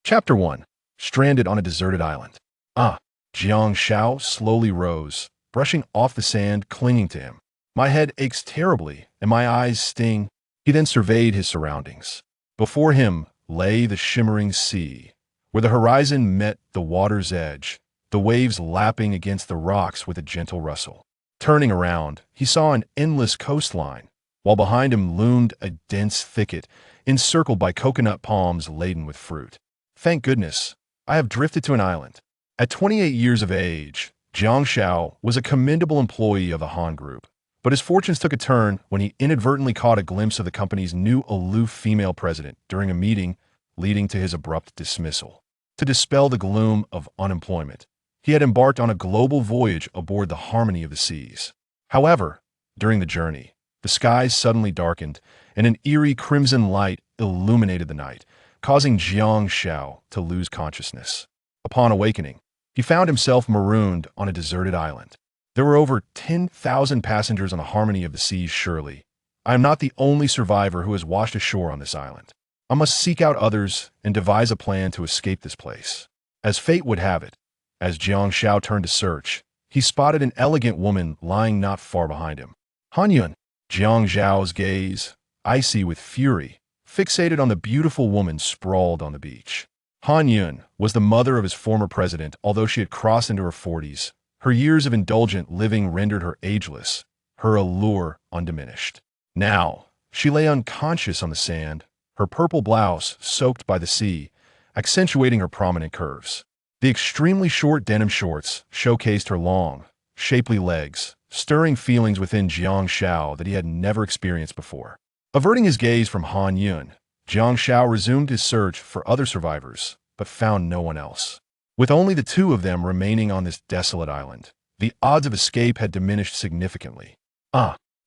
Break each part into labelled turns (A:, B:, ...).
A: Chapter 1. Stranded on a deserted island. Ah, Jiang Xiao slowly rose, brushing off the sand clinging to him. My head aches terribly, and my eyes sting. He then surveyed his surroundings. Before him lay the shimmering sea, where the horizon met the water's edge, the waves lapping against the rocks with a gentle rustle. Turning around, he saw an endless coastline, while behind him loomed a dense thicket, encircled by coconut palms laden with fruit. Thank goodness, I have drifted to an island. At 28 years of age, Jiang Xiao was a commendable employee of the Han Group, but his fortunes took a turn when he inadvertently caught a glimpse of the company's new aloof female president during a meeting, leading to his abrupt dismissal. To dispel the gloom of unemployment, he had embarked on a global voyage aboard the Harmony of the Seas. However, during the journey, the skies suddenly darkened, and an eerie crimson light illuminated the night, causing Jiang Xiao to lose consciousness. Upon awakening, he found himself marooned on a deserted island. There were over 10,000 passengers on the Harmony of the Seas. Surely, I am not the only survivor who has washed ashore on this island. I must seek out others and devise a plan to escape this place. As fate would have it, as Jiang Xiao turned to search, he spotted an elegant woman lying not far behind him. Han Yun. Jiang Xiao's gaze, icy with fury, fixated on the beautiful woman sprawled on the beach. Han Yun was the mother of his former president. Although she had crossed into her 40s, her years of indulgent living rendered her ageless, her allure undiminished. Now, she lay unconscious on the sand, her purple blouse soaked by the sea, accentuating her prominent curves. The extremely short denim shorts showcased her long, shapely legs, stirring feelings within Jiang Xiao that he had never experienced before. Averting his gaze from Han Yun, Jiang Xiao resumed his search for other survivors, but found no one else. With only the two of them remaining on this desolate island, the odds of escape had diminished significantly.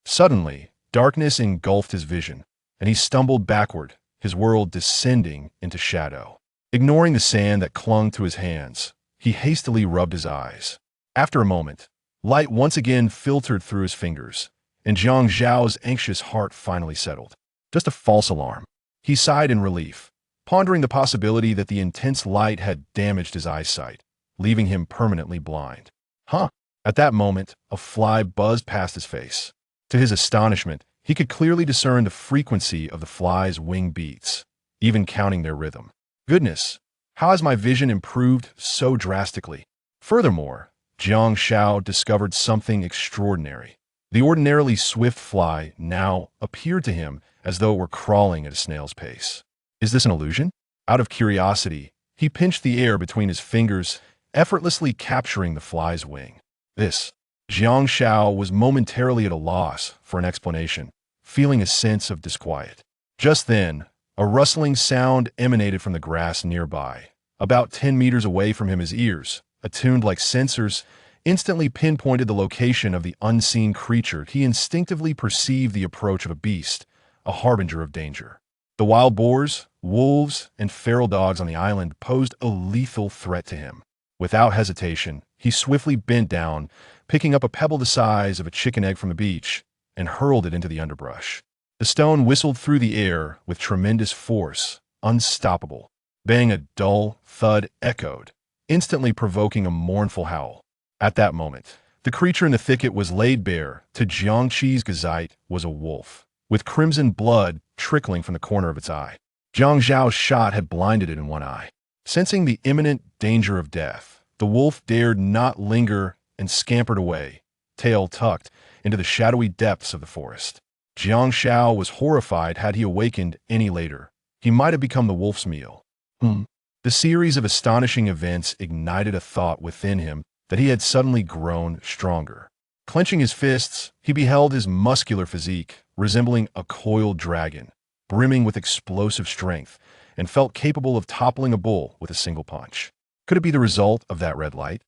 A: Suddenly, darkness engulfed his vision, and he stumbled backward, his world descending into shadow. Ignoring the sand that clung to his hands, he hastily rubbed his eyes. After a moment, light once again filtered through his fingers, and Jiang Xiao's anxious heart finally settled. Just a false alarm. He sighed in relief, pondering the possibility that the intense light had damaged his eyesight, leaving him permanently blind. At that moment, a fly buzzed past his face. To his astonishment, he could clearly discern the frequency of the fly's wing beats, even counting their rhythm. Goodness, how has my vision improved so drastically? Furthermore, Jiang Xiao discovered something extraordinary. The ordinarily swift fly now appeared to him as though it were crawling at a snail's pace. Is this an illusion? Out of curiosity, he pinched the air between his fingers, effortlessly capturing the fly's wing. Jiang Xiao was momentarily at a loss for an explanation, feeling a sense of disquiet. Just then, a rustling sound emanated from the grass nearby. About 10 meters away from him, his ears, attuned like sensors, instantly pinpointed the location of the unseen creature. He instinctively perceived the approach of a beast, a harbinger of danger. The wild boars, wolves, and feral dogs on the island posed a lethal threat to him. Without hesitation, he swiftly bent down, picking up a pebble the size of a chicken egg from the beach, and hurled it into the underbrush. The stone whistled through the air with tremendous force, unstoppable. Bang, a dull thud echoed, instantly provoking a mournful howl. At that moment, the creature in the thicket was laid bare. To Jiang Qi's gazite was a wolf, with crimson blood trickling from the corner of its eye. Jiang Zhao's shot had blinded it in one eye. Sensing the imminent danger of death, the wolf dared not linger and scampered away, tail tucked, into the shadowy depths of the forest. Jiang Xiao was horrified. Had he awakened any later, he might have become the wolf's meal. The series of astonishing events ignited a thought within him that he had suddenly grown stronger. Clenching his fists, he beheld his muscular physique, resembling a coiled dragon, brimming with explosive strength, and felt capable of toppling a bull with a single punch. Could it be the result of that red light?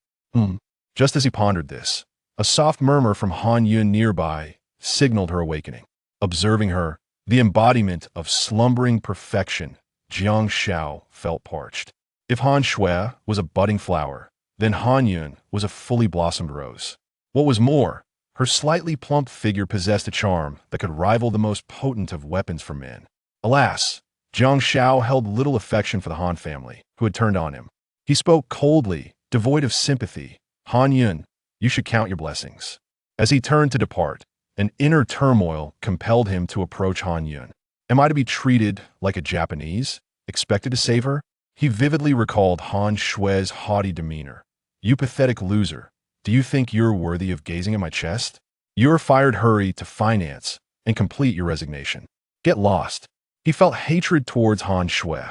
A: Just as he pondered this, a soft murmur from Han Yun nearby signaled her awakening. Observing her, the embodiment of slumbering perfection, Jiang Xiao felt parched. If Han Shui was a budding flower, then Han Yun was a fully blossomed rose. What was more, her slightly plump figure possessed a charm that could rival the most potent of weapons for men. Alas, Jiang Xiao held little affection for the Han family, who had turned on him. He spoke coldly, devoid of sympathy. Han Yun, you should count your blessings. As he turned to depart, an inner turmoil compelled him to approach Han Yun. Am I to be treated like a Japanese, expected to save her? He vividly recalled Han Shui's haughty demeanor. You pathetic loser, do you think you're worthy of gazing at my chest? You're fired, hurry to finance and complete your resignation. Get lost. He felt hatred towards Han Shui,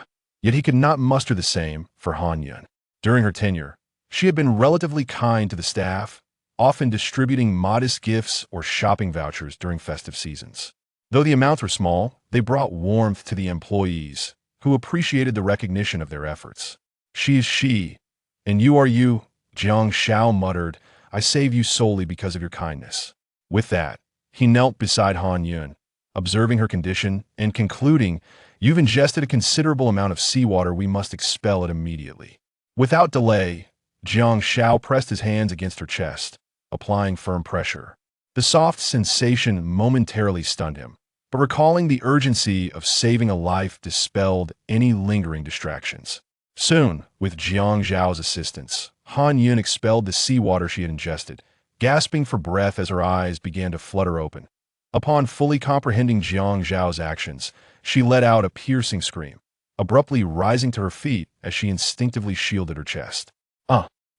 A: yet he could not muster the same for Han Yun. During her tenure, she had been relatively kind to the staff, often distributing modest gifts or shopping vouchers during festive seasons. Though the amounts were small, they brought warmth to the employees, who appreciated the recognition of their efforts. She is she, and you are you, Jiang Xiao muttered. I save you solely because of your kindness. With that, he knelt beside Han Yun, observing her condition and concluding, you've ingested a considerable amount of seawater, we must expel it immediately. Without delay, Jiang Xiao pressed his hands against her chest, applying firm pressure. The soft sensation momentarily stunned him, but recalling the urgency of saving a life dispelled any lingering distractions. Soon, with Jiang Xiao's assistance, Han Yun expelled the seawater she had ingested, gasping for breath as her eyes began to flutter open. Upon fully comprehending Jiang Xiao's actions, she let out a piercing scream, abruptly rising to her feet as she instinctively shielded her chest.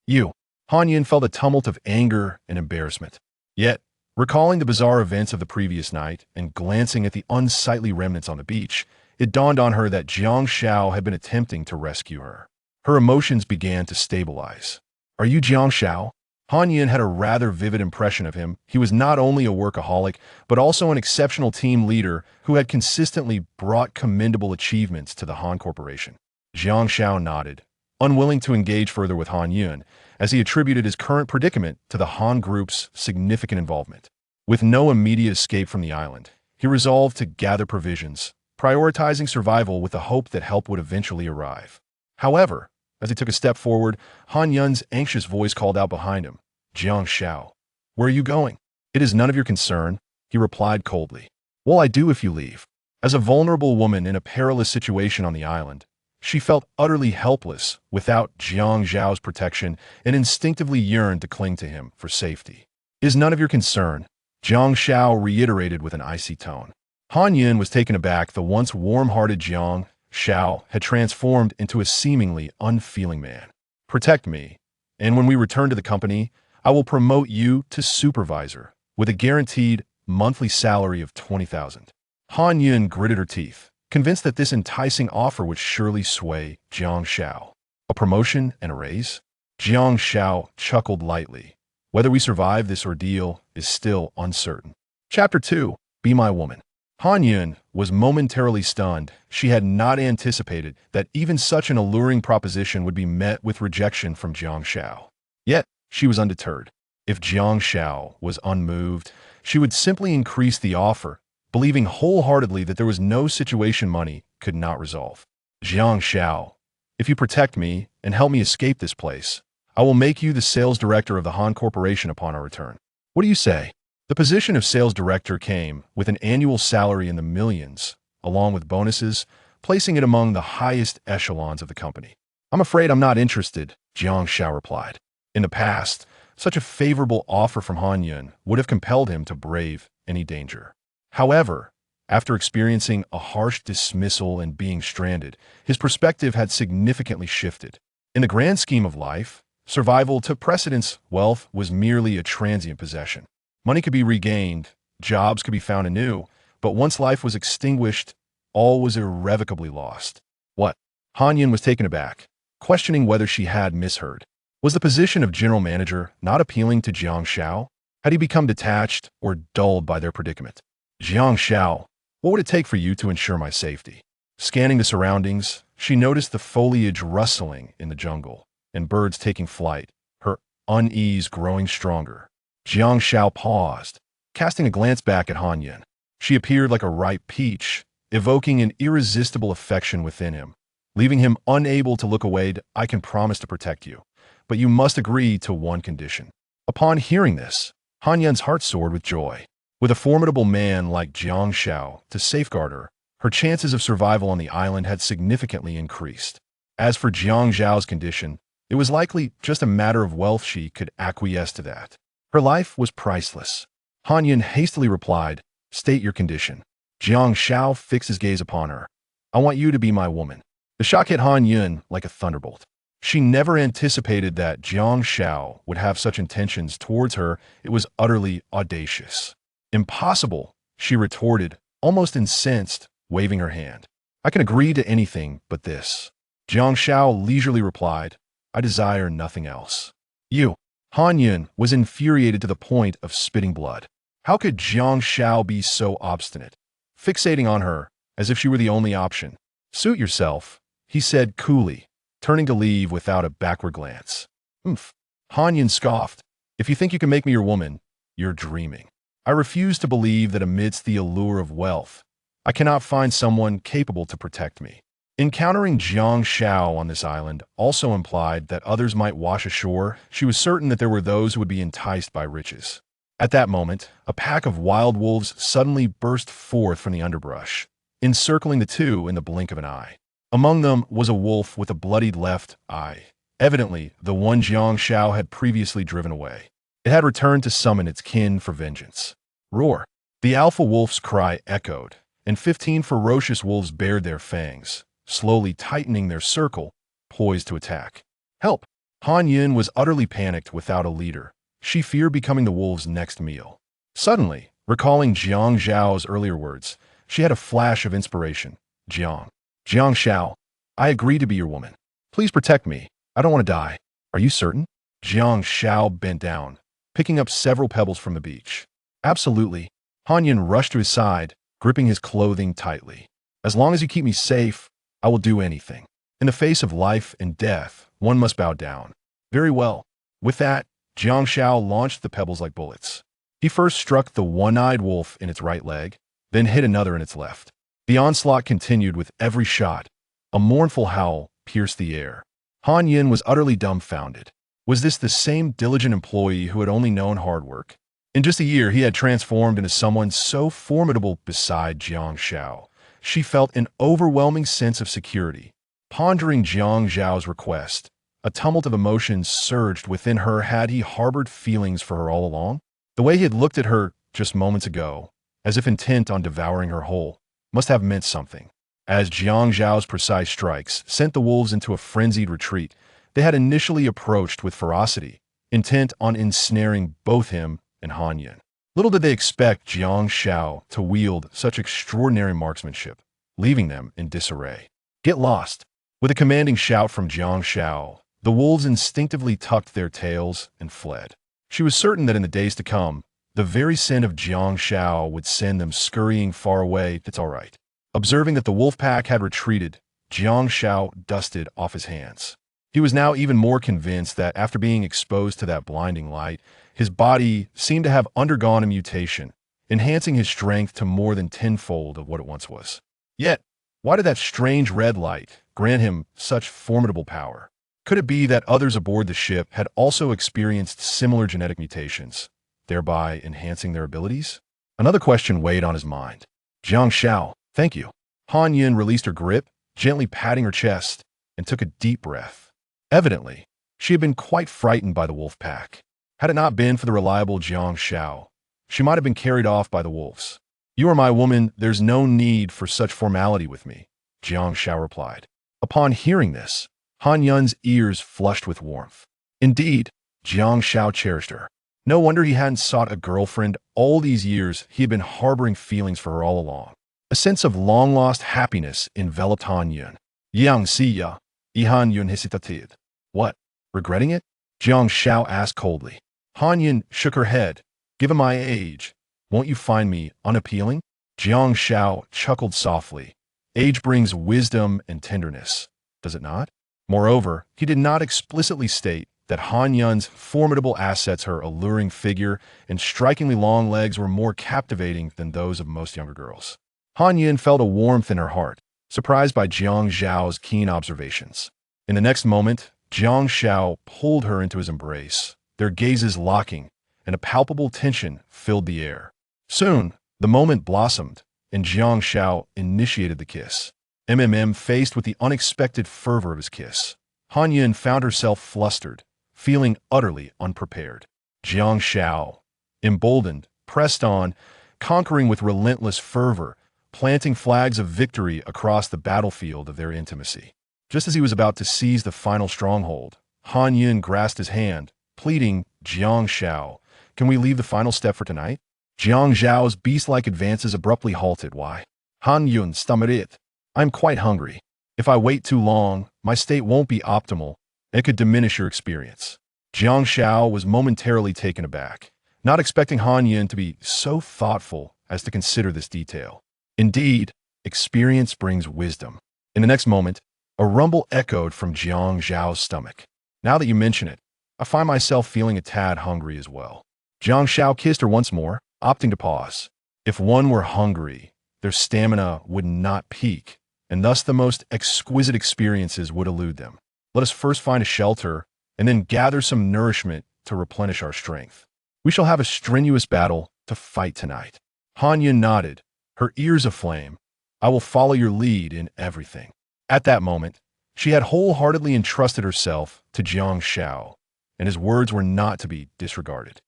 A: You! Han Yun felt a tumult of anger and embarrassment. Yet, recalling the bizarre events of the previous night and glancing at the unsightly remnants on the beach, it dawned on her that Jiang Xiao had been attempting to rescue her. Her emotions began to stabilize. Are you Jiang Xiao? Han Yun had a rather vivid impression of him. He was not only a workaholic, but also an exceptional team leader who had consistently brought commendable achievements to the Han Corporation. Jiang Xiao nodded, unwilling to engage further with Han Yun, as he attributed his current predicament to the Han Group's significant involvement. With no immediate escape from the island, he resolved to gather provisions, prioritizing survival with the hope that help would eventually arrive. However, as he took a step forward, Han Yun's anxious voice called out behind him, Jiang Xiao, where are you going? It is none of your concern, he replied coldly. Well, I do if you leave. As a vulnerable woman in a perilous situation on the island, she felt utterly helpless without Jiang Xiao's protection and instinctively yearned to cling to him for safety. Is none of your concern, Jiang Xiao reiterated with an icy tone. Han Yun was taken aback. The once warm-hearted Jiang Xiao had transformed into a seemingly unfeeling man. Protect me, and when we return to the company, I will promote you to supervisor with a guaranteed monthly salary of 20,000. Han Yun gritted her teeth, convinced that this enticing offer would surely sway Jiang Xiao. A promotion and a raise? Jiang Xiao chuckled lightly. Whether we survive this ordeal is still uncertain. Chapter 2. Be My Woman. Han Yun was momentarily stunned. She had not anticipated that even such an alluring proposition would be met with rejection from Jiang Xiao. Yet, she was undeterred. If Jiang Xiao was unmoved, she would simply increase the offer, believing wholeheartedly that there was no situation money could not resolve. Jiang Xiao, if you protect me and help me escape this place, I will make you the sales director of the Han Corporation upon our return. What do you say? The position of sales director came with an annual salary in the millions, along with bonuses, placing it among the highest echelons of the company. I'm afraid I'm not interested, Jiang Xiao replied. In the past, such a favorable offer from Han Yun would have compelled him to brave any danger. However, after experiencing a harsh dismissal and being stranded, his perspective had significantly shifted. In the grand scheme of life, survival took precedence. Wealth was merely a transient possession. Money could be regained, jobs could be found anew, but once life was extinguished, all was irrevocably lost. What? Han Yun was taken aback, questioning whether she had misheard. Was the position of general manager not appealing to Jiang Xiao? Had he become detached or dulled by their predicament? Jiang Xiao, what would it take for you to ensure my safety? Scanning the surroundings, she noticed the foliage rustling in the jungle and birds taking flight, her unease growing stronger. Jiang Xiao paused, casting a glance back at Han Yun. She appeared like a ripe peach, evoking an irresistible affection within him, leaving him unable to look away. I can promise to protect you, but you must agree to one condition. Upon hearing this, Han Yun's heart soared with joy. With a formidable man like Jiang Xiao to safeguard her, her chances of survival on the island had significantly increased. As for Jiang Xiao's condition, it was likely just a matter of wealth she could acquiesce to that. Her life was priceless. Han Yun hastily replied, "State your condition." Jiang Xiao fixed his gaze upon her. "I want you to be my woman." The shock hit Han Yun like a thunderbolt. She never anticipated that Jiang Xiao would have such intentions towards her. It was utterly audacious. "Impossible," she retorted, almost incensed, waving her hand. "I can agree to anything but this." Jiang Xiao leisurely replied, "I desire nothing else." "You." Han Yun was infuriated to the point of spitting blood. How could Jiang Xiao be so obstinate, fixating on her as if she were the only option? "Suit yourself," he said coolly, turning to leave without a backward glance. "Oomph." Han Yun scoffed. "If you think you can make me your woman, you're dreaming. I refuse to believe that amidst the allure of wealth, I cannot find someone capable to protect me." Encountering Jiang Xiao on this island also implied that others might wash ashore. She was certain that there were those who would be enticed by riches. At that moment, a pack of wild wolves suddenly burst forth from the underbrush, encircling the two in the blink of an eye. Among them was a wolf with a bloodied left eye, evidently the one Jiang Xiao had previously driven away. It had returned to summon its kin for vengeance. Roar! The alpha wolf's cry echoed, and 15 ferocious wolves bared their fangs, slowly tightening their circle, poised to attack. "Help!" Han Yun was utterly panicked without a leader. She feared becoming the wolves' next meal. Suddenly, recalling Jiang Xiao's earlier words, she had a flash of inspiration. Jiang Xiao, I agree to be your woman. Please protect me. I don't want to die." "Are you certain?" Jiang Xiao bent down, picking up several pebbles from the beach. "Absolutely." Han Yun rushed to his side, gripping his clothing tightly. "As long as you keep me safe, I will do anything. In the face of life and death, one must bow down." "Very well." With that, Jiang Xiao launched the pebbles like bullets. He first struck the one-eyed wolf in its right leg, then hit another in its left. The onslaught continued with every shot. A mournful howl pierced the air. Han Yun was utterly dumbfounded. Was this the same diligent employee who had only known hard work? In just a year, he had transformed into someone so formidable beside Jiang Xiao. She felt an overwhelming sense of security. Pondering Jiang Xiao's request, a tumult of emotions surged within her. Had he harbored feelings for her all along? The way he had looked at her just moments ago, as if intent on devouring her whole, must have meant something. As Jiang Zhao's precise strikes sent the wolves into a frenzied retreat, they had initially approached with ferocity, intent on ensnaring both him and Han Yun. Little did they expect Jiang Xiao to wield such extraordinary marksmanship, leaving them in disarray. "Get lost!" With a commanding shout from Jiang Xiao, the wolves instinctively tucked their tails and fled. She was certain that in the days to come, the very scent of Jiang Xiao would send them scurrying far away. "It's all right." Observing that the wolf pack had retreated, Jiang Xiao dusted off his hands. He was now even more convinced that after being exposed to that blinding light, his body seemed to have undergone a mutation, enhancing his strength to more than tenfold of what it once was. Yet, why did that strange red light grant him such formidable power? Could it be that others aboard the ship had also experienced similar genetic mutations, thereby enhancing their abilities? Another question weighed on his mind. "Jiang Xiao, thank you." Han Yun released her grip, gently patting her chest, and took a deep breath. Evidently, she had been quite frightened by the wolf pack. Had it not been for the reliable Jiang Xiao, she might have been carried off by the wolves. "You are my woman, there's no need for such formality with me," Jiang Xiao replied. Upon hearing this, Han Yun's ears flushed with warmth. Indeed, Jiang Xiao cherished her. No wonder he hadn't sought a girlfriend all these years. He had been harboring feelings for her all along. A sense of long-lost happiness enveloped Han Yun. "Yang Xiao, Han Yun hesitated." "What? Regretting it?" Jiang Xiao asked coldly. Han Yun shook her head. "Given my age, won't you find me unappealing?" Jiang Xiao chuckled softly. "Age brings wisdom and tenderness, does it not?" Moreover, he did not explicitly state that Han Yun's formidable assets, her alluring figure, and strikingly long legs were more captivating than those of most younger girls. Han Yun felt a warmth in her heart, surprised by Jiang Zhao's keen observations. In the next moment, Jiang Xiao pulled her into his embrace, their gazes locking, and a palpable tension filled the air. Soon, the moment blossomed, and Jiang Xiao initiated the kiss. Faced with the unexpected fervor of his kiss, Han Yun found herself flustered, feeling utterly unprepared. Jiang Xiao, emboldened, pressed on, conquering with relentless fervor, planting flags of victory across the battlefield of their intimacy. Just as he was about to seize the final stronghold, Han Yun grasped his hand, pleading, "Jiang Xiao, can we leave the final step for tonight?" Jiang Xiao's beast-like advances abruptly halted. Why? Han Yun stammered. "I'm quite hungry. If I wait too long, my state won't be optimal, and it could diminish your experience." Jiang Xiao was momentarily taken aback, not expecting Han Yun to be so thoughtful as to consider this detail. Indeed, experience brings wisdom. In the next moment, a rumble echoed from Jiang Xiao's stomach. "Now that you mention it, I find myself feeling a tad hungry as well." Jiang Xiao kissed her once more, opting to pause. If one were hungry, their stamina would not peak, and thus the most exquisite experiences would elude them. Let us first find a shelter, and then gather some nourishment to replenish our strength. We shall have a strenuous battle to fight tonight. Han Yun nodded, her ears aflame. "I will follow your lead in everything." At that moment, she had wholeheartedly entrusted herself to Jiang Xiao, and his words were not to be disregarded.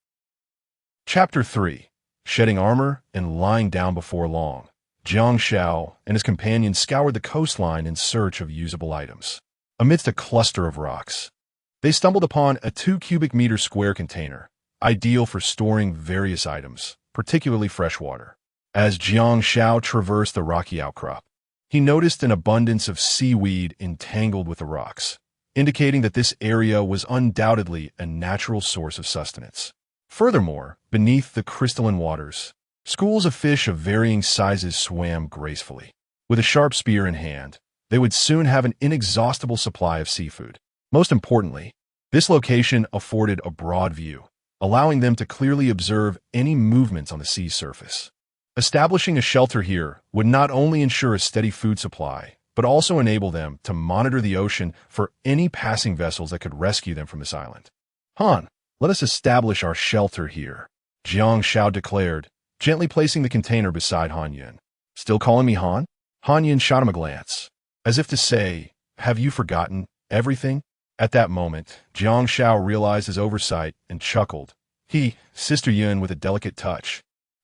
A: Chapter 3. Shedding armor and lying down before long. Jiang Xiao and his companions scoured the coastline in search of usable items. Amidst a cluster of rocks, they stumbled upon a 2 cubic meter square container, ideal for storing various items, particularly fresh water. As Jiang Xiao traversed the rocky outcrop, he noticed an abundance of seaweed entangled with the rocks, indicating that this area was undoubtedly a natural source of sustenance. Furthermore, beneath the crystalline waters, schools of fish of varying sizes swam gracefully. With a sharp spear in hand, they would soon have an inexhaustible supply of seafood. Most importantly, this location afforded a broad view, allowing them to clearly observe any movements on the sea's surface. Establishing a shelter here would not only ensure a steady food supply, but also enable them to monitor the ocean for any passing vessels that could rescue them from this island. "Han, let us establish our shelter here," Jiang Xiao declared, gently placing the container beside Han Yun. "Still calling me Han?" Han Yun shot him a glance, as if to say, "Have you forgotten everything?" At that moment, Jiang Xiao realized his oversight and chuckled. Sister Yun with a delicate touch.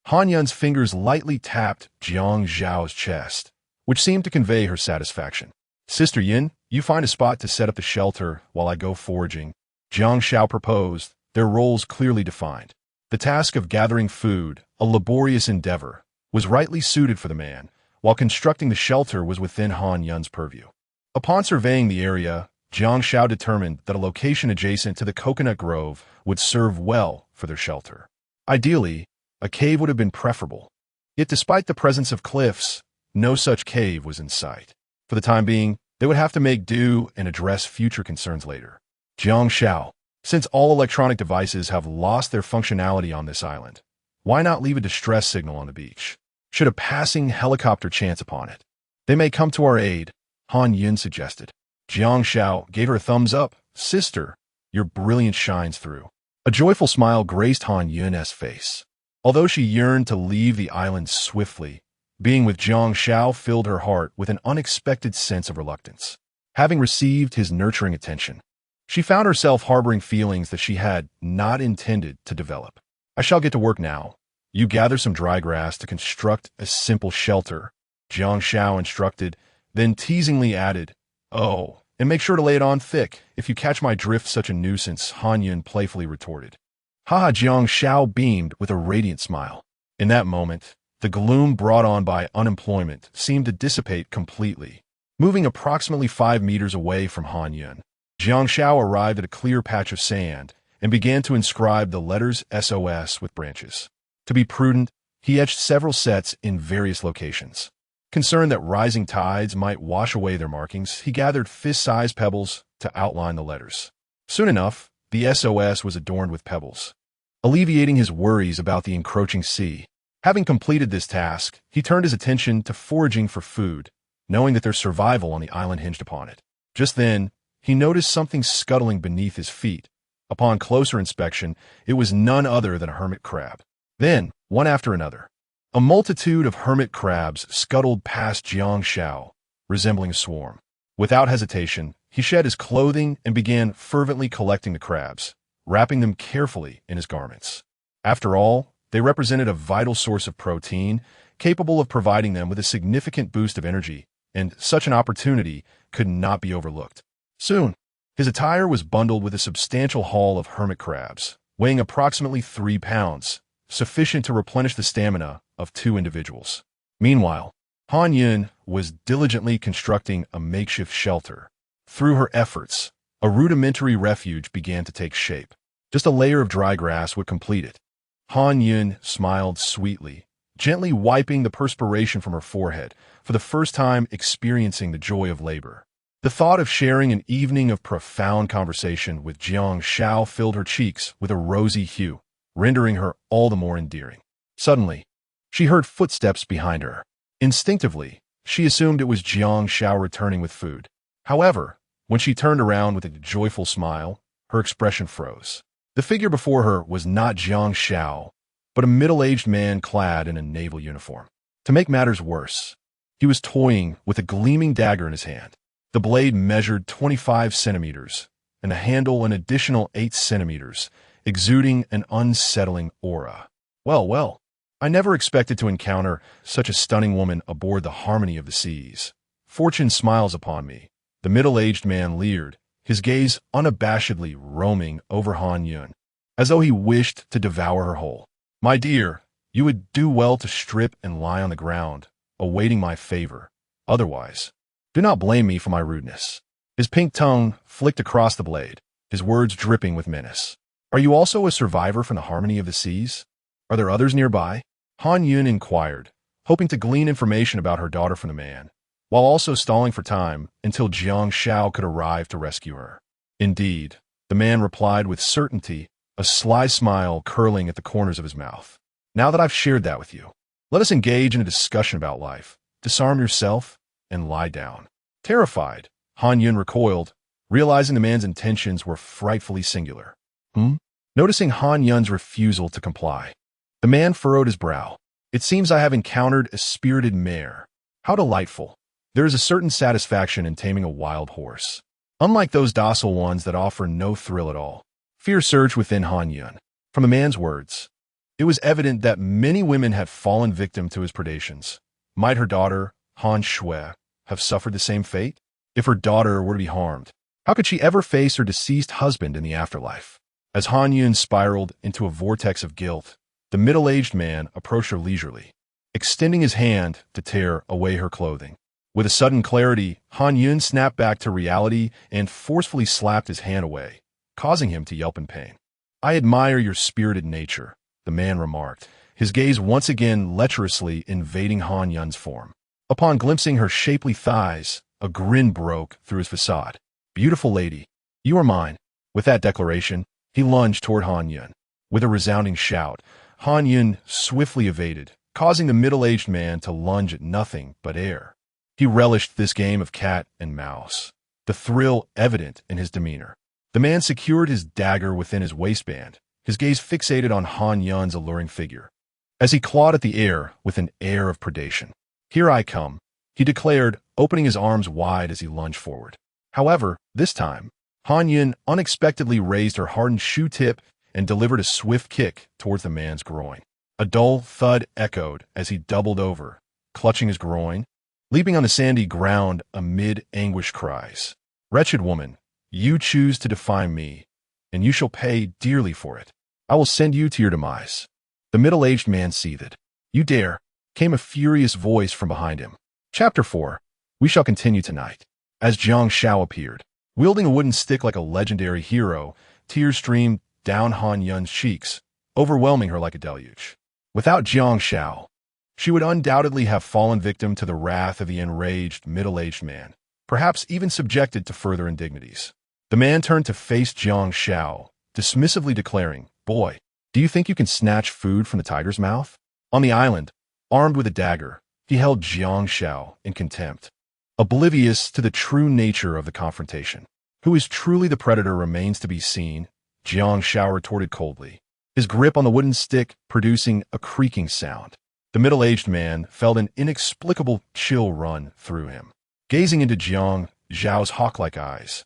A: Han Yun's fingers lightly tapped Jiang Xiao's chest, which seemed to convey her satisfaction. "Sister Yin, you find a spot to set up the shelter while I go foraging," Jiang Xiao proposed, their roles clearly defined. The task of gathering food, a laborious endeavor, was rightly suited for the man, while constructing the shelter was within Han Yun's purview. Upon surveying the area, Jiang Xiao determined that a location adjacent to the coconut grove would serve well for their shelter. Ideally, a cave would have been preferable. Yet despite the presence of cliffs, no such cave was in sight. For the time being, they would have to make do and address future concerns later. Jiang Xiao, since all electronic devices have lost their functionality on this island, why not leave a distress signal on the beach? Should a passing helicopter chance upon it, they may come to our aid, Han Yun suggested. Jiang Xiao gave her a thumbs up. "Sister, your brilliance shines through." A joyful smile graced Han Yun's face. Although she yearned to leave the island swiftly, being with Jiang Xiao filled her heart with an unexpected sense of reluctance. Having received his nurturing attention, she found herself harboring feelings that she had not intended to develop. "I shall get to work now. You gather some dry grass to construct a simple shelter," Jiang Xiao instructed, then teasingly added, "Oh, and make sure to lay it on thick. If you catch my drift such a nuisance," Han Yun playfully retorted. "Ha!" Jiang Xiao beamed with a radiant smile. In that moment, the gloom brought on by unemployment seemed to dissipate completely. Moving approximately 5 meters away from Han Yun, Jiang Xiao arrived at a clear patch of sand and began to inscribe the letters SOS with branches. To be prudent, he etched several sets in various locations. Concerned that rising tides might wash away their markings, he gathered fist-sized pebbles to outline the letters. Soon enough, the SOS was adorned with pebbles, alleviating his worries about the encroaching sea. Having completed this task, he turned his attention to foraging for food, knowing that their survival on the island hinged upon it. Just then, he noticed something scuttling beneath his feet. Upon closer inspection, it was none other than a hermit crab. Then, one after another, a multitude of hermit crabs scuttled past Jiang Xiao, resembling a swarm. Without hesitation, he shed his clothing and began fervently collecting the crabs, wrapping them carefully in his garments. After all, they represented a vital source of protein, capable of providing them with a significant boost of energy, and such an opportunity could not be overlooked. Soon, his attire was bundled with a substantial haul of hermit crabs, weighing approximately 3 pounds, sufficient to replenish the stamina of 2 individuals. Meanwhile, Han Yun was diligently constructing a makeshift shelter. Through her efforts, a rudimentary refuge began to take shape. Just a layer of dry grass would complete it. Han Yun smiled sweetly, gently wiping the perspiration from her forehead, for the first time experiencing the joy of labor. The thought of sharing an evening of profound conversation with Jiang Xiao filled her cheeks with a rosy hue, rendering her all the more endearing. Suddenly, she heard footsteps behind her. Instinctively, she assumed it was Jiang Xiao returning with food. However, when she turned around with a joyful smile, her expression froze. The figure before her was not Jiang Xiao, but a middle-aged man clad in a naval uniform. To make matters worse, he was toying with a gleaming dagger in his hand. The blade measured 25 centimeters, and the handle an additional 8 centimeters, exuding an unsettling aura. Well, I never expected to encounter such a stunning woman aboard the Harmony of the Seas. Fortune smiles upon me. The middle-aged man leered, his gaze unabashedly roaming over Han Yun, as though he wished to devour her whole. My dear, you would do well to strip and lie on the ground, awaiting my favor. Otherwise, do not blame me for my rudeness. His pink tongue flicked across the blade, his words dripping with menace. Are you also a survivor from the Harmony of the Seas? Are there others nearby? Han Yun inquired, hoping to glean information about her daughter from the man, while also stalling for time until Jiang Xiao could arrive to rescue her. Indeed, the man replied with certainty, a sly smile curling at the corners of his mouth. Now that I've shared that with you, let us engage in a discussion about life. Disarm yourself and lie down. Terrified, Han Yun recoiled, realizing the man's intentions were frightfully singular. Noticing Han Yun's refusal to comply, the man furrowed his brow. It seems I have encountered a spirited mare. How delightful. There is a certain satisfaction in taming a wild horse, unlike those docile ones that offer no thrill at all. Fear surged within Han Yun. From the man's words, it was evident that many women had fallen victim to his predations. Might her daughter, Han Shui, have suffered the same fate? If her daughter were to be harmed, how could she ever face her deceased husband in the afterlife? As Han Yun spiraled into a vortex of guilt, the middle-aged man approached her leisurely, extending his hand to tear away her clothing. With a sudden clarity, Han Yun snapped back to reality and forcefully slapped his hand away, causing him to yelp in pain. I admire your spirited nature, the man remarked, his gaze once again lecherously invading Han Yun's form. Upon glimpsing her shapely thighs, a grin broke through his facade. Beautiful lady, you are mine. With that declaration, he lunged toward Han Yun. With a resounding shout, Han Yun swiftly evaded, causing the middle-aged man to lunge at nothing but air. He relished this game of cat and mouse, the thrill evident in his demeanor. The man secured his dagger within his waistband, his gaze fixated on Han Yun's alluring figure, as he clawed at the air with an air of predation. Here I come, he declared, opening his arms wide as he lunged forward. However, this time, Han Yun unexpectedly raised her hardened shoe tip and delivered a swift kick towards the man's groin. A dull thud echoed as he doubled over, clutching his groin, leaping on the sandy ground amid anguished cries. Wretched woman, you choose to defy me, and you shall pay dearly for it. I will send you to your demise. The middle-aged man seethed. You dare, came a furious voice from behind him. Chapter 4. We shall continue tonight. As Jiang Xiao appeared, wielding a wooden stick like a legendary hero, tears streamed down Han Yun's cheeks, overwhelming her like a deluge. Without Jiang Xiao, she would undoubtedly have fallen victim to the wrath of the enraged middle-aged man, perhaps even subjected to further indignities. The man turned to face Jiang Xiao, dismissively declaring, Boy, do you think you can snatch food from the tiger's mouth? On the island, armed with a dagger, he held Jiang Xiao in contempt, oblivious to the true nature of the confrontation. Who is truly the predator remains to be seen, Jiang Xiao retorted coldly, his grip on the wooden stick producing a creaking sound. The middle-aged man felt an inexplicable chill run through him. gazing into Jiang Xiao's hawk-like eyes.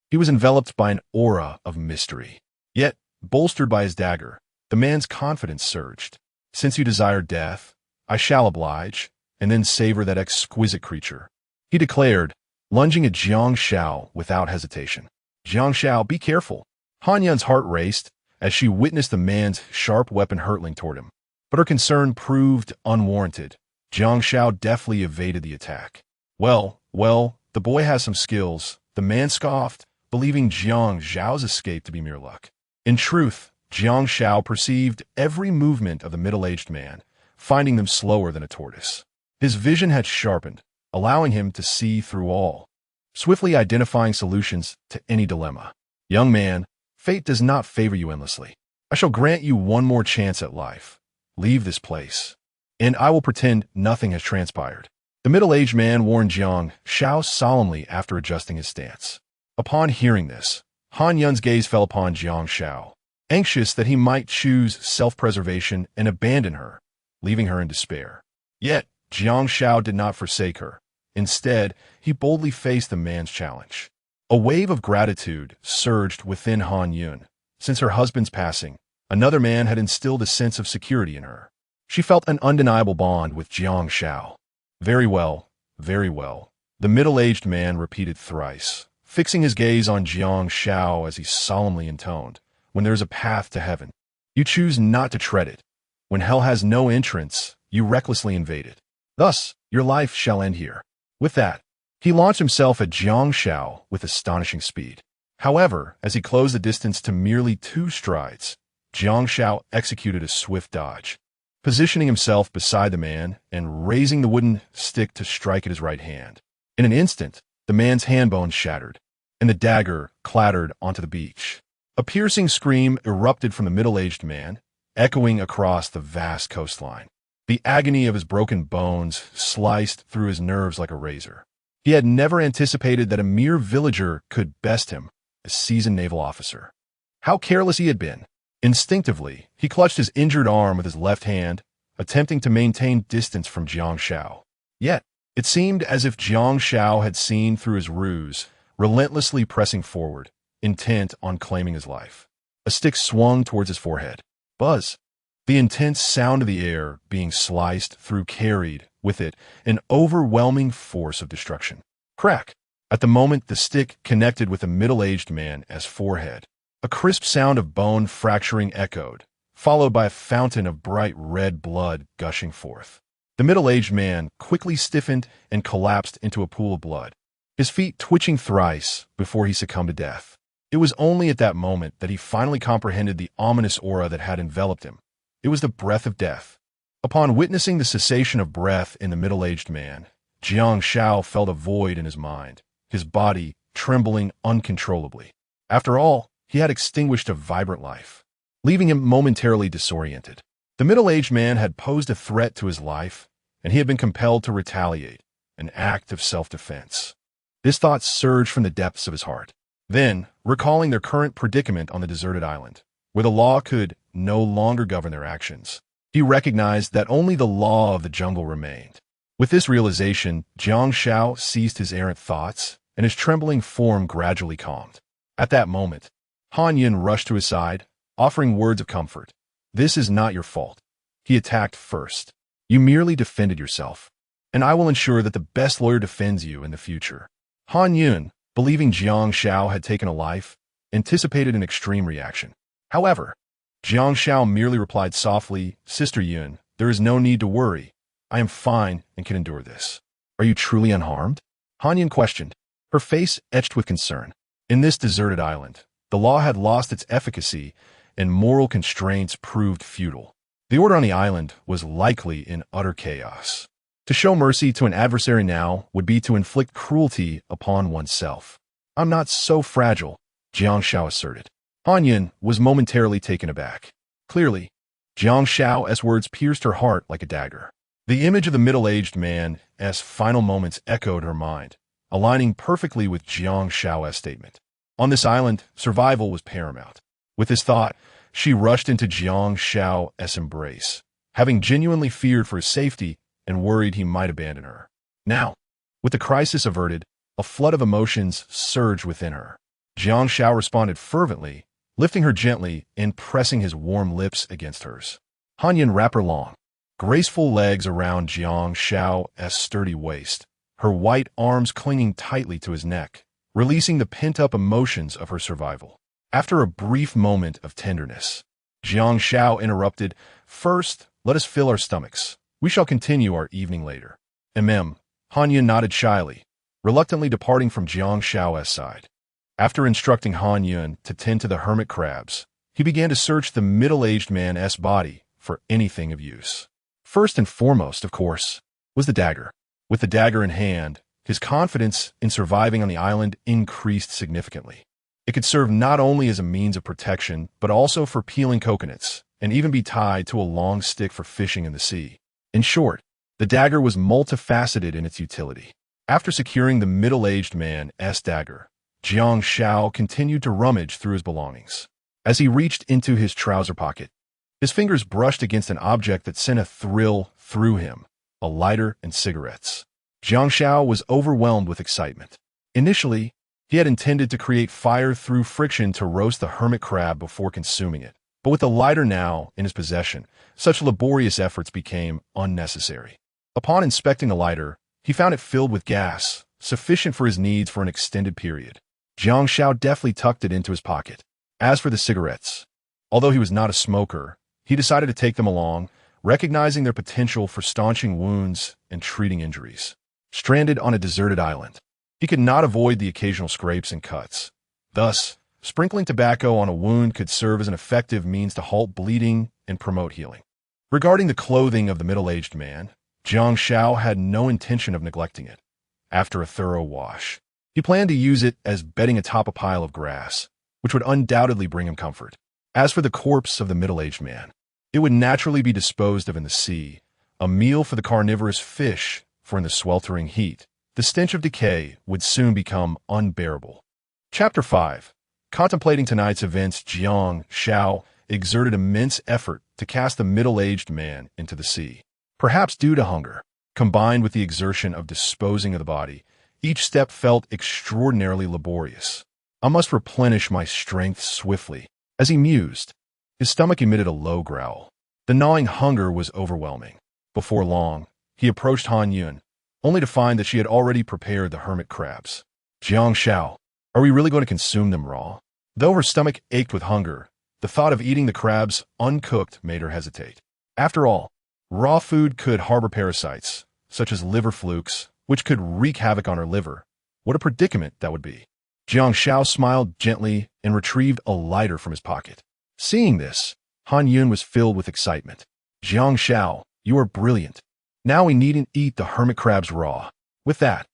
A: He was enveloped by an aura of mystery. Yet, bolstered by his dagger, the man's confidence surged. "Since you desire death, I shall oblige, and then savor that exquisite creature," he declared, lunging at Jiang Xiao without hesitation. "Jiang Xiao, be careful." Han Yun's heart raced as she witnessed the man's sharp weapon hurtling toward him. But her concern proved unwarranted. Jiang Xiao deftly evaded the attack. Well, the boy has some skills," the man scoffed, believing Jiang Xiao's escape to be mere luck. In truth, Jiang Xiao perceived every movement of the middle-aged man, finding them slower than a tortoise. His vision had sharpened, allowing him to see through all, swiftly identifying solutions to any dilemma. "Young man, fate does not favor you endlessly. I shall grant you one more chance at life. Leave this place, and I will pretend nothing has transpired," the middle-aged man warned Jiang Xiao solemnly after adjusting his stance. Upon hearing this, Han Yun's gaze fell upon Jiang Xiao, anxious that he might choose self-preservation and abandon her, leaving her in despair. Yet, Jiang Xiao did not forsake her. Instead, he boldly faced the man's challenge. A wave of gratitude surged within Han Yun. Since her husband's passing, another man had instilled a sense of security in her. She felt an undeniable bond with Jiang Xiao. Very well, the middle-aged man repeated thrice, fixing his gaze on Jiang Xiao as he solemnly intoned, "When there is a path to heaven, you choose not to tread it. When hell has no entrance, you recklessly invade it. Thus, your life shall end here." With that, he launched himself at Jiang Xiao with astonishing speed. However, as he closed the distance to merely 2 strides, Jiang Xiao executed a swift dodge, positioning himself beside the man and raising the wooden stick to strike at his right hand. In an instant, the man's hand bones shattered, and the dagger clattered onto the beach. A piercing scream erupted from the middle-aged man, echoing across the vast coastline. The agony of his broken bones sliced through his nerves like a razor. He had never anticipated that a mere villager could best him, a seasoned naval officer. How careless he had been. Instinctively, he clutched his injured arm with his left hand, attempting to maintain distance from Jiang Xiao. Yet, it seemed as if Jiang Xiao had seen through his ruse, relentlessly pressing forward, intent on claiming his life. A stick swung towards his forehead. Buzz! The intense sound of the air being sliced through carried, with it, an overwhelming force of destruction. Crack! At the moment the stick connected with the middle-aged man's forehead, a crisp sound of bone fracturing echoed, followed by a fountain of bright red blood gushing forth. The middle-aged man quickly stiffened and collapsed into a pool of blood, his feet twitching thrice before he succumbed to death. It was only at that moment that he finally comprehended the ominous aura that had enveloped him. It was the breath of death. Upon witnessing the cessation of breath in the middle-aged man, Jiang Xiao felt a void in his mind, his body trembling uncontrollably. After all, he had extinguished a vibrant life, leaving him momentarily disoriented. The middle-aged man had posed a threat to his life, and he had been compelled to retaliate, an act of self-defense. This thought surged from the depths of his heart. Then, recalling their current predicament on the deserted island, where the law could no longer govern their actions, he recognized that only the law of the jungle remained. With this realization, Jiang Xiao ceased his errant thoughts, and his trembling form gradually calmed. At that moment, Han Yun rushed to his side, offering words of comfort. "This is not your fault. He attacked first. You merely defended yourself, and I will ensure that the best lawyer defends you in the future." Han Yun, believing Jiang Xiao had taken a life, anticipated an extreme reaction. However, Jiang Xiao merely replied softly, "Sister Yun, there is no need to worry. I am fine and can endure this." "Are you truly unharmed?" Han Yun questioned, her face etched with concern. In this deserted island, the law had lost its efficacy and moral constraints proved futile. The order on the island was likely in utter chaos. To show mercy to an adversary now would be to inflict cruelty upon oneself. "I'm not so fragile," Jiang Xiao asserted. Han Yun was momentarily taken aback. Clearly, Jiang Xiao's words pierced her heart like a dagger. The image of the middle-aged man's final moments echoed her mind, aligning perfectly with Jiang Xiao's statement. On this island, survival was paramount. With this thought, she rushed into Jiang Xiao's embrace, having genuinely feared for his safety and worried he might abandon her. "Now, With the crisis averted, a flood of emotions surged within her. Jiang Xiao responded fervently, lifting her gently and pressing his warm lips against hers. Han Yun wrapped her long, graceful legs around Jiang Xiao's sturdy waist, her white arms clinging tightly to his neck, releasing the pent-up emotions of her survival. After a brief moment of tenderness, Jiang Xiao interrupted, "First, let us fill our stomachs. We shall continue our evening later." Han Yun nodded shyly, reluctantly departing from Jiang Xiao's side. After instructing Han Yun to tend to the hermit crabs, he began to search the middle-aged man's body for anything of use. First and foremost, of course, was the dagger. With the dagger in hand, his confidence in surviving on the island increased significantly. It could serve not only as a means of protection, but also for peeling coconuts, and even be tied to a long stick for fishing in the sea. In short, the dagger was multifaceted in its utility. After securing the middle-aged man's dagger, Jiang Xiao continued to rummage through his belongings. As he reached into his trouser pocket, his fingers brushed against an object that sent a thrill through him, a lighter and cigarettes. Jiang Xiao was overwhelmed with excitement. Initially, he had intended to create fire through friction to roast the hermit crab before consuming it. But with the lighter now in his possession, such laborious efforts became unnecessary. Upon inspecting the lighter, he found it filled with gas, sufficient for his needs for an extended period. Jiang Xiao deftly tucked it into his pocket. As for the cigarettes, although he was not a smoker, he decided to take them along, recognizing their potential for staunching wounds and treating injuries. Stranded on a deserted island, he could not avoid the occasional scrapes and cuts. Thus, sprinkling tobacco on a wound could serve as an effective means to halt bleeding and promote healing. Regarding the clothing of the middle-aged man, Jiang Xiao had no intention of neglecting it. After a thorough wash, he planned to use it as bedding atop a pile of grass, which would undoubtedly bring him comfort. As for the corpse of the middle-aged man, it would naturally be disposed of in the sea, a meal for the carnivorous fish, for in the sweltering heat, the stench of decay would soon become unbearable. Chapter 5. Contemplating tonight's events, Jiang Xiao exerted immense effort to cast the middle-aged man into the sea. Perhaps due to hunger, combined with the exertion of disposing of the body, each step felt extraordinarily laborious. "I must replenish my strength swiftly," as he mused. His stomach emitted a low growl. The gnawing hunger was overwhelming. Before long, he approached Han Yun, only to find that she had already prepared the hermit crabs. "Jiang Xiao, are we really going to consume them raw?" Though her stomach ached with hunger, the thought of eating the crabs uncooked made her hesitate. After all, raw food could harbor parasites, such as liver flukes, which could wreak havoc on her liver. What a predicament that would be. Jiang Xiao smiled gently and retrieved a lighter from his pocket. Seeing this, Han Yun was filled with excitement. "Jiang Xiao, you are brilliant. Now we needn't eat the hermit crabs raw." With that,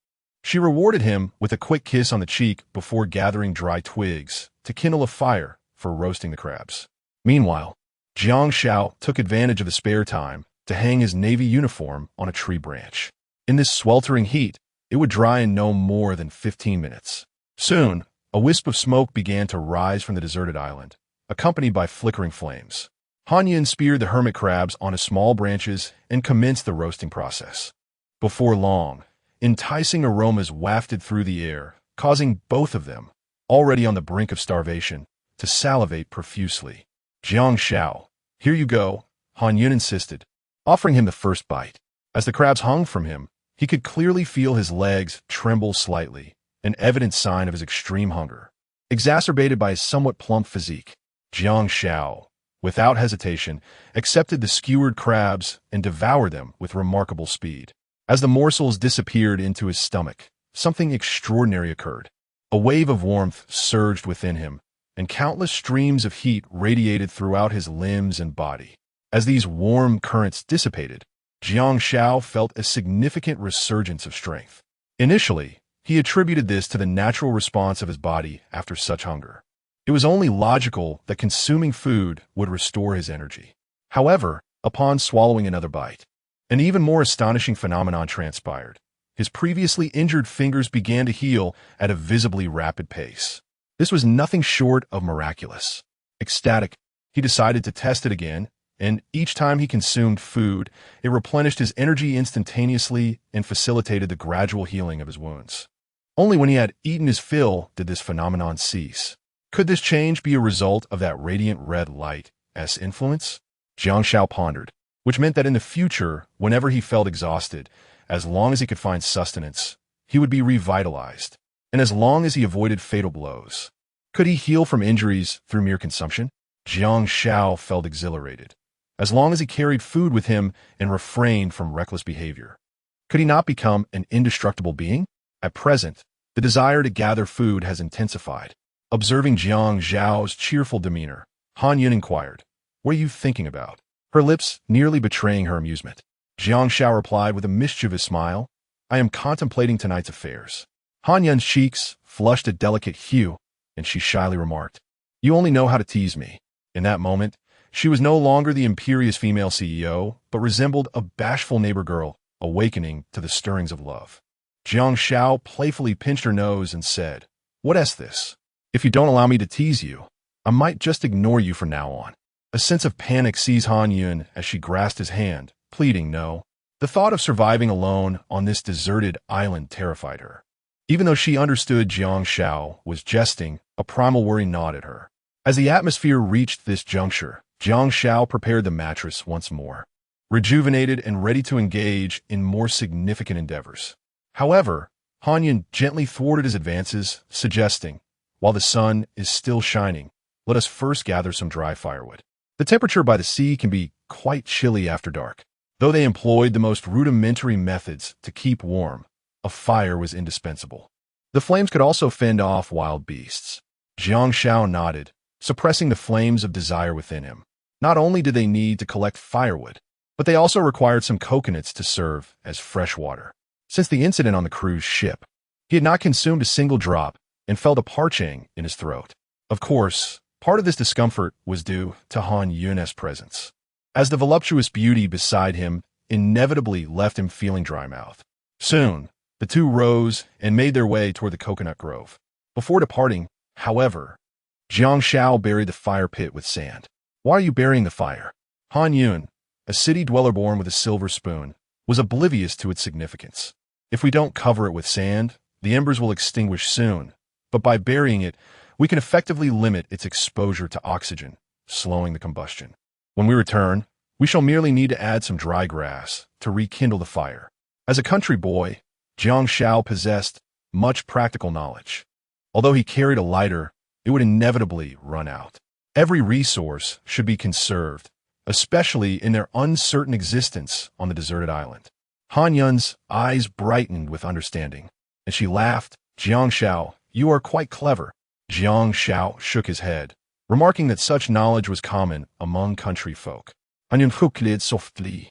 A: she rewarded him with a quick kiss on the cheek before gathering dry twigs to kindle a fire for roasting the crabs. Meanwhile, Jiang Xiao took advantage of the spare time to hang his navy uniform on a tree branch. In this sweltering heat, it would dry in no more than 15 minutes. Soon, a wisp of smoke began to rise from the deserted island, accompanied by flickering flames. Han Yun speared the hermit crabs onto small branches and commenced the roasting process. Before long, enticing aromas wafted through the air, causing both of them, already on the brink of starvation, to salivate profusely. "Jiang Xiao, here you go," Han Yun insisted, offering him the first bite. As the crabs hung from him, he could clearly feel his legs tremble slightly, an evident sign of his extreme hunger. Exacerbated by his somewhat plump physique, Jiang Xiao, without hesitation, accepted the skewered crabs and devoured them with remarkable speed. As the morsels disappeared into his stomach, something extraordinary occurred. A wave of warmth surged within him, and countless streams of heat radiated throughout his limbs and body. As these warm currents dissipated, Jiang Xiao felt a significant resurgence of strength. Initially, he attributed this to the natural response of his body after such hunger. It was only logical that consuming food would restore his energy. However, upon swallowing another bite, an even more astonishing phenomenon transpired. His previously injured fingers began to heal at a visibly rapid pace. This was nothing short of miraculous. Ecstatic, he decided to test it again and each time he consumed food, it replenished his energy instantaneously and facilitated the gradual healing of his wounds. Only when he had eaten his fill did this phenomenon cease. Could this change be a result of that radiant red light's influence? Jiang Xiao pondered, which meant that in the future, whenever he felt exhausted, as long as he could find sustenance, he would be revitalized, and as long as he avoided fatal blows. Could he heal from injuries through mere consumption? Jiang Xiao felt exhilarated, as long as he carried food with him and refrained from reckless behavior. Could he not become an indestructible being? At present, the desire to gather food has intensified. Observing Jiang Xiao's cheerful demeanor, Han Yun inquired, "What are you thinking about?" Her lips nearly betraying her amusement. Jiang Xiao replied with a mischievous smile, "I am contemplating tonight's affairs." Han Yun's cheeks flushed a delicate hue, and she shyly remarked, "You only know how to tease me." In that moment, she was no longer the imperious female CEO, but resembled a bashful neighbor girl awakening to the stirrings of love. Jiang Xiao playfully pinched her nose and said, "What's this? If you don't allow me to tease you, I might just ignore you from now on." A sense of panic seized Han Yun as she grasped his hand, pleading no. The thought of surviving alone on this deserted island terrified her. Even though she understood Jiang Xiao was jesting, a primal worry gnawed at her. As the atmosphere reached this juncture, Jiang Xiao prepared the mattress once more, rejuvenated and ready to engage in more significant endeavors. However, Han Yun gently thwarted his advances, suggesting, "While the sun is still shining, let us first gather some dry firewood." The temperature by the sea can be quite chilly after dark. Though they employed the most rudimentary methods to keep warm, a fire was indispensable. The flames could also fend off wild beasts. Jiang Xiao nodded, suppressing the flames of desire within him. Not only did they need to collect firewood, but they also required some coconuts to serve as fresh water. Since the incident on the cruise ship, he had not consumed a single drop and felt a parching in his throat. Of course, part of this discomfort was due to Han Yun's presence, as the voluptuous beauty beside him inevitably left him feeling dry-mouthed. Soon, the two rose and made their way toward the coconut grove. Before departing, however, Jiang Xiao buried the fire pit with sand. "Why are you burying the fire?" Han Yun, a city dweller born with a silver spoon, was oblivious to its significance. "If we don't cover it with sand, the embers will extinguish soon, but by burying it, we can effectively limit its exposure to oxygen, slowing the combustion. When we return, we shall merely need to add some dry grass to rekindle the fire." As a country boy, Jiang Xiao possessed much practical knowledge. Although he carried a lighter, it would inevitably run out. Every resource should be conserved, especially in their uncertain existence on the deserted island. Han Yun's eyes brightened with understanding, and she laughed. "Jiang Xiao, you are quite clever." Jiang Xiao shook his head, remarking that such knowledge was common among country folk. Han Yun chuckled softly,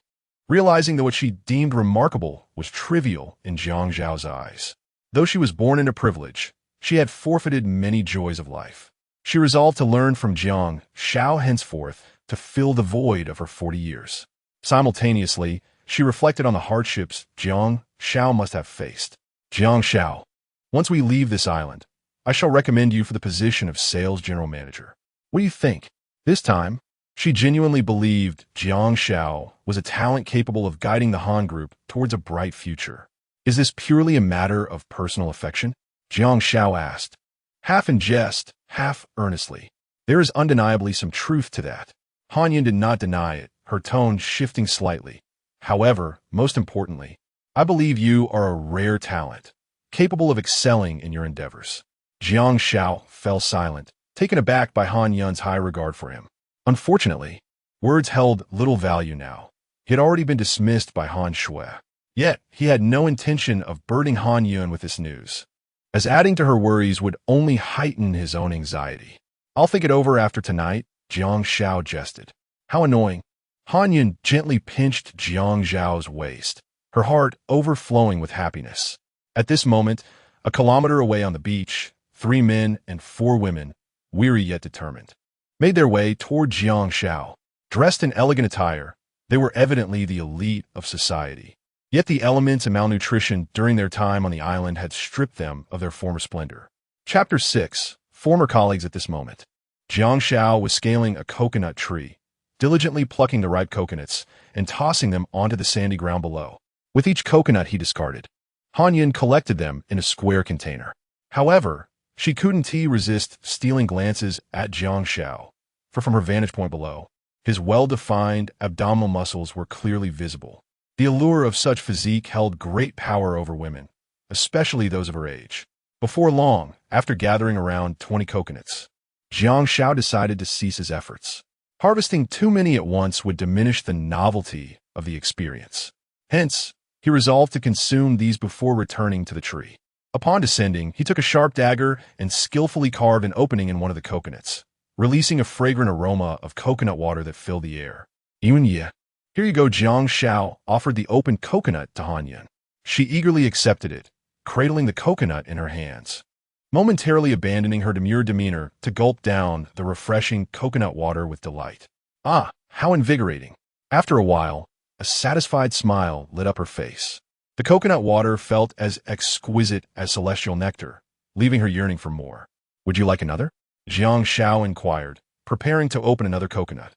A: realizing that what she deemed remarkable was trivial in Jiang Xiao's eyes. Though she was born into privilege, she had forfeited many joys of life. She resolved to learn from Jiang Xiao henceforth to fill the void of her 40 years. Simultaneously, she reflected on the hardships Jiang Xiao must have faced. "Jiang Xiao, once we leave this island, I shall recommend you for the position of sales general manager. What do you think?" This time, she genuinely believed Jiang Xiao was a talent capable of guiding the Han Group towards a bright future. "Is this purely a matter of personal affection?" Jiang Xiao asked, half in jest, half earnestly. "There is undeniably some truth to that." Han Yun did not deny it, her tone shifting slightly. "However, most importantly, I believe you are a rare talent, capable of excelling in your endeavors." Jiang Xiao fell silent, taken aback by Han Yun's high regard for him. Unfortunately, words held little value now. He had already been dismissed by Han Shui. Yet, he had no intention of burdening Han Yun with this news, as adding to her worries would only heighten his own anxiety. "I'll think it over after tonight," Jiang Xiao jested. "How annoying." Han Yun gently pinched Jiang Xiao's waist, her heart overflowing with happiness. At this moment, a kilometer away on the beach, 3 men and 4 women, weary yet determined, made their way toward Jiang Xiao. Dressed in elegant attire, they were evidently the elite of society. Yet the elements and malnutrition during their time on the island had stripped them of their former splendor. Chapter 6. Former colleagues at this moment. Jiang Xiao was scaling a coconut tree, diligently plucking the ripe coconuts and tossing them onto the sandy ground below. With each coconut he discarded, Han Yun collected them in a square container. However, she couldn't resist stealing glances at Jiang Xiao, for from her vantage point below, his well-defined abdominal muscles were clearly visible. The allure of such physique held great power over women, especially those of her age. Before long, after gathering around 20 coconuts, Jiang Xiao decided to cease his efforts. Harvesting too many at once would diminish the novelty of the experience. Hence, he resolved to consume these before returning to the tree. Upon descending, he took a sharp dagger and skillfully carved an opening in one of the coconuts, releasing a fragrant aroma of coconut water that filled the air. Here you go. Jiang Xiao offered the open coconut to Han Yun. She eagerly accepted it, cradling the coconut in her hands, momentarily abandoning her demure demeanor to gulp down the refreshing coconut water with delight. Ah, how invigorating! After a while, a satisfied smile lit up her face. The coconut water felt as exquisite as celestial nectar, leaving her yearning for more. Would you like another? Jiang Xiao inquired, preparing to open another coconut.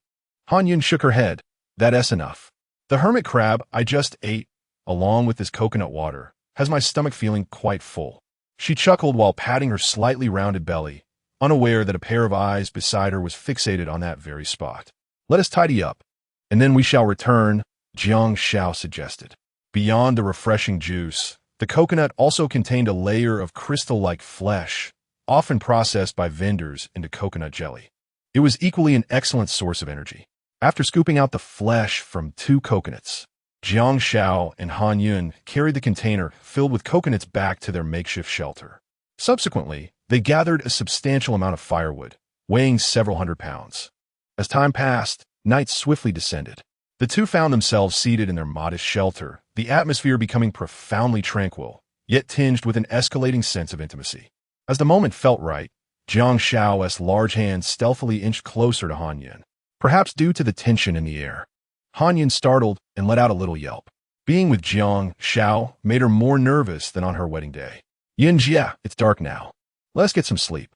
A: Han Yun shook her head. That's enough. The hermit crab I just ate, along with this coconut water, has my stomach feeling quite full. She chuckled while patting her slightly rounded belly, unaware that a pair of eyes beside her was fixated on that very spot. Let us tidy up, and then we shall return, Jiang Xiao suggested. Beyond the refreshing juice, the coconut also contained a layer of crystal-like flesh, often processed by vendors into coconut jelly. It was equally an excellent source of energy. After scooping out the flesh from 2 coconuts, Jiang Xiao and Han Yun carried the container filled with coconuts back to their makeshift shelter. Subsequently, they gathered a substantial amount of firewood, weighing several hundred pounds. As time passed, night swiftly descended. The two found themselves seated in their modest shelter, the atmosphere becoming profoundly tranquil, yet tinged with an escalating sense of intimacy. As the moment felt right, Jiang Xiao's large hand stealthily inched closer to Han Yun, perhaps due to the tension in the air. Han Yun startled and let out a little yelp. Being with Jiang Xiao made her more nervous than on her wedding day. Yinjia, it's dark now. Let's get some sleep.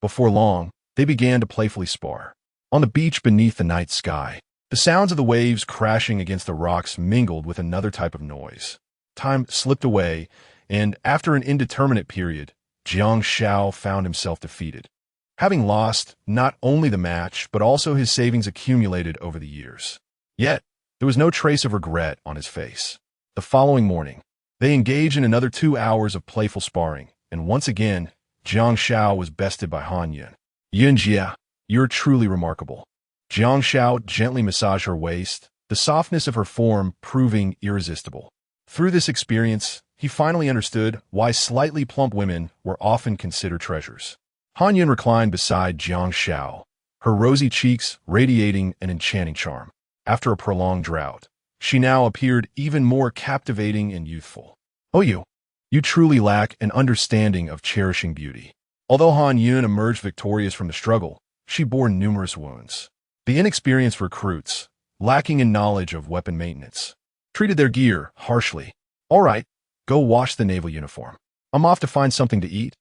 A: Before long, they began to playfully spar. On the beach beneath the night sky, the sounds of the waves crashing against the rocks mingled with another type of noise. Time slipped away, and after an indeterminate period, Jiang Xiao found himself defeated, having lost not only the match but also his savings accumulated over the years. Yet, there was no trace of regret on his face. The following morning, they engaged in another 2 hours of playful sparring, and once again, Jiang Xiao was bested by Han Yun. Yunjia, you're truly remarkable. Jiang Xiao gently massaged her waist, the softness of her form proving irresistible. Through this experience, he finally understood why slightly plump women were often considered treasures. Han Yun reclined beside Jiang Xiao, her rosy cheeks radiating an enchanting charm. After a prolonged drought, she now appeared even more captivating and youthful. Oh, you truly lack an understanding of cherishing beauty. Although Han Yun emerged victorious from the struggle, she bore numerous wounds. The inexperienced recruits, lacking in knowledge of weapon maintenance, treated their gear harshly. All right, go wash the naval uniform. I'm off to find something to eat.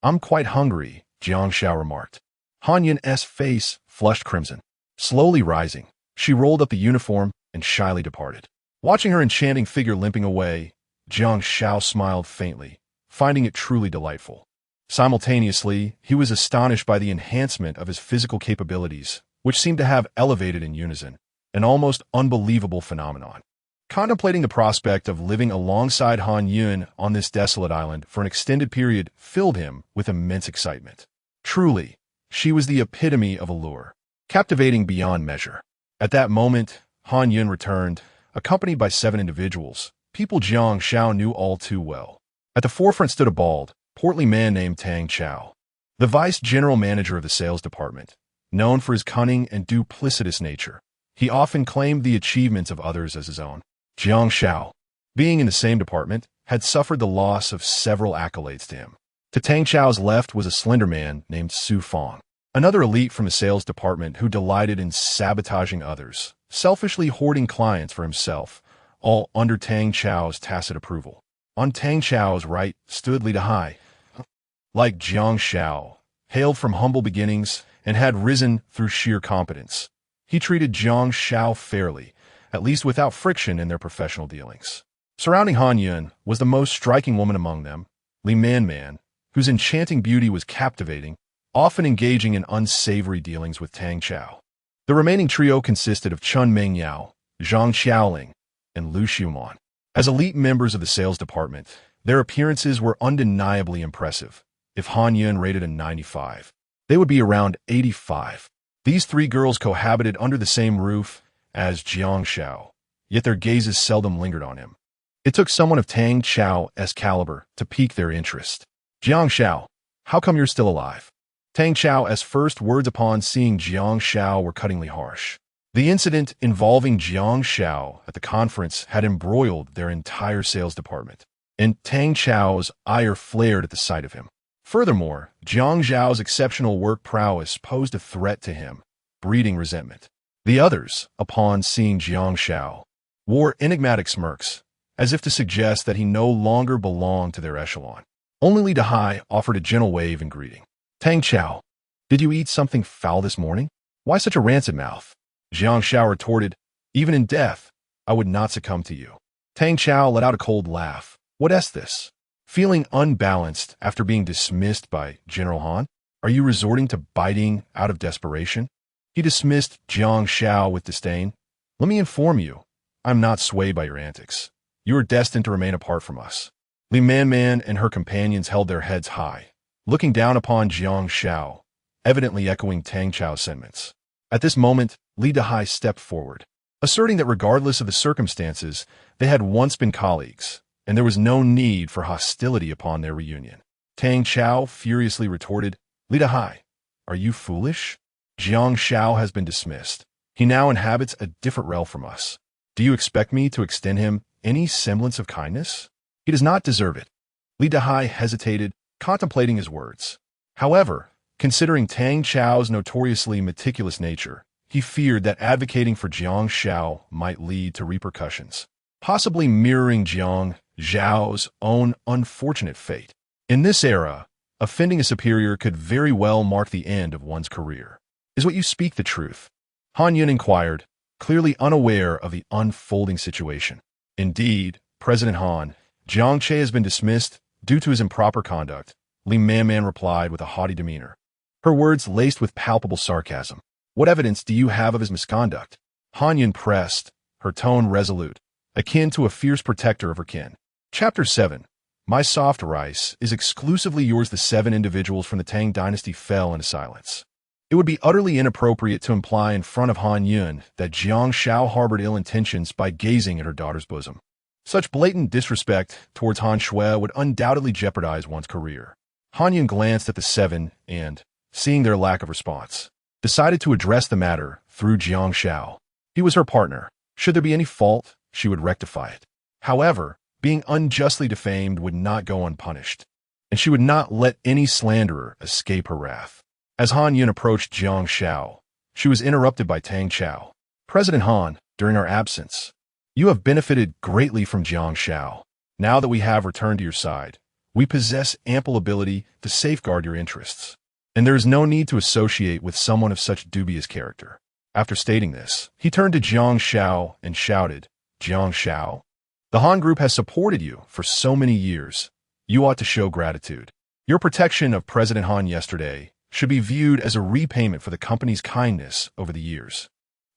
A: I'm quite hungry, Jiang Xiao remarked. Han Yun's face flushed crimson. Slowly rising, she rolled up the uniform and shyly departed. Watching her enchanting figure limping away, Jiang Xiao smiled faintly, finding it truly delightful. Simultaneously, he was astonished by the enhancement of his physical capabilities, which seemed to have elevated in unison, an almost unbelievable phenomenon. Contemplating the prospect of living alongside Han Yun on this desolate island for an extended period filled him with immense excitement. Truly, she was the epitome of allure, captivating beyond measure. At that moment, Han Yun returned, accompanied by 7 individuals, people Jiang Xiao knew all too well. At the forefront stood a bald, portly man named Tang Chao, the vice general manager of the sales department. Known for his cunning and duplicitous nature, he often claimed the achievements of others as his own. Jiang Xiao, being in the same department, had suffered the loss of several accolades to him. To Tang Chao's left was a slender man named Su Fong, another elite from the sales department who delighted in sabotaging others, selfishly hoarding clients for himself, all under Tang Chao's tacit approval. On Tang Chao's right stood Li Dahai. Like Jiang Xiao, hailed from humble beginnings and had risen through sheer competence. He treated Jiang Xiao fairly, at least without friction in their professional dealings. Surrounding Han Yun was the most striking woman among them, Li Man, whose enchanting beauty was captivating, often engaging in unsavory dealings with Tang Chao. The remaining trio consisted of Chun Mengyao, Zhang Xiaoling, and Lu Xiumon. As elite members of the sales department, their appearances were undeniably impressive. If Han Yun rated a 95, they would be around 85. These three girls cohabited under the same roof as Jiang Xiao, yet their gazes seldom lingered on him. It took someone of Tang Chao's caliber to pique their interest. Jiang Xiao, how come you're still alive? Tang Chao's first words upon seeing Jiang Xiao were cuttingly harsh. The incident involving Jiang Xiao at the conference had embroiled their entire sales department, and Tang Chao's ire flared at the sight of him. Furthermore, Jiang Xiao's exceptional work prowess posed a threat to him, breeding resentment. The others, upon seeing Jiang Xiao, wore enigmatic smirks, as if to suggest that he no longer belonged to their echelon. Only Li Dahai offered a gentle wave in greeting. Tang Chao, did you eat something foul this morning? Why such a rancid mouth? Jiang Xiao retorted, even in death, I would not succumb to you. Tang Chao let out a cold laugh. What is this? Feeling unbalanced after being dismissed by General Han? Are you resorting to biting out of desperation? He dismissed Jiang Xiao with disdain. Let me inform you, I'm not swayed by your antics. You are destined to remain apart from us. Li Man and her companions held their heads high, looking down upon Jiang Xiao, evidently echoing Tang Chao's sentiments. At this moment, Li Dahai stepped forward, asserting that regardless of the circumstances, they had once been colleagues, and there was no need for hostility upon their reunion. Tang Chao furiously retorted, Li Dahai, are you foolish? Jiang Xiao has been dismissed. He now inhabits a different realm from us. Do you expect me to extend him any semblance of kindness? He does not deserve it. Li Dahai hesitated, contemplating his words. However, considering Tang Chao's notoriously meticulous nature, he feared that advocating for Jiang Xiao might lead to repercussions, possibly mirroring Jiang Xiao's own unfortunate fate. In this era, offending a superior could very well mark the end of one's career. Is what you speak the truth? Han Yun inquired, clearly unaware of the unfolding situation. Indeed, President Han, Jiang Che has been dismissed due to his improper conduct, Li Man replied with a haughty demeanor, her words laced with palpable sarcasm. What evidence do you have of his misconduct? Han Yun pressed, her tone resolute, akin to a fierce protector of her kin. Chapter 7. My soft rice is exclusively yours. The 7 individuals from the Tang dynasty fell into silence. It would be utterly inappropriate to imply in front of Han Yun that Jiang Xiao harbored ill intentions by gazing at her daughter's bosom. Such blatant disrespect towards Han Shui would undoubtedly jeopardize one's career. Han Yun glanced at the 7 and, seeing their lack of response, decided to address the matter through Jiang Xiao. He was her partner. Should there be any fault, she would rectify it. However, being unjustly defamed would not go unpunished, and she would not let any slanderer escape her wrath. As Han Yun approached Jiang Xiao, she was interrupted by Tang Chao. President Han, during our absence, you have benefited greatly from Jiang Xiao. Now that we have returned to your side, we possess ample ability to safeguard your interests, and there is no need to associate with someone of such dubious character. After stating this, he turned to Jiang Xiao and shouted, Jiang Xiao, the Han Group has supported you for so many years. You ought to show gratitude. Your protection of President Han yesterday should be viewed as a repayment for the company's kindness over the years.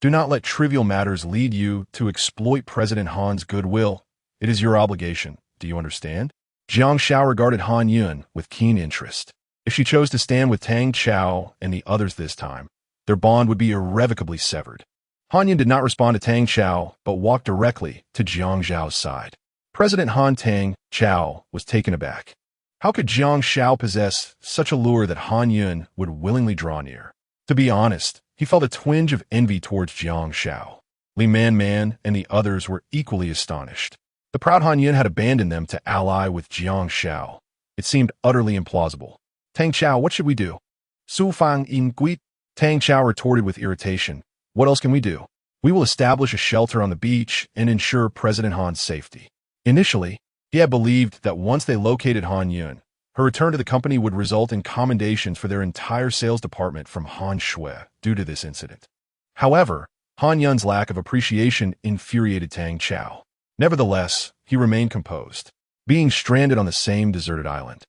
A: Do not let trivial matters lead you to exploit President Han's goodwill. It is your obligation. Do you understand? Jiang Xiao regarded Han Yun with keen interest. If she chose to stand with Tang Chao and the others this time, their bond would be irrevocably severed. Han Yun did not respond to Tang Chao, but walked directly to Jiang Xiao's side. President Han Tang Chao was taken aback. How could Jiang Xiao possess such a lure that Han Yun would willingly draw near? To be honest, he felt a twinge of envy towards Jiang Xiao. Li Man and the others were equally astonished. The proud Han Yun had abandoned them to ally with Jiang Xiao. It seemed utterly implausible. Tang Chao, what should we do? Su Fang in Gui. Tang Chao retorted with irritation. What else can we do? We will establish a shelter on the beach and ensure President Han's safety. Initially, he had believed that once they located Han Yun, her return to the company would result in commendations for their entire sales department from Han Shui due to this incident. However, Han Yun's lack of appreciation infuriated Tang Xiao. Nevertheless, he remained composed, being stranded on the same deserted island.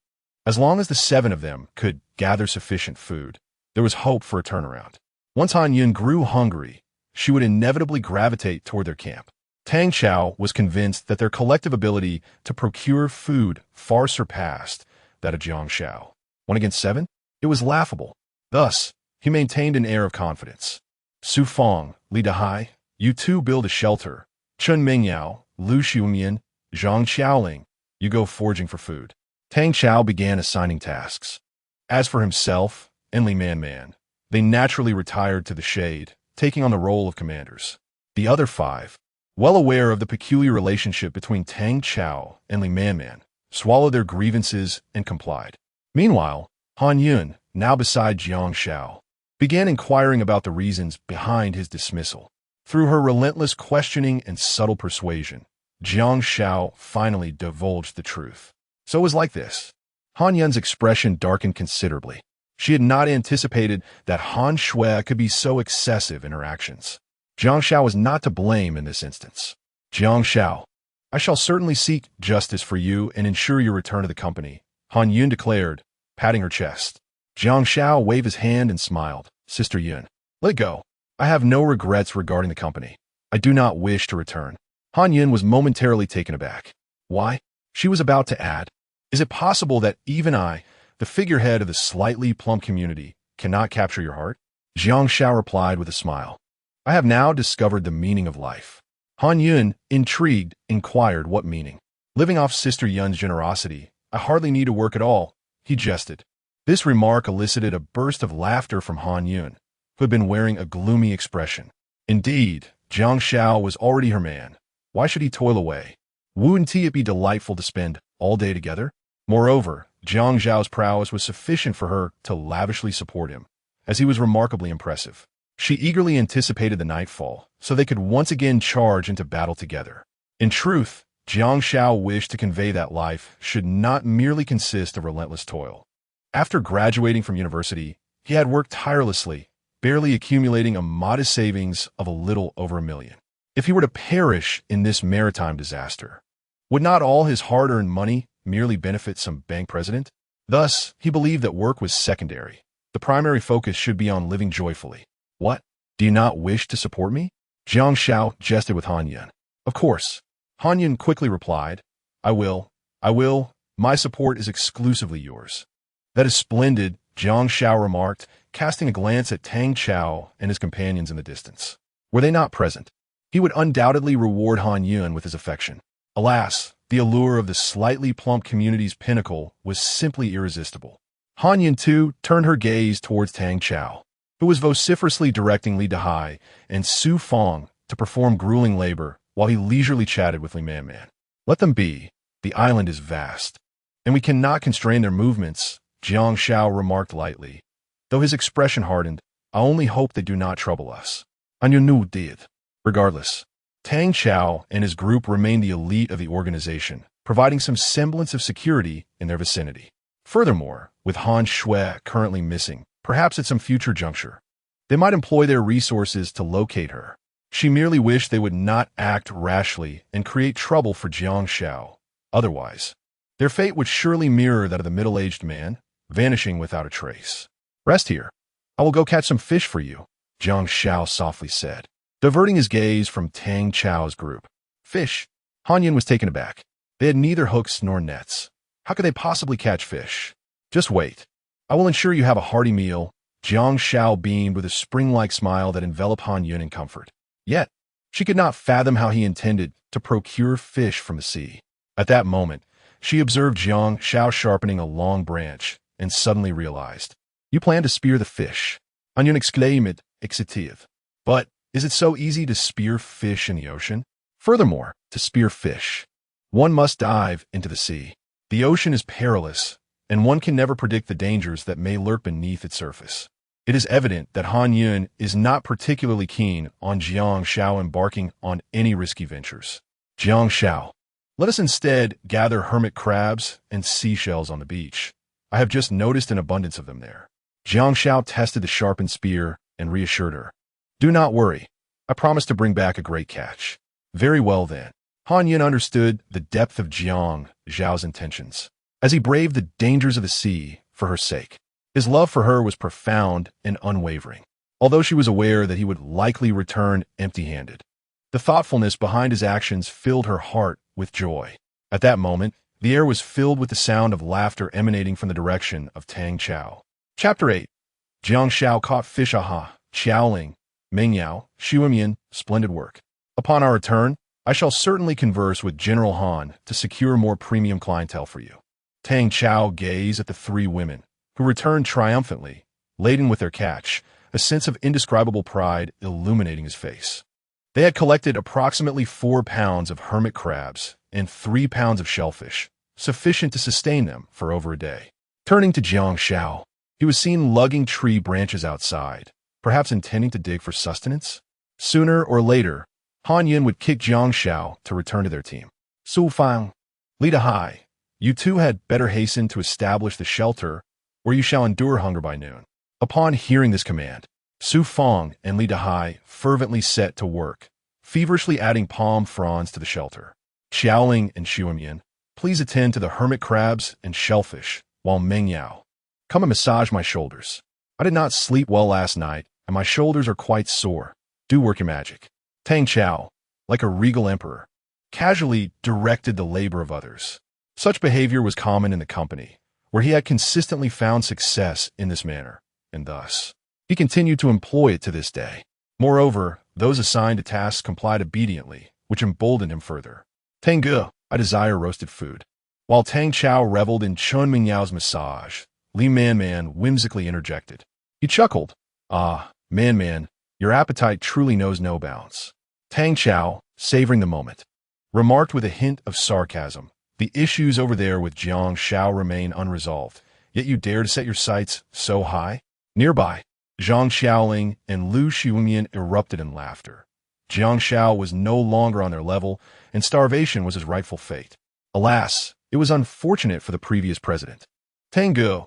A: As long as the 7 of them could gather sufficient food, there was hope for a turnaround. Once Han Yun grew hungry, she would inevitably gravitate toward their camp. Tang Xiao was convinced that their collective ability to procure food far surpassed that of Jiang Xiao. 1 against 7? It was laughable. Thus, he maintained an air of confidence. Su Feng, Li Dahai, you two build a shelter. Chen Mingyao, Lu Xiumian, Zhang Xiaoling, you go foraging for food. Tang Xiao began assigning tasks. As for himself and Li Man, they naturally retired to the shade, taking on the role of commanders. The other 5, well aware of the peculiar relationship between Tang Xiao and Li Man, swallowed their grievances and complied. Meanwhile, Han Yun, now beside Jiang Xiao, began inquiring about the reasons behind his dismissal. Through her relentless questioning and subtle persuasion, Jiang Xiao finally divulged the truth. So it was like this. Han Yun's expression darkened considerably. She had not anticipated that Han Shui could be so excessive in her actions. Jiang Xiao was not to blame in this instance. Jiang Xiao, I shall certainly seek justice for you and ensure your return to the company, Han Yun declared, patting her chest. Jiang Xiao waved his hand and smiled. Sister Yun, let it go. I have no regrets regarding the company. I do not wish to return. Han Yun was momentarily taken aback. Why? She was about to add, is it possible that even I, the figurehead of the slightly plump community, cannot capture your heart? Jiang Xiao replied with a smile. I have now discovered the meaning of life. Han Yun, intrigued, inquired what meaning. Living off Sister Yun's generosity, I hardly need to work at all, he jested. This remark elicited a burst of laughter from Han Yun, who had been wearing a gloomy expression. Indeed, Jiang Xiao was already her man. Why should he toil away? Wouldn't it be delightful to spend all day together? Moreover, Jiang Xiao's prowess was sufficient for her to lavishly support him, as he was remarkably impressive. She eagerly anticipated the nightfall, so they could once again charge into battle together. In truth, Jiang Xiao wished to convey that life should not merely consist of relentless toil. After graduating from university, he had worked tirelessly, barely accumulating a modest savings of a little over $1 million. If he were to perish in this maritime disaster, would not all his hard-earned money merely benefit some bank president? Thus, he believed that work was secondary. The primary focus should be on living joyfully. What? Do you not wish to support me? Jiang Xiao jested with Han Yun. Of course. Han Yun quickly replied, I will. My support is exclusively yours. That is splendid, Jiang Xiao remarked, casting a glance at Tang Xiao and his companions in the distance. Were they not present, he would undoubtedly reward Han Yun with his affection. Alas, the allure of the slightly plump community's pinnacle was simply irresistible. Han Yun, too, turned her gaze towards Tang Xiao, who was vociferously directing Li Dahai and Su Feng to perform grueling labor while he leisurely chatted with Li Man. Let them be. The island is vast, and we cannot constrain their movements, Jiang Xiao remarked lightly. Though his expression hardened, I only hope they do not trouble us. Han Yun did. Regardless, Tang Xiao and his group remained the elite of the organization, providing some semblance of security in their vicinity. Furthermore, with Han Shui currently missing, perhaps at some future juncture, they might employ their resources to locate her. She merely wished they would not act rashly and create trouble for Jiang Xiao. Otherwise, their fate would surely mirror that of the middle-aged man, vanishing without a trace. Rest here. I will go catch some fish for you, Jiang Xiao softly said, diverting his gaze from Tang Xiao's group. Fish? Han Yun was taken aback. They had neither hooks nor nets. How could they possibly catch fish? Just wait. I will ensure you have a hearty meal, Jiang Xiao beamed with a spring-like smile that enveloped Han Yun in comfort. Yet, she could not fathom how he intended to procure fish from the sea. At that moment, she observed Jiang Xiao sharpening a long branch and suddenly realized. You plan to spear the fish. Han Yun exclaimed, excited. But is it so easy to spear fish in the ocean? Furthermore, to spear fish, one must dive into the sea. The ocean is perilous, and one can never predict the dangers that may lurk beneath its surface. It is evident that Han Yun is not particularly keen on Jiang Xiao embarking on any risky ventures. Jiang Xiao, let us instead gather hermit crabs and seashells on the beach. I have just noticed an abundance of them there. Jiang Xiao tested the sharpened spear and reassured her. Do not worry. I promise to bring back a great catch. Very well then. Han Yin understood the depth of Jiang Xiao's intentions, as he braved the dangers of the sea for her sake. His love for her was profound and unwavering, although she was aware that he would likely return empty-handed. The thoughtfulness behind his actions filled her heart with joy. At that moment, the air was filled with the sound of laughter emanating from the direction of Tang Xiao. Chapter 8. Jiang Xiao caught fish. Aha, Xiaoling, Mengyao, Xuemian, splendid work. Upon our return, I shall certainly converse with General Han to secure more premium clientele for you. Tang Xiao gazed at the three women, who returned triumphantly, laden with their catch, a sense of indescribable pride illuminating his face. They had collected approximately 4 pounds of hermit crabs and 3 pounds of shellfish, sufficient to sustain them for over a day. Turning to Jiang Xiao, he was seen lugging tree branches outside, perhaps intending to dig for sustenance. Sooner or later, Han Yin would kick Jiang Xiao to return to their team. Su Fang, Li Dahai, you two had better hasten to establish the shelter, or you shall endure hunger by noon. Upon hearing this command, Su Fang and Li Dahai fervently set to work, feverishly adding palm fronds to the shelter. Xiaoling and Xuemian, please attend to the hermit crabs and shellfish, while Mengyao, come and massage my shoulders. I did not sleep well last night, and my shoulders are quite sore. Do work your magic. Tang Xiao, like a regal emperor, casually directed the labor of others. Such behavior was common in the company, where he had consistently found success in this manner, and thus he continued to employ it to this day. Moreover, those assigned to tasks complied obediently, which emboldened him further. Tang Ge, I desire roasted food. While Tang Xiao reveled in Chun Mingyao's massage, Li Man whimsically interjected. He chuckled. Ah, Man, your appetite truly knows no bounds. Tang Xiao, savoring the moment, remarked with a hint of sarcasm, the issues over there with Jiang Xiao remain unresolved, yet you dare to set your sights so high? Nearby, Zhang Xiaoling and Lu Xuemian erupted in laughter. Jiang Xiao was no longer on their level, and starvation was his rightful fate. Alas, it was unfortunate for the previous president. Tang Ge,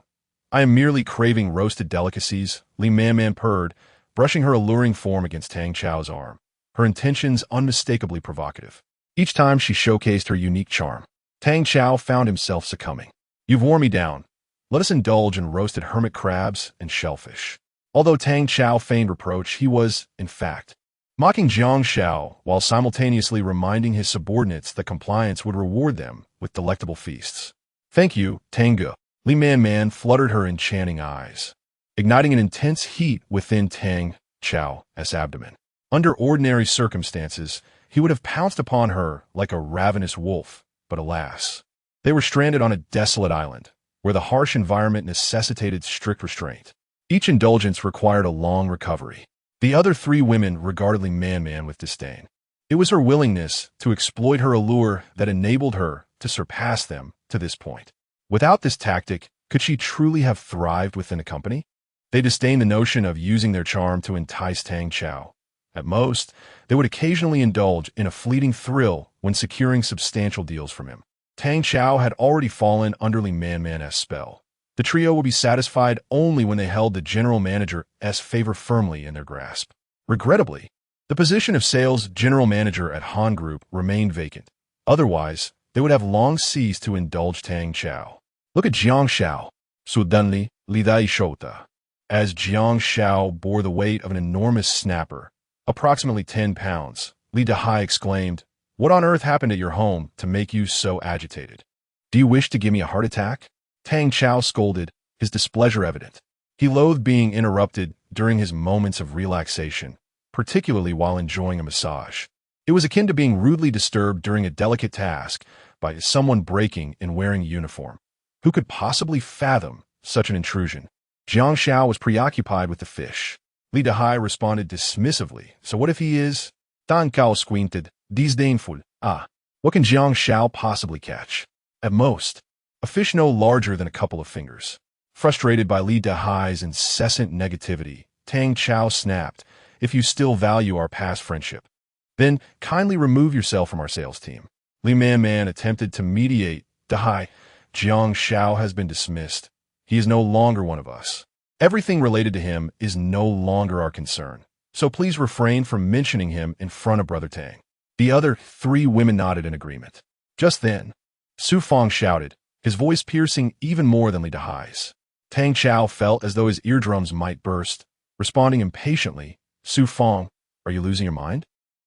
A: I am merely craving roasted delicacies, Li Man purred, brushing her alluring form against Tang Xiao's arm, her intentions unmistakably provocative. Each time she showcased her unique charm, Tang Xiao found himself succumbing. You've worn me down. Let us indulge in roasted hermit crabs and shellfish. Although Tang Xiao feigned reproach, he was, in fact, mocking Jiang Xiao while simultaneously reminding his subordinates that compliance would reward them with delectable feasts. Thank you, Tang Ge. Li Man fluttered her enchanting eyes, igniting an intense heat within Tang Xiao's abdomen. Under ordinary circumstances, he would have pounced upon her like a ravenous wolf, but alas, they were stranded on a desolate island, where the harsh environment necessitated strict restraint. Each indulgence required a long recovery. The other three women regarded Li Man with disdain. It was her willingness to exploit her allure that enabled her to surpass them to this point. Without this tactic, could she truly have thrived within a company? They disdained the notion of using their charm to entice Tang Xiao. At most, they would occasionally indulge in a fleeting thrill when securing substantial deals from him. Tang Xiao had already fallen under Li Man's spell. The trio would be satisfied only when they held the general manager's favor firmly in their grasp. Regrettably, the position of sales general manager at Han Group remained vacant. Otherwise, they would have long ceased to indulge Tang Xiao. Look at Jiang Xiao, suddenly Li Dai Shota. As Jiang Xiao bore the weight of an enormous snapper, approximately 10 pounds, Li Dahai exclaimed, What on earth happened at your home to make you so agitated? Do you wish to give me a heart attack? Tang Xiao scolded, his displeasure evident. He loathed being interrupted during his moments of relaxation, particularly while enjoying a massage. It was akin to being rudely disturbed during a delicate task by someone breaking and wearing a uniform. Who could possibly fathom such an intrusion? Jiang Xiao was preoccupied with the fish. Li Dahai responded dismissively. So what if he is? Tan Cao squinted, disdainful. What can Jiang Xiao possibly catch? At most, a fish no larger than a couple of fingers. Frustrated by Li Dahai's incessant negativity, Tang Xiao snapped, If you still value our past friendship, then kindly remove yourself from our sales team. Li Man attempted to mediate. Dahai, Jiang Xiao has been dismissed. He is no longer one of us. Everything related to him is no longer our concern. so please refrain from mentioning him in front of Brother Tang. The other 3 women nodded in agreement. Just then, Su Fong shouted, his voice piercing even more than Li Dahai's. Tang Xiao felt as though his eardrums might burst, responding impatiently, Su Fong, are you losing your mind?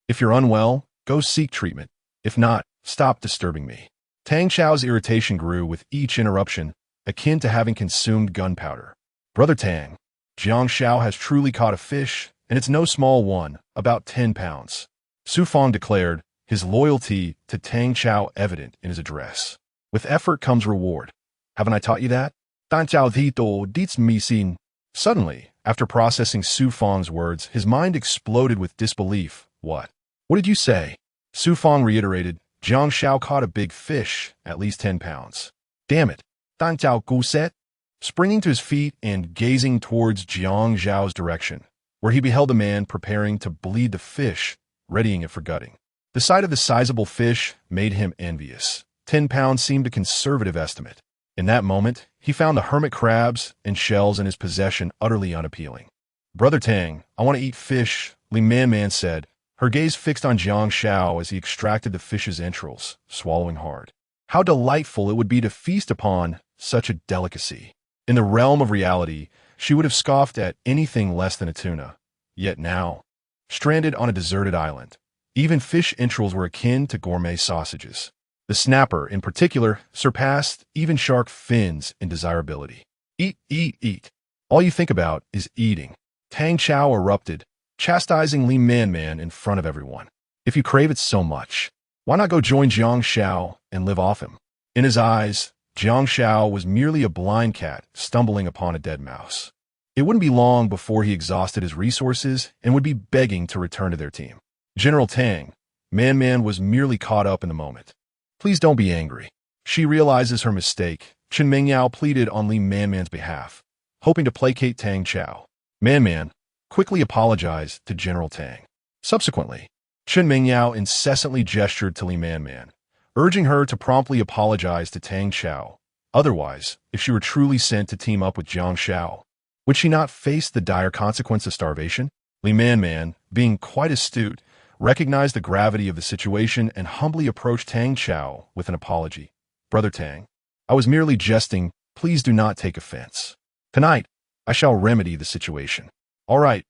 A: If you're unwell, go seek treatment. If not, stop disturbing me. Tang Xiao's irritation grew with each interruption, akin to having consumed gunpowder. Brother Tang, Jiang Xiao has truly caught a fish, and it's no small one, about 10 pounds. Su Fong declared, his loyalty to Tang Xiao evident in his address. With effort comes reward. Haven't I taught you that? Dan Xiao Tito Dietz Misin. Suddenly, after processing Su Fong's words, his mind exploded with disbelief. What? What did you say? Su Fong reiterated, Jiang Xiao caught a big fish, at least 10 pounds. Damn it. Dan Xiao Guset. Springing to his feet and gazing towards Jiang Xiao's direction, where he beheld a man preparing to bleed the fish, readying it for gutting. The sight of the sizable fish made him envious. 10 pounds seemed a conservative estimate. In that moment, he found the hermit crabs and shells in his possession utterly unappealing. Brother Tang, I want to eat fish, Li Man said, her gaze fixed on Jiang Xiao as he extracted the fish's entrails, swallowing hard. How delightful it would be to feast upon such a delicacy. In the realm of reality, she would have scoffed at anything less than a tuna. Yet now, stranded on a deserted island, even fish entrails were akin to gourmet sausages. The snapper, in particular, surpassed even shark fins in desirability. Eat, eat, eat. All you think about is eating. Tang Xiao erupted, chastising Li Man in front of everyone. If you crave it so much, why not go join Jiang Xiao and live off him? In his eyes, Jiang Xiao was merely a blind cat stumbling upon a dead mouse. It wouldn't be long before he exhausted his resources and would be begging to return to their team. General Tang, Man was merely caught up in the moment. Please don't be angry. She realizes her mistake. Chen Mingyao pleaded on Li Man's behalf, hoping to placate Tang Xiao. Man quickly apologized to General Tang. Subsequently, Chen Mingyao incessantly gestured to Li Man, urging her to promptly apologize to Tang Xiao. Otherwise, if she were truly sent to team up with Jiang Xiao, would she not face the dire consequence of starvation? Li Man, being quite astute, recognized the gravity of the situation and humbly approached Tang Xiao with an apology. Brother Tang, I was merely jesting. Please do not take offense. Tonight, I shall remedy the situation. All right.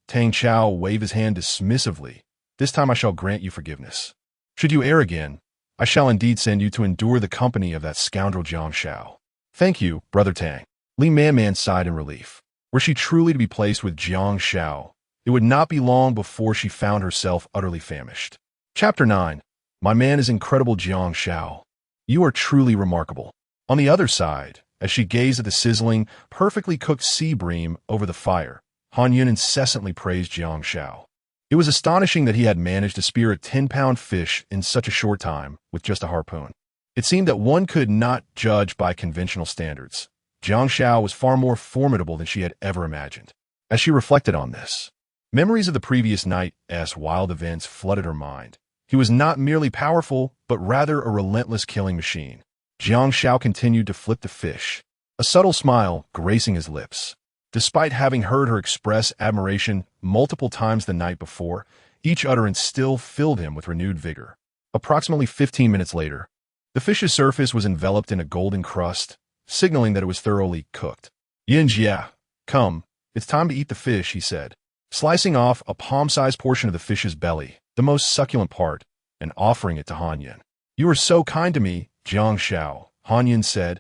A: Tang Xiao waved his hand dismissively. This time I shall grant you forgiveness. Should you err again, I shall indeed send you to endure the company of that scoundrel Jiang Xiao. Thank you, Brother Tang. Li Man sighed in relief. Were she truly to be placed with Jiang Xiao, it would not be long before she found herself utterly famished. Chapter 9. My man is incredible, Jiang Xiao. You are truly remarkable. On the other side, as she gazed at the sizzling, perfectly cooked sea bream over the fire, Han Yun incessantly praised Jiang Xiao. It was astonishing that he had managed to spear a 10-pound fish in such a short time with just a harpoon. It seemed that one could not judge by conventional standards. Jiang Xiao was far more formidable than she had ever imagined. As she reflected on this, memories of the previous night's wild events flooded her mind. He was not merely powerful, but rather a relentless killing machine. Jiang Xiao continued to flip the fish, a subtle smile gracing his lips. Despite having heard her express admiration multiple times the night before, each utterance still filled him with renewed vigor. Approximately 15 minutes later, the fish's surface was enveloped in a golden crust, signaling that it was thoroughly cooked. Yin Jia, come, it's time to eat the fish, he said, slicing off a palm-sized portion of the fish's belly, the most succulent part, and offering it to Han Yun. You are so kind to me, Jiang Xiao, Han Yun said,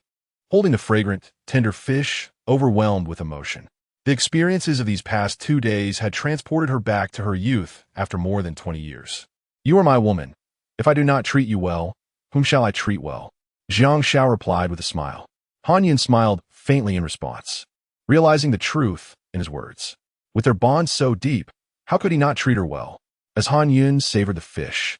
A: holding the fragrant, tender fish, overwhelmed with emotion. The experiences of these past 2 days had transported her back to her youth after more than 20 years. You are my woman. If I do not treat you well, whom shall I treat well? Jiang Xiao replied with a smile. Han Yun smiled faintly in response, realizing the truth in his words. With their bond so deep, how could he not treat her well? As Han Yun savored the fish,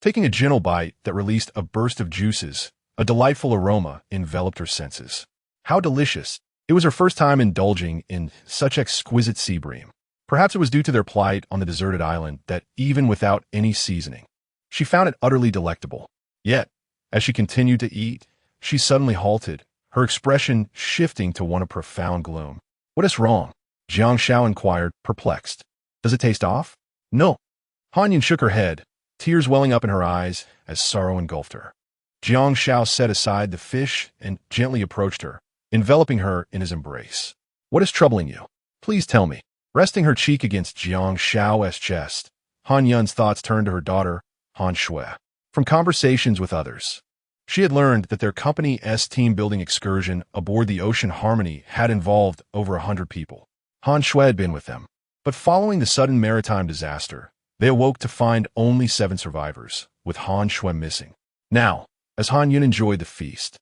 A: taking a gentle bite that released a burst of juices, a delightful aroma enveloped her senses. How delicious! It was her first time indulging in such exquisite sea bream. Perhaps it was due to their plight on the deserted island that even without any seasoning, she found it utterly delectable. Yet, as she continued to eat, she suddenly halted, her expression shifting to one of profound gloom. What is wrong? Jiang Xiao inquired, perplexed. Does it taste off? No. Han Yun shook her head, tears welling up in her eyes as sorrow engulfed her. Jiang Xiao set aside the fish and gently approached her, enveloping her in his embrace. What is troubling you? Please tell me. Resting her cheek against Jiang Xiao's chest, Han Yun's thoughts turned to her daughter, Han Shui. From conversations with others, she had learned that their company's team-building excursion aboard the Ocean Harmony had involved over 100 people. Han Shui had been with them. But following the sudden maritime disaster, they awoke to find only 7 survivors, with Han Shui missing. Now, as Han Yun enjoyed the feast,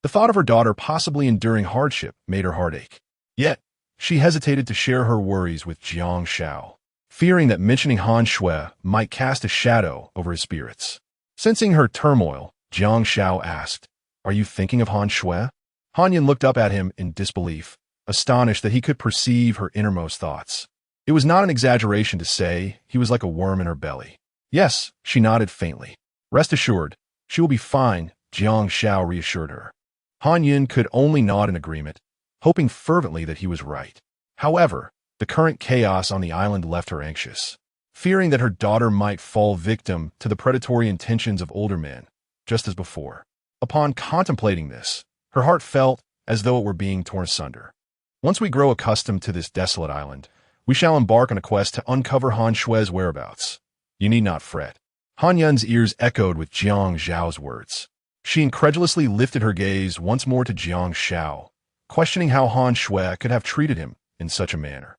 A: the thought of her daughter possibly enduring hardship made her heart ache. Yet, she hesitated to share her worries with Jiang Xiao, fearing that mentioning Han Shui might cast a shadow over his spirits. Sensing her turmoil, Jiang Xiao asked, "Are you thinking of Han Shui?" Han Yun looked up at him in disbelief, astonished that he could perceive her innermost thoughts. It was not an exaggeration to say he was like a worm in her belly. Yes, she nodded faintly. Rest assured, she will be fine, Jiang Xiao reassured her. Han Yun could only nod in agreement, hoping fervently that he was right. However, the current chaos on the island left her anxious, fearing that her daughter might fall victim to the predatory intentions of older men, just as before. Upon contemplating this, her heart felt as though it were being torn asunder. Once we grow accustomed to this desolate island, we shall embark on a quest to uncover Han Shui's whereabouts. You need not fret. Han Yun's ears echoed with Jiang Xiao's words. She incredulously lifted her gaze once more to Jiang Xiao, questioning how Han Shui could have treated him in such a manner.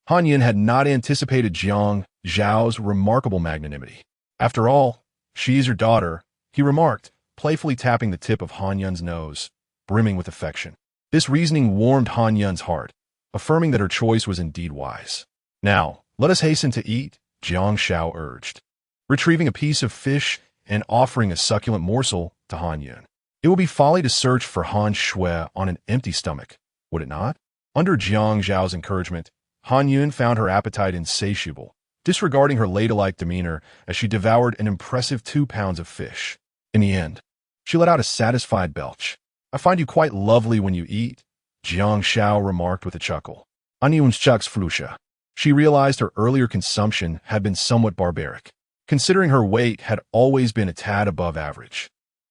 A: Han Yun had not anticipated Jiang Xiao's remarkable magnanimity. After all, she is your daughter, he remarked, playfully tapping the tip of Han Yun's nose, brimming with affection. This reasoning warmed Han Yun's heart, affirming that her choice was indeed wise. Now, let us hasten to eat, Jiang Xiao urged, retrieving a piece of fish and offering a succulent morsel to Han Yun. It would be folly to search for Han Shui on an empty stomach, would it not? Under Jiang Xiao's encouragement, Han Yun found her appetite insatiable, disregarding her ladylike demeanor as she devoured an impressive 2 pounds of fish. In the end, she let out a satisfied belch. I find you quite lovely when you eat, Jiang Xiao remarked with a chuckle. Anyun's chucks flusha. She realized her earlier consumption had been somewhat barbaric, considering her weight had always been a tad above average.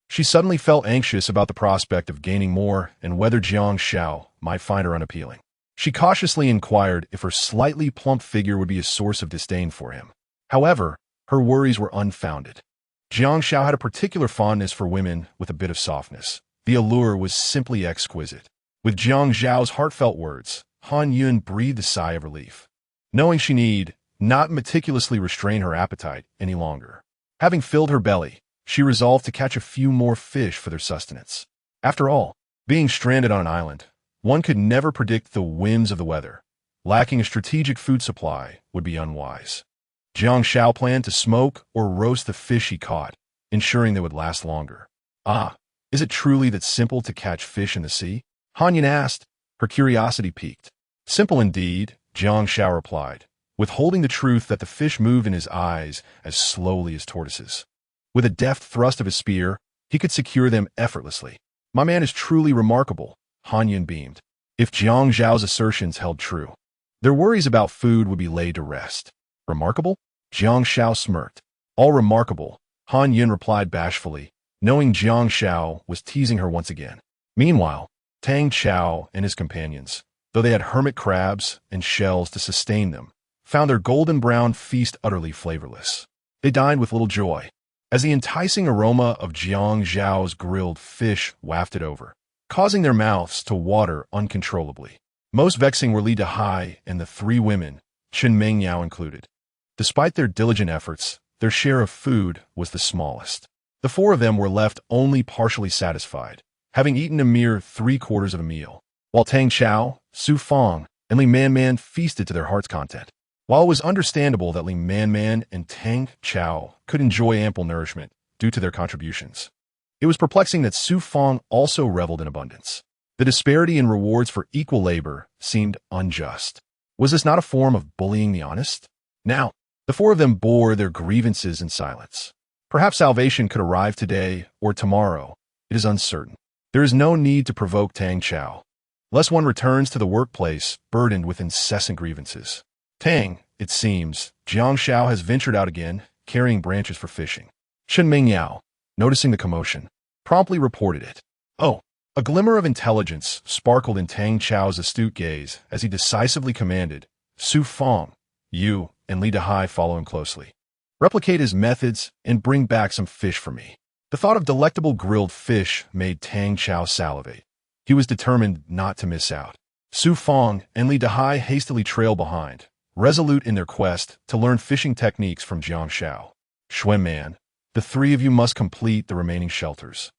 A: She suddenly felt anxious about the prospect of gaining more and whether Jiang Xiao might find her unappealing. She cautiously inquired if her slightly plump figure would be a source of disdain for him. However, her worries were unfounded. Jiang Xiao had a particular fondness for women with a bit of softness. The allure was simply exquisite. With Jiang Xiao's heartfelt words, Han Yun breathed a sigh of relief, knowing she need not meticulously restrain her appetite any longer. Having filled her belly, she resolved to catch a few more fish for their sustenance. After all, being stranded on an island, one could never predict the whims of the weather. Lacking a strategic food supply would be unwise. Jiang Xiao planned to smoke or roast the fish he caught, ensuring they would last longer. Ah, is it truly that simple to catch fish in the sea? Han Yun asked, her curiosity piqued. Simple indeed, Jiang Xiao replied, withholding the truth that the fish moved in his eyes as slowly as tortoises. With a deft thrust of his spear, he could secure them effortlessly. My man is truly remarkable, Han Yun beamed. If Jiang Xiao's assertions held true, their worries about food would be laid to rest. Remarkable? Jiang Xiao smirked. All remarkable, Han Yun replied bashfully, knowing Jiang Xiao was teasing her once again. Meanwhile, Tang Chao and his companions, though they had hermit crabs and shells to sustain them, found their golden brown feast utterly flavorless. They dined with little joy, as the enticing aroma of Jiang Xiao's grilled fish wafted over, causing their mouths to water uncontrollably. Most vexing were Li Dehai and the 3 women, Chen Mengyao included. Despite their diligent efforts, their share of food was the smallest. The 4 of them were left only partially satisfied, having eaten a mere 3/4 of a meal, while Tang Chao, Su Fong, and Li Man feasted to their heart's content. While it was understandable that Li Man and Tang Chao could enjoy ample nourishment due to their contributions, it was perplexing that Su Fong also reveled in abundance. The disparity in rewards for equal labor seemed unjust. Was this not a form of bullying the honest? Now, the 4 of them bore their grievances in silence. Perhaps salvation could arrive today or tomorrow. It is uncertain. There is no need to provoke Tang Chao, lest one returns to the workplace burdened with incessant grievances. Tang, it seems, Jiang Xiao has ventured out again, carrying branches for fishing. Chen Mingyao, noticing the commotion, promptly reported it. Oh, a glimmer of intelligence sparkled in Tang Chao's astute gaze as he decisively commanded, Su Fong, you and Li Dehai follow him closely. Replicate his methods and bring back some fish for me. The thought of delectable grilled fish made Tang Chao salivate. He was determined not to miss out. Su Fong and Li Dehai hastily trailed behind, resolute in their quest to learn fishing techniques from Jiang Xiao. Xuan Man, the three of you must complete the remaining shelters.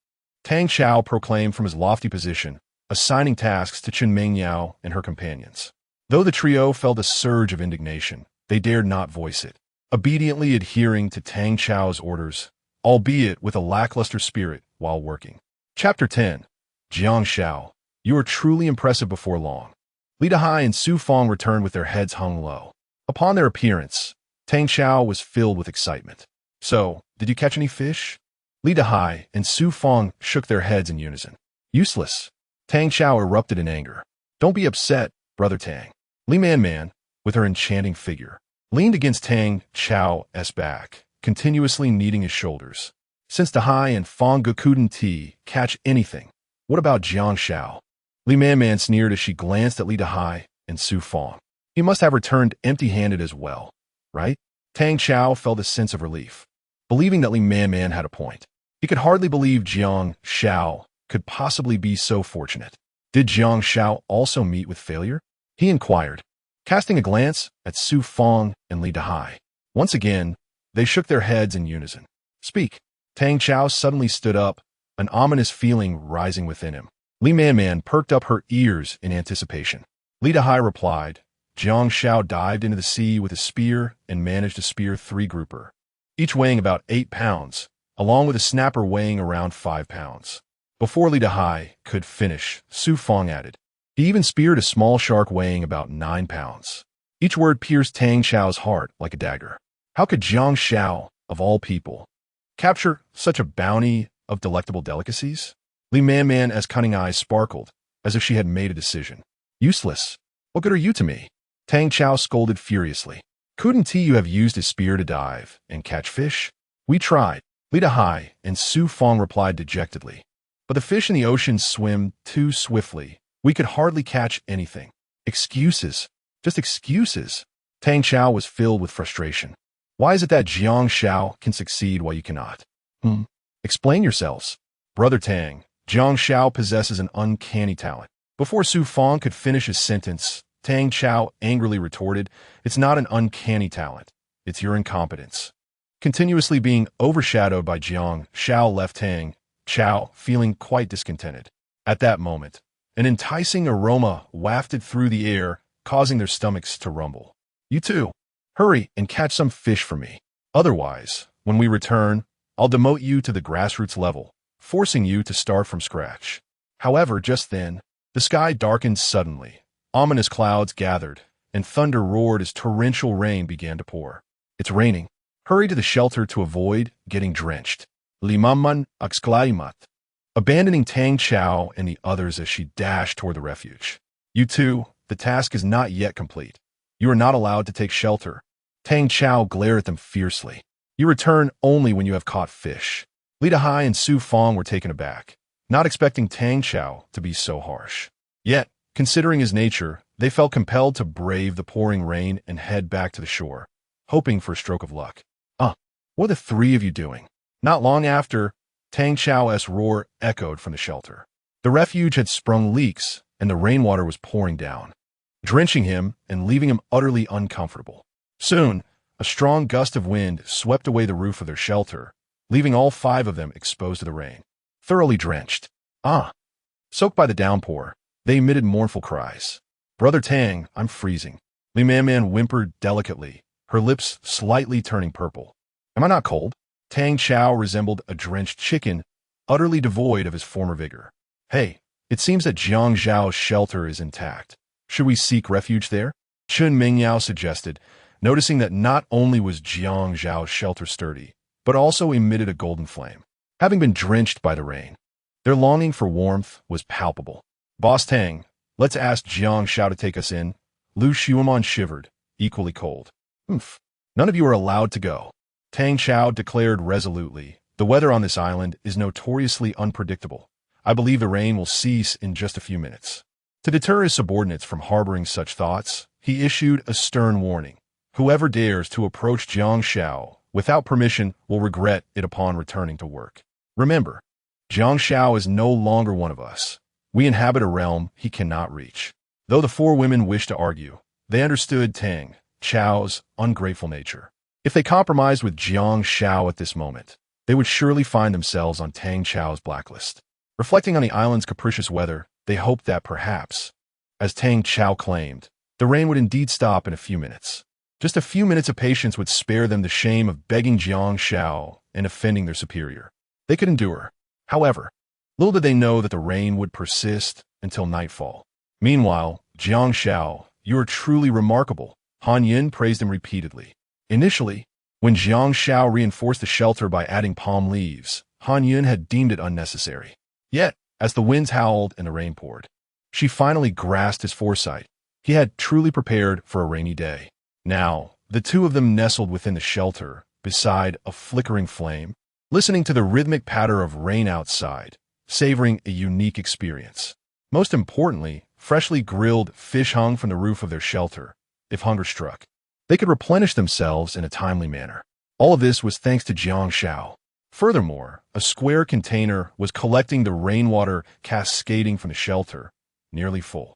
A: Tang Chao proclaimed from his lofty position, assigning tasks to Chen Mingyao and her companions. Though the trio felt a surge of indignation, they dared not voice it, obediently adhering to Tang Chao's orders, albeit with a lackluster spirit while working. Chapter 10. Jiang Xiao, you are truly impressive before long. Li Dehai and Su Fong returned with their heads hung low. Upon their appearance, Tang Chao was filled with excitement. So, did you catch any fish? Li Dehai and Su Fong shook their heads in unison. Useless. Tang Chao erupted in anger. Don't be upset, Brother Tang. Li Man, with her enchanting figure, leaned against Tang Chao's back, continuously kneading his shoulders. Since Dehai and Fong couldn't catch anything, what about Jiang Xiao? Li Man sneered as she glanced at Li Dehai and Su Fong. He must have returned empty-handed as well, right? Tang Chao felt a sense of relief, believing that Li Man had a point. He could hardly believe Jiang Xiao could possibly be so fortunate. Did Jiang Xiao also meet with failure? He inquired, casting a glance at Su Fong and Li Dehai. Once again, they shook their heads in unison. Speak. Tang Chao suddenly stood up, an ominous feeling rising within him. Li Man perked up her ears in anticipation. Li Dehai replied. Jiang Xiao dived into the sea with a spear and managed to spear 3 grouper, each weighing about 8 pounds, along with a snapper weighing around 5 pounds. Before Li Dehai could finish, Su Fong added. He even speared a small shark weighing about 9 pounds. Each word pierced Tang Chao's heart like a dagger. How could Jiang Xiao, of all people, capture such a bounty of delectable delicacies? Li Man's cunning eyes sparkled, as if she had made a decision. Useless. What good are you to me? Tang Chao scolded furiously. Couldn't you have used his spear to dive and catch fish? We tried. Li Dehai and Su Fong replied dejectedly. But the fish in the ocean swim too swiftly. We could hardly catch anything. Excuses. Just excuses. Tang Chao was filled with frustration. Why is it that Jiang Xiao can succeed while you cannot? Explain yourselves. Brother Tang, Jiang Xiao possesses an uncanny talent. Before Su Fong could finish his sentence, Tang Chao angrily retorted, it's not an uncanny talent. It's your incompetence. Continuously being overshadowed by Jiang Xiao left Tang Chao feeling quite discontented. At that moment, an enticing aroma wafted through the air, causing their stomachs to rumble. You too, hurry and catch some fish for me. Otherwise, when we return, I'll demote you to the grassroots level, forcing you to start from scratch. However, just then, the sky darkened suddenly. Ominous clouds gathered, and thunder roared as torrential rain began to pour. It's raining. Hurry to the shelter to avoid getting drenched. Limaman exclaimat, abandoning Tang Chao and the others as she dashed toward the refuge. You too, the task is not yet complete. You are not allowed to take shelter. Tang Chao glared at them fiercely. You return only when you have caught fish. Li Dehai and Su Fong were taken aback, not expecting Tang Chao to be so harsh. Yet, considering his nature, they felt compelled to brave the pouring rain and head back to the shore, hoping for a stroke of luck. What are the 3 of you doing? Not long after, Tang Chao's roar echoed from the shelter. The refuge had sprung leaks, and the rainwater was pouring down, drenching him and leaving him utterly uncomfortable. Soon, a strong gust of wind swept away the roof of their shelter, leaving all 5 of them exposed to the rain, thoroughly drenched. Soaked by the downpour, they emitted mournful cries. Brother Tang, I'm freezing. Li Man whimpered delicately, her lips slightly turning purple. Am I not cold? Tang Chao resembled a drenched chicken, utterly devoid of his former vigor. Hey, it seems that Jiang Xiao's shelter is intact. Should we seek refuge there? Chen Mingyao suggested, noticing that not only was Jiang Xiao's shelter sturdy, but also emitted a golden flame. Having been drenched by the rain, their longing for warmth was palpable. Boss Tang, let's ask Jiang Xiao to take us in. Lu Xiuman shivered, equally cold. Oomph. None of you are allowed to go. Tang Xiao declared resolutely. The weather on this island is notoriously unpredictable. I believe the rain will cease in just a few minutes. To deter his subordinates from harboring such thoughts, he issued a stern warning. Whoever dares to approach Jiang Xiao without permission will regret it upon returning to work. Remember, Jiang Xiao is no longer one of us. We inhabit a realm he cannot reach. Though the four women wished to argue, they understood Tang Xiao's ungrateful nature. If they compromised with Jiang Xiao at this moment, they would surely find themselves on Tang Xiao's blacklist. Reflecting on the island's capricious weather, they hoped that perhaps, as Tang Xiao claimed, the rain would indeed stop in a few minutes. Just a few minutes of patience would spare them the shame of begging Jiang Xiao and offending their superior. They could endure. However, little did they know that the rain would persist until nightfall. Meanwhile, Jiang Xiao, you are truly remarkable. Han Yin praised him repeatedly. Initially, when Jiang Xiao reinforced the shelter by adding palm leaves, Han Yin had deemed it unnecessary. Yet, as the winds howled and the rain poured, she finally grasped his foresight. He had truly prepared for a rainy day. Now, the two of them nestled within the shelter, beside a flickering flame, listening to the rhythmic patter of rain outside, savoring a unique experience. Most importantly, freshly grilled fish hung from the roof of their shelter. If hunger struck, they could replenish themselves in a timely manner. All of this was thanks to Jiang Xiao. Furthermore, a square container was collecting the rainwater cascading from the shelter, nearly full.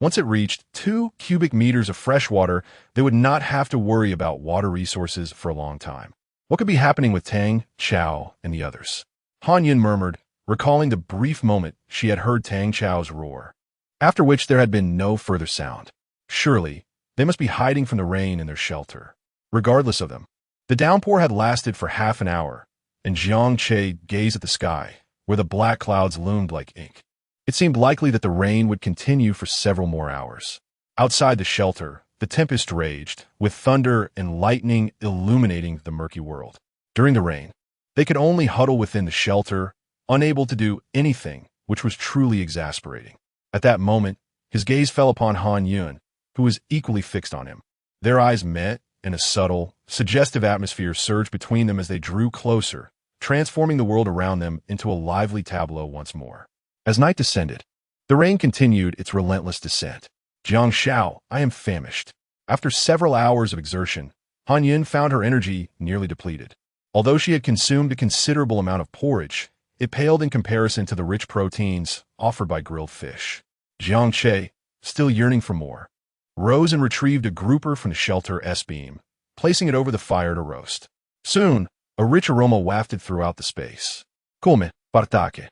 A: Once it reached 2 cubic meters of fresh water, they would not have to worry about water resources for a long time. What could be happening with Tang Xiao and the others? Han Yin murmured, recalling the brief moment she had heard Tang Xiao's roar, after which there had been no further sound. Surely, they must be hiding from the rain in their shelter. Regardless of them, the downpour had lasted for half an hour, and Jiang Che gazed at the sky, where the black clouds loomed like ink. It seemed likely that the rain would continue for several more hours. Outside the shelter, the tempest raged, with thunder and lightning illuminating the murky world. During the rain, they could only huddle within the shelter, unable to do anything, which was truly exasperating. At that moment, his gaze fell upon Han Yun, who was equally fixed on him. Their eyes met, and a subtle, suggestive atmosphere surged between them as they drew closer, transforming the world around them into a lively tableau once more. As night descended, the rain continued its relentless descent. Jiang Xiao, I am famished. After several hours of exertion, Han Yin found her energy nearly depleted. Although she had consumed a considerable amount of porridge, it paled in comparison to the rich proteins offered by grilled fish. Jiang Che, still yearning for more, rose and retrieved a grouper from the shelter S-beam, placing it over the fire to roast. Soon, a rich aroma wafted throughout the space. Come, partake.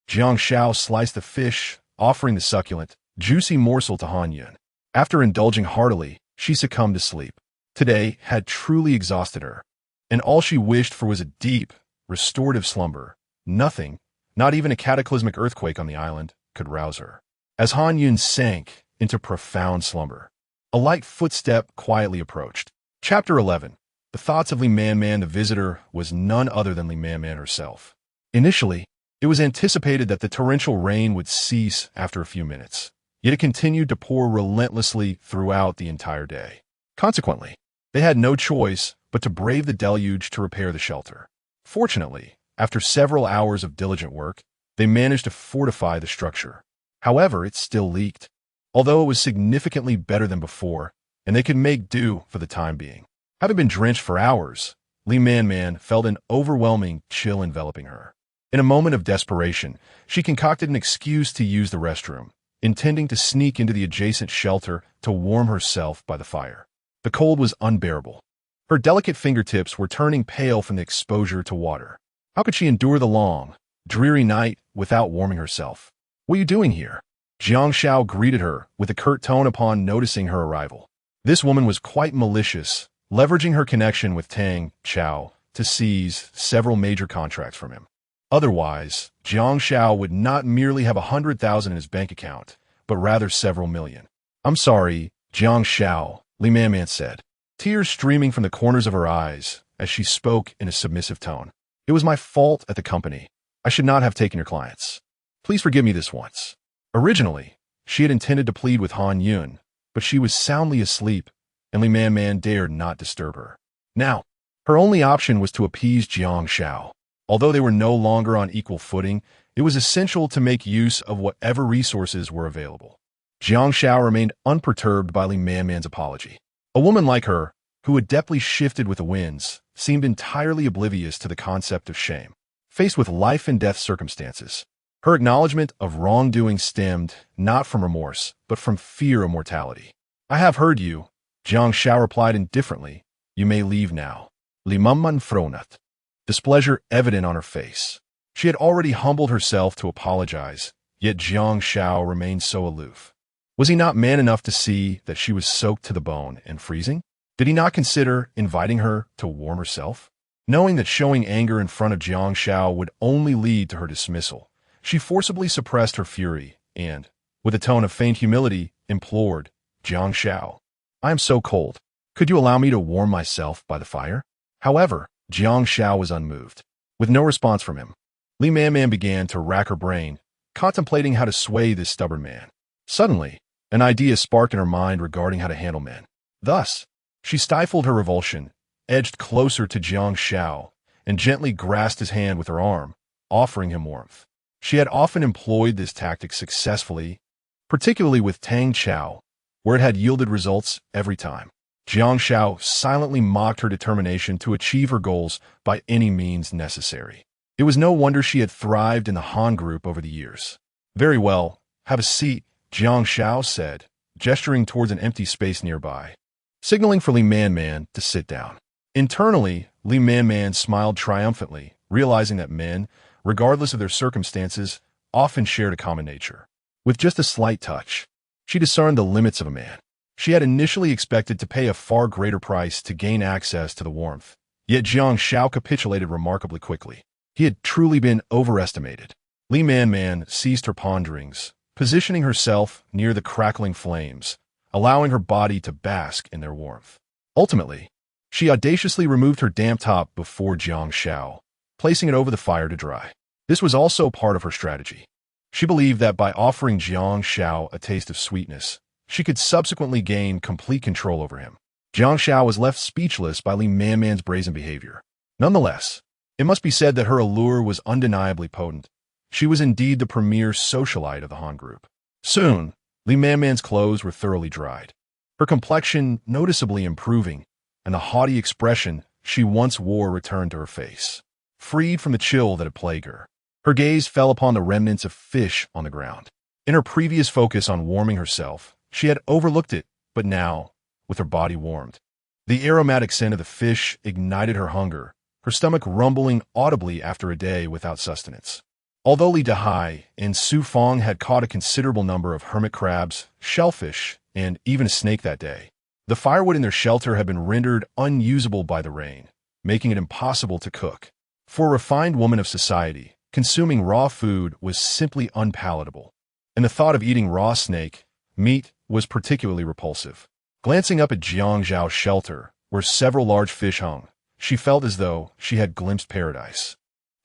A: Jiang Xiao sliced the fish, offering the succulent, juicy morsel to Han Yun. After indulging heartily, she succumbed to sleep. Today had truly exhausted her, and all she wished for was a deep, restorative slumber. Nothing, not even a cataclysmic earthquake on the island, could rouse her. As Han Yun sank into profound slumber, a light footstep quietly approached. Chapter 11. The thoughts of Li Man. The visitor was none other than Li Man herself. Initially, it was anticipated that the torrential rain would cease after a few minutes, yet it continued to pour relentlessly throughout the entire day. Consequently, they had no choice but to brave the deluge to repair the shelter. Fortunately, after several hours of diligent work, they managed to fortify the structure. However, it still leaked, although it was significantly better than before, and they could make do for the time being. Having been drenched for hours, Li Man felt an overwhelming chill enveloping her. In a moment of desperation, she concocted an excuse to use the restroom, intending to sneak into the adjacent shelter to warm herself by the fire. The cold was unbearable. Her delicate fingertips were turning pale from the exposure to water. How could she endure the long, dreary night without warming herself? What are you doing here? Jiang Xiao greeted her with a curt tone upon noticing her arrival. This woman was quite malicious, leveraging her connection with Tang Xiao to seize several major contracts from him. Otherwise, Jiang Xiao would not merely have 100,000 in his bank account, but rather several million. I'm sorry, Jiang Xiao, Li Man said, tears streaming from the corners of her eyes as she spoke in a submissive tone. It was my fault at the company. I should not have taken your clients. Please forgive me this once. Originally, she had intended to plead with Han Yun, but she was soundly asleep, and Li Man dared not disturb her. Now, her only option was to appease Jiang Xiao. Although they were no longer on equal footing, it was essential to make use of whatever resources were available. Jiang Xiao remained unperturbed by Li Man's apology. A woman like her, who adeptly shifted with the winds, seemed entirely oblivious to the concept of shame. Faced with life-and-death circumstances, her acknowledgement of wrongdoing stemmed not from remorse, but from fear of mortality. "I have heard you," Jiang Xiao replied indifferently. "You may leave now." Li Man frowned, displeasure evident on her face. She had already humbled herself to apologize, yet Jiang Xiao remained so aloof. Was he not man enough to see that she was soaked to the bone and freezing? Did he not consider inviting her to warm herself? Knowing that showing anger in front of Jiang Xiao would only lead to her dismissal, she forcibly suppressed her fury and, with a tone of faint humility, implored, "Jiang Xiao, I am so cold. Could you allow me to warm myself by the fire?" However, Jiang Xiao was unmoved. With no response from him, Li Man began to rack her brain, contemplating how to sway this stubborn man. Suddenly, an idea sparked in her mind regarding how to handle men. Thus, she stifled her revulsion, edged closer to Jiang Xiao, and gently grasped his hand with her arm, offering him warmth. She had often employed this tactic successfully, particularly with Tang Chao, where it had yielded results every time. Jiang Xiao silently mocked her determination to achieve her goals by any means necessary. It was no wonder she had thrived in the Han group over the years. "Very well, have a seat," Jiang Xiao said, gesturing towards an empty space nearby, signaling for Li Man to sit down. Internally, Li Man smiled triumphantly, realizing that men, regardless of their circumstances, often shared a common nature. With just a slight touch, she discerned the limits of a man. She had initially expected to pay a far greater price to gain access to the warmth, yet Jiang Xiao capitulated remarkably quickly. He had truly been overestimated. Li Man ceased her ponderings, positioning herself near the crackling flames, allowing her body to bask in their warmth. Ultimately, she audaciously removed her damp top before Jiang Xiao, placing it over the fire to dry. This was also part of her strategy. She believed that by offering Jiang Xiao a taste of sweetness, she could subsequently gain complete control over him. Jiang Xiao was left speechless by Li Man's brazen behavior. Nonetheless, it must be said that her allure was undeniably potent. She was indeed the premier socialite of the Han group. Soon, Li Man's clothes were thoroughly dried, her complexion noticeably improving, and the haughty expression she once wore returned to her face. Freed from the chill that had plagued her, her gaze fell upon the remnants of fish on the ground. In her previous focus on warming herself, she had overlooked it, but now, with her body warmed, the aromatic scent of the fish ignited her hunger, her stomach rumbling audibly after a day without sustenance. Although Li Dahai and Su Fong had caught a considerable number of hermit crabs, shellfish, and even a snake that day, the firewood in their shelter had been rendered unusable by the rain, making it impossible to cook. For a refined woman of society, consuming raw food was simply unpalatable, and the thought of eating raw snake meat was particularly repulsive. Glancing up at Jiang Xiao's shelter, where several large fish hung, she felt as though she had glimpsed paradise.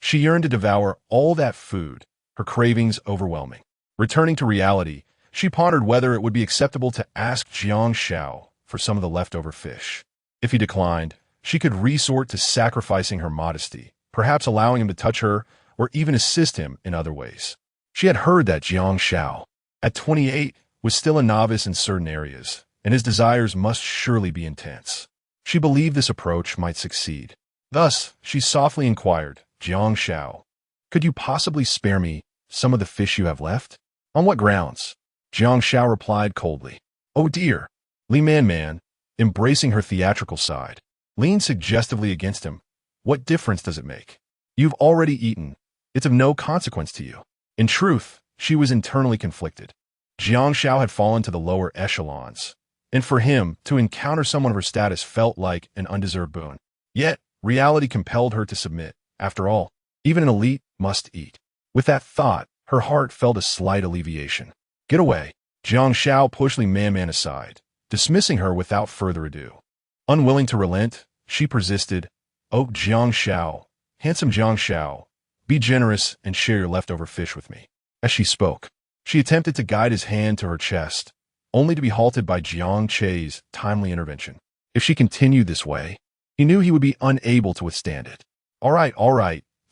A: She yearned to devour all that food, her cravings overwhelming. Returning to reality, she pondered whether it would be acceptable to ask Jiang Xiao for some of the leftover fish. If he declined, she could resort to sacrificing her modesty, perhaps allowing him to touch her or even assist him in other ways. She had heard that Jiang Xiao, at 28, was still a novice in certain areas, and his desires must surely be intense. She believed this approach might succeed. Thus, she softly inquired, "Jiang Xiao, could you possibly spare me some of the fish you have left?" "On what grounds?" Jiang Xiao replied coldly. "Oh dear." Li Man, embracing her theatrical side, leaned suggestively against him. "What difference does it make? You've already eaten. It's of no consequence to you." In truth, she was internally conflicted. Jiang Xiao had fallen to the lower echelons, and for him to encounter someone of her status felt like an undeserved boon. Yet, reality compelled her to submit. After all, even an elite must eat. With that thought, her heart felt a slight alleviation. "Get away." Jiang Xiao pushed Li Man aside, dismissing her without further ado. Unwilling to relent, she persisted, "Oh, Jiang Xiao, handsome Jiang Xiao, be generous and share your leftover fish with me." As she spoke, she attempted to guide his hand to her chest, only to be halted by Jiang Xiao's timely intervention. If she continued this way, he knew he would be unable to withstand it. All right,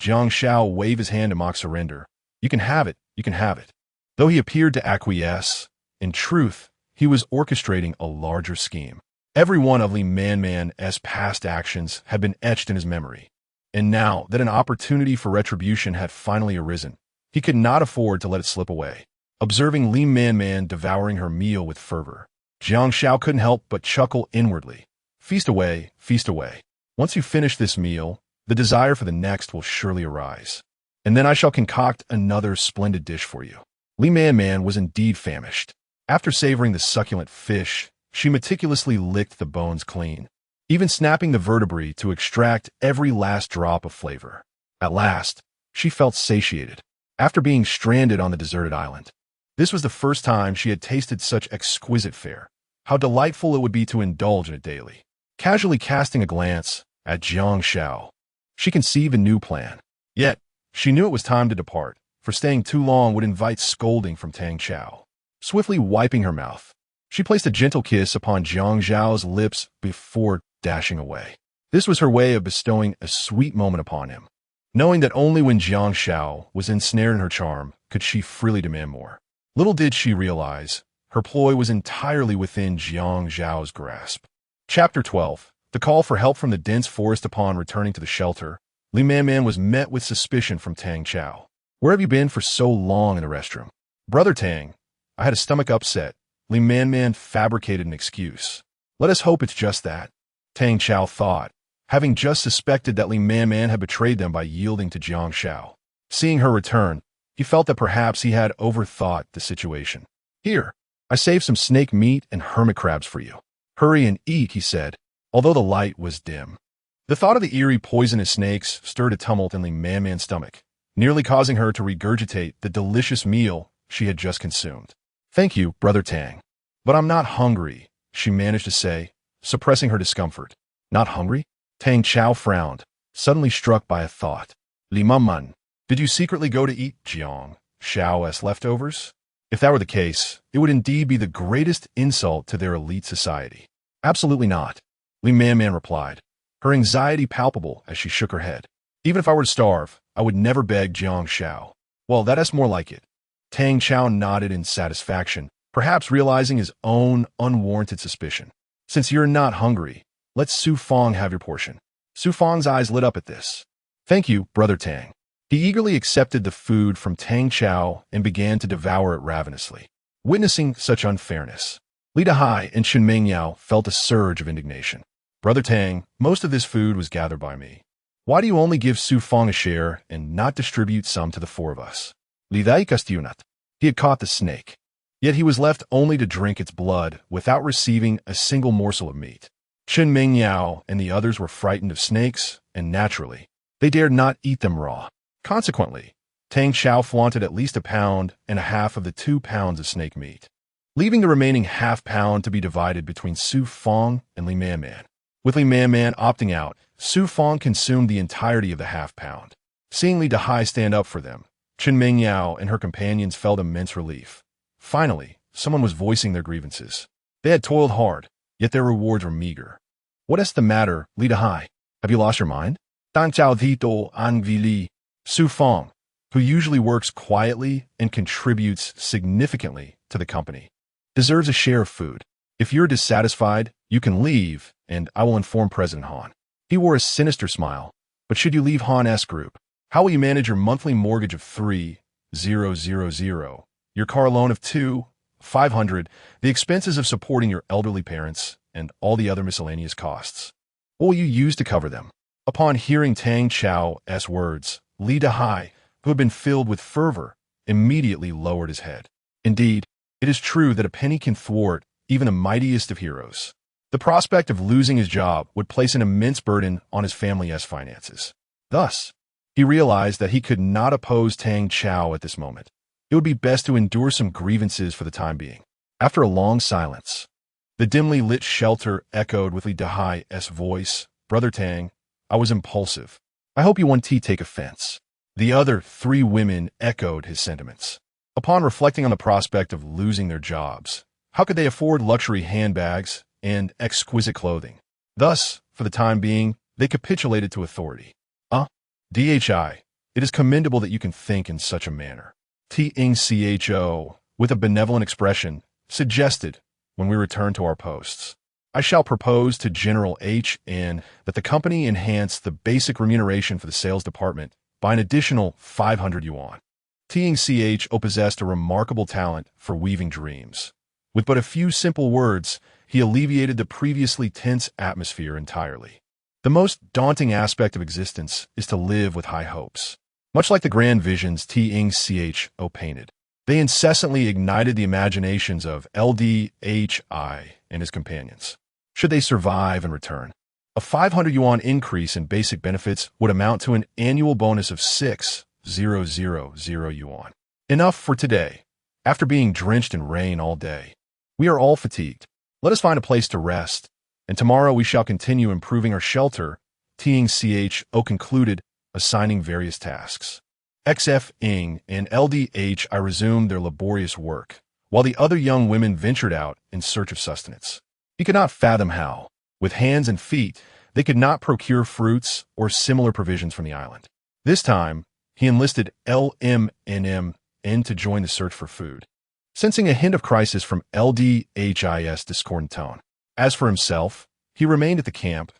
A: Jiang Xiao waved his hand in mock surrender. You can have it, you can have it. Though he appeared to acquiesce, in truth, he was orchestrating a larger scheme. Every one of Li Manman's past actions had been etched in his memory. And now that an opportunity for retribution had finally arisen, he could not afford to let it slip away. Observing Li Manman devouring her meal with fervor, Jiang Xiao couldn't help but chuckle inwardly. Feast away, feast away. Once you finish this meal, the desire for the next will surely arise. And then I shall concoct another splendid dish for you. Li Manman was indeed famished. After savoring the succulent fish, she meticulously licked the bones clean, even snapping the vertebrae to extract every last drop of flavor. At last, she felt satiated. After being stranded on the deserted island, this was the first time she had tasted such exquisite fare. How delightful it would be to indulge in it daily. Casually casting a glance at Jiang Xiao, she conceived a new plan. Yet, she knew it was time to depart, for staying too long would invite scolding from Tang Xiao. Swiftly wiping her mouth, she placed a gentle kiss upon Jiang Xiao's lips before dashing away. This was her way of bestowing a sweet moment upon him, knowing that only when Jiang Xiao was ensnared in her charm could she freely demand more. Little did she realize, her ploy was entirely within Jiang Xiao's grasp. Chapter 12. The call for help from the dense forest. Upon returning to the shelter, Li Manman was met with suspicion from Tang Xiao. Where have you been for so long in the restroom? Brother Tang, I had a stomach upset. Li Manman fabricated an excuse. Let us hope it's just that, Tang Xiao thought, having just suspected that Li Manman had betrayed them by yielding to Jiang Xiao. Seeing her return, he felt that perhaps he had overthought the situation. Here, I saved some snake meat and hermit crabs for you. Hurry and eat, he said, although the light was dim. The thought of the eerie poisonous snakes stirred a tumult in Li Manman's stomach, nearly causing her to regurgitate the delicious meal she had just consumed. Thank you, Brother Tang. But I'm not hungry, she managed to say, suppressing her discomfort. Not hungry? Tang Xiao frowned, suddenly struck by a thought. Li Manman, did you secretly go to eat Jiang Xiao's leftovers? If that were the case, it would indeed be the greatest insult to their elite society. Absolutely not, Li Manman replied, her anxiety palpable as she shook her head. Even if I were to starve, I would never beg Jiang Xiao. Well, that's more like it. Tang Xiao nodded in satisfaction, perhaps realizing his own unwarranted suspicion. Since you're not hungry, let Su Fong have your portion. Su Fong's eyes lit up at this. Thank you, Brother Tang. He eagerly accepted the food from Tang Xiao and began to devour it ravenously. Witnessing such unfairness, Li Dahai and Chen Mengyao felt a surge of indignation. Brother Tang, most of this food was gathered by me. Why do you only give Su Fong a share and not distribute some to the four of us? Li Dai Castunat. He had caught the snake, yet he was left only to drink its blood without receiving a single morsel of meat. Chen Mengyao and the others were frightened of snakes, and naturally, they dared not eat them raw. Consequently, Tang Xiao flaunted at least 1.5 pounds of the 2 pounds of snake meat, leaving the remaining ½ pound to be divided between Su Fong and Li Manman. With Li Manman opting out, Su Fong consumed the entirety of the ½ pound. Seeing Li Dahai stand up for them, Chen Mengyao and her companions felt immense relief. Finally, someone was voicing their grievances. They had toiled hard, yet their rewards were meager. What is the matter, Li Dahai? Have you lost your mind? Dan Chao Dito An Vili. Su Fong, who usually works quietly and contributes significantly to the company, deserves a share of food. If you're dissatisfied, you can leave, and I will inform President Han. He wore a sinister smile. But should you leave Han's group, how will you manage your monthly mortgage of 3,000, your car loan of 2,500, the expenses of supporting your elderly parents, and all the other miscellaneous costs? What will you use to cover them? Upon hearing Tang Xiao's words, Li Dahai, who had been filled with fervor, immediately lowered his head. Indeed, it is true that a penny can thwart even the mightiest of heroes. The prospect of losing his job would place an immense burden on his family's finances. Thus, he realized that he could not oppose Tang Xiao at this moment. It would be best to endure some grievances for the time being. After a long silence, the dimly lit shelter echoed with Li Dahai's voice. Brother Tang, I was impulsive. I hope you won't take offense. The other 3 women echoed his sentiments. Upon reflecting on the prospect of losing their jobs, How could they afford luxury handbags and exquisite clothing? Thus, for the time being, they capitulated to authority. DHI, it is commendable that you can think in such a manner. Jiang with a benevolent expression, suggested, when we return to our posts. I shall propose to General HN that the company enhance the basic remuneration for the sales department by an additional 500 yuan. Jiang possessed a remarkable talent for weaving dreams. With but a few simple words, he alleviated the previously tense atmosphere entirely. The most daunting aspect of existence is to live with high hopes. Much like the grand visions Jiang painted, they incessantly ignited the imaginations of LDHI and his companions. Should they survive and return, a 500 yuan increase in basic benefits would amount to an annual bonus of 6,000 yuan. Enough for today. After being drenched in rain all day, we are all fatigued. Let us find a place to rest, and tomorrow we shall continue improving our shelter. Jiang concluded, assigning various tasks. XF and LDHI resumed their laborious work, while the other young women ventured out in search of sustenance. He could not fathom how, with hands and feet, they could not procure fruits or similar provisions from the island. This time, he enlisted LMNM to join the search for food, sensing a hint of crisis from LDHI's discordant tone. As for himself, he remained at the camp,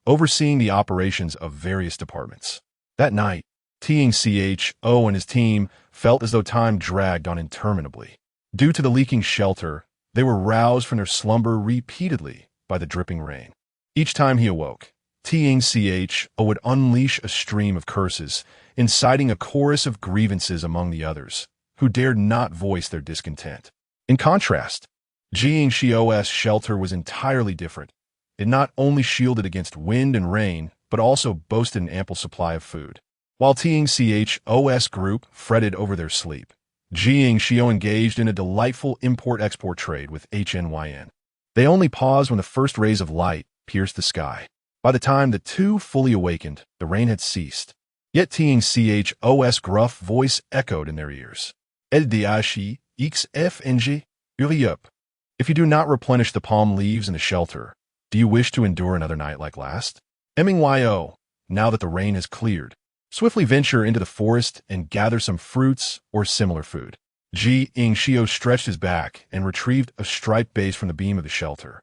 A: overseeing the operations of various departments. That night, Jiang and his team felt as though time dragged on interminably. Due to the leaking shelter, they were roused from their slumber repeatedly by the dripping rain. Each time he awoke, Jiang would unleash a stream of curses, inciting a chorus of grievances among the others, who dared not voice their discontent. In contrast, Jiang Xiao's shelter was entirely different. It not only shielded against wind and rain, but also boasted an ample supply of food. While Jiang's group fretted over their sleep, Jiang Xiao engaged in a delightful import-export trade with HNYN. They only paused when the first rays of light pierced the sky. By the time the two fully awakened, the rain had ceased. Yet Jiang's gruff voice echoed in their ears. LDHI XFNG, hurry up. If you do not replenish the palm leaves in the shelter, do you wish to endure another night like last? MYO, now that the rain has cleared, swiftly venture into the forest and gather some fruits or similar food. Jiang Xiao stretched his back and retrieved a striped base from the beam of the shelter,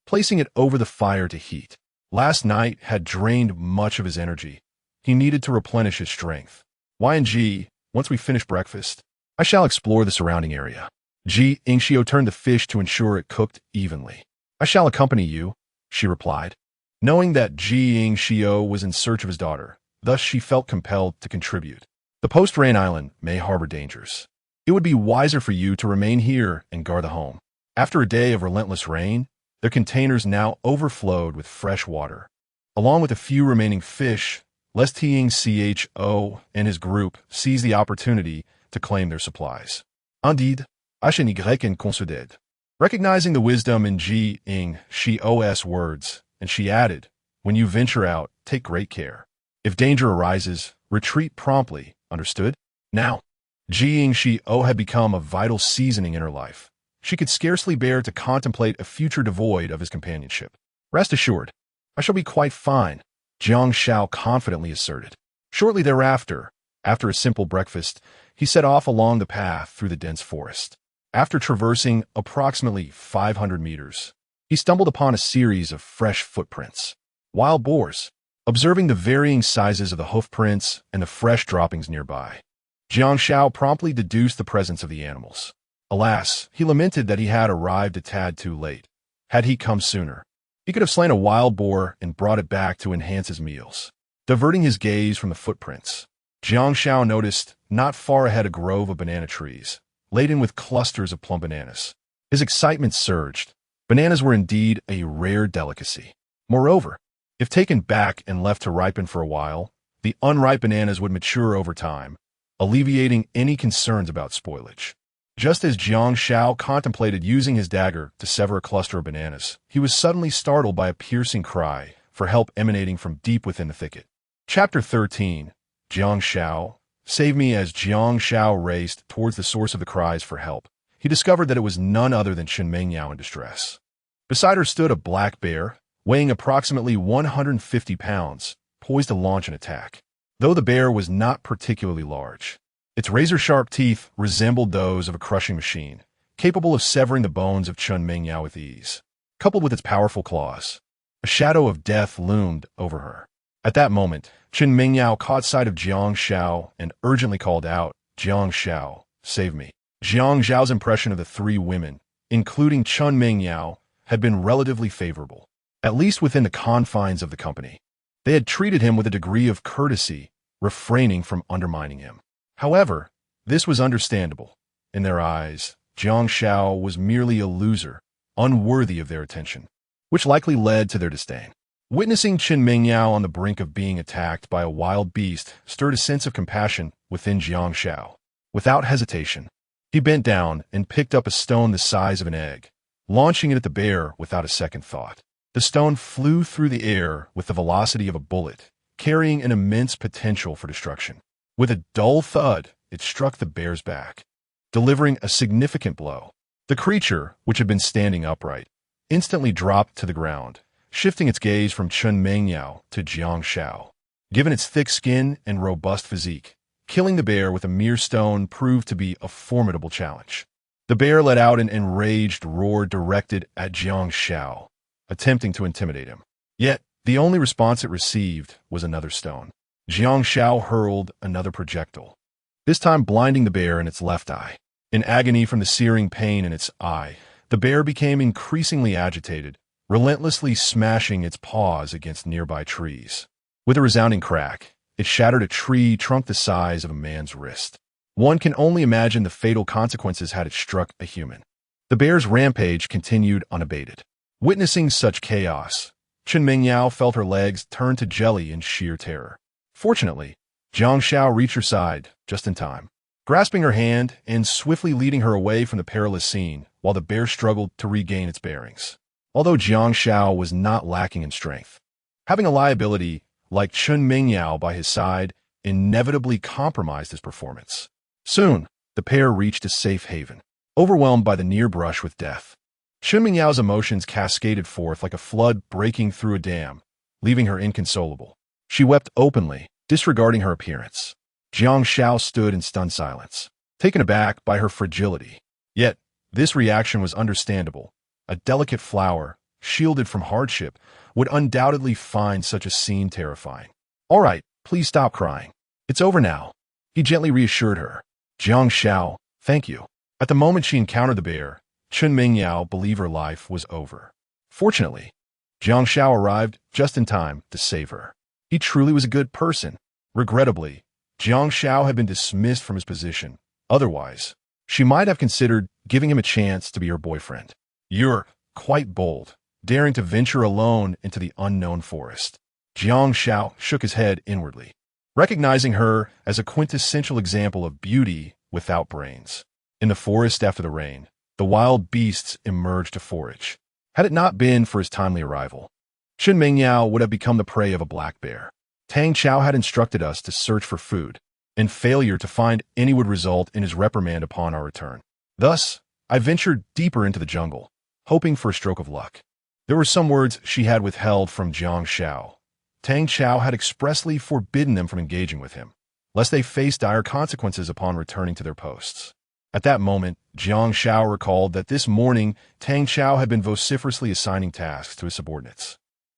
A: placing it over the fire to heat. Last night had drained much of his energy. He needed to replenish his strength. YNG, once we finish breakfast, I shall explore the surrounding area. Jiang Xiao turned the fish to ensure it cooked evenly. I shall accompany you, she replied, knowing that Jiang Xiao was in search of his daughter. Thus she felt compelled to contribute. The post-rain island may harbor dangers. It would be wiser for you to remain here and guard the home. After a day of relentless rain, their containers now overflowed with fresh water. Along with a few remaining fish, lest Jiang and his group seize the opportunity to claim their supplies. Indeed, HNY conceded. Recognizing the wisdom in Jiang Xiao's words, and she added, when you venture out, take great care. If danger arises, retreat promptly, understood? Now, Jiang Xiao had become a vital seasoning in her life. She could scarcely bear to contemplate a future devoid of his companionship. Rest assured, I shall be quite fine, Jiang Xiao confidently asserted. Shortly thereafter, after a simple breakfast, he set off along the path through the dense forest. After traversing approximately 500 meters, he stumbled upon a series of fresh footprints. Wild boars. Observing the varying sizes of the hoof prints and the fresh droppings nearby, Jiang Xiao promptly deduced the presence of the animals. Alas, he lamented that he had arrived a tad too late. Had he come sooner, he could have slain a wild boar and brought it back to enhance his meals. Diverting his gaze from the footprints, Jiang Xiao noticed not far ahead a grove of banana trees, laden with clusters of plum bananas. His excitement surged. Bananas were indeed a rare delicacy. Moreover, if taken back and left to ripen for a while, the unripe bananas would mature over time, alleviating any concerns about spoilage. Just as Jiang Xiao contemplated using his dagger to sever a cluster of bananas, he was suddenly startled by a piercing cry for help emanating from deep within the thicket. Chapter 13. Jiang Xiao. Save me. As Jiang Xiao raced towards the source of the cries for help, he discovered that it was none other than Chen Mengyao in distress. Beside her stood a black bear, weighing approximately 150 pounds, poised to launch an attack. Though the bear was not particularly large, its razor-sharp teeth resembled those of a crushing machine, capable of severing the bones of Chen Mengyao with ease. Coupled with its powerful claws, a shadow of death loomed over her. At that moment, Chen Mengyao caught sight of Jiang Xiao and urgently called out, "Jiang Xiao, save me." Jiang Xiao's impression of the three women, including Chen Mengyao, had been relatively favorable, at least within the confines of the company. They had treated him with a degree of courtesy, refraining from undermining him. However, this was understandable. In their eyes, Jiang Xiao was merely a loser, unworthy of their attention, which likely led to their disdain. Witnessing Chen Mengyao on the brink of being attacked by a wild beast stirred a sense of compassion within Jiang Xiao. Without hesitation, he bent down and picked up a stone the size of an egg, launching it at the bear without a second thought. The stone flew through the air with the velocity of a bullet, carrying an immense potential for destruction. With a dull thud, it struck the bear's back, delivering a significant blow. The creature, which had been standing upright, instantly dropped to the ground, shifting its gaze from Chen Mengyao to Jiang Xiao. Given its thick skin and robust physique, killing the bear with a mere stone proved to be a formidable challenge. The bear let out an enraged roar directed at Jiang Xiao, attempting to intimidate him. Yet, the only response it received was another stone. Jiang Xiao hurled another projectile, this time blinding the bear in its left eye. In agony from the searing pain in its eye, the bear became increasingly agitated, relentlessly smashing its paws against nearby trees. With a resounding crack, it shattered a tree trunk the size of a man's wrist. One can only imagine the fatal consequences had it struck a human. The bear's rampage continued unabated. Witnessing such chaos, Chen Mengyao felt her legs turn to jelly in sheer terror. Fortunately, Jiang Xiao reached her side just in time, grasping her hand and swiftly leading her away from the perilous scene while the bear struggled to regain its bearings. Although Jiang Xiao was not lacking in strength, having a liability like Chen Mengyao by his side inevitably compromised his performance. Soon, the pair reached a safe haven, overwhelmed by the near brush with death. Chen Mengyao's emotions cascaded forth like a flood breaking through a dam, leaving her inconsolable. She wept openly, disregarding her appearance. Jiang Xiao stood in stunned silence, taken aback by her fragility. Yet, this reaction was understandable. A delicate flower, shielded from hardship, would undoubtedly find such a scene terrifying. "All right, please stop crying. It's over now," he gently reassured her. "Jiang Xiao, thank you." At the moment she encountered the bear, Chen Mengyao believed her life was over. Fortunately, Jiang Xiao arrived just in time to save her. He truly was a good person. Regrettably, Jiang Xiao had been dismissed from his position. Otherwise, she might have considered giving him a chance to be her boyfriend. "You're quite bold, daring to venture alone into the unknown forest." Jiang Xiao shook his head inwardly, recognizing her as a quintessential example of beauty without brains. In the forest after the rain, the wild beasts emerged to forage. Had it not been for his timely arrival, Chen Mengyao would have become the prey of a black bear. Tang Chao had instructed us to search for food, and failure to find any would result in his reprimand upon our return. Thus, I ventured deeper into the jungle, hoping for a stroke of luck. There were some words she had withheld from Jiang Xiao. Tang Chao had expressly forbidden them from engaging with him, lest they face dire consequences upon returning to their posts. At that moment, Jiang Xiao recalled that this morning Tang Chao had been vociferously assigning tasks to his subordinates.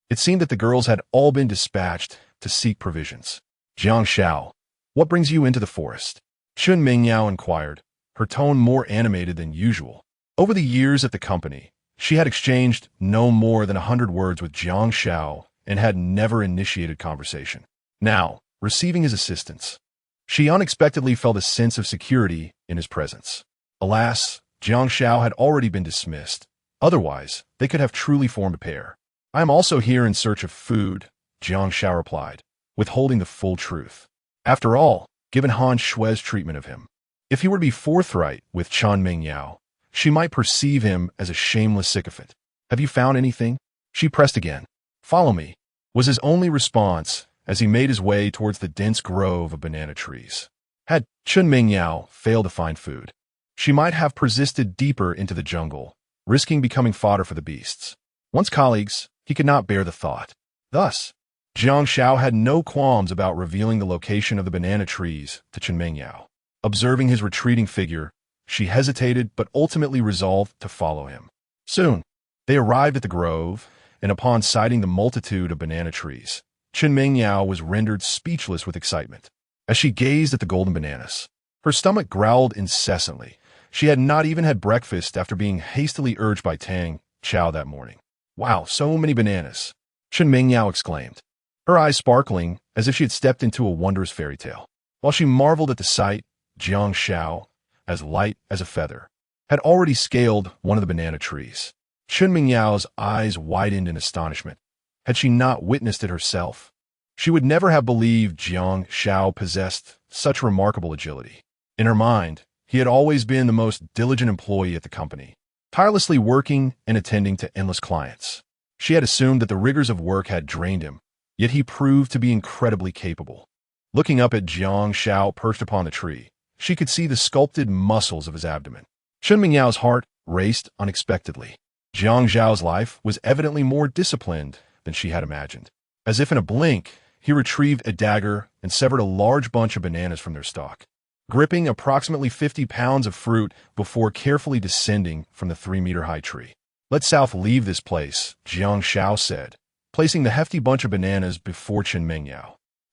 A: It seemed that the girls had all been dispatched to seek provisions. "Jiang Xiao, what brings you into the forest?" Chen Mengyao inquired, her tone more animated than usual. Over the years at the company, she had exchanged no more than 100 words with Jiang Xiao and had never initiated conversation. Now, receiving his assistance, she unexpectedly felt a sense of security in his presence. Alas, Jiang Xiao had already been dismissed. Otherwise, they could have truly formed a pair. "I am also here in search of food," Jiang Xiao replied, withholding the full truth. After all, given Han Shui's treatment of him, if he were to be forthright with Chen Mengyao, she might perceive him as a shameless sycophant. "Have you found anything?" She pressed again. "Follow me," was his only response as he made his way towards the dense grove of banana trees. Had Chen Mengyao failed to find food, she might have persisted deeper into the jungle, risking becoming fodder for the beasts. Once colleagues, he could not bear the thought. Thus, Jiang Xiao had no qualms about revealing the location of the banana trees to Chen. Observing his retreating figure, she hesitated but ultimately resolved to follow him. Soon, they arrived at the grove, and upon sighting the multitude of banana trees, Chen was rendered speechless with excitement. As she gazed at the golden bananas, her stomach growled incessantly. She had not even had breakfast after being hastily urged by Tang Xiao that morning. "Wow, so many bananas!" Chen exclaimed, her eyes sparkling as if she had stepped into a wondrous fairy tale. While she marveled at the sight, Jiang Xiao, as light as a feather, had already scaled one of the banana trees. Chen eyes widened in astonishment. Had she not witnessed it herself, she would never have believed Jiang Xiao possessed such remarkable agility. In her mind, he had always been the most diligent employee at the company, tirelessly working and attending to endless clients. She had assumed that the rigors of work had drained him, yet he proved to be incredibly capable. Looking up at Jiang Xiao perched upon the tree, she could see the sculpted muscles of his abdomen. Chen heart raced unexpectedly. Jiang Xiao's life was evidently more disciplined than she had imagined. As if in a blink, he retrieved a dagger and severed a large bunch of bananas from their stalk, gripping approximately 50 pounds of fruit before carefully descending from the 3-meter-high tree. "Let South leave this place," Jiang Xiao said, placing the hefty bunch of bananas before Chen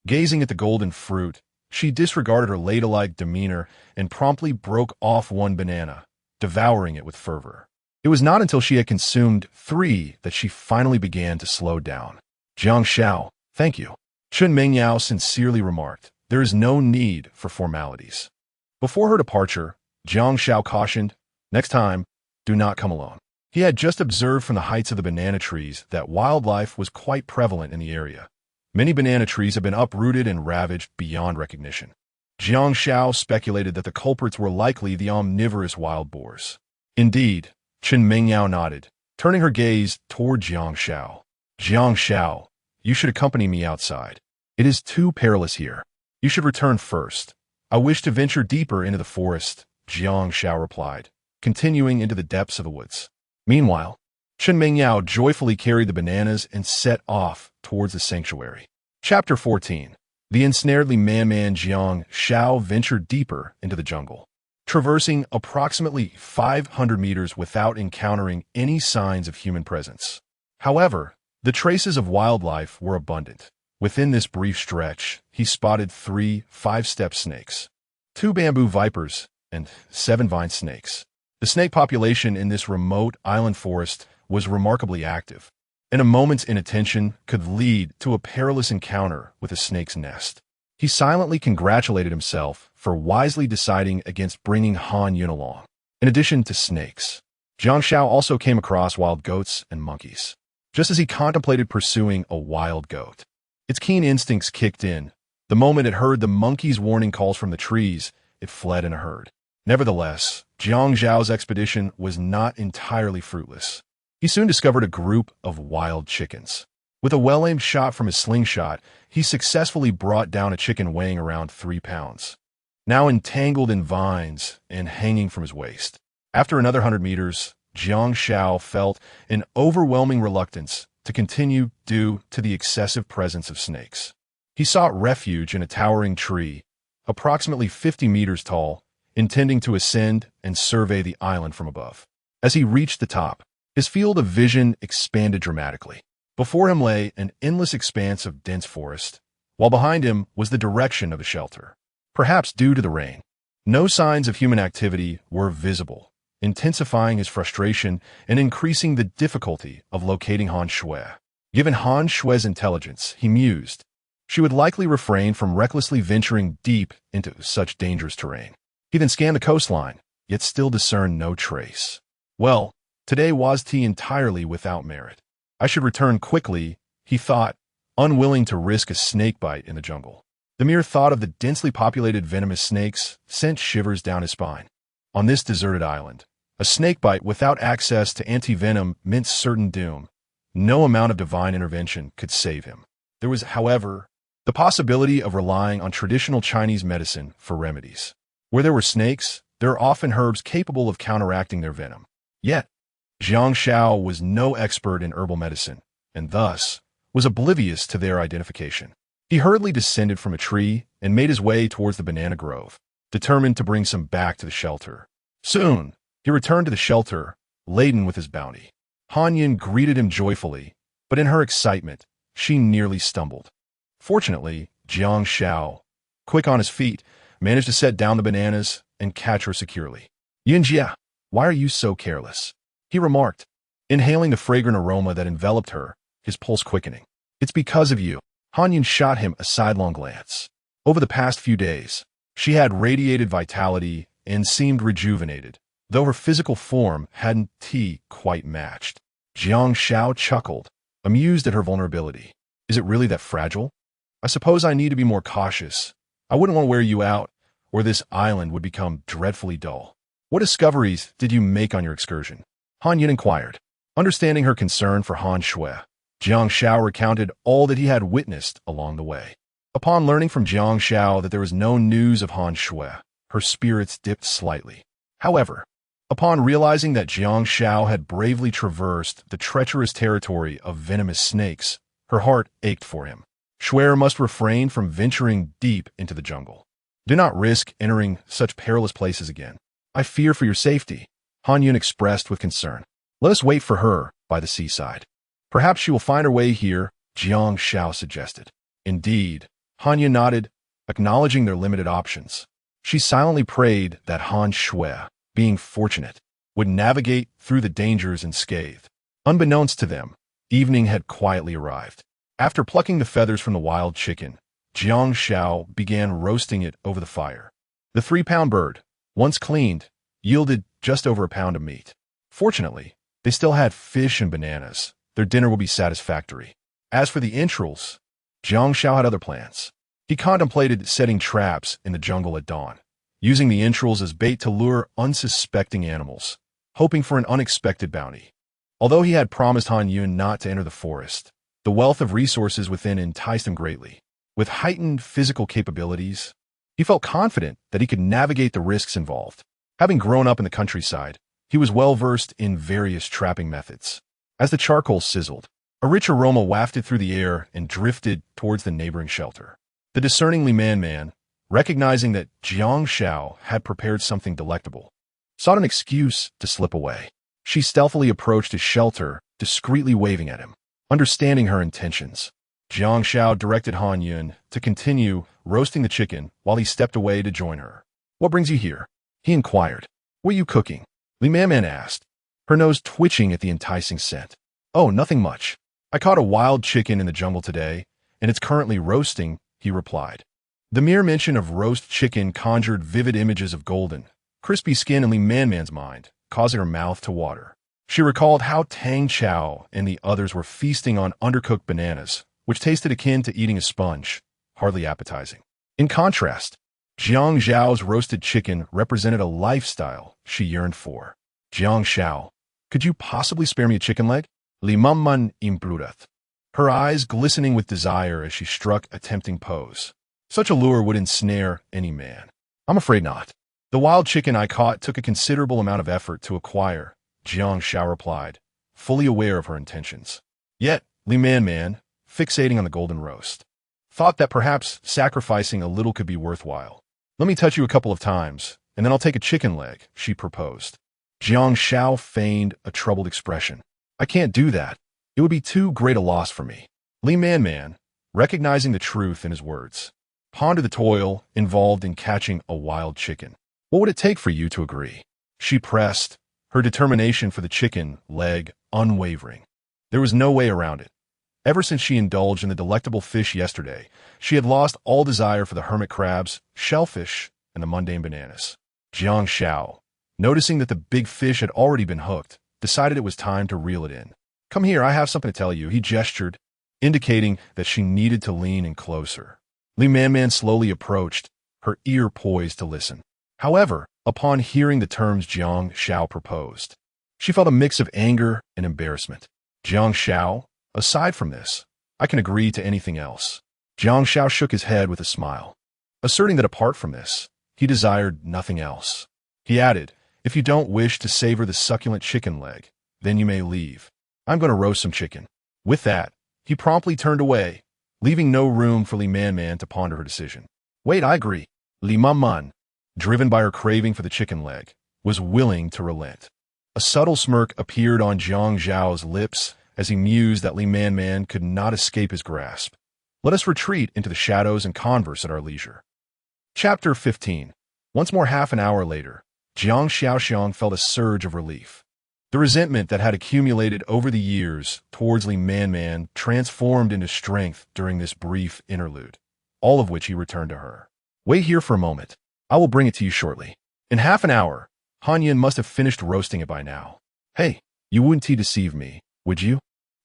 A: Gazing at the golden fruit, she disregarded her ladylike demeanor and promptly broke off one banana, devouring it with fervor. It was not until she had consumed 3 that she finally began to slow down. "Jiang Xiao, thank you," Chen sincerely remarked. "There is no need for formalities." Before her departure, Jiang Xiao cautioned, "Next time, do not come alone." He had just observed from the heights of the banana trees that wildlife was quite prevalent in the area. Many banana trees had been uprooted and ravaged beyond recognition. Jiang Xiao speculated that the culprits were likely the omnivorous wild boars. Indeed, Chen nodded, turning her gaze toward Jiang Xiao. "Jiang Xiao, you should accompany me outside. It is too perilous here. You should return first. I wish to venture deeper into the forest," Jiang Xiao replied, continuing into the depths of the woods. Meanwhile, Chen joyfully carried the bananas and set off towards the sanctuary. Chapter 14. The ensnaredly man Jiang Xiao ventured deeper into the jungle, traversing approximately 500 meters without encountering any signs of human presence. However, the traces of wildlife were abundant. Within this brief stretch, he spotted 3 5-step snakes, 2 bamboo vipers, and 7 vine snakes. The snake population in this remote island forest was remarkably active, and a moment's inattention could lead to a perilous encounter with a snake's nest. He silently congratulated himself for wisely deciding against bringing Han Yun along. In addition to snakes, Jiang Xiao also came across wild goats and monkeys. Just as he contemplated pursuing a wild goat, its keen instincts kicked in. The moment it heard the monkey's warning calls from the trees, it fled in a herd. Nevertheless, Jiang Xiao's expedition was not entirely fruitless. He soon discovered a group of wild chickens. With a well-aimed shot from his slingshot, he successfully brought down a chicken weighing around 3 pounds, now entangled in vines and hanging from his waist. After another 100 meters, Jiang Xiao felt an overwhelming reluctance to continue due to the excessive presence of snakes. He sought refuge in a towering tree, approximately 50 meters tall, intending to ascend and survey the island from above. As he reached the top, his field of vision expanded dramatically. Before him lay an endless expanse of dense forest, while behind him was the direction of the shelter. Perhaps due to the rain, no signs of human activity were visible, intensifying his frustration and increasing the difficulty of locating Han Shui. Given Han Shui's intelligence, he mused, she would likely refrain from recklessly venturing deep into such dangerous terrain. He then scanned the coastline, yet still discerned no trace. Well, today was tea entirely without merit. I should return quickly, he thought, unwilling to risk a snake bite in the jungle. The mere thought of the densely populated venomous snakes sent shivers down his spine. On this deserted island, a snake bite without access to anti-venom meant certain doom. No amount of divine intervention could save him. There was, however, the possibility of relying on traditional Chinese medicine for remedies. Where there were snakes, there are often herbs capable of counteracting their venom. Yet, Jiang Xiao was no expert in herbal medicine, and thus was oblivious to their identification. He hurriedly descended from a tree and made his way towards the banana grove, determined to bring some back to the shelter. Soon, he returned to the shelter, laden with his bounty. Han Yin greeted him joyfully, but in her excitement, she nearly stumbled. Fortunately, Jiang Xiao, quick on his feet, managed to set down the bananas and catch her securely. Yinjia, why are you so careless? He remarked, inhaling the fragrant aroma that enveloped her, his pulse quickening. It's because of you. Han Yin shot him a sidelong glance. Over the past few days, she had radiated vitality and seemed rejuvenated, though her physical form hadn't quite matched. Jiang Xiao chuckled, amused at her vulnerability. Is it really that fragile? I suppose I need to be more cautious. I wouldn't want to wear you out, or this island would become dreadfully dull. What discoveries did you make on your excursion? Han Yin inquired. Understanding her concern for Han Shui, Jiang Xiao recounted all that he had witnessed along the way. Upon learning from Jiang Xiao that there was no news of Han Shui, her spirits dipped slightly. However, upon realizing that Jiang Xiao had bravely traversed the treacherous territory of venomous snakes, her heart ached for him. Shui must refrain from venturing deep into the jungle. Do not risk entering such perilous places again. I fear for your safety, Han Yun expressed with concern. Let us wait for her by the seaside. Perhaps she will find her way here, Jiang Xiao suggested. Indeed, Han Yun nodded, acknowledging their limited options. She silently prayed that Han Shui, being fortunate, would navigate through the dangers unscathed. Unbeknownst to them, evening had quietly arrived. After plucking the feathers from the wild chicken, Jiang Xiao began roasting it over the fire. The 3-pound bird, once cleaned, yielded just over a pound of meat. Fortunately, they still had fish and bananas. Their dinner will be satisfactory. As for the entrails, Jiang Xiao had other plans. He contemplated setting traps in the jungle at dawn, using the entrails as bait to lure unsuspecting animals, hoping for an unexpected bounty. Although he had promised Han Yun not to enter the forest, the wealth of resources within enticed him greatly. With heightened physical capabilities, he felt confident that he could navigate the risks involved. Having grown up in the countryside, he was well-versed in various trapping methods. As the charcoal sizzled, a rich aroma wafted through the air and drifted towards the neighboring shelter. The discerning Li Man, recognizing that Jiang Xiao had prepared something delectable, sought an excuse to slip away. She stealthily approached his shelter, discreetly waving at him. Understanding her intentions, Jiang Xiao directed Han Yun to continue roasting the chicken while he stepped away to join her. What brings you here? He inquired. What are you cooking? Li Man asked, her nose twitching at the enticing scent. Oh, nothing much. I caught a wild chicken in the jungle today, and it's currently roasting, he replied. The mere mention of roast chicken conjured vivid images of golden, crispy skin in Li Man's mind, causing her mouth to water. She recalled how Tang Chao and the others were feasting on undercooked bananas, which tasted akin to eating a sponge, hardly appetizing. In contrast, Jiang Xiao's roasted chicken represented a lifestyle she yearned for. Jiang Xiao, could you possibly spare me a chicken leg? Li Man imploreth, her eyes glistening with desire as she struck a tempting pose. Such a lure would ensnare any man. I'm afraid not. The wild chicken I caught took a considerable amount of effort to acquire, Jiang Xiao replied, fully aware of her intentions. Yet, Li Man, fixating on the golden roast, thought that perhaps sacrificing a little could be worthwhile. Let me touch you a couple of times, and then I'll take a chicken leg, she proposed. Jiang Xiao feigned a troubled expression. I can't do that. It would be too great a loss for me. Li Man, recognizing the truth in his words, pondered the toil involved in catching a wild chicken. What would it take for you to agree? She pressed, her determination for the chicken leg unwavering. There was no way around it. Ever since she indulged in the delectable fish yesterday, she had lost all desire for the hermit crabs, shellfish, and the mundane bananas. Jiang Xiao, noticing that the big fish had already been hooked, decided it was time to reel it in. Come here, I have something to tell you, he gestured, indicating that she needed to lean in closer. Li Man slowly approached, her ear poised to listen. However, upon hearing the terms Jiang Xiao proposed, she felt a mix of anger and embarrassment. Jiang Xiao, aside from this, I can agree to anything else. Jiang Xiao shook his head with a smile, asserting that apart from this, he desired nothing else. He added, "If you don't wish to savor the succulent chicken leg, then you may leave. I'm going to roast some chicken." With that, he promptly turned away, leaving no room for Li Man to ponder her decision. Wait, I agree. Li Man, driven by her craving for the chicken leg, was willing to relent. A subtle smirk appeared on Jiang Xiao's lips as he mused that Li Man could not escape his grasp. Let us retreat into the shadows and converse at our leisure. Chapter 15. Once more half an hour later, Jiang Xiao felt a surge of relief. The resentment that had accumulated over the years towards Li Man transformed into strength during this brief interlude, all of which he returned to her. Wait here for a moment. I will bring it to you shortly. In half an hour, Han Yin must have finished roasting it by now. Hey, you wouldn't deceive me, would you?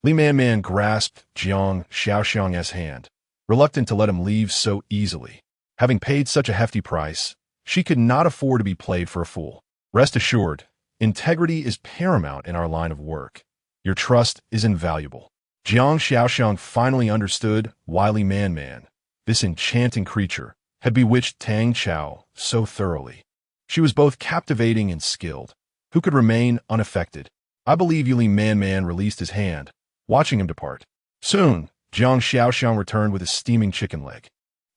A: Li Man grasped Jiang Xiao's hand, reluctant to let him leave so easily. Having paid such a hefty price, she could not afford to be played for a fool. Rest assured, integrity is paramount in our line of work. Your trust is invaluable. Jiang Xiao finally understood why Li Man, this enchanting creature, had bewitched Tang Chao so thoroughly. She was both captivating and skilled. Who could remain unaffected? I believe Li Man released his hand, watching him depart. Soon, Jiang Xiao returned with a steaming chicken leg,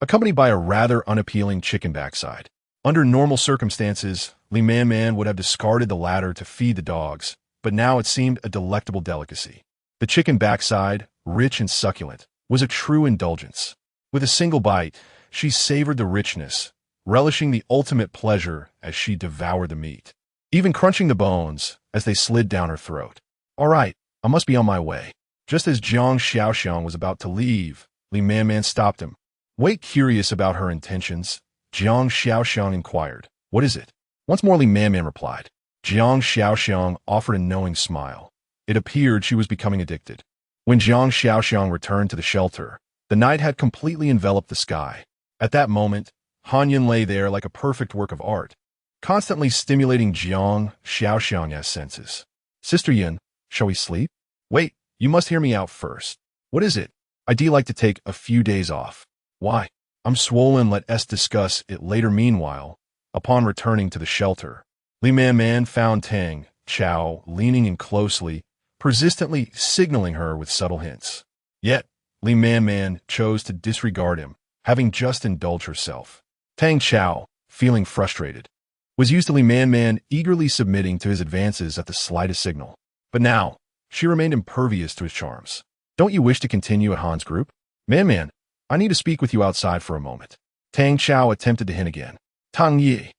A: accompanied by a rather unappealing chicken backside. Under normal circumstances, Li Man would have discarded the latter to feed the dogs, but now it seemed a delectable delicacy. The chicken backside, rich and succulent, was a true indulgence. With a single bite, she savored the richness, relishing the ultimate pleasure as she devoured the meat, even crunching the bones as they slid down her throat. All right, I must be on my way. Just as Jiang Xiao was about to leave, Li Man stopped him. Wait, curious about her intentions, Jiang Xiao inquired. What is it? Once more Li Man replied. Jiang Xiao offered a knowing smile. It appeared she was becoming addicted. When Jiang Xiao returned to the shelter, the night had completely enveloped the sky. At that moment, Han Yin lay there like a perfect work of art, constantly stimulating Jiang Xiao's senses. Sister Yin, shall we sleep? Wait, you must hear me out first. What is it? I'd like to take a few days off. Why? I'm swollen, let us discuss it later. Meanwhile, upon returning to the shelter, Li Man found Tang Chao leaning in closely, persistently signaling her with subtle hints. Yet, Li Man chose to disregard him, having just indulged herself. Tang Chao, feeling frustrated, was used to Li Man eagerly submitting to his advances at the slightest signal. But now, she remained impervious to his charms. Don't you wish to continue at Han's group? Man, I need to speak with you outside for a moment. Tang Chao attempted to hint again. Tang Yi,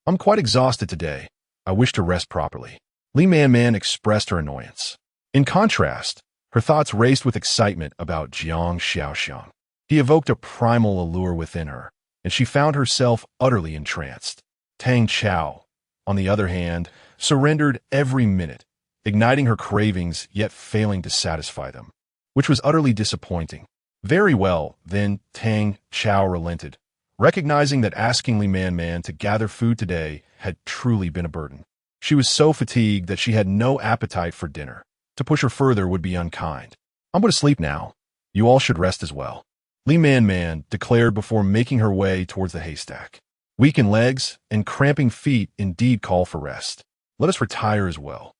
A: I'm quite exhausted today. I wish to rest properly. Li Man expressed her annoyance. In contrast, her thoughts raced with excitement about Jiang Xiao. He evoked a primal allure within her, and she found herself utterly entranced. Tang Chao, on the other hand, surrendered every minute, igniting her cravings yet failing to satisfy them, which was utterly disappointing. Very well, then Tang Chao relented, recognizing that asking Li Man to gather food today had truly been a burden. She was so fatigued that she had no appetite for dinner. To push her further would be unkind. I'm going to sleep now. You all should rest as well, Li Man declared before making her way towards the haystack. Weakened legs and cramping feet indeed call for rest. Let us retire as well.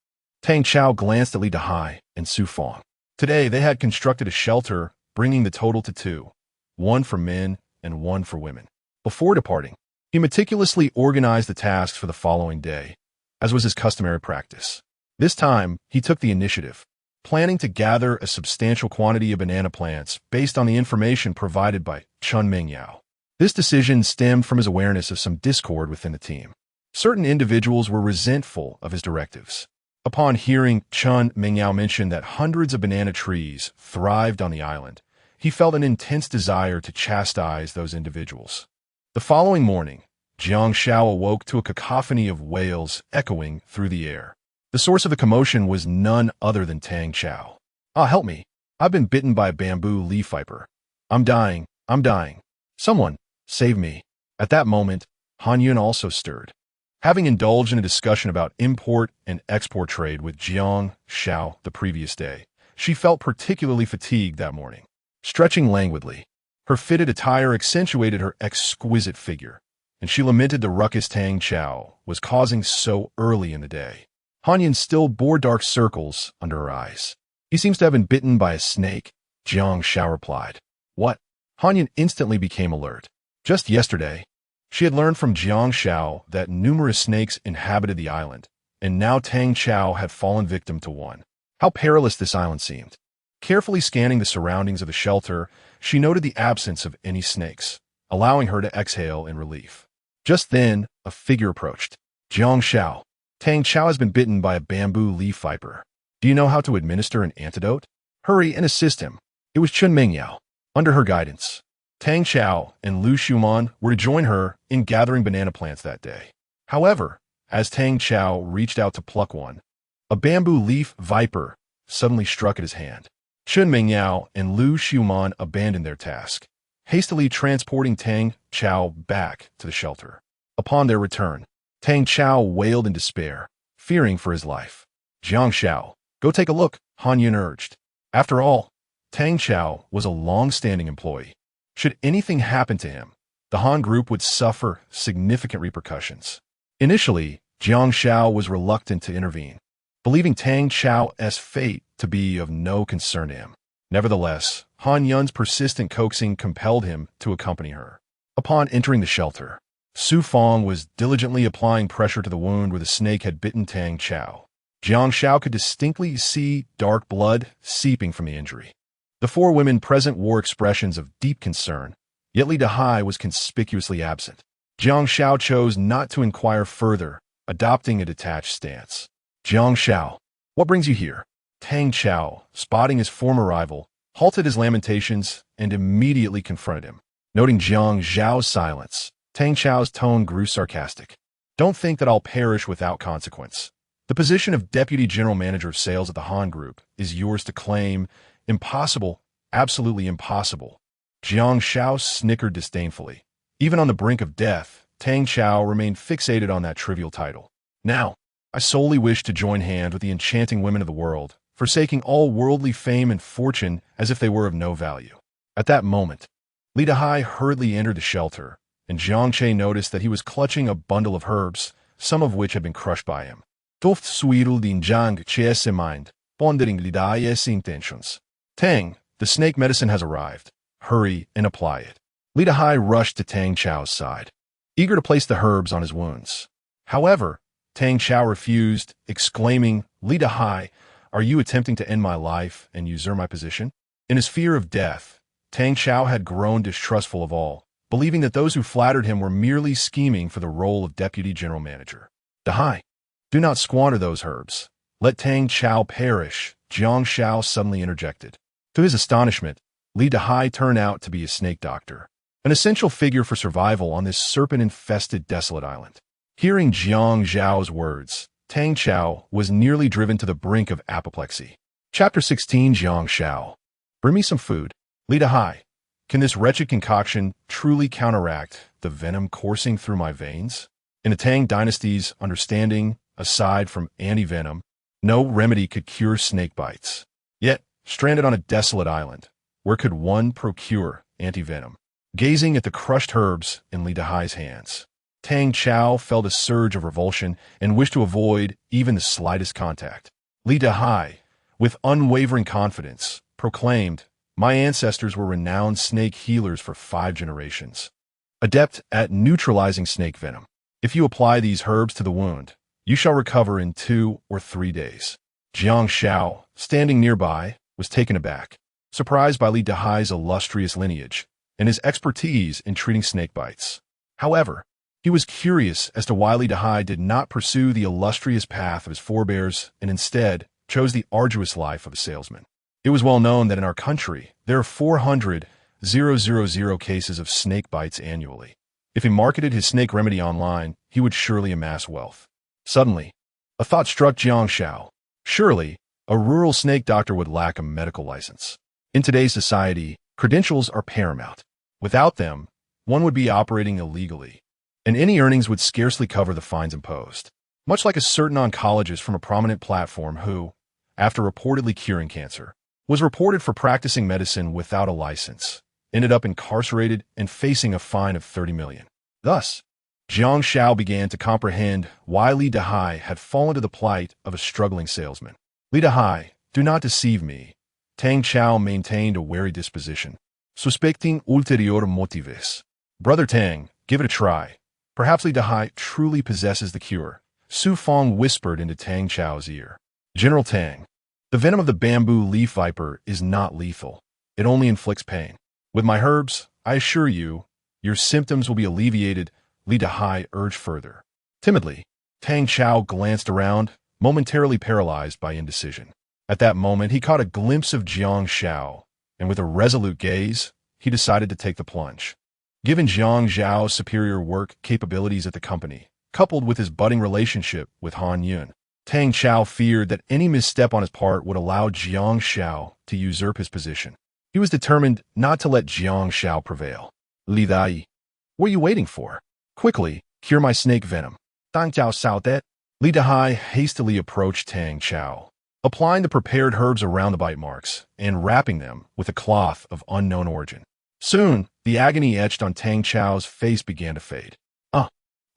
A: Tang Chao glanced at Li Dahai and Su Fong. Today they had constructed a shelter, bringing the total to 2, one for men and one for women. Before departing, he meticulously organized the tasks for the following day, as was his customary practice. This time, he took the initiative, planning to gather a substantial quantity of banana plants based on the information provided by Chun Mingyao. This decision stemmed from his awareness of some discord within the team. Certain individuals were resentful of his directives. Upon hearing Chun Mingyao mention that hundreds of banana trees thrived on the island, he felt an intense desire to chastise those individuals. The following morning, Jiang Xiao awoke to a cacophony of wails echoing through the air. The source of the commotion was none other than Tang Chao. Ah, help me. I've been bitten by a bamboo leaf viper. I'm dying. Someone, save me. At that moment, Han Yun also stirred. Having indulged in a discussion about import and export trade with Jiang Xiao the previous day, she felt particularly fatigued that morning. Stretching languidly, her fitted attire accentuated her exquisite figure, and she lamented the ruckus Tang Xiao was causing so early in the day. Hanyan still bore dark circles under her eyes. He seems to have been bitten by a snake, Jiang Xiao replied. What? Hanyan instantly became alert. Just yesterday, she had learned from Jiang Xiao that numerous snakes inhabited the island, and now Tang Xiao had fallen victim to one. How perilous this island seemed. Carefully scanning the surroundings of the shelter, she noted the absence of any snakes, allowing her to exhale in relief. Just then, a figure approached. Jiang Xiao. Tang Xiao has been bitten by a bamboo leaf viper. Do you know how to administer an antidote? Hurry and assist him. It was Chun Mingyao. Under her guidance, Tang Xiao and Lu Shuman were to join her in gathering banana plants that day. However, as Tang Xiao reached out to pluck one, a bamboo leaf viper suddenly struck at his hand. Chun Mingyao and Lu Shuman abandoned their task, hastily transporting Tang Xiao back to the shelter. Upon their return, Tang Xiao wailed in despair, fearing for his life. Jiang Xiao, go take a look, Han Yun urged. After all, Tang Xiao was a long-standing employee. Should anything happen to him, the Han group would suffer significant repercussions. Initially, Jiang Xiao was reluctant to intervene, believing Tang Xiao's fate to be of no concern to him. Nevertheless, Han Yun's persistent coaxing compelled him to accompany her. Upon entering the shelter, Su Fong was diligently applying pressure to the wound where the snake had bitten Tang Xiao. Jiang Xiao could distinctly see dark blood seeping from the injury. The four women present wore expressions of deep concern, yet Li Dehai was conspicuously absent. Jiang Xiao chose not to inquire further, adopting a detached stance. Jiang Xiao, what brings you here? Tang Xiao, spotting his former rival, halted his lamentations and immediately confronted him. Noting Jiang Xiao's silence, Tang Xiao's tone grew sarcastic. Don't think that I'll perish without consequence. The position of Deputy General Manager of Sales at the Han Group is yours to claim. Impossible, absolutely impossible. Jiang Xiao snickered disdainfully. Even on the brink of death, Tang Xiao remained fixated on that trivial title. Now, I solely wish to join hand with the enchanting women of the world, forsaking all worldly fame and fortune as if they were of no value. At that moment, Li Dehai hurriedly entered the shelter, and Jiang Che noticed that he was clutching a bundle of herbs, some of which had been crushed by him. Toft suirul din Jiang Che's mind, pondering Li Dehai's intentions. Tang, the snake medicine has arrived. Hurry and apply it. Li Dehai rushed to Tang Xiao's side, eager to place the herbs on his wounds. However, Tang Xiao refused, exclaiming, Li Dehai, are you attempting to end my life and usurp my position? In his fear of death, Tang Xiao had grown distrustful of all, believing that those who flattered him were merely scheming for the role of Deputy General Manager. Dehai, do not squander those herbs. Let Tang Xiao perish, Jiang Xiao suddenly interjected. To his astonishment, Li Dehai turned out to be a snake doctor, an essential figure for survival on this serpent-infested desolate island. Hearing Jiang Xiao's words, Tang Xiao was nearly driven to the brink of apoplexy. Chapter 16 Jiang Xiao. Bring me some food. Li Dehai, can this wretched concoction truly counteract the venom coursing through my veins? In the Tang dynasty's understanding, aside from anti-venom, no remedy could cure snake bites. Yet, stranded on a desolate island, where could one procure anti-venom? Gazing at the crushed herbs in Li Dehai's hands, Tang Xiao felt a surge of revulsion and wished to avoid even the slightest contact. Li Dehai, with unwavering confidence, proclaimed, my ancestors were renowned snake healers for 5 generations, adept at neutralizing snake venom. If you apply these herbs to the wound, you shall recover in 2 or 3 days. Jiang Xiao, standing nearby, was taken aback, surprised by Li Dehai's illustrious lineage and his expertise in treating snake bites. However, he was curious as to why Li Dehai did not pursue the illustrious path of his forebears and instead chose the arduous life of a salesman. It was well known that in our country, there are 400,000 cases of snake bites annually. If he marketed his snake remedy online, he would surely amass wealth. Suddenly, a thought struck Jiang Xiao. Surely, a rural snake doctor would lack a medical license. In today's society, credentials are paramount. Without them, one would be operating illegally, and any earnings would scarcely cover the fines imposed. Much like a certain oncologist from a prominent platform who, after reportedly curing cancer, was reported for practicing medicine without a license, ended up incarcerated and facing a fine of 30 million. Thus, Jiang Xiao began to comprehend why Li Dehai had fallen to the plight of a struggling salesman. Li Dehai, do not deceive me. Tang Chao maintained a wary disposition. Suspecting ulterior motives. Brother Tang, give it a try. Perhaps Li Dehai truly possesses the cure. Su Fong whispered into Tang Chao's ear. General Tang, the venom of the bamboo leaf viper is not lethal. It only inflicts pain. With my herbs, I assure you, your symptoms will be alleviated, Li Dehai urged further. Timidly, Tang Chao glanced around, momentarily paralyzed by indecision. At that moment, he caught a glimpse of Jiang Xiao, and with a resolute gaze, he decided to take the plunge. Given Jiang Xiao's superior work capabilities at the company, coupled with his budding relationship with Han Yun, Tang Chao feared that any misstep on his part would allow Jiang Xiao to usurp his position. He was determined not to let Jiang Xiao prevail. Li Dai, what are you waiting for? Quickly, cure my snake venom. Tang Chao sao that. Li Dehai hastily approached Tang Chao, applying the prepared herbs around the bite marks and wrapping them with a cloth of unknown origin. Soon, the agony etched on Tang Chao's face began to fade.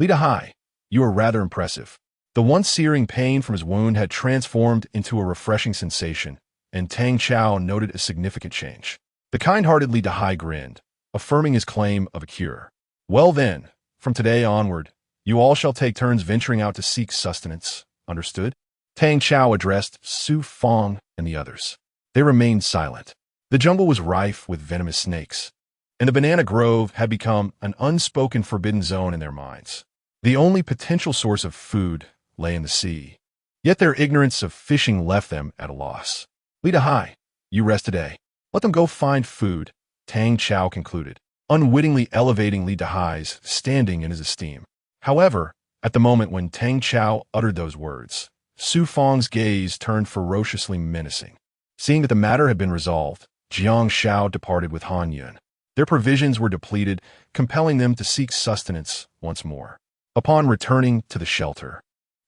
A: Li Dehai, you are rather impressive. The once searing pain from his wound had transformed into a refreshing sensation, and Tang Chao noted a significant change. The kind-hearted Li Dehai grinned, affirming his claim of a cure. Well then, from today onward, you all shall take turns venturing out to seek sustenance. Understood? Tang Chao addressed Su Fong and the others. They remained silent. The jungle was rife with venomous snakes, and the banana grove had become an unspoken forbidden zone in their minds. The only potential source of food lay in the sea. Yet their ignorance of fishing left them at a loss. Li Dehai, you rest today. Let them go find food, Tang Chao concluded, unwittingly elevating Li Dehai's standing in his esteem. However, at the moment when Tang Chao uttered those words, Su Fong's gaze turned ferociously menacing. Seeing that the matter had been resolved, Jiang Xiao departed with Han Yun. Their provisions were depleted, compelling them to seek sustenance once more. Upon returning to the shelter,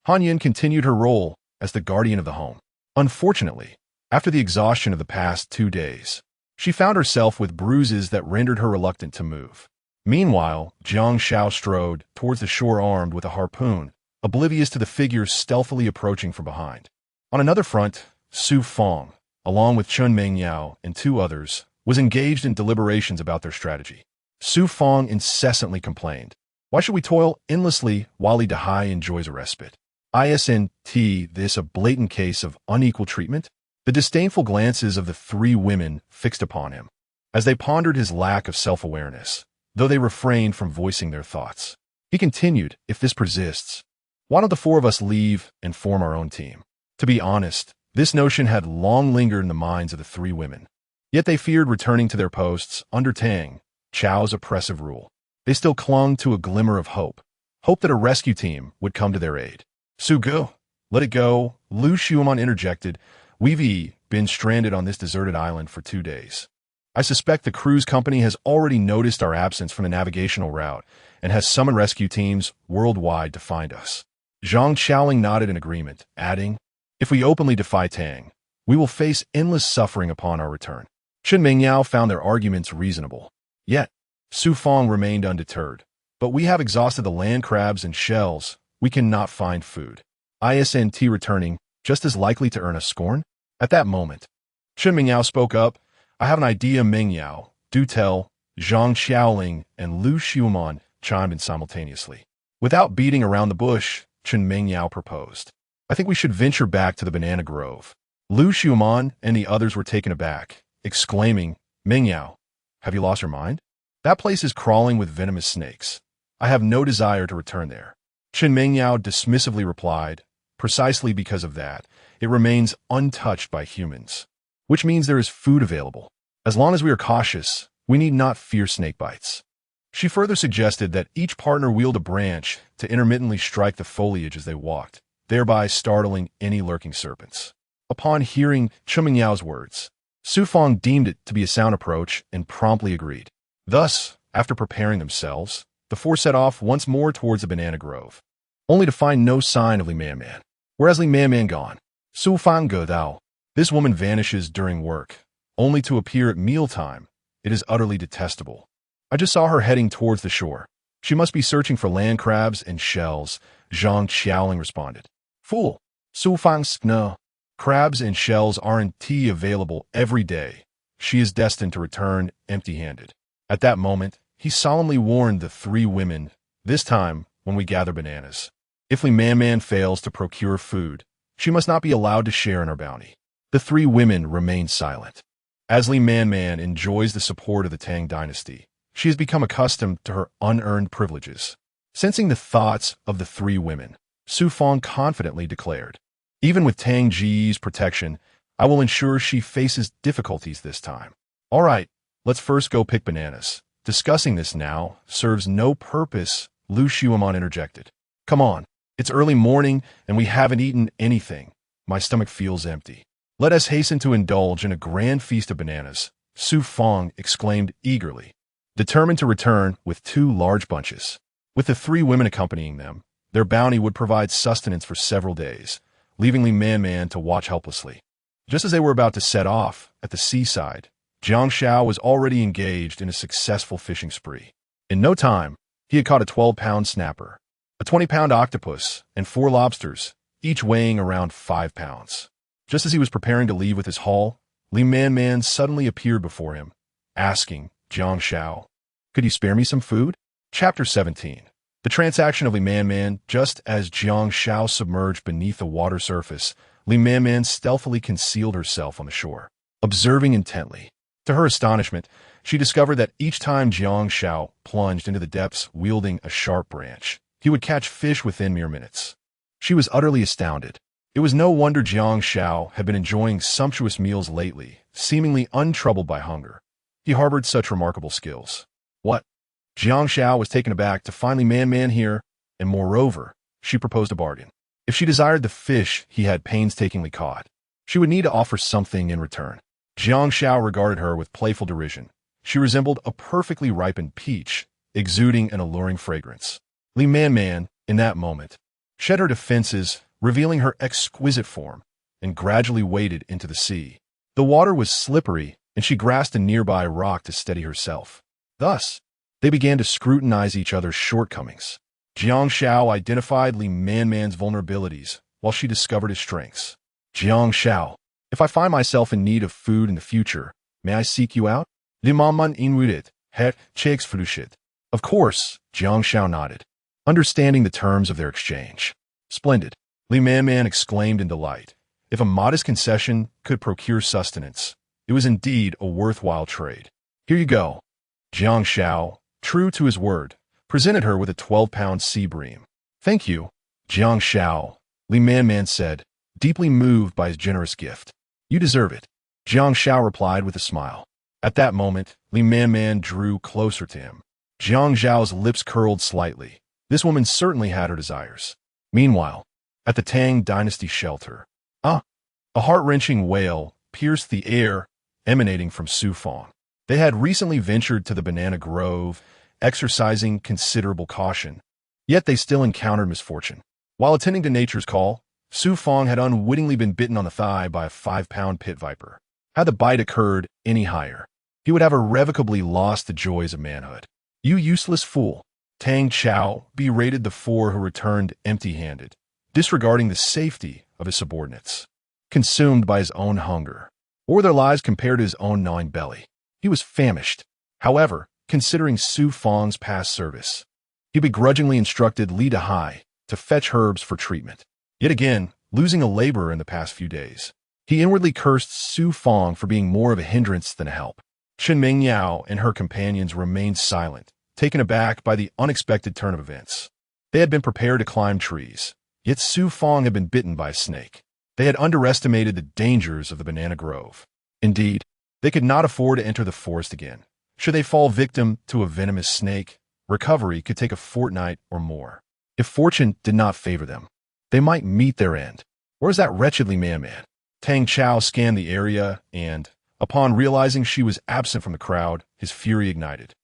A: Han Yun continued her role as the guardian of the home. Unfortunately, after the exhaustion of the past 2 days, she found herself with bruises that rendered her reluctant to move. Meanwhile, Jiang Xiao strode towards the shore armed with a harpoon, oblivious to the figures stealthily approaching from behind. On another front, Su Fong, along with Chun Mengyao and 2 others, was engaged in deliberations about their strategy. Su Fong incessantly complained. Why should we toil endlessly while Li Dehai enjoys a respite? Isn't this a blatant case of unequal treatment? The disdainful glances of the 3 women fixed upon him, as they pondered his lack of self-awareness, though they refrained from voicing their thoughts. He continued, if this persists, why don't the 4 of us leave and form our own team? To be honest, this notion had long lingered in the minds of the 3 women. Yet they feared returning to their posts under Tang Chao's oppressive rule. They still clung to a glimmer of hope that a rescue team would come to their aid. Sugu, let it go, Lu Xiuman interjected. We've been stranded on this deserted island for 2 days. I suspect the cruise company has already noticed our absence from the navigational route and has summoned rescue teams worldwide to find us. Zhang Xiaoling nodded in agreement, adding, if we openly defy Tang, we will face endless suffering upon our return. Chun Mengyao found their arguments reasonable. Yet, Su Fong remained undeterred. But we have exhausted the land crabs and shells. We cannot find food. Isn't returning just as likely to earn us scorn? At that moment, Chun Mengyao spoke up. I have an idea, Mengyao. Do tell. Zhang Xiaoling and Lu Xiuman chimed in simultaneously. Without beating around the bush, Chun Mengyao proposed. I think we should venture back to the banana grove. Lu Xiuman and the others were taken aback, exclaiming, Mengyao, have you lost your mind? That place is crawling with venomous snakes. I have no desire to return there. Chun Mengyao dismissively replied, precisely because of that, it remains untouched by humans, which means there is food available. As long as we are cautious, we need not fear snake bites. She further suggested that each partner wield a branch to intermittently strike the foliage as they walked, thereby startling any lurking serpents. Upon hearing Chun Mengyao's words, Su Fong deemed it to be a sound approach and promptly agreed. Thus, after preparing themselves, the 4 set off once more towards the banana grove, only to find no sign of Li Man. Whereas Li Man gone, Su Fang Ge Dao, this woman vanishes during work, only to appear at mealtime. It is utterly detestable. I just saw her heading towards the shore. She must be searching for land crabs and shells, Jiang Xiao responded. Fool! Su Fang's no. Crabs and shells aren't available every day. She is destined to return empty-handed. At that moment, he solemnly warned the three women, this time when we gather bananas. If Li Man fails to procure food, she must not be allowed to share in our bounty. The three women remained silent. As Li Man enjoys the support of the Tang dynasty, she has become accustomed to her unearned privileges. Sensing the thoughts of the three women, Su Fang confidently declared, even with Tang Ji's protection, I will ensure she faces difficulties this time. All right, let's first go pick bananas. Discussing this now serves no purpose, Lu Xiuman interjected. Come on, it's early morning and we haven't eaten anything. My stomach feels empty. Let us hasten to indulge in a grand feast of bananas, Su Fang exclaimed eagerly, determined to return with 2 large bunches. With the 3 women accompanying them, their bounty would provide sustenance for several days, leaving Li Man to watch helplessly. Just as they were about to set off at the seaside, Jiang Xiao was already engaged in a successful fishing spree. In no time, he had caught a 12-pound snapper, a 20-pound octopus, and 4 lobsters, each weighing around 5 pounds. Just as he was preparing to leave with his haul, Li Man suddenly appeared before him, asking Jiang Xiao, "Could you spare me some food?" Chapter 17. The transaction of Li Man. Just as Jiang Xiao submerged beneath the water surface, Li Man stealthily concealed herself on the shore, observing intently. To her astonishment, she discovered that each time Jiang Xiao plunged into the depths wielding a sharp branch, he would catch fish within mere minutes. She was utterly astounded. It was no wonder Jiang Xiao had been enjoying sumptuous meals lately, seemingly untroubled by hunger. He harbored such remarkable skills. What? Jiang Xiao was taken aback to find Li Man here, and moreover, she proposed a bargain. If she desired the fish he had painstakingly caught, she would need to offer something in return. Jiang Xiao regarded her with playful derision. She resembled a perfectly ripened peach, exuding an alluring fragrance. Li Man, in that moment, shed her defenses, revealing her exquisite form, and gradually waded into the sea. The water was slippery, and she grasped a nearby rock to steady herself. Thus, they began to scrutinize each other's shortcomings. Jiang Xiao identified Li Man's vulnerabilities, while she discovered his strengths. Jiang Xiao, if I find myself in need of food in the future, may I seek you out? Li Man inwudit, het flushit. Of course, Jiang Xiao nodded, understanding the terms of their exchange. Splendid, Li Man exclaimed in delight. If a modest concession could procure sustenance, it was indeed a worthwhile trade. Here you go. Jiang Xiao, true to his word, presented her with a 12-pound sea bream. Thank you, Jiang Xiao, Li Man said, deeply moved by his generous gift. You deserve it, Jiang Xiao replied with a smile. At that moment, Li Man drew closer to him. Jiang Xiao's lips curled slightly. This woman certainly had her desires. Meanwhile, at the Tang dynasty shelter, a heart-wrenching wail pierced the air emanating from Su Fang. They had recently ventured to the banana grove, exercising considerable caution. Yet they still encountered misfortune. While attending to nature's call, Su Fang had unwittingly been bitten on the thigh by a 5-pound pit viper. Had the bite occurred any higher, he would have irrevocably lost the joys of manhood. You useless fool, Tang Chao berated the 4 who returned empty-handed, disregarding the safety of his subordinates. Consumed by his own hunger, or their lives compared to his own gnawing belly, he was famished. However, considering Su Fang's past service, he begrudgingly instructed Li Dehai to fetch herbs for treatment. Yet again, losing a laborer in the past few days, he inwardly cursed Su Fang for being more of a hindrance than a help. Chen Mingyao and her companions remained silent, taken aback by the unexpected turn of events. They had been prepared to climb trees, yet Su Fang had been bitten by a snake. They had underestimated the dangers of the banana grove. Indeed, they could not afford to enter the forest again. Should they fall victim to a venomous snake, recovery could take a fortnight or more. If fortune did not favor them, they might meet their end. Where's that wretched Li Man? Tang Chao scanned the area and, upon realizing she was absent from the crowd, his fury ignited.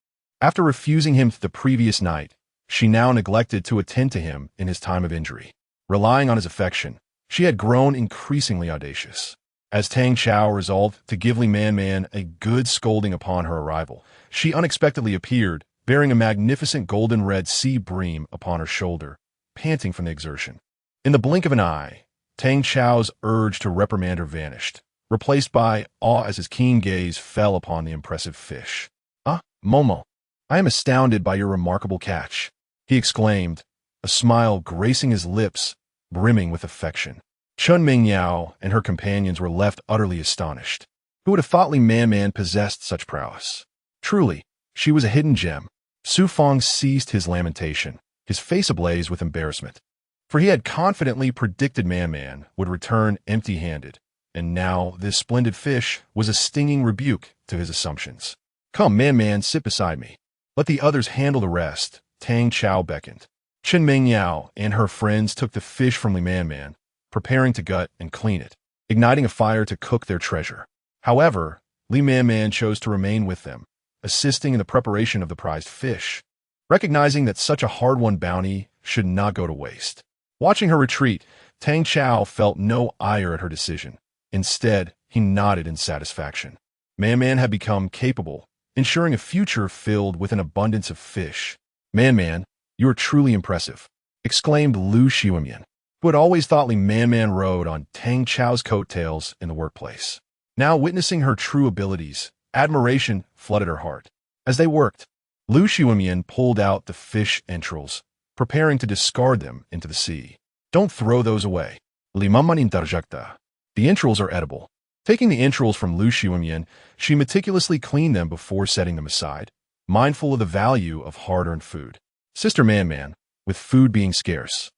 A: After refusing him the previous night, she now neglected to attend to him in his time of injury. Relying on his affection, she had grown increasingly audacious. As Tang Chao resolved to give Li Man a good scolding upon her arrival, she unexpectedly appeared, bearing a magnificent golden-red sea bream upon her shoulder, panting from the exertion. In the blink of an eye, Tang Xiao's urge to reprimand her vanished, replaced by awe as his keen gaze fell upon the impressive fish. "Ah, Momo, I am astounded by your remarkable catch," he exclaimed, a smile gracing his lips, brimming with affection. Chun Mingyao and her companions were left utterly astonished. Who would have thought Li Man possessed such prowess? Truly, she was a hidden gem. Su Fong ceased his lamentation, his face ablaze with embarrassment. For he had confidently predicted Man would return empty-handed, and now this splendid fish was a stinging rebuke to his assumptions. "Come, Man, sit beside me. Let the others handle the rest," Tang Xiao beckoned. Chen Mingyao and her friends took the fish from Li Man, preparing to gut and clean it, igniting a fire to cook their treasure. However, Li Man chose to remain with them, assisting in the preparation of the prized fish, recognizing that such a hard-won bounty should not go to waste. Watching her retreat, Tang Xiao felt no ire at her decision. Instead, he nodded in satisfaction. Man had become capable, ensuring a future filled with an abundance of fish. Man, you are truly impressive," exclaimed Lu Xiumian, who had always thought Li Man rode on Tang Xiao's coattails in the workplace. Now witnessing her true abilities, admiration flooded her heart. As they worked, Lu Xiumian pulled out the fish entrails, preparing to discard them into the sea. "Don't throw those away. Limaman interjecta. The entrails are edible." Taking the entrails from Lu Xiumian, she meticulously cleaned them before setting them aside, mindful of the value of hard-earned food. "Sister Man, with food being scarce,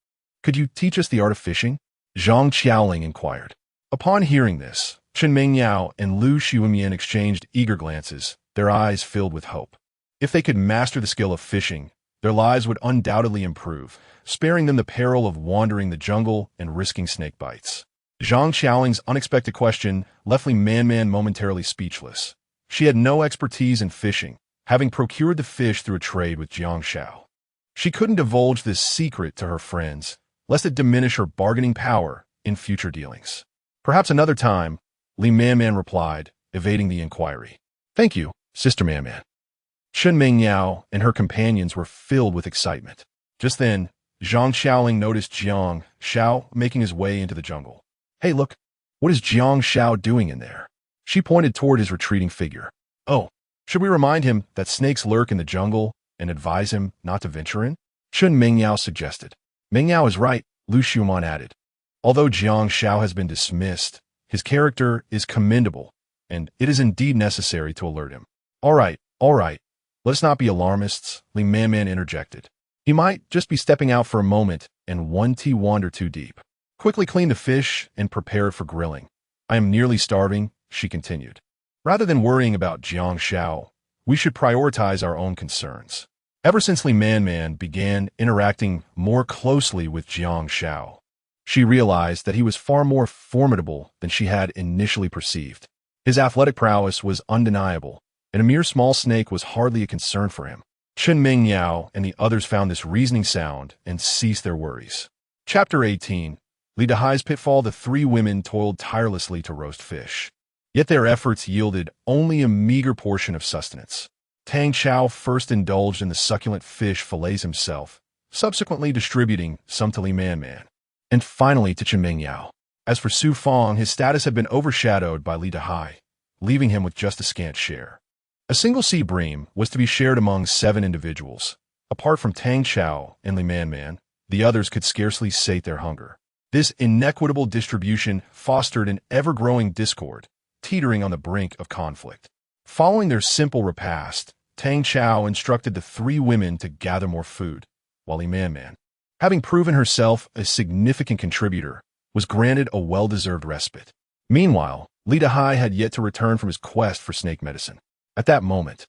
A: could you teach us the art of fishing?" Jiang Xiao inquired. Upon hearing this, Chen Mingyao and Lu Xiumian exchanged eager glances, their eyes filled with hope. If they could master the skill of fishing, their lives would undoubtedly improve, sparing them the peril of wandering the jungle and risking snake bites. Jiang Xiaoling's unexpected question left Li Man momentarily speechless. She had no expertise in fishing, having procured the fish through a trade with Jiang Xiao. She couldn't divulge this secret to her friends, lest it diminish her bargaining power in future dealings. "Perhaps another time," Li Man replied, evading the inquiry. "Thank you, Sister Man." Chen Mingyao and her companions were filled with excitement. Just then, Jiang Xiaoling noticed Jiang Xiao making his way into the jungle. "Hey, look, what is Jiang Xiao doing in there?" She pointed toward his retreating figure. "Oh, should we remind him that snakes lurk in the jungle and advise him not to venture in?" Chen Mingyao suggested. "Mingyao is right," Lu Xiuman added. "Although Jiang Xiao has been dismissed, his character is commendable, and it is indeed necessary to alert him." All right. Let's not be alarmists," Li Man interjected. "He might just be stepping out for a moment and wander too deep. Quickly clean the fish and prepare it for grilling. I am nearly starving," she continued. Rather than worrying about Jiang Xiao, we should prioritize our own concerns. Ever since Li Man began interacting more closely with Jiang Xiao, she realized that he was far more formidable than she had initially perceived. His athletic prowess was undeniable, and a mere small snake was hardly a concern for him. Chen Mingyao and the others found this reasoning sound and ceased their worries. Chapter 18. Li Dahai's pitfall. The three women toiled tirelessly to roast fish. Yet their efforts yielded only a meager portion of sustenance. Tang Xiao first indulged in the succulent fish fillets himself, subsequently distributing some to Li Man, and finally to Chen Mingyao. As for Su Fong, his status had been overshadowed by Li Dahai, leaving him with just a scant share. A single sea bream was to be shared among 7 individuals. Apart from Tang Xiao and Li Man, the others could scarcely sate their hunger. This inequitable distribution fostered an ever-growing discord, teetering on the brink of conflict. Following their simple repast, Tang Xiao instructed the 3 women to gather more food, while Li Man, having proven herself a significant contributor, was granted a well-deserved respite. Meanwhile, Li Dahai had yet to return from his quest for snake medicine. At that moment,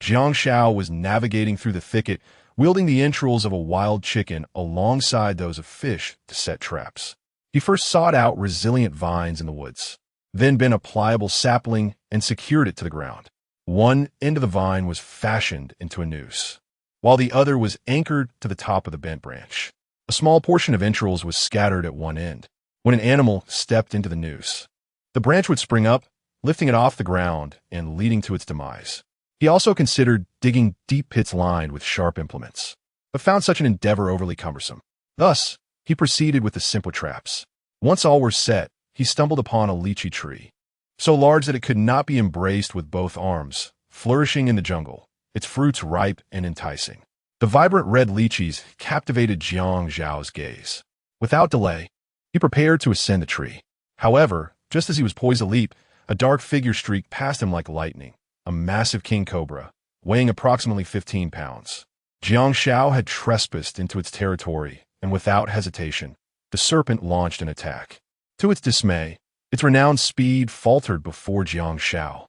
A: Jiang Xiao was navigating through the thicket, wielding the entrails of a wild chicken alongside those of fish to set traps. He first sought out resilient vines in the woods, then bent a pliable sapling and secured it to the ground. One end of the vine was fashioned into a noose, while the other was anchored to the top of the bent branch. A small portion of entrails was scattered at one end. When an animal stepped into the noose, the branch would spring up, lifting it off the ground and leading to its demise. He also considered digging deep pits lined with sharp implements, but found such an endeavor overly cumbersome. Thus, he proceeded with the simple traps. Once all were set, he stumbled upon a lychee tree, so large that it could not be embraced with both arms, flourishing in the jungle, its fruits ripe and enticing. The vibrant red lychees captivated Jiang Xiao's gaze. Without delay, he prepared to ascend the tree. However, just as he was poised to leap, a dark figure streaked past him like lightning, a massive king cobra, weighing approximately 15 pounds. Jiang Xiao had trespassed into its territory, and without hesitation, the serpent launched an attack. To its dismay, its renowned speed faltered before Jiang Xiao.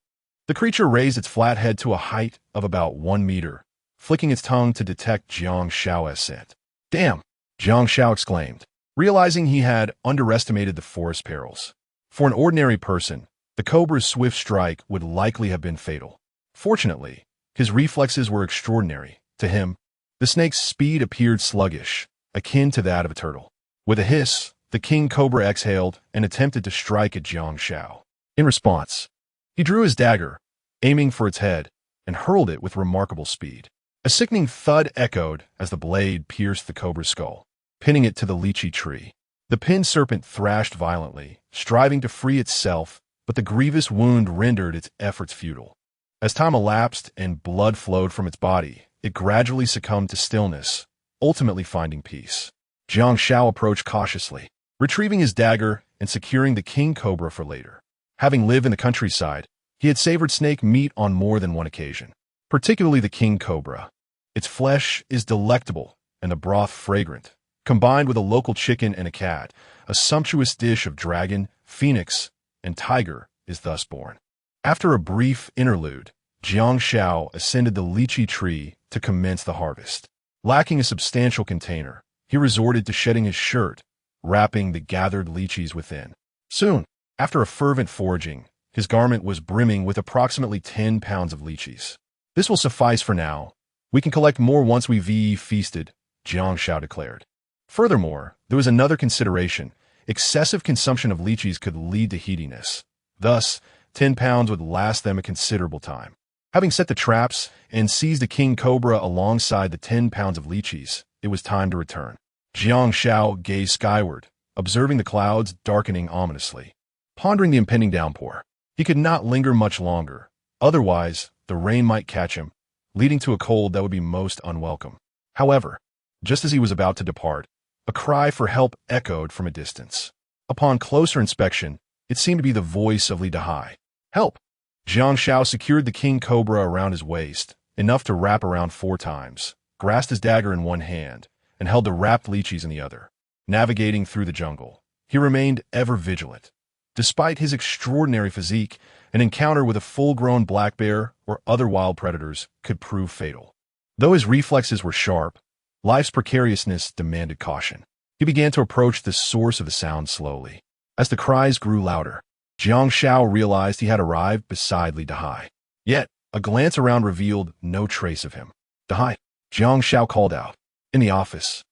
A: The creature raised its flat head to a height of about 1 meter, flicking its tongue to detect Jiang Xiao's scent. "Damn!" Jiang Xiao exclaimed, realizing he had underestimated the forest perils. For an ordinary person, the cobra's swift strike would likely have been fatal. Fortunately, his reflexes were extraordinary. To him, the snake's speed appeared sluggish, akin to that of a turtle. With a hiss, the king cobra exhaled and attempted to strike at Jiang Xiao. In response, he drew his dagger, aiming for its head, and hurled it with remarkable speed. A sickening thud echoed as the blade pierced the cobra's skull, pinning it to the lychee tree. The pinned serpent thrashed violently, striving to free itself, but the grievous wound rendered its efforts futile. As time elapsed and blood flowed from its body, it gradually succumbed to stillness, ultimately finding peace. Jiang Xiao approached cautiously, retrieving his dagger and securing the king cobra for later. Having lived in the countryside, he had savored snake meat on more than one occasion, particularly the king cobra. Its flesh is delectable and the broth fragrant. Combined with a local chicken and a cat, a sumptuous dish of dragon, phoenix, and tiger is thus born. After a brief interlude, Jiang Xiao ascended the lychee tree to commence the harvest. Lacking a substantial container, he resorted to shedding his shirt, wrapping the gathered lychees within. Soon, after a fervent foraging, his garment was brimming with approximately 10 pounds of lychees. "This will suffice for now. We can collect more once we've feasted," Jiang Xiao declared. Furthermore, there was another consideration. Excessive consumption of lychees could lead to heatiness. Thus, 10 pounds would last them a considerable time. Having set the traps and seized the king cobra alongside the 10 pounds of lychees, it was time to return. Jiang Xiao gazed skyward, observing the clouds darkening ominously. Pondering the impending downpour, he could not linger much longer. Otherwise, the rain might catch him, leading to a cold that would be most unwelcome. However, just as he was about to depart, a cry for help echoed from a distance. Upon closer inspection, it seemed to be the voice of Li Dahai. "Help!" Jiang Xiao secured the king cobra around his waist, enough to wrap around 4 times, grasped his dagger in one hand, and held the wrapped lychees in the other. Navigating through the jungle, he remained ever vigilant. Despite his extraordinary physique, an encounter with a full-grown black bear or other wild predators could prove fatal. Though his reflexes were sharp, life's precariousness demanded caution. He began to approach the source of the sound slowly. As the cries grew louder, Jiang Xiao realized he had arrived beside Li Dahai. Yet, a glance around revealed no trace of him. "Dahai," Jiang Xiao called out. In the office,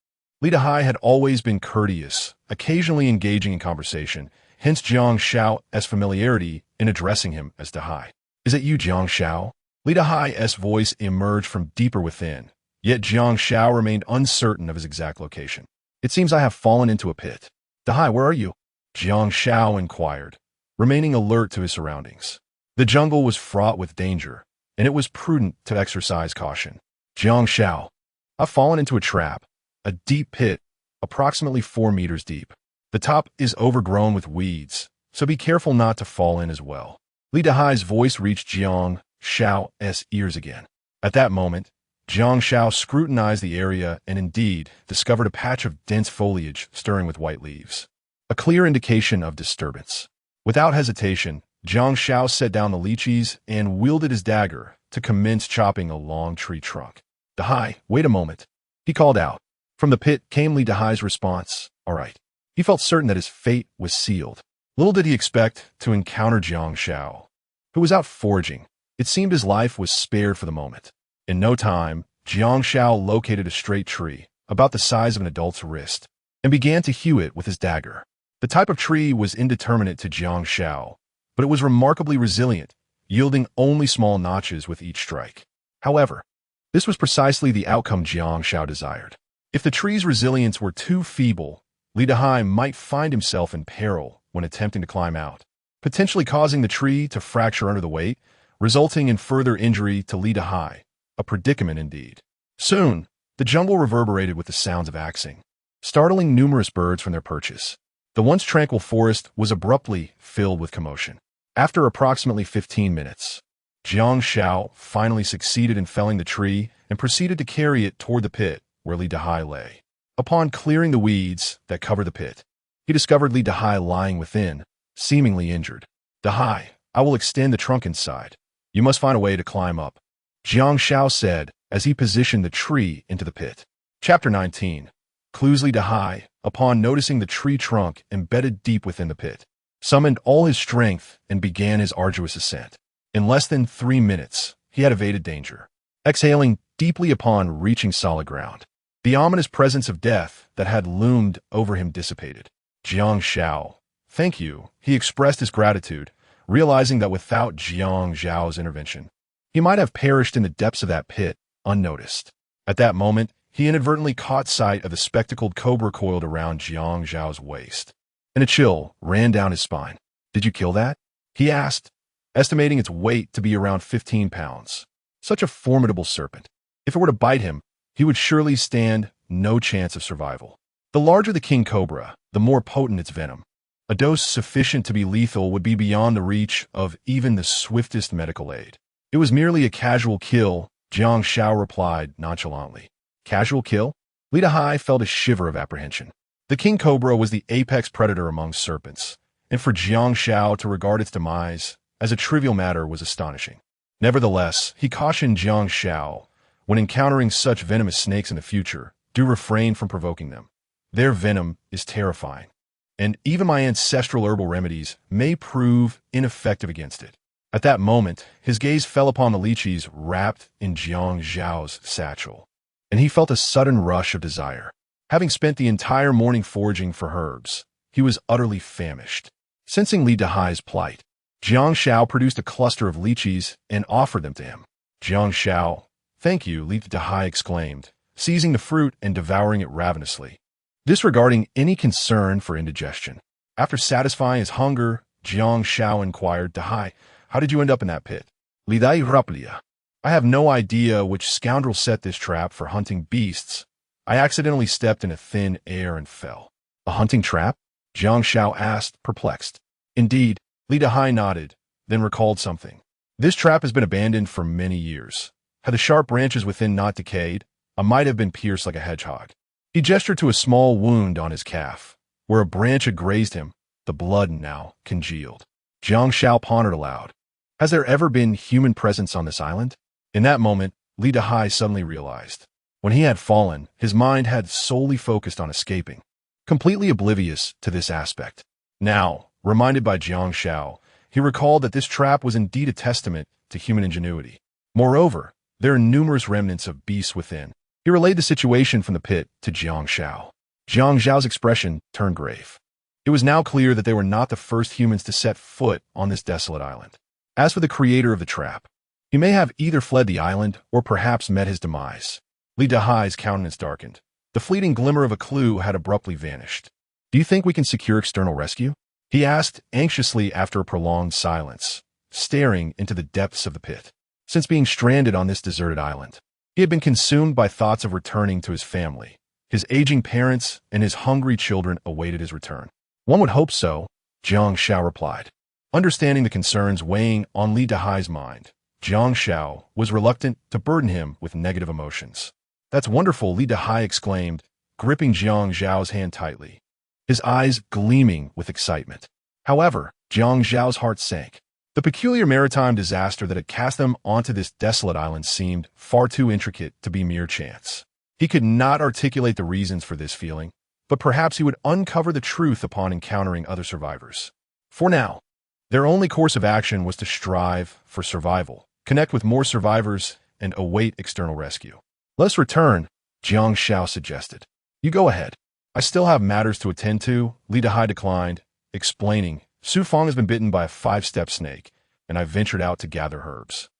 A: Li Dahai had always been courteous, occasionally engaging in conversation, hence Jiang Xiao's familiarity in addressing him as Dahai. "Is it you, Jiang Xiao?" Li Dahai's voice emerged from deeper within, yet Jiang Xiao remained uncertain of his exact location. "It seems I have fallen into a pit." "Dahai, where are you?" Jiang Xiao inquired, remaining alert to his surroundings. The jungle was fraught with danger, and it was prudent to exercise caution. "Jiang Xiao, I've fallen into a trap, a deep pit, approximately 4 meters deep. The top is overgrown with weeds, so be careful not to fall in as well." Li Dahai's voice reached Jiang Xiao's ears again. At that moment, Jiang Xiao scrutinized the area and indeed discovered a patch of dense foliage stirring with white leaves, a clear indication of disturbance. Without hesitation, Jiang Xiao set down the lychees and wielded his dagger to commence chopping a long tree trunk. "Dahai, wait a moment," he called out. From the pit came Li Dahai's response, "All right." He felt certain that his fate was sealed. Little did he expect to encounter Jiang Xiao, who was out foraging. It seemed his life was spared for the moment. In no time, Jiang Xiao located a straight tree, about the size of an adult's wrist, and began to hew it with his dagger. The type of tree was indeterminate to Jiang Xiao, but it was remarkably resilient, yielding only small notches with each strike. However, this was precisely the outcome Jiang Xiao desired. If the tree's resilience were too feeble, Li Dahai might find himself in peril when attempting to climb out, potentially causing the tree to fracture under the weight, resulting in further injury to Li Dahai, a predicament indeed. Soon, the jungle reverberated with the sounds of axing, startling numerous birds from their perches. The once tranquil forest was abruptly filled with commotion. After approximately 15 minutes, Jiang Xiao finally succeeded in felling the tree and proceeded to carry it toward the pit where Li Dahai lay. Upon clearing the weeds that covered the pit, he discovered Li Dahai lying within, seemingly injured. "Dahai, I will extend the trunk inside. You must find a way to climb up," Jiang Xiao said as he positioned the tree into the pit. Chapter 19. Clues. Li Dahai, upon noticing the tree trunk embedded deep within the pit, summoned all his strength and began his arduous ascent. In less than 3 minutes, he had evaded danger, exhaling deeply upon reaching solid ground. The ominous presence of death that had loomed over him dissipated. "Jiang Xiao, thank you," he expressed his gratitude, realizing that without Jiang Xiao's intervention, he might have perished in the depths of that pit, unnoticed. At that moment, he inadvertently caught sight of the spectacled cobra coiled around Jiang Xiao's waist, and a chill ran down his spine. "Did you kill that?" he asked, estimating its weight to be around 15 pounds. Such a formidable serpent. If it were to bite him, he would surely stand no chance of survival. The larger the king cobra, the more potent its venom. A dose sufficient to be lethal would be beyond the reach of even the swiftest medical aid. "It was merely a casual kill," Jiang Xiao replied nonchalantly. "Casual kill?" Li Dahai felt a shiver of apprehension. The king cobra was the apex predator among serpents, and for Jiang Xiao to regard its demise as a trivial matter was astonishing. Nevertheless, he cautioned Jiang Xiao, when encountering such venomous snakes in the future, do refrain from provoking them. Their venom is terrifying, and even my ancestral herbal remedies may prove ineffective against it. At that moment, his gaze fell upon the lychees wrapped in Jiang Xiao's satchel, and he felt a sudden rush of desire. Having spent the entire morning foraging for herbs, he was utterly famished. Sensing Li Dahai's plight, Jiang Xiao produced a cluster of lychees and offered them to him. "Jiang Xiao, thank you," Li Dahai exclaimed, seizing the fruit and devouring it ravenously, disregarding any concern for indigestion. After satisfying his hunger, Jiang Xiao inquired, "Dahai, how did you end up in that pit?" "Li Dai Raplia. I have no idea which scoundrel set this trap for hunting beasts. I accidentally stepped in a thin air and fell." "A hunting trap?" Jiang Xiao asked, perplexed. "Indeed," Li Dahai nodded, then recalled something. "This trap has been abandoned for many years. Had the sharp branches within not decayed, I might have been pierced like a hedgehog." He gestured to a small wound on his calf, where a branch had grazed him, the blood now congealed. Jiang Xiao pondered aloud. Has there ever been human presence on this island? In that moment, Li Dahai suddenly realized. When he had fallen, his mind had solely focused on escaping, completely oblivious to this aspect. Now, reminded by Jiang Xiao, he recalled that this trap was indeed a testament to human ingenuity. Moreover, there are numerous remnants of beasts within. He relayed the situation from the pit to Jiang Xiao. Jiang Xiao's expression turned grave. It was now clear that they were not the first humans to set foot on this desolate island. As for the creator of the trap, he may have either fled the island or perhaps met his demise. Li Dahai's countenance darkened. The fleeting glimmer of a clue had abruptly vanished. "Do you think we can secure external rescue?" he asked anxiously after a prolonged silence, staring into the depths of the pit. Since being stranded on this deserted island, he had been consumed by thoughts of returning to his family. His aging parents and his hungry children awaited his return. "One would hope so," Jiang Xiao replied. Understanding the concerns weighing on Li Dahai's mind, Jiang Xiao was reluctant to burden him with negative emotions. "That's wonderful," Li Dahai exclaimed, gripping Jiang Xiao's hand tightly, his eyes gleaming with excitement. However, Jiang Xiao's heart sank. The peculiar maritime disaster that had cast them onto this desolate island seemed far too intricate to be mere chance. He could not articulate the reasons for this feeling, but perhaps he would uncover the truth upon encountering other survivors. For now, their only course of action was to strive for survival, connect with more survivors, and await external rescue. "Let's return," Jiang Xiao suggested. "You go ahead. I still have matters to attend to," Li Dahai declined, explaining, "Su Feng has been bitten by a 5-step snake, and I ventured out to gather herbs.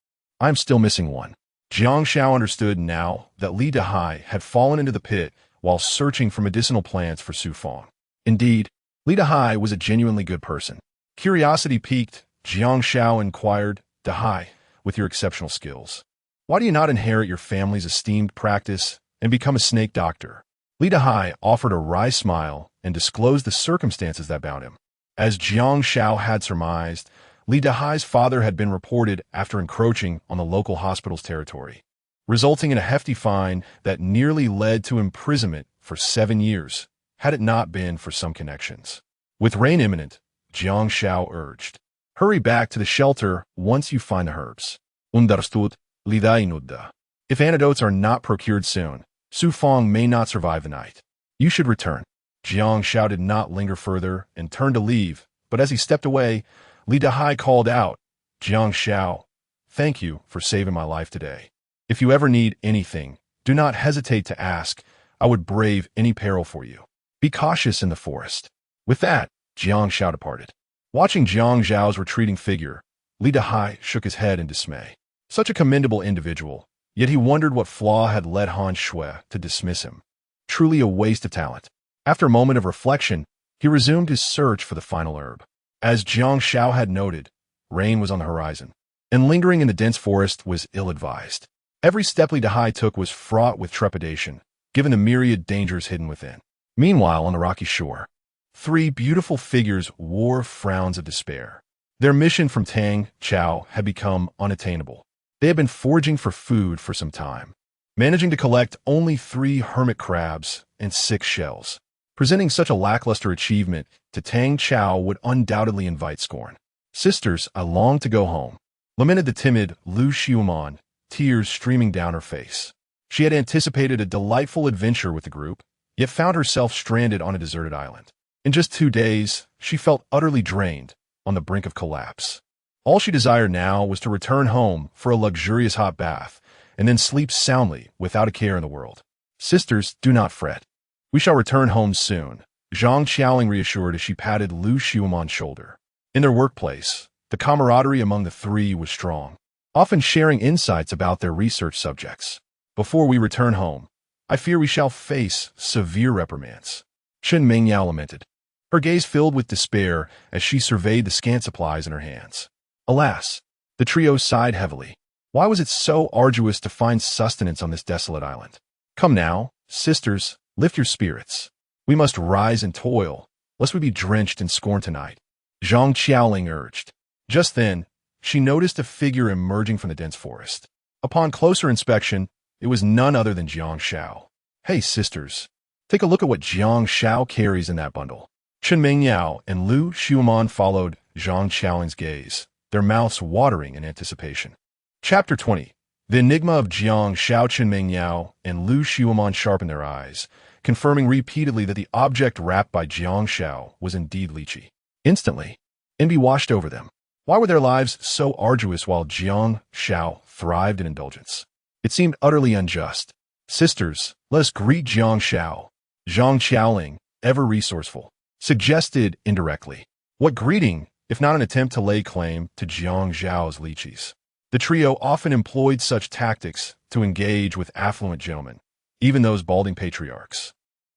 A: I'm still missing one. Jiang Xiao understood now that Li Dehai had fallen into the pit while searching for medicinal plants for Su Fong. Indeed, Li Dehai was a genuinely good person. Curiosity piqued, Jiang Xiao inquired, Dehai, with your exceptional skills, why do you not inherit your family's esteemed practice and become a snake doctor? Li Dehai offered a wry smile and disclosed the circumstances that bound him. As Jiang Xiao had surmised, Li Dehai's father had been reported after encroaching on the local hospital's territory, resulting in a hefty fine that nearly led to imprisonment for 7 years, had it not been for some connections. With rain imminent, Jiang Xiao urged, hurry back to the shelter once you find the herbs. Understood, Li Dehai. If antidotes are not procured soon, Su Fong may not survive the night. You should return. Jiang Xiao did not linger further and turned to leave, but as he stepped away, Li Dehai called out, Jiang Xiao, thank you for saving my life today. If you ever need anything, do not hesitate to ask. I would brave any peril for you. Be cautious in the forest. With that, Jiang Xiao departed. Watching Jiang Xiao's retreating figure, Li Dehai shook his head in dismay. Such a commendable individual, yet he wondered what flaw had led Han Shui to dismiss him. Truly a waste of talent. After a moment of reflection, he resumed his search for the final herb. As Jiang Xiao had noted, rain was on the horizon, and lingering in the dense forest was ill-advised. Every step Li Dehai took was fraught with trepidation, given the myriad dangers hidden within. Meanwhile, on the rocky shore, 3 beautiful figures wore frowns of despair. Their mission from Tang Chao had become unattainable. They had been foraging for food for some time, managing to collect only 3 hermit crabs and 6 shells. Presenting such a lackluster achievement to Tang Chao would undoubtedly invite scorn. Sisters, I long to go home, lamented the timid Lu Xiuman, tears streaming down her face. She had anticipated a delightful adventure with the group, yet found herself stranded on a deserted island. In just 2 days, she felt utterly drained, on the brink of collapse. All she desired now was to return home for a luxurious hot bath, and then sleep soundly without a care in the world. Sisters, do not fret. We shall return home soon, Zhang Qiaoling reassured as she patted Lu Xiuman's shoulder. In their workplace, the camaraderie among the 3 was strong, often sharing insights about their research subjects. Before we return home, I fear we shall face severe reprimands, Chen Mingyao lamented, her gaze filled with despair as she surveyed the scant supplies in her hands. Alas, the trio sighed heavily. Why was it so arduous to find sustenance on this desolate island? Come now, sisters, lift your spirits. We must rise and toil, lest we be drenched in scorn tonight, Zhang Qiaoling urged. Just then, she noticed a figure emerging from the dense forest. Upon closer inspection, it was none other than Jiang Xiao. Hey, sisters, take a look at what Jiang Xiao carries in that bundle. Chen Mingyao and Lu Xiuman followed Zhang Qiaoling's gaze, their mouths watering in anticipation. Chapter 20. The enigma of Jiang Xiao. Chen Mingyao and Lu Xiuman sharpened their eyes, confirming repeatedly that the object wrapped by Jiang Xiao was indeed lychee. Instantly, envy washed over them. Why were their lives so arduous while Jiang Xiao thrived in indulgence? It seemed utterly unjust. Sisters, let us greet Jiang Xiao. Zhang Qiaoling, ever resourceful, suggested indirectly. What greeting, if not an attempt to lay claim to Jiang Xiao's lychees? The trio often employed such tactics to engage with affluent gentlemen, even those balding patriarchs.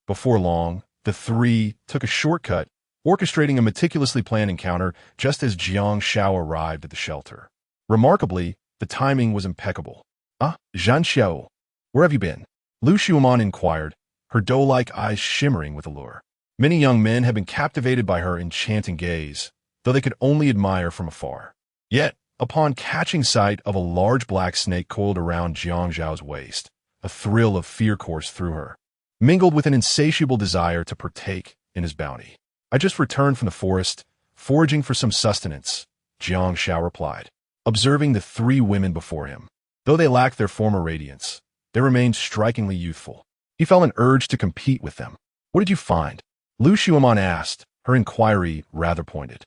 A: Before long, the 3 took a shortcut, orchestrating a meticulously planned encounter just as Jiang Xiao arrived at the shelter. Remarkably, the timing was impeccable. Ah, Jiang Xiao, where have you been? Lu Xiuman inquired, her doe-like eyes shimmering with allure. Many young men had been captivated by her enchanting gaze, though they could only admire from afar. Yet, upon catching sight of a large black snake coiled around Jiang Xiao's waist, a thrill of fear coursed through her, mingled with an insatiable desire to partake in his bounty. I just returned from the forest, foraging for some sustenance, Jiang Xiao replied, observing the 3 women before him. Though they lacked their former radiance, they remained strikingly youthful. He felt an urge to compete with them. What did you find? Lu Xiuman asked, her inquiry rather pointed.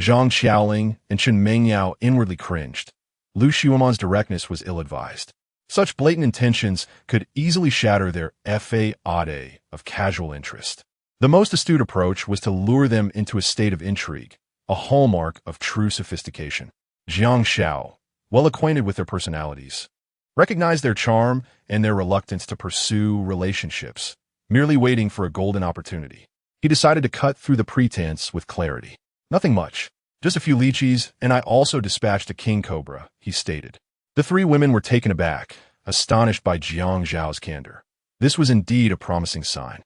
A: Zhang Qiaoling and Chen Mingyao inwardly cringed. Lu Xiuman's directness was ill-advised. Such blatant intentions could easily shatter their fade of casual interest. The most astute approach was to lure them into a state of intrigue, a hallmark of true sophistication. Jiang Xiao, well acquainted with their personalities, recognized their charm and their reluctance to pursue relationships, merely waiting for a golden opportunity. He decided to cut through the pretense with clarity. Nothing much, just a few lychees, and I also dispatched a king cobra, he stated. The three women were taken aback, astonished by Jiang Xiao's candor. This was indeed a promising sign,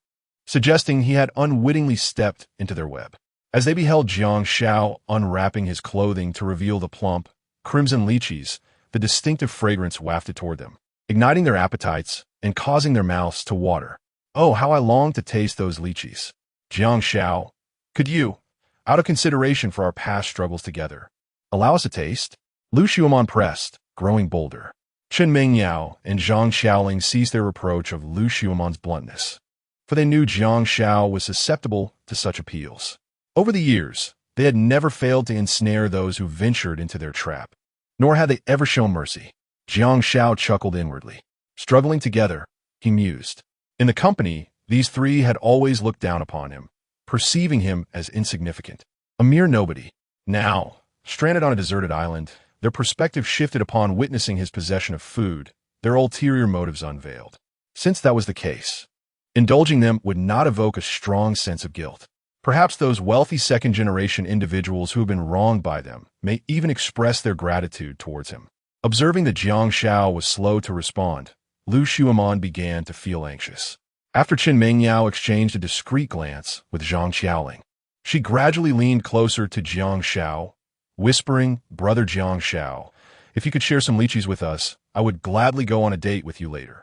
A: suggesting he had unwittingly stepped into their web. As they beheld Jiang Xiao unwrapping his clothing to reveal the plump, crimson lychees, the distinctive fragrance wafted toward them, igniting their appetites and causing their mouths to water. Oh, how I longed to taste those lychees. Jiang Xiao, could you, out of consideration for our past struggles together, allow us a taste? Lu Xiaomon pressed, growing bolder. Chen Mingyao and Zhang Xiaoling seized their reproach of Lu Xiaomon's bluntness, for they knew Jiang Xiao was susceptible to such appeals. Over the years, they had never failed to ensnare those who ventured into their trap, nor had they ever shown mercy. Jiang Xiao chuckled inwardly. Struggling together, he mused. In the company, these three had always looked down upon him, perceiving him as insignificant, a mere nobody. Now, stranded on a deserted island, their perspective shifted upon witnessing his possession of food, their ulterior motives unveiled. Since that was the case, indulging them would not evoke a strong sense of guilt. Perhaps those wealthy second-generation individuals who have been wronged by them may even express their gratitude towards him. Observing that Jiang Xiao was slow to respond, Lu Xiaomon began to feel anxious. After Chen Mingyao exchanged a discreet glance with Zhang Xiaoling, she gradually leaned closer to Jiang Xiao, whispering, "Brother Jiang Xiao, if you could share some lychees with us, I would gladly go on a date with you later."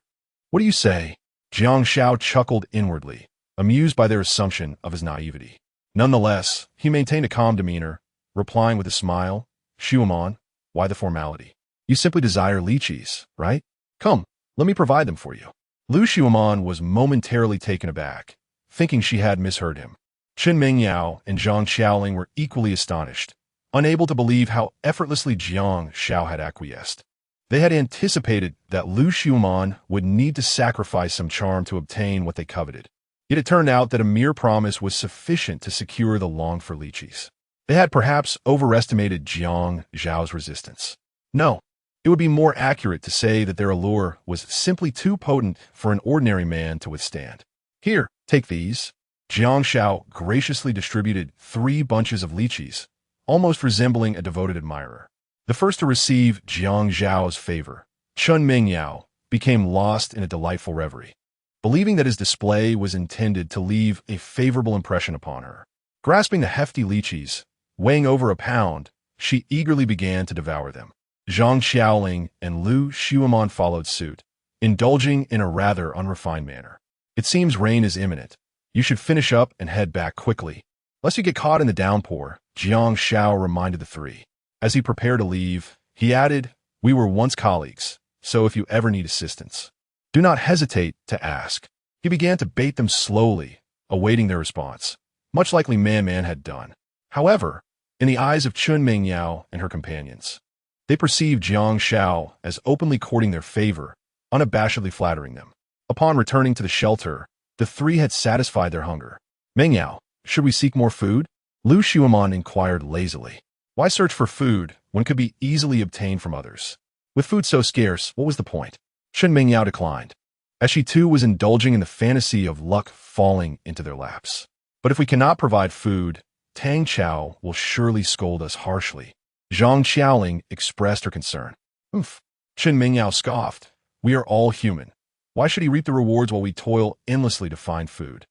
A: "What do you say?" Jiang Xiao chuckled inwardly, amused by their assumption of his naivety. Nonetheless, he maintained a calm demeanor, replying with a smile, "Xiaomon, why the formality? You simply desire lychees, right? Come, let me provide them for you." Lu Xiaomon was momentarily taken aback, thinking she had misheard him. Chen Mingyao and Zhang Xiaoling were equally astonished, unable to believe how effortlessly Jiang Xiao had acquiesced. They had anticipated that Lu Xiaomon would need to sacrifice some charm to obtain what they coveted. Yet it turned out that a mere promise was sufficient to secure the longed-for lychees. They had perhaps overestimated Jiang Xiao's resistance. No, it would be more accurate to say that their allure was simply too potent for an ordinary man to withstand. "Here, take these." Jiang Xiao graciously distributed 3 bunches of lychees, almost resembling a devoted admirer. The first to receive Jiang Xiao's favor, Chen Mingyao, became lost in a delightful reverie, believing that his display was intended to leave a favorable impression upon her. Grasping the hefty lychees, weighing over a pound, she eagerly began to devour them. Zhang Xiaoling and Lu Xiaomon followed suit, indulging in a rather unrefined manner. "It seems rain is imminent. You should finish up and head back quickly, lest you get caught in the downpour," Jiang Xiao reminded the three. As he prepared to leave, he added, "We were once colleagues, so if you ever need assistance, do not hesitate to ask." He began to bait them slowly, awaiting their response, much like Li Man had done. However, in the eyes of Chun Mingyao and her companions, they perceived Jiang Xiao as openly courting their favor, unabashedly flattering them. Upon returning to the shelter, the three had satisfied their hunger. "Mingyao, should we seek more food?" Lu Xiaomon inquired lazily. Why search for food when it could be easily obtained from others? With food so scarce, what was the point? Chen Mingyao declined, as she too was indulging in the fantasy of luck falling into their laps. "But if we cannot provide food, Tang Chao will surely scold us harshly." Zhang Xiaoling expressed her concern. "Oof." Chen Mingyao scoffed. "We are all human. Why should he reap the rewards while we toil endlessly to find food?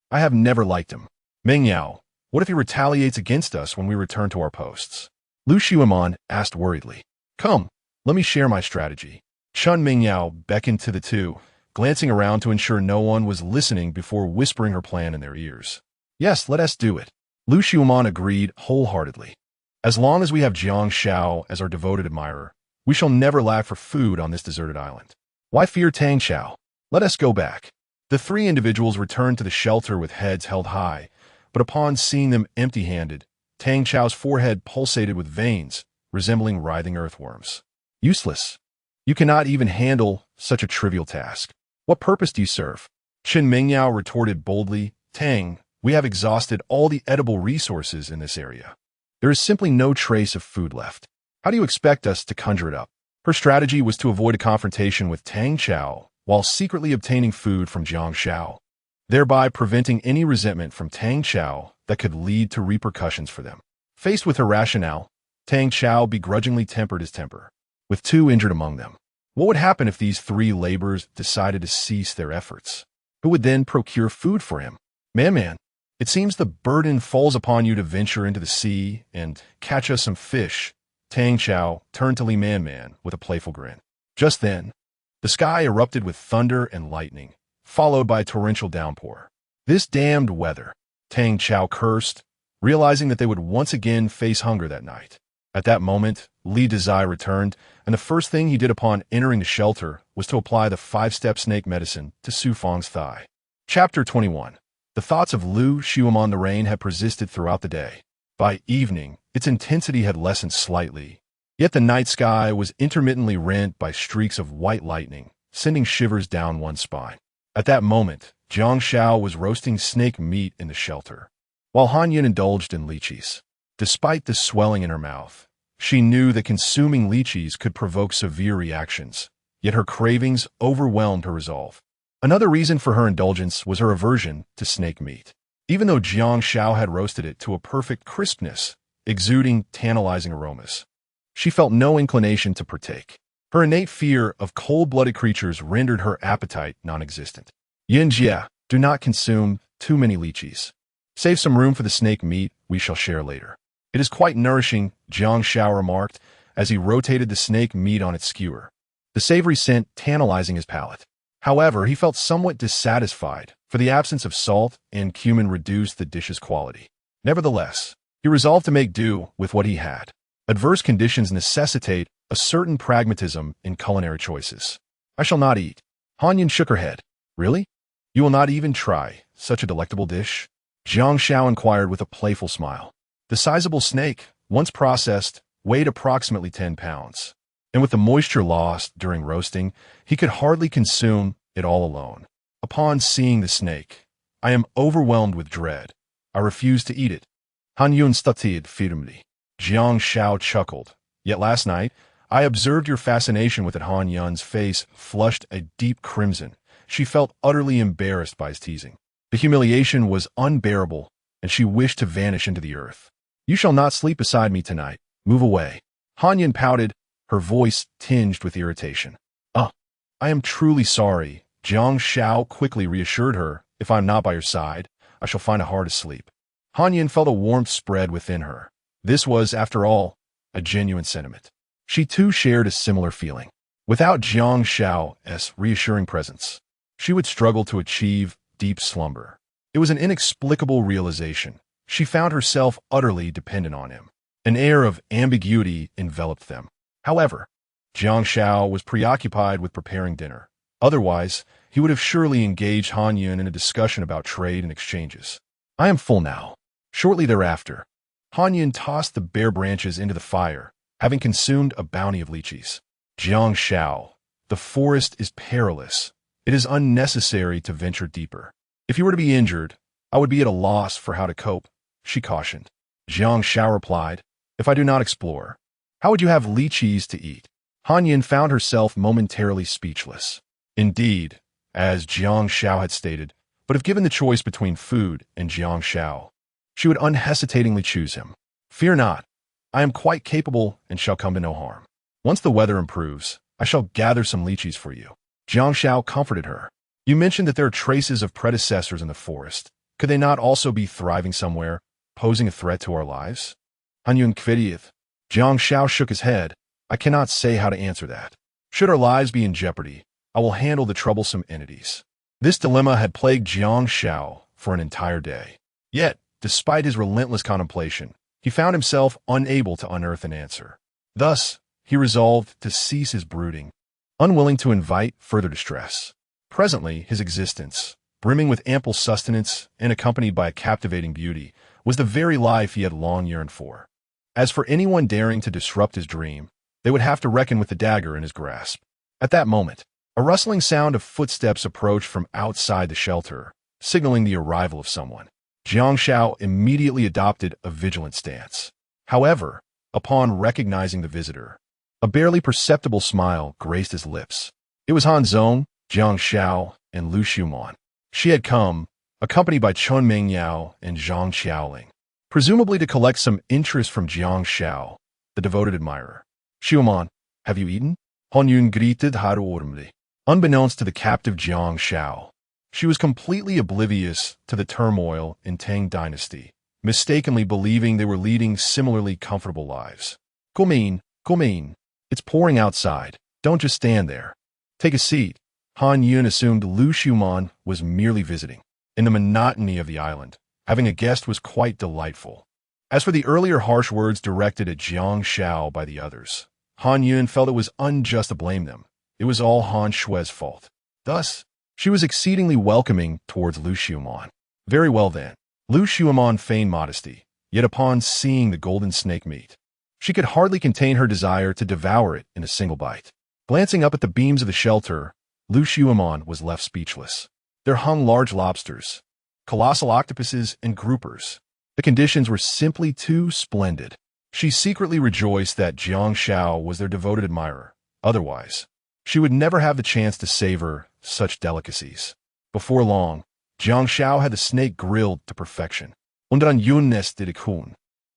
A: I have never liked him." "Mingyao, what if he retaliates against us when we return to our posts?" Lu Xiaomon asked worriedly. "Come, let me share my strategy." Chen Mingyao beckoned to the two, glancing around to ensure no one was listening before whispering her plan in their ears. "Yes, let us do it." Lu Xiaomon agreed wholeheartedly. "As long as we have Jiang Xiao as our devoted admirer, we shall never lack for food on this deserted island. Why fear Tang Chao? Let us go back." The three individuals returned to the shelter with heads held high, but upon seeing them empty-handed, Tang Chao's forehead pulsated with veins resembling writhing earthworms. "Useless. You cannot even handle such a trivial task. What purpose do you serve?" Chen Mingyao retorted boldly, "Tang, we have exhausted all the edible resources in this area. There is simply no trace of food left. How do you expect us to conjure it up? Her strategy was to avoid a confrontation with Tang Xiao while secretly obtaining food from Jiang Xiao, thereby preventing any resentment from Tang Xiao that could lead to repercussions for them. Faced with her rationale, Tang Xiao begrudgingly tempered his temper, with 2 injured among them. What would happen if these 3 laborers decided to cease their efforts? Who would then procure food for him? Man, it seems the burden falls upon you to venture into the sea and catch us some fish. Tang Xiao turned to Li Man with a playful grin. Just then, the sky erupted with thunder and lightning, followed by a torrential downpour. This damned weather, Tang Xiao cursed, realizing that they would once again face hunger that night. At that moment, Li Dezai returned, and the first thing he did upon entering the shelter was to apply the 5-step snake medicine to Su Fang's thigh. Chapter 21. The thoughts of Lu Xiuam on the rain had persisted throughout the day. By evening, its intensity had lessened slightly, yet the night sky was intermittently rent by streaks of white lightning, sending shivers down one's spine. At that moment, Jiang Xiao was roasting snake meat in the shelter, while Han Yin indulged in lychees. Despite the swelling in her mouth, she knew that consuming lychees could provoke severe reactions, yet her cravings overwhelmed her resolve. Another reason for her indulgence was her aversion to snake meat. Even though Jiang Xiao had roasted it to a perfect crispness, exuding tantalizing aromas, she felt no inclination to partake. Her innate fear of cold-blooded creatures rendered her appetite non-existent. Yin Jia, do not consume too many lychees. Save some room for the snake meat we shall share later. It is quite nourishing, Jiang Xiao remarked, as he rotated the snake meat on its skewer, the savory scent tantalizing his palate. However, he felt somewhat dissatisfied, for the absence of salt and cumin reduced the dish's quality. Nevertheless, he resolved to make do with what he had. Adverse conditions necessitate a certain pragmatism in culinary choices. I shall not eat. Han Yin shook her head. Really? You will not even try such a delectable dish? Jiang Xiao inquired with a playful smile. The sizable snake, once processed, weighed approximately 10 pounds, and with the moisture lost during roasting, he could hardly consume it all alone. Upon seeing the snake, I am overwhelmed with dread. I refuse to eat it. Han Yun stuttered firmly. Jiang Xiao chuckled. Yet last night, I observed your fascination with it. Han Yun's face flushed a deep crimson. She felt utterly embarrassed by his teasing. The humiliation was unbearable, and she wished to vanish into the earth. You shall not sleep beside me tonight. Move away. Han Yun pouted, her voice tinged with irritation. I am truly sorry. Jiang Xiao quickly reassured her. If I am not by your side, I shall find it hard to sleep. Han Yin felt a warmth spread within her. This was, after all, a genuine sentiment. She too shared a similar feeling. Without Jiang Xiao's reassuring presence, she would struggle to achieve deep slumber. It was an inexplicable realization. She found herself utterly dependent on him. An air of ambiguity enveloped them. However, Jiang Xiao was preoccupied with preparing dinner. Otherwise, he would have surely engaged Han Yun in a discussion about trade and exchanges. I am full now. Shortly thereafter, Han Yun tossed the bare branches into the fire, having consumed a bounty of lychees. Jiang Xiao, the forest is perilous. It is unnecessary to venture deeper. If you were to be injured, I would be at a loss for how to cope, she cautioned. Jiang Xiao replied, if I do not explore, how would you have lychees to eat? Han Yin found herself momentarily speechless. Indeed, as Jiang Xiao had stated, but if given the choice between food and Jiang Xiao, she would unhesitatingly choose him. Fear not, I am quite capable and shall come to no harm. Once the weather improves, I shall gather some lychees for you. Jiang Xiao comforted her. You mentioned that there are traces of predecessors in the forest. Could they not also be thriving somewhere, posing a threat to our lives? Han Yun kvidieth. Jiang Xiao shook his head. I cannot say how to answer that. Should our lives be in jeopardy, I will handle the troublesome entities. This dilemma had plagued Jiang Xiao for an entire day. Yet, despite his relentless contemplation, he found himself unable to unearth an answer. Thus, he resolved to cease his brooding, unwilling to invite further distress. Presently, his existence, brimming with ample sustenance and accompanied by a captivating beauty, was the very life he had long yearned for. As for anyone daring to disrupt his dream, they would have to reckon with the dagger in his grasp. At that moment, a rustling sound of footsteps approached from outside the shelter, signaling the arrival of someone. Jiang Xiao immediately adopted a vigilant stance. However, upon recognizing the visitor. A barely perceptible smile graced his lips. It was Han Zong, Jiang Xiao, and Lu Xiumon. She had come, accompanied by Chun Mingyao and Jiang Xiaoling, presumably to collect some interest from Jiang Xiao, the devoted admirer. Xiumon, have you eaten? Han Yun greeted harormly. Unbeknownst to the captive Jiang Xiao, she was completely oblivious to the turmoil in Tang Dynasty, mistakenly believing they were leading similarly comfortable lives. Gumin, it's pouring outside. Don't just stand there. Take a seat. Han Yun assumed Lu Xiumon was merely visiting. In the monotony of the island, having a guest was quite delightful. As for the earlier harsh words directed at Jiang Xiao by the others, Han Yun felt it was unjust to blame them. It was all Han Shui's fault. Thus, she was exceedingly welcoming towards Lu Xiumon. Very well then. Lu Xiumon feigned modesty, yet upon seeing the golden snake meat, she could hardly contain her desire to devour it in a single bite. Glancing up at the beams of the shelter, Lu Xiumon was left speechless. There hung large lobsters, colossal octopuses, and groupers. The conditions were simply too splendid. She secretly rejoiced that Jiang Xiao was their devoted admirer. Otherwise, she would never have the chance to savor such delicacies. Before long, Jiang Xiao had the snake grilled to perfection. Und an Yunnes did Kun.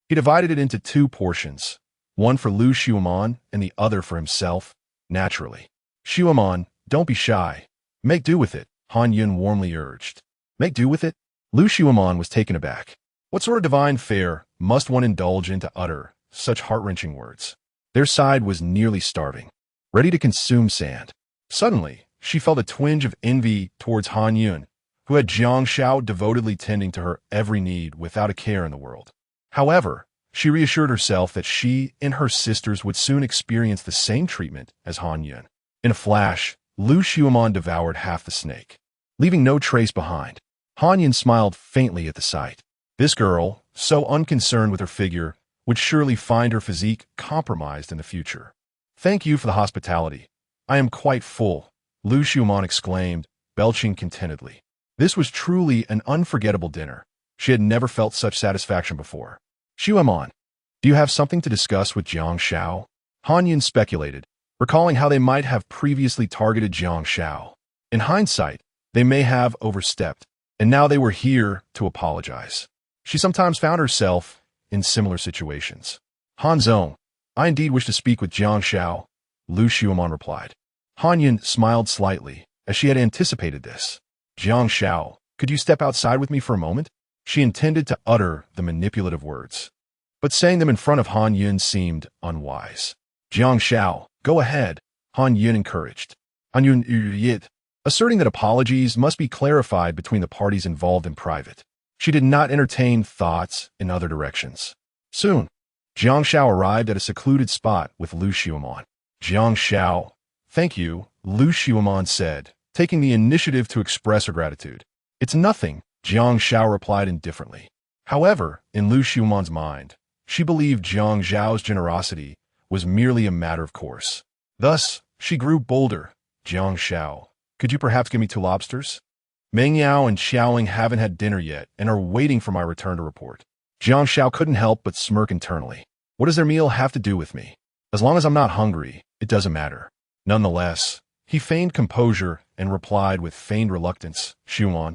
A: He divided it into 2 portions, one for Lu Xiumon and the other for himself, naturally. Xiumon, don't be shy. Make do with it, Han Yun warmly urged. Make do with it? Lu Xiumon was taken aback. What sort of divine fare must one indulge in to utter such heart-wrenching words? Their side was nearly starving, ready to consume sand. Suddenly, she felt a twinge of envy towards Han Yun, who had Jiang Xiao devotedly tending to her every need without a care in the world. However, she reassured herself that she and her sisters would soon experience the same treatment as Han Yun. In a flash, Lu Xiumon devoured half the snake, leaving no trace behind. Han Yun smiled faintly at the sight. This girl, so unconcerned with her figure, would surely find her physique compromised in the future. Thank you for the hospitality. I am quite full, Lu Xiumon exclaimed, belching contentedly. This was truly an unforgettable dinner. She had never felt such satisfaction before. Xiumon, do you have something to discuss with Jiang Xiao? Han Yun speculated, recalling how they might have previously targeted Jiang Xiao. In hindsight, they may have overstepped, and now they were here to apologize. She sometimes found herself in similar situations. Han Zong, I indeed wish to speak with Jiang Xiao, Lu Xiumon replied. Han Yun smiled slightly, as she had anticipated this. Jiang Xiao, could you step outside with me for a moment? She intended to utter the manipulative words, but saying them in front of Han Yun seemed unwise. Jiang Xiao, go ahead, Han Yun encouraged. Han Yun yit, asserting that apologies must be clarified between the parties involved in private. She did not entertain thoughts in other directions. Soon, Jiang Xiao arrived at a secluded spot with Lu Xiumon. Jiang Xiao, thank you, Lu Xiumon said, taking the initiative to express her gratitude. It's nothing, Jiang Xiao replied indifferently. However, in Lu Xiumon's mind, she believed Jiang Xiao's generosity was merely a matter of course. Thus, she grew bolder. Jiang Xiao, could you perhaps give me 2 lobsters? Meng Yao and Xiaoling haven't had dinner yet and are waiting for my return to report. Jiang Xiao couldn't help but smirk internally. What does their meal have to do with me? As long as I'm not hungry, it doesn't matter. Nonetheless, he feigned composure and replied with feigned reluctance, Xiumon,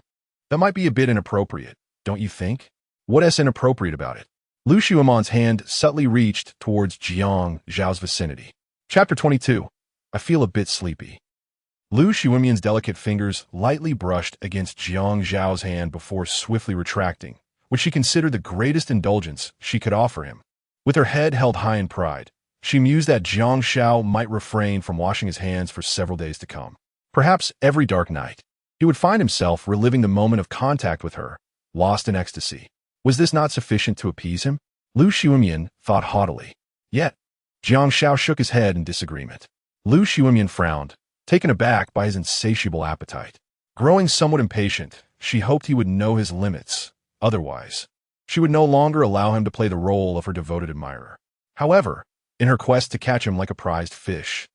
A: that might be a bit inappropriate, don't you think? What is inappropriate about it? Lu Xiumon's hand subtly reached towards Jiang Xiao's vicinity. Chapter 22. I feel a bit sleepy. Lu Xiumon's delicate fingers lightly brushed against Jiang Xiao's hand before swiftly retracting, which she considered the greatest indulgence she could offer him. With her head held high in pride, she mused that Jiang Xiao might refrain from washing his hands for several days to come. Perhaps every dark night, he would find himself reliving the moment of contact with her, lost in ecstasy. Was this not sufficient to appease him? Lu Xiumian thought haughtily. Yet, Jiang Xiao shook his head in disagreement. Lu Xiumian frowned, taken aback by his insatiable appetite. Growing somewhat impatient, she hoped he would know his limits. Otherwise, she would no longer allow him to play the role of her devoted admirer. However, in her quest to catch him like a prized fish,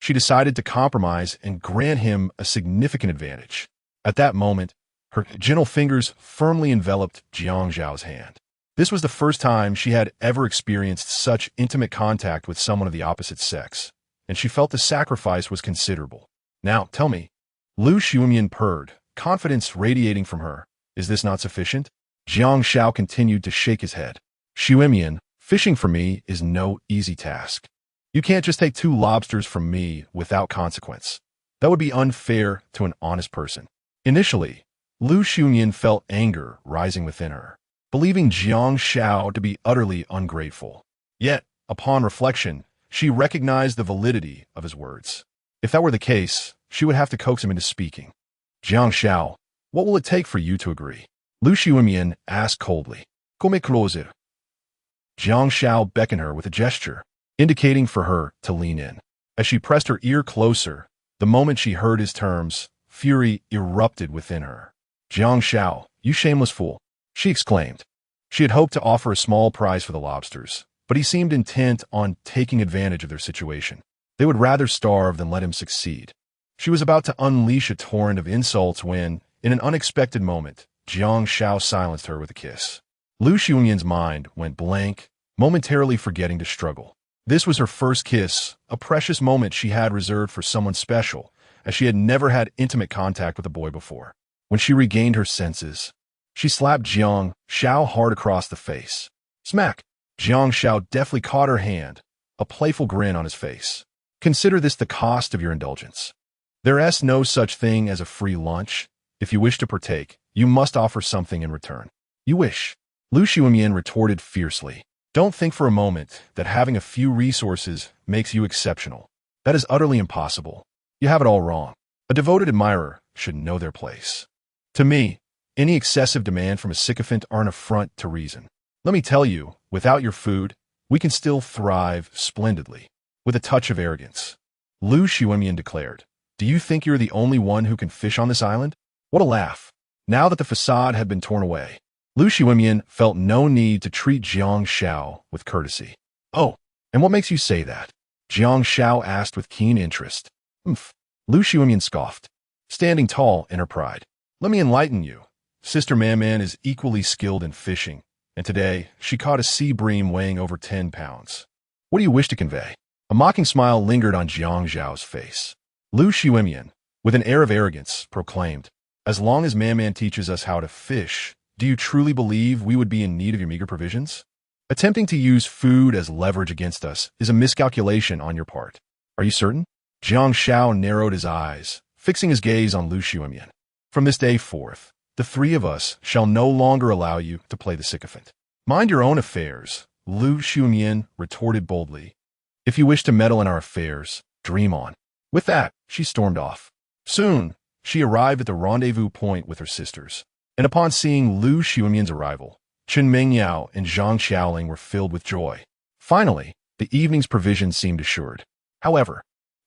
A: she decided to compromise and grant him a significant advantage. At that moment, her gentle fingers firmly enveloped Jiang Xiao's hand. This was the first time she had ever experienced such intimate contact with someone of the opposite sex, and she felt the sacrifice was considerable. Now, tell me, Lu Xiumian purred, confidence radiating from her. Is this not sufficient? Jiang Xiao continued to shake his head. Xiumian, fishing for me is no easy task. You can't just take 2 lobsters from me without consequence. That would be unfair to an honest person. Initially, Lu Xiumian felt anger rising within her, believing Jiang Xiao to be utterly ungrateful. Yet, upon reflection, she recognized the validity of his words. If that were the case, she would have to coax him into speaking. Jiang Xiao, what will it take for you to agree? Lu Xiumian asked coldly. Come closer. Jiang Xiao beckoned her with a gesture, indicating for her to lean in. As she pressed her ear closer, the moment she heard his terms, fury erupted within her. Jiang Xiao, you shameless fool, she exclaimed. She had hoped to offer a small prize for the lobsters, but he seemed intent on taking advantage of their situation. They would rather starve than let him succeed. She was about to unleash a torrent of insults when, in an unexpected moment, Jiang Xiao silenced her with a kiss. Lu Xiumian's mind went blank, momentarily forgetting to struggle. This was her first kiss, a precious moment she had reserved for someone special, as she had never had intimate contact with a boy before. When she regained her senses, she slapped Jiang Xiao hard across the face. Smack! Jiang Xiao deftly caught her hand, a playful grin on his face. Consider this the cost of your indulgence. There is no such thing as a free lunch. If you wish to partake, you must offer something in return. You wish? Lu Xiumian retorted fiercely. Don't think for a moment that having a few resources makes you exceptional. That is utterly impossible. You have it all wrong. A devoted admirer should know their place. To me, any excessive demand from a sycophant are an affront to reason. Let me tell you, without your food, we can still thrive splendidly. With a touch of arrogance, Lu Xiumian declared, do you think you're the only one who can fish on this island? What a laugh. Now that the facade had been torn away, Lu Xiumian felt no need to treat Jiang Xiao with courtesy. Oh, and what makes you say that? Jiang Xiao asked with keen interest. Lu Xiumian scoffed, standing tall in her pride. Let me enlighten you. Sister Man is equally skilled in fishing, and today she caught a sea bream weighing over 10 pounds. What do you wish to convey? A mocking smile lingered on Jiang Xiao's face. Lu Xiumian, with an air of arrogance, proclaimed, as long as Man teaches us how to fish, do you truly believe we would be in need of your meager provisions? Attempting to use food as leverage against us is a miscalculation on your part. Are you certain? Jiang Xiao narrowed his eyes, fixing his gaze on Lu Xiumian. From this day forth, the 3 of us shall no longer allow you to play the sycophant. Mind your own affairs, Lu Xiumian retorted boldly. If you wish to meddle in our affairs, dream on. With that, she stormed off. Soon, she arrived at the rendezvous point with her sisters, and upon seeing Lu Xiumian's arrival, Chen Mingyao and Jiang Xiaoling were filled with joy. Finally, the evening's provisions seemed assured. However,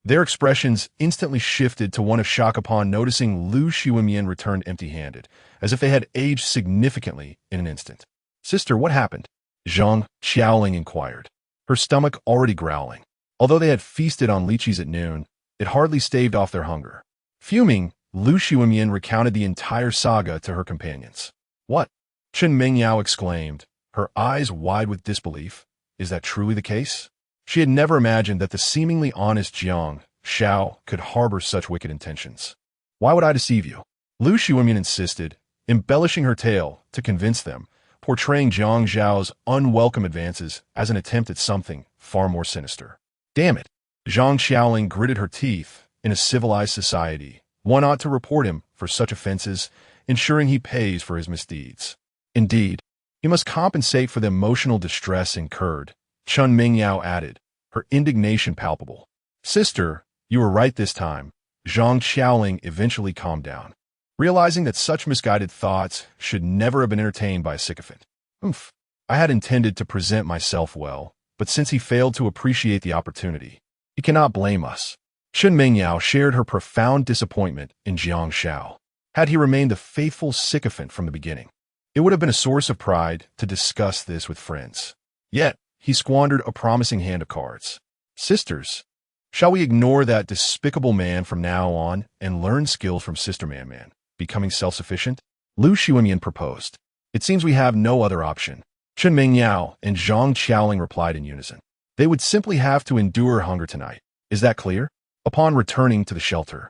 A: their expressions instantly shifted to one of shock upon noticing Lu Xiumian returned empty-handed, as if they had aged significantly in an instant. Sister, what happened? Jiang Xiaoling inquired, her stomach already growling. Although they had feasted on lychees at noon, it hardly staved off their hunger. Fuming, Lu Xiumian recounted the entire saga to her companions. What? Chen Mingyao exclaimed, her eyes wide with disbelief. Is that truly the case? She had never imagined that the seemingly honest Jiang Xiao could harbor such wicked intentions. Why would I deceive you? Lu Xiumian insisted, embellishing her tale to convince them, portraying Jiang Xiao's unwelcome advances as an attempt at something far more sinister. Damn it! Jiang Xiaoling gritted her teeth. In a civilized society, one ought to report him for such offenses, ensuring he pays for his misdeeds. Indeed, he must compensate for the emotional distress incurred, Chen Mingyao added, her indignation palpable. Sister, you were right this time. Jiang Xiaoling eventually calmed down, realizing that such misguided thoughts should never have been entertained by a sycophant. I had intended to present myself well, but since he failed to appreciate the opportunity, he cannot blame us. Chen Mingyao shared her profound disappointment in Jiang Xiao. Had he remained the faithful sycophant from the beginning, it would have been a source of pride to discuss this with friends. Yet, he squandered a promising hand of cards. Sisters, shall we ignore that despicable man from now on and learn skills from Sister Man, becoming self-sufficient? Lu Xiumian proposed. It seems we have no other option. Chen Mingyao and Zhang Xiaoling replied in unison. They would simply have to endure hunger tonight. Is that clear? Upon returning to the shelter,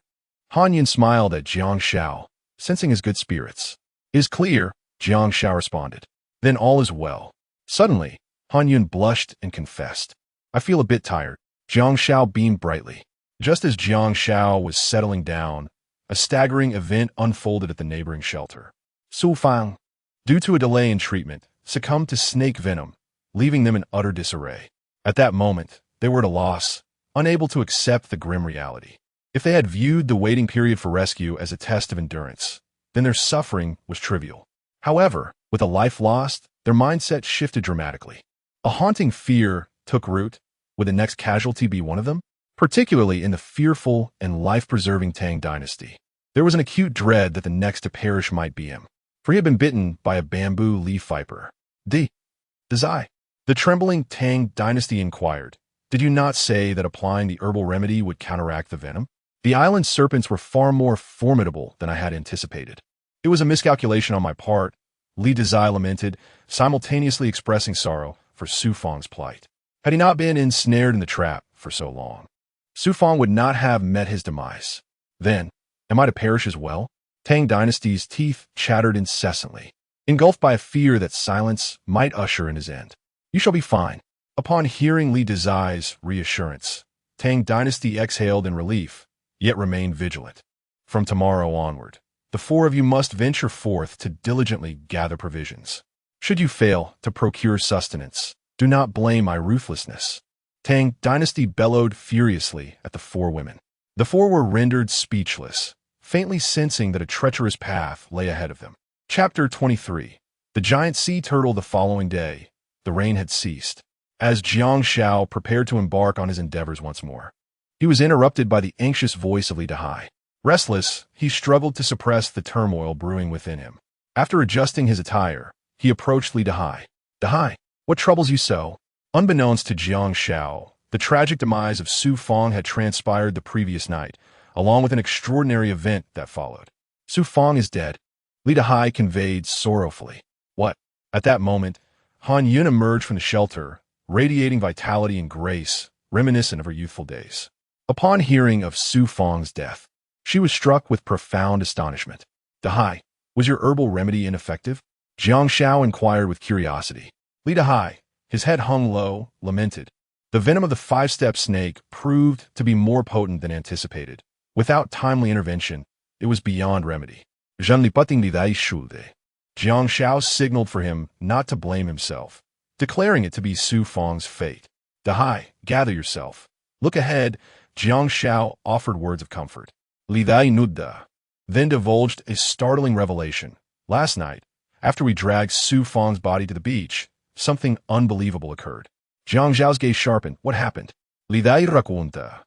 A: Han Yun smiled at Jiang Xiao, sensing his good spirits. Is clear, Jiang Xiao responded. Then all is well. Suddenly, Han Yun blushed and confessed. I feel a bit tired. Jiang Xiao beamed brightly. Just as Jiang Xiao was settling down, a staggering event unfolded at the neighboring shelter. Su Fang, due to a delay in treatment, succumbed to snake venom, leaving them in utter disarray. At that moment, they were at a loss, unable to accept the grim reality. If they had viewed the waiting period for rescue as a test of endurance, then their suffering was trivial. However, with a life lost, their mindset shifted dramatically. A haunting fear took root. Would the next casualty be one of them? Particularly in the fearful and life-preserving Tang dynasty. There was an acute dread that the next to perish might be him, for he had been bitten by a bamboo leaf viper. Zai. The trembling Tang dynasty inquired, did you not say that applying the herbal remedy would counteract the venom? The island serpents were far more formidable than I had anticipated. It was a miscalculation on my part, Li Dezai lamented, simultaneously expressing sorrow for Su Fang's plight. Had he not been ensnared in the trap for so long, Su Fang would not have met his demise. Then, am I to perish as well? Tang dynasty's teeth chattered incessantly, engulfed by a fear that silence might usher in his end. You shall be fine. Upon hearing Li Dezai's reassurance, Tang dynasty exhaled in relief, yet remained vigilant. From tomorrow onward, the four of you must venture forth to diligently gather provisions. Should you fail to procure sustenance, do not blame my ruthlessness. Tang dynasty bellowed furiously at the four women. The four were rendered speechless, faintly sensing that a treacherous path lay ahead of them. Chapter 23. The giant sea turtle. The following day, the rain had ceased. As Jiang Xiao prepared to embark on his endeavors once more, he was interrupted by the anxious voice of Li Dehai. Restless, he struggled to suppress the turmoil brewing within him. After adjusting his attire, he approached Li Dehai. Dehai, what troubles you so? Unbeknownst to Jiang Xiao, the tragic demise of Su Fang had transpired the previous night, along with an extraordinary event that followed. Su Fang is dead, Li Dehai conveyed sorrowfully. What? At that moment, Han Yun emerged from the shelter, radiating vitality and grace, reminiscent of her youthful days. Upon hearing of Su Fang's death, she was struck with profound astonishment. Dehai, was your herbal remedy ineffective? Jiang Xiao inquired with curiosity. Li Dehai, his head hung low, lamented. The venom of the five-step snake proved to be more potent than anticipated. Without timely intervention, it was beyond remedy. Jiang Xiao signaled for him not to blame himself, declaring it to be Su Fang's fate. Dehai, gather yourself. Look ahead, Jiang Xiao offered words of comfort. Li Dai Nudda then divulged a startling revelation. Last night, after we dragged Su Fang's body to the beach, something unbelievable occurred. Jiang Xiao's gaze sharpened. What happened? Li Dai Rakunta.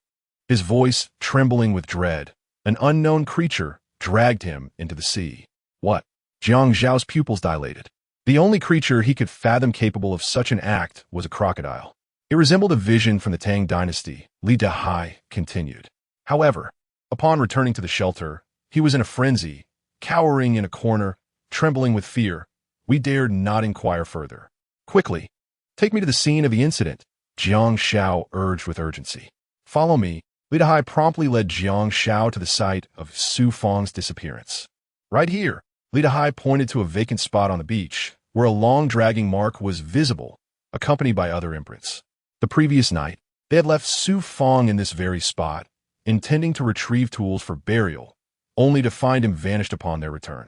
A: His voice trembling with dread. An unknown creature dragged him into the sea. What? Jiang Xiao's pupils dilated. The only creature he could fathom capable of such an act was a crocodile. It resembled a vision from the Tang dynasty, Li Dehai continued. However, upon returning to the shelter, he was in a frenzy, cowering in a corner, trembling with fear. We dared not inquire further. Quickly, take me to the scene of the incident, Jiang Xiao urged with urgency. Follow me. Li Dehai promptly led Jiang Xiao to the site of Su Fang's disappearance. Right here, Li Dehai pointed to a vacant spot on the beach, where a long dragging mark was visible, accompanied by other imprints. The previous night, they had left Su Fang in this very spot, intending to retrieve tools for burial, only to find him vanished upon their return.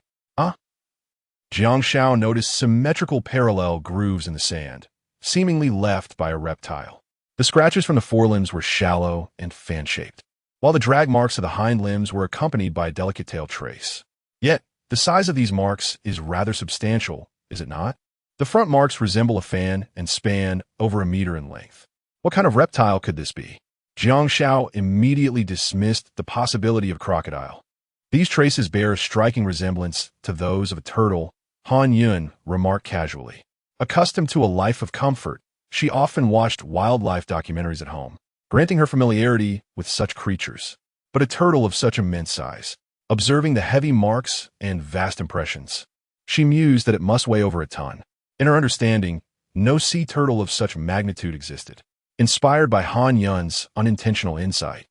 A: Jiang Xiao noticed symmetrical parallel grooves in the sand, seemingly left by a reptile. The scratches from the forelimbs were shallow and fan-shaped, while the drag marks of the hind limbs were accompanied by a delicate tail trace. Yet, the size of these marks is rather substantial, is it not? The front marks resemble a fan and span over a meter in length. What kind of reptile could this be? Jiang Xiao immediately dismissed the possibility of crocodile. These traces bear a striking resemblance to those of a turtle, Han Yun remarked casually. Accustomed to a life of comfort, she often watched wildlife documentaries at home, granting her familiarity with such creatures. But a turtle of such immense size, observing the heavy marks and vast impressions, she mused that it must weigh over a ton. In her understanding, no sea turtle of such magnitude existed. Inspired by Han Yun's unintentional insight,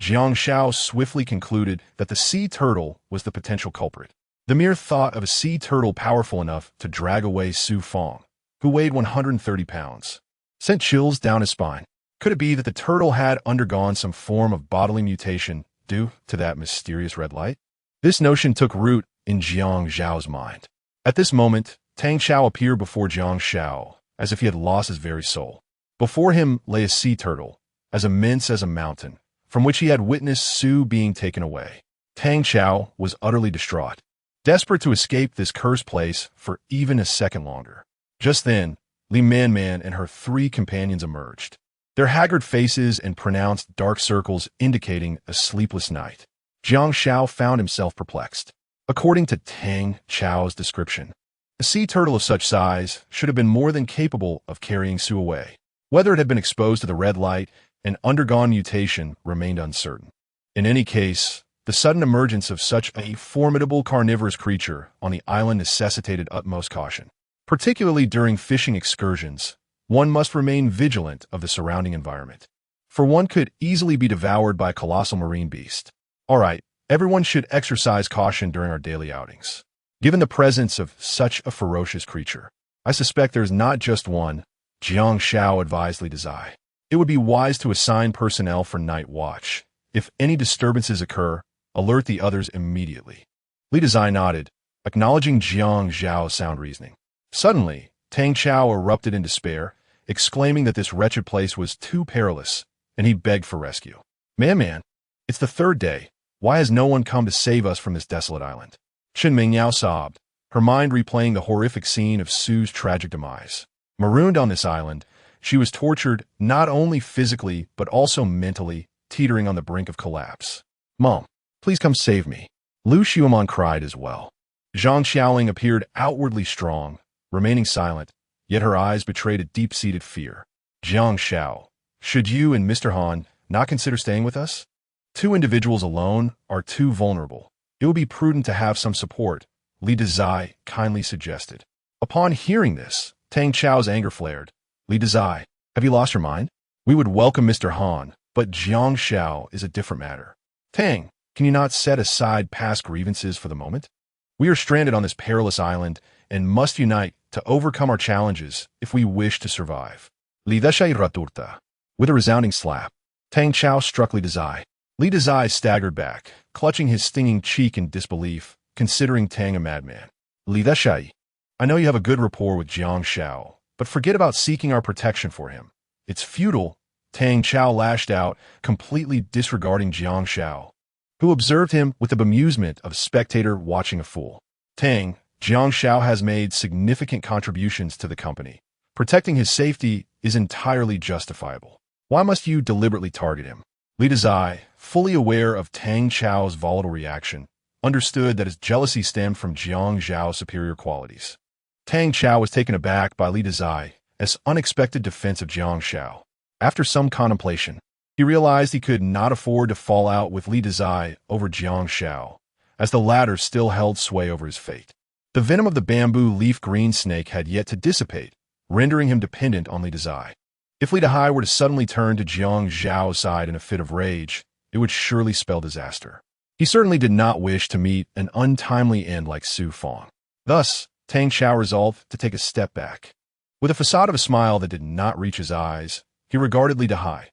A: Jiang Xiao swiftly concluded that the sea turtle was the potential culprit. The mere thought of a sea turtle powerful enough to drag away Su Fong, who weighed 130 pounds, sent chills down his spine. Could it be that the turtle had undergone some form of bodily mutation due to that mysterious red light? This notion took root in Jiang Xiao's mind. At this moment, Tang Xiao appeared before Jiang Xiao, as if he had lost his very soul. Before him lay a sea turtle, as immense as a mountain, from which he had witnessed Su being taken away. Tang Xiao was utterly distraught, desperate to escape this cursed place for even a second longer. Just then, Li Man and her 3 companions emerged, their haggard faces and pronounced dark circles indicating a sleepless night. Jiang Xiao found himself perplexed. According to Tang Xiao's description, a sea turtle of such size should have been more than capable of carrying Su away. Whether it had been exposed to the red light and undergone mutation remained uncertain. In any case, the sudden emergence of such a formidable carnivorous creature on the island necessitated utmost caution. Particularly during fishing excursions, one must remain vigilant of the surrounding environment, for one could easily be devoured by a colossal marine beast. All right, everyone should exercise caution during our daily outings. Given the presence of such a ferocious creature, I suspect there is not just one, Jiang Xiao advised Li Dezai. It would be wise to assign personnel for night watch. If any disturbances occur, alert the others immediately. Li Dezai nodded, acknowledging Jiang Xiao's sound reasoning. Suddenly, Tang Xiao erupted in despair, exclaiming that this wretched place was too perilous, and he begged for rescue. Man, it's the 3rd day. Why has no one come to save us from this desolate island? Shen Mingyao sobbed, her mind replaying the horrific scene of Su's tragic demise. Marooned on this island, she was tortured not only physically but also mentally, teetering on the brink of collapse. Mom, please come save me. Lu Xiaomon cried as well. Zhang Xiaoling appeared outwardly strong, remaining silent, yet her eyes betrayed a deep-seated fear. Jiang Xiao, should you and Mr. Han not consider staying with us? 2 individuals alone are too vulnerable. It would be prudent to have some support, Li Dezai kindly suggested. Upon hearing this, Tang Xiao's anger flared. Li Dezai, have you lost your mind? We would welcome Mr. Han, but Jiang Xiao is a different matter. Tang, can you not set aside past grievances for the moment? We are stranded on this perilous island and must unite to overcome our challenges if we wish to survive. Li Dezai raturta. With a resounding slap, Tang Xiao struck Li Dezai. Li Dezai staggered back, clutching his stinging cheek in disbelief, considering Tang a madman. Li Dezai, I know you have a good rapport with Jiang Xiao, but forget about seeking our protection for him. It's futile. Tang Xiao lashed out, completely disregarding Jiang Xiao, who observed him with the bemusement of a spectator watching a fool. Tang, Jiang Xiao has made significant contributions to the company. Protecting his safety is entirely justifiable. Why must you deliberately target him? Li Dezai, fully aware of Tang Xiao's volatile reaction, understood that his jealousy stemmed from Jiang Xiao's superior qualities. Tang Xiao was taken aback by Li Dezai's unexpected defense of Jiang Xiao. After some contemplation, he realized he could not afford to fall out with Li Dezai over Jiang Xiao, as the latter still held sway over his fate. The venom of the bamboo leaf green snake had yet to dissipate, rendering him dependent on Li Dezai. If Li Dezai were to suddenly turn to Jiang Xiao's side in a fit of rage, it would surely spell disaster. He certainly did not wish to meet an untimely end like Su Fong. Thus, Tang Xiao resolved to take a step back. With a facade of a smile that did not reach his eyes, he regarded Li Dezai.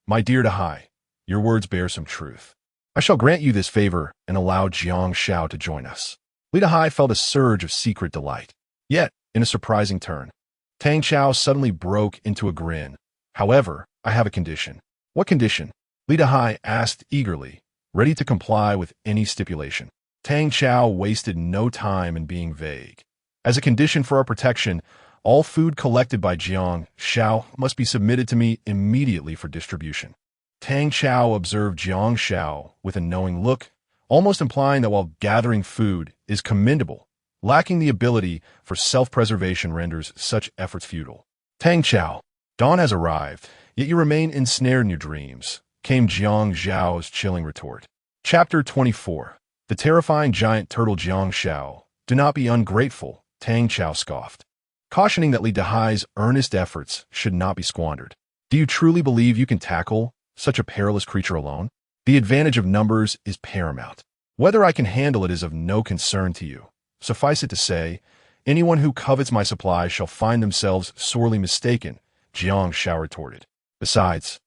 A: My dear Dezai, your words bear some truth. I shall grant you this favor and allow Jiang Xiao to join us. Li Dezai felt a surge of secret delight. Yet, in a surprising turn, Tang Xiao suddenly broke into a grin. However, I have a condition. What condition? Li Dezai asked eagerly, ready to comply with any stipulation. Tang Xiao wasted no time in being vague. As a condition for our protection, all food collected by Jiang Xiao must be submitted to me immediately for distribution. Tang Xiao observed Jiang Xiao with a knowing look, almost implying that while gathering food is commendable, lacking the ability for self-preservation renders such efforts futile. Tang Xiao, dawn has arrived, yet you remain ensnared in your dreams, came Jiang Xiao's chilling retort. Chapter 24. The terrifying giant turtle Jiang Xiao. Do not be ungrateful, Tang Xiao scoffed. cautioning that Li Dahai's earnest efforts should not be squandered. Do you truly believe you can tackle such a perilous creature alone? The advantage of numbers is paramount. Whether I can handle it is of no concern to you. Suffice it to say, anyone who covets my supply shall find themselves sorely mistaken, Jiang Xiao retorted. Besides,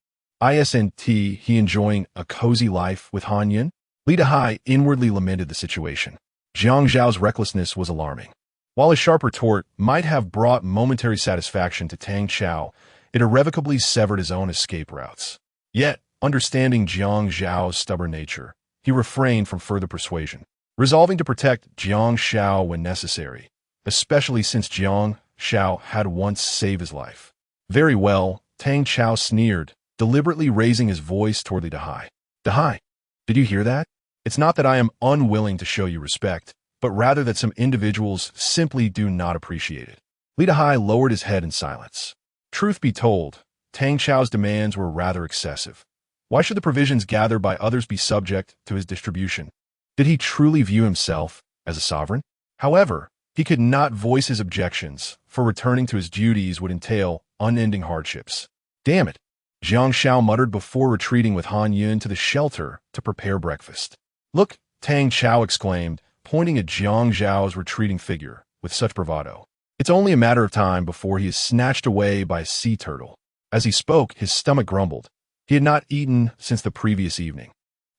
A: isn't he enjoying a cozy life with Han Yin? Li Dahai inwardly lamented the situation. Jiang Xiao's recklessness was alarming. While his sharp retort might have brought momentary satisfaction to Tang Qiao, it irrevocably severed his own escape routes. Yet, understanding Jiang Xiao's stubborn nature, he refrained from further persuasion, resolving to protect Jiang Xiao when necessary, especially since Jiang Xiao had once saved his life. Very well, Tang Qiao sneered, deliberately raising his voice toward Li Dahai. Dahai, did you hear that? It's not that I am unwilling to show you respect, but rather that some individuals simply do not appreciate it. Li Dahai lowered his head in silence. Truth be told, Tang Qiao's demands were rather excessive. Why should the provisions gathered by others be subject to his distribution? Did he truly view himself as a sovereign? However, he could not voice his objections, for returning to his duties would entail unending hardships. Damn it, Jiang Xiao muttered before retreating with Han Yun to the shelter to prepare breakfast. Look, Tang Qiao exclaimed, pointing at Jiang Xiao's retreating figure with such bravado. It's only a matter of time before he is snatched away by a sea turtle. As he spoke, his stomach grumbled. He had not eaten since the previous evening.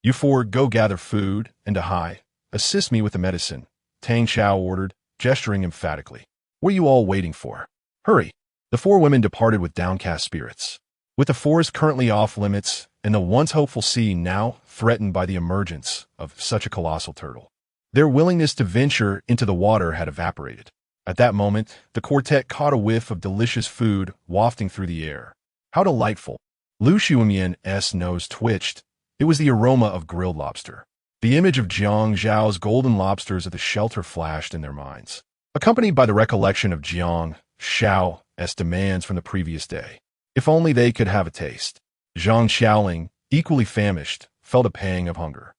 A: You four go gather food, and Dahai, assist me with the medicine, Tang Qiao ordered, gesturing emphatically. What are you all waiting for? Hurry! The four women departed with downcast spirits. With the forest currently off limits, and the once hopeful sea now threatened by the emergence of such a colossal turtle, their willingness to venture into the water had evaporated. At that moment, the quartet caught a whiff of delicious food wafting through the air. How delightful! Lu Xiumian's nose twitched. It was the aroma of grilled lobster. The image of Jiang Xiao's golden lobsters at the shelter flashed in their minds, accompanied by the recollection of Jiang Xiao's demands from the previous day. If only they could have a taste. Zhang Xiaoling, equally famished, felt a pang of hunger.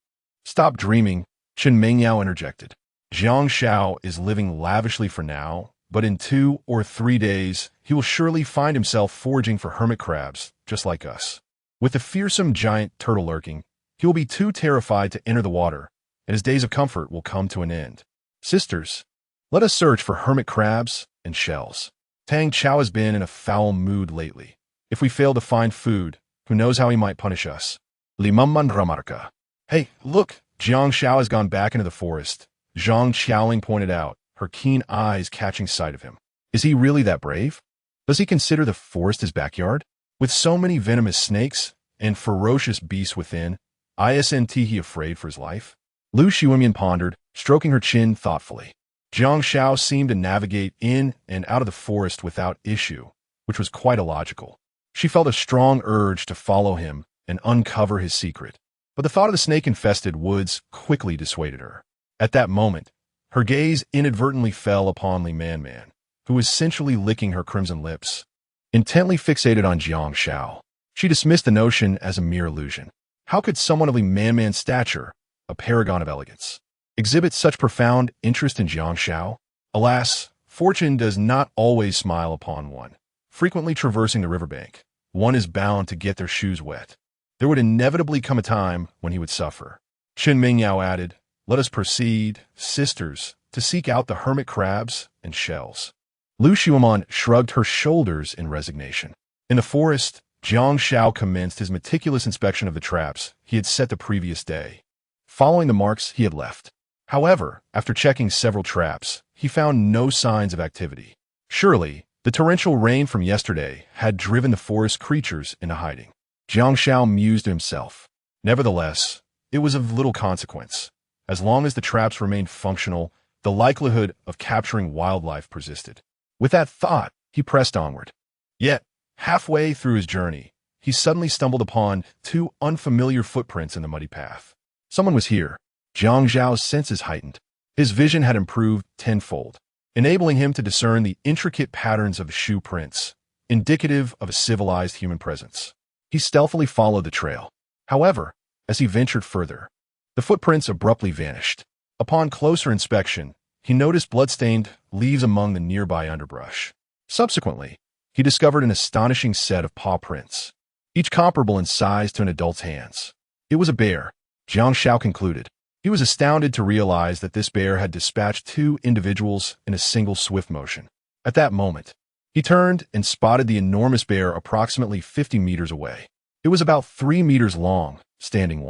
A: Stop dreaming, Chen Mingyao interjected. Jiang Xiao is living lavishly for now, but in 2 or 3 days, he will surely find himself foraging for hermit crabs, just like us. With the fearsome giant turtle lurking, he will be too terrified to enter the water, and his days of comfort will come to an end. Sisters, let us search for hermit crabs and shells. Tang Qiao has been in a foul mood lately. If we fail to find food, who knows how he might punish us? Limamman Ramarka. Hey, look, Jiang Xiao has gone back into the forest, Zhang Xiaoling pointed out, her keen eyes catching sight of him. Is he really that brave? Does he consider the forest his backyard? With so many venomous snakes and ferocious beasts within, isn't he afraid for his life? Lu Xiumian pondered, stroking her chin thoughtfully. Jiang Xiao seemed to navigate in and out of the forest without issue, which was quite illogical. She felt a strong urge to follow him and uncover his secret, but the thought of the snake-infested woods quickly dissuaded her. At that moment, her gaze inadvertently fell upon Li Man, who was sensually licking her crimson lips. Intently fixated on Jiang Xiao, she dismissed the notion as a mere illusion. How could someone of Li Man's stature, a paragon of elegance, exhibit such profound interest in Jiang Xiao? Alas, fortune does not always smile upon one. Frequently traversing the riverbank, one is bound to get their shoes wet. There would inevitably come a time when he would suffer. Chen Mingyao added, let us proceed, sisters, to seek out the hermit crabs and shells. Lu Xiuman shrugged her shoulders in resignation. In the forest, Jiang Xiao commenced his meticulous inspection of the traps he had set the previous day, following the marks he had left. However, after checking several traps, he found no signs of activity. Surely, the torrential rain from yesterday had driven the forest creatures into hiding. Jiang Xiao mused to himself. Nevertheless, it was of little consequence. As long as the traps remained functional, the likelihood of capturing wildlife persisted. With that thought, he pressed onward. Yet, halfway through his journey, he suddenly stumbled upon 2 unfamiliar footprints in the muddy path. Someone was here. Jiang Xiao's senses heightened. His vision had improved tenfold, enabling him to discern the intricate patterns of the shoe prints, indicative of a civilized human presence. He stealthily followed the trail. However, as he ventured further, the footprints abruptly vanished. Upon closer inspection, he noticed blood-stained leaves among the nearby underbrush. Subsequently, he discovered an astonishing set of paw prints, each comparable in size to an adult's hands. It was a bear, Jiang Xiao concluded. He was astounded to realize that this bear had dispatched two individuals in a single swift motion. At that moment, he turned and spotted the enormous bear approximately 50 meters away. It was about 3 meters long, standing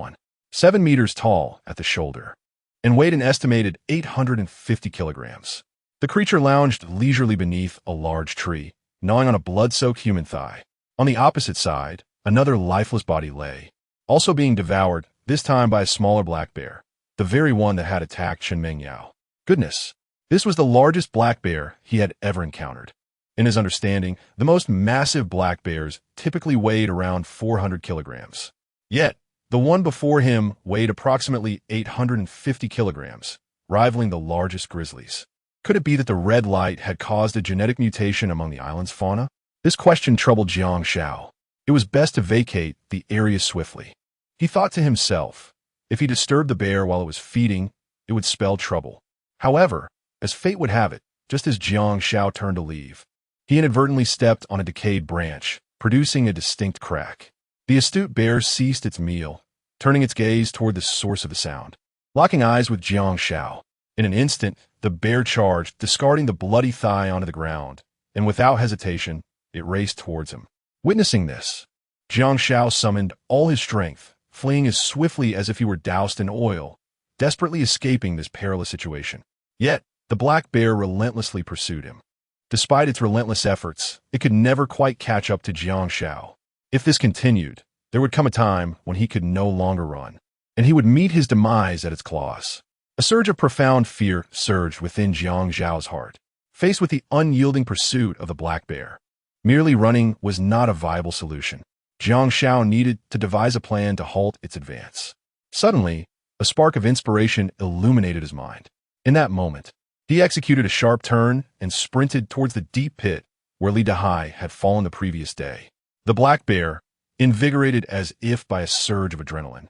A: 7 meters tall at the shoulder, and weighed an estimated 850 kilograms. The creature lounged leisurely beneath a large tree, gnawing on a blood-soaked human thigh. On the opposite side, another lifeless body lay, also being devoured, this time by a smaller black bear, the very one that had attacked Shen Yao. Goodness, this was the largest black bear he had ever encountered. In his understanding, the most massive black bears typically weighed around 400 kilograms. Yet, the one before him weighed approximately 850 kilograms, rivaling the largest grizzlies. Could it be that the red light had caused a genetic mutation among the island's fauna? This question troubled Jiang Xiao. It was best to vacate the area swiftly. He thought to himself, if he disturbed the bear while it was feeding, it would spell trouble. However, as fate would have it, just as Jiang Xiao turned to leave, he inadvertently stepped on a decayed branch, producing a distinct crack. The astute bear ceased its meal, turning its gaze toward the source of the sound. Locking eyes with Jiang Xiao, in an instant, the bear charged, discarding the bloody thigh onto the ground, and without hesitation, it raced towards him. Witnessing this, Jiang Xiao summoned all his strength, fleeing as swiftly as if he were doused in oil, desperately escaping this perilous situation. Yet, the black bear relentlessly pursued him. Despite its relentless efforts, it could never quite catch up to Jiang Xiao. If this continued, there would come a time when he could no longer run, and he would meet his demise at its claws. A surge of profound fear surged within Jiang Xiao's heart, faced with the unyielding pursuit of the black bear. Merely running was not a viable solution. Jiang Xiao needed to devise a plan to halt its advance. Suddenly, a spark of inspiration illuminated his mind. In that moment, he executed a sharp turn and sprinted towards the deep pit where Li Dahai had fallen the previous day. The black bear, invigorated as if by a surge of adrenaline,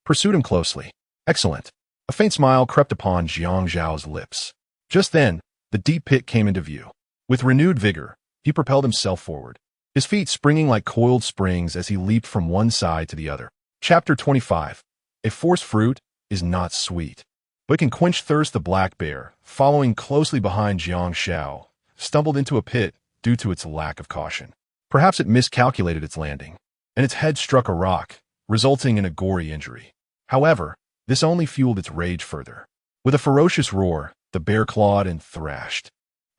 A: pursued him closely. Excellent. A faint smile crept upon Jiang Zhao's lips. Just then, the deep pit came into view. With renewed vigor, he propelled himself forward, his feet springing like coiled springs as he leaped from one side to the other. Chapter 25. A forced fruit is not sweet, but can quench thirst. The black bear, following closely behind Jiang Xiao, stumbled into a pit due to its lack of caution. Perhaps it miscalculated its landing, and its head struck a rock, resulting in a gory injury. However, this only fueled its rage further. With a ferocious roar, the bear clawed and thrashed,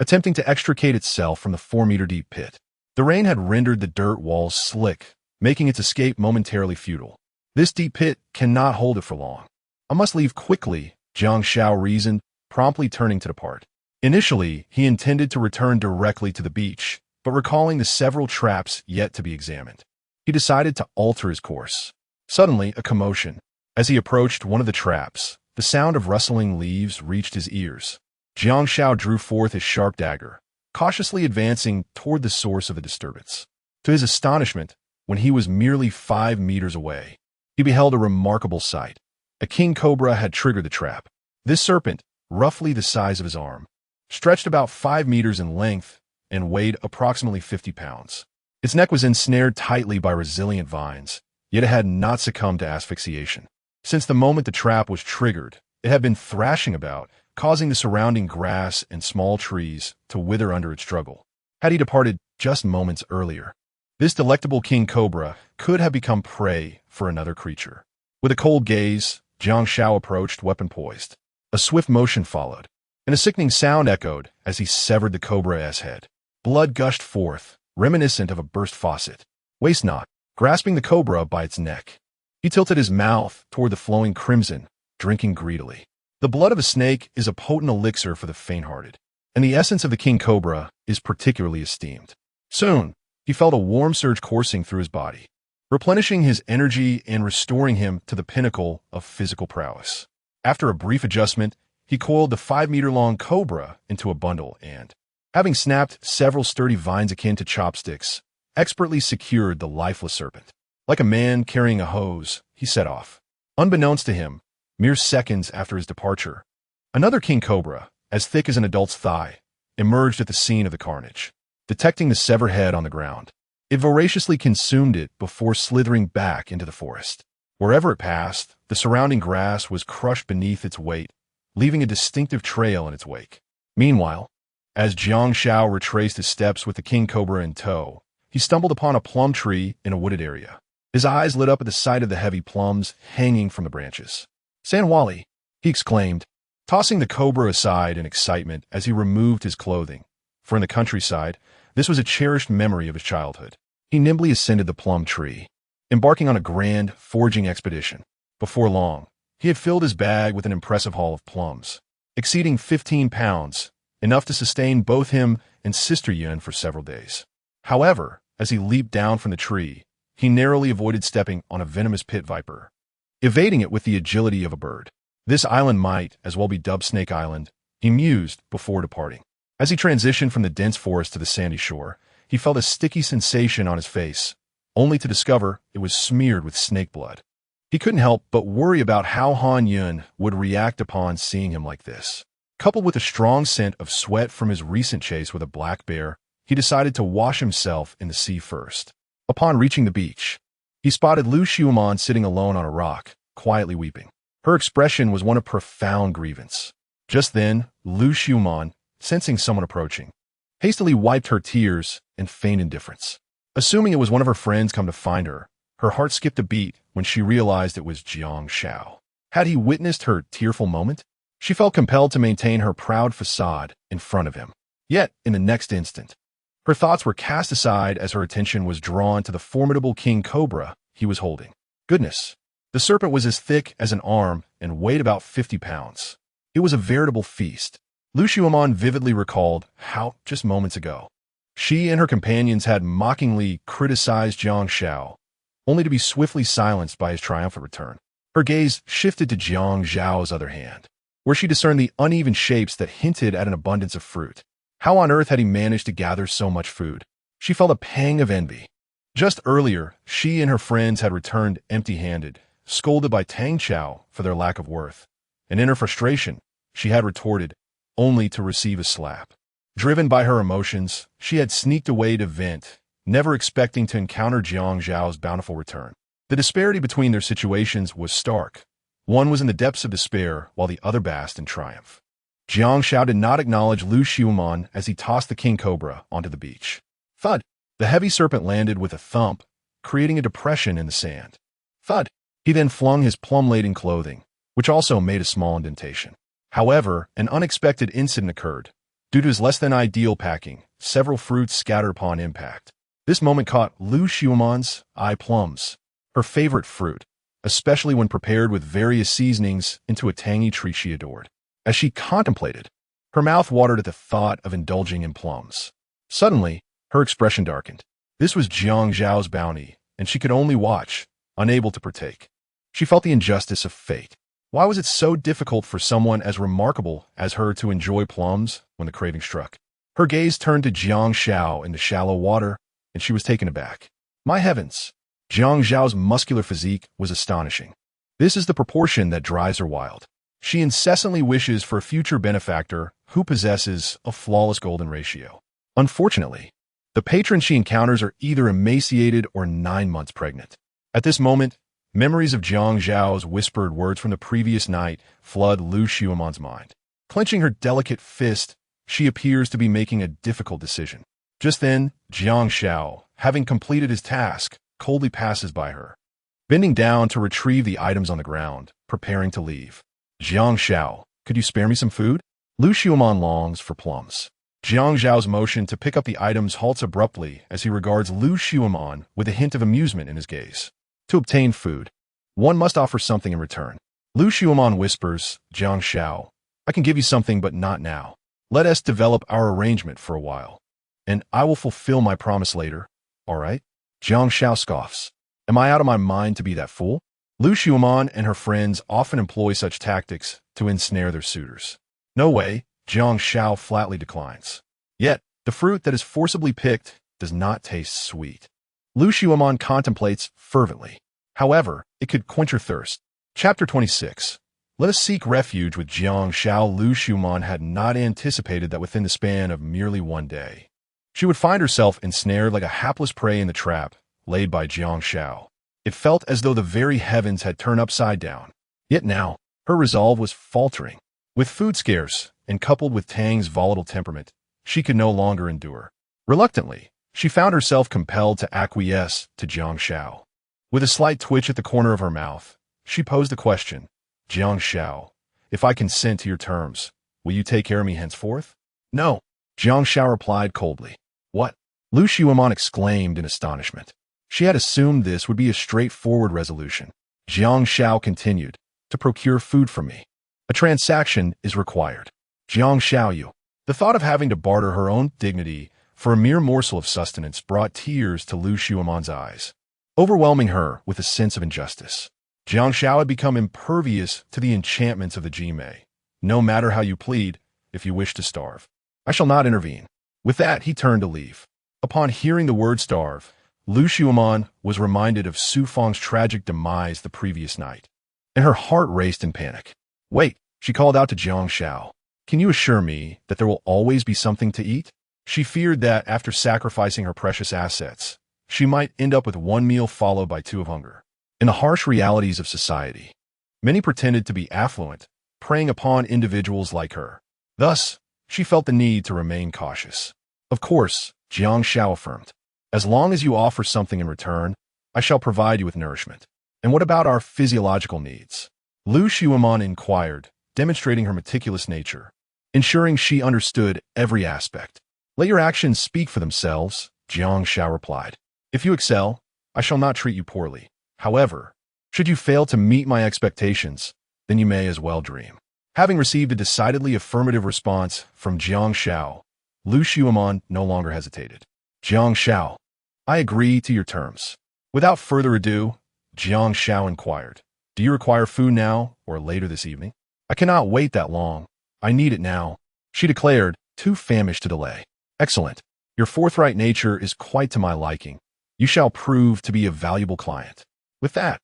A: attempting to extricate itself from the 4-meter-deep pit. The rain had rendered the dirt walls slick, making its escape momentarily futile. This deep pit cannot hold it for long. I must leave quickly, Jiang Xiao reasoned, promptly turning to depart. Initially, he intended to return directly to the beach, but recalling the several traps yet to be examined, he decided to alter his course. Suddenly, a commotion. As he approached one of the traps, the sound of rustling leaves reached his ears. Jiang Xiao drew forth his sharp dagger, cautiously advancing toward the source of the disturbance. To his astonishment, when he was merely 5 meters away, he beheld a remarkable sight. A king cobra had triggered the trap. This serpent, roughly the size of his arm, stretched about 5 meters in length and weighed approximately 50 pounds. Its neck was ensnared tightly by resilient vines, yet it had not succumbed to asphyxiation. Since the moment the trap was triggered, it had been thrashing about, causing the surrounding grass and small trees to wither under its struggle. Had he departed just moments earlier, this delectable king cobra could have become prey for another creature. With a cold gaze, Jiang Xiao approached, weapon poised. A swift motion followed, and a sickening sound echoed as he severed the cobra's head. Blood gushed forth, reminiscent of a burst faucet. Waste not, grasping the cobra by its neck, he tilted his mouth toward the flowing crimson, drinking greedily. The blood of a snake is a potent elixir for the faint-hearted, and the essence of the king cobra is particularly esteemed. Soon, he felt a warm surge coursing through his body, replenishing his energy and restoring him to the pinnacle of physical prowess. After a brief adjustment, he coiled the 5-meter-long cobra into a bundle and, having snapped several sturdy vines akin to chopsticks, expertly secured the lifeless serpent. Like a man carrying a hose, he set off. Unbeknownst to him, mere seconds after his departure, another king cobra, as thick as an adult's thigh, emerged at the scene of the carnage. detecting the severed head on the ground. It voraciously consumed it before slithering back into the forest. Wherever it passed, the surrounding grass was crushed beneath its weight, leaving a distinctive trail in its wake. Meanwhile, as Jiang Xiao retraced his steps with the king cobra in tow, he stumbled upon a plum tree in a wooded area. His eyes lit up at the sight of the heavy plums hanging from the branches. "Sanwali!" he exclaimed, tossing the cobra aside in excitement as he removed his clothing. For in the countryside, this was a cherished memory of his childhood. He nimbly ascended the plum tree, embarking on a grand foraging expedition. Before long, he had filled his bag with an impressive haul of plums, exceeding 15 pounds, enough to sustain both him and Sister Yun for several days. However, as he leaped down from the tree, he narrowly avoided stepping on a venomous pit viper, evading it with the agility of a bird. This island might as well be dubbed Snake Island, he mused before departing. As he transitioned from the dense forest to the sandy shore, he felt a sticky sensation on his face, only to discover it was smeared with snake blood. He couldn't help but worry about how Han Yun would react upon seeing him like this. Coupled with a strong scent of sweat from his recent chase with a black bear, he decided to wash himself in the sea first. Upon reaching the beach, he spotted Lu Xiuman sitting alone on a rock, quietly weeping. Her expression was one of profound grievance. Just then, Lu Xiuman, sensing someone approaching, hastily wiped her tears and feigned indifference. Assuming it was one of her friends come to find her, her heart skipped a beat when she realized it was Jiang Xiao. Had he witnessed her tearful moment? She felt compelled to maintain her proud facade in front of him. Yet, in the next instant, her thoughts were cast aside as her attention was drawn to the formidable king cobra he was holding. Goodness! The serpent was as thick as an arm and weighed about 50 pounds. It was a veritable feast. Lu Xiuman vividly recalled how, just moments ago, she and her companions had mockingly criticized Jiang Xiao, only to be swiftly silenced by his triumphant return. Her gaze shifted to Jiang Zhao's other hand, where she discerned the uneven shapes that hinted at an abundance of fruit. How on earth had he managed to gather so much food? She felt a pang of envy. Just earlier, she and her friends had returned empty-handed, scolded by Tang Chao for their lack of worth, and in her frustration, she had retorted, only to receive a slap. Driven by her emotions, she had sneaked away to vent, never expecting to encounter Jiang Zhao's bountiful return. The disparity between their situations was stark. One was in the depths of despair, while the other basked in triumph. Jiang Xiao did not acknowledge Lu Xiuman as he tossed the king cobra onto the beach. Thud! The heavy serpent landed with a thump, creating a depression in the sand. Thud! He then flung his plum-laden clothing, which also made a small indentation. However, an unexpected incident occurred. Due to his less-than-ideal packing, several fruits scattered upon impact. This moment caught Lu Xiuman's eye plums, her favorite fruit, especially when prepared with various seasonings into a tangy treat she adored. As she contemplated, her mouth watered at the thought of indulging in plums. Suddenly, her expression darkened. This was Jiang Zhao's bounty, and she could only watch, unable to partake. She felt the injustice of fate. Why was it so difficult for someone as remarkable as her to enjoy plums when the craving struck? Her gaze turned to Jiang Xiao in the shallow water, and she was taken aback. My heavens! Jiang Zhao's muscular physique was astonishing. This is the proportion that drives her wild. She incessantly wishes for a future benefactor who possesses a flawless golden ratio. Unfortunately, the patrons she encounters are either emaciated or 9 months pregnant. At this moment, memories of Jiang Zhao's whispered words from the previous night flood Lu Xiuman's mind. Clenching her delicate fist, she appears to be making a difficult decision. Just then, Jiang Xiao, having completed his task, coldly passes by her, bending down to retrieve the items on the ground, preparing to leave. Jiang Xiao, could you spare me some food? Lu Xiuman longs for plums. Jiang Zhao's motion to pick up the items halts abruptly as he regards Lu Xiuman with a hint of amusement in his gaze. To obtain food, one must offer something in return. Lu Xiuman whispers, Jiang Xiao, I can give you something but not now. Let us develop our arrangement for a while, and I will fulfill my promise later, all right? Jiang Xiao scoffs. Am I out of my mind to be that fool? Lu Xiuman and her friends often employ such tactics to ensnare their suitors. No way, Jiang Xiao flatly declines. Yet, the fruit that is forcibly picked does not taste sweet. Lu Xiuman contemplates fervently. However, it could quench her thirst. Chapter 26. Let us seek refuge with Jiang Xiao. Lu Xiuman had not anticipated that within the span of merely one day, She would find herself ensnared like a hapless prey in the trap laid by Jiang Xiao. It felt as though the very heavens had turned upside down. Yet now, her resolve was faltering. With food scarce, and coupled with Tang's volatile temperament, she could no longer endure. Reluctantly, she found herself compelled to acquiesce to Jiang Xiao. With a slight twitch at the corner of her mouth, she posed the question, Jiang Xiao, if I consent to your terms, will you take care of me henceforth? No, Jiang Xiao replied coldly. What? Lu Xiuman exclaimed in astonishment. She had assumed this would be a straightforward resolution. Jiang Xiao continued, to procure food from me. A transaction is required. Jiang Xiaoyu. The thought of having to barter her own dignity for a mere morsel of sustenance brought tears to Lu Xiuman's eyes, overwhelming her with a sense of injustice. Jiang Xiao had become impervious to the enchantments of the Jimei. No matter how you plead, if you wish to starve, I shall not intervene. With that, he turned to leave. Upon hearing the word starve, Lu Xiuman was reminded of Su Feng's tragic demise the previous night, and her heart raced in panic. Wait, she called out to Jiang Xiao. Can you assure me that there will always be something to eat? She feared that, after sacrificing her precious assets, she might end up with one meal followed by two of hunger. In the harsh realities of society, many pretended to be affluent, preying upon individuals like her. Thus, she felt the need to remain cautious. Of course, Jiang Xiao affirmed, as long as you offer something in return, I shall provide you with nourishment. And what about our physiological needs? Lu Xiuman inquired, demonstrating her meticulous nature, ensuring she understood every aspect. Let your actions speak for themselves, Jiang Xiao replied. If you excel, I shall not treat you poorly. However, should you fail to meet my expectations, then you may as well dream. Having received a decidedly affirmative response from Jiang Xiao, Lu Xiuman no longer hesitated. Jiang Xiao, I agree to your terms. Without further ado, Jiang Xiao inquired, do you require food now or later this evening? I cannot wait that long. I need it now, she declared, too famished to delay. Excellent. Your forthright nature is quite to my liking. You shall prove to be a valuable client. With that,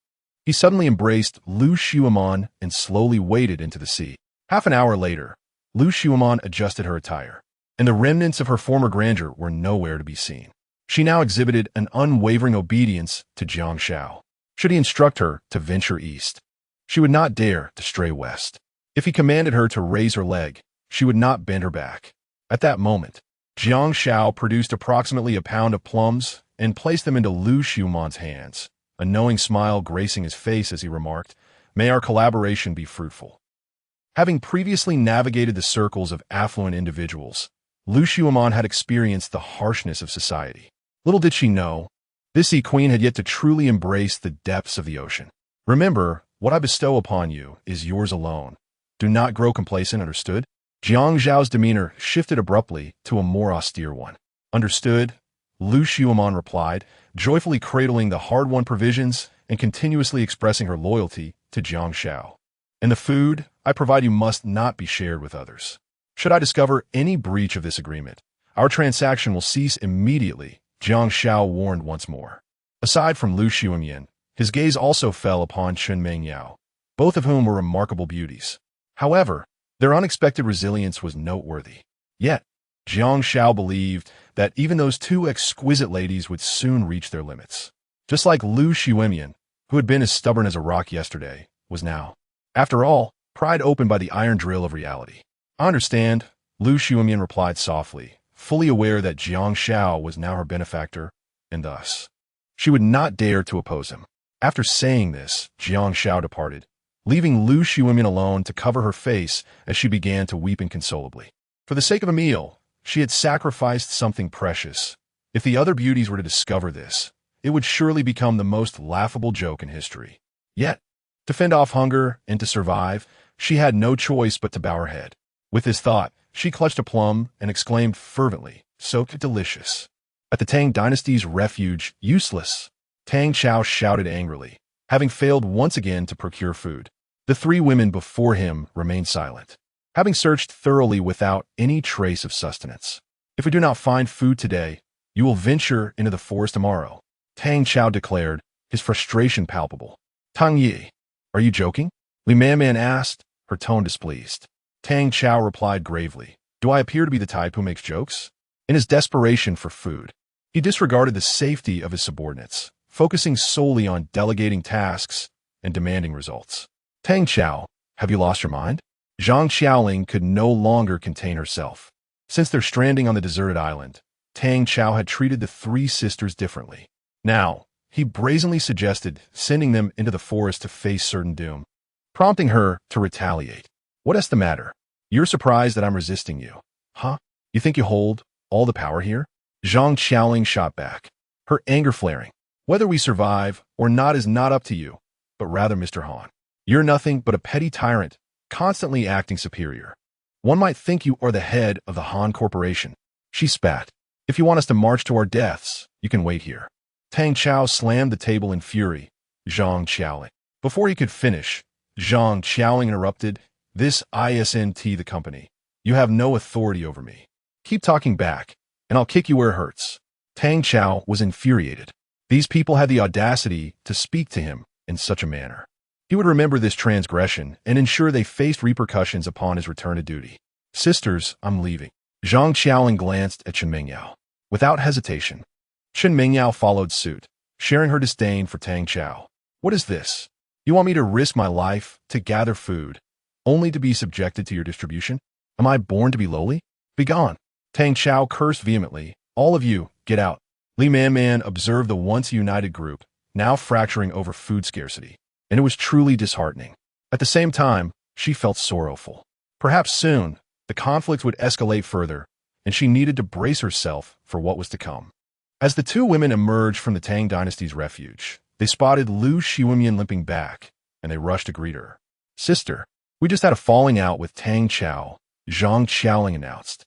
A: he suddenly embraced Lu Xiuman and slowly waded into the sea. Half an hour later, Lu Xiuman adjusted her attire, and the remnants of her former grandeur were nowhere to be seen. She now exhibited an unwavering obedience to Jiang Xiao. Should he instruct her to venture east, she would not dare to stray west. If he commanded her to raise her leg, she would not bend her back. At that moment, Jiang Xiao produced approximately a pound of plums and placed them into Lu Xiuman's hands, a knowing smile gracing his face as he remarked, May our collaboration be fruitful. Having previously navigated the circles of affluent individuals, Lu Xiuman had experienced the harshness of society. Little did she know, this sea queen had yet to truly embrace the depths of the ocean. Remember, what I bestow upon you is yours alone. Do not grow complacent, understood? Jiang Zhao's demeanor shifted abruptly to a more austere one. Understood, Lu Xiuman replied, joyfully cradling the hard-won provisions and continuously expressing her loyalty to Jiang Xiao. And the food I provide you must not be shared with others. Should I discover any breach of this agreement, our transaction will cease immediately, Jiang Xiao warned once more. Aside from Lu Xiuman, his gaze also fell upon Chen Mengyao, both of whom were remarkable beauties. However, their unexpected resilience was noteworthy. Yet, Jiang Xiao believed that even those two exquisite ladies would soon reach their limits. Just like Lu Xiuman, who had been as stubborn as a rock yesterday, was now, after all, pried open by the iron drill of reality. I understand, Lu Xiuman replied softly, fully aware that Jiang Xiao was now her benefactor, and thus, she would not dare to oppose him. After saying this, Jiang Xiao departed, leaving Lu Xiuman alone to cover her face as she began to weep inconsolably. For the sake of a meal, she had sacrificed something precious. If the other beauties were to discover this, it would surely become the most laughable joke in history. Yet, to fend off hunger and to survive, she had no choice but to bow her head. With this thought, she clutched a plum and exclaimed fervently, so delicious. At the Tang dynasty's refuge, useless, Tang Chao shouted angrily, having failed once again to procure food. The three women before him remained silent, having searched thoroughly without any trace of sustenance. If we do not find food today, you will venture into the forest tomorrow, Tang Chao declared, his frustration palpable. Tang Yi, are you joking? Li Man asked, her tone displeased. Tang Chao replied gravely, do I appear to be the type who makes jokes? In his desperation for food, he disregarded the safety of his subordinates, focusing solely on delegating tasks and demanding results. Tang Xiao, have you lost your mind? Jiang Xiaoling could no longer contain herself. Since their stranding on the deserted island, Tang Xiao had treated the three sisters differently. Now, he brazenly suggested sending them into the forest to face certain doom, prompting her to retaliate. What's the matter? You're surprised that I'm resisting you, huh? You think you hold all the power here? Jiang Xiaoling shot back, her anger flaring. Whether we survive or not is not up to you, but rather Mr. Han. You're nothing but a petty tyrant, constantly acting superior. One might think you are the head of the Han Corporation. She spat. If you want us to march to our deaths, you can wait here. Tang Xiao slammed the table in fury. Jiang Xiaoling. Before he could finish, Jiang Xiaoling interrupted. This isn't the company. You have no authority over me. Keep talking back, and I'll kick you where it hurts. Tang Xiao was infuriated. These people had the audacity to speak to him in such a manner. He would remember this transgression and ensure they faced repercussions upon his return to duty. Sisters, I'm leaving. Jiang Xiaoling glanced at Chen Mingyao. Without hesitation, Chen Mingyao followed suit, sharing her disdain for Tang Xiao. What is this? You want me to risk my life to gather food, only to be subjected to your distribution? Am I born to be lowly? Begone. Tang Xiao cursed vehemently. All of you, get out. Li Man observed the once united group, now fracturing over food scarcity, and it was truly disheartening. At the same time, she felt sorrowful. Perhaps soon, the conflict would escalate further, and she needed to brace herself for what was to come. As the two women emerged from the Tang dynasty's refuge, they spotted Lu Xiumian limping back, and they rushed to greet her. Sister, we just had a falling out with Tang Xiao, Jiang Xiaoling announced.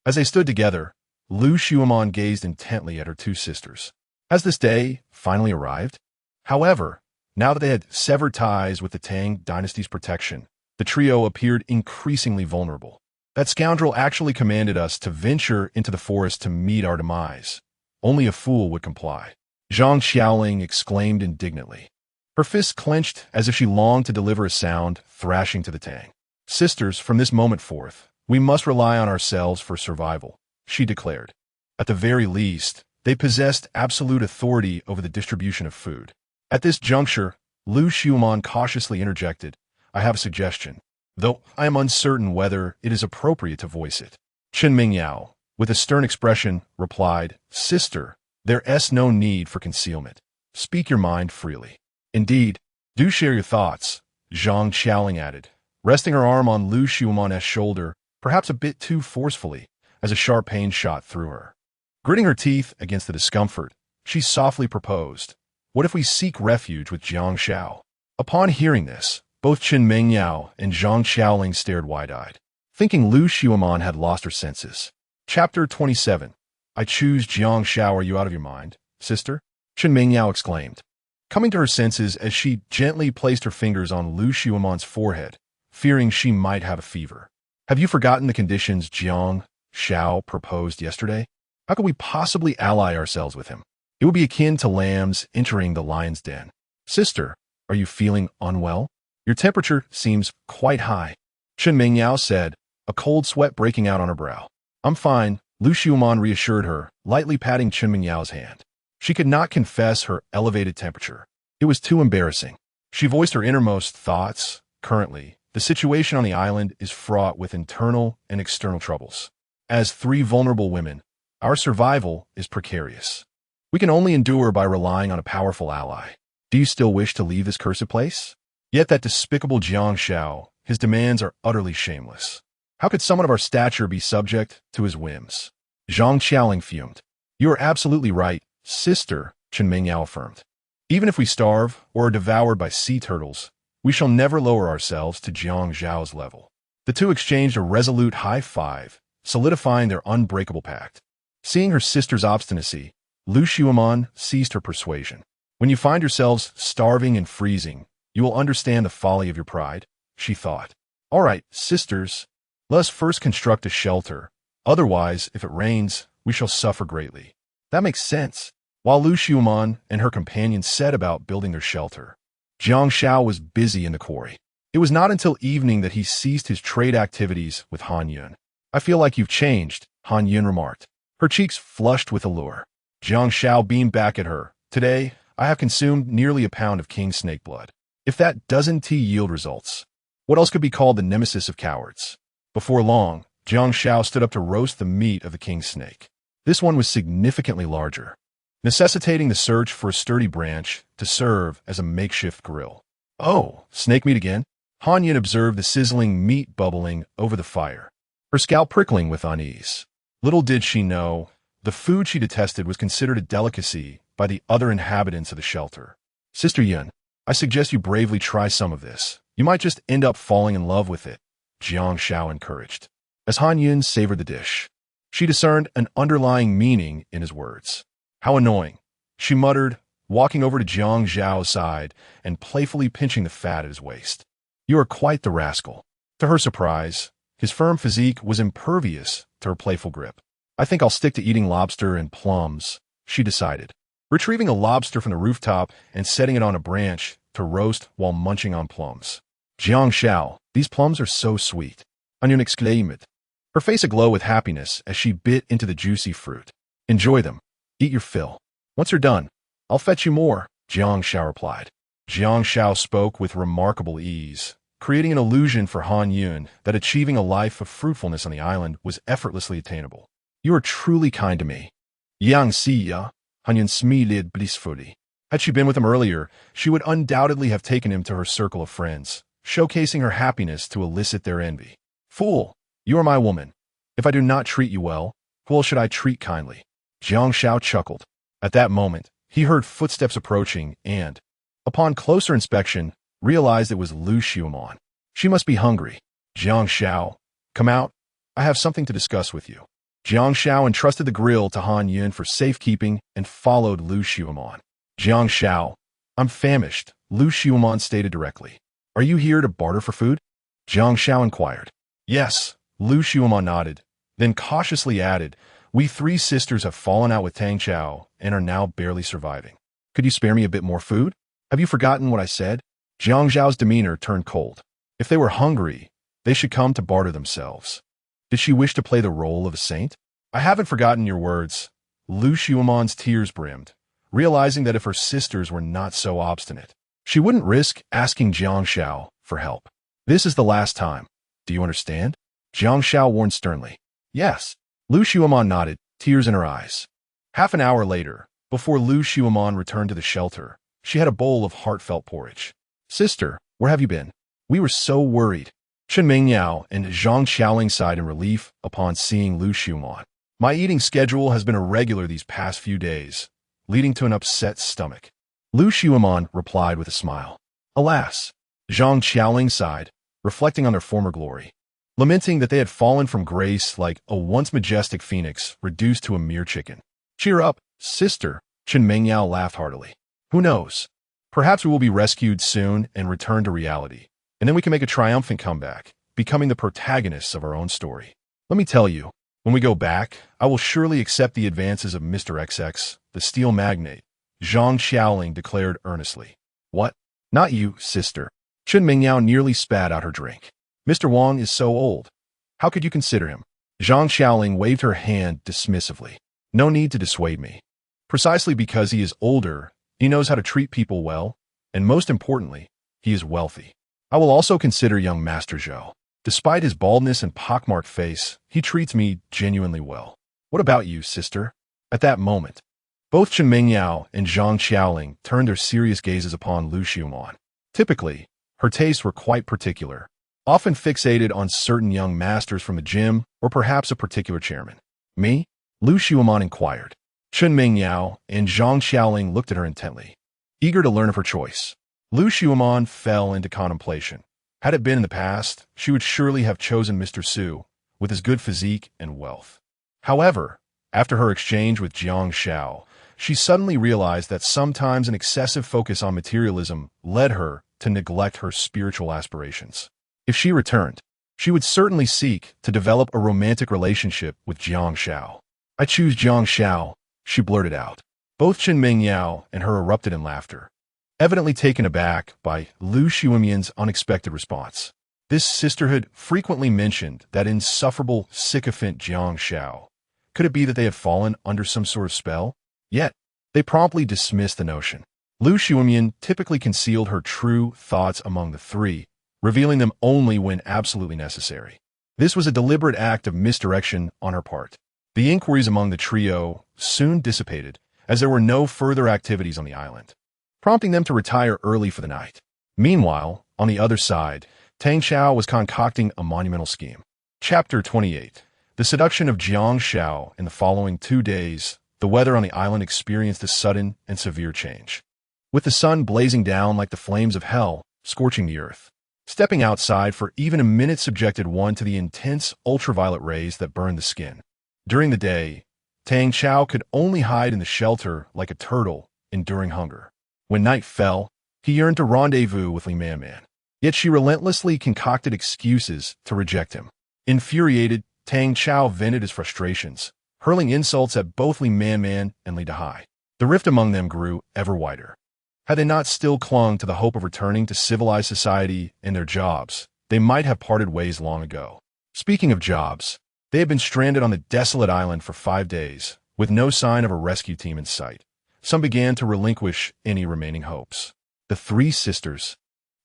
A: As they stood together, Lu Xiuman gazed intently at her two sisters. Has this day finally arrived? However, now that they had severed ties with the Tang dynasty's protection, the trio appeared increasingly vulnerable. That scoundrel actually commanded us to venture into the forest to meet our demise. Only a fool would comply. Jiang Xiaoling exclaimed indignantly. Her fists clenched as if she longed to deliver a sound thrashing to the Tang. Sisters, from this moment forth, we must rely on ourselves for survival, she declared. At the very least, they possessed absolute authority over the distribution of food. At this juncture, Lu Xiuman cautiously interjected, I have a suggestion, though I am uncertain whether it is appropriate to voice it. Chen Mingyao, with a stern expression, replied, Sister, there's no need for concealment. Speak your mind freely. Indeed, do share your thoughts, Jiang Xiaoling added, resting her arm on Lu Xiuman's shoulder, perhaps a bit too forcefully, as a sharp pain shot through her. Gritting her teeth against the discomfort, she softly proposed, What if we seek refuge with Jiang Xiao? Upon hearing this, both Chen Mingyao and Jiang Xiaoling stared wide-eyed, thinking Lu Xiuman had lost her senses. Chapter 27. I choose Jiang Xiao. Are you out of your mind, sister? Chen Mingyao exclaimed, coming to her senses as she gently placed her fingers on Lu Xiuman's forehead, fearing she might have a fever. Have you forgotten the conditions Jiang Xiao proposed yesterday? How could we possibly ally ourselves with him? It would be akin to lambs entering the lion's den. Sister, are you feeling unwell? Your temperature seems quite high. Chen Mingyao said, a cold sweat breaking out on her brow. I'm fine, Lu Xiuman reassured her, lightly patting Chen Mingyao's hand. She could not confess her elevated temperature. It was too embarrassing. She voiced her innermost thoughts. Currently, the situation on the island is fraught with internal and external troubles. As three vulnerable women, our survival is precarious. We can only endure by relying on a powerful ally. Do you still wish to leave this cursed place? Yet that despicable Jiang Xiao, his demands are utterly shameless. How could someone of our stature be subject to his whims? Jiang Xiaoling fumed. You are absolutely right, sister, Chen Mingyao affirmed. Even if we starve or are devoured by sea turtles, we shall never lower ourselves to Jiang Xiao's level. The two exchanged a resolute high five, solidifying their unbreakable pact. Seeing her sister's obstinacy, Lu Xiuman seized her persuasion. When you find yourselves starving and freezing, you will understand the folly of your pride, she thought. All right, sisters, let us first construct a shelter. Otherwise, if it rains, we shall suffer greatly. That makes sense. While Lu Xiuman and her companions set about building their shelter, Jiang Xiao was busy in the quarry. It was not until evening that he ceased his trade activities with Han Yun. I feel like you've changed, Han Yun remarked, her cheeks flushed with allure. Jiang Xiao beamed back at her. Today, I have consumed nearly a pound of king snake blood. If that doesn't yield results, what else could be called the nemesis of cowards? Before long, Jiang Xiao stood up to roast the meat of the king snake. This one was significantly larger, necessitating the search for a sturdy branch to serve as a makeshift grill. Oh, snake meat again? Han Yun observed the sizzling meat bubbling over the fire, her scalp prickling with unease. Little did she know, the food she detested was considered a delicacy by the other inhabitants of the shelter. Sister Yun, I suggest you bravely try some of this. You might just end up falling in love with it, Jiang Xiao encouraged. As Han Yun savored the dish, she discerned an underlying meaning in his words. How annoying, she muttered, walking over to Jiang Xiao's side and playfully pinching the fat at his waist. You are quite the rascal. To her surprise, his firm physique was impervious to her playful grip. I think I'll stick to eating lobster and plums, she decided, retrieving a lobster from the rooftop and setting it on a branch to roast while munching on plums. Jiang Xiao, these plums are so sweet, Han Yun exclaimed, her face aglow with happiness as she bit into the juicy fruit. Enjoy them. Eat your fill. Once you're done, I'll fetch you more, Jiang Xiao replied. Jiang Xiao spoke with remarkable ease, creating an illusion for Han Yun that achieving a life of fruitfulness on the island was effortlessly attainable. You are truly kind to me. Jiang Xiao, Han Yun smiled blissfully. Had she been with him earlier, she would undoubtedly have taken him to her circle of friends, showcasing her happiness to elicit their envy. Fool, you are my woman. If I do not treat you well, who else should I treat kindly? Jiang Xiao chuckled. At that moment, he heard footsteps approaching and, upon closer inspection, realized it was Lu Xiumon. She must be hungry. Jiang Xiao, come out. I have something to discuss with you. Jiang Xiao entrusted the grill to Han Yun for safekeeping and followed Lu Xiumon. Jiang Xiao, I'm famished, Lu Xiumon stated directly. Are you here to barter for food? Jiang Xiao inquired. Yes, Lu Xiumon nodded, then cautiously added, we three sisters have fallen out with Tang Chao and are now barely surviving. Could you spare me a bit more food? Have you forgotten what I said? Jiang Zhao's demeanor turned cold. If they were hungry, they should come to barter themselves. Did she wish to play the role of a saint? I haven't forgotten your words. Lu Xiumon's tears brimmed, realizing that if her sisters were not so obstinate, she wouldn't risk asking Jiang Xiao for help. This is the last time. Do you understand? Jiang Xiao warned sternly. Yes. Lu Xiumon nodded, tears in her eyes. Half an hour later, before Lu Xiumon returned to the shelter, she had a bowl of heartfelt porridge. Sister, where have you been? We were so worried. Chen Mingyao and Zhang Xiaoling sighed in relief upon seeing Lu Xiumon. My eating schedule has been irregular these past few days, leading to an upset stomach. Lu Xiumon replied with a smile. Alas, Zhang Xiaoling sighed, reflecting on their former glory, lamenting that they had fallen from grace like a once majestic phoenix reduced to a mere chicken. Cheer up, sister, Chen Mingyao laughed heartily. Who knows? Perhaps we will be rescued soon and return to reality, and then we can make a triumphant comeback, becoming the protagonists of our own story. Let me tell you, when we go back, I will surely accept the advances of Mr. XX, the steel magnate, Zhang Xiaoling declared earnestly. What? Not you, sister. Chen Mingyao nearly spat out her drink. Mr. Wang is so old. How could you consider him? Zhang Xiaoling waved her hand dismissively. No need to dissuade me. Precisely because he is older, he knows how to treat people well, and most importantly, he is wealthy. I will also consider young Master Zhou. Despite his baldness and pockmarked face, he treats me genuinely well. What about you, sister? At that moment, both Chen Mingyao and Zhang Xiaoling turned their serious gazes upon Lu Xiumon. Typically, her tastes were quite particular, often fixated on certain young masters from the gym or perhaps a particular chairman. Me? Lu Xiumon inquired. Chen Mingyao and Zhang Xiaoling looked at her intently, eager to learn of her choice. Lu Xiumon fell into contemplation. Had it been in the past, she would surely have chosen Mr. Su, with his good physique and wealth. However, after her exchange with Jiang Xiao, she suddenly realized that sometimes an excessive focus on materialism led her to neglect her spiritual aspirations. If she returned, she would certainly seek to develop a romantic relationship with Jiang Xiao. I choose Jiang Xiao, she blurted out. Both Chen Mingyao and her erupted in laughter, evidently taken aback by Lu Xiumon's unexpected response. This sisterhood frequently mentioned that insufferable sycophant Jiang Xiao, Could it be that they had fallen under some sort of spell? Yet, they promptly dismissed the notion. Lu Xuemian typically concealed her true thoughts among the three, revealing them only when absolutely necessary. This was a deliberate act of misdirection on her part. The inquiries among the trio soon dissipated, as there were no further activities on the island, prompting them to retire early for the night. Meanwhile, on the other side, Jiang Xiao was concocting a monumental scheme. Chapter 28. The seduction of Jiang Xiao. In the following 2 days, the weather on the island experienced a sudden and severe change, with the sun blazing down like the flames of hell, scorching the earth. Stepping outside for even a minute subjected one to the intense ultraviolet rays that burned the skin. During the day, Jiang Xiao could only hide in the shelter like a turtle, enduring hunger. When night fell, he yearned to rendezvous with Li Man. Yet she relentlessly concocted excuses to reject him. Infuriated, Jiang Xiao vented his frustrations, hurling insults at both Li Man and Li Dahai. The rift among them grew ever wider. Had they not still clung to the hope of returning to civilized society and their jobs, they might have parted ways long ago. Speaking of jobs, they had been stranded on the desolate island for 5 days, with no sign of a rescue team in sight. Some began to relinquish any remaining hopes. The 3 sisters,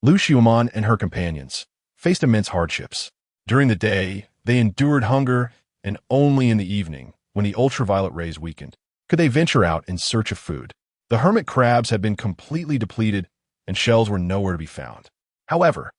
A: Lu Xuemian and her companions, faced immense hardships. During the day, they endured hunger, and only in the evening, when the ultraviolet rays weakened, could they venture out in search of food. The hermit crabs had been completely depleted, and shells were nowhere to be found. However,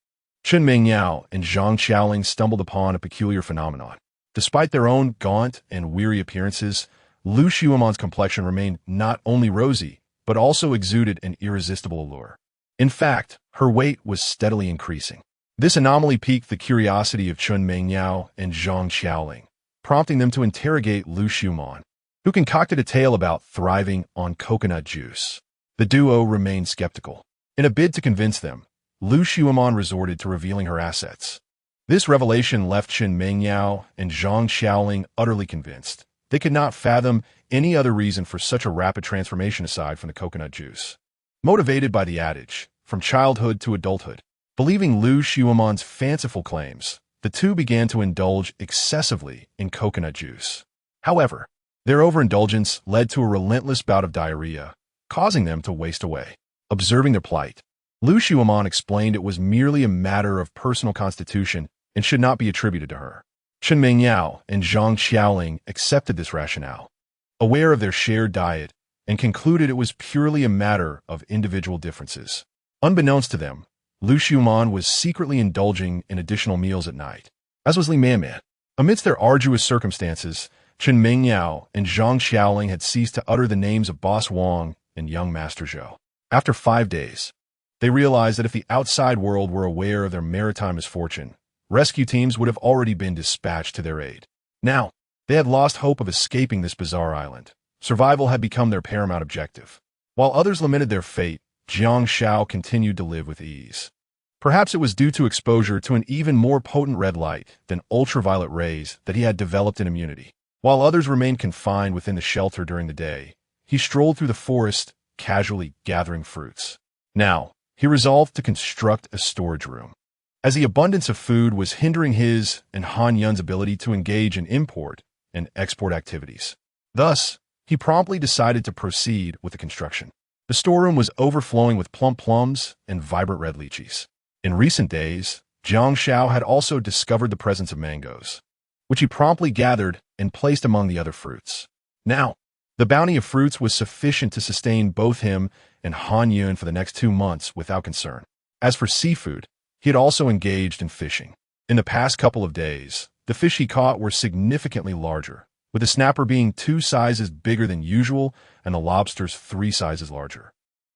A: Chen Mingyao and Jiang Xiaoling stumbled upon a peculiar phenomenon. Despite their own gaunt and weary appearances, Lu Xuemian's complexion remained not only rosy, but also exuded an irresistible allure. In fact, her weight was steadily increasing. This anomaly piqued the curiosity of Chen Mingyao and Jiang Xiaoling, prompting them to interrogate Lu Xuemian, who concocted a tale about thriving on coconut juice. The duo remained skeptical. In a bid to convince them, Lu Xuemian resorted to revealing her assets. This revelation left Chen Mingyao and Jiang Xiaoling utterly convinced. They could not fathom any other reason for such a rapid transformation aside from the coconut juice. Motivated by the adage, from childhood to adulthood, believing Lu Xuemian's fanciful claims, the two began to indulge excessively in coconut juice. However, their overindulgence led to a relentless bout of diarrhea, causing them to waste away. Observing their plight, Lu Xuemian explained it was merely a matter of personal constitution and should not be attributed to her. Chen Mingyao and Jiang Xiaoling accepted this rationale, aware of their shared diet, and concluded it was purely a matter of individual differences. Unbeknownst to them, Lu Xuemian was secretly indulging in additional meals at night, as was Li Man. Amidst their arduous circumstances, Chen Mingyao and Jiang Xiaoling had ceased to utter the names of Boss Wang and young Master Zhou. After 5 days, they realized that if the outside world were aware of their maritime misfortune, rescue teams would have already been dispatched to their aid. Now, they had lost hope of escaping this bizarre island. Survival had become their paramount objective. While others lamented their fate, Jiang Xiao continued to live with ease. Perhaps it was due to exposure to an even more potent red light than ultraviolet rays that he had developed an immunity. While others remained confined within the shelter during the day, he strolled through the forest, casually gathering fruits. Now, he resolved to construct a storage room, as the abundance of food was hindering his and Han Yun's ability to engage in import and export activities. Thus, he promptly decided to proceed with the construction. The storeroom was overflowing with plump plums and vibrant red lychees. In recent days, Jiang Xiao had also discovered the presence of mangoes, which he promptly gathered and placed among the other fruits. Now, the bounty of fruits was sufficient to sustain both him and Han Yun for the next 2 months without concern. As for seafood, he had also engaged in fishing. In the past couple of days, the fish he caught were significantly larger, with the snapper being 2 sizes bigger than usual and the lobsters 3 sizes larger.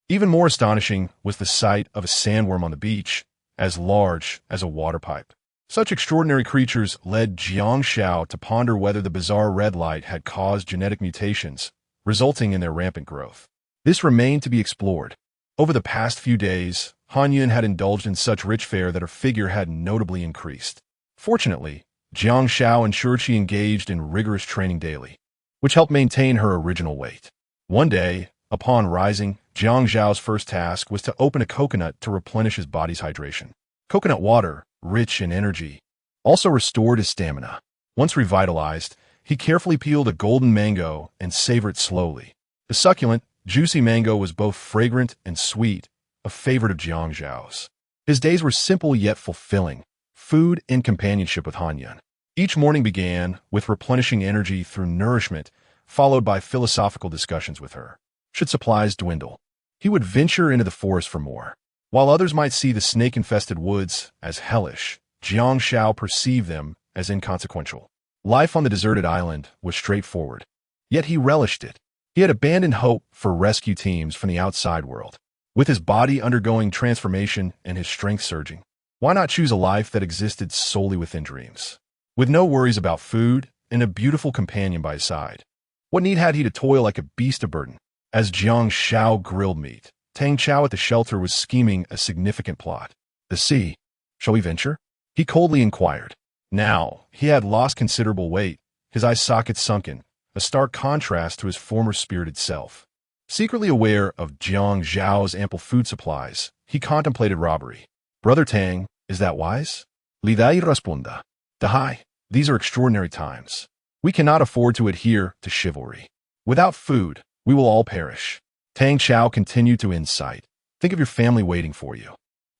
A: Even more astonishing was the sight of a sandworm on the beach, as large as a water pipe. Such extraordinary creatures led Jiang Xiao to ponder whether the bizarre red light had caused genetic mutations, resulting in their rampant growth. This remained to be explored. Over the past few days, Han Yun had indulged in such rich fare that her figure had notably increased. Fortunately, Jiang Xiao ensured she engaged in rigorous training daily, which helped maintain her original weight. One day, upon rising, Jiang Xiao's first task was to open a coconut to replenish his body's hydration. Coconut water, rich in energy, also restored his stamina. Once revitalized, He carefully peeled a golden mango and savored it slowly. The succulent, juicy mango was both fragrant and sweet, a favorite of Jiang Xiao's. His days were simple yet fulfilling, food and companionship with Hanyan. Each morning began with replenishing energy through nourishment, followed by philosophical discussions with her. Should supplies dwindle, he would venture into the forest for more. While others might see the snake-infested woods as hellish, Jiang Xiao perceived them as inconsequential. Life on the deserted island was straightforward, yet he relished it. He had abandoned hope for rescue teams from the outside world. With his body undergoing transformation and his strength surging, why not choose a life that existed solely within dreams? With no worries about food and a beautiful companion by his side, what need had he to toil like a beast of burden? As Jiang Xiao grilled meat, Tang Chao at the shelter was scheming a significant plot. The sea. Shall we venture? He coldly inquired. Now, he had lost considerable weight, his eye sockets sunken, a stark contrast to his former spirited self. Secretly aware of Jiang Zhao's ample food supplies, he contemplated robbery. Brother Tang, is that wise? Li Dai responda. Dahai, these are extraordinary times. We cannot afford to adhere to chivalry. Without food, we will all perish. Tang Chao continued to incite. Think of your family waiting for you.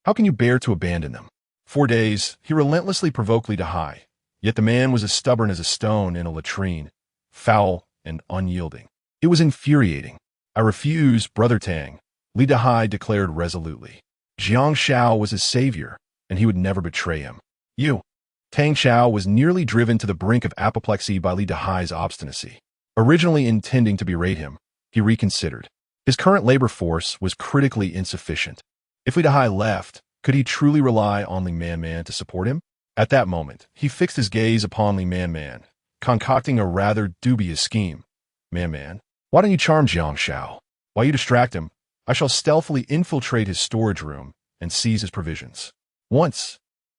A: How can you bear to abandon them? 4 days, he relentlessly provoked Li Dahai, yet the man was as stubborn as a stone in a latrine, foul and unyielding. It was infuriating. I refuse, Brother Tang, Li Dahai declared resolutely. Jiang Xiao was his savior, and he would never betray him. You. Tang Chao was nearly driven to the brink of apoplexy by Li Dahai's obstinacy. Originally intending to berate him, he reconsidered. His current labor force was critically insufficient. If Li Dahai left, could he truly rely on Li Man to support him? At that moment, he fixed his gaze upon Li Man, concocting a rather dubious scheme. Man, why don't you charm Jiang Xiao? While you distract him, I shall stealthily infiltrate his storage room and seize his provisions. Once,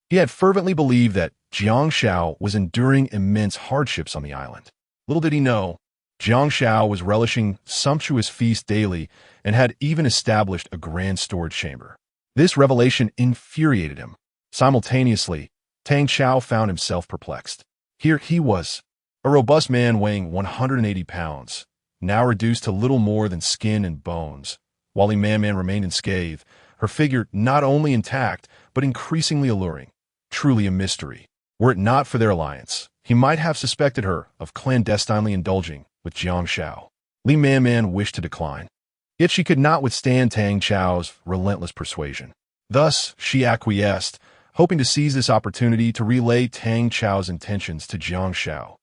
A: he had fervently believed that Jiang Xiao was enduring immense hardships on the island. Little did he know, Jiang Xiao was relishing sumptuous feasts daily and had even established a grand storage chamber. This revelation infuriated him. Simultaneously, Tang Chao found himself perplexed. Here he was, a robust man weighing 180 pounds, now reduced to little more than skin and bones, while Li Man remained unscathed, her figure not only intact, but increasingly alluring. Truly a mystery. Were it not for their alliance, he might have suspected her of clandestinely indulging with Jiang Xiao. Li Man wished to decline, yet she could not withstand Tang Chao's relentless persuasion. Thus, she acquiesced, hoping to seize this opportunity to relay Tang Chao's intentions to Jiang Xiao,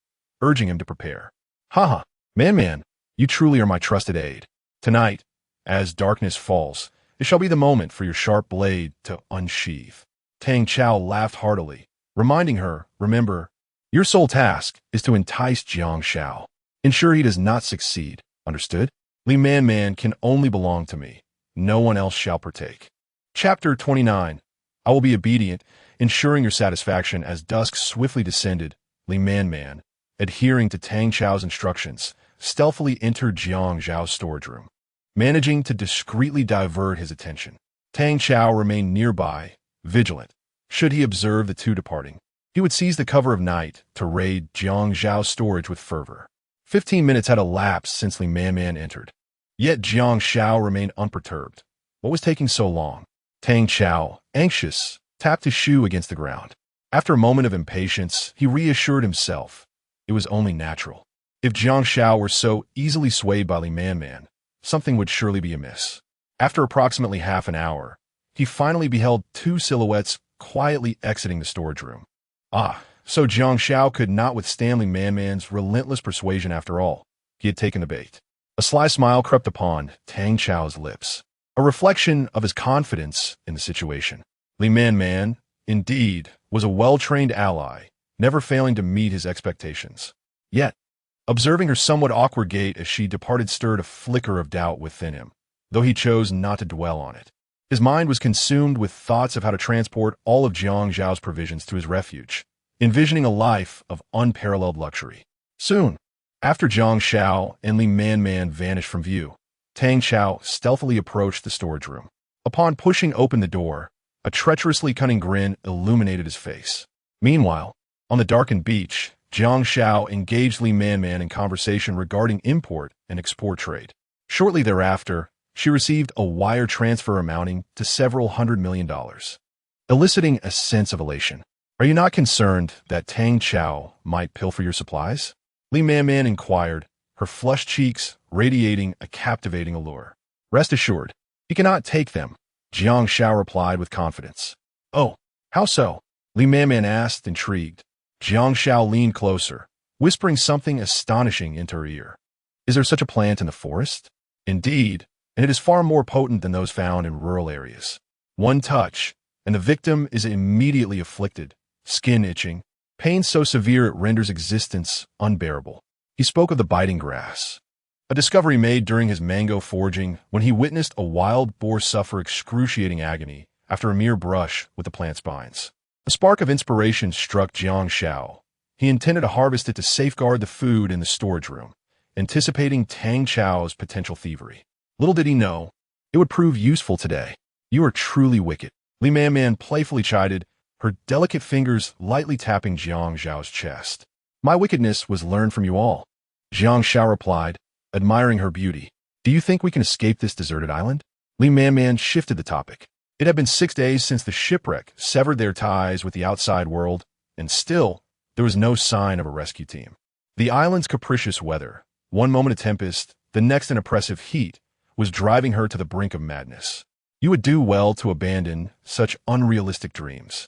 A: urging him to prepare. Haha, Man, you truly are my trusted aide. Tonight, as darkness falls, it shall be the moment for your sharp blade to unsheathe. Tang Chao laughed heartily, reminding her, remember, your sole task is to entice Jiang Xiao. Ensure he does not succeed, understood? Li Man can only belong to me. No one else shall partake. Chapter 29. I will be obedient, ensuring your satisfaction. As dusk swiftly descended, Li Man, adhering to Tang Chao's instructions, stealthily entered Jiang Zhao's storage room. Managing to discreetly divert his attention, Tang Chao remained nearby, vigilant. Should he observe the two departing, he would seize the cover of night to raid Jiang Zhao's storage with fervor. 15 minutes had elapsed since Li Man entered. Yet Jiang Xiao remained unperturbed. What was taking so long? Tang Chao, anxious, tapped his shoe against the ground. After a moment of impatience, he reassured himself. It was only natural. If Jiang Xiao were so easily swayed by Li Man, something would surely be amiss. After approximately half an hour, he finally beheld two silhouettes quietly exiting the storage room. So Jiang Xiao could not withstand Li Man's relentless persuasion after all. He had taken the bait. A sly smile crept upon Tang Chao's lips, a reflection of his confidence in the situation. Li Man, indeed, was a well-trained ally, never failing to meet his expectations. Yet, observing her somewhat awkward gait as she departed stirred a flicker of doubt within him, though he chose not to dwell on it. His mind was consumed with thoughts of how to transport all of Jiang Zhao's provisions to his refuge, envisioning a life of unparalleled luxury. Soon, after Jiang Xiao and Li Man vanished from view, Tang Chao stealthily approached the storage room. Upon pushing open the door, a treacherously cunning grin illuminated his face. Meanwhile, on the darkened beach, Jiang Xiao engaged Li Manman in conversation regarding import and export trade. Shortly thereafter, she received a wire transfer amounting to several $100 million, eliciting a sense of elation. Are you not concerned that Tang Chao might pilfer your supplies? Li Manman inquired, her flushed cheeks radiating a captivating allure. Rest assured, he cannot take them, Jiang Xiao replied with confidence. Oh, how so? Li Manman asked, intrigued. Jiang Xiao leaned closer, whispering something astonishing into her ear. Is there such a plant in the forest? Indeed, and it is far more potent than those found in rural areas. One touch, and the victim is immediately afflicted, skin itching, pain so severe it renders existence unbearable. He spoke of the biting grass, a discovery made during his mango foraging when he witnessed a wild boar suffer excruciating agony after a mere brush with the plant's spines. A spark of inspiration struck Jiang Xiao. He intended to harvest it to safeguard the food in the storage room, anticipating Tang Chao's potential thievery. Little did he know, it would prove useful today. You are truly wicked, Li Manman playfully chided, her delicate fingers lightly tapping Jiang Xiao's chest. My wickedness was learned from you all, Jiang Xiao replied, admiring her beauty. Do you think we can escape this deserted island? Li Manman shifted the topic. It had been 6 days since the shipwreck severed their ties with the outside world, and still, there was no sign of a rescue team. The island's capricious weather, one moment a tempest, the next an oppressive heat, was driving her to the brink of madness. You would do well to abandon such unrealistic dreams,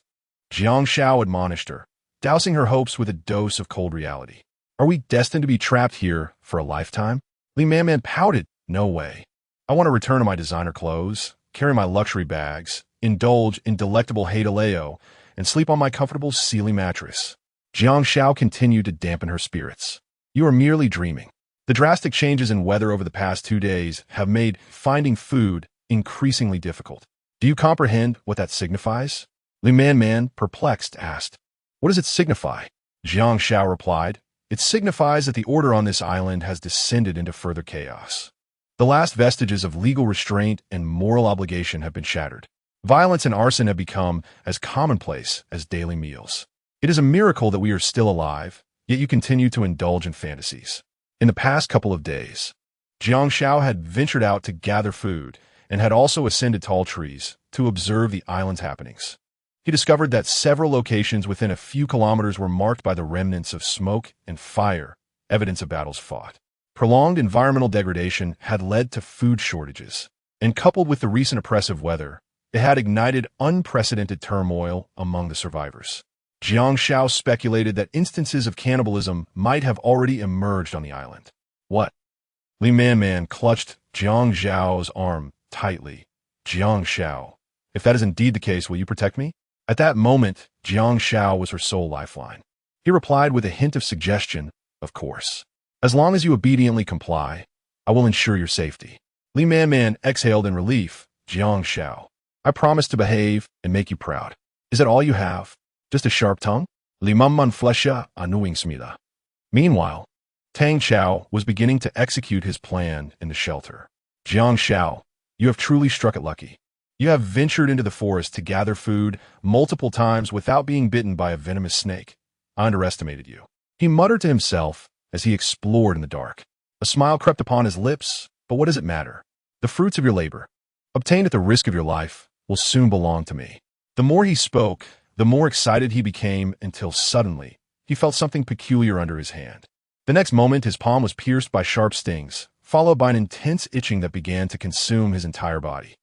A: Jiang Xiao admonished her, dousing her hopes with a dose of cold reality. Are we destined to be trapped here for a lifetime? Li Manman pouted, no way. I want to return to my designer clothes, carry my luxury bags, indulge in delectable Haidaleo, and sleep on my comfortable Sealy mattress. Jiang Xiao continued to dampen her spirits. You are merely dreaming. The drastic changes in weather over the past 2 days have made finding food increasingly difficult. Do you comprehend what that signifies? Li Manman, perplexed, asked. What does it signify? Jiang Xiao replied. It signifies that the order on this island has descended into further chaos. The last vestiges of legal restraint and moral obligation have been shattered. Violence and arson have become as commonplace as daily meals. It is a miracle that we are still alive, yet you continue to indulge in fantasies. In the past couple of days, Jiang Xiao had ventured out to gather food and had also ascended tall trees to observe the island's happenings. He discovered that several locations within a few kilometers were marked by the remnants of smoke and fire, evidence of battles fought. Prolonged environmental degradation had led to food shortages, and coupled with the recent oppressive weather, it had ignited unprecedented turmoil among the survivors. Jiang Xiao speculated that instances of cannibalism might have already emerged on the island. What? Li Manman clutched Jiang Xiao's arm tightly. Jiang Xiao, if that is indeed the case, will you protect me? At that moment, Jiang Xiao was her sole lifeline. He replied with a hint of suggestion, of course. As long as you obediently comply, I will ensure your safety. Li Manman exhaled in relief. Jiang Xiao, I promise to behave and make you proud. Is that all you have? Just a sharp tongue? Li Manman flesha anuingsmida. Meanwhile, Tang Chao was beginning to execute his plan in the shelter. Jiang Xiao, you have truly struck it lucky. You have ventured into the forest to gather food multiple times without being bitten by a venomous snake. I underestimated you. He muttered to himself as he explored in the dark. A smile crept upon his lips, but what does it matter? The fruits of your labor, obtained at the risk of your life, will soon belong to me. The more he spoke, the more excited he became until suddenly he felt something peculiar under his hand. The next moment his palm was pierced by sharp stings, followed by an intense itching that began to consume his entire body.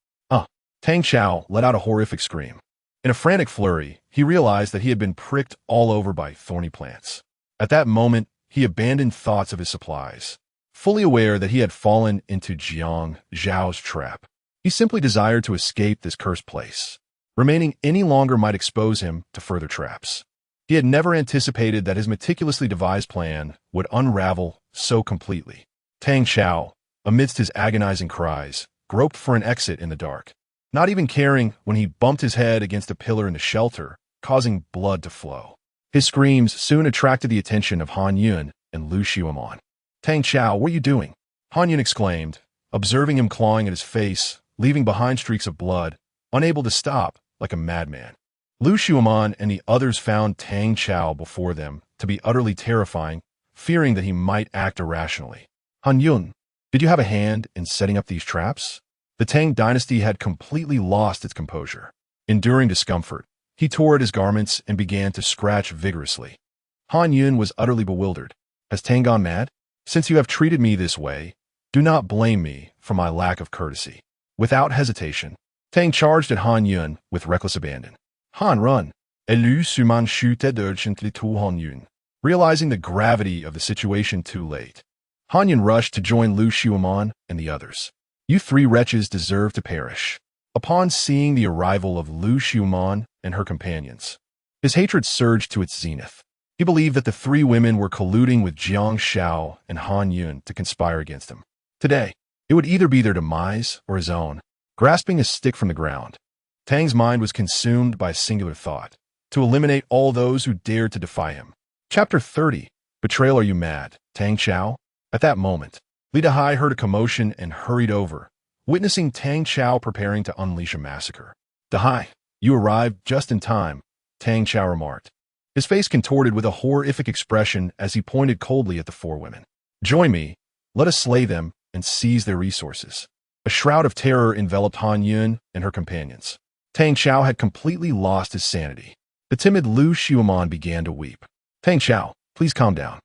A: Tang Chao let out a horrific scream. In a frantic flurry, he realized that he had been pricked all over by thorny plants. At that moment, he abandoned thoughts of his supplies, fully aware that he had fallen into Jiang Xiao's trap. He simply desired to escape this cursed place. Remaining any longer might expose him to further traps. He had never anticipated that his meticulously devised plan would unravel so completely. Tang Chao, amidst his agonizing cries, groped for an exit in the dark, not even caring when he bumped his head against a pillar in the shelter, causing blood to flow. His screams soon attracted the attention of Han Yun and Lu Xiuman. Tang Chao, what are you doing? Han Yun exclaimed, observing him clawing at his face, leaving behind streaks of blood, unable to stop, like a madman. Lu Xiuman and the others found Tang Chao before them, to be utterly terrifying, fearing that he might act irrationally. Han Yun, did you have a hand in setting up these traps? The Tang dynasty had completely lost its composure. Enduring discomfort, he tore at his garments and began to scratch vigorously. Han Yun was utterly bewildered. Has Tang gone mad? Since you have treated me this way, do not blame me for my lack of courtesy. Without hesitation, Tang charged at Han Yun with reckless abandon. Han, run! Elu suman chuted urgently to Han Yun. Realizing the gravity of the situation too late, Han Yun rushed to join Lu Xiuman and the others. You three wretches deserve to perish. Upon seeing the arrival of Lu Xiuman and her companions, his hatred surged to its zenith. He believed that the three women were colluding with Jiang Xiao and Han Yun to conspire against him. Today, it would either be their demise or his own. Grasping a stick from the ground, Tang's mind was consumed by a singular thought: to eliminate all those who dared to defy him. Chapter 30. Betrayal. Are you mad, Tang Xiao? At that moment, Li Dahai heard a commotion and hurried over, witnessing Tang Xiao preparing to unleash a massacre. Dahai, you arrived just in time, Tang Xiao remarked, his face contorted with a horrific expression as he pointed coldly at the four women. Join me, let us slay them and seize their resources. A shroud of terror enveloped Han Yun and her companions. Tang Xiao had completely lost his sanity. The timid Lu Xiuman began to weep. Tang Xiao, please calm down.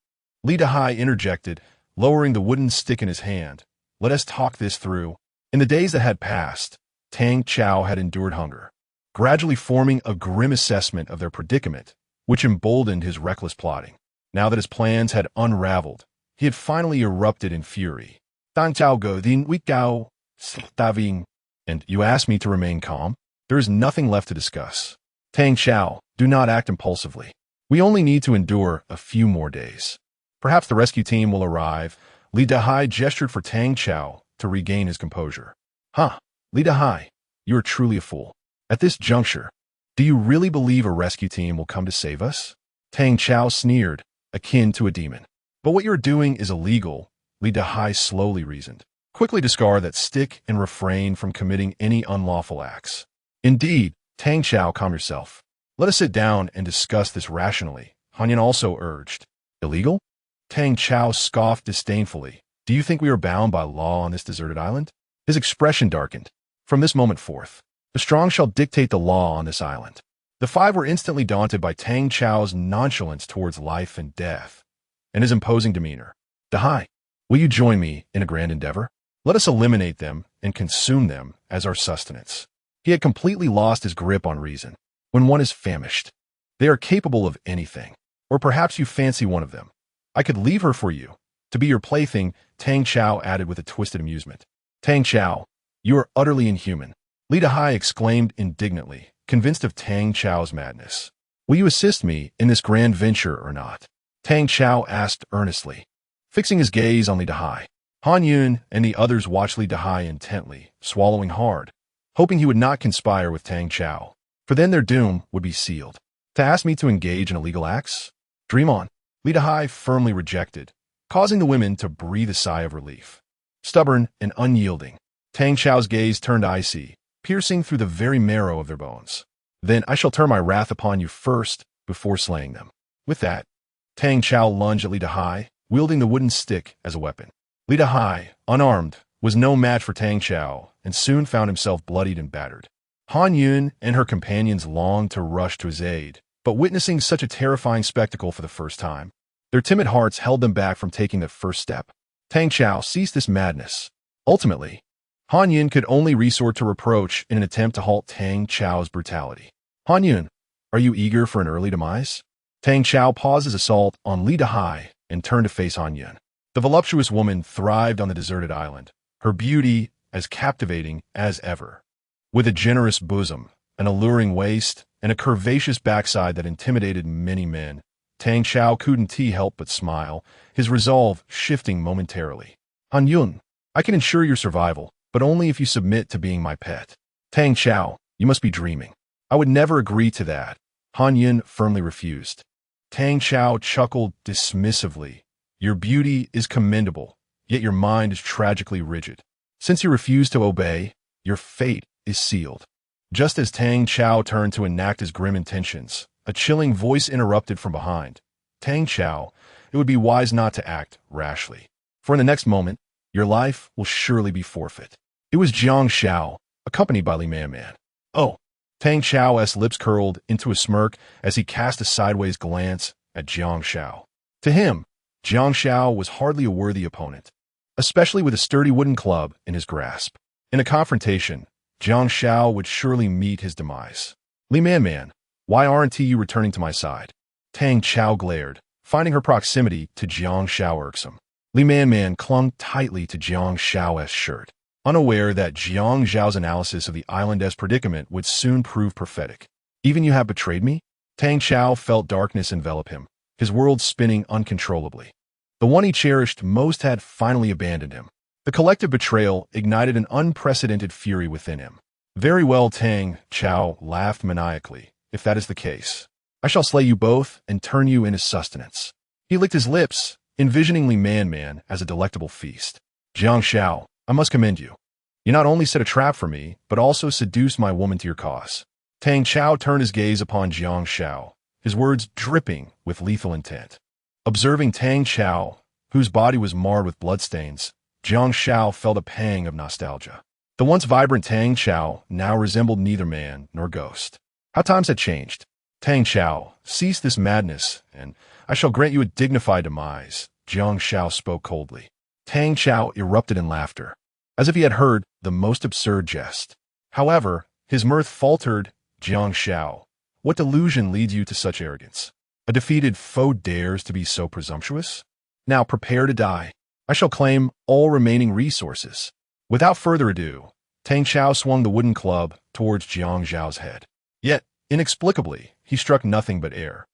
A: Li Dahai interjected, lowering the wooden stick in his hand. Let us talk this through. In the days that had passed, Tang Xiao had endured hunger, gradually forming a grim assessment of their predicament, which emboldened his reckless plotting. Now that his plans had unraveled, he had finally erupted in fury. Tang Xiao go din we gao staving, and you ask me to remain calm? There is nothing left to discuss. Tang Xiao, do not act impulsively. We only need to endure a few more days. Perhaps the rescue team will arrive. Li Dahai gestured for Tang Xiao to regain his composure. Huh, Li Dahai, you are truly a fool. At this juncture, do you really believe a rescue team will come to save us? Tang Xiao sneered, akin to a demon. But what you're doing is illegal, Li Dahai slowly reasoned. Quickly discard that stick and refrain from committing any unlawful acts. Indeed, Tang Xiao, calm yourself. Let us sit down and discuss this rationally, Han Yun also urged. Illegal? Tang Xiao scoffed disdainfully. Do you think we are bound by law on this deserted island? His expression darkened. From this moment forth, the strong shall dictate the law on this island. The five were instantly daunted by Tang Xiao's nonchalance towards life and death, and his imposing demeanor. Dahai, will you join me in a grand endeavor? Let us eliminate them and consume them as our sustenance. He had completely lost his grip on reason. When one is famished, they are capable of anything. Or perhaps you fancy one of them. I could leave her for you, to be your plaything, Tang Xiao added with a twisted amusement. Tang Xiao, you are utterly inhuman, Li Dahai exclaimed indignantly, convinced of Tang Xiao's madness. Will you assist me in this grand venture or not? Tang Xiao asked earnestly. Fixing his gaze on Li Dahai, Han Yun and the others watched Li Dahai intently, swallowing hard, hoping he would not conspire with Tang Xiao, for then their doom would be sealed. To ask me to engage in illegal acts? Dream on. Li Dahai firmly rejected, causing the women to breathe a sigh of relief. Stubborn and unyielding, Tang Xiao's gaze turned icy, piercing through the very marrow of their bones. Then I shall turn my wrath upon you first, before slaying them. With that, Tang Xiao lunged at Li Dahai, wielding the wooden stick as a weapon. Li Dahai, unarmed, was no match for Tang Xiao, and soon found himself bloodied and battered. Han Yun and her companions longed to rush to his aid, but witnessing such a terrifying spectacle for the first time, their timid hearts held them back from taking that first step. Tang Xiao ceased this madness. Ultimately, Han Yun could only resort to reproach in an attempt to halt Tang Xiao's brutality. Han Yun, are you eager for an early demise? Tang Xiao paused his assault on Li Dahai and turned to face Han Yun. The voluptuous woman thrived on the deserted island, her beauty as captivating as ever. With a generous bosom, an alluring waist, and a curvaceous backside that intimidated many men, Tang Xiao couldn't help but smile, his resolve shifting momentarily. Han Yun, I can ensure your survival, but only if you submit to being my pet. Tang Xiao, you must be dreaming. I would never agree to that. Han Yun firmly refused. Tang Xiao chuckled dismissively. Your beauty is commendable, yet your mind is tragically rigid. Since you refuse to obey, your fate is sealed. Just as Tang Xiao turned to enact his grim intentions, a chilling voice interrupted from behind. Tang Xiao, it would be wise not to act rashly. For in the next moment, your life will surely be forfeit. It was Jiang Xiao, accompanied by Li Man. Oh, Tang Xiao's lips curled into a smirk as he cast a sideways glance at Jiang Xiao. To him, Jiang Xiao was hardly a worthy opponent, especially with a sturdy wooden club in his grasp. In a confrontation, Jiang Xiao would surely meet his demise. Li Man, why aren't you returning to my side? Tang Xiao glared, finding her proximity to Jiang Xiao irksome. Li Man clung tightly to Jiang Xiao's shirt, unaware that Jiang Xiao's analysis of the island's predicament would soon prove prophetic. Even you have betrayed me? Tang Xiao felt darkness envelop him, his world spinning uncontrollably. The one he cherished most had finally abandoned him. The collective betrayal ignited an unprecedented fury within him. Very well, Tang Xiao laughed maniacally. If that is the case, I shall slay you both and turn you into sustenance. He licked his lips, envisioning Li Man as a delectable feast. Jiang Xiao, I must commend you. You not only set a trap for me, but also seduced my woman to your cause. Tang Xiao turned his gaze upon Jiang Xiao, his words dripping with lethal intent. Observing Tang Xiao, whose body was marred with bloodstains, Jiang Xiao felt a pang of nostalgia. The once vibrant Tang Xiao now resembled neither man nor ghost. How times had changed. Tang Xiao, cease this madness, and I shall grant you a dignified demise, Jiang Xiao spoke coldly. Tang Xiao erupted in laughter, as if he had heard the most absurd jest. However, his mirth faltered. Jiang Xiao, what delusion leads you to such arrogance? A defeated foe dares to be so presumptuous? Now prepare to die. I shall claim all remaining resources. Without further ado, Tang Xiao swung the wooden club towards Jiang Xiao's head. Yet, inexplicably, he struck nothing but air.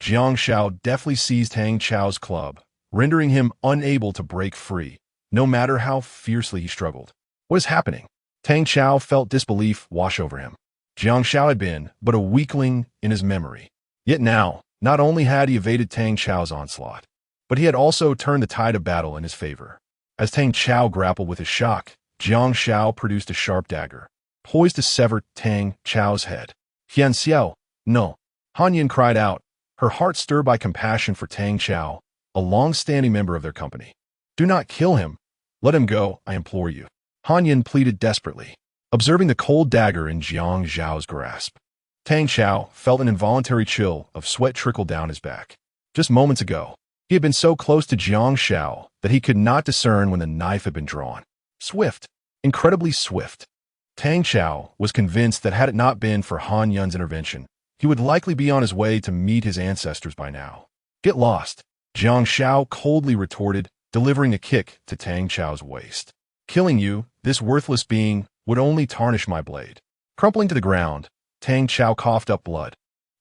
A: Jiang Xiao deftly seized Tang Xiao's club, rendering him unable to break free, no matter how fiercely he struggled. What is happening? Tang Xiao felt disbelief wash over him. Jiang Xiao had been but a weakling in his memory. Yet now, not only had he evaded Tang Xiao's onslaught, but he had also turned the tide of battle in his favor. As Tang Xiao grappled with his shock, Jiang Xiao produced a sharp dagger, poised to sever Tang Xiao's head. Jiang Xiao, no. Han Yin cried out, her heart stirred by compassion for Tang Xiao, a long-standing member of their company. Do not kill him. Let him go, I implore you. Han Yin pleaded desperately, observing the cold dagger in Jiang Xiao's grasp. Tang Xiao felt an involuntary chill of sweat trickle down his back. Just moments ago, he had been so close to Jiang Xiao that he could not discern when the knife had been drawn. Swift, incredibly swift. Tang Xiao was convinced that had it not been for Han Yun's intervention, he would likely be on his way to meet his ancestors by now. Get lost, Jiang Xiao coldly retorted, delivering a kick to Tang Xiao's waist. Killing you, this worthless being, would only tarnish my blade. Crumpling to the ground, Tang Xiao coughed up blood,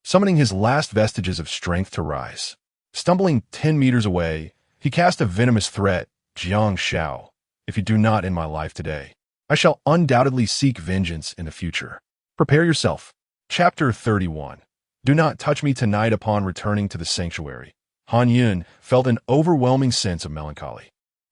A: summoning his last vestiges of strength to rise. Stumbling 10 meters away, he cast a venomous threat, Jiang Xiao, if you do not end my life today, I shall undoubtedly seek vengeance in the future. Prepare yourself. Chapter 31. Do not touch me tonight. Upon returning to the sanctuary, Han Yun felt an overwhelming sense of melancholy,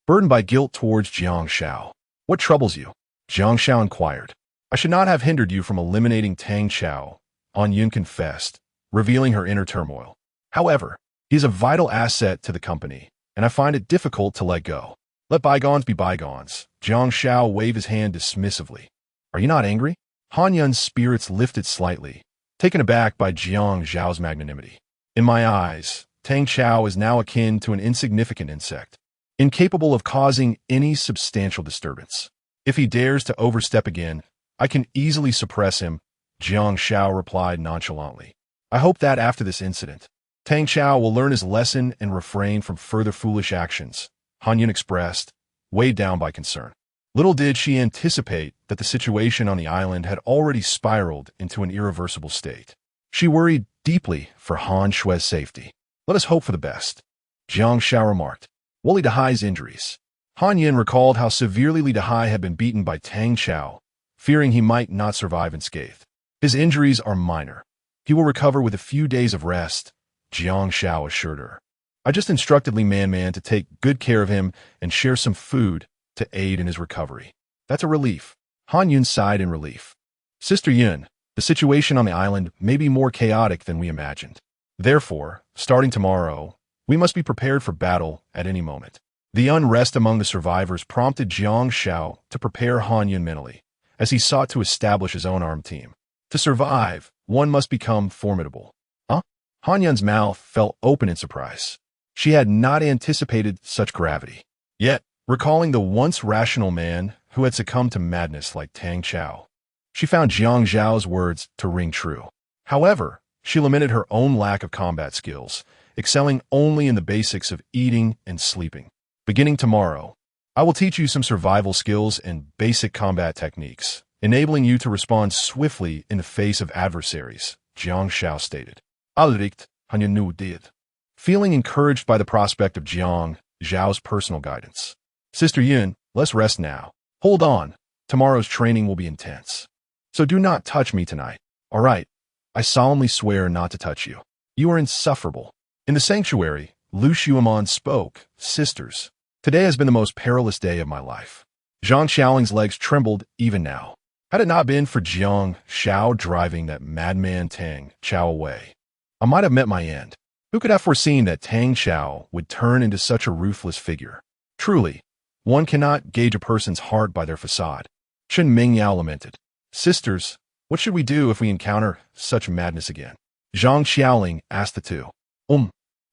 A: burdened by guilt towards Jiang Xiao. What troubles you? Jiang Xiao inquired. I should not have hindered you from eliminating Tang Xiao, Han Yun confessed, revealing her inner turmoil. However, he is a vital asset to the company, and I find it difficult to let go. Let bygones be bygones. Jiang Xiao waved his hand dismissively. Are you not angry? Han Yun's spirits lifted slightly, taken aback by Jiang Xiao's magnanimity. In my eyes, Tang Xiao is now akin to an insignificant insect, incapable of causing any substantial disturbance. If he dares to overstep again, I can easily suppress him, Jiang Xiao replied nonchalantly. I hope that after this incident, Tang Xiao will learn his lesson and refrain from further foolish actions, Han Yun expressed, weighed down by concern. Little did she anticipate that the situation on the island had already spiraled into an irreversible state. She worried deeply for Han Shui's safety. Let us hope for the best, Jiang Xiao remarked. What Li Dahai's injuries? Han Yin recalled how severely Li Dahai had been beaten by Tang Xiao, fearing he might not survive unscathed. His injuries are minor. He will recover with a few days of rest, Jiang Xiao assured her. I just instructed Li Man to take good care of him and share some food to aid in his recovery. That's a relief. Han Yun sighed in relief. Sister Yun, the situation on the island may be more chaotic than we imagined. Therefore, starting tomorrow, We must be prepared for battle at any moment. The unrest among the survivors prompted Jiang Xiao to prepare Han Yun mentally, as he sought to establish his own armed team. To survive, one must become formidable. Huh? Han Yun's mouth fell open in surprise. She had not anticipated such gravity. Yet, recalling the once rational man who had succumbed to madness like Tang Chao, she found Jiang Xiao's words to ring true. However, she lamented her own lack of combat skills, excelling only in the basics of eating and sleeping. Beginning tomorrow, I will teach you some survival skills and basic combat techniques, enabling you to respond swiftly in the face of adversaries, Jiang Xiao stated. Alright, Han Yun did. Feeling encouraged by the prospect of Jiang Xiao's personal guidance. Sister Yun, let's rest now. Hold on, tomorrow's training will be intense. So do not touch me tonight. All right, I solemnly swear not to touch you. You are insufferable. In the sanctuary, Lu Xuemon spoke. Sisters, today has been the most perilous day of my life. Zhang Xiaoling's legs trembled even now. Had it not been for Jiang Xiao driving that madman Tang Chao away, I might have met my end. Who could have foreseen that Tang Chao would turn into such a ruthless figure? Truly, one cannot gauge a person's heart by their facade. Chen Mingyao lamented. Sisters, what should we do if we encounter such madness again? Zhang Xiaoling asked the two.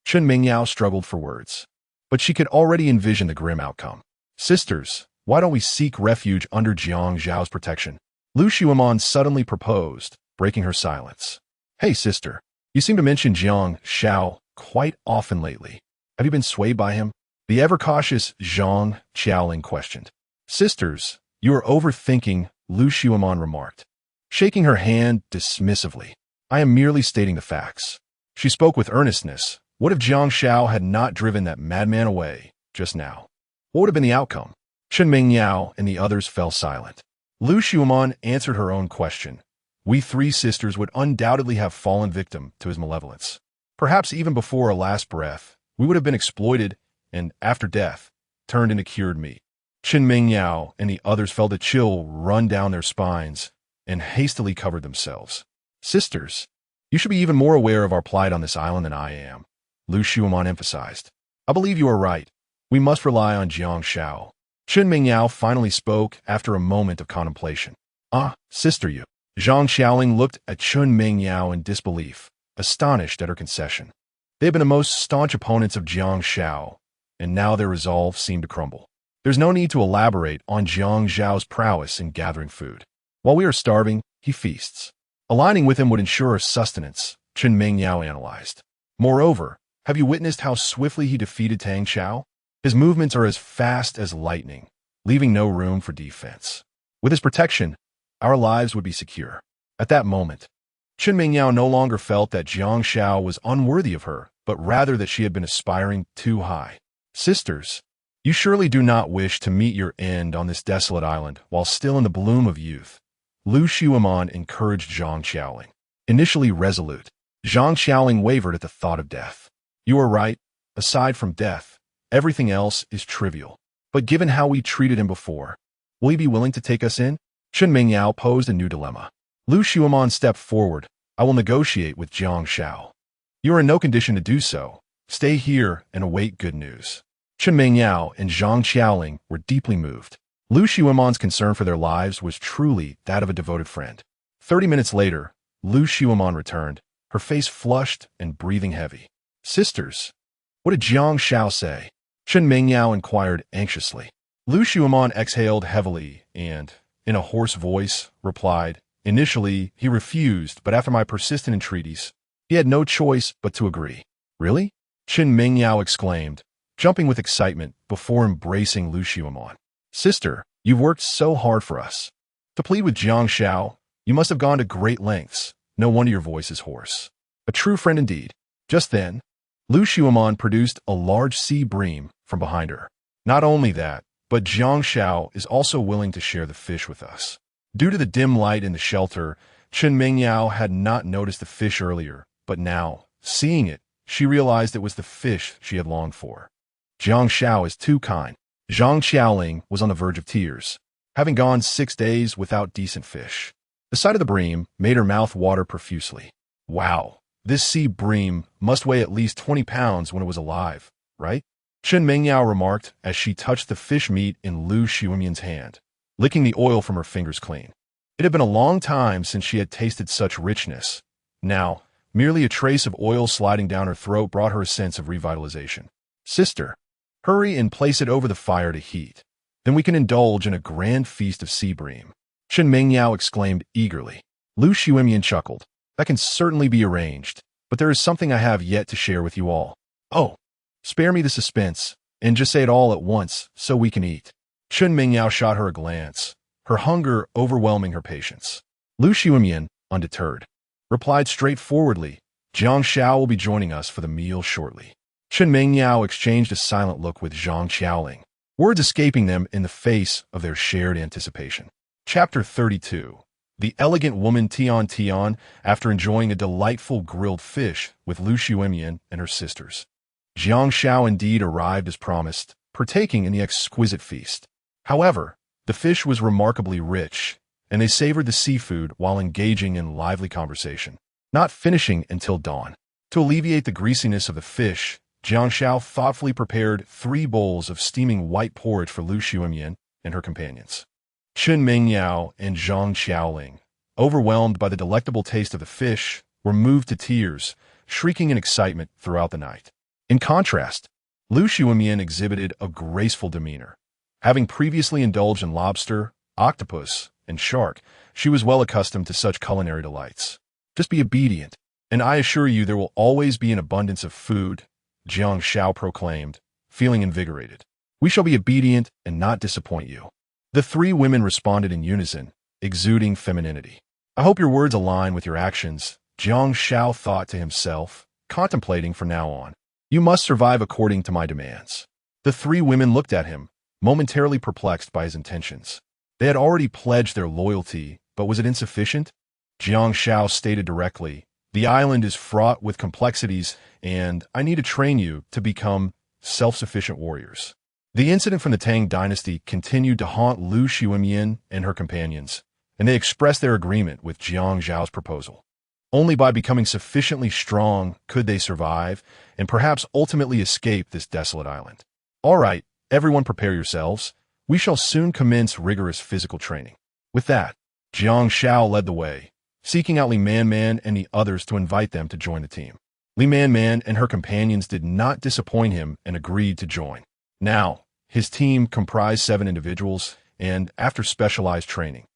A: Chen Mingyao struggled for words, but she could already envision the grim outcome. Sisters, why don't we seek refuge under Jiang Zhao's protection? Lu Xuemon suddenly proposed, breaking her silence. Hey, sister, you seem to mention Jiang Xiao quite often lately. Have you been swayed by him? The ever-cautious Zhang Xiaoling questioned. Sisters, you are overthinking, Lu Xuemon remarked, shaking her hand dismissively. I am merely stating the facts. She spoke with earnestness. What if Jiang Xiao had not driven that madman away just now? What would have been the outcome? Chen Mingyao and the others fell silent. Lu Xuemon answered her own question. We three sisters would undoubtedly have fallen victim to his malevolence. Perhaps even before our last breath, we would have been exploited and, after death, turned into cured meat. Chen Mingyao and the others felt a chill run down their spines and hastily covered themselves. Sisters, you should be even more aware of our plight on this island than I am, Lu Xuemon emphasized. I believe you are right. We must rely on Jiang Xiao. Chen Mingyao finally spoke after a moment of contemplation. Sister you. Zhang Xiaoling looked at Chen Mingyao in disbelief, astonished at her concession. They had been the most staunch opponents of Jiang Xiao, and now their resolve seemed to crumble. There's no need to elaborate on Jiang Zhao's prowess in gathering food. While we are starving, he feasts. Aligning with him would ensure our sustenance, Chen Mingyao analyzed. Moreover, have you witnessed how swiftly he defeated Tang Chao? His movements are as fast as lightning, leaving no room for defense. With his protection, our lives would be secure. At that moment, Chen Mingyao no longer felt that Jiang Xiao was unworthy of her, but rather that she had been aspiring too high. Sisters, you surely do not wish to meet your end on this desolate island while still in the bloom of youth. Lu Xuemon encouraged Zhang Xiaoling. Initially resolute, Zhang Xiaoling wavered at the thought of death. You are right. Aside from death, everything else is trivial. But given how we treated him before, will he be willing to take us in? Chen Mingyao posed a new dilemma. Lu Xuemon stepped forward. I will negotiate with Jiang Xiao. You are in no condition to do so. Stay here and await good news. Chen Mingyao and Zhang Xiaoling were deeply moved. Lu Xuemon's concern for their lives was truly that of a devoted friend. 30 minutes later, Lu Xuemon returned, her face flushed and breathing heavy. Sisters, what did Jiang Xiao say? Chen Mingyao inquired anxiously. Lu Xuemon exhaled heavily and, in a hoarse voice, replied, Initially, he refused, but after my persistent entreaties, he had no choice but to agree. Really? Chen Mingyao exclaimed, jumping with excitement before embracing Lu Xuemon. Sister, you've worked so hard for us. To plead with Jiang Xiao, you must have gone to great lengths. No wonder your voice is hoarse. A true friend indeed. Just then, Lu Xuemon produced a large sea bream from behind her. Not only that, but Jiang Xiao is also willing to share the fish with us. Due to the dim light in the shelter, Chen Mingyao had not noticed the fish earlier, but now, seeing it, she realized it was the fish she had longed for. Jiang Xiao is too kind. Zhang Xiaoling was on the verge of tears, having gone 6 days without decent fish. The sight of the bream made her mouth water profusely. Wow, This sea bream must weigh at least 20 pounds when it was alive, right? Chen Mengyao remarked as she touched the fish meat in Lu Xiumian's hand, licking the oil from her fingers clean. It had been a long time since she had tasted such richness. Now, merely a trace of oil sliding down her throat brought her a sense of revitalization. Sister, hurry and place it over the fire to heat. Then we can indulge in a grand feast of sea bream. Chen Mengyao exclaimed eagerly. Lu Xiumian chuckled. That can certainly be arranged, but there is something I have yet to share with you all. Oh, spare me the suspense, and just say it all at once so we can eat. Chen Mengyao shot her a glance, her hunger overwhelming her patience. Lu Xiumian, undeterred, replied straightforwardly, Jiang Xiao will be joining us for the meal shortly. Chen Mengyao exchanged a silent look with Jiang Xiaoling, words escaping them in the face of their shared anticipation. Chapter 32. The elegant woman Tian, after enjoying a delightful grilled fish with Lu Xiumian and her sisters. Jiang Xiao indeed arrived as promised, partaking in the exquisite feast. However, the fish was remarkably rich, and they savored the seafood while engaging in lively conversation, not finishing until dawn. To alleviate the greasiness of the fish, Jiang Xiao thoughtfully prepared 3 bowls of steaming white porridge for Lu Xiumian and her companions. Chen Mengyao and Zhang Xiaoling, overwhelmed by the delectable taste of the fish, were moved to tears, shrieking in excitement throughout the night. In contrast, Lu Xiumian exhibited a graceful demeanor. Having previously indulged in lobster, octopus, and shark, she was well accustomed to such culinary delights. Just be obedient, and I assure you there will always be an abundance of food, Jiang Xiao proclaimed, feeling invigorated. We shall be obedient and not disappoint you. The 3 women responded in unison, exuding femininity. I hope your words align with your actions, Jiang Xiao thought to himself, contemplating from now on. You must survive according to my demands. The 3 women looked at him, momentarily perplexed by his intentions. They had already pledged their loyalty, but was it insufficient? Jiang Xiao stated directly, the island is fraught with complexities, and I need to train you to become self-sufficient warriors. The incident from the Tang dynasty continued to haunt Lu Xiumian and her companions, and they expressed their agreement with Jiang Xiao's proposal. Only by becoming sufficiently strong could they survive, and perhaps ultimately escape this desolate island. All right, everyone prepare yourselves. We shall soon commence rigorous physical training. With that, Jiang Xiao led the way, seeking out Li Man and the others to invite them to join the team. Li Man and her companions did not disappoint him and agreed to join. Now, his team comprised 7 individuals, and after specialized training,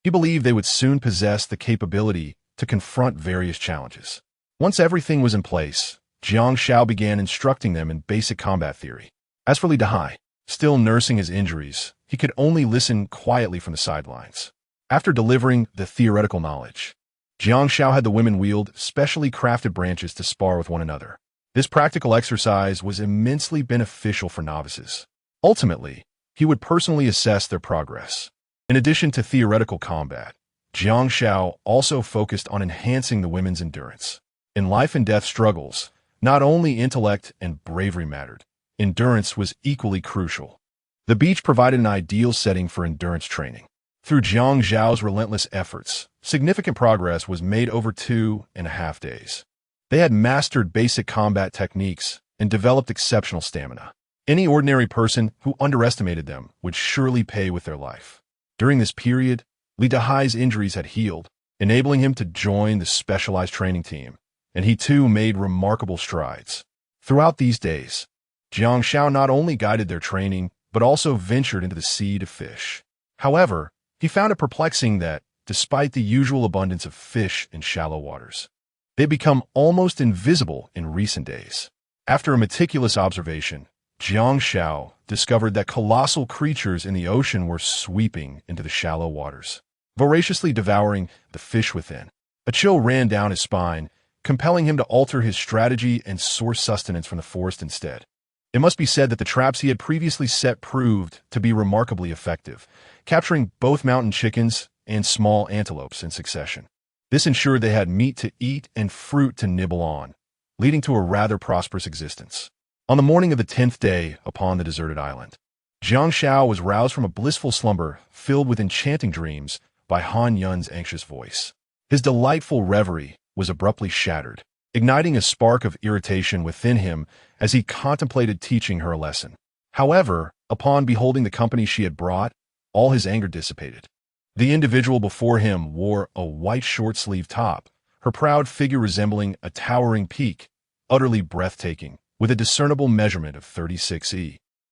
A: he believed they would soon possess the capability to confront various challenges. Once everything was in place, Jiang Xiao began instructing them in basic combat theory. As for Li Dahai, still nursing his injuries, he could only listen quietly from the sidelines. After delivering the theoretical knowledge, Jiang Xiao had the women wield specially crafted branches to spar with one another. This practical exercise was immensely beneficial for novices. Ultimately, he would personally assess their progress. In addition to theoretical combat, Jiang Xiao also focused on enhancing the women's endurance. In life-and-death struggles, not only intellect and bravery mattered, endurance was equally crucial. The beach provided an ideal setting for endurance training. Through Jiang Xiao's relentless efforts, significant progress was made over 2.5 days. They had mastered basic combat techniques and developed exceptional stamina. Any ordinary person who underestimated them would surely pay with their life. During this period, Li Dahai's injuries had healed, enabling him to join the specialized training team, and he too made remarkable strides. Throughout these days, Jiang Xiao not only guided their training, but also ventured into the sea to fish. However, he found it perplexing that, despite the usual abundance of fish in shallow waters, they had become almost invisible in recent days. After a meticulous observation, Jiang Xiao discovered that colossal creatures in the ocean were sweeping into the shallow waters, voraciously devouring the fish within. A chill ran down his spine, compelling him to alter his strategy and source sustenance from the forest instead. It must be said that the traps he had previously set proved to be remarkably effective, capturing both mountain chickens and small antelopes in succession. This ensured they had meat to eat and fruit to nibble on, leading to a rather prosperous existence. On the morning of the 10th day upon the deserted island, Jiang Xiao was roused from a blissful slumber filled with enchanting dreams by Han Yun's anxious voice. His delightful reverie was abruptly shattered igniting a spark of irritation within him as he contemplated teaching her a lesson. However, upon beholding the company she had brought, all his anger dissipated. The individual before him wore a white short-sleeved top, her proud figure resembling a towering peak, utterly breathtaking, with a discernible measurement of 36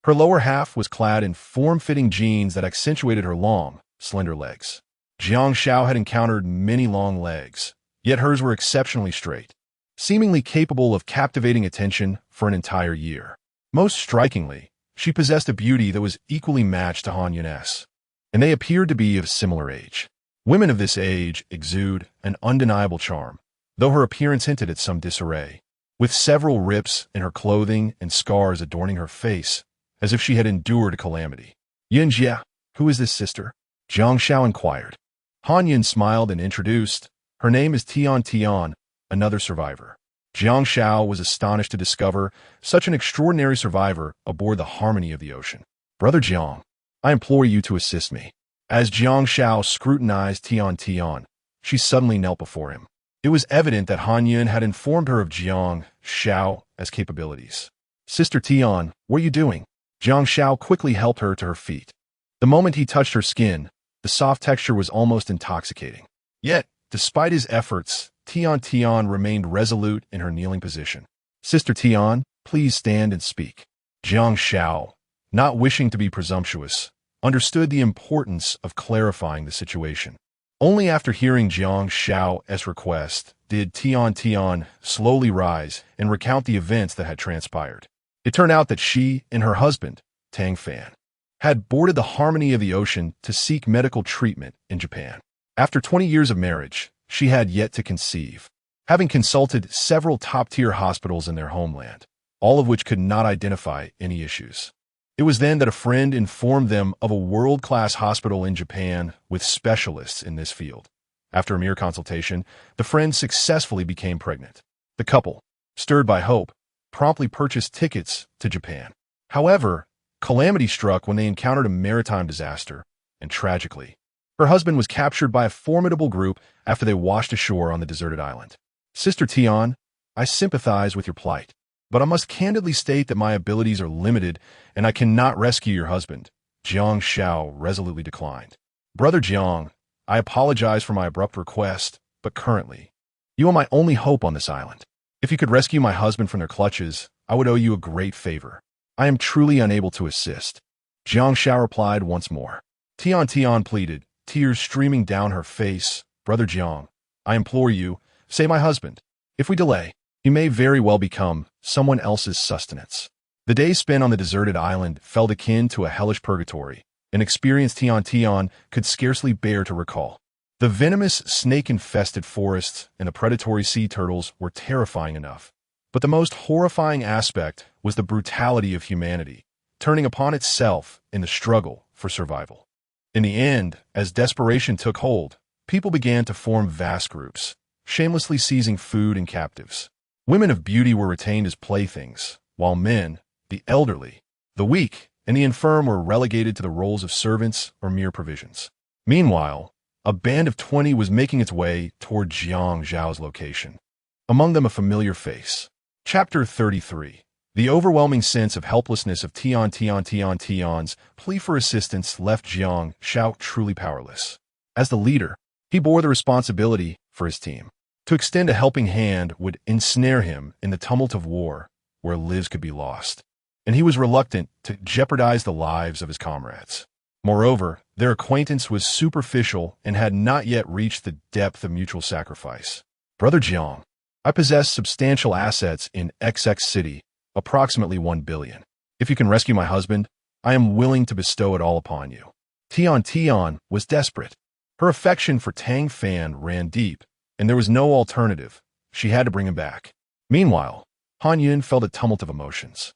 A: Her lower half was clad in form-fitting jeans that accentuated her long, slender legs. Jiang Xiao had encountered many long legs, yet hers were exceptionally straight, seemingly capable of captivating attention for an entire year. Most strikingly, she possessed a beauty that was equally matched to Han Yun's, and they appeared to be of similar age. Women of this age exude an undeniable charm, though her appearance hinted at some disarray, with several rips in her clothing and scars adorning her face, as if she had endured a calamity. "Yin Jia, who is this sister?" Jiang Xiao inquired. Han Yun smiled and introduced, "Her name is Tian, another survivor." Jiang Xiao was astonished to discover such an extraordinary survivor aboard the Harmony of the Ocean. "Brother Jiang, I implore you to assist me." As Jiang Xiao scrutinized Tian, she suddenly knelt before him. It was evident that Han Yun had informed her of Jiang Xiao's capabilities. "Sister Tian, what are you doing?" Jiang Xiao quickly helped her to her feet. The moment he touched her skin, the soft texture was almost intoxicating. Yet, despite his efforts, Tian remained resolute in her kneeling position. "Sister Tian, please stand and speak." Jiang Xiao, not wishing to be presumptuous, understood the importance of clarifying the situation. Only after hearing Jiang Xiao's request did Tian slowly rise and recount the events that had transpired. It turned out that she and her husband, Tang Fan, had boarded the Harmony of the Ocean to seek medical treatment in Japan. After 20 years of marriage, she had yet to conceive, having consulted several top-tier hospitals in their homeland, all of which could not identify any issues. It was then that a friend informed them of a world-class hospital in Japan with specialists in this field. After a mere consultation, the friend successfully became pregnant. The couple, stirred by hope, promptly purchased tickets to Japan. However, calamity struck when they encountered a maritime disaster, and tragically, her husband was captured by a formidable group after they washed ashore on the deserted island. "Sister Tian, I sympathize with your plight, but I must candidly state that my abilities are limited and I cannot rescue your husband," Jiang Xiao resolutely declined. "Brother Jiang, I apologize for my abrupt request, but currently, you are my only hope on this island. If you could rescue my husband from their clutches, I would owe you a great favor. I am truly unable to assist." Jiang Xiao replied once more. Tian pleaded, tears streaming down her face, "Brother Jiang, I implore you, save my husband. If we delay, he may very well become someone else's sustenance." The days spent on the deserted island felt akin to a hellish purgatory, an experience Tian could scarcely bear to recall. The venomous, snake-infested forests and the predatory sea turtles were terrifying enough, but the most horrifying aspect was the brutality of humanity, turning upon itself in the struggle for survival. In the end, as desperation took hold, people began to form vast groups, shamelessly seizing food and captives. Women of beauty were retained as playthings, while men, the elderly, the weak, and the infirm were relegated to the roles of servants or mere provisions. Meanwhile, a band of 20 was making its way toward Jiang Xiao's location. Among them a familiar face. Chapter 33. The overwhelming sense of helplessness of Tian's plea for assistance left Jiang Xiao truly powerless. As the leader, he bore the responsibility for his team. To extend a helping hand would ensnare him in the tumult of war, where lives could be lost, and he was reluctant to jeopardize the lives of his comrades. Moreover, their acquaintance was superficial and had not yet reached the depth of mutual sacrifice. "Brother Jiang, I possess substantial assets in XX City, approximately 1 billion. If you can rescue my husband, I am willing to bestow it all upon you." Tian was desperate. Her affection for Tang Fan ran deep, and there was no alternative. She had to bring him back. Meanwhile, Han Yun felt a tumult of emotions.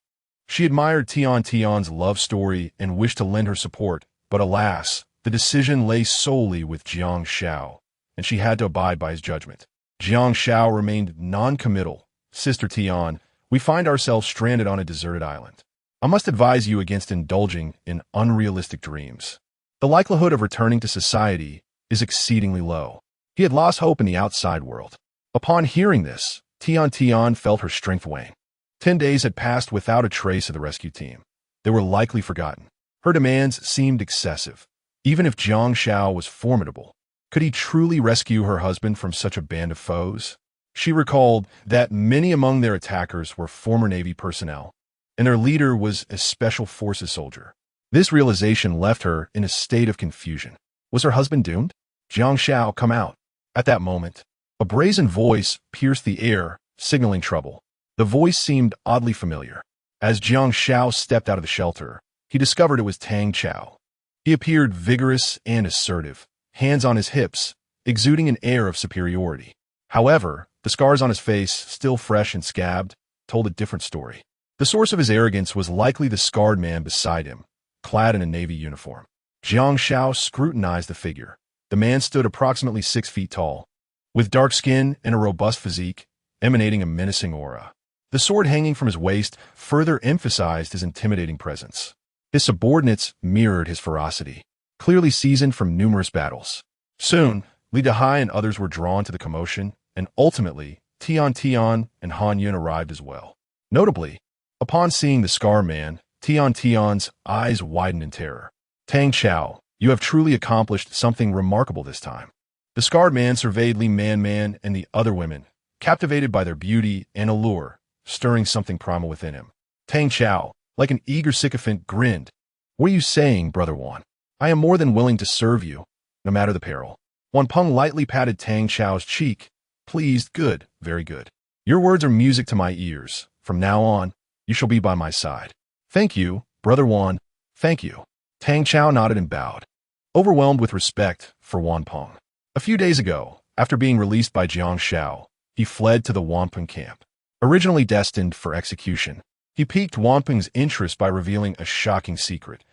A: She admired Tian's love story and wished to lend her support, but alas, the decision lay solely with Jiang Xiao, and she had to abide by his judgment. Jiang Xiao remained non-committal. "Sister Tian, we find ourselves stranded on a deserted island. I must advise you against indulging in unrealistic dreams. The likelihood of returning to society is exceedingly low." He had lost hope in the outside world. Upon hearing this, Tian Tian felt her strength wane. 10 days had passed without a trace of the rescue team. They were likely forgotten. Her demands seemed excessive. Even if Jiang Xiao was formidable, could he truly rescue her husband from such a band of foes? She recalled that many among their attackers were former Navy personnel, and their leader was a special forces soldier. This realization left her in a state of confusion. Was her husband doomed? Jiang Xiao, come out. At that moment, a brazen voice pierced the air, signaling trouble. The voice seemed oddly familiar. As Jiang Xiao stepped out of the shelter, he discovered it was Tang Chao. He appeared vigorous and assertive, hands on his hips, exuding an air of superiority. However, the scars on his face, still fresh and scabbed, told a different story. The source of his arrogance was likely the scarred man beside him, clad in a Navy uniform. Jiang Xiao scrutinized the figure. The man stood approximately 6 feet tall, with dark skin and a robust physique, emanating a menacing aura. The sword hanging from his waist further emphasized his intimidating presence. His subordinates mirrored his ferocity, clearly seasoned from numerous battles. Soon, Li Dehai and others were drawn to the commotion, and ultimately, Tian Tian and Han Yun arrived as well. Notably, upon seeing the scar man, Tian Tian's eyes widened in terror. Tang Chao, you have truly accomplished something remarkable this time. The scarred man surveyed Li Man and the other women, captivated by their beauty and allure, stirring something primal within him. Tang Chao, like an eager sycophant, grinned. What are you saying, Brother Wan? I am more than willing to serve you, no matter the peril. Wan Peng lightly patted Tang Chao's cheek. Pleased, good, very good. Your words are music to my ears. From now on, you shall be by my side. Thank you, Brother Wan, thank you. Tang Chao nodded and bowed, overwhelmed with respect for Wan Peng. A few days ago, after being released by Jiang Xiao, he fled to the Wanpeng camp. Originally destined for execution, he piqued Wanpeng's interest by revealing a shocking secret.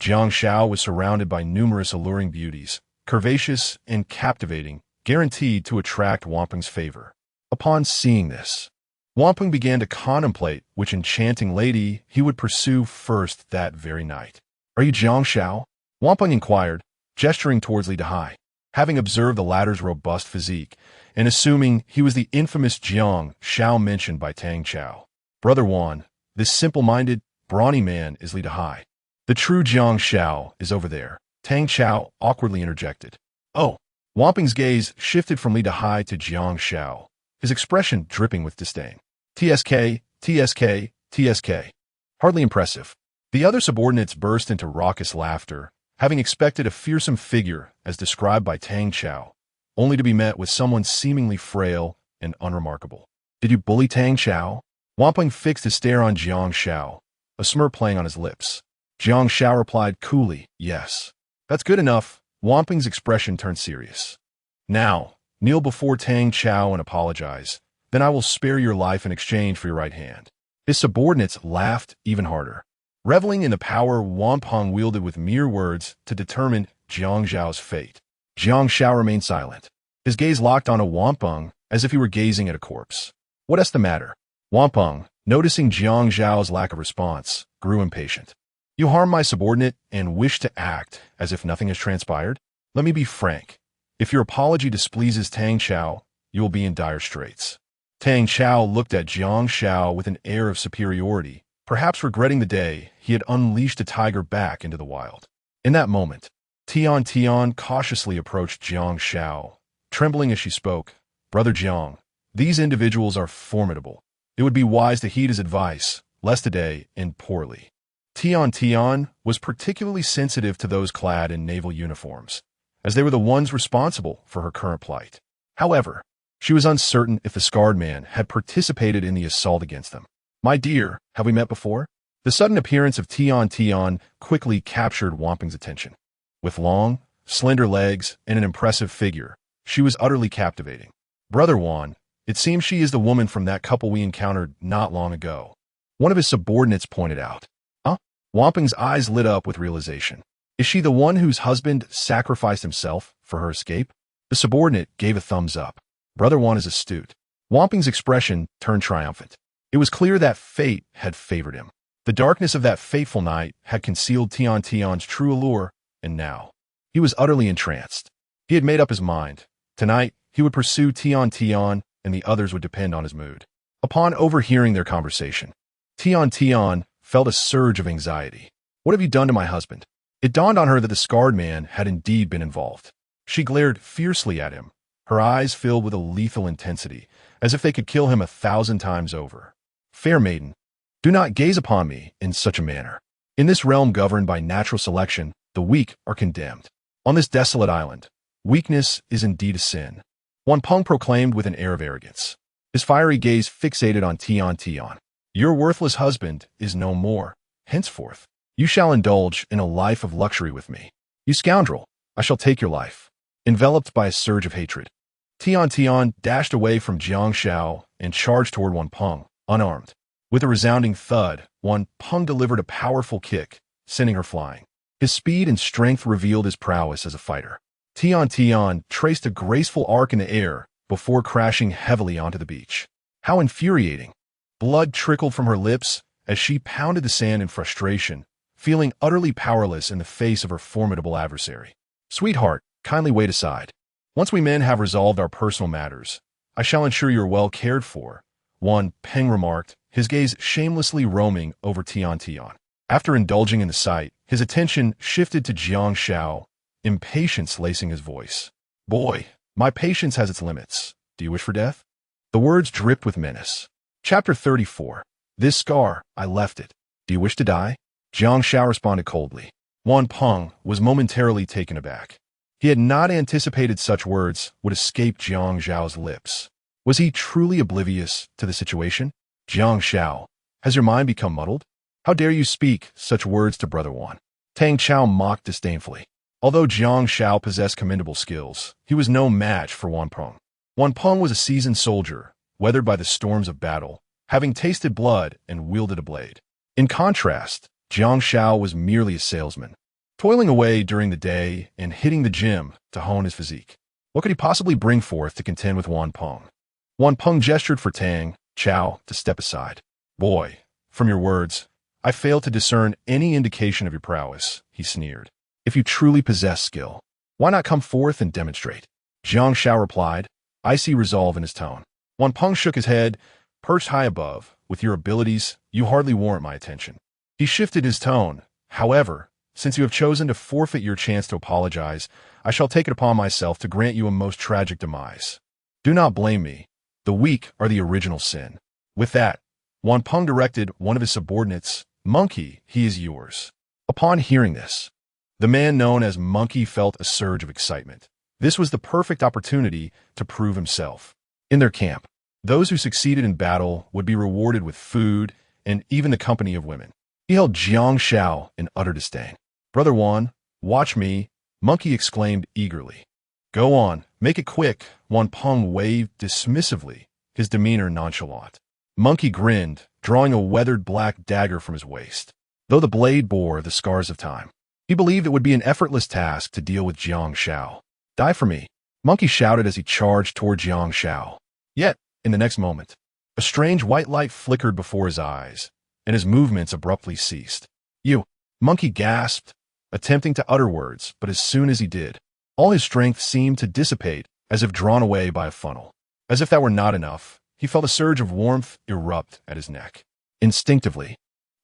A: Jiang Xiao was surrounded by numerous alluring beauties, curvaceous and captivating, guaranteed to attract Wanpeng's favor. Upon seeing this, Wanpeng began to contemplate which enchanting lady he would pursue first that very night. Are you Jiang Xiao? Wanpeng inquired, gesturing towards Li Dehai. Having observed the latter's robust physique, and assuming he was the infamous Jiang Xiao mentioned by Tang Chao. Brother Wan, this simple-minded, brawny man is Li Dehai. The true Jiang Xiao is over there, Tang Chao awkwardly interjected. Oh, Wanpeng's gaze shifted from Li Dehai to Jiang Xiao, his expression dripping with disdain. TSK, TSK, TSK. Hardly impressive. The other subordinates burst into raucous laughter, having expected a fearsome figure as described by Tang Chao, only to be met with someone seemingly frail and unremarkable. Did you bully Tang Chao? Wanpeng fixed his stare on Jiang Xiao, a smirk playing on his lips. Jiang Xiao replied coolly, yes. That's good enough. Wanpeng's expression turned serious. Now, kneel before Tang Chao and apologize. Then I will spare your life in exchange for your right hand. His subordinates laughed even harder, reveling in the power Wanpeng wielded with mere words to determine Jiang Xiao's fate. Jiang Xiao remained silent, his gaze locked onto Wanpeng as if he were gazing at a corpse. What's the matter? Wanpeng, noticing Jiang Xiao's lack of response, grew impatient. You harm my subordinate and wish to act as if nothing has transpired? Let me be frank. If your apology displeases Tang Chao, you will be in dire straits. Tang Chao looked at Jiang Xiao with an air of superiority, perhaps regretting the day he had unleashed a tiger back into the wild. In that moment, Tian Tian cautiously approached Jiang Xiao, trembling as she spoke. Brother Jiang, these individuals are formidable. It would be wise to heed his advice, lest today end poorly. Tian Tian was particularly sensitive to those clad in naval uniforms, as they were the ones responsible for her current plight. However, she was uncertain if the scarred man had participated in the assault against them. My dear, have we met before? The sudden appearance of Tian Tian quickly captured Wanpeng's attention. With long, slender legs and an impressive figure, she was utterly captivating. Brother Wan, it seems she is the woman from that couple we encountered not long ago. One of his subordinates pointed out. Huh? Wanpeng's eyes lit up with realization. Is she the one whose husband sacrificed himself for her escape? The subordinate gave a thumbs up. Brother Wan is astute. Wanpeng's expression turned triumphant. It was clear that fate had favored him. The darkness of that fateful night had concealed Tian Tian's true allure, and now he was utterly entranced. He had made up his mind. Tonight, he would pursue Tian Tian and the others would depend on his mood. Upon overhearing their conversation, Tian felt a surge of anxiety. What have you done to my husband? It dawned on her that the scarred man had indeed been involved. She glared fiercely at him, her eyes filled with a lethal intensity, as if they could kill him 1,000 times over. Fair maiden, do not gaze upon me in such a manner. In this realm governed by natural selection, the weak are condemned. On this desolate island, weakness is indeed a sin. Wanpeng proclaimed with an air of arrogance, his fiery gaze fixated on Tian. Your worthless husband is no more. Henceforth, you shall indulge in a life of luxury with me. You scoundrel, I shall take your life. Enveloped by a surge of hatred, Tian dashed away from Jiang Xiao and charged toward Wanpeng, unarmed. With a resounding thud, Wanpeng delivered a powerful kick, sending her flying. His speed and strength revealed his prowess as a fighter. Tian traced a graceful arc in the air before crashing heavily onto the beach. How infuriating! Blood trickled from her lips as she pounded the sand in frustration, feeling utterly powerless in the face of her formidable adversary. Sweetheart, kindly wait aside. Once we men have resolved our personal matters, I shall ensure you are well cared for, Wanpeng remarked, his gaze shamelessly roaming over Tian. After indulging in the sight, his attention shifted to Jiang Xiao, impatience lacing his voice. Boy, my patience has its limits. Do you wish for death? The words dripped with menace. Chapter 34. This scar, I left it. Do you wish to die? Jiang Xiao responded coldly. Wanpeng was momentarily taken aback. He had not anticipated such words would escape Jiang Xiao's lips. Was he truly oblivious to the situation? Jiang Xiao, has your mind become muddled? How dare you speak such words to Brother Wan? Tang Chao mocked disdainfully. Although Jiang Xiao possessed commendable skills, he was no match for Wanpeng. Wanpeng was a seasoned soldier, weathered by the storms of battle, having tasted blood and wielded a blade. In contrast, Jiang Xiao was merely a salesman, toiling away during the day and hitting the gym to hone his physique. What could he possibly bring forth to contend with Wanpeng? Wanpeng gestured for Tang Chao to step aside. Boy, from your words, I fail to discern any indication of your prowess, he sneered. If you truly possess skill, why not come forth and demonstrate? Jiang Xiao replied, icy resolve in his tone. Wanpeng shook his head, perched high above. With your abilities, you hardly warrant my attention. He shifted his tone. However, since you have chosen to forfeit your chance to apologize, I shall take it upon myself to grant you a most tragic demise. Do not blame me. The weak are the original sin. With that, Wanpeng directed one of his subordinates, Monkey, he is yours. Upon hearing this, the man known as Monkey felt a surge of excitement. This was the perfect opportunity to prove himself. In their camp, those who succeeded in battle would be rewarded with food and even the company of women. He held Jiang Xiao in utter disdain. Brother Wan, watch me, Monkey exclaimed eagerly. Go on, make it quick, Wanpeng waved dismissively, his demeanor nonchalant. Monkey grinned, drawing a weathered black dagger from his waist. Though the blade bore the scars of time, he believed it would be an effortless task to deal with Jiang Xiao. Die for me, Monkey shouted as he charged toward Jiang Xiao. Yet, in the next moment, a strange white light flickered before his eyes, and his movements abruptly ceased. You, Monkey gasped, attempting to utter words, but as soon as he did, all his strength seemed to dissipate as if drawn away by a funnel. As if that were not enough, he felt a surge of warmth erupt at his neck. Instinctively,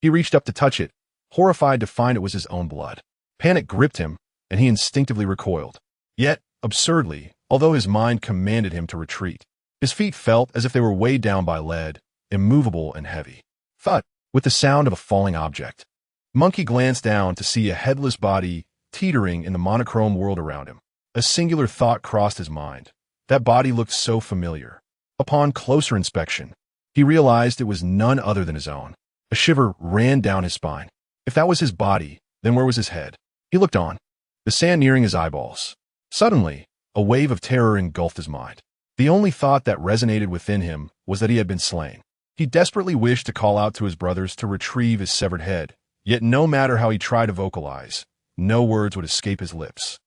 A: he reached up to touch it, horrified to find it was his own blood. Panic gripped him, and he instinctively recoiled. Yet, absurdly, although his mind commanded him to retreat, his feet felt as if they were weighed down by lead, immovable and heavy. Thud, with the sound of a falling object. Monkey glanced down to see a headless body teetering in the monochrome world around him. A singular thought crossed his mind. That body looked so familiar. Upon closer inspection, he realized it was none other than his own. A shiver ran down his spine. If that was his body, then where was his head? He looked on, the sand nearing his eyeballs. Suddenly, a wave of terror engulfed his mind. The only thought that resonated within him was that he had been slain. He desperately wished to call out to his brothers to retrieve his severed head, yet no matter how he tried to vocalize, no words would escape his lips.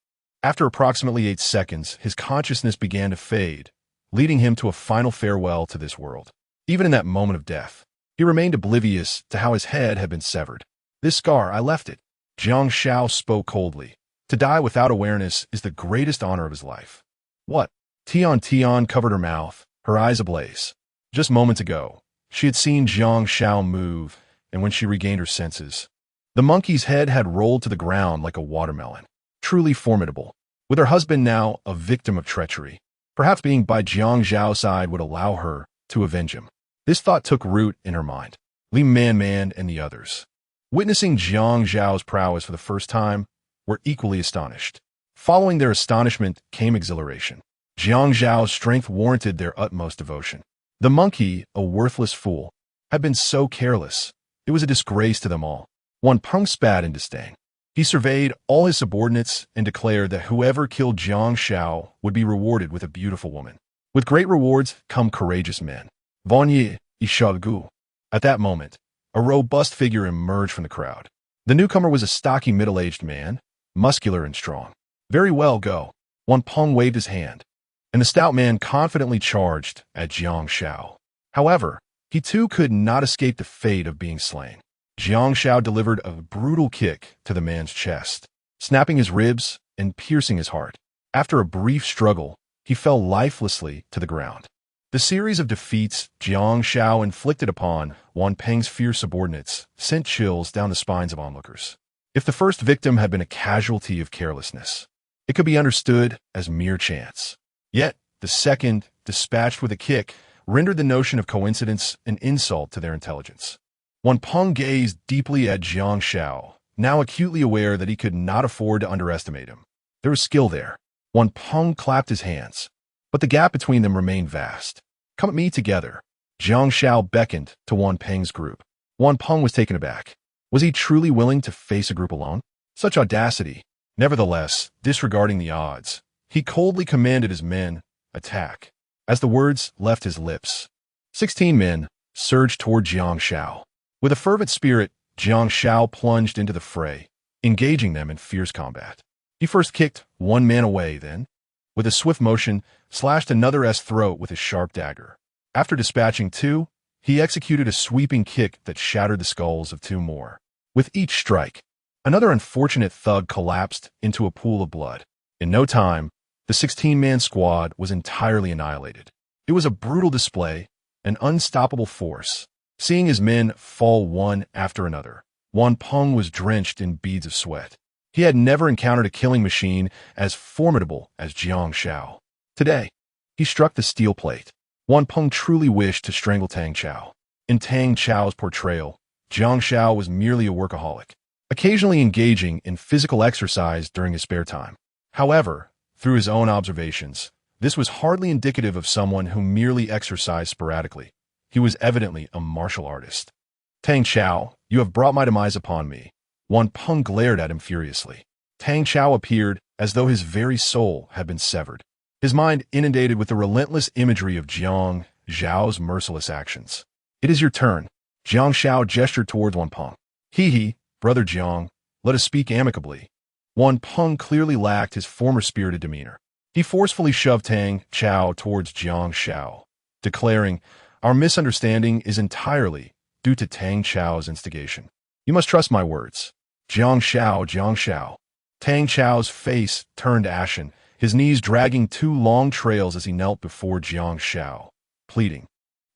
A: After approximately 8 seconds, his consciousness began to fade, leading him to a final farewell to this world. Even in that moment of death, he remained oblivious to how his head had been severed. This scar, I left it. Jiang Xiao spoke coldly. To die without awareness is the greatest honor of his life. What? Tian covered her mouth, her eyes ablaze. Just moments ago, she had seen Jiang Xiao move, and when she regained her senses, the monkey's head had rolled to the ground like a watermelon. Truly formidable. With her husband now a victim of treachery, perhaps being by Jiang Xiao's side would allow her to avenge him. This thought took root in her mind. Li Man and the others, witnessing Jiang Xiao's prowess for the first time, were equally astonished. Following their astonishment came exhilaration. Jiang Xiao's strength warranted their utmost devotion. The monkey, a worthless fool, had been so careless. It was a disgrace to them all. Wan Peng spat in disdain. He surveyed all his subordinates and declared that whoever killed Jiang Xiao would be rewarded with a beautiful woman. With great rewards come courageous men. Vanyi Ishalgu. At that moment, a robust figure emerged from the crowd. The newcomer was a stocky middle-aged man, muscular and strong. Very well, go. Wan Peng waved his hand, and the stout man confidently charged at Jiang Xiao. However, he too could not escape the fate of being slain. Jiang Xiao delivered a brutal kick to the man's chest, snapping his ribs and piercing his heart. After a brief struggle, he fell lifelessly to the ground. The series of defeats Jiang Xiao inflicted upon Wan Peng's fierce subordinates sent chills down the spines of onlookers. If the first victim had been a casualty of carelessness, it could be understood as mere chance. Yet, the second, dispatched with a kick, rendered the notion of coincidence an insult to their intelligence. Wan Peng gazed deeply at Jiang Xiao, now acutely aware that he could not afford to underestimate him. There was skill there. Wan Peng clapped his hands, but the gap between them remained vast. Come at me together. Jiang Xiao beckoned to Wan Peng's group. Wan Peng was taken aback. Was he truly willing to face a group alone? Such audacity. Nevertheless, disregarding the odds, he coldly commanded his men, attack. As the words left his lips, 16 men surged toward Jiang Xiao. With a fervent spirit, Jiang Xiao plunged into the fray, engaging them in fierce combat. He first kicked one man away, then, with a swift motion, slashed another's throat with his sharp dagger. After dispatching two, he executed a sweeping kick that shattered the skulls of two more. With each strike, another unfortunate thug collapsed into a pool of blood. In no time, the 16-man squad was entirely annihilated. It was a brutal display, an unstoppable force. Seeing his men fall one after another, Wan Peng was drenched in beads of sweat. He had never encountered a killing machine as formidable as Jiang Xiao. Today, he struck the steel plate. Wan Peng truly wished to strangle Tang Qiao. In Tang Qiao's portrayal, Jiang Xiao was merely a workaholic, occasionally engaging in physical exercise during his spare time. However, through his own observations, this was hardly indicative of someone who merely exercised sporadically. He was evidently a martial artist. Tang Qiao, you have brought my demise upon me. Wan Peng glared at him furiously. Tang Qiao appeared as though his very soul had been severed, his mind inundated with the relentless imagery of Jiang Xiao's merciless actions. It is your turn. Jiang Xiao gestured towards Wan Peng. He, brother Jiang, let us speak amicably. Wan Peng clearly lacked his former spirited demeanor. He forcefully shoved Tang Qiao towards Jiang Xiao, declaring, our misunderstanding is entirely due to Tang Qiao's instigation. You must trust my words. Jiang Xiao. Tang Qiao's face turned ashen, his knees dragging two long trails as he knelt before Jiang Xiao, pleading,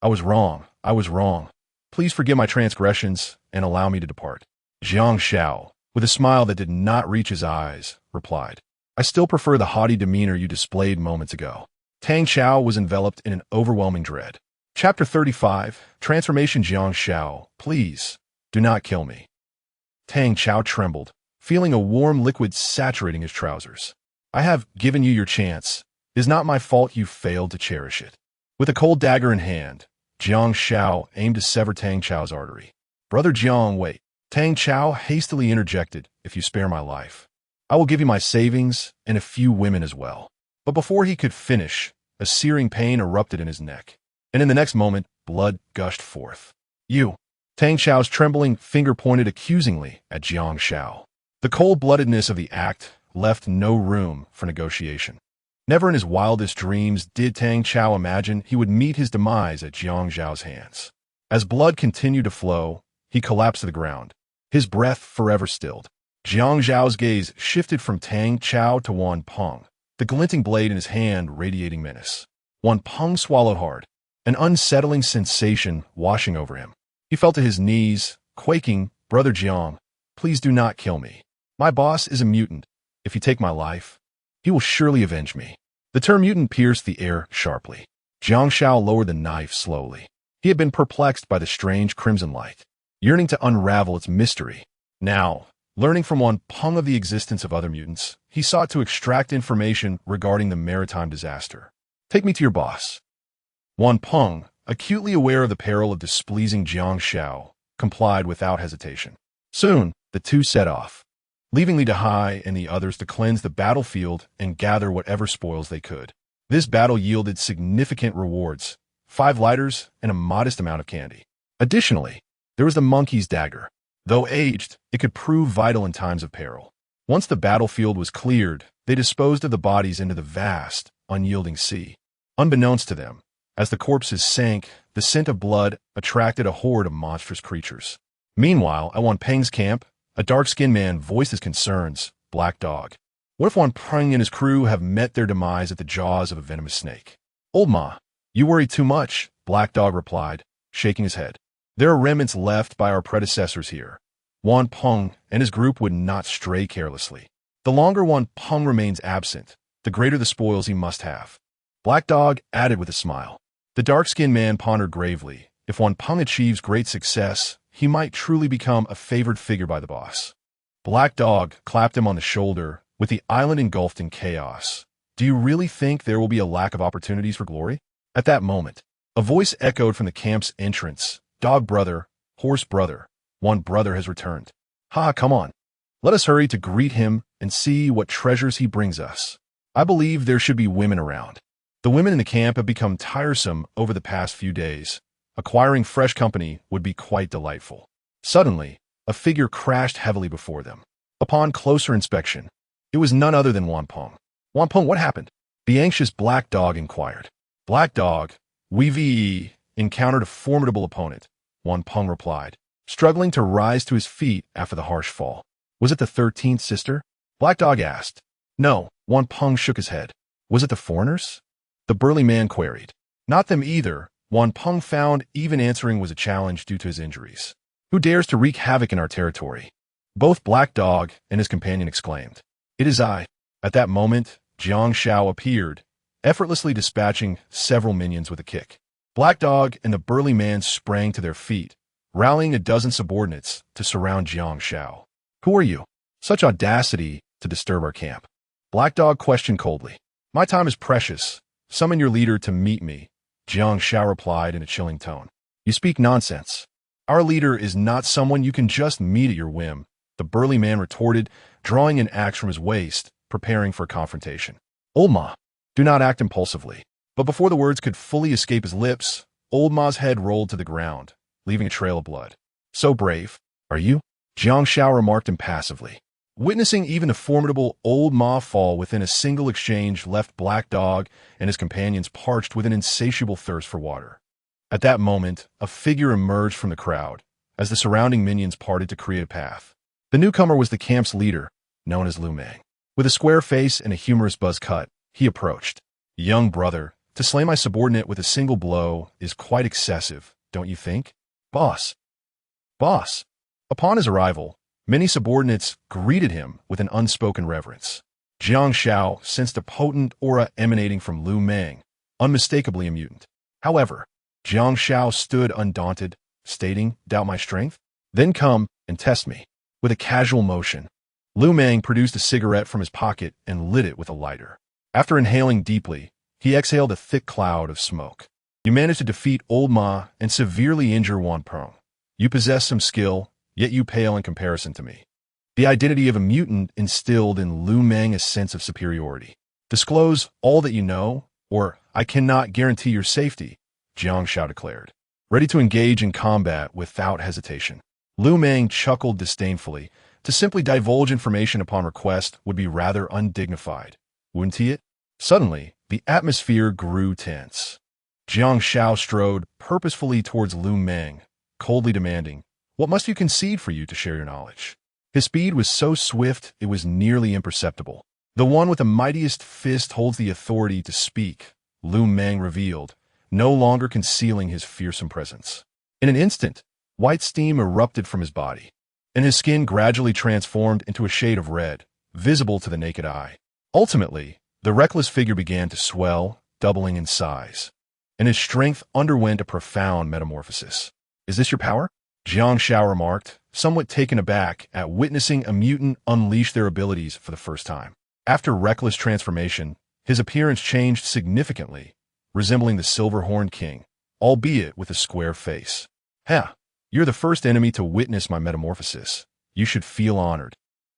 A: I was wrong. Please forgive my transgressions and allow me to depart. Jiang Xiao, with a smile that did not reach his eyes, replied, I still prefer the haughty demeanor you displayed moments ago. Tang Qiao was enveloped in an overwhelming dread. Chapter 35, Transformation. Jiang Xiao, please, do not kill me. Tang Qiao trembled, feeling a warm liquid saturating his trousers. I have given you your chance. It is not my fault you failed to cherish it. With a cold dagger in hand, Jiang Xiao aimed to sever Tang Qiao's artery. Brother Jiang, wait. Tang Qiao hastily interjected, if you spare my life, I will give you my savings and a few women as well. But before he could finish, a searing pain erupted in his neck, and in the next moment, blood gushed forth. You. Tang Qiao's trembling finger pointed accusingly at Jiang Xiao. The cold-bloodedness of the act left no room for negotiation. Never in his wildest dreams did Tang Qiao imagine he would meet his demise at Jiang Xiao's hands. As blood continued to flow, he collapsed to the ground, his breath forever stilled. Jiang Xiao's gaze shifted from Tang Qiao to Wan Peng, the glinting blade in his hand radiating menace. Wan Peng swallowed hard, an unsettling sensation washing over him. He fell to his knees, quaking, "Brother Jiang, please do not kill me. My boss is a mutant. If you take my life, he will surely avenge me." The term mutant pierced the air sharply. Jiang Xiao lowered the knife slowly. He had been perplexed by the strange crimson light, yearning to unravel its mystery. Now, learning from Wan Peng of the existence of other mutants, he sought to extract information regarding the maritime disaster. "Take me to your boss." Wan Peng, acutely aware of the peril of displeasing Jiang Xiao, complied without hesitation. Soon, the two set off, leaving Li Dehai and the others to cleanse the battlefield and gather whatever spoils they could. This battle yielded significant rewards, 5 lighters and a modest amount of candy. Additionally, there was the monkey's dagger. Though aged, it could prove vital in times of peril. Once the battlefield was cleared, they disposed of the bodies into the vast, unyielding sea. Unbeknownst to them, as the corpses sank, the scent of blood attracted a horde of monstrous creatures. Meanwhile, at Wan Peng's camp, a dark-skinned man voiced his concerns. "Black Dog. What if Wan Peng and his crew have met their demise at the jaws of a venomous snake?" "Old Ma, you worry too much," Black Dog replied, shaking his head. "There are remnants left by our predecessors here. Wan Peng and his group would not stray carelessly. The longer Wan Peng remains absent, the greater the spoils he must have." Black Dog added with a smile. The dark-skinned man pondered gravely. If Wan Peng achieves great success, he might truly become a favored figure by the boss. Black Dog clapped him on the shoulder, with the island engulfed in chaos. "Do you really think there will be a lack of opportunities for glory?" At that moment, a voice echoed from the camp's entrance. "Dog brother, horse brother, one brother has returned. Ha, come on. Let us hurry to greet him and see what treasures he brings us. I believe there should be women around." The women in the camp have become tiresome over the past few days. Acquiring fresh company would be quite delightful. Suddenly, a figure crashed heavily before them. Upon closer inspection, it was none other than Wan Peng. "Wan Peng, what happened?" the anxious Black Dog inquired. "Black Dog, we encountered a formidable opponent," Wan Peng replied, struggling to rise to his feet after the harsh fall. "Was it the 13th sister?" Black Dog asked. "No," Wan Peng shook his head. "Was it the foreigners?" the burly man queried. "Not them either." Wan Peng found even answering was a challenge due to his injuries. "Who dares to wreak havoc in our territory?" both Black Dog and his companion exclaimed. "It is I." At that moment, Jiang Xiao appeared, effortlessly dispatching several minions with a kick. Black Dog and the burly man sprang to their feet, rallying a dozen subordinates to surround Jiang Xiao. "Who are you? Such audacity to disturb our camp?" Black Dog questioned coldly. "My time is precious. Summon your leader to meet me," Jiang Xiao replied in a chilling tone. "You speak nonsense. Our leader is not someone you can just meet at your whim," the burly man retorted, drawing an axe from his waist, preparing for a confrontation. "Old Ma, do not act impulsively." But before the words could fully escape his lips, Old Ma's head rolled to the ground, leaving a trail of blood. "So brave, are you?" Jiang Xiao remarked impassively. Witnessing even the formidable Old Ma fall within a single exchange left Black Dog and his companions parched with an insatiable thirst for water. At that moment, a figure emerged from the crowd, as the surrounding minions parted to create a path. The newcomer was the camp's leader, known as Lu Meng. With a square face and a humorous buzz cut, he approached. "Young brother, to slay my subordinate with a single blow is quite excessive, don't you think?" "Boss! Boss!" Upon his arrival, many subordinates greeted him with an unspoken reverence. Jiang Xiao sensed a potent aura emanating from Lu Meng, unmistakably a mutant. However, Jiang Xiao stood undaunted, stating, "Doubt my strength? Then come and test me." With a casual motion, Lu Meng produced a cigarette from his pocket and lit it with a lighter. After inhaling deeply, he exhaled a thick cloud of smoke. "You managed to defeat Old Ma and severely injure Wan Peng. You possess some skill, yet you pale in comparison to me." The identity of a mutant instilled in Lu Meng a sense of superiority. "Disclose all that you know, or I cannot guarantee your safety," Jiang Xiao declared, ready to engage in combat without hesitation. Lu Meng chuckled disdainfully. To simply divulge information upon request would be rather undignified, wouldn't he? Suddenly, the atmosphere grew tense. Jiang Xiao strode purposefully towards Lu Meng, coldly demanding, "What must you concede for you to share your knowledge?" His speed was so swift it was nearly imperceptible. "The one with the mightiest fist holds the authority to speak," Lu Meng revealed, no longer concealing his fearsome presence. In an instant, white steam erupted from his body, and his skin gradually transformed into a shade of red, visible to the naked eye. Ultimately, the reckless figure began to swell, doubling in size, and his strength underwent a profound metamorphosis. "Is this your power?" Jiang Xiao remarked, somewhat taken aback at witnessing a mutant unleash their abilities for the first time. After reckless transformation, his appearance changed significantly, resembling the silver-horned king, albeit with a square face. "Heh, you're the first enemy to witness my metamorphosis. You should feel honored,"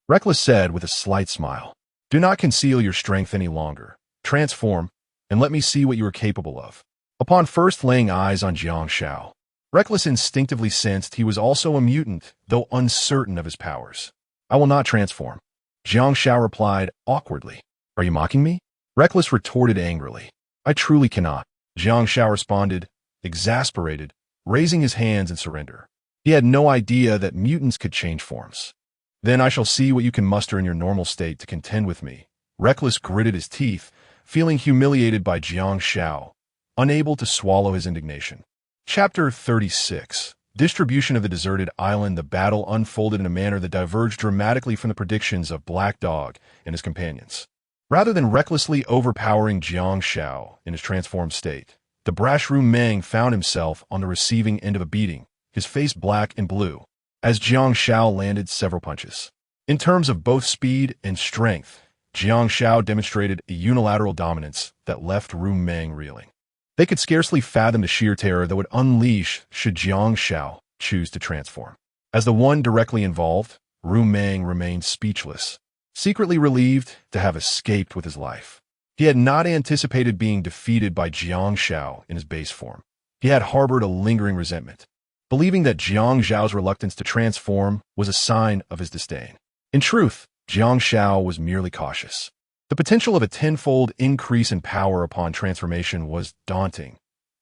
A: Reckless said with a slight smile. "Do not conceal your strength any longer. Transform, and let me see what you are capable of." Upon first laying eyes on Jiang Xiao, Reckless instinctively sensed he was also a mutant, though uncertain of his powers. "I will not transform," Jiang Xiao replied awkwardly. "Are you mocking me?" Reckless retorted angrily. "I truly cannot," Jiang Xiao responded, exasperated, raising his hands in surrender. He had no idea that mutants could change forms. "Then I shall see what you can muster in your normal state to contend with me." Reckless gritted his teeth, feeling humiliated by Jiang Xiao, unable to swallow his indignation. Chapter 36. Distribution of the deserted island. The battle unfolded in a manner that diverged dramatically from the predictions of Black Dog and his companions. Rather than recklessly overpowering Jiang Xiao in his transformed state, the brash Ru Meng found himself on the receiving end of a beating, his face black and blue, as Jiang Xiao landed several punches. In terms of both speed and strength, Jiang Xiao demonstrated a unilateral dominance that left Ru Meng reeling. They could scarcely fathom the sheer terror that would unleash should Jiang Xiao choose to transform. As the one directly involved, Ru Meng remained speechless, secretly relieved to have escaped with his life. He had not anticipated being defeated by Jiang Xiao in his base form. He had harbored a lingering resentment, believing that Jiang Xiao's reluctance to transform was a sign of his disdain. In truth, Jiang Xiao was merely cautious. The potential of a tenfold increase in power upon transformation was daunting.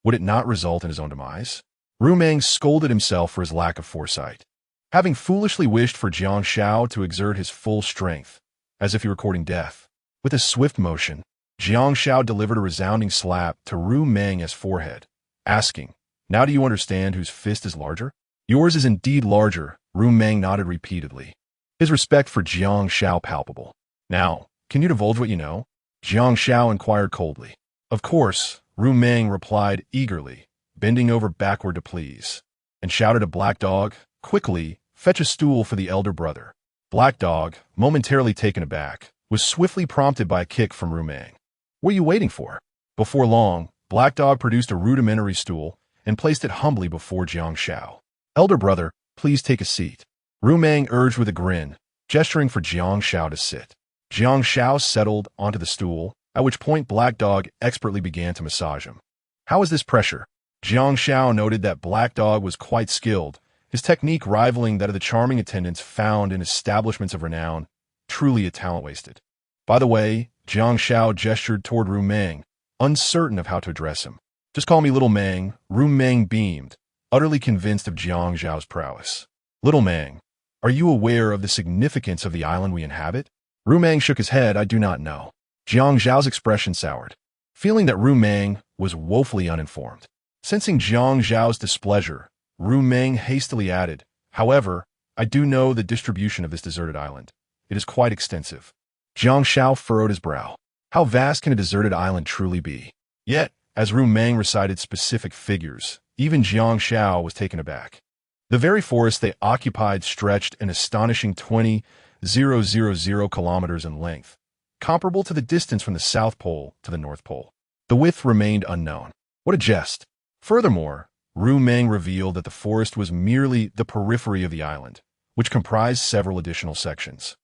A: Would it not result in his own demise? Ru Meng scolded himself for his lack of foresight. Having foolishly wished for Jiang Xiao to exert his full strength, as if he were courting death. With a swift motion, Jiang Xiao delivered a resounding slap to Ru Meng's forehead, asking, "Now do you understand whose fist is larger?" "Yours is indeed larger," Ru Meng nodded repeatedly, his respect for Jiang Xiao palpable. "Now, can you divulge what you know?" Jiang Xiao inquired coldly. "Of course," Ru Meng replied eagerly, bending over backward to please, and shouted to Black Dog, "Quickly, fetch a stool for the elder brother." Black Dog, momentarily taken aback, was swiftly prompted by a kick from Ru Meng. "What are you waiting for?" Before long, Black Dog produced a rudimentary stool and placed it humbly before Jiang Xiao. "Elder brother, please take a seat," Ru Meng urged with a grin, gesturing for Jiang Xiao to sit. Jiang Xiao settled onto the stool, at which point Black Dog expertly began to massage him. "How is this pressure?" Jiang Xiao noted that Black Dog was quite skilled, his technique rivaling that of the charming attendants found in establishments of renown, truly a talent wasted. "By the way," Jiang Xiao gestured toward Ru Meng, uncertain of how to address him. "Just call me Little Meng." Ru Meng beamed, utterly convinced of Jiang Xiao's prowess. "Little Meng, are you aware of the significance of the island we inhabit?" Ru Meng shook his head. "I do not know." Jiang Xiao's expression soured, feeling that Ru Meng was woefully uninformed. Sensing Jiang Xiao's displeasure, Ru Meng hastily added, "However, I do know the distribution of this deserted island. It is quite extensive." Jiang Xiao furrowed his brow. How vast can a deserted island truly be? Yet, as Ru Meng recited specific figures, even Jiang Xiao was taken aback. The very forest they occupied stretched an astonishing 20,000 kilometers in length, comparable to the distance from the South Pole to the North Pole. The width remained unknown. What a jest! Furthermore, Ru Meng revealed that the forest was merely the periphery of the island, which comprised several additional sections.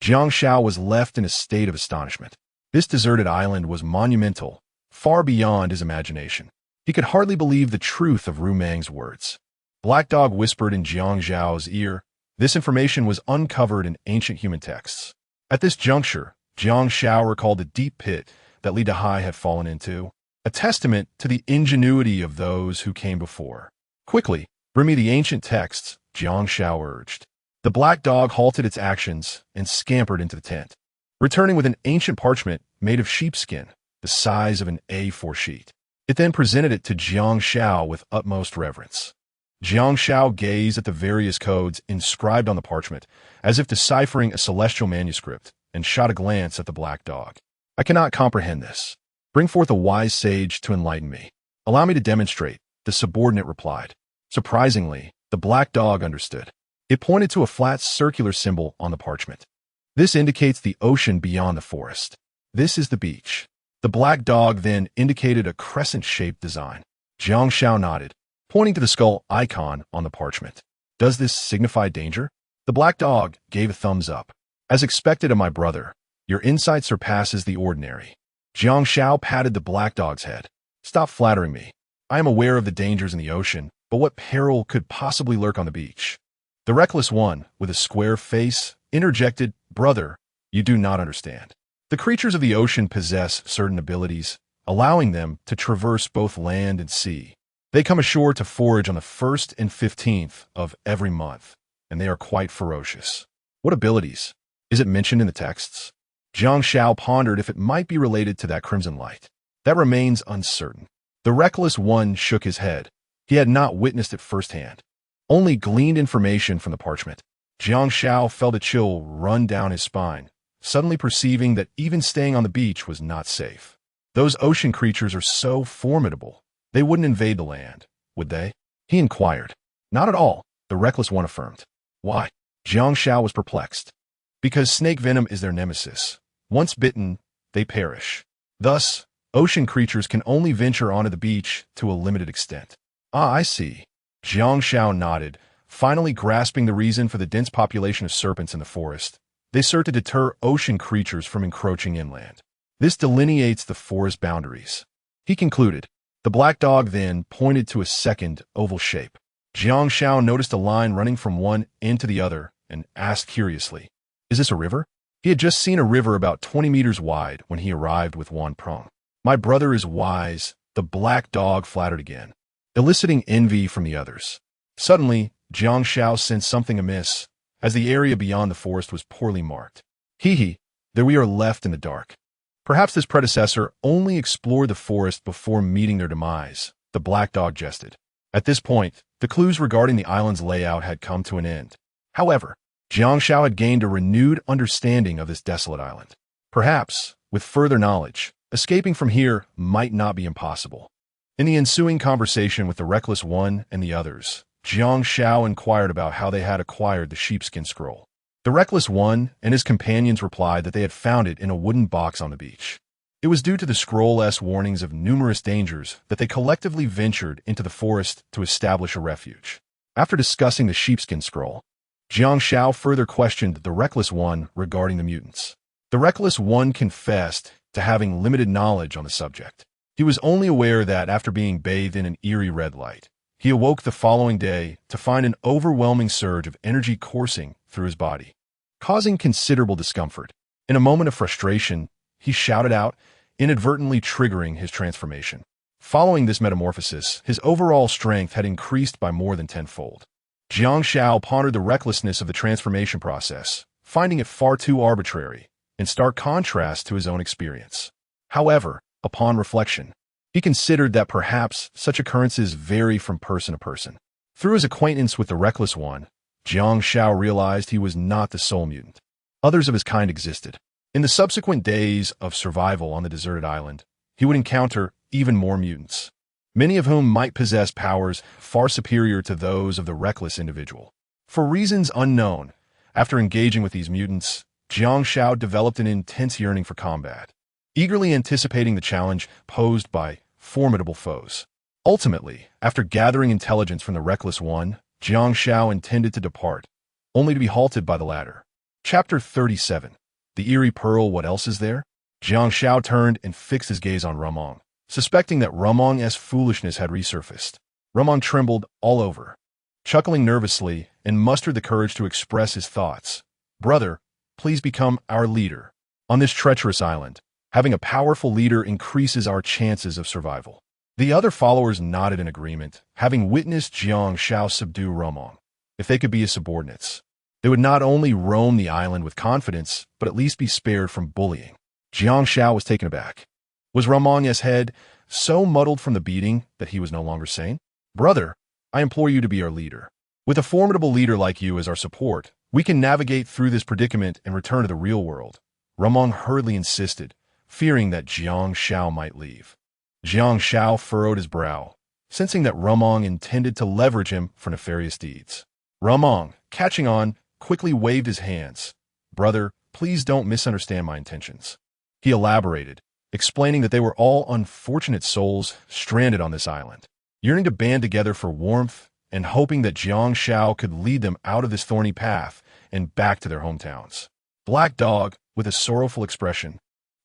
A: Jiang Xiao was left in a state of astonishment. This deserted island was monumental, far beyond his imagination. He could hardly believe the truth of Ru Meng's words. Black Dog whispered in Jiang Xiao's ear, "This information was uncovered in ancient human texts." At this juncture, Jiang Xiao recalled the deep pit that Li Dehai had fallen into, a testament to the ingenuity of those who came before. "Quickly, bring me the ancient texts," Jiang Xiao urged. The Black Dog halted its actions and scampered into the tent, returning with an ancient parchment made of sheepskin, the size of an A4 sheet. It then presented it to Jiang Xiao with utmost reverence. Jiang Xiao gazed at the various codes inscribed on the parchment, as if deciphering a celestial manuscript, and shot a glance at the black dog. I cannot comprehend this. Bring forth a wise sage to enlighten me. Allow me to demonstrate, the subordinate replied. Surprisingly, the black dog understood. It pointed to a flat circular symbol on the parchment. This indicates the ocean beyond the forest. This is the beach. The black dog then indicated a crescent-shaped design. Jiang Xiao nodded, pointing to the skull icon on the parchment. Does this signify danger? The black dog gave a thumbs up. As expected of my brother, your insight surpasses the ordinary. Jiang Xiao patted the black dog's head. Stop flattering me. I am aware of the dangers in the ocean, but what peril could possibly lurk on the beach? The reckless one, with a square face, interjected, Brother, you do not understand. The creatures of the ocean possess certain abilities, allowing them to traverse both land and sea. They come ashore to forage on the 1st and 15th of every month, and they are quite ferocious. What abilities? Is it mentioned in the texts? Jiang Xiao pondered if it might be related to that crimson light. That remains uncertain. The reckless one shook his head. He had not witnessed it firsthand, only gleaned information from the parchment. Jiang Xiao felt a chill run down his spine, suddenly perceiving that even staying on the beach was not safe. Those ocean creatures are so formidable. They wouldn't invade the land, would they? He inquired. Not at all, the reckless one affirmed. Why? Jiang Xiao was perplexed. Because snake venom is their nemesis. Once bitten, they perish. Thus, ocean creatures can only venture onto the beach to a limited extent. Ah, I see. Jiang Xiao nodded, finally grasping the reason for the dense population of serpents in the forest. They serve to deter ocean creatures from encroaching inland. This delineates the forest boundaries. He concluded. The black dog then pointed to a second oval shape. Jiang Xiao noticed a line running from one end to the other and asked curiously, Is this a river? He had just seen a river about 20 meters wide when he arrived with Wan Prong. My brother is wise, the black dog flattered again, eliciting envy from the others. Suddenly, Jiang Xiao sensed something amiss, as the area beyond the forest was poorly marked. Hee, there we are left in the dark. Perhaps this predecessor only explored the forest before meeting their demise, the black dog jested. At this point, the clues regarding the island's layout had come to an end. However, Jiang Xiao had gained a renewed understanding of this desolate island. Perhaps, with further knowledge, escaping from here might not be impossible. In the ensuing conversation with the reckless one and the others, Jiang Xiao inquired about how they had acquired the sheepskin scroll. The reckless one and his companions replied that they had found it in a wooden box on the beach. It was due to the scroll's warnings of numerous dangers that they collectively ventured into the forest to establish a refuge. After discussing the sheepskin scroll, Jiang Xiao further questioned the reckless one regarding the mutants. The reckless one confessed to having limited knowledge on the subject. He was only aware that after being bathed in an eerie red light, he awoke the following day to find an overwhelming surge of energy coursing through his body, causing considerable discomfort. In a moment of frustration, he shouted out, inadvertently triggering his transformation. Following this metamorphosis, his overall strength had increased by more than tenfold. Jiang Xiao pondered the recklessness of the transformation process, finding it far too arbitrary, in stark contrast to his own experience. However, upon reflection, he considered that perhaps such occurrences vary from person to person. Through his acquaintance with the reckless one, Jiang Xiao realized he was not the sole mutant. Others of his kind existed. In the subsequent days of survival on the deserted island, he would encounter even more mutants, many of whom might possess powers far superior to those of the reckless individual. For reasons unknown, after engaging with these mutants, Jiang Xiao developed an intense yearning for combat, eagerly anticipating the challenge posed by formidable foes. Ultimately, after gathering intelligence from the reckless one, Jiang Xiao intended to depart, only to be halted by the latter. Chapter 37. The Eerie Pearl. What else is there? Jiang Xiao turned and fixed his gaze on Rumong, suspecting that Rumong's foolishness had resurfaced. Rumong trembled all over, chuckling nervously, and mustered the courage to express his thoughts. Brother, please become our leader. On this treacherous island, having a powerful leader increases our chances of survival. The other followers nodded in agreement, having witnessed Jiang Xiao subdue Rumong. If they could be his subordinates, they would not only roam the island with confidence, but at least be spared from bullying. Jiang Xiao was taken aback. Was Ramong's head so muddled from the beating that he was no longer sane? Brother, I implore you to be our leader. With a formidable leader like you as our support, we can navigate through this predicament and return to the real world. Ramong hurriedly insisted, fearing that Jiang Xiao might leave. Jiang Xiao furrowed his brow, sensing that Ramong intended to leverage him for nefarious deeds. Ramong, catching on, quickly waved his hands. Brother, please don't misunderstand my intentions. He elaborated, explaining that they were all unfortunate souls stranded on this island, yearning to band together for warmth and hoping that Jiang Xiao could lead them out of this thorny path and back to their hometowns. Black Dog, with a sorrowful expression,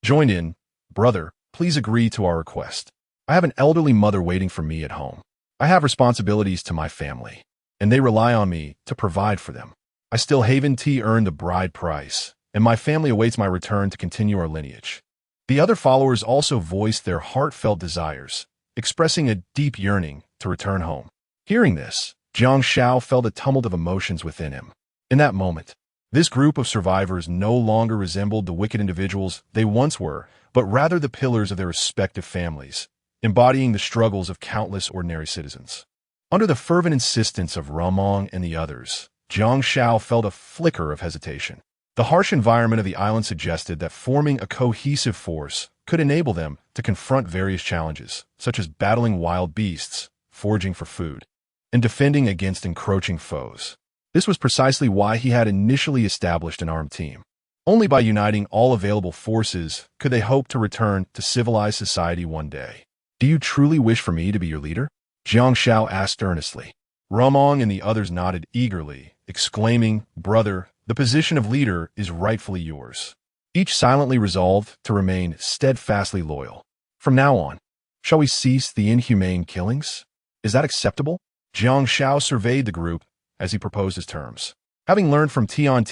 A: joined in. Brother, please agree to our request. I have an elderly mother waiting for me at home. I have responsibilities to my family, and they rely on me to provide for them. I still haven't earned the bride price, and my family awaits my return to continue our lineage. The other followers also voiced their heartfelt desires, expressing a deep yearning to return home. Hearing this, Jiang Xiao felt a tumult of emotions within him. In that moment, this group of survivors no longer resembled the wicked individuals they once were, but rather the pillars of their respective families, embodying the struggles of countless ordinary citizens. Under the fervent insistence of Ramong and the others, Jiang Xiao felt a flicker of hesitation. The harsh environment of the island suggested that forming a cohesive force could enable them to confront various challenges, such as battling wild beasts, foraging for food, and defending against encroaching foes. This was precisely why he had initially established an armed team. Only by uniting all available forces could they hope to return to civilized society one day. Do you truly wish for me to be your leader? Jiang Xiao asked earnestly. Ramong and the others nodded eagerly, exclaiming, Brother, the position of leader is rightfully yours. Each silently resolved to remain steadfastly loyal. From now on, shall we cease the inhumane killings? Is that acceptable? Jiang Xiao surveyed the group as he proposed his terms, having learned from Tian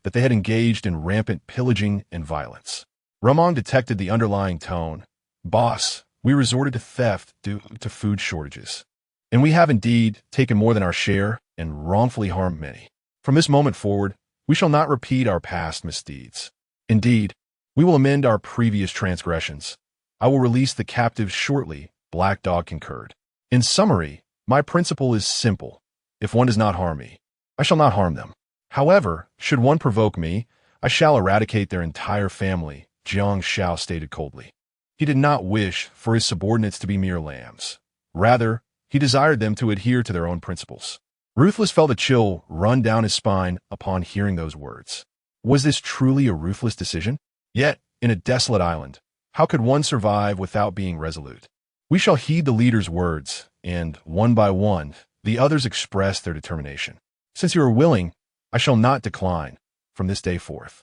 A: that they had engaged in rampant pillaging and violence. Ramong detected the underlying tone. Boss, we resorted to theft due to food shortages, and we have indeed taken more than our share and wrongfully harmed many. From this moment forward, we shall not repeat our past misdeeds. Indeed, we will amend our previous transgressions. I will release the captives shortly, Black Dog concurred. In summary, my principle is simple. If one does not harm me, I shall not harm them. However, should one provoke me, I shall eradicate their entire family, Jiang Xiao stated coldly. He did not wish for his subordinates to be mere lambs. Rather, he desired them to adhere to their own principles. Ruthless felt a chill run down his spine upon hearing those words. Was this truly a ruthless decision? Yet, in a desolate island, how could one survive without being resolute? We shall heed the leader's words, and, one by one, the others expressed their determination. Since you are willing, I shall not decline from this day forth.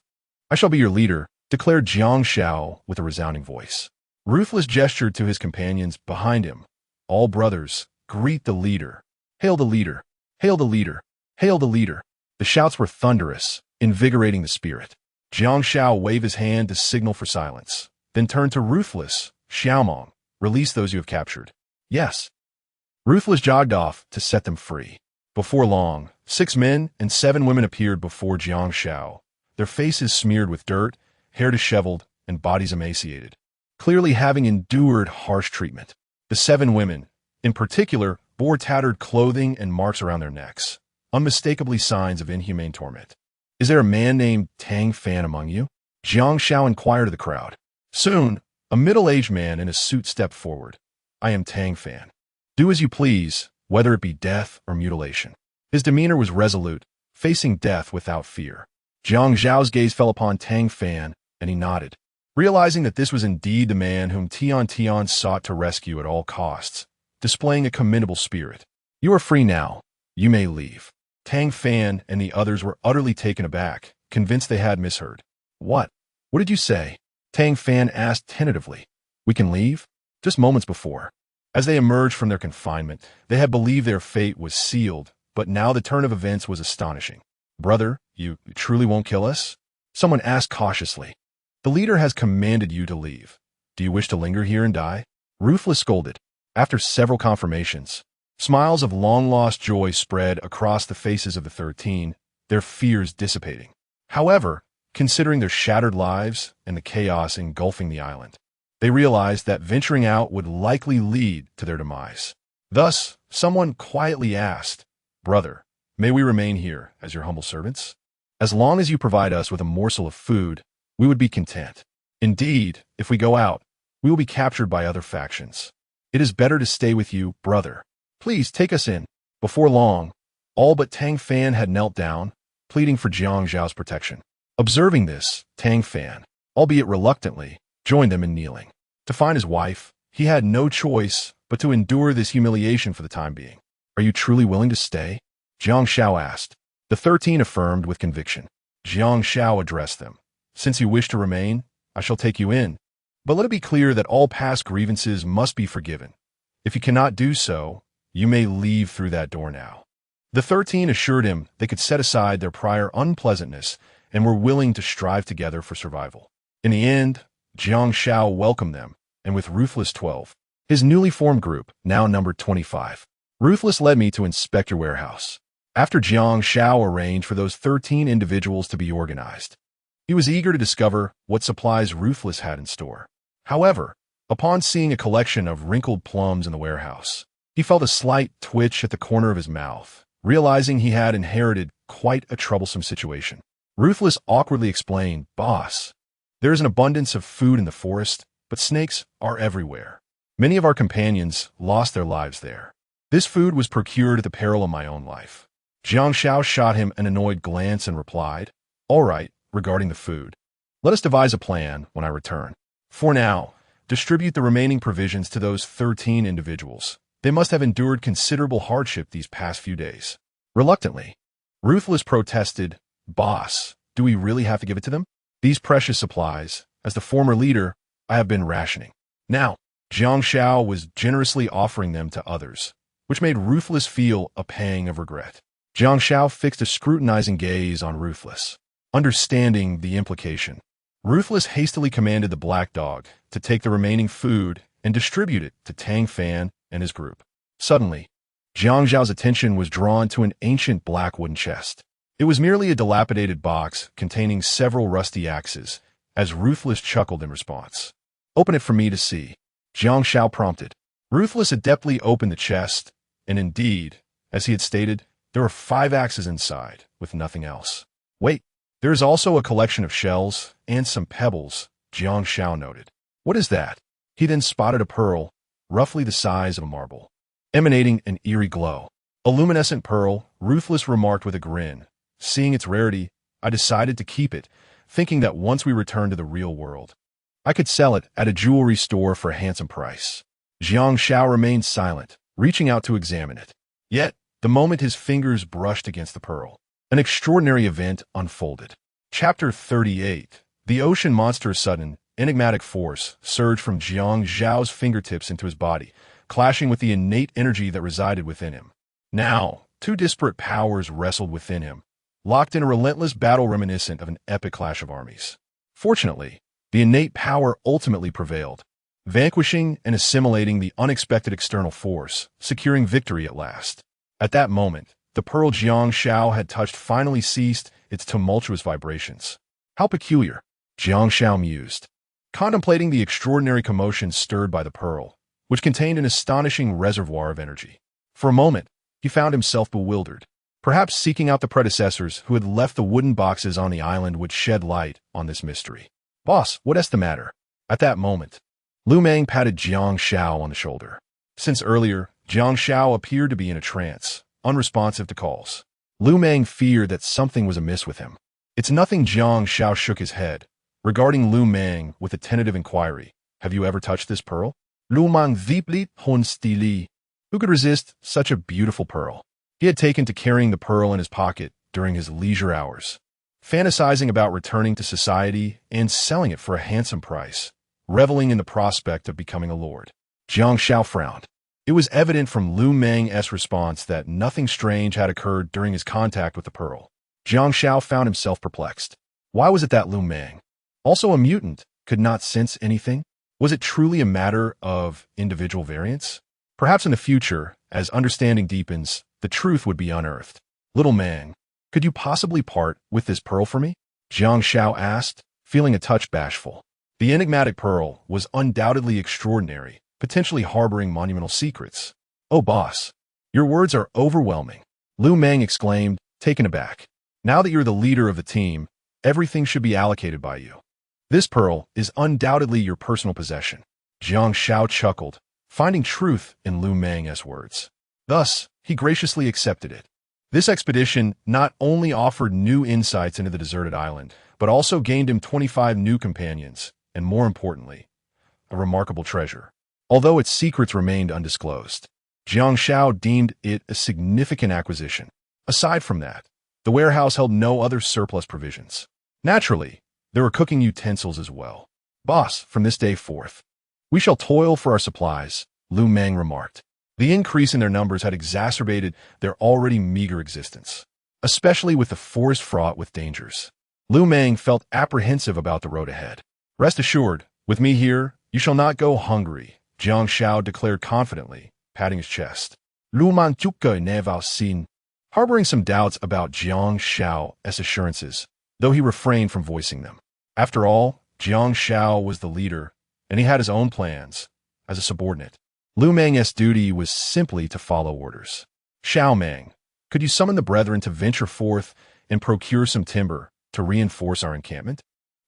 A: I shall be your leader, declared Jiang Xiao with a resounding voice. Ruthless gestured to his companions behind him. All brothers, greet the leader. Hail the leader. Hail the leader. Hail the leader. The shouts were thunderous, invigorating the spirit. Jiang Xiao waved his hand to signal for silence, then turned to Ruthless. Xiaomong, release those you have captured. Yes. Ruthless jogged off to set them free. Before long, 6 men and 7 women appeared before Jiang Xiao, their faces smeared with dirt, hair disheveled, and bodies emaciated, clearly having endured harsh treatment. The 7 women, in particular, bore tattered clothing and marks around their necks, unmistakably signs of inhumane torment. Is there a man named Tang Fan among you? Jiang Xiao inquired of the crowd. Soon, a middle-aged man in a suit stepped forward. I am Tang Fan. Do as you please, whether it be death or mutilation. His demeanor was resolute, facing death without fear. Jiang Xiao's gaze fell upon Tang Fan, and he nodded, realizing that this was indeed the man whom Tian sought to rescue at all costs, displaying a commendable spirit. You are free now. You may leave. Tang Fan and the others were utterly taken aback, convinced they had misheard. What? What did you say? Tang Fan asked tentatively. We can leave? Just moments before, as they emerged from their confinement, they had believed their fate was sealed, but now the turn of events was astonishing. Brother, you truly won't kill us? Someone asked cautiously. The leader has commanded you to leave. Do you wish to linger here and die? Ruthless scolded. After several confirmations, smiles of long-lost joy spread across the faces of the 13, their fears dissipating. However, considering their shattered lives and the chaos engulfing the island, They realized that venturing out would likely lead to their demise. Thus, someone quietly asked, "Brother, may we remain here as your humble servants? As long as you provide us with a morsel of food, we would be content. Indeed, if we go out, we will be captured by other factions. It is better to stay with you, brother. Please take us in." Before long, all but Tang Fan had knelt down, pleading for Jiang Xiao's protection. Observing this, Tang Fan, albeit reluctantly, joined them in kneeling. To find his wife, he had no choice but to endure this humiliation for the time being. "Are you truly willing to stay?" Jiang Xiao asked. The 13 affirmed with conviction. Jiang Xiao addressed them. "Since you wish to remain, I shall take you in. But let it be clear that all past grievances must be forgiven. If you cannot do so, you may leave through that door now." The 13 assured him they could set aside their prior unpleasantness and were willing to strive together for survival. In the end, Jiang Xiao welcomed them, and with Ruthless 12, his newly formed group, now numbered 25. Ruthless led me to inspect your warehouse. After Jiang Xiao arranged for those 13 individuals to be organized, he was eager to discover what supplies Ruthless had in store. However, upon seeing a collection of wrinkled plums in the warehouse, he felt a slight twitch at the corner of his mouth, realizing he had inherited quite a troublesome situation. Ruthless awkwardly explained, "Boss, there is an abundance of food in the forest, but snakes are everywhere. Many of our companions lost their lives there. This food was procured at the peril of my own life." Jiang Xiao shot him an annoyed glance and replied, "All right, regarding the food. Let us devise a plan when I return. For now, distribute the remaining provisions to those 13 individuals. They must have endured considerable hardship these past few days." Reluctantly, Ruthless protested, "Boss, do we really have to give it to them? These precious supplies, as the former leader, I have been rationing." Now, Jiang Xiao was generously offering them to others, which made Ruthless feel a pang of regret. Jiang Xiao fixed a scrutinizing gaze on Ruthless. Understanding the implication, Ruthless hastily commanded the black dog to take the remaining food and distribute it to Tang Fan and his group. Suddenly, Jiang Xiao's attention was drawn to an ancient black wooden chest. It was merely a dilapidated box containing several rusty axes, as Ruthless chuckled in response. "Open it for me to see," Jiang Xiao prompted. Ruthless adeptly opened the chest, and indeed, as he had stated, there were 5 axes inside, with nothing else. "Wait, there is also a collection of shells and some pebbles," Jiang Xiao noted. "What is that?" He then spotted a pearl, roughly the size of a marble, emanating an eerie glow. "A luminescent pearl," Ruthless remarked with a grin. "Seeing its rarity, I decided to keep it, thinking that once we return to the real world, I could sell it at a jewelry store for a handsome price." Jiang Xiao remained silent, reaching out to examine it. Yet, the moment his fingers brushed against the pearl, an extraordinary event unfolded. Chapter 38. The ocean monster's sudden, enigmatic force surged from Jiang Xiao's fingertips into his body, clashing with the innate energy that resided within him. Now, 2 disparate powers wrestled within him, locked in a relentless battle reminiscent of an epic clash of armies. Fortunately, the innate power ultimately prevailed, vanquishing and assimilating the unexpected external force, securing victory at last. At that moment, the pearl Jiang Xiao had touched finally ceased its tumultuous vibrations. "How peculiar," Jiang Xiao mused, contemplating the extraordinary commotion stirred by the pearl, which contained an astonishing reservoir of energy. For a moment, he found himself bewildered. Perhaps seeking out the predecessors who had left the wooden boxes on the island would shed light on this mystery. "Boss, what's the matter?" At that moment, Lu Meng patted Jiang Xiao on the shoulder. Since earlier, Jiang Xiao appeared to be in a trance, unresponsive to calls. Lu Meng feared that something was amiss with him. "It's nothing." Jiang Xiao shook his head, regarding Lu Meng with a tentative inquiry. "Have you ever touched this pearl?" Lu Meng deeply honestly. Who could resist such a beautiful pearl? He had taken to carrying the pearl in his pocket during his leisure hours, fantasizing about returning to society and selling it for a handsome price, reveling in the prospect of becoming a lord. Jiang Xiao frowned. It was evident from Lu Meng's response that nothing strange had occurred during his contact with the pearl. Jiang Xiao found himself perplexed. Why was it that Lu Meng, also a mutant, could not sense anything? Was it truly a matter of individual variance? Perhaps in the future, as understanding deepens, the truth would be unearthed. "Little Meng, could you possibly part with this pearl for me?" Jiang Xiao asked, feeling a touch bashful. The enigmatic pearl was undoubtedly extraordinary, potentially harboring monumental secrets. "Oh, boss, your words are overwhelming," Lu Meng exclaimed, taken aback. "Now that you're the leader of the team, everything should be allocated by you. This pearl is undoubtedly your personal possession." Jiang Xiao chuckled, finding truth in Lu Meng's words. Thus, he graciously accepted it. This expedition not only offered new insights into the deserted island, but also gained him 25 new companions, and more importantly, a remarkable treasure. Although its secrets remained undisclosed, Jiang Xiao deemed it a significant acquisition. Aside from that, the warehouse held no other surplus provisions. Naturally, there were cooking utensils as well. "Boss, from this day forth, we shall toil for our supplies," Lu Meng remarked. The increase in their numbers had exacerbated their already meager existence, especially with the forest fraught with dangers. Lu Meng felt apprehensive about the road ahead. "Rest assured, with me here, you shall not go hungry," Jiang Xiao declared confidently, patting his chest. Lu Man Chuke Nevao Sin, harboring some doubts about Jiang Xiao's assurances, though he refrained from voicing them. After all, Jiang Xiao was the leader, and he had his own plans. As a subordinate, Lu Meng's duty was simply to follow orders. "Xiao Meng, could you summon the brethren to venture forth and procure some timber to reinforce our encampment?"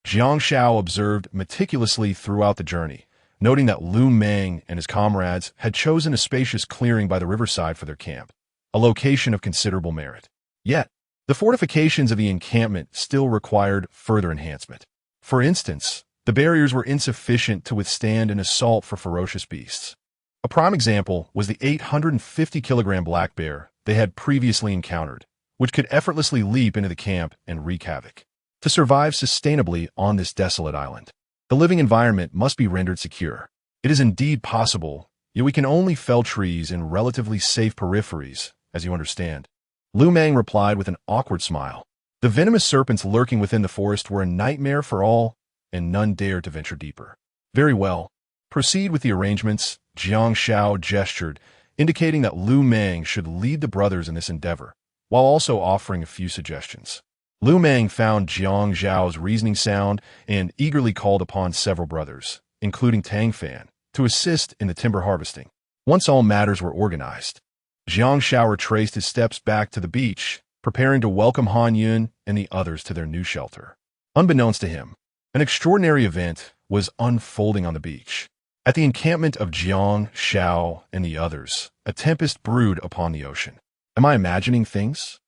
A: Jiang Xiao observed meticulously throughout the journey, noting that Lu Meng and his comrades had chosen a spacious clearing by the riverside for their camp, a location of considerable merit. Yet, the fortifications of the encampment still required further enhancement. For instance, the barriers were insufficient to withstand an assault for ferocious beasts. A prime example was the 850-kilogram black bear they had previously encountered, which could effortlessly leap into the camp and wreak havoc. To survive sustainably on this desolate island, the living environment must be rendered secure. It is indeed possible, yet we can only fell trees in relatively safe peripheries, as you understand. Lu Meng replied with an awkward smile. The venomous serpents lurking within the forest were a nightmare for all, and none dared to venture deeper. "Very well. Proceed with the arrangements," Jiang Xiao gestured, indicating that Lu Meng should lead the brothers in this endeavor, while also offering a few suggestions. Lu Meng found Jiang Xiao's reasoning sound and eagerly called upon several brothers, including Tang Fan, to assist in the timber harvesting. Once all matters were organized, Jiang Xiao retraced his steps back to the beach, preparing to welcome Han Yun and the others to their new shelter. Unbeknownst to him, an extraordinary event was unfolding on the beach. At the encampment of Jiang Xiao and the others, a tempest brewed upon the ocean. Am I imagining things?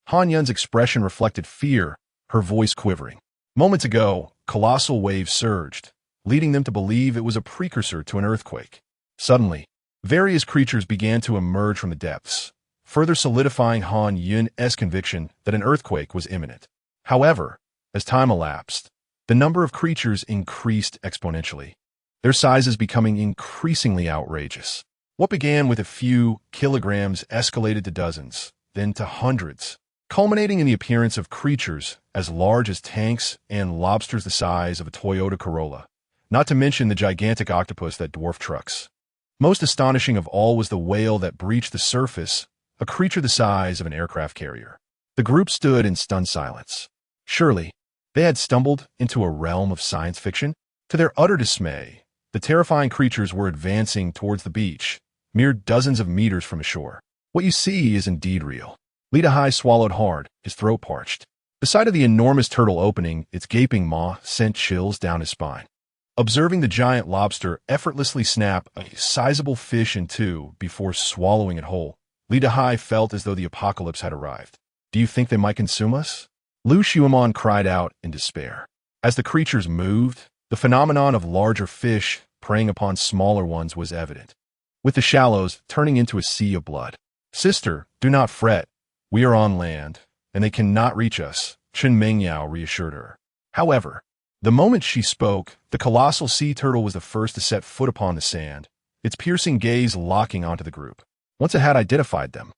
A: Han Yun's expression reflected fear, her voice quivering. Moments ago, colossal waves surged, leading them to believe it was a precursor to an earthquake. Suddenly, various creatures began to emerge from the depths, further solidifying Han Yun's conviction that an earthquake was imminent. However, as time elapsed, the number of creatures increased exponentially, their sizes becoming increasingly outrageous. What began with a few kilograms escalated to dozens, then to hundreds, culminating in the appearance of creatures as large as tanks and lobsters the size of a Toyota Corolla, not to mention the gigantic octopus that dwarfed trucks. Most astonishing of all was the whale that breached the surface, a creature the size of an aircraft carrier. The group stood in stunned silence. Surely, they had stumbled into a realm of science fiction? To their utter dismay, the terrifying creatures were advancing towards the beach, mere dozens of meters from the shore. "What you see is indeed real." Lida Hai swallowed hard, his throat parched. The sight of the enormous turtle opening its gaping maw sent chills down his spine. Observing the giant lobster effortlessly snap a sizable fish in two before swallowing it whole, Lida Hai felt as though the apocalypse had arrived. "Do you think they might consume us?" Lu Xiumon cried out in despair. As the creatures moved, the phenomenon of larger fish preying upon smaller ones was evident, with the shallows turning into a sea of blood. "Sister, do not fret. We are on land, and they cannot reach us," Chen Mengyao reassured her. However, the moment she spoke, the colossal sea turtle was the first to set foot upon the sand, its piercing gaze locking onto the group. Once it had identified them,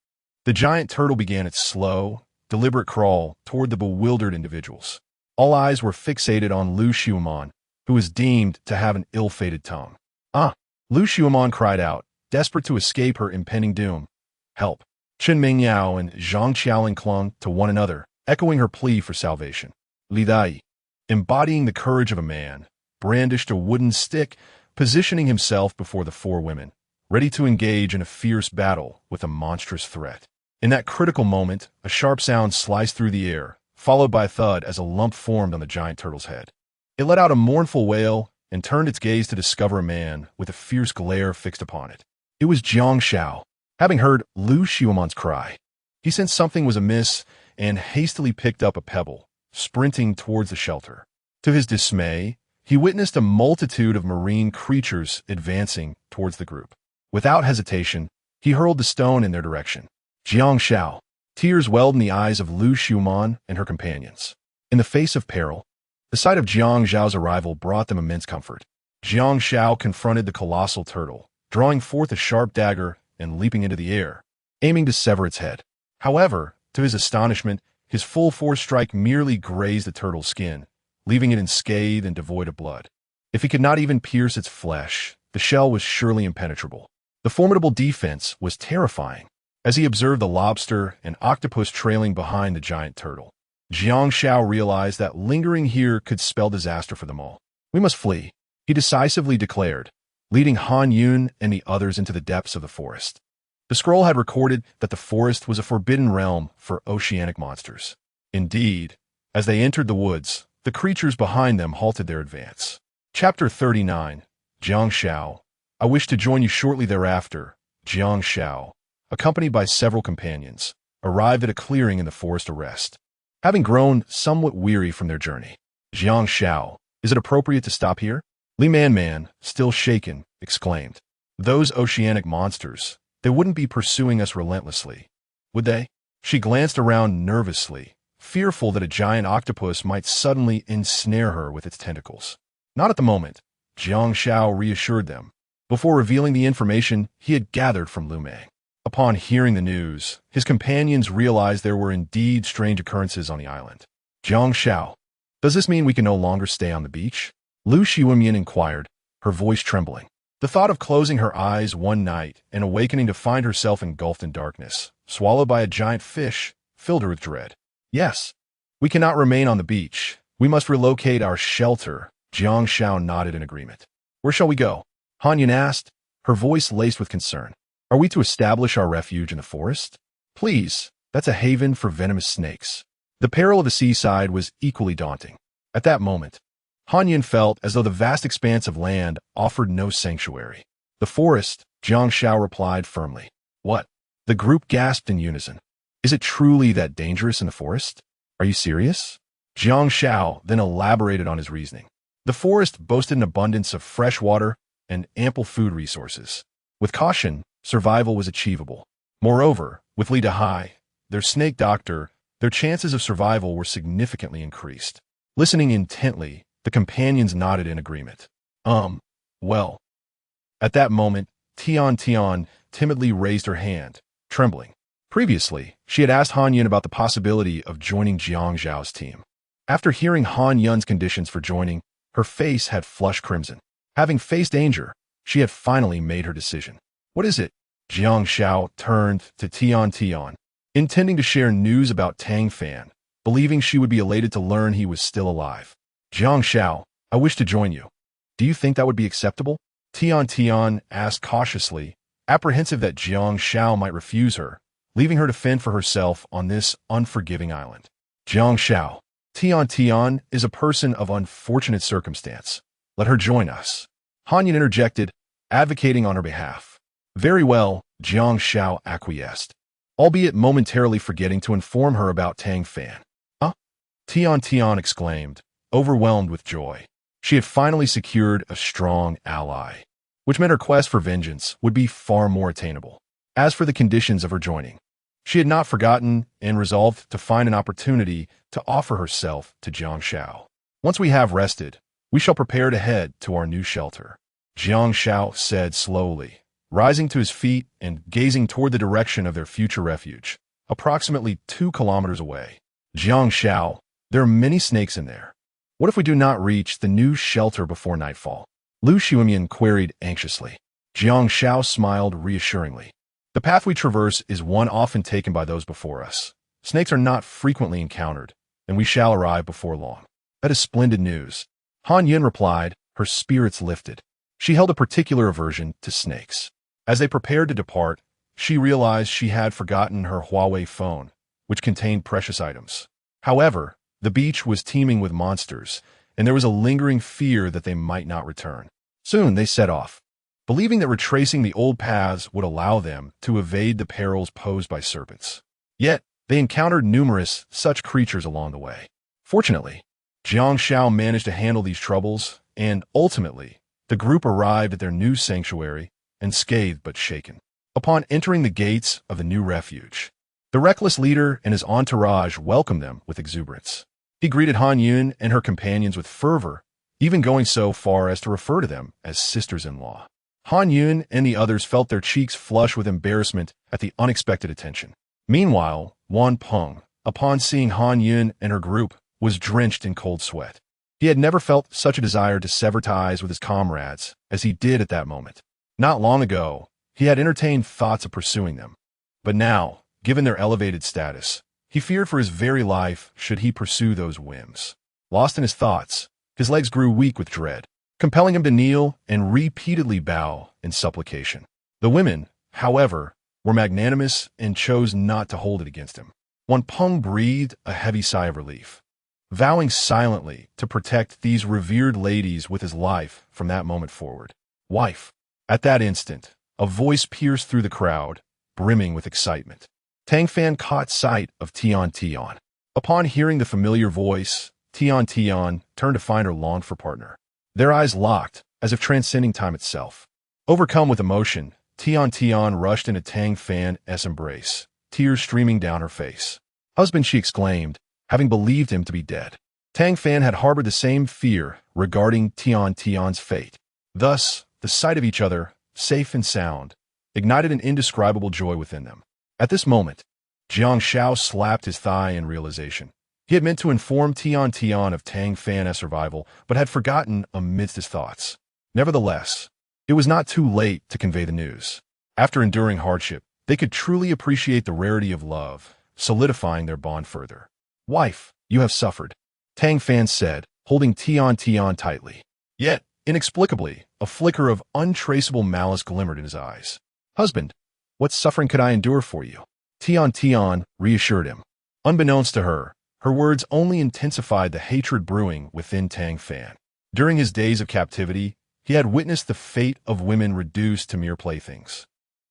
A: the giant turtle began its slow, deliberate crawl toward the bewildered individuals. All eyes were fixated on Lu Xiumon, who was deemed to have an ill-fated tongue. "Ah!" Lu Xiumon cried out, desperate to escape her impending doom. "Help!" Chen Mingyao and Jiang Xiaoling clung to one another, echoing her plea for salvation. Li Dai, embodying the courage of a man, brandished a wooden stick, positioning himself before the four women, ready to engage in a fierce battle with a monstrous threat. In that critical moment, a sharp sound sliced through the air, followed by a thud as a lump formed on the giant turtle's head. It let out a mournful wail and turned its gaze to discover a man with a fierce glare fixed upon it. It was Jiang Xiao. Having heard Lu Xiuman's cry, he sensed something was amiss and hastily picked up a pebble, sprinting towards the shelter. To his dismay, he witnessed a multitude of marine creatures advancing towards the group. Without hesitation, he hurled the stone in their direction. Jiang Xiao. Tears welled in the eyes of Lu Xiuman and her companions. In the face of peril, the sight of Jiang Xiao's arrival brought them immense comfort. Jiang Xiao confronted the colossal turtle, drawing forth a sharp dagger and leaping into the air, aiming to sever its head. However, to his astonishment, his full force strike merely grazed the turtle's skin, leaving it unscathed and devoid of blood. If he could not even pierce its flesh, the shell was surely impenetrable. The formidable defense was terrifying, as he observed the lobster and octopus trailing behind the giant turtle. Jiang Xiao realized that lingering here could spell disaster for them all. "We must flee," he decisively declared, leading Han Yun and the others into the depths of the forest. The scroll had recorded that the forest was a forbidden realm for oceanic monsters. Indeed, as they entered the woods, the creatures behind them halted their advance. Chapter 39. Jiang Xiao. I wish to join you shortly thereafter. Jiang Xiao, accompanied by several companions, arrived at a clearing in the forest to rest. Having grown somewhat weary from their journey, Jiang Xiao, is it appropriate to stop here? Li Man, still shaken, exclaimed. Those oceanic monsters, they wouldn't be pursuing us relentlessly, would they? She glanced around nervously, fearful that a giant octopus might suddenly ensnare her with its tentacles. Not at the moment, Jiang Xiao reassured them, before revealing the information he had gathered from Lu Meng. Upon hearing the news, his companions realized there were indeed strange occurrences on the island. Jiang Xiao, does this mean we can no longer stay on the beach? Lu Xiumian inquired, her voice trembling. The thought of closing her eyes one night and awakening to find herself engulfed in darkness, swallowed by a giant fish, filled her with dread. Yes, we cannot remain on the beach. We must relocate our shelter. Jiang Xiao nodded in agreement. Where shall we go? Han Yun asked, her voice laced with concern. Are we to establish our refuge in the forest? Please, that's a haven for venomous snakes. The peril of the seaside was equally daunting. At that moment, Han Yun felt as though the vast expanse of land offered no sanctuary. The forest, Jiang Xiao replied firmly. What? The group gasped in unison. Is it truly that dangerous in the forest? Are you serious? Jiang Xiao then elaborated on his reasoning. The forest boasted an abundance of fresh water and ample food resources. With caution, survival was achievable. Moreover, with Li Dahai, their snake doctor, their chances of survival were significantly increased. Listening intently, the companions nodded in agreement. Well. At that moment, Tian timidly raised her hand, trembling. Previously, she had asked Han Yun about the possibility of joining Jiang Xiao's team. After hearing Han Yun's conditions for joining, her face had flushed crimson. Having faced danger, she had finally made her decision. What is it? Jiang Xiao turned to Tian, intending to share news about Tang Fan, believing she would be elated to learn he was still alive. Jiang Xiao, I wish to join you. Do you think that would be acceptable? Tian asked cautiously, apprehensive that Jiang Xiao might refuse her, leaving her to fend for herself on this unforgiving island. Jiang Xiao, Tian is a person of unfortunate circumstance. Let her join us. Han Yun interjected, advocating on her behalf. Very well, Jiang Xiao acquiesced, albeit momentarily forgetting to inform her about Tang Fan. Huh? Tian exclaimed, overwhelmed with joy. She had finally secured a strong ally, which meant her quest for vengeance would be far more attainable. As for the conditions of her joining, she had not forgotten and resolved to find an opportunity to offer herself to Jiang Xiao. Once we have rested, we shall prepare to head to our new shelter, Jiang Xiao said slowly, rising to his feet and gazing toward the direction of their future refuge, approximately 2 kilometers away. Jiang Xiao, there are many snakes in there. What if we do not reach the new shelter before nightfall? Lu Xiumian queried anxiously. Jiang Xiao smiled reassuringly. The path we traverse is one often taken by those before us. Snakes are not frequently encountered, and we shall arrive before long. That is splendid news. Han Yun replied, her spirits lifted. She held a particular aversion to snakes. As they prepared to depart, she realized she had forgotten her Huawei phone, which contained precious items. However, the beach was teeming with monsters, and there was a lingering fear that they might not return. Soon they set off, believing that retracing the old paths would allow them to evade the perils posed by serpents. Yet, they encountered numerous such creatures along the way. Fortunately, Jiang Xiao managed to handle these troubles, and ultimately, the group arrived at their new sanctuary, unscathed but shaken. Upon entering the gates of the new refuge, the reckless leader and his entourage welcomed them with exuberance. He greeted Han Yun and her companions with fervor, even going so far as to refer to them as sisters-in-law. Han Yun and the others felt their cheeks flush with embarrassment at the unexpected attention. Meanwhile, Wan Peng, upon seeing Han Yun and her group, was drenched in cold sweat. He had never felt such a desire to sever ties with his comrades as he did at that moment. Not long ago, he had entertained thoughts of pursuing them. But now, given their elevated status, he feared for his very life should he pursue those whims. Lost in his thoughts, his legs grew weak with dread, compelling him to kneel and repeatedly bow in supplication. The women, however, were magnanimous and chose not to hold it against him. Wan Peng breathed a heavy sigh of relief, vowing silently to protect these revered ladies with his life from that moment forward. Wife. At that instant, a voice pierced through the crowd, brimming with excitement. Tang Fan caught sight of Tian Tian. Upon hearing the familiar voice, Tian Tian turned to find her longed-for partner. Their eyes locked, as if transcending time itself. Overcome with emotion, Tian Tian rushed into Tang Fan's embrace, tears streaming down her face. Husband, she exclaimed, having believed him to be dead. Tang Fan had harbored the same fear regarding Tian Tian's fate. Thus, the sight of each other, safe and sound, ignited an indescribable joy within them. At this moment, Jiang Xiao slapped his thigh in realization. He had meant to inform Tian Tian of Tang Fan's survival, but had forgotten amidst his thoughts. Nevertheless, it was not too late to convey the news. After enduring hardship, they could truly appreciate the rarity of love, solidifying their bond further. Wife, you have suffered, Tang Fan said, holding Tian Tian tightly. Yet, inexplicably, a flicker of untraceable malice glimmered in his eyes. Husband, what suffering could I endure for you? Tian Tian reassured him. Unbeknownst to her, her words only intensified the hatred brewing within Tang Fan. During his days of captivity, he had witnessed the fate of women reduced to mere playthings,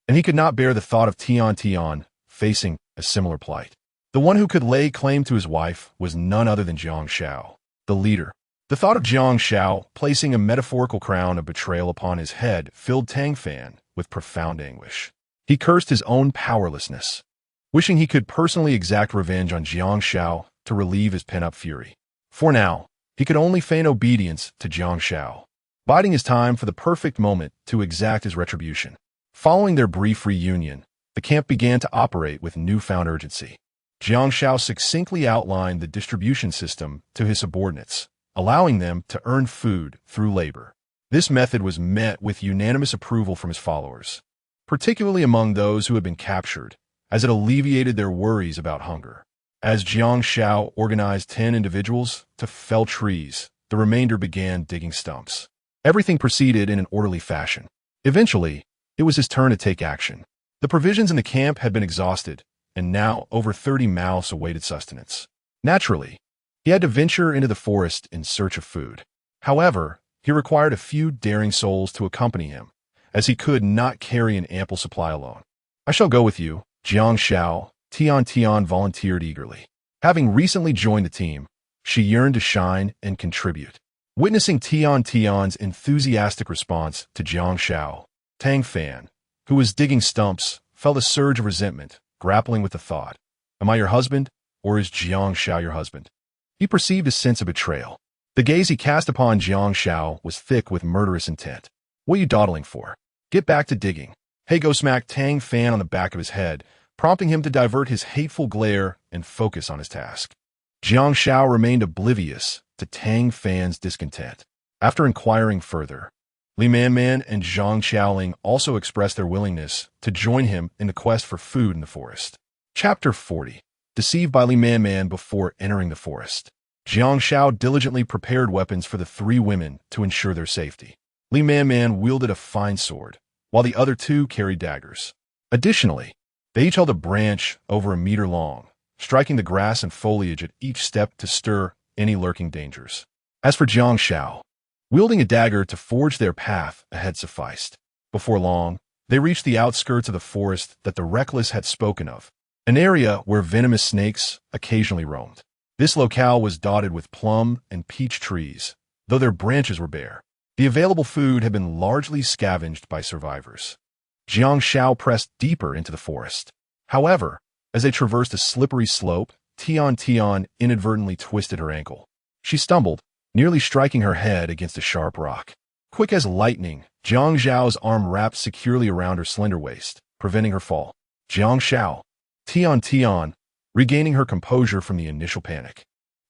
A: and he could not bear the thought of Tian Tian facing a similar plight. The one who could lay claim to his wife was none other than Jiang Xiao, the leader. The thought of Jiang Xiao placing a metaphorical crown of betrayal upon his head filled Tang Fan with profound anguish. He cursed his own powerlessness, wishing he could personally exact revenge on Jiang Xiao to relieve his pent-up fury. For now, he could only feign obedience to Jiang Xiao, biding his time for the perfect moment to exact his retribution. Following their brief reunion, the camp began to operate with newfound urgency. Jiang Xiao succinctly outlined the distribution system to his subordinates, allowing them to earn food through labor. This method was met with unanimous approval from his followers, particularly among those who had been captured, as it alleviated their worries about hunger. As Jiang Xiao organized 10 individuals to fell trees, the remainder began digging stumps. Everything proceeded in an orderly fashion. Eventually, it was his turn to take action. The provisions in the camp had been exhausted, and now over 30 mouths awaited sustenance. Naturally, he had to venture into the forest in search of food. However, he required a few daring souls to accompany him, as he could not carry an ample supply alone. I shall go with you, Jiang Xiao. Tian Tian volunteered eagerly. Having recently joined the team, she yearned to shine and contribute. Witnessing Tian Tian's enthusiastic response to Jiang Xiao, Tang Fan, who was digging stumps, felt a surge of resentment, grappling with the thought, am I your husband, or is Jiang Xiao your husband? He perceived a sense of betrayal. The gaze he cast upon Jiang Xiao was thick with murderous intent. What are you dawdling for? Get back to digging. Hego smacked Tang Fan on the back of his head, prompting him to divert his hateful glare and focus on his task. Jiang Xiao remained oblivious to Tang Fan's discontent. After inquiring further, Li Manman and Zhang Xiaoling also expressed their willingness to join him in the quest for food in the forest. Chapter 40. Deceived by Li Manman before entering the forest. Jiang Xiao diligently prepared weapons for the three women to ensure their safety. Li Man wielded a fine sword, while the other two carried daggers. Additionally, they each held a branch over a meter long, striking the grass and foliage at each step to stir any lurking dangers. As for Jiang Xiao, wielding a dagger to forge their path ahead sufficed. Before long, they reached the outskirts of the forest that the Reckless had spoken of, an area where venomous snakes occasionally roamed. This locale was dotted with plum and peach trees, though their branches were bare. The available food had been largely scavenged by survivors. Jiang Xiao pressed deeper into the forest. However, as they traversed a slippery slope, Tian inadvertently twisted her ankle. She stumbled, nearly striking her head against a sharp rock. Quick as lightning, Jiang Xiao's arm wrapped securely around her slender waist, preventing her fall. Jiang Xiao, Tian, regaining her composure from the initial panic,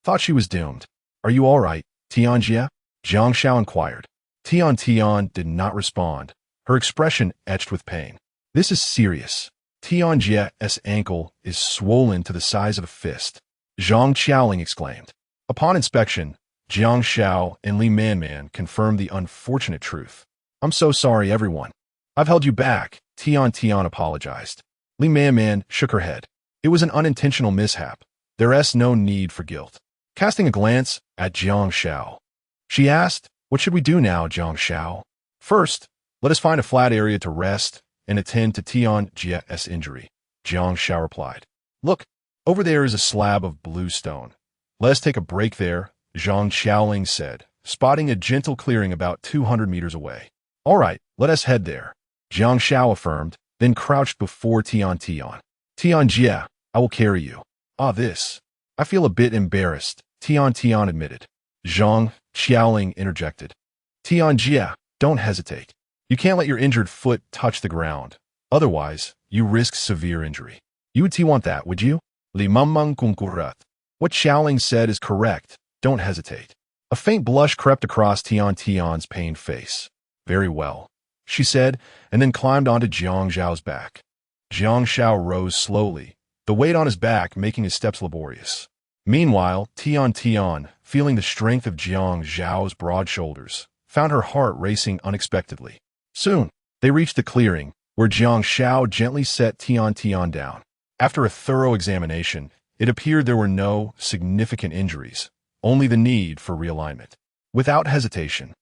A: thought she was doomed. Are you all right, Tianjie? Jiang Xiao inquired. Tian did not respond, her expression etched with pain. This is serious. Tianjie's ankle is swollen to the size of a fist, Zhang Qiaoling exclaimed. Upon inspection, Jiang Xiao and Li Man confirmed the unfortunate truth. I'm so sorry, everyone. I've held you back, Tian apologized. Li Man shook her head. It was an unintentional mishap. There's no need for guilt. Casting a glance at Jiang Xiao, she asked, what should we do now, Jiang Xiao? First, let us find a flat area to rest and attend to Tianjie's injury, Jiang Xiao replied. Look, over there is a slab of blue stone. Let us take a break there, Zhang Qiaoling said, spotting a gentle clearing about 200 meters away. All right, let us head there, Jiang Xiao affirmed, then crouched before Tian. Tianjie, I will carry you. This. I feel a bit embarrassed, Tian admitted. Zhang Qiaoling interjected. Tianjie, don't hesitate. You can't let your injured foot touch the ground. Otherwise, you risk severe injury. You would want that, would you? Li Mengmeng Kunkurat. What Xiaoling said is correct. Don't hesitate. A faint blush crept across Tian's pained face. Very well, she said, and then climbed onto Jiang Xiao's back. Jiang Xiao rose slowly, the weight on his back making his steps laborious. Meanwhile, Tian, feeling the strength of Jiang Xiao's broad shoulders, found her heart racing unexpectedly. Soon, they reached the clearing, where Jiang Xiao gently set Tian down. After a thorough examination, it appeared there were no significant injuries, only the need for realignment. Without hesitation,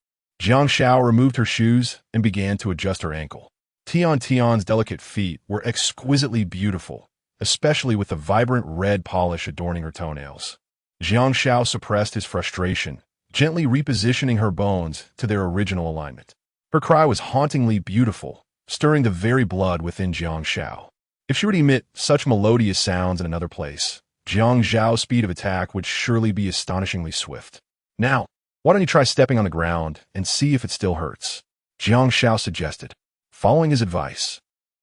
A: Jiang Xiao removed her shoes and began to adjust her ankle. Tian's delicate feet were exquisitely beautiful, especially with the vibrant red polish adorning her toenails. Jiang Xiao suppressed his frustration, gently repositioning her bones to their original alignment. Her cry was hauntingly beautiful, stirring the very blood within Jiang Xiao. If she were to emit such melodious sounds in another place, Jiang Xiao's speed of attack would surely be astonishingly swift. Now, why don't you try stepping on the ground and see if it still hurts? Jiang Xiao suggested. Following his advice,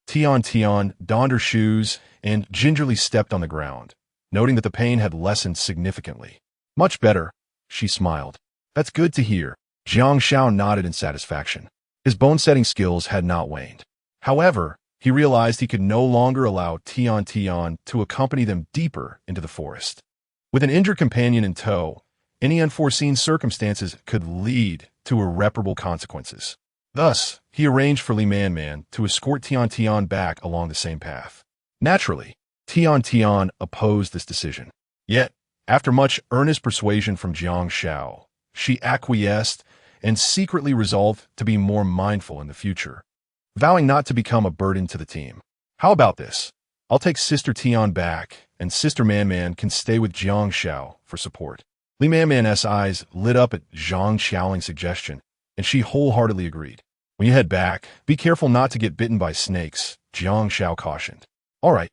A: Tian donned her shoes and gingerly stepped on the ground, noting that the pain had lessened significantly. Much better, she smiled. That's good to hear. Jiang Xiao nodded in satisfaction. His bone-setting skills had not waned. However, he realized he could no longer allow Tian to accompany them deeper into the forest. With an injured companion in tow, any unforeseen circumstances could lead to irreparable consequences. Thus, he arranged for Li Man to escort Tian back along the same path. Naturally, Tian opposed this decision. Yet, after much earnest persuasion from Jiang Xiao, she acquiesced and secretly resolved to be more mindful in the future, vowing not to become a burden to the team. How about this? I'll take Sister Tian back, and Sister Man can stay with Jiang Xiao for support. Li Man's eyes lit up at Zhang Qiaoling's suggestion, and she wholeheartedly agreed. When you head back, be careful not to get bitten by snakes, Jiang Xiao cautioned. All right,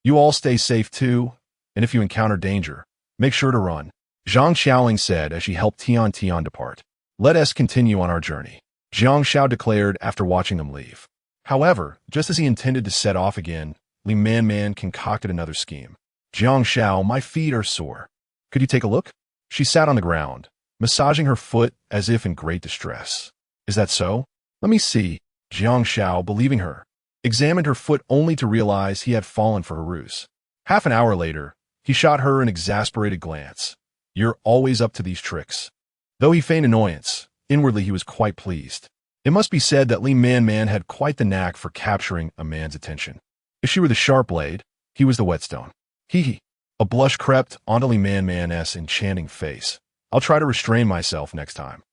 A: you all stay safe too, and if you encounter danger, make sure to run, Zhang Qiaoling said as she helped Tian depart. Let us continue on our journey, Jiang Xiao declared after watching them leave. However, just as he intended to set off again, Li Man concocted another scheme. Jiang Xiao, my feet are sore. Could you take a look? She sat on the ground, massaging her foot as if in great distress. Is that so? Let me see. Jiang Xiao, believing her, examined her foot only to realize he had fallen for her ruse. Half an hour later, he shot her an exasperated glance. You're always up to these tricks." Though he feigned annoyance, inwardly he was quite pleased. It must be said that Li Man Man had quite the knack for capturing a man's attention. If she were the sharp blade, he was the whetstone. Hee. A blush crept onto Li Man Man's enchanting face. "I'll try to restrain myself next time."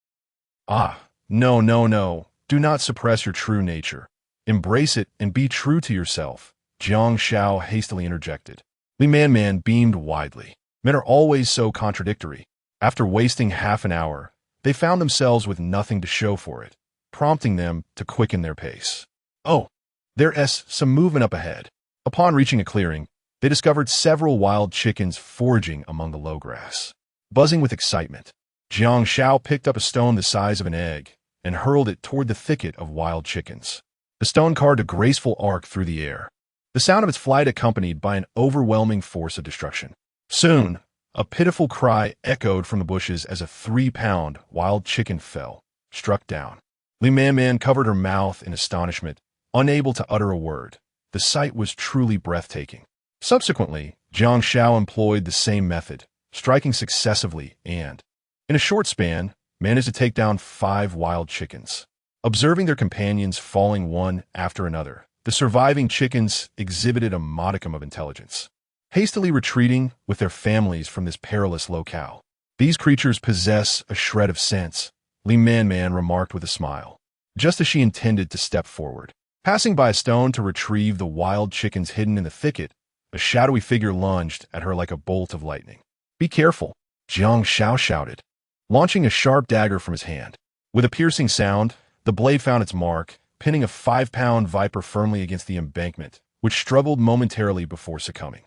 A: "Ah, no, no, no. Do not suppress your true nature. Embrace it and be true to yourself," Jiang Xiao hastily interjected. Li Man Man beamed widely. Men are always so contradictory. After wasting half an hour, they found themselves with nothing to show for it, prompting them to quicken their pace. Oh, there's some movement up ahead. Upon reaching a clearing, they discovered several wild chickens foraging among the low grass. Buzzing with excitement, Jiang Xiao picked up a stone the size of an egg and hurled it toward the thicket of wild chickens. The stone carved a graceful arc through the air, the sound of its flight accompanied by an overwhelming force of destruction. Soon, a pitiful cry echoed from the bushes as a 3-pound wild chicken fell, struck down. Li Man Man covered her mouth in astonishment, unable to utter a word. The sight was truly breathtaking. Subsequently, Jiang Xiao employed the same method, striking successively and, in a short span, managed to take down 5 wild chickens. Observing their companions falling one after another, the surviving chickens exhibited a modicum of intelligence. Hastily retreating with their families from this perilous locale. "These creatures possess a shred of sense," Li Man Man remarked with a smile, just as she intended to step forward. Passing by a stone to retrieve the wild chickens hidden in the thicket, a shadowy figure lunged at her like a bolt of lightning. "Be careful," Jiang Xiao shouted, launching a sharp dagger from his hand. With a piercing sound, the blade found its mark, pinning a 5-pound viper firmly against the embankment, which struggled momentarily before succumbing.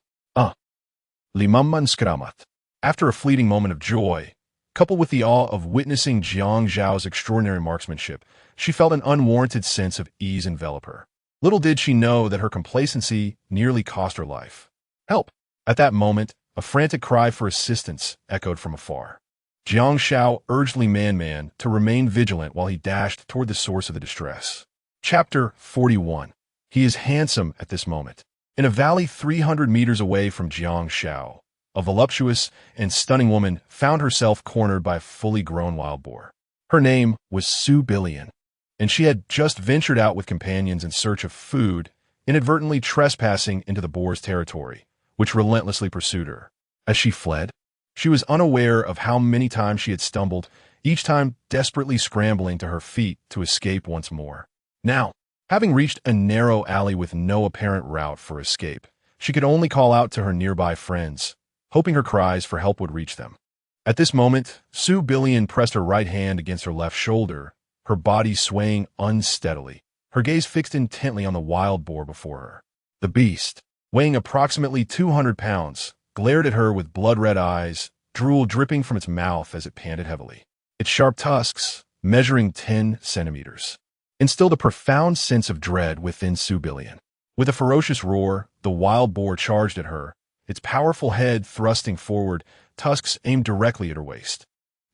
A: Limamman skramat. After a fleeting moment of joy, coupled with the awe of witnessing Jiang Xiao's extraordinary marksmanship, she felt an unwarranted sense of ease envelop her. Little did she know that her complacency nearly cost her life. "Help!" At that moment, a frantic cry for assistance echoed from afar. Jiang Xiao urged Li Man Man to remain vigilant while he dashed toward the source of the distress. Chapter 41. He is handsome at this moment. In a valley 300 meters away from Jiang Xiao, a voluptuous and stunning woman found herself cornered by a fully grown wild boar. Her name was Su Billion, and she had just ventured out with companions in search of food, inadvertently trespassing into the boar's territory, which relentlessly pursued her. As she fled, she was unaware of how many times she had stumbled, each time desperately scrambling to her feet to escape once more. Now, having reached a narrow alley with no apparent route for escape, she could only call out to her nearby friends, hoping her cries for help would reach them. At this moment, Su Billion pressed her right hand against her left shoulder, her body swaying unsteadily, her gaze fixed intently on the wild boar before her. The beast, weighing approximately 200 pounds, glared at her with blood-red eyes, drool dripping from its mouth as it panted heavily. Its sharp tusks, measuring 10 centimeters, instilled a profound sense of dread within Su Billion. With a ferocious roar, the wild boar charged at her, its powerful head thrusting forward, tusks aimed directly at her waist.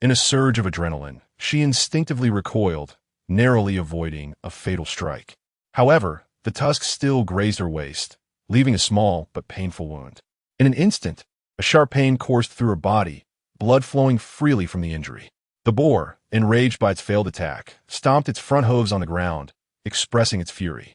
A: In a surge of adrenaline, she instinctively recoiled, narrowly avoiding a fatal strike. However, the tusks still grazed her waist, leaving a small but painful wound. In an instant, a sharp pain coursed through her body, blood flowing freely from the injury. The boar, enraged by its failed attack, stomped its front hooves on the ground, expressing its fury.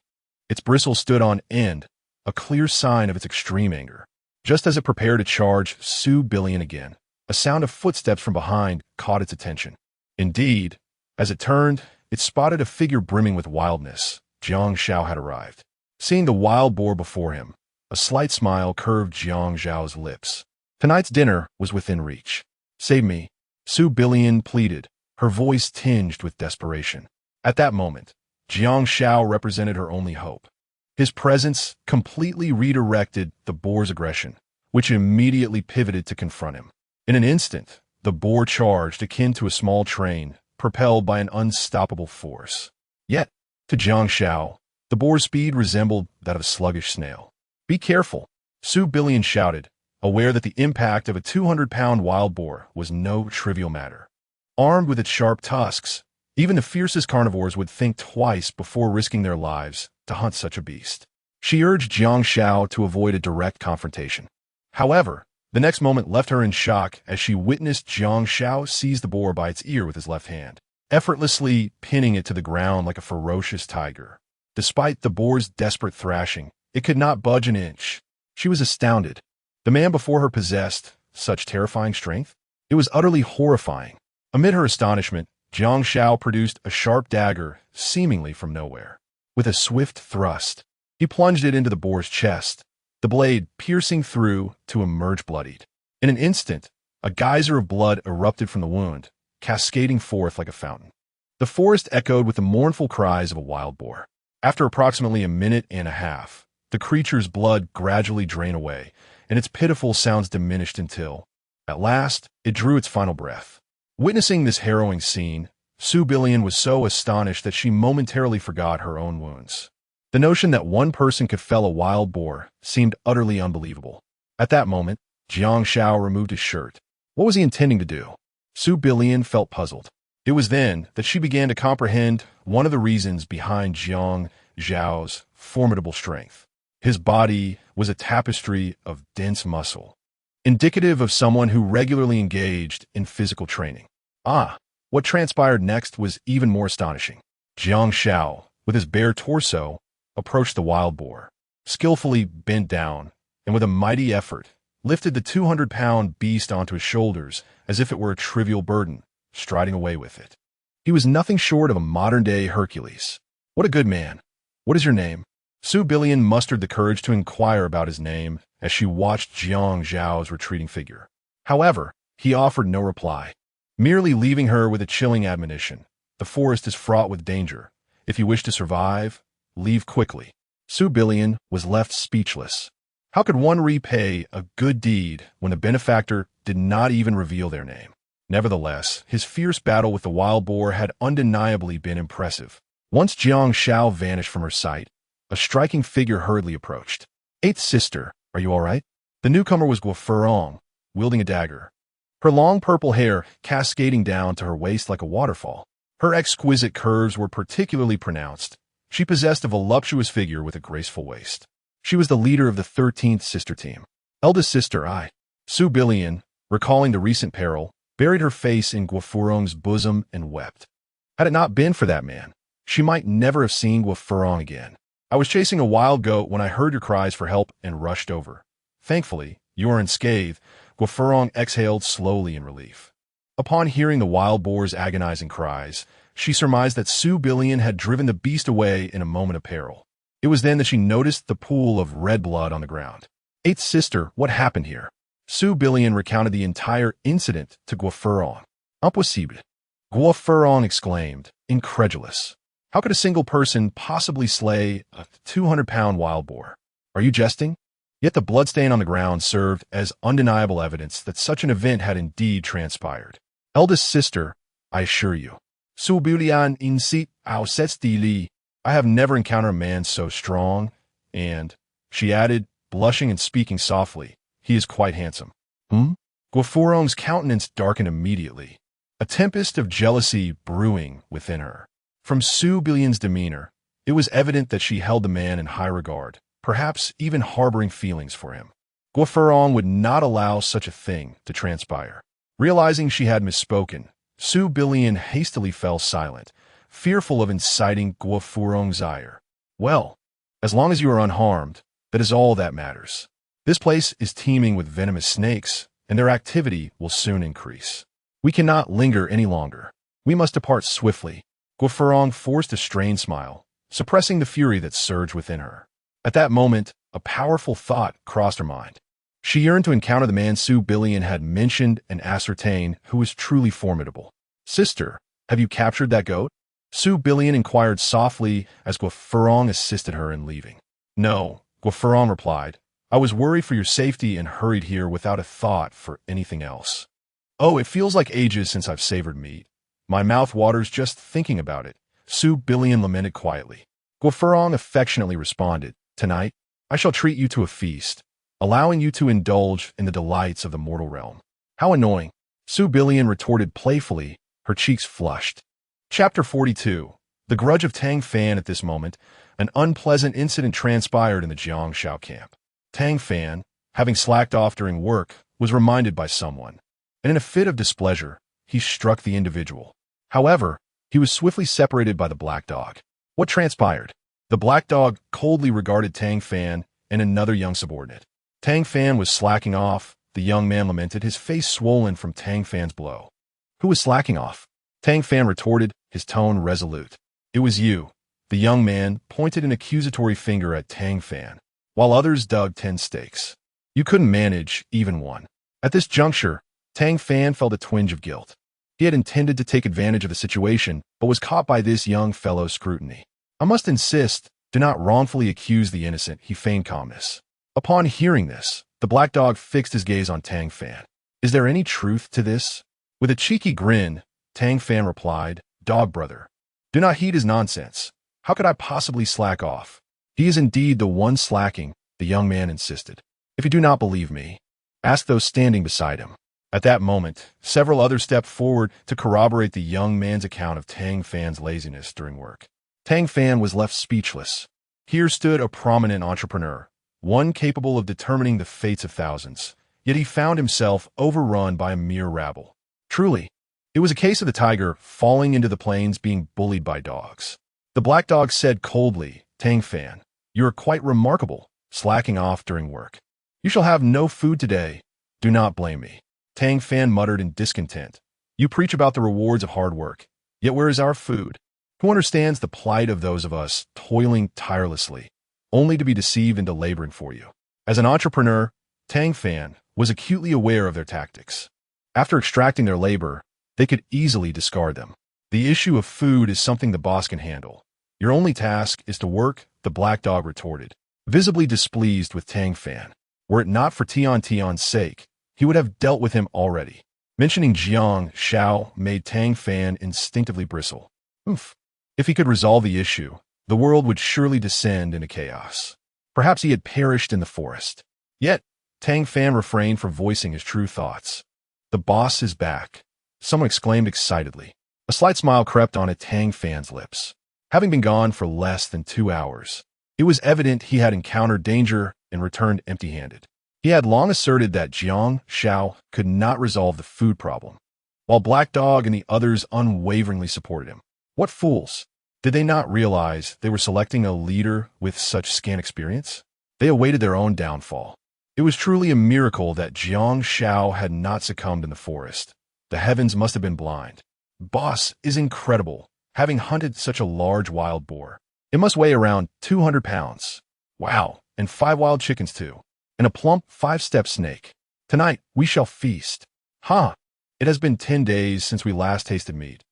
A: Its bristles stood on end, a clear sign of its extreme anger. Just as it prepared to charge Su Billion again, a sound of footsteps from behind caught its attention. Indeed, as it turned, it spotted a figure brimming with wildness. Jiang Xiao had arrived. Seeing the wild boar before him, a slight smile curved Jiang Xiao's lips. Tonight's dinner was within reach. "Save me," Su Billion pleaded, her voice tinged with desperation. At that moment, Jiang Xiao represented her only hope. His presence completely redirected the boar's aggression, which immediately pivoted to confront him. In an instant, the boar charged akin to a small train, propelled by an unstoppable force. Yet, to Jiang Xiao, the boar's speed resembled that of a sluggish snail. "Be careful," Su Billion shouted, aware that the impact of a 200-pound wild boar was no trivial matter. Armed with its sharp tusks, even the fiercest carnivores would think twice before risking their lives to hunt such a beast. She urged Jiang Xiao to avoid a direct confrontation. However, The next moment left her in shock as she witnessed Jiang Xiao seize the boar by its ear with his left hand, effortlessly pinning it to the ground like a ferocious tiger. Despite the boar's desperate thrashing, it could not budge an inch. She was astounded. The man before her possessed such terrifying strength? It was utterly horrifying. Amid her astonishment, Jiang Xiao produced a sharp dagger, seemingly from nowhere. With a swift thrust, he plunged it into the boar's chest, the blade piercing through to emerge bloodied. In an instant, a geyser of blood erupted from the wound, cascading forth like a fountain. The forest echoed with the mournful cries of a wild boar. After approximately a minute and a half, the creature's blood gradually drained away, and its pitiful sounds diminished until, at last, it drew its final breath. Witnessing this harrowing scene, Su Billion was so astonished that she momentarily forgot her own wounds. The notion that one person could fell a wild boar seemed utterly unbelievable. At that moment, Jiang Xiao removed his shirt. What was he intending to do? Su Billion felt puzzled. It was then that she began to comprehend one of the reasons behind Jiang Xiao's formidable strength. His body was a tapestry of dense muscle, indicative of someone who regularly engaged in physical training. What transpired next was even more astonishing. Jiang Xiao, with his bare torso, approached the wild boar, skillfully bent down, and with a mighty effort, lifted the 200-pound beast onto his shoulders as if it were a trivial burden, striding away with it. He was nothing short of a modern-day Hercules. What a good man. What is your name? Su Billion mustered the courage to inquire about his name as she watched Jiang Xiao's retreating figure. However, he offered no reply, merely leaving her with a chilling admonition. The forest is fraught with danger. If you wish to survive, leave quickly. Su Billion was left speechless. How could one repay a good deed when the benefactor did not even reveal their name? Nevertheless, his fierce battle with the wild boar had undeniably been impressive. Once Jiang Xiao vanished from her sight, a striking figure hurriedly approached. Eighth sister, are you all right? The newcomer was Guo Furong, wielding a dagger, her long purple hair cascading down to her waist like a waterfall. Her exquisite curves were particularly pronounced. She possessed a voluptuous figure with a graceful waist. She was the leader of the 13th sister team. Eldest sister, Su Billion, recalling the recent peril, buried her face in Guo Furong's bosom and wept. Had it not been for that man, she might never have seen Guo Furong again. I was chasing a wild goat when I heard your cries for help and rushed over. Thankfully, you are unscathed. Guo Furong exhaled slowly in relief. Upon hearing the wild boar's agonizing cries, she surmised that Su Billion had driven the beast away in a moment of peril. It was then that she noticed the pool of red blood on the ground. Eighth sister, what happened here? Su Billion recounted the entire incident to Guo Furong. Impossible. Guo Furong exclaimed, incredulous. How could a single person possibly slay a 200-pound wild boar? Are you jesting? Yet the bloodstain on the ground served as undeniable evidence that such an event had indeed transpired. Eldest sister, I assure you. Su Billion incite au stili. I have never encountered a man so strong, and, she added, blushing and speaking softly, he is quite handsome. Guo Furong's countenance darkened immediately, a tempest of jealousy brewing within her. From Su Billion's demeanor, it was evident that she held the man in high regard, perhaps even harboring feelings for him. Guo Furong would not allow such a thing to transpire. Realizing she had misspoken, Su Billion hastily fell silent, fearful of inciting Guo Furong's ire. Well, as long as you are unharmed, that is all that matters. This place is teeming with venomous snakes, and their activity will soon increase. We cannot linger any longer. We must depart swiftly. Guo Furong forced a strained smile, suppressing the fury that surged within her. At that moment, a powerful thought crossed her mind. She yearned to encounter the man Su Billion had mentioned and ascertain who was truly formidable. Sister, have you captured that goat? Su Billion inquired softly as Guo Furong assisted her in leaving. No, Guo Furong replied. I was worried for your safety and hurried here without a thought for anything else. Oh, it feels like ages since I've savored meat. My mouth waters just thinking about it, Su Billion lamented quietly. Guo Furong affectionately responded, Tonight, I shall treat you to a feast, allowing you to indulge in the delights of the mortal realm. How annoying, Su Billion retorted playfully, her cheeks flushed. Chapter 42. The Grudge of Tang Fan. At this moment, an unpleasant incident transpired in the Jiang Xiao camp. Tang Fan, having slacked off during work, was reminded by someone, and in a fit of displeasure, he struck the individual. However, he was swiftly separated by the black dog. What transpired? The black dog coldly regarded Tang Fan and another young subordinate. Tang Fan was slacking off, the young man lamented, his face swollen from Tang Fan's blow. Who was slacking off? Tang Fan retorted, his tone resolute. It was you. The young man pointed an accusatory finger at Tang Fan, while others dug 10 stakes. You couldn't manage even one. At this juncture, Tang Fan felt a twinge of guilt. He had intended to take advantage of the situation, but was caught by this young fellow's scrutiny. I must insist, do not wrongfully accuse the innocent, he feigned calmness. Upon hearing this, the black dog fixed his gaze on Tang Fan. Is there any truth to this? With a cheeky grin, Tang Fan replied, Dog brother, do not heed his nonsense. How could I possibly slack off? He is indeed the one slacking, the young man insisted. If you do not believe me, ask those standing beside him. At that moment, several others stepped forward to corroborate the young man's account of Tang Fan's laziness during work. Tang Fan was left speechless. Here stood a prominent entrepreneur, one capable of determining the fates of thousands, yet he found himself overrun by a mere rabble. Truly, it was a case of the tiger falling into the plains being bullied by dogs. The black dog said coldly, Tang Fan, you are quite remarkable, slacking off during work. You shall have no food today. Do not blame me. Tang Fan muttered in discontent. You preach about the rewards of hard work, yet where is our food? Who understands the plight of those of us toiling tirelessly, only to be deceived into laboring for you? As an entrepreneur, Tang Fan was acutely aware of their tactics. After extracting their labor, they could easily discard them. The issue of food is something the boss can handle. Your only task is to work, the black dog retorted, visibly displeased with Tang Fan. Were it not for Tian's sake, he would have dealt with him already. Mentioning Jiang Xiao made Tang Fan instinctively bristle. Oof. If he could resolve the issue, the world would surely descend into chaos. Perhaps he had perished in the forest. Yet, Tang Fan refrained from voicing his true thoughts. The boss is back, someone exclaimed excitedly. A slight smile crept onto Tang Fan's lips. Having been gone for less than 2 hours, it was evident he had encountered danger and returned empty-handed. He had long asserted that Jiang Xiao could not resolve the food problem, while Black Dog and the others unwaveringly supported him. What fools! Did they not realize they were selecting a leader with such scant experience? They awaited their own downfall. It was truly a miracle that Jiang Xiao had not succumbed in the forest. The heavens must have been blind. Boss is incredible, having hunted such a large wild boar. It must weigh around 200 pounds. Wow, and 5 wild chickens too. And a plump 5-step snake. Tonight, we shall feast. Ha! It has been 10 days since we last tasted meat.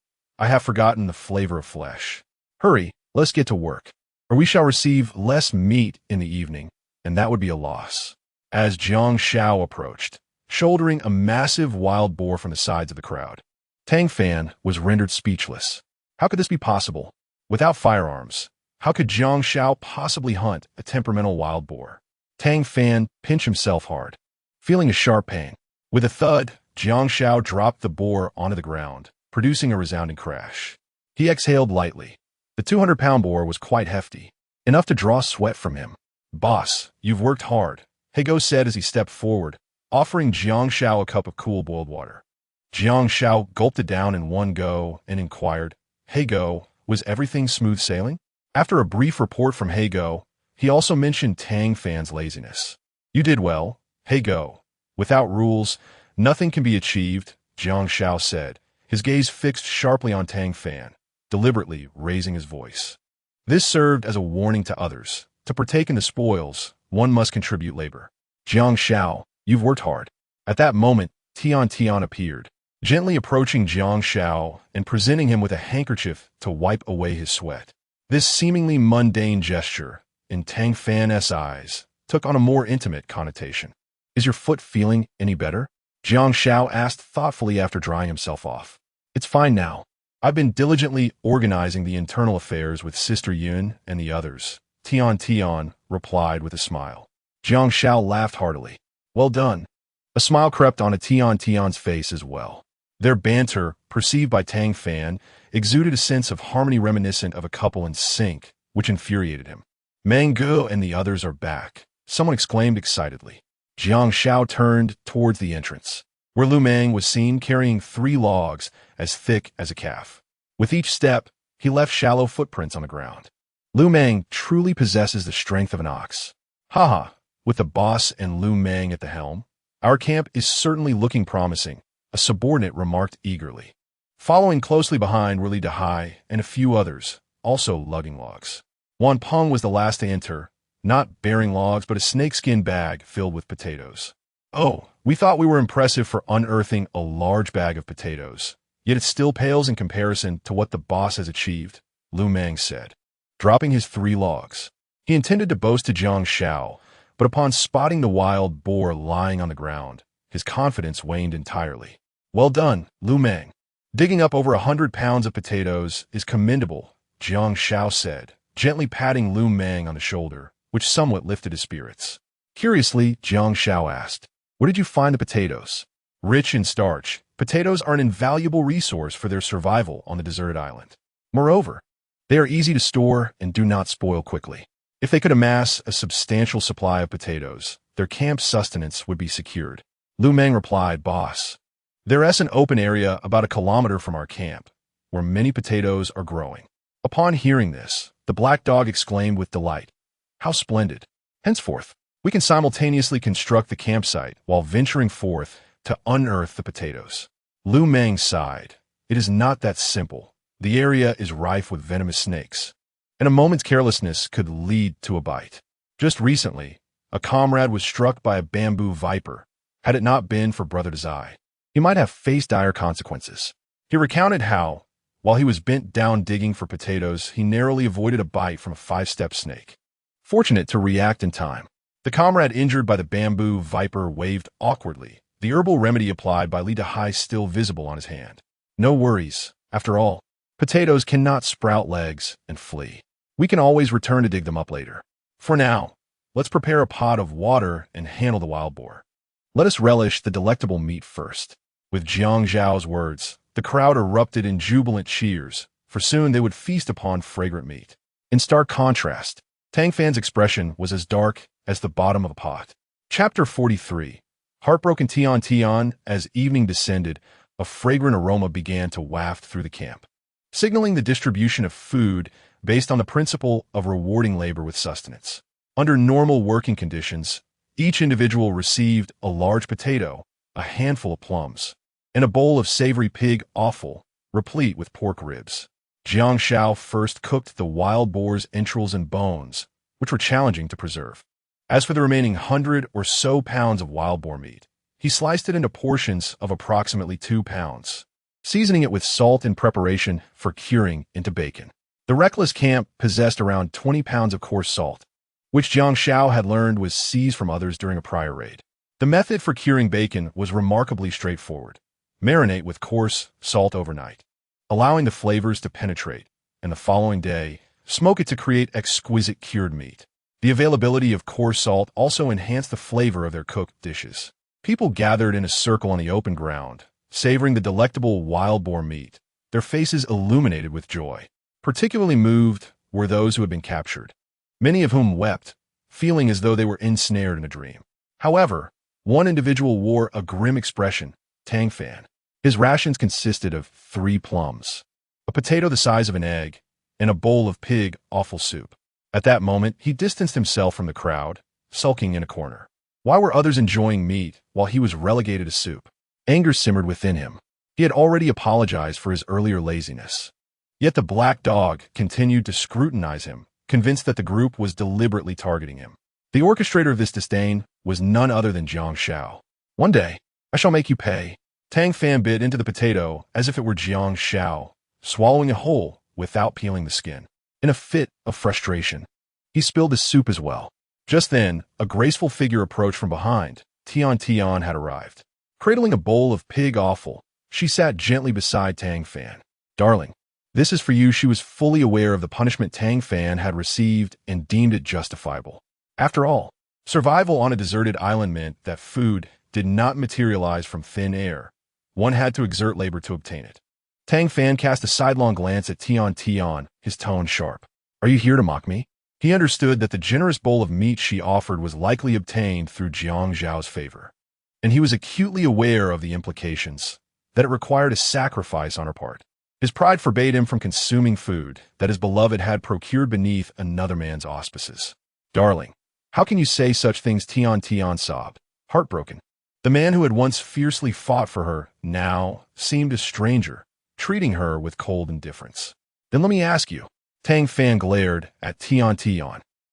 A: I have forgotten the flavor of flesh. Hurry, let's get to work, or we shall receive less meat in the evening, and that would be a loss. As Jiang Xiao approached, shouldering a massive wild boar from the sides of the crowd, Tang Fan was rendered speechless. How could this be possible? Without firearms, how could Jiang Xiao possibly hunt a temperamental wild boar? Tang Fan pinched himself hard, feeling a sharp pain. With a thud, Jiang Xiao dropped the boar onto the ground, producing a resounding crash. He exhaled lightly. The 200-pound boar was quite hefty, enough to draw sweat from him. Boss, you've worked hard, Hego said as he stepped forward, offering Jiang Xiao a cup of cool boiled water. Jiang Xiao gulped it down in one go and inquired, Hego, was everything smooth sailing? After a brief report from Hego, he also mentioned Tang Fan's laziness. You did well, Hego. Without rules, nothing can be achieved, Jiang Xiao said, his gaze fixed sharply on Tang Fan, deliberately raising his voice. This served as a warning to others. To partake in the spoils, one must contribute labor. Jiang Xiao, you've worked hard. At that moment, Tian appeared, gently approaching Jiang Xiao and presenting him with a handkerchief to wipe away his sweat. This seemingly mundane gesture, in Tang Fan's eyes, took on a more intimate connotation. Is your foot feeling any better? Jiang Xiao asked thoughtfully after drying himself off. It's fine now. I've been diligently organizing the internal affairs with Sister Yun and the others. Tian replied with a smile. Jiang Xiao laughed heartily. Well done. A smile crept onto Tian's face as well. Their banter, perceived by Tang Fan, exuded a sense of harmony reminiscent of a couple in sync, which infuriated him. Mango and the others are back, someone exclaimed excitedly. Jiang Xiao turned towards the entrance, where Lu Meng was seen carrying 3 logs as thick as a calf. With each step, he left shallow footprints on the ground. Lu Meng truly possesses the strength of an ox. Haha, with the boss and Lu Meng at the helm, our camp is certainly looking promising, a subordinate remarked eagerly. Following closely behind were Li Dehai and a few others, also lugging logs. Wan Peng was the last to enter, not bearing logs but a snakeskin bag filled with potatoes. Oh, we thought we were impressive for unearthing a large bag of potatoes, yet it still pales in comparison to what the boss has achieved, Lu Meng said, dropping his 3 logs. He intended to boast to Jiang Xiao, but upon spotting the wild boar lying on the ground, his confidence waned entirely. Well done, Lu Meng. Digging up over 100 pounds of potatoes is commendable, Jiang Xiao said, gently patting Lu Meng on the shoulder, which somewhat lifted his spirits. Curiously, Jiang Xiao asked, "Where did you find the potatoes?" Rich in starch, potatoes are an invaluable resource for their survival on the deserted island. Moreover, they are easy to store and do not spoil quickly. If they could amass a substantial supply of potatoes, their camp sustenance would be secured. Lu Meng replied, "Boss, there is an open area about 1 kilometer from our camp, where many potatoes are growing." Upon hearing this, the black dog exclaimed with delight, "How splendid! Henceforth, we can simultaneously construct the campsite while venturing forth to unearth the potatoes." Lu Meng sighed. "It is not that simple. The area is rife with venomous snakes, and a moment's carelessness could lead to a bite. Just recently, a comrade was struck by a bamboo viper. Had it not been for Brother Desai, he might have faced dire consequences." He recounted how, while he was bent down digging for potatoes, he narrowly avoided a bite from a 5-step snake. Fortunate to react in time, the comrade injured by the bamboo viper waved awkwardly, the herbal remedy applied by Li Dehai still visible on his hand. No worries. After all, potatoes cannot sprout legs and flee. We can always return to dig them up later. For now, let's prepare a pot of water and handle the wild boar. Let us relish the delectable meat first. With Jiang Xiao's words, the crowd erupted in jubilant cheers, for soon they would feast upon fragrant meat. In stark contrast, Tang Fan's expression was as dark as the bottom of a pot. Chapter 43. Heartbroken Tian. As evening descended, a fragrant aroma began to waft through the camp, signaling the distribution of food based on the principle of rewarding labor with sustenance. Under normal working conditions, each individual received a large potato, a handful of plums, and a bowl of savory pig offal, replete with pork ribs. Jiang Xiao first cooked the wild boar's entrails and bones, which were challenging to preserve. As for the remaining 100 or so pounds of wild boar meat, he sliced it into portions of approximately 2 pounds, seasoning it with salt in preparation for curing into bacon. The reckless camp possessed around 20 pounds of coarse salt, which Jiang Xiao had learned was seized from others during a prior raid. The method for curing bacon was remarkably straightforward. Marinate with coarse salt overnight, allowing the flavors to penetrate, and the following day, smoke it to create exquisite cured meat. The availability of coarse salt also enhanced the flavor of their cooked dishes. People gathered in a circle on the open ground, savoring the delectable wild boar meat, their faces illuminated with joy. Particularly moved were those who had been captured, many of whom wept, feeling as though they were ensnared in a dream. However, one individual wore a grim expression, Tang Fan. His rations consisted of 3 plums, a potato the size of an egg, and a bowl of pig offal soup. At that moment, he distanced himself from the crowd, sulking in a corner. Why were others enjoying meat while he was relegated to soup? Anger simmered within him. He had already apologized for his earlier laziness. Yet the black dog continued to scrutinize him, convinced that the group was deliberately targeting him. The orchestrator of this disdain was none other than Jiang Xiao. "One day, I shall make you pay." Tang Fan bit into the potato as if it were Jiang Xiao, swallowing it whole without peeling the skin. In a fit of frustration, he spilled the soup as well. Just then, a graceful figure approached from behind. Tian had arrived. Cradling a bowl of pig offal, she sat gently beside Tang Fan. "Darling, this is for you." She was fully aware of the punishment Tang Fan had received and deemed it justifiable. After all, survival on a deserted island meant that food did not materialize from thin air. One had to exert labor to obtain it. Tang Fan cast a sidelong glance at Tian, his tone sharp. "Are you here to mock me?" He understood that the generous bowl of meat she offered was likely obtained through Jiang Xiao's favor, and he was acutely aware of the implications, that it required a sacrifice on her part. His pride forbade him from consuming food that his beloved had procured beneath another man's auspices. "Darling, how can you say such things?" Tian sobbed, heartbroken. The man who had once fiercely fought for her now seemed a stranger, treating her with cold indifference. "Then let me ask you." Tang Fan glared at Tian,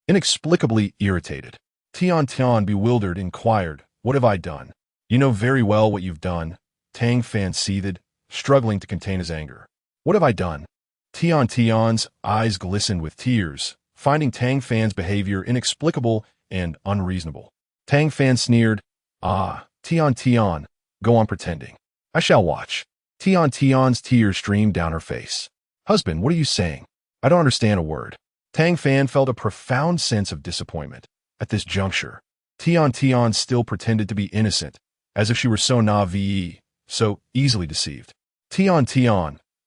A: inexplicably irritated. Tian, bewildered, inquired, "What have I done?" "You know very well what you've done," Tang Fan seethed, struggling to contain his anger. "What have I done?" Tian's eyes glistened with tears, finding Tang Fan's behavior inexplicable and unreasonable. Tang Fan sneered, "Ah, Tian, go on pretending. I shall watch." Tian's tears streamed down her face. "Husband, what are you saying? I don't understand a word." Tang Fan felt a profound sense of disappointment. At this juncture, Tian still pretended to be innocent, as if she were so naive, so easily deceived. Tian,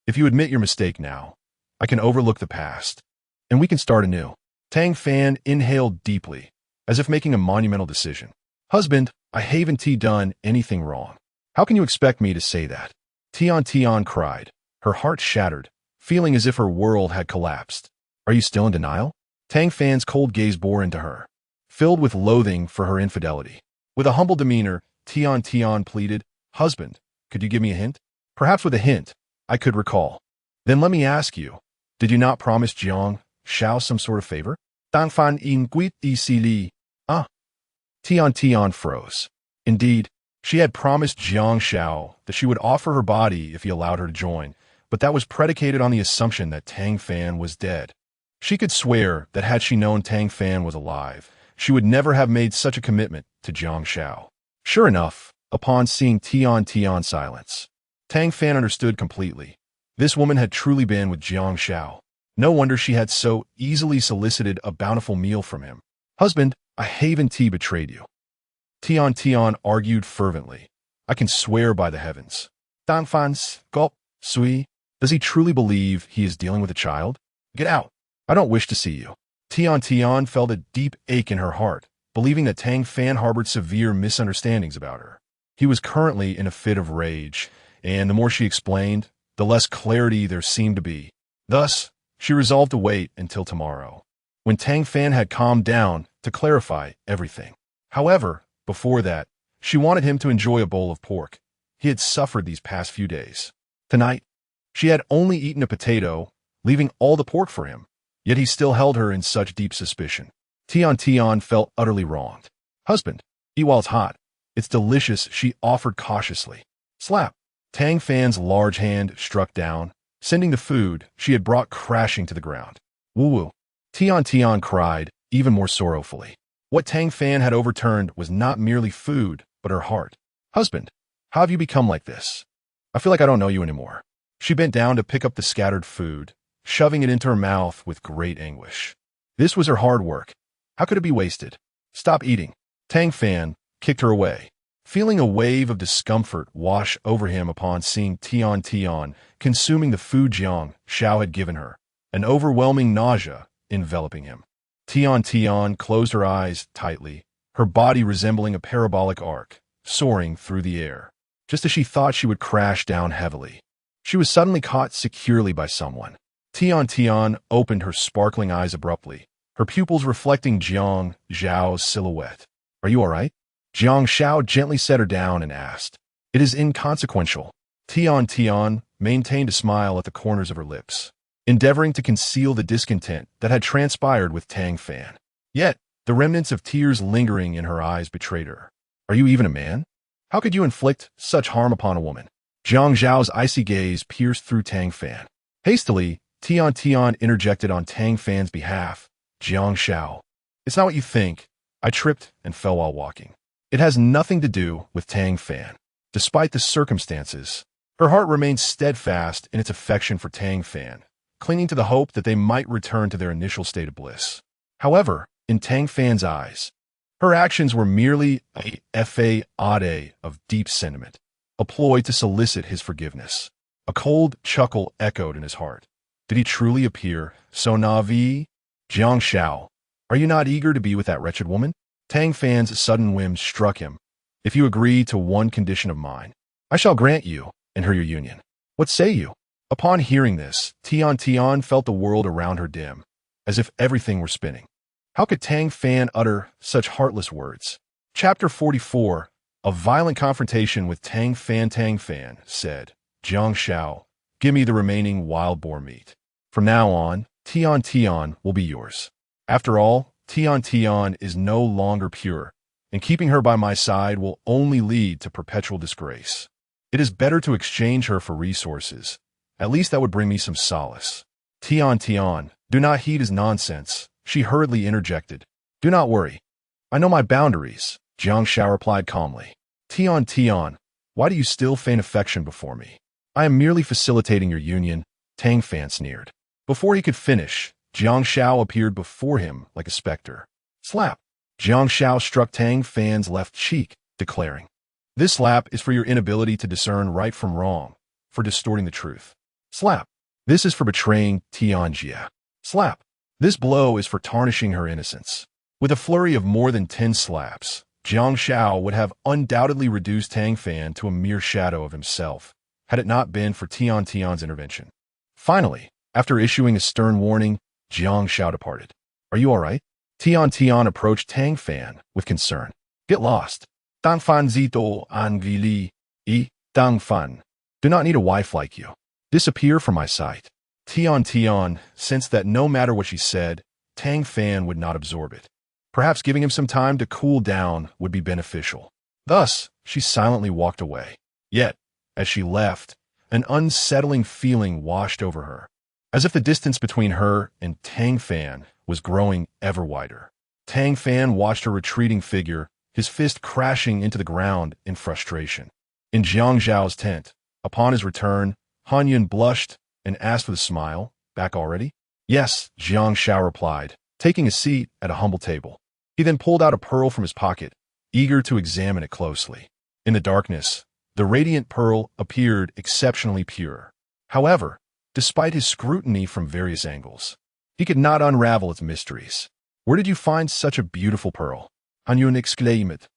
A: if you admit your mistake now, I can overlook the past, and we can start anew." Tang Fan inhaled deeply, as if making a monumental decision. "Husband, I haven't done anything wrong. How can you expect me to say that?" Tian cried, her heart shattered, feeling as if her world had collapsed. "Are you still in denial?" Tang Fan's cold gaze bore into her, filled with loathing for her infidelity. With a humble demeanor, Tian pleaded, "Husband, could you give me a hint?" "Perhaps with a hint, I could recall." "Then let me ask you, did you not promise Jiang Xiao some sort of favor?" Tang Fan inquit easily. "Ah." Tian froze. Indeed, she had promised Jiang Xiao that she would offer her body if he allowed her to join, but that was predicated on the assumption that Tang Fan was dead. She could swear that had she known Tang Fan was alive, she would never have made such a commitment to Jiang Xiao. Sure enough, upon seeing Tian's silence, Tang Fan understood completely. This woman had truly been with Jiang Xiao. No wonder she had so easily solicited a bountiful meal from him. "Husband, I haven't betrayed you." Tian argued fervently. "I can swear by the heavens." Tang Fan's gulp, sui. Does he truly believe he is dealing with a child? "Get out. I don't wish to see you." Tian felt a deep ache in her heart, believing that Tang Fan harbored severe misunderstandings about her. He was currently in a fit of rage, and the more she explained, the less clarity there seemed to be. Thus, she resolved to wait until tomorrow, when Tang Fan had calmed down, to clarify everything. However, before that, she wanted him to enjoy a bowl of pork. He had suffered these past few days. Tonight, she had only eaten a potato, leaving all the pork for him, yet he still held her in such deep suspicion. Tian felt utterly wronged. "Husband, eat while it's hot. It's delicious," she offered cautiously. Slap! Tang Fan's large hand struck down, sending the food she had brought crashing to the ground. "Woo-woo!" Tian cried, even more sorrowfully. What Tang Fan had overturned was not merely food, but her heart. "Husband, how have you become like this? I feel like I don't know you anymore." She bent down to pick up the scattered food, shoving it into her mouth with great anguish. This was her hard work. How could it be wasted? "Stop eating." Tang Fan kicked her away, feeling a wave of discomfort wash over him upon seeing Tian consuming the food Jiang Xiao had given her, an overwhelming nausea enveloping him. Tian closed her eyes tightly, her body resembling a parabolic arc, soaring through the air. Just as she thought she would crash down heavily, she was suddenly caught securely by someone. Tian opened her sparkling eyes abruptly, her pupils reflecting Jiang Xiao's silhouette. "Are you all right?" Jiang Xiao gently set her down and asked. "It is inconsequential." Tian maintained a smile at the corners of her lips, endeavoring to conceal the discontent that had transpired with Tang Fan. Yet, the remnants of tears lingering in her eyes betrayed her. "Are you even a man? How could you inflict such harm upon a woman?" Jiang Xiao's icy gaze pierced through Tang Fan. Hastily, Tian interjected on Tang Fan's behalf. "Jiang Xiao, it's not what you think. I tripped and fell while walking. It has nothing to do with Tang Fan." Despite the circumstances, her heart remained steadfast in its affection for Tang Fan, clinging to the hope that they might return to their initial state of bliss. However, in Tang Fan's eyes, her actions were merely a facade of deep sentiment, a ploy to solicit his forgiveness. A cold chuckle echoed in his heart. Did he truly appear so naive? Jiang Xiao, Are you not eager to be with that wretched woman? Tang Fan's sudden whim struck him. If you agree to one condition of mine, I shall grant you and her your union. What say you? Upon hearing this, Tian felt the world around her dim, as if everything were spinning. How could Tang Fan utter such heartless words? Chapter 44. A violent confrontation with Tang Fan. Tang Fan said, Jiang Xiao, give me the remaining wild boar meat. From now on, Tian will be yours. After all, Tian is no longer pure, and keeping her by my side will only lead to perpetual disgrace. It is better to exchange her for resources. At least that would bring me some solace. Tian, do not heed his nonsense, she hurriedly interjected. Do not worry. I know my boundaries, Jiang Xiao replied calmly. Tian, why do you still feign affection before me? I am merely facilitating your union, Tang Fan sneered. Before he could finish, Jiang Xiao appeared before him like a specter. Slap! Jiang Xiao struck Tang Fan's left cheek, declaring, This slap is for your inability to discern right from wrong, for distorting the truth. Slap! This is for betraying Tian Jia. Slap! This blow is for tarnishing her innocence. With a flurry of more than 10 slaps, Jiang Xiao would have undoubtedly reduced Tang Fan to a mere shadow of himself, had it not been for Tian's intervention. Finally, after issuing a stern warning, Jiang Xiao departed. Are you all right? Tian approached Tang Fan with concern. Get lost. Dang Fan zito an vili. Dang Fan. Do not need a wife like you. Disappear from my sight. Tian sensed that no matter what she said, Tang Fan would not absorb it. Perhaps giving him some time to cool down would be beneficial. Thus, she silently walked away. Yet, as she left, an unsettling feeling washed over her, as if the distance between her and Tang Fan was growing ever wider. Tang Fan watched her retreating figure, his fist crashing into the ground in frustration. In Jiang Xiao's tent, upon his return, Han Yun blushed and asked with a smile, Back already? Yes, Jiang Xiao replied, taking a seat at a humble table. He then pulled out a pearl from his pocket, eager to examine it closely. In the darkness, the radiant pearl appeared exceptionally pure. However, despite his scrutiny from various angles, he could not unravel its mysteries. Where did you find such a beautiful pearl? Han Yun exclaimed,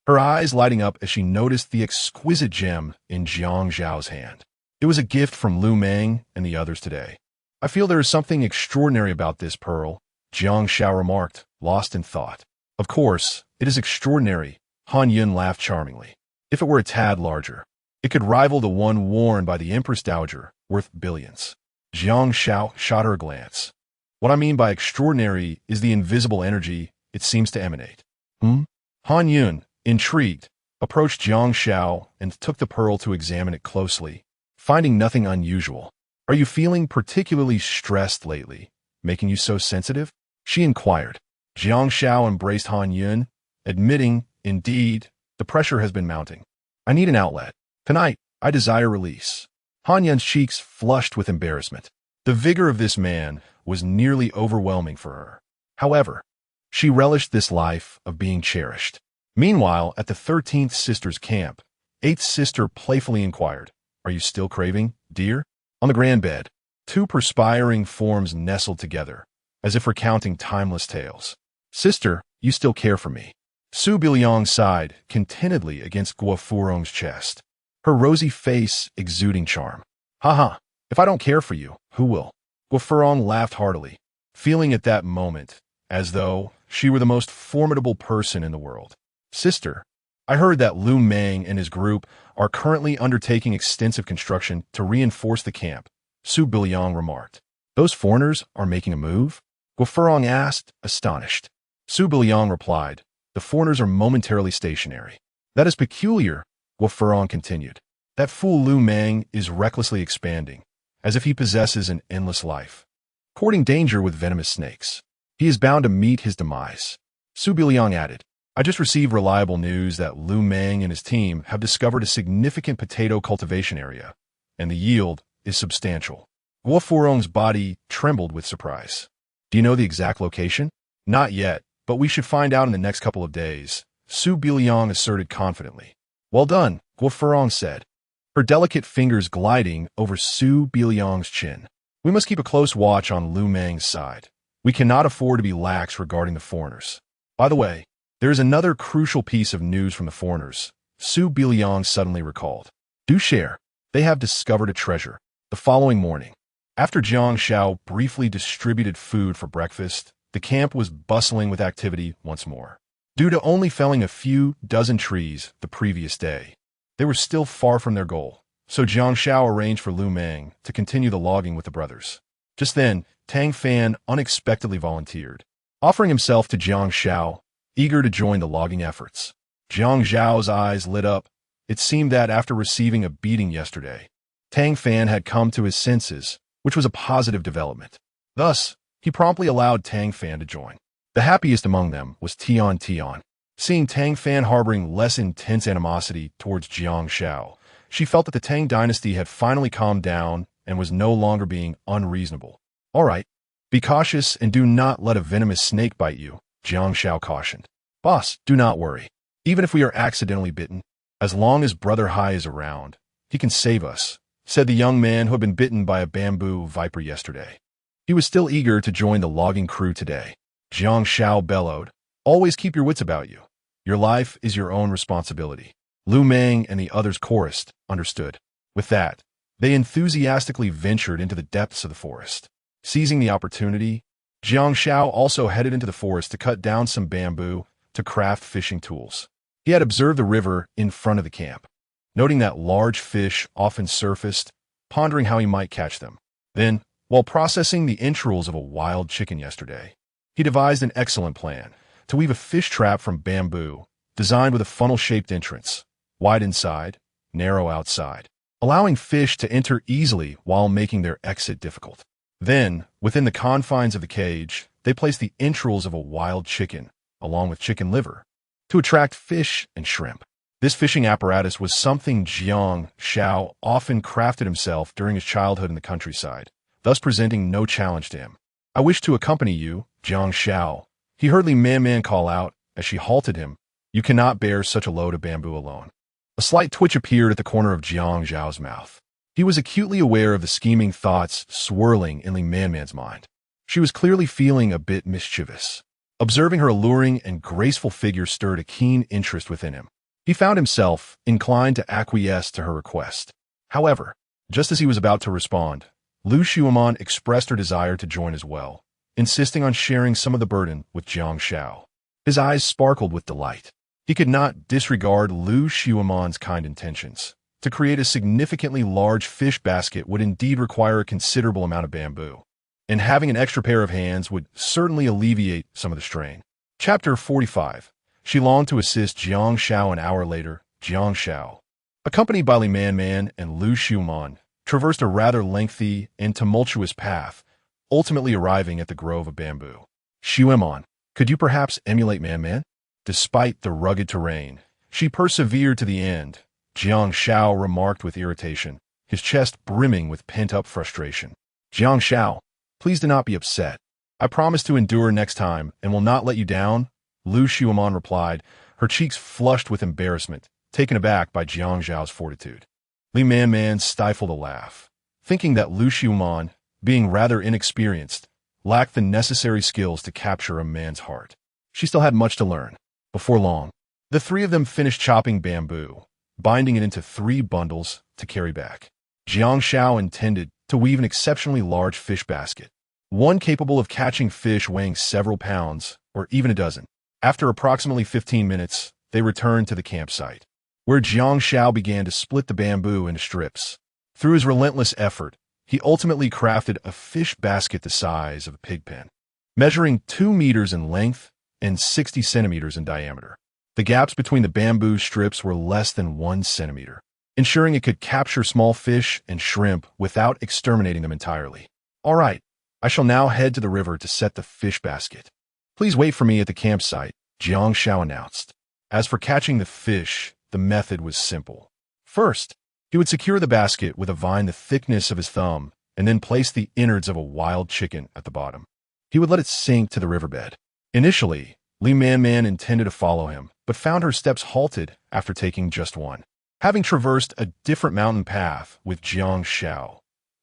A: her eyes lighting up as she noticed the exquisite gem in Jiang Xiao's hand. It was a gift from Lu Meng and the others today. I feel there is something extraordinary about this pearl, Jiang Xiao remarked, lost in thought. Of course, it is extraordinary, Han Yun laughed charmingly. If it were a tad larger, it could rival the one worn by the Empress Dowager, worth billions. Jiang Xiao shot her a glance. What I mean by extraordinary is the invisible energy it seems to emanate. Han Yun, intrigued, approached Jiang Xiao and took the pearl to examine it closely, finding nothing unusual. Are you feeling particularly stressed lately, making you so sensitive? She inquired. Jiang Xiao embraced Han Yun, admitting, indeed, the pressure has been mounting. I need an outlet. Tonight, I desire release. Han Yun's cheeks flushed with embarrassment. The vigor of this man was nearly overwhelming for her. However, she relished this life of being cherished. Meanwhile, at the 13th sister's camp, 8th sister playfully inquired, Are you still craving, dear? On the grand bed, 2 perspiring forms nestled together, as if recounting timeless tales. Sister, you still care for me. Su Bilyong sighed contentedly against Guo Furong's chest, her rosy face exuding charm. Ha! If I don't care for you, who will? Guo Furong laughed heartily, feeling at that moment as though she were the most formidable person in the world. Sister, I heard that Lu Meng and his group are currently undertaking extensive construction to reinforce the camp, Su Bilyong remarked. Those foreigners are making a move? Guo Furong asked, astonished. Su Bilyong replied, The foreigners are momentarily stationary. That is peculiar, Guo Furong continued. That fool Lu Meng is recklessly expanding, as if he possesses an endless life. Courting danger with venomous snakes. He is bound to meet his demise. Su Bilyong added, I just received reliable news that Lu Meng and his team have discovered a significant potato cultivation area, and the yield is substantial. Guo Furong's body trembled with surprise. Do you know the exact location? Not yet, but we should find out in the next couple of days, Su Bilyong asserted confidently. Well done, Guo Furong said, her delicate fingers gliding over Su Bilyong's chin. We must keep a close watch on Lu Meng's side. We cannot afford to be lax regarding the foreigners. By the way, there is another crucial piece of news from the foreigners, Su Biliang suddenly recalled. Do share. They have discovered a treasure. The following morning, after Jiang Xiao briefly distributed food for breakfast, the camp was bustling with activity once more. Due to only felling a few dozen trees the previous day, they were still far from their goal, so Jiang Xiao arranged for Lu Meng to continue the logging with the brothers. Just then, Tang Fan unexpectedly volunteered, offering himself to Jiang Xiao, eager to join the logging efforts. Jiang Xiao's eyes lit up. It seemed that after receiving a beating yesterday, Tang Fan had come to his senses, which was a positive development. Thus, he promptly allowed Tang Fan to join. The happiest among them was Tian Tian. Seeing Tang Fan harboring less intense animosity towards Jiang Xiao, she felt that the Tang dynasty had finally calmed down and was no longer being unreasonable. All right, be cautious and do not let a venomous snake bite you, Jiang Xiao cautioned. Boss, do not worry. Even if we are accidentally bitten, as long as Brother Hai is around, he can save us, said the young man who had been bitten by a bamboo viper yesterday. He was still eager to join the logging crew today. Jiang Xiao bellowed, always keep your wits about you. Your life is your own responsibility. Lu Meng and the others chorused, understood. With that, they enthusiastically ventured into the depths of the forest. Seizing the opportunity, Jiang Xiao also headed into the forest to cut down some bamboo to craft fishing tools. He had observed the river in front of the camp, noting that large fish often surfaced, pondering how he might catch them. Then, while processing the entrails of a wild chicken yesterday, he devised an excellent plan to weave a fish trap from bamboo, designed with a funnel-shaped entrance, wide inside, narrow outside, allowing fish to enter easily while making their exit difficult. Then, within the confines of the cage, they placed the entrails of a wild chicken, along with chicken liver, to attract fish and shrimp. This fishing apparatus was something Jiang Xiao often crafted himself during his childhood in the countryside, thus presenting no challenge to him. I wish to accompany you, Jiang Xiao. He heard Li Man call out as she halted him. You cannot bear such a load of bamboo alone. A slight twitch appeared at the corner of Jiang Xiao's mouth. He was acutely aware of the scheming thoughts swirling in Li Man's mind. She was clearly feeling a bit mischievous. Observing her alluring and graceful figure stirred a keen interest within him. He found himself inclined to acquiesce to her request. However, just as he was about to respond, Lu Xiaoman expressed her desire to join as well, insisting on sharing some of the burden with Jiang Xiao. His eyes sparkled with delight. He could not disregard Lu Xiaoman's kind intentions. To create a significantly large fish basket would indeed require a considerable amount of bamboo, and having an extra pair of hands would certainly alleviate some of the strain. Chapter 45. She longed to assist Jiang Xiao. An hour later, Jiang Xiao, accompanied by Li Man and Lu Xiaoman, traversed a rather lengthy and tumultuous path, ultimately arriving at the grove of bamboo. Xiaoman, could you perhaps emulate Man? Despite the rugged terrain, she persevered to the end, Jiang Xiao remarked with irritation, his chest brimming with pent-up frustration. Jiang Xiao, please do not be upset. I promise to endure next time and will not let you down, Lu Xiaoman replied, her cheeks flushed with embarrassment, taken aback by Jiang Xiao's fortitude. Li Man stifled a laugh, thinking that Lu Xiaoman, being rather inexperienced, lacked the necessary skills to capture a man's heart. She still had much to learn. Before long, the three of them finished chopping bamboo, binding it into 3 bundles to carry back. Jiang Xiao intended to weave an exceptionally large fish basket, one capable of catching fish weighing several pounds or even a dozen. After approximately 15 minutes, they returned to the campsite, where Jiang Xiao began to split the bamboo into strips. Through his relentless effort, he ultimately crafted a fish basket the size of a pig pen, measuring 2 meters in length and 60 centimeters in diameter. The gaps between the bamboo strips were less than 1 centimeter, ensuring it could capture small fish and shrimp without exterminating them entirely. All right, I shall now head to the river to set the fish basket. Please wait for me at the campsite, Jiang Xiao announced. As for catching the fish, the method was simple. First, he would secure the basket with a vine the thickness of his thumb and then place the innards of a wild chicken at the bottom. He would let it sink to the riverbed. Initially, Li Man intended to follow him, but found her steps halted after taking just one. Having traversed a different mountain path with Jiang Xiao,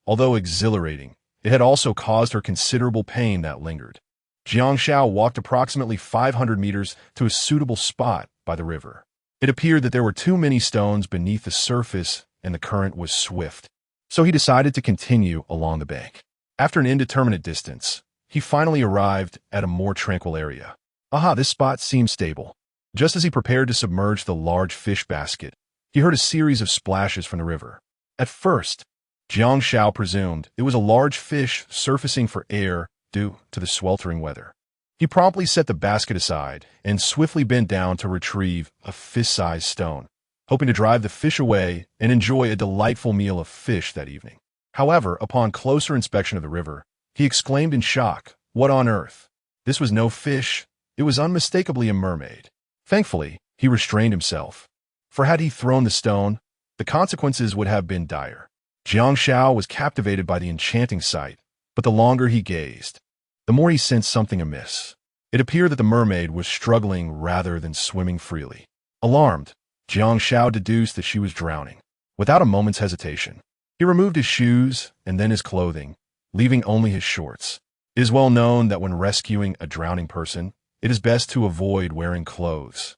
A: although exhilarating, it had also caused her considerable pain that lingered. Jiang Xiao walked approximately 500 meters to a suitable spot by the river. It appeared that there were too many stones beneath the surface and the current was swift. So he decided to continue along the bank. After an indeterminate distance, he finally arrived at a more tranquil area. Aha, this spot seemed stable. Just as he prepared to submerge the large fish basket, he heard a series of splashes from the river. At first, Jiang Xiao presumed it was a large fish surfacing for air due to the sweltering weather. He promptly set the basket aside and swiftly bent down to retrieve a fist-sized stone, hoping to drive the fish away and enjoy a delightful meal of fish that evening. However, upon closer inspection of the river, he exclaimed in shock, "What on earth? This was no fish. It was unmistakably a mermaid." Thankfully, he restrained himself, for had he thrown the stone, the consequences would have been dire. Jiang Xiao was captivated by the enchanting sight, but the longer he gazed, the more he sensed something amiss. It appeared that the mermaid was struggling rather than swimming freely. Alarmed, Jiang Xiao deduced that she was drowning. Without a moment's hesitation, he removed his shoes and then his clothing, leaving only his shorts. It is well known that when rescuing a drowning person, it is best to avoid wearing clothes,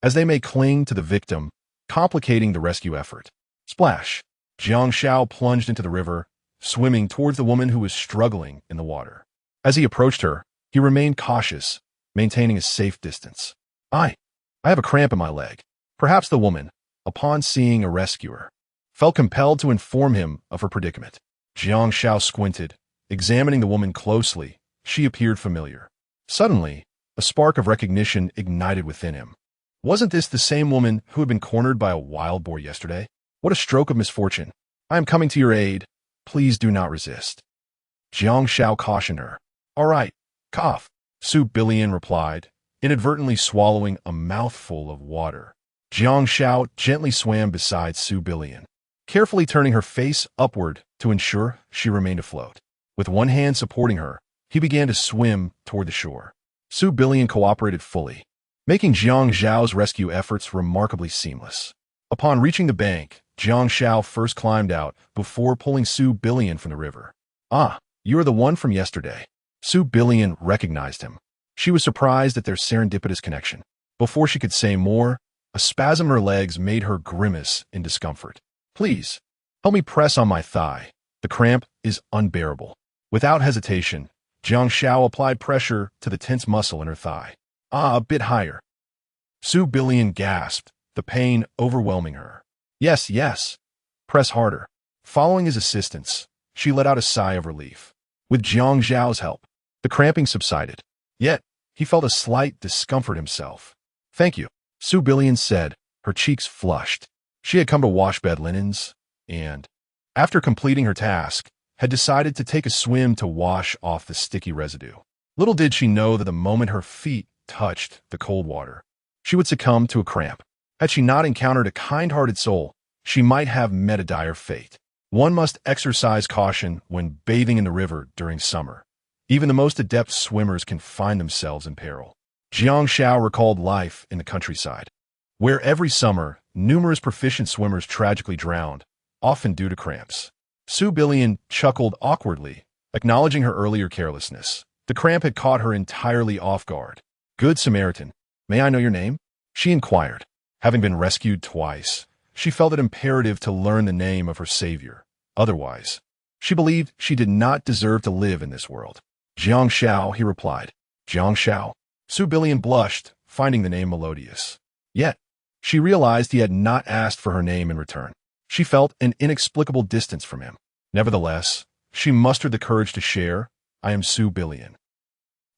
A: as they may cling to the victim, complicating the rescue effort. Splash! Jiang Xiao plunged into the river, swimming towards the woman who was struggling in the water. As he approached her, he remained cautious, maintaining a safe distance. I have a cramp in my leg." Perhaps the woman, upon seeing a rescuer, felt compelled to inform him of her predicament. Jiang Xiao squinted, examining the woman closely. She appeared familiar. Suddenly, a spark of recognition ignited within him. Wasn't this the same woman who had been cornered by a wild boar yesterday? What a stroke of misfortune. "I am coming to your aid. Please do not resist." Jiang Xiao cautioned her. "All right, cough," Su Billion replied, inadvertently swallowing a mouthful of water. Jiang Xiao gently swam beside Su Billion, carefully turning her face upward to ensure she remained afloat. With one hand supporting her, he began to swim toward the shore. Su Billion cooperated fully, making Jiang Xiao's rescue efforts remarkably seamless. Upon reaching the bank, Jiang Xiao first climbed out before pulling Su Billion from the river. "Ah, you are the one from yesterday." Su Billion recognized him. She was surprised at their serendipitous connection. Before she could say more, a spasm in her legs made her grimace in discomfort. "Please, help me press on my thigh. The cramp is unbearable." Without hesitation, Jiang Xiao applied pressure to the tense muscle in her thigh. "Ah, a bit higher." Su Billion gasped, the pain overwhelming her. Yes, yes. Press harder." Following his assistance, she let out a sigh of relief. With Jiang Xiao's help, the cramping subsided. Yet, he felt a slight discomfort himself. "Thank you," Su Billion said, her cheeks flushed. She had come to wash bed linens, and, after completing her task, had decided to take a swim to wash off the sticky residue. Little did she know that the moment her feet touched the cold water, she would succumb to a cramp. Had she not encountered a kind-hearted soul, she might have met a dire fate. One must exercise caution when bathing in the river during summer. Even the most adept swimmers can find themselves in peril. Jiang Xiao recalled life in the countryside, where every summer, numerous proficient swimmers tragically drowned, often due to cramps. Su Billion chuckled awkwardly, acknowledging her earlier carelessness. The cramp had caught her entirely off guard. "Good Samaritan, may I know your name?" she inquired. Having been rescued twice, she felt it imperative to learn the name of her savior. Otherwise, she believed she did not deserve to live in this world. "Jiang Xiao," he replied. "Jiang Xiao." Su Billion blushed, finding the name melodious. Yet, she realized he had not asked for her name in return. She felt an inexplicable distance from him. Nevertheless, she mustered the courage to share, "I am Su Billion."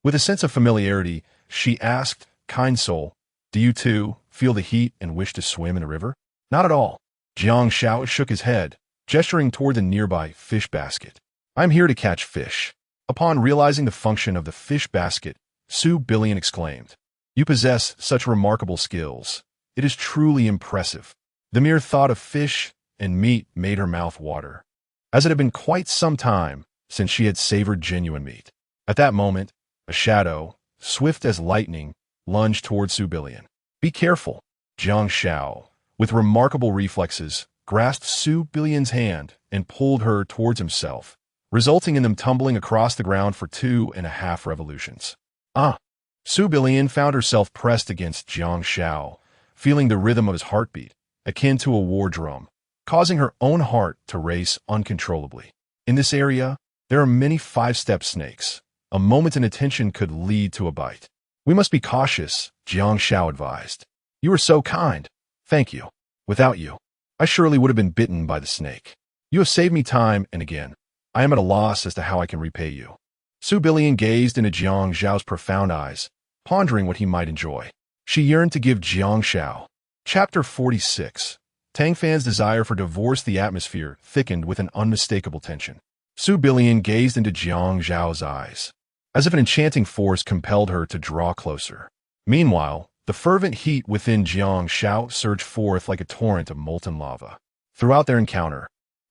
A: With a sense of familiarity, she asked, "Kind soul, do you too feel the heat and wish to swim in a river?" "Not at all." Jiang Xiao shook his head, gesturing toward the nearby fish basket. "I'm here to catch fish." Upon realizing the function of the fish basket, Su Billion exclaimed, "You possess such remarkable skills. It is truly impressive." The mere thought of fish and meat made her mouth water, as it had been quite some time since she had savored genuine meat. At that moment, a shadow, swift as lightning, lunged toward Su Billion. "Be careful." Jiang Xiao, with remarkable reflexes, grasped Su Billion's hand and pulled her towards himself, resulting in them tumbling across the ground for 2.5 revolutions. Ah. Su Bilian found herself pressed against Jiang Xiao, feeling the rhythm of his heartbeat, akin to a war drum, causing her own heart to race uncontrollably. In this area, there are many five-step snakes. A moment's inattention could lead to a bite. We must be cautious, Jiang Xiao advised. You are so kind. Thank you. Without you, I surely would have been bitten by the snake. You have saved me time and again. I am at a loss as to how I can repay you. Su Bilian gazed into Jiang Xiao's profound eyes, pondering what he might enjoy. She yearned to give Jiang Xiao. Chapter 46. Tang Fan's desire for divorce. The atmosphere thickened with an unmistakable tension. Su Bilian gazed into Jiang Xiao's eyes, as if an enchanting force compelled her to draw closer. Meanwhile, the fervent heat within Jiang Xiao surged forth like a torrent of molten lava. Throughout their encounter,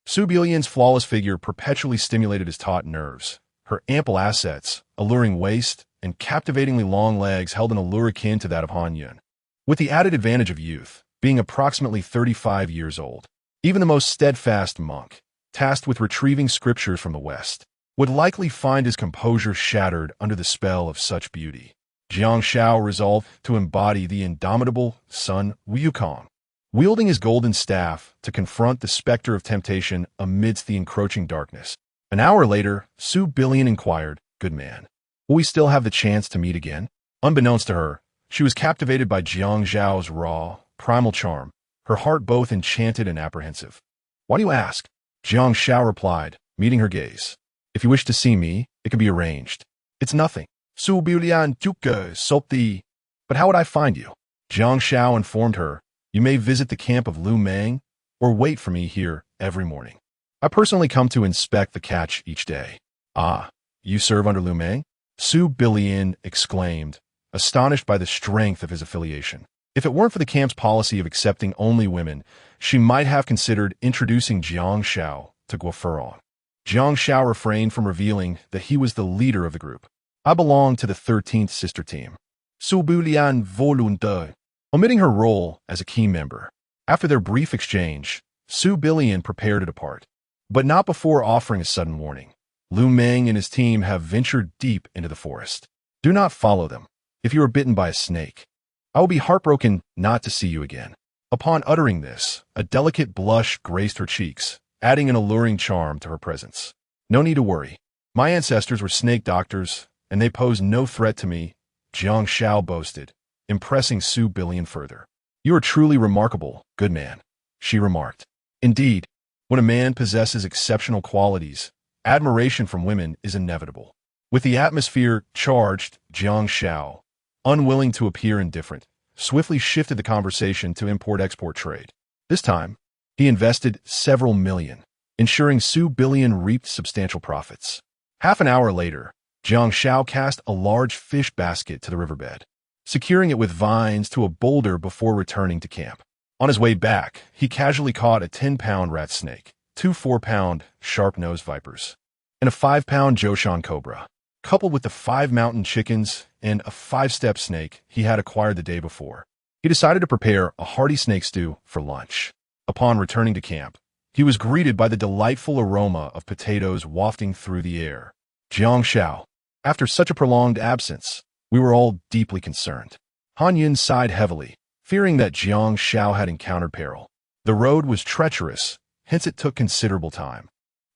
A: Su Bilian's flawless figure perpetually stimulated his taut nerves. Her ample assets, alluring waist, and captivatingly long legs held an allure akin to that of Han Yun. With the added advantage of youth, being approximately 35 years old, even the most steadfast monk, tasked with retrieving scriptures from the West, would likely find his composure shattered under the spell of such beauty. Jiang Xiao resolved to embody the indomitable Sun Wukong, wielding his golden staff to confront the specter of temptation amidst the encroaching darkness. An hour later, Su Bilian inquired, "Good man, will we still have the chance to meet again?" Unbeknownst to her, she was captivated by Jiang Xiao's raw, primal charm, her heart both enchanted and apprehensive. "Why do you ask?" Jiang Xiao replied, meeting her gaze. "If you wish to see me, it can be arranged. It's nothing." Su Bilian Duke Sopti. "But how would I find you?" Jiang Xiao informed her, "You may visit the camp of Lu Meng, or wait for me here every morning. I personally come to inspect the catch each day." "Ah, you serve under Lu Meng?" Su Bilian exclaimed, astonished by the strength of his affiliation. If it weren't for the camp's policy of accepting only women, she might have considered introducing Jiang Xiao to Guoferong. Jiang Xiao refrained from revealing that he was the leader of the group. "I belong to the 13th sister team." Su Bilian Volunte, omitting her role as a key member. After their brief exchange, Su Bilian prepared to depart, but not before offering a sudden warning. "Lu Meng and his team have ventured deep into the forest. Do not follow them. If you are bitten by a snake, I will be heartbroken not to see you again." Upon uttering this, a delicate blush graced her cheeks, adding an alluring charm to her presence. "No need to worry. My ancestors were snake doctors, and they pose no threat to me," Jiang Xiao boasted, impressing Su Bilian further. "You are truly remarkable, good man," she remarked. Indeed, when a man possesses exceptional qualities, admiration from women is inevitable. With the atmosphere charged, Jiang Xiao, unwilling to appear indifferent, swiftly shifted the conversation to import-export trade. This time, he invested several million, ensuring Su Bilian reaped substantial profits. Half an hour later, Jiang Xiao cast a large fish basket to the riverbed, securing it with vines to a boulder before returning to camp. On his way back, he casually caught a 10-pound rat snake, 2 4-pound sharp-nosed vipers, and a 5-pound Joshan cobra, coupled with the 5 mountain chickens and a 5-step snake he had acquired the day before. He decided to prepare a hearty snake stew for lunch. Upon returning to camp, he was greeted by the delightful aroma of potatoes wafting through the air. "Jiang Xiao, after such a prolonged absence, we were all deeply concerned." Han Yun sighed heavily, fearing that Jiang Xiao had encountered peril. The road was treacherous, hence it took considerable time.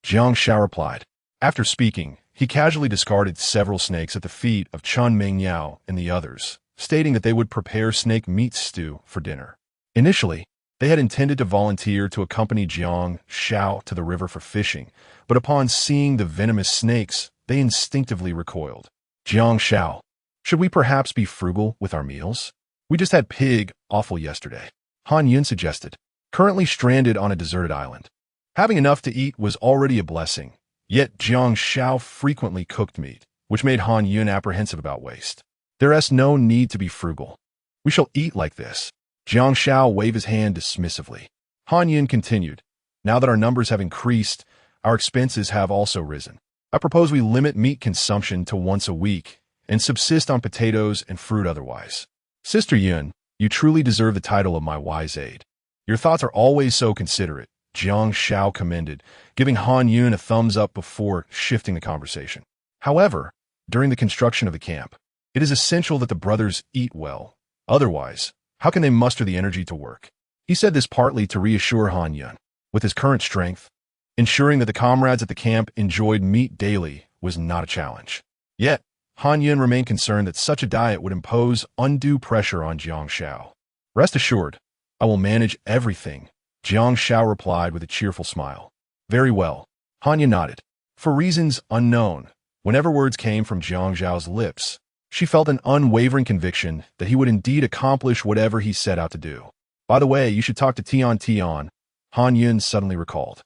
A: Jiang Xiao replied. After speaking, he casually discarded several snakes at the feet of Chun Mingyao and the others, stating that they would prepare snake meat stew for dinner. Initially, they had intended to volunteer to accompany Jiang Xiao to the river for fishing, but upon seeing the venomous snakes, they instinctively recoiled. "Jiang Xiao, should we perhaps be frugal with our meals? We just had pig offal yesterday," Han Yun suggested, currently stranded on a deserted island. Having enough to eat was already a blessing, yet Jiang Xiao frequently cooked meat, which made Han Yun apprehensive about waste. "There is no need to be frugal. We shall eat like this." Jiang Xiao waved his hand dismissively. Han Yun continued, "Now that our numbers have increased, our expenses have also risen. I propose we limit meat consumption to once a week and subsist on potatoes and fruit otherwise." "Sister Yun, you truly deserve the title of my wise aide. Your thoughts are always so considerate," Jiang Xiao commended, giving Han Yun a thumbs up before shifting the conversation. However, during the construction of the camp, It is essential that the brothers eat well. Otherwise, how can they muster the energy to work? He said this partly to reassure Han Yun. With his current strength, ensuring that the comrades at the camp enjoyed meat daily was not a challenge. Yet, Han Yun remained concerned that such a diet would impose undue pressure on Jiang Xiao. Rest assured, I will manage everything, Jiang Xiao replied with a cheerful smile. Very well, Han Yun nodded. For reasons unknown, whenever words came from Jiang Xiao's lips, she felt an unwavering conviction that he would indeed accomplish whatever he set out to do. By the way, you should talk to Tian, Han Yun suddenly recalled.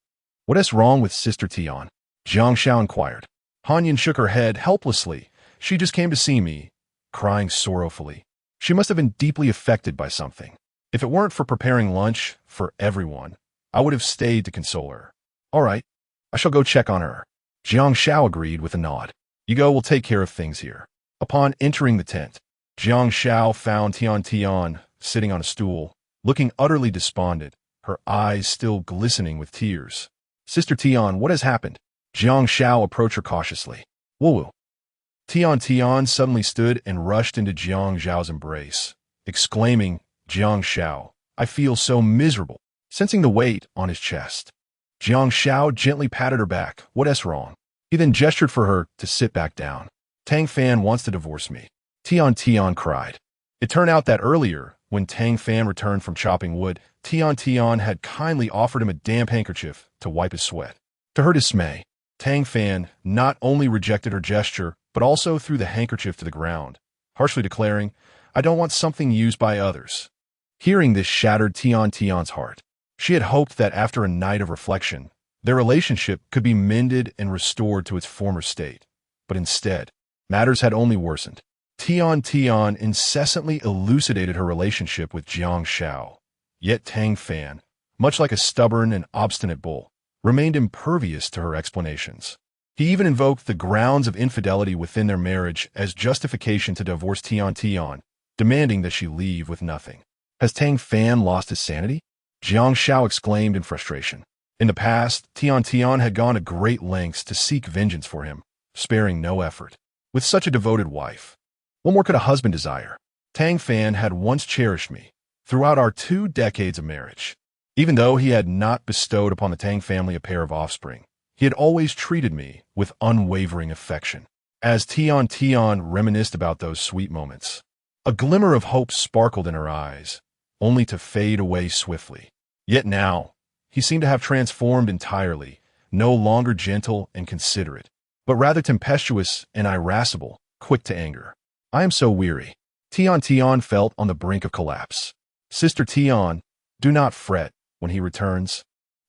A: What is wrong with Sister Tian? Jiang Xiao inquired. Han Yun shook her head helplessly. She just came to see me, crying sorrowfully. She must have been deeply affected by something. If it weren't for preparing lunch for everyone, I would have stayed to console her. All right, I shall go check on her. Jiang Xiao agreed with a nod. You go, we'll take care of things here. Upon entering the tent, Jiang Xiao found Tian sitting on a stool, looking utterly despondent, her eyes still glistening with tears. Sister Tian, what has happened? Jiang Xiao approached her cautiously. Woo-woo. Tian suddenly stood and rushed into Jiang Xiao's embrace, exclaiming, Jiang Xiao, I feel so miserable, sensing the weight on his chest. Jiang Xiao gently patted her back. What is wrong? He then gestured for her to sit back down. Tang Fan wants to divorce me. Tian cried. It turned out that earlier, when Tang Fan returned from chopping wood, Tian had kindly offered him a damp handkerchief to wipe his sweat. To her dismay, Tang Fan not only rejected her gesture, but also threw the handkerchief to the ground, harshly declaring, I don't want something used by others. Hearing this shattered Tian's heart. She had hoped that after a night of reflection, their relationship could be mended and restored to its former state. But instead, matters had only worsened. Tian incessantly elucidated her relationship with Jiang Xiao. Yet Tang Fan, much like a stubborn and obstinate bull, remained impervious to her explanations. He even invoked the grounds of infidelity within their marriage as justification to divorce Tian, demanding that she leave with nothing. Has Tang Fan lost his sanity? Jiang Xiao exclaimed in frustration. In the past, Tian had gone to great lengths to seek vengeance for him, sparing no effort. With such a devoted wife, what more could a husband desire? Tang Fan had once cherished me throughout our 2 decades of marriage. Even though he had not bestowed upon the Tang family a pair of offspring, he had always treated me with unwavering affection. As Tian reminisced about those sweet moments, a glimmer of hope sparkled in her eyes, only to fade away swiftly. Yet now, he seemed to have transformed entirely, no longer gentle and considerate, but rather tempestuous and irascible, quick to anger. I am so weary. Tian felt on the brink of collapse. Sister Tian, do not fret when he returns.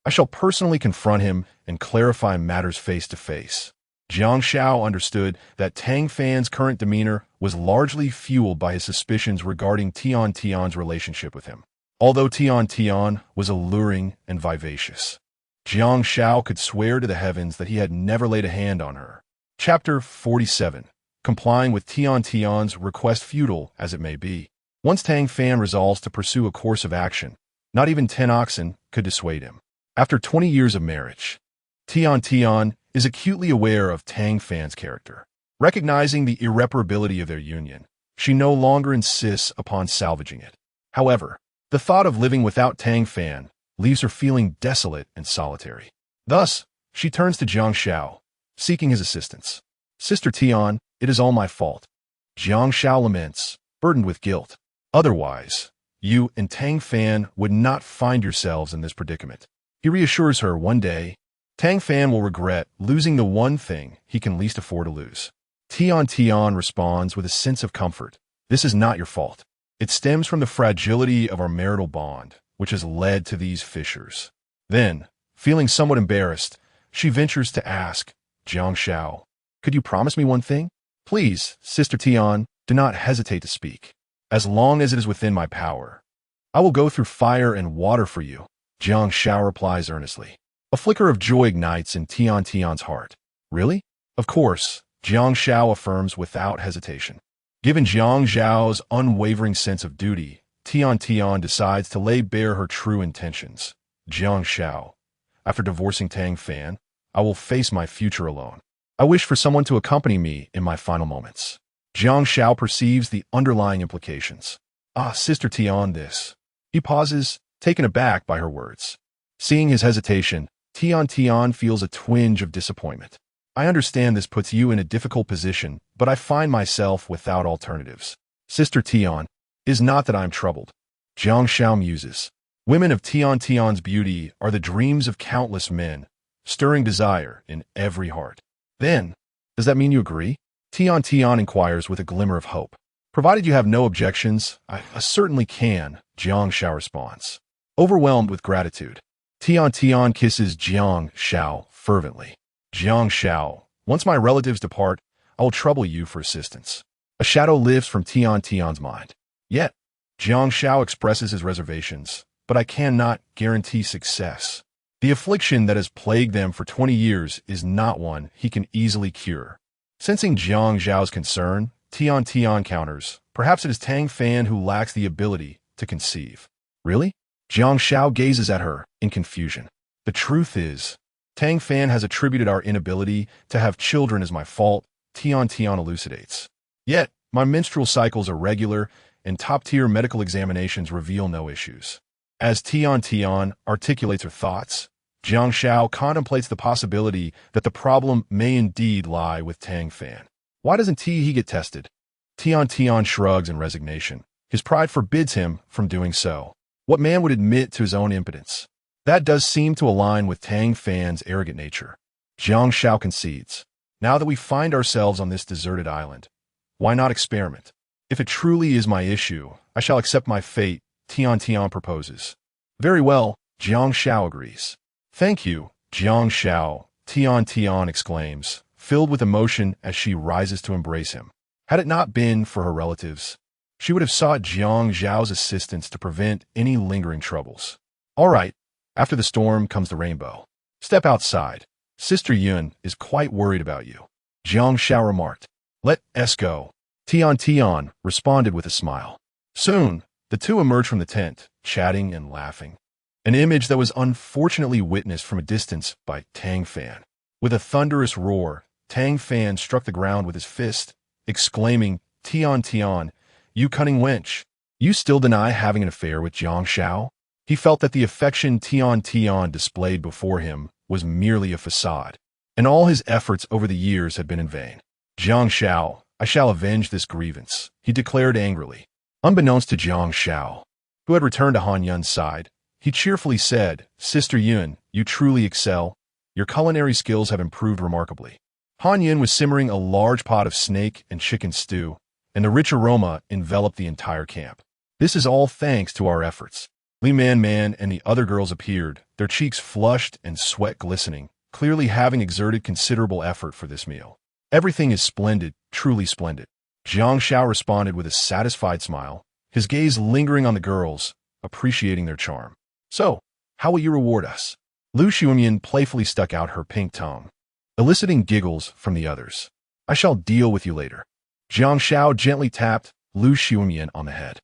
A: I shall personally confront him and clarify matters face to face. Jiang Xiao understood that Tang Fan's current demeanor was largely fueled by his suspicions regarding Tian's relationship with him. Although Tian was alluring and vivacious, Jiang Xiao could swear to the heavens that he had never laid a hand on her. Chapter 47. Complying with Tian's request, futile as it may be. Once Tang Fan resolves to pursue a course of action, not even 10 oxen could dissuade him. After 20 years of marriage, Tian is acutely aware of Tang Fan's character. Recognizing the irreparability of their union, she no longer insists upon salvaging it. However, the thought of living without Tang Fan leaves her feeling desolate and solitary. Thus, she turns to Jiang Xiao, seeking his assistance. Sister Tian, it is all my fault. Jiang Xiao laments, burdened with guilt. Otherwise, you and Tang Fan would not find yourselves in this predicament. He reassures her one day, Tang Fan will regret losing the one thing he can least afford to lose. Tian responds with a sense of comfort. This is not your fault. It stems from the fragility of our marital bond, which has led to these fissures. Then, feeling somewhat embarrassed, she ventures to ask, Jiang Xiao, could you promise me one thing? Please, Sister Tian, do not hesitate to speak. As long as it is within my power, I will go through fire and water for you. Jiang Xiao replies earnestly. A flicker of joy ignites in Tian's heart. Really? Of course, Jiang Xiao affirms without hesitation. Given Jiang Xiao's unwavering sense of duty, Tian decides to lay bare her true intentions. Jiang Xiao, after divorcing Tang Fan, I will face my future alone. I wish for someone to accompany me in my final moments. Jiang Xiao perceives the underlying implications. Ah, Sister Tian, this. He pauses, taken aback by her words. Seeing his hesitation, Tian feels a twinge of disappointment. I understand this puts you in a difficult position, but I find myself without alternatives. Sister Tian, is not that I am troubled. Jiang Xiao muses. Women of Tian's beauty are the dreams of countless men, stirring desire in every heart. Then, does that mean you agree? Tian inquires with a glimmer of hope. Provided you have no objections, I certainly can, Jiang Xiao responds. Overwhelmed with gratitude, Tian kisses Jiang Xiao fervently. Jiang Xiao, once my relatives depart, I will trouble you for assistance. A shadow lifts from Tian's mind. Yet, Jiang Xiao expresses his reservations, but I cannot guarantee success. The affliction that has plagued them for 20 years is not one he can easily cure. Sensing Jiang Xiao's concern, Tian counters, perhaps it is Tang Fan who lacks the ability to conceive. Really? Jiang Xiao gazes at her in confusion. The truth is, Tang Fan has attributed our inability to have children as my fault, Tian elucidates. Yet, my menstrual cycles are regular, and top-tier medical examinations reveal no issues. As Tian articulates her thoughts, Jiang Xiao contemplates the possibility that the problem may indeed lie with Tang Fan. Why doesn't he get tested? Tian shrugs in resignation. His pride forbids him from doing so. What man would admit to his own impotence? That does seem to align with Tang Fan's arrogant nature. Jiang Xiao concedes. Now that we find ourselves on this deserted island, why not experiment? If it truly is my issue, I shall accept my fate, Tian proposes. Very well, Jiang Xiao agrees. Thank you, Jiang Xiao, Tian exclaims, filled with emotion as she rises to embrace him. Had it not been for her relatives, she would have sought Jiang Xiao's assistance to prevent any lingering troubles. All right, after the storm comes the rainbow. Step outside. Sister Yun is quite worried about you. Jiang Xiao remarked. Let us go. Tian responded with a smile. Soon, the two emerged from the tent, chatting and laughing. An image that was unfortunately witnessed from a distance by Tang Fan. With a thunderous roar, Tang Fan struck the ground with his fist, exclaiming, Tian, you cunning wench. You still deny having an affair with Jiang Xiao? He felt that the affection Tian displayed before him was merely a facade, and all his efforts over the years had been in vain. Jiang Xiao, I shall avenge this grievance, he declared angrily. Unbeknownst to Jiang Xiao, who had returned to Han Yun's side, he cheerfully said, Sister Yun, you truly excel. Your culinary skills have improved remarkably. Han Yun was simmering a large pot of snake and chicken stew, and the rich aroma enveloped the entire camp. This is all thanks to our efforts. Li Man and the other girls appeared, their cheeks flushed and sweat glistening, clearly having exerted considerable effort for this meal. Everything is splendid, truly splendid. Jiang Xiao responded with a satisfied smile, his gaze lingering on the girls, appreciating their charm. So, how will you reward us? Lu Xuanyan playfully stuck out her pink tongue, eliciting giggles from the others. I shall deal with you later. Jiang Xiao gently tapped Lu Xuanyan on the head.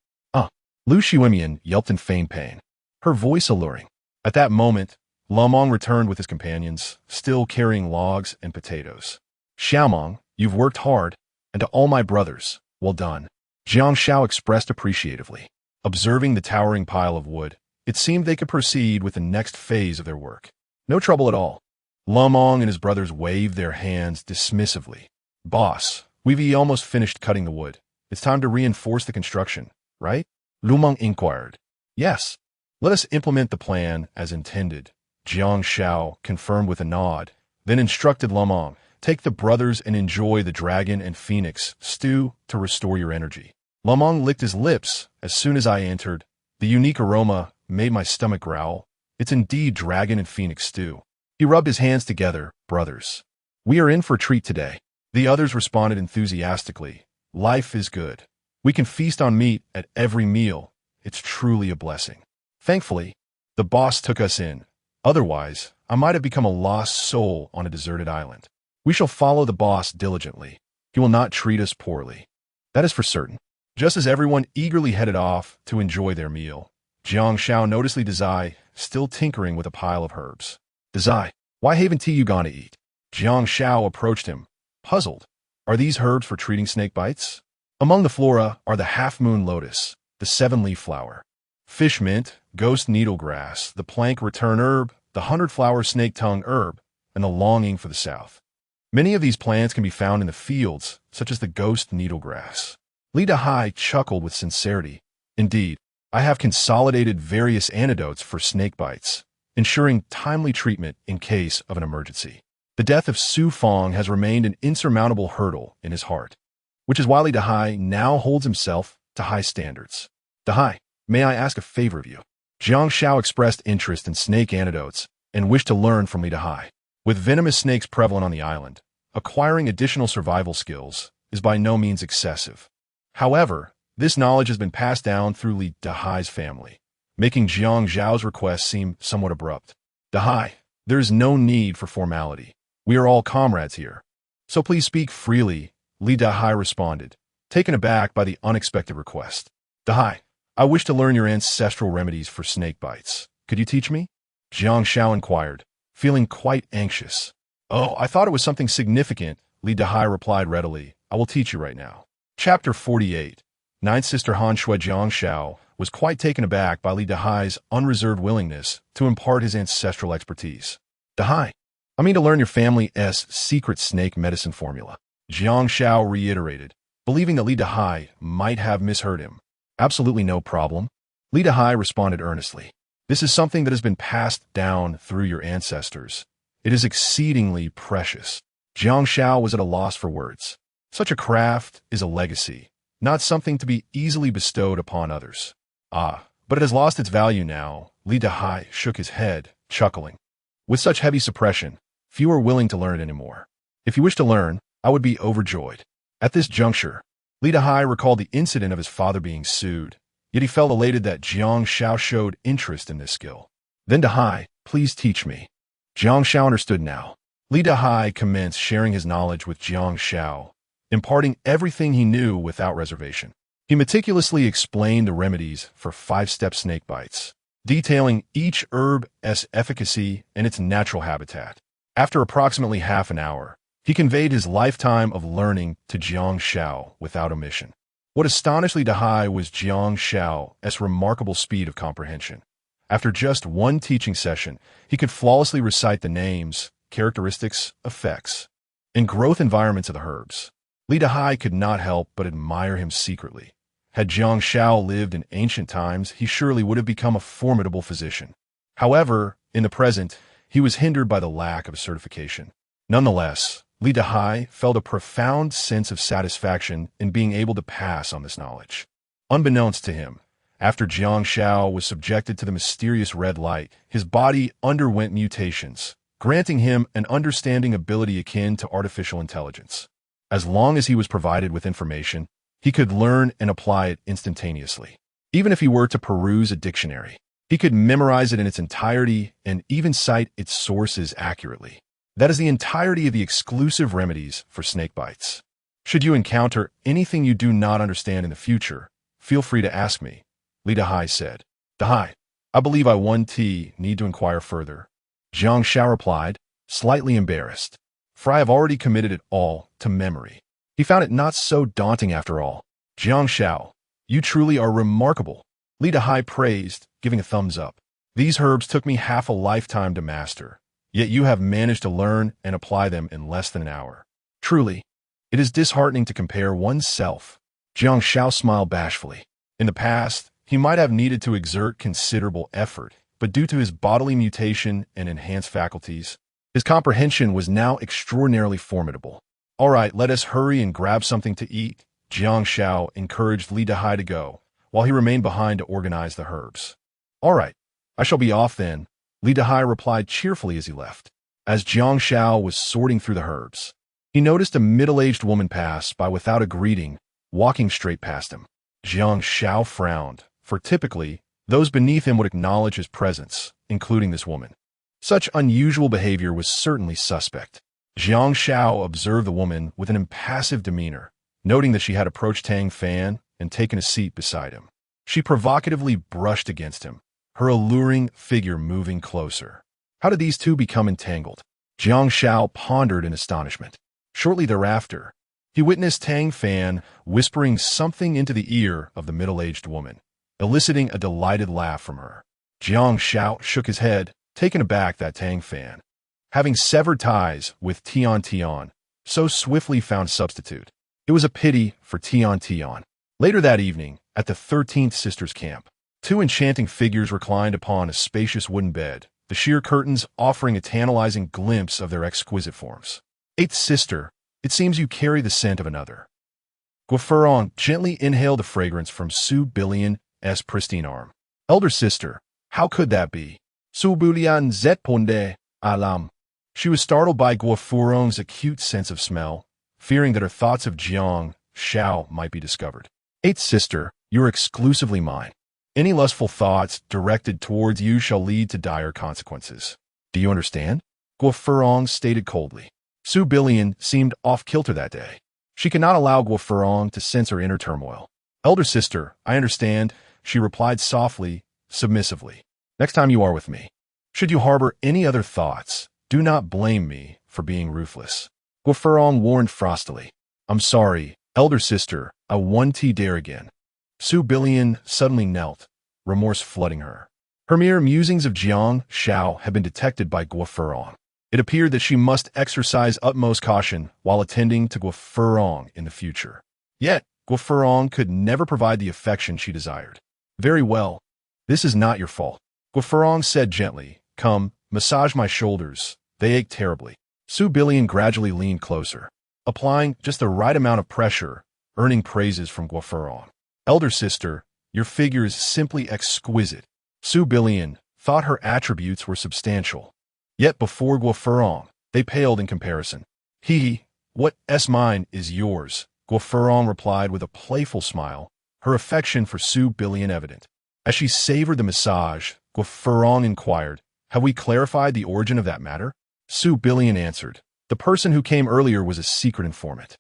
A: Lu Xuanyan yelped in feigned pain, her voice alluring. At that moment, Lamong returned with his companions, still carrying logs and potatoes. Xiaomong, you've worked hard, and to all my brothers, well done. Jiang Xiao expressed appreciatively. Observing the towering pile of wood, it seemed they could proceed with the next phase of their work. No trouble at all. Lamong and his brothers waved their hands dismissively. Boss, we've almost finished cutting the wood. It's time to reinforce the construction, right? Lumong inquired. Yes. Let us implement the plan as intended. Jiang Xiao confirmed with a nod, then instructed Lamong, take the brothers and enjoy the dragon and phoenix stew to restore your energy. Lamong licked his lips as soon as I entered. The unique aroma made my stomach growl. It's indeed dragon and phoenix stew. He rubbed his hands together, brothers. We are in for a treat today. The others responded enthusiastically. Life is good. We can feast on meat at every meal. It's truly a blessing. Thankfully, the boss took us in. Otherwise, I might have become a lost soul on a deserted island. We shall follow the boss diligently. He will not treat us poorly. That is for certain. Just as everyone eagerly headed off to enjoy their meal, Jiang Xiao noticed Dazai still tinkering with a pile of herbs. Dazai, why haven't you gone to eat? Jiang Xiao approached him, puzzled. Are these herbs for treating snake bites? Among the flora are the half-moon lotus, the seven-leaf flower, fish mint, ghost needlegrass, the plank return herb, the hundred-flower snake-tongue herb, and the longing for the south. Many of these plants can be found in the fields, such as the ghost needlegrass. Li Dahai chuckled with sincerity. Indeed, I have consolidated various antidotes for snake bites, ensuring timely treatment in case of an emergency. The death of Su Fong has remained an insurmountable hurdle in his heart, which is why Li Dahai now holds himself to high standards. Dahai, may I ask a favor of you? Jiang Xiao expressed interest in snake antidotes and wished to learn from Li Dahai. With venomous snakes prevalent on the island, acquiring additional survival skills is by no means excessive. However, this knowledge has been passed down through Li Dahai's family, making Jiang Xiao's request seem somewhat abrupt. Dahai, there is no need for formality. We are all comrades here. So please speak freely, Li Dahai responded, taken aback by the unexpected request. Dahai, I wish to learn your ancestral remedies for snake bites. Could you teach me? Jiang Xiao inquired, feeling quite anxious. Oh, I thought it was something significant, Li Dahai replied readily. I will teach you right now. Chapter 48. Ninth Sister Han Shui. Jiang Xiao was quite taken aback by Li Dahai's unreserved willingness to impart his ancestral expertise. Dahai, I mean to learn your family's secret snake medicine formula, Jiang Xiao reiterated, believing that Li Dahai might have misheard him. Absolutely no problem, Li Dahai responded earnestly. This is something that has been passed down through your ancestors. It is exceedingly precious. Jiang Xiao was at a loss for words. Such a craft is a legacy, not something to be easily bestowed upon others. Ah, but it has lost its value now. Li Dahai shook his head, chuckling. With such heavy suppression, few are willing to learn it anymore. If you wish to learn, I would be overjoyed. At this juncture, Li Dahai recalled the incident of his father being sued, yet he felt elated that Jiang Xiao showed interest in this skill. Then Dahai, please teach me. Jiang Xiao understood now. Li Dahai commenced sharing his knowledge with Jiang Xiao, imparting everything he knew without reservation. He meticulously explained the remedies for 5-step snake bites, detailing each herb's efficacy and its natural habitat. After approximately half an hour, he conveyed his lifetime of learning to Jiang Xiao without omission. What astonished Li Dahai was Jiang Xiao's remarkable speed of comprehension. After just one teaching session, he could flawlessly recite the names, characteristics, effects, and growth environments of the herbs. Li Dahai could not help but admire him secretly. Had Jiang Xiao lived in ancient times, he surely would have become a formidable physician. However, in the present, he was hindered by the lack of certification. Nonetheless, Li Dahai felt a profound sense of satisfaction in being able to pass on this knowledge. Unbeknownst to him, after Jiang Xiao was subjected to the mysterious red light, his body underwent mutations, granting him an understanding ability akin to artificial intelligence. As long as he was provided with information, he could learn and apply it instantaneously. Even if he were to peruse a dictionary, he could memorize it in its entirety and even cite its sources accurately. That is the entirety of the exclusive remedies for snake bites. Should you encounter anything you do not understand in the future, feel free to ask me, Li Dahai said. Dahai, I believe I need to inquire further. Jiang Xiao replied, slightly embarrassed. For I have already committed it all to memory. He found it not so daunting after all. Jiang Xiao, you truly are remarkable, Li Dahai praised, giving a thumbs up. These herbs took me half a lifetime to master, yet you have managed to learn and apply them in less than an hour. Truly, it is disheartening to compare oneself. Jiang Xiao smiled bashfully. In the past, he might have needed to exert considerable effort, but due to his bodily mutation and enhanced faculties, his comprehension was now extraordinarily formidable. All right, let us hurry and grab something to eat, Jiang Xiao encouraged Li Dahai to go, while he remained behind to organize the herbs. All right, I shall be off then, Li Dahai replied cheerfully as he left. As Jiang Xiao was sorting through the herbs, he noticed a middle-aged woman pass by without a greeting, walking straight past him. Jiang Xiao frowned, for typically, those beneath him would acknowledge his presence, including this woman. Such unusual behavior was certainly suspect. Jiang Xiao observed the woman with an impassive demeanor, noting that she had approached Tang Fan and taken a seat beside him. She provocatively brushed against him, her alluring figure moving closer. How did these two become entangled? Jiang Xiao pondered in astonishment. Shortly thereafter, He witnessed Tang Fan whispering something into the ear of the middle-aged woman, eliciting a delighted laugh from her. Jiang Xiao shook his head, taken aback that Tang Fan, having severed ties with Tian Tian, so swiftly found substitute. It was a pity for Tian Tian. Later that evening, at the 13th Sisters camp, two enchanting figures reclined upon a spacious wooden bed, the sheer curtains offering a tantalizing glimpse of their exquisite forms. Eighth Sister, it seems you carry the scent of another. Guofurong gently inhaled the fragrance from Su Billian's pristine arm. Elder Sister, how could that be? Su Billian zponde alam. She was startled by Guofurong's acute sense of smell, fearing that her thoughts of Jiang Xiao might be discovered. Eighth Sister, you are exclusively mine. Any lustful thoughts directed towards you shall lead to dire consequences. Do you understand? Guofurong stated coldly. Su Billian seemed off-kilter that day. She could not allow Guofurong to sense her inner turmoil. Elder Sister, I understand, she replied softly, submissively. Next time you are with me, should you harbor any other thoughts, do not blame me for being ruthless. Guofurong warned frostily. I'm sorry, Elder Sister, I won't dare again. Su Billian suddenly knelt, remorse flooding her. Her mere musings of Jiang Xiao had been detected by Guofurong. It appeared that she must exercise utmost caution while attending to Guofurong in the future. Yet, Guofurong could never provide the affection she desired. Very well. This is not your fault. Guofurong said gently, come, massage my shoulders. They ache terribly. Su Billian gradually leaned closer, applying just the right amount of pressure, earning praises from Guofurong. Elder Sister, your figure is simply exquisite. Su Billian thought her attributes were substantial. Yet before Guofurong, they paled in comparison. What's mine is yours, Guofurong replied with a playful smile, her affection for Su Billian evident. As she savored the massage, Guofurong inquired, have we clarified the origin of that matter? Su Billian answered, the person who came earlier was a secret informant.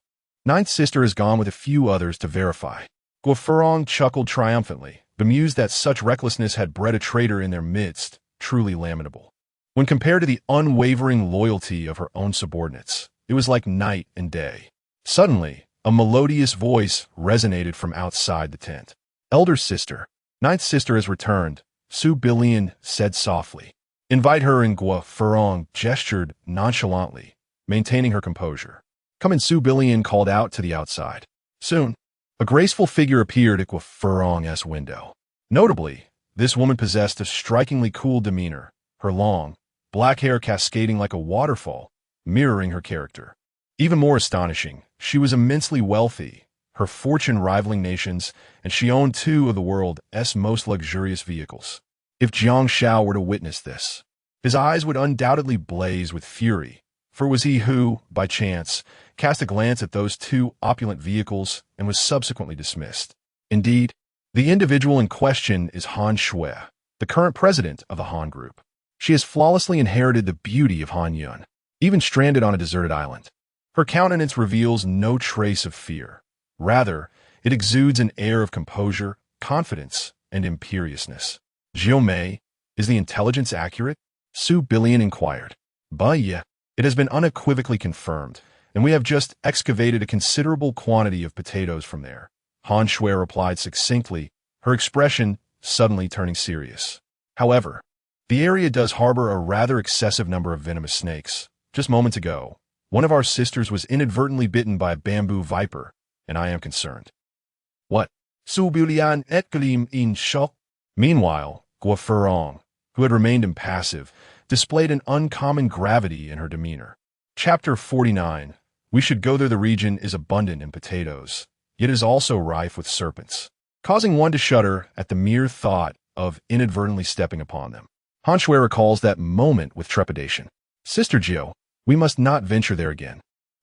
A: Ninth Sister has gone with a few others to verify. Guofurong chuckled triumphantly, bemused that such recklessness had bred a traitor in their midst, truly lamentable. When compared to the unwavering loyalty of her own subordinates, it was like night and day. Suddenly, a melodious voice resonated from outside the tent. Elder Sister, Ninth Sister has returned, Su Billian said softly. Invite her in. Guofurong gestured nonchalantly, maintaining her composure. Come in, Su Billian called out to the outside. Soon, a graceful figure appeared at Guofurong's window. Notably, this woman possessed a strikingly cool demeanor, her long, black hair cascading like a waterfall, mirroring her character. Even more astonishing, she was immensely wealthy, her fortune rivaling nations, and she owned two of the world's most luxurious vehicles. If Jiang Xiao were to witness this, his eyes would undoubtedly blaze with fury, for it was he who, by chance, cast a glance at those two opulent vehicles and was subsequently dismissed. Indeed, the individual in question is Han Shui, the current president of the Han Group. She has flawlessly inherited the beauty of Han Yun, even stranded on a deserted island. Her countenance reveals no trace of fear. Rather, it exudes an air of composure, confidence, and imperiousness. Jiu Mei, is the intelligence accurate? Su Billian inquired. Yeah, it has been unequivocally confirmed, and we have just excavated a considerable quantity of potatoes from there. Han Shui replied succinctly, her expression suddenly turning serious. However, the area does harbor a rather excessive number of venomous snakes. Just moments ago, one of our sisters was inadvertently bitten by a bamboo viper, and I am concerned. What? Su Billian exclaimed in shock. Meanwhile, Guofurong, who had remained impassive, displayed an uncommon gravity in her demeanor. Chapter 49. We should go there. The region is abundant in potatoes, yet is also rife with serpents, causing one to shudder at the mere thought of inadvertently stepping upon them. Han Shui recalls that moment with trepidation. Sister Jiao, we must not venture there again.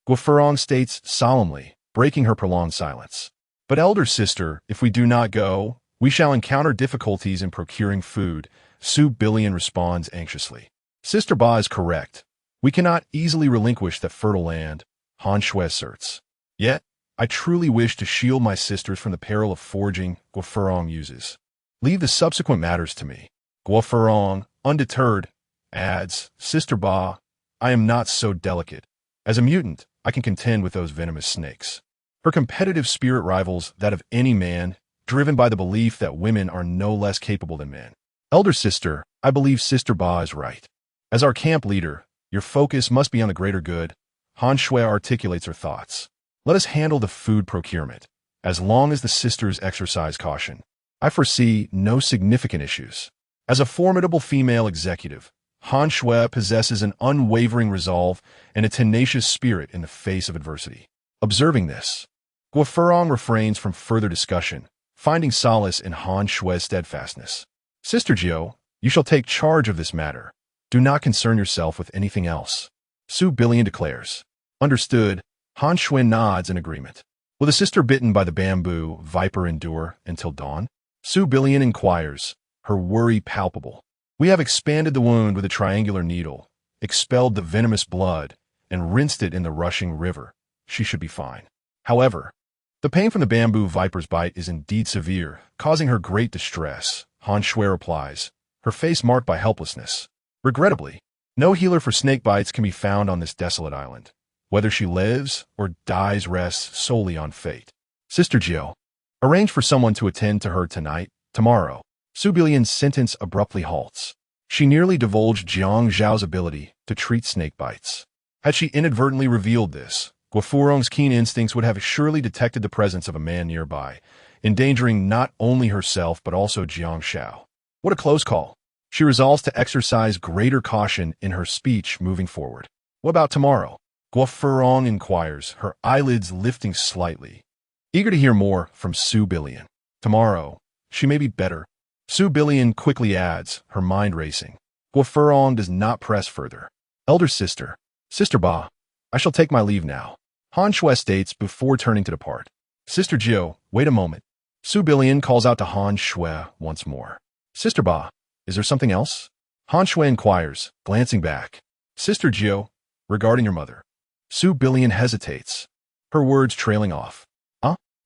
A: Guofurong states solemnly, breaking her prolonged silence. But elder sister, if we do not go, we shall encounter difficulties in procuring food, Su Billian responds anxiously. Sister Ba is correct. We cannot easily relinquish that fertile land, Han Shui asserts. Yet, I truly wish to shield my sisters from the peril of foraging, Guofurong uses. Leave the subsequent matters to me. Guofurong, undeterred, adds, Sister Ba, I am not so delicate. As a mutant, I can contend with those venomous snakes. Her competitive spirit rivals that of any man, driven by the belief that women are no less capable than men. Elder sister, I believe Sister Ba is right. As our camp leader, your focus must be on the greater good. Han Shui articulates her thoughts. Let us handle the food procurement. As long as the sisters exercise caution, I foresee no significant issues. As a formidable female executive, Han Shui possesses an unwavering resolve and a tenacious spirit in the face of adversity. Observing this, Guo Furong refrains from further discussion, finding solace in Han Shui's steadfastness. Sister Jiao, you shall take charge of this matter. Do not concern yourself with anything else. Su Billion declares. Understood. Han Shui nods in agreement. Will the sister bitten by the bamboo viper endure until dawn? Su Billion inquires, her worry palpable. We have expanded the wound with a triangular needle, expelled the venomous blood, and rinsed it in the rushing river. She should be fine. However, the pain from the bamboo viper's bite is indeed severe, causing her great distress, Han Shui replies, her face marked by helplessness. Regrettably, no healer for snake bites can be found on this desolate island. Whether she lives or dies rests solely on fate. Sister Jiao, arrange for someone to attend to her tonight, tomorrow. Su Billion's sentence abruptly halts. She nearly divulged Jiang Xiao's ability to treat snake bites. Had she inadvertently revealed this, Guo Furong's keen instincts would have surely detected the presence of a man nearby, endangering not only herself but also Jiang Xiao. What a close call. She resolves to exercise greater caution in her speech moving forward. What about tomorrow? Guo Furong inquires, her eyelids lifting slightly. Eager to hear more from Su Billion. Tomorrow, she may be better. Su Billion quickly adds, her mind racing. Guo Furong does not press further. Elder sister, Sister Ba, I shall take my leave now. Han Shui states before turning to depart. Sister Jiao, wait a moment. Su Billion calls out to Han Shui once more. Sister Ba, is there something else? Han Shui inquires, glancing back. Sister Jiao, regarding your mother. Su Billion hesitates, her words trailing off.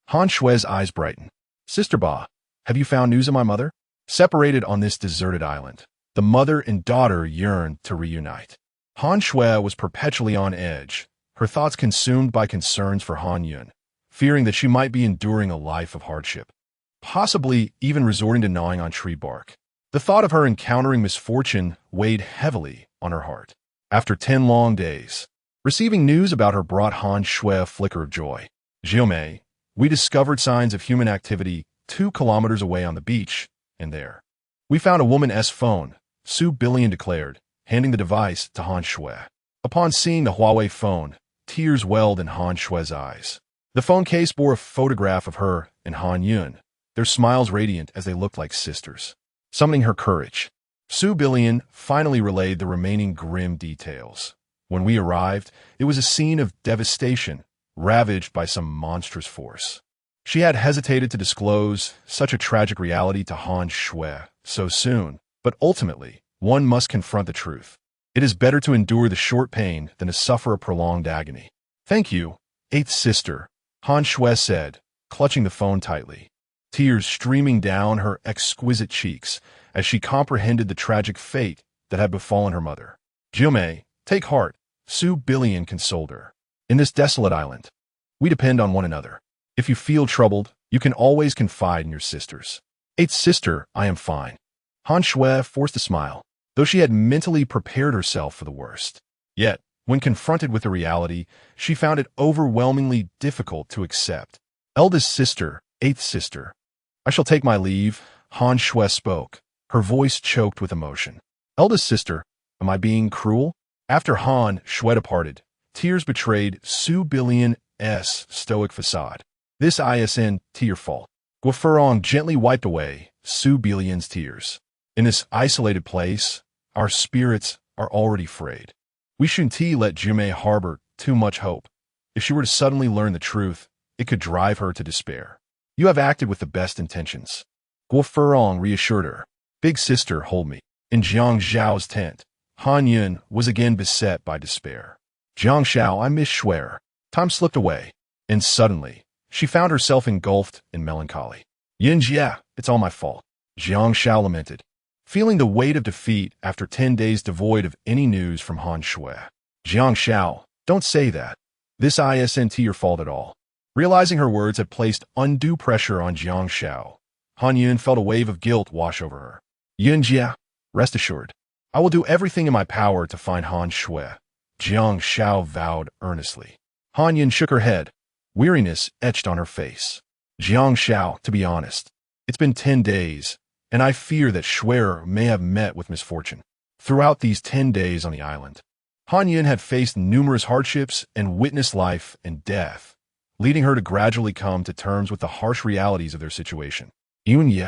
A: Han Shui's eyes brighten. Sister Ba, have you found news of my mother? Separated on this deserted island, the mother and daughter yearned to reunite. Han Shui was perpetually on edge, her thoughts consumed by concerns for Han Yun, fearing that she might be enduring a life of hardship, possibly even resorting to gnawing on tree bark. The thought of her encountering misfortune weighed heavily on her heart. After 10 long days, receiving news about her brought Han Shui a flicker of joy. Jiomei, we discovered signs of human activity 2 kilometers away on the beach, and there. We found a woman's phone, Su Billion declared, handing the device to Han Shui. Upon seeing the Huawei phone, tears welled in Han Shui's eyes. The phone case bore a photograph of her and Han Yun, their smiles radiant as they looked like sisters. Summoning her courage, Su Billion finally relayed the remaining grim details. When we arrived, it was a scene of devastation, ravaged by some monstrous force. She had hesitated to disclose such a tragic reality to Han Shui so soon, but ultimately, one must confront the truth. It is better to endure the short pain than to suffer a prolonged agony. Thank you, 8th sister, Han Shui said, clutching the phone tightly, tears streaming down her exquisite cheeks as she comprehended the tragic fate that had befallen her mother. Jiomei, take heart, Su Billion consoled her. In this desolate island, we depend on one another. If you feel troubled, you can always confide in your sisters. 8th sister, I am fine. Han Shui forced a smile, though she had mentally prepared herself for the worst. Yet, when confronted with the reality, she found it overwhelmingly difficult to accept. Eldest sister, 8th sister, I shall take my leave, Han Shui spoke, her voice choked with emotion. Eldest sister, am I being cruel? After Han Shui departed, tears betrayed Su Billion's stoic facade. This isn't your fault. Guo Furong gently wiped away Su Billion's tears. In this isolated place, our spirits are already frayed. We shouldn't let Jiomei harbor too much hope. If she were to suddenly learn the truth, it could drive her to despair. You have acted with the best intentions. Guo Furong reassured her. Big sister, hold me. In Jiang Xiao's tent, Han Yun was again beset by despair. Jiang Xiao, I misswear. Time slipped away, and suddenly, she found herself engulfed in melancholy. Yin Jia, it's all my fault. Jiang Xiao lamented, feeling the weight of defeat after 10 days devoid of any news from Han Shui. Jiang Xiao, don't say that. This isn't your fault at all. Realizing her words had placed undue pressure on Jiang Xiao, Han Yun felt a wave of guilt wash over her. Yun Jia, rest assured, I will do everything in my power to find Han Shui, Jiang Xiao vowed earnestly. Han Yun shook her head, weariness etched on her face. Jiang Xiao, to be honest, it's been 10 days, and I fear that Shui may have met with misfortune. Throughout these 10 days on the island, Han Yun had faced numerous hardships and witnessed life and death, leading her to gradually come to terms with the harsh realities of their situation. Yun Ye,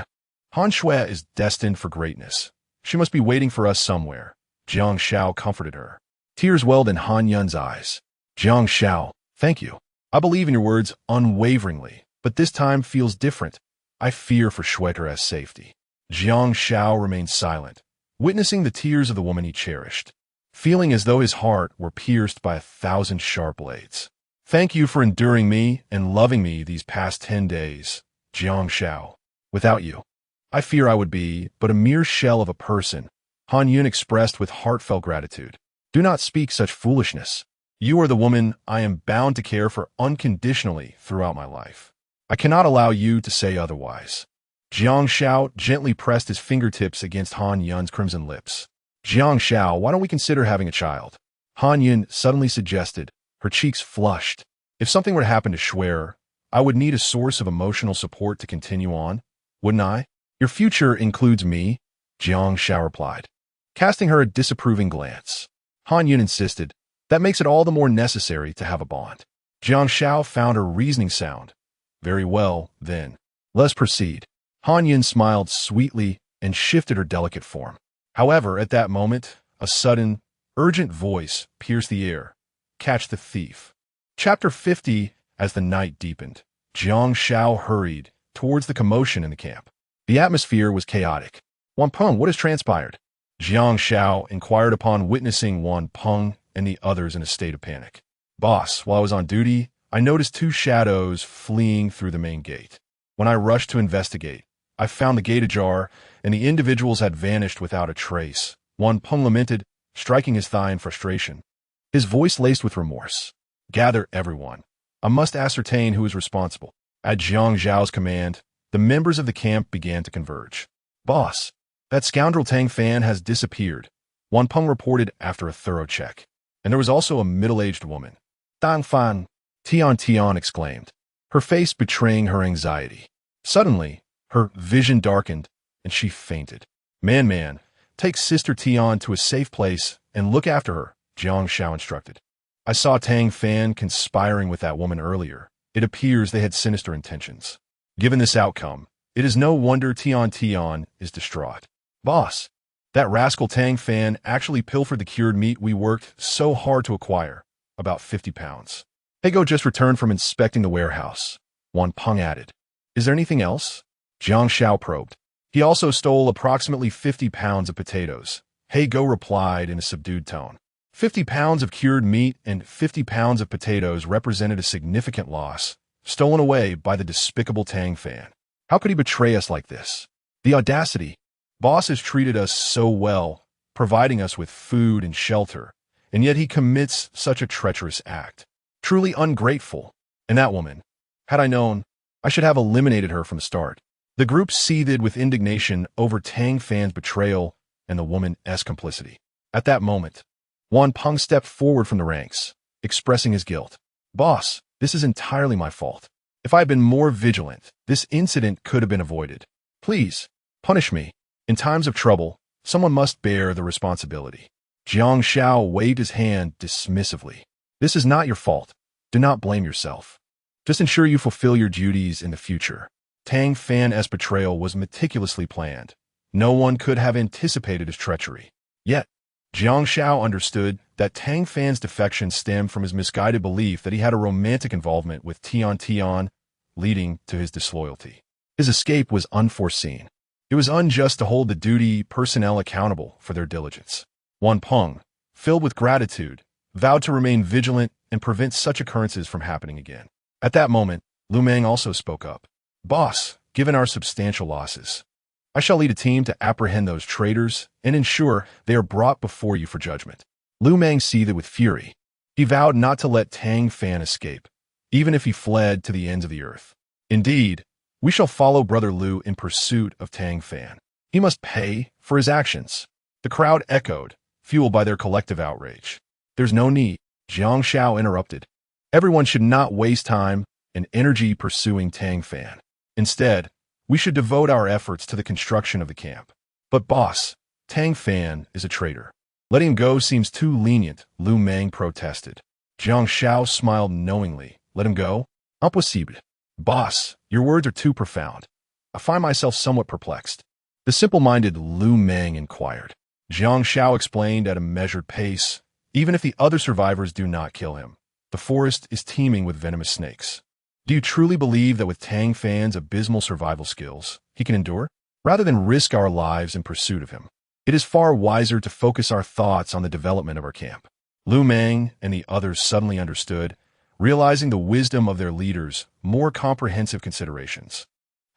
A: Han Shui is destined for greatness. She must be waiting for us somewhere. Jiang Xiao comforted her. Tears welled in Han Yun's eyes. Jiang Xiao, thank you. I believe in your words unwaveringly, but this time feels different. I fear for Shui's safety. Jiang Xiao remained silent, witnessing the tears of the woman he cherished, feeling as though his heart were pierced by 1,000 sharp blades. Thank you for enduring me and loving me these past 10 days, Jiang Xiao. Without you, I fear I would be but a mere shell of a person, Han Yun expressed with heartfelt gratitude. Do not speak such foolishness. You are the woman I am bound to care for unconditionally throughout my life. I cannot allow you to say otherwise. Jiang Xiao gently pressed his fingertips against Han Yun's crimson lips. Jiang Xiao, why don't we consider having a child? Han Yun suddenly suggested, her cheeks flushed. If something were to happen to Shui, I would need a source of emotional support to continue on, wouldn't I? Your future includes me, Jiang Xiao replied, casting her a disapproving glance. Han Yun insisted, that makes it all the more necessary to have a bond. Jiang Xiao found her reasoning sound. Very well, then. Let's proceed. Han Yun smiled sweetly and shifted her delicate form. However, at that moment, a sudden, urgent voice pierced the air. Catch the thief. Chapter 50. As the night deepened, Jiang Xiao hurried towards the commotion in the camp. The atmosphere was chaotic. Wan Peng, what has transpired? Jiang Xiao inquired upon witnessing Wan Peng and the others in a state of panic. Boss, while I was on duty, I noticed 2 shadows fleeing through the main gate. When I rushed to investigate, I found the gate ajar, and the individuals had vanished without a trace. Wan Peng lamented, striking his thigh in frustration, his voice laced with remorse. Gather everyone. I must ascertain who is responsible. At Jiang Zhao's command, the members of the camp began to converge. Boss, that scoundrel Tang Fan has disappeared, Wan Peng reported after a thorough check. And there was also a middle-aged woman. Tang Fan, Tian exclaimed, her face betraying her anxiety. Suddenly, her vision darkened, and she fainted. Man, take Sister Tian to a safe place and look after her, Jiang Xiao instructed. I saw Tang Fan conspiring with that woman earlier. It appears they had sinister intentions. Given this outcome, it is no wonder Tian is distraught. Boss, that rascal Tang Fan actually pilfered the cured meat we worked so hard to acquire, about 50 pounds. Hego just returned from inspecting the warehouse, Wan Peng added. Is there anything else? Jiang Xiao probed. He also stole approximately 50 pounds of potatoes. Hego replied in a subdued tone. 50 pounds of cured meat and 50 pounds of potatoes represented a significant loss, stolen away by the despicable Tang Fan. How could he betray us like this? The audacity. Boss has treated us so well, providing us with food and shelter, and yet he commits such a treacherous act. Truly ungrateful. And that woman, had I known, I should have eliminated her from the start. The group seethed with indignation over Tang Fan's betrayal and the woman's complicity. At that moment, Wan Peng stepped forward from the ranks, expressing his guilt. Boss, this is entirely my fault. If I had been more vigilant, this incident could have been avoided. Please, punish me. In times of trouble, someone must bear the responsibility. Jiang Xiao waved his hand dismissively. This is not your fault. Do not blame yourself. Just ensure you fulfill your duties in the future. Tang Fan's betrayal was meticulously planned. No one could have anticipated his treachery. Yet, Jiang Xiao understood that Tang Fan's defection stemmed from his misguided belief that he had a romantic involvement with Tian, leading to his disloyalty. His escape was unforeseen. It was unjust to hold the duty personnel accountable for their diligence. Wan Peng, filled with gratitude, vowed to remain vigilant and prevent such occurrences from happening again. At that moment, Lu Meng also spoke up. Boss, given our substantial losses, I shall lead a team to apprehend those traitors and ensure they are brought before you for judgment. Lu Meng seethed with fury. He vowed not to let Tang Fan escape, even if he fled to the ends of the earth. Indeed, we shall follow Brother Liu in pursuit of Tang Fan. He must pay for his actions. The crowd echoed, fueled by their collective outrage. There's no need, Jiang Xiao interrupted. Everyone should not waste time and energy pursuing Tang Fan. Instead, we should devote our efforts to the construction of the camp. But boss, Tang Fan is a traitor. Letting him go seems too lenient, Lu Meng protested. Jiang Xiao smiled knowingly. Let him go? Impossible. Boss, your words are too profound. I find myself somewhat perplexed. The simple-minded Lu Meng inquired. Jiang Xiao explained at a measured pace, even if the other survivors do not kill him, the forest is teeming with venomous snakes. Do you truly believe that with Tang Fan's abysmal survival skills, he can endure? Rather than risk our lives in pursuit of him, it is far wiser to focus our thoughts on the development of our camp. Lu Meng and the others suddenly understood, realizing the wisdom of their leaders' more comprehensive considerations.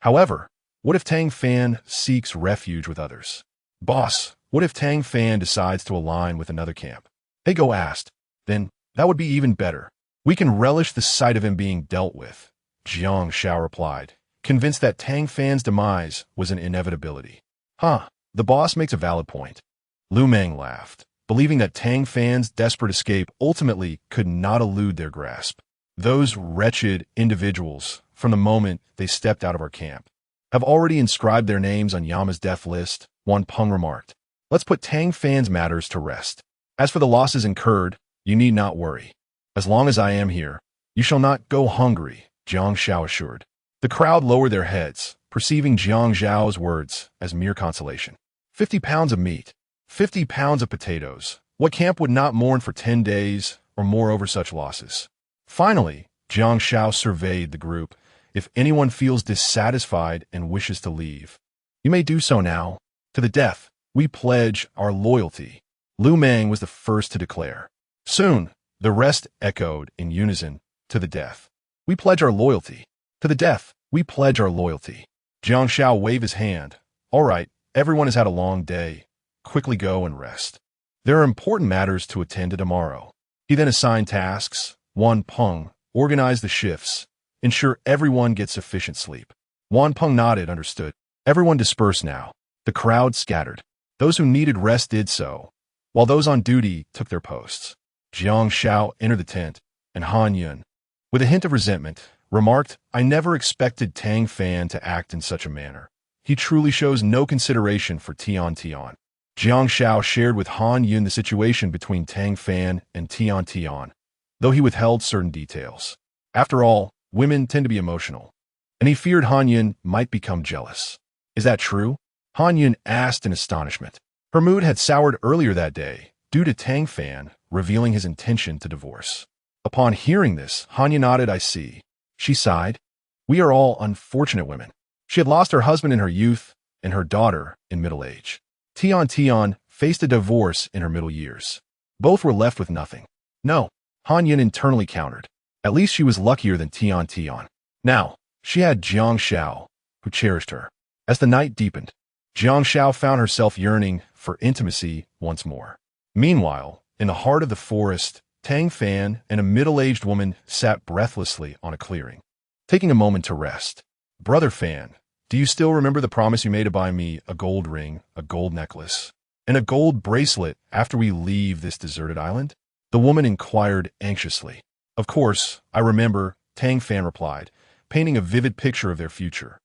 A: However, what if Tang Fan seeks refuge with others? Boss, what if Tang Fan decides to align with another camp? Hego asked. Then, that would be even better. We can relish the sight of him being dealt with, Jiang Xiao replied, convinced that Tang Fan's demise was an inevitability. The boss makes a valid point. Lu Meng laughed, believing that Tang Fan's desperate escape ultimately could not elude their grasp. Those wretched individuals, from the moment they stepped out of our camp, have already inscribed their names on Yama's death list, Wan Peng remarked. Let's put Tang Fan's matters to rest. As for the losses incurred, you need not worry. As long as I am here, you shall not go hungry, Jiang Xiao assured. The crowd lowered their heads, perceiving Jiang Xiao's words as mere consolation. 50 pounds of meat, 50 pounds of potatoes. What camp would not mourn for 10 days or more over such losses? Finally, Jiang Xiao surveyed the group. If anyone feels dissatisfied and wishes to leave, you may do so now. To the death, we pledge our loyalty. Lu Meng was the first to declare. Soon, the rest echoed in unison, to the death. We pledge our loyalty. To the death, we pledge our loyalty. Jiang Xiao waved his hand. All right, everyone has had a long day. Quickly go and rest. There are important matters to attend to tomorrow. He then assigned tasks. Wan Peng organized the shifts. Ensure everyone gets sufficient sleep. Wan Peng nodded, understood. Everyone dispersed now. The crowd scattered. Those who needed rest did so, while those on duty took their posts. Jiang Xiao entered the tent, and Han Yun, with a hint of resentment, remarked, I never expected Tang Fan to act in such a manner. He truly shows no consideration for Tian. Jiang Xiao shared with Han Yun the situation between Tang Fan and Tian, though he withheld certain details. After all, women tend to be emotional, and he feared Han Yun might become jealous. Is that true? Han Yun asked in astonishment. Her mood had soured earlier that day, due to Tang Fan revealing his intention to divorce. Upon hearing this, Han Yun nodded, I see. She sighed. We are all unfortunate women. She had lost her husband in her youth and her daughter in middle age. Tian faced a divorce in her middle years. Both were left with nothing. No, Han Yun internally countered. At least she was luckier than Tian. Now, she had Jiang Xiao, who cherished her. As the night deepened, Jiang Xiao found herself yearning for intimacy once more. Meanwhile, in the heart of the forest, Tang Fan and a middle-aged woman sat breathlessly on a clearing, taking a moment to rest. Brother Fan, do you still remember the promise you made to buy me a gold ring, a gold necklace, and a gold bracelet after we leave this deserted island? The woman inquired anxiously. Of course, I remember, Tang Fan replied, painting a vivid picture of their future.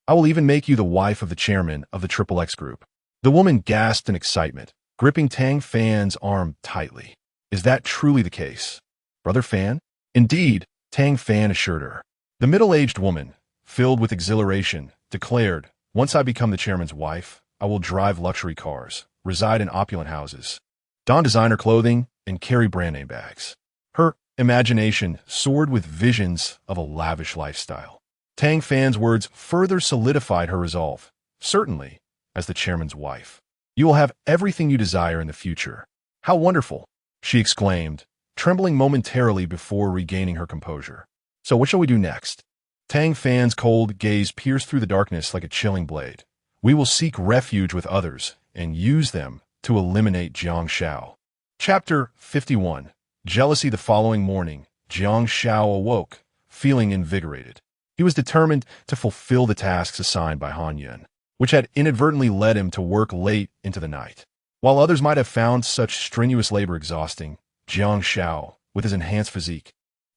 A: I will even make you the wife of the chairman of the XXX group. The woman gasped in excitement, gripping Tang Fan's arm tightly. Is that truly the case, Brother Fan? Indeed, Tang Fan assured her. The middle-aged woman, filled with exhilaration, declared, once I become the chairman's wife, I will drive luxury cars, reside in opulent houses, don designer clothing, and carry brand-name bags. Her imagination soared with visions of a lavish lifestyle. Tang Fan's words further solidified her resolve. Certainly, as the chairman's wife, you will have everything you desire in the future. How wonderful, she exclaimed, trembling momentarily before regaining her composure. So what shall we do next? Tang Fan's cold gaze pierced through the darkness like a chilling blade. We will seek refuge with others and use them to eliminate Jiang Xiao. Chapter 51. Jealousy. The following morning, Jiang Xiao awoke, feeling invigorated. He was determined to fulfill the tasks assigned by Han Yun, which had inadvertently led him to work late into the night. While others might have found such strenuous labor exhausting, Jiang Xiao, with his enhanced physique,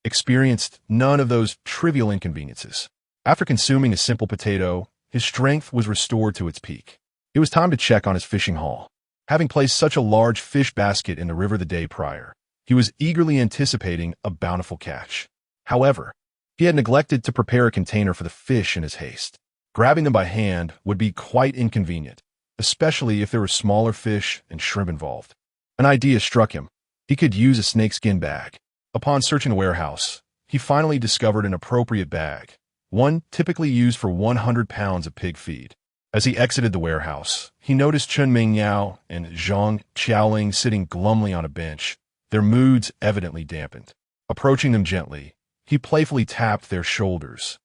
A: experienced none of those trivial inconveniences. After consuming a simple potato, his strength was restored to its peak. It was time to check on his fishing haul. Having placed such a large fish basket in the river the day prior, he was eagerly anticipating a bountiful catch. However, he had neglected to prepare a container for the fish in his haste. Grabbing them by hand would be quite inconvenient, especially if there were smaller fish and shrimp involved. An idea struck him. He could use a snakeskin bag. Upon searching the warehouse, he finally discovered an appropriate bag, one typically used for 100 pounds of pig feed. As he exited the warehouse, he noticed Chen Mingyao and Jiang Xiao sitting glumly on a bench, their moods evidently dampened. Approaching them gently, he playfully tapped their shoulders,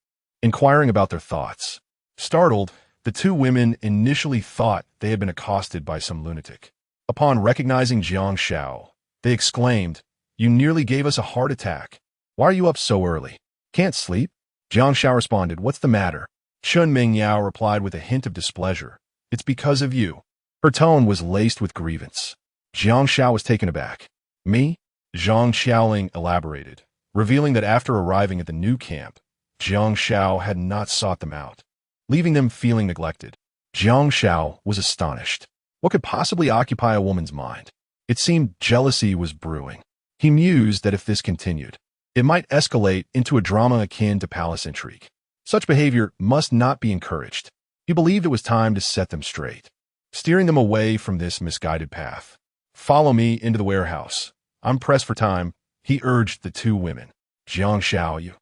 A: inquiring about their thoughts. Startled, the two women initially thought they had been accosted by some lunatic. Upon recognizing Jiang Xiao, they exclaimed, "You nearly gave us a heart attack. Why are you up so early? Can't sleep?" Jiang Xiao responded, "What's the matter?" Chen Mingyao replied with a hint of displeasure, "It's because of you." Her tone was laced with grievance. Jiang Xiao was taken aback. "Me?" Jiang Xiaoling elaborated, revealing that after arriving at the new camp, Jiang Xiao had not sought them out, leaving them feeling neglected. Jiang Xiao was astonished. What could possibly occupy a woman's mind? It seemed jealousy was brewing. He mused that if this continued, it might escalate into a drama akin to palace intrigue. Such behavior must not be encouraged. He believed it was time to set them straight, steering them away from this misguided path. "Follow me into the warehouse. I'm pressed for time," he urged the two women. "Jiang Xiao, you?"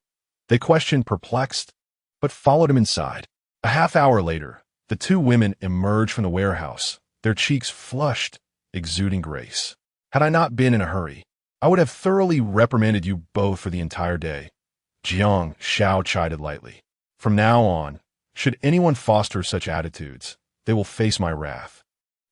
A: They questioned, perplexed, but followed him inside. A half-hour later, the two women emerged from the warehouse, their cheeks flushed, exuding grace. "Had I not been in a hurry, I would have thoroughly reprimanded you both for the entire day," Jiang Xiao chided lightly. "From now on, should anyone foster such attitudes, they will face my wrath."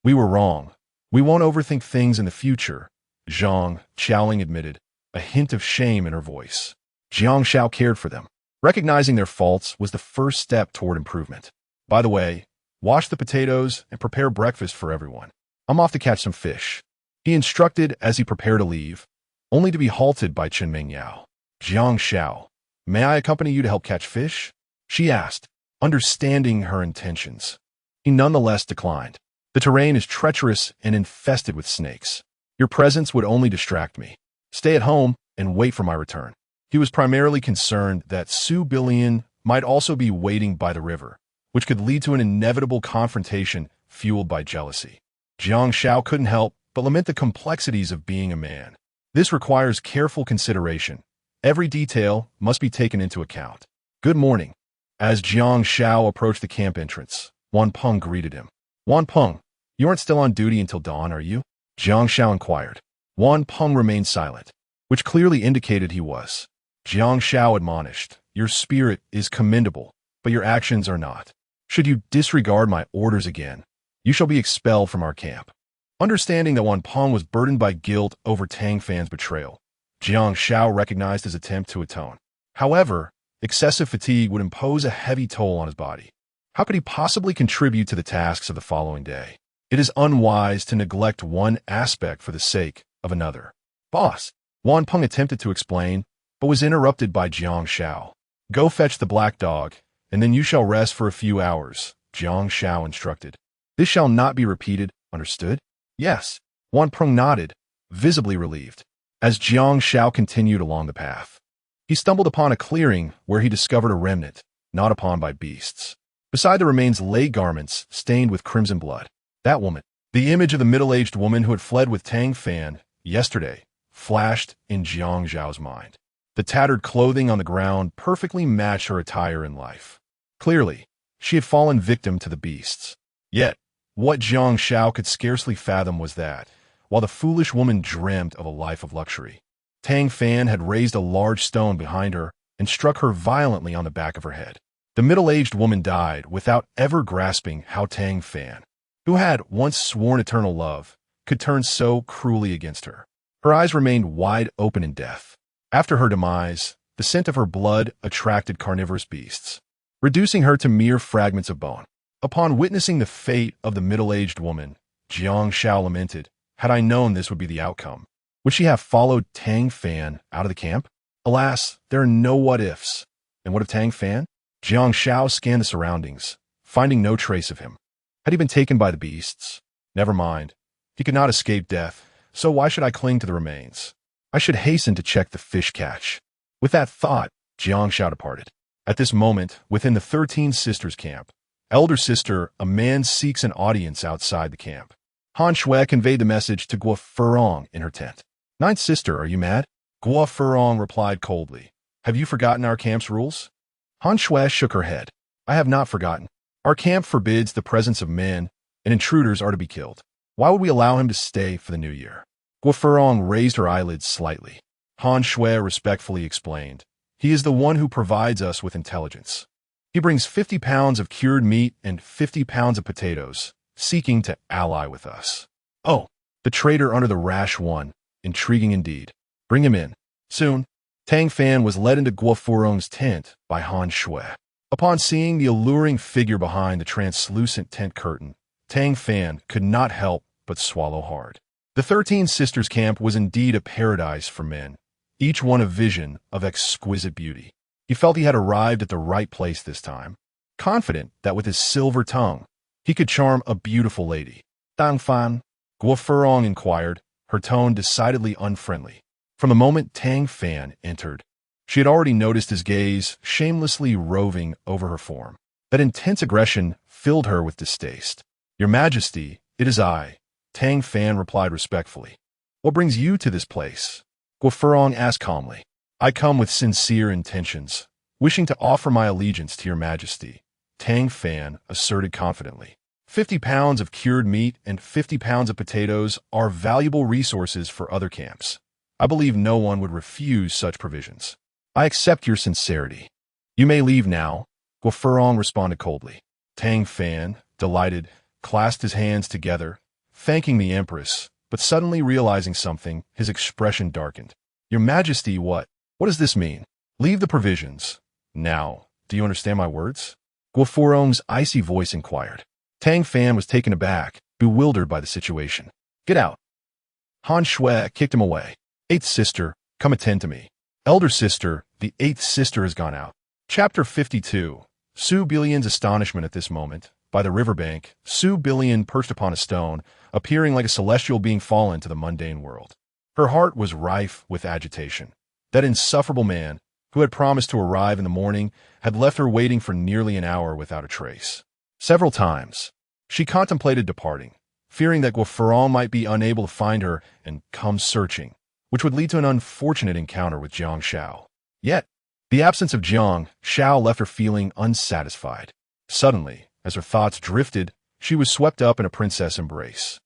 A: "We were wrong. We won't overthink things in the future," Jiang Xiaoling admitted, a hint of shame in her voice. Jiang Xiao cared for them. Recognizing their faults was the first step toward improvement. "By the way, wash the potatoes and prepare breakfast for everyone. I'm off to catch some fish," he instructed as he prepared to leave, only to be halted by Chen Mingyao. "Jiang Xiao, may I accompany you to help catch fish?" she asked, understanding her intentions. He nonetheless declined. "The terrain is treacherous and infested with snakes. Your presence would only distract me. Stay at home and wait for my return." He was primarily concerned that Su Bilian might also be waiting by the river, which could lead to an inevitable confrontation fueled by jealousy. Jiang Xiao couldn't help but lament the complexities of being a man. This requires careful consideration. Every detail must be taken into account. "Good morning." As Jiang Xiao approached the camp entrance, Wan Peng greeted him. "Wan Peng, you aren't still on duty until dawn, are you?" Jiang Xiao inquired. Wan Peng remained silent, which clearly indicated he was. Jiang Xiao admonished, "Your spirit is commendable, but your actions are not. Should you disregard my orders again, you shall be expelled from our camp." Understanding that Wan Peng was burdened by guilt over Tang Fan's betrayal, Jiang Xiao recognized his attempt to atone. However, excessive fatigue would impose a heavy toll on his body. How could he possibly contribute to the tasks of the following day? It is unwise to neglect one aspect for the sake of another. "Boss," Wan Peng attempted to explain, but was interrupted by Jiang Xiao. "Go fetch the black dog, and then you shall rest for a few hours," Jiang Xiao instructed. "This shall not be repeated, understood?" "Yes." Wan Peng nodded, visibly relieved. As Jiang Xiao continued along the path, he stumbled upon a clearing where he discovered a remnant, gnawed upon by beasts. Beside the remains lay garments stained with crimson blood. That woman, the image of the middle-aged woman who had fled with Tang Fan yesterday, flashed in Jiang Xiao's mind. The tattered clothing on the ground perfectly matched her attire in life. Clearly, she had fallen victim to the beasts. Yet, what Jiang Xiao could scarcely fathom was that, while the foolish woman dreamt of a life of luxury, Tang Fan had raised a large stone behind her and struck her violently on the back of her head. The middle-aged woman died without ever grasping how Tang Fan, who had once sworn eternal love, could turn so cruelly against her. Her eyes remained wide open in death. After her demise, the scent of her blood attracted carnivorous beasts, reducing her to mere fragments of bone. Upon witnessing the fate of the middle-aged woman, Jiang Xiao lamented, "Had I known this would be the outcome, would she have followed Tang Fan out of the camp? Alas, there are no what-ifs." And what of Tang Fan? Jiang Xiao scanned the surroundings, finding no trace of him. Had he been taken by the beasts? Never mind. He could not escape death, so why should I cling to the remains? I should hasten to check the fish catch. With that thought, Jiang Xiao departed. At this moment, within the 13 Sisters camp, elder sister, a man seeks an audience outside the camp. Han Shui conveyed the message to Guo Furong in her tent. "Ninth sister, are you mad?" Guo Furong replied coldly. "Have you forgotten our camp's rules?" Han Shui shook her head. "I have not forgotten. Our camp forbids the presence of men, and intruders are to be killed. Why would we allow him to stay for the new year?" Guo Furong raised her eyelids slightly. Han Shui respectfully explained, "He is the one who provides us with intelligence. He brings 50 pounds of cured meat and 50 pounds of potatoes, seeking to ally with us." "Oh, the traitor under the rash one. Intriguing indeed. Bring him in." Soon, Tang Fan was led into Guo Furong's tent by Han Shui. Upon seeing the alluring figure behind the translucent tent curtain, Tang Fan could not help but swallow hard. The 13 Sisters camp was indeed a paradise for men, each one a vision of exquisite beauty. He felt he had arrived at the right place this time, confident that with his silver tongue, he could charm a beautiful lady. "Tang Fan?" Guo Furong inquired, her tone decidedly unfriendly. From the moment Tang Fan entered, she had already noticed his gaze shamelessly roving over her form. That intense aggression filled her with distaste. "Your Majesty, it is I," Tang Fan replied respectfully. "What brings you to this place?" Guo Furong asked calmly. "I come with sincere intentions, wishing to offer my allegiance to your Majesty," Tang Fan asserted confidently. 50 pounds of cured meat and 50 pounds of potatoes are valuable resources for other camps. I believe no one would refuse such provisions. I accept your sincerity. You may leave now," Guo Furong responded coldly. Tang Fan, delighted, clasped his hands together, thanking the Empress, but suddenly realizing something, his expression darkened. "Your Majesty, what? What does this mean? Leave the provisions. Now, do you understand my words?" Guo Furong's icy voice inquired. Tang Fan was taken aback, bewildered by the situation. "Get out." Han Shui kicked him away. "Eighth sister, come attend to me." "Elder sister, the 8th sister has gone out." Chapter 52. Su Billian's astonishment at this moment. By the riverbank, Su Billian perched upon a stone, appearing like a celestial being fallen to the mundane world. Her heart was rife with agitation. That insufferable man, who had promised to arrive in the morning, had left her waiting for nearly an hour without a trace. Several times, she contemplated departing, fearing that Guo Furong might be unable to find her and come searching, which would lead to an unfortunate encounter with Jiang Xiao. Yet, the absence of Jiang Xiao left her feeling unsatisfied. Suddenly, as her thoughts drifted, she was swept up in a princess embrace.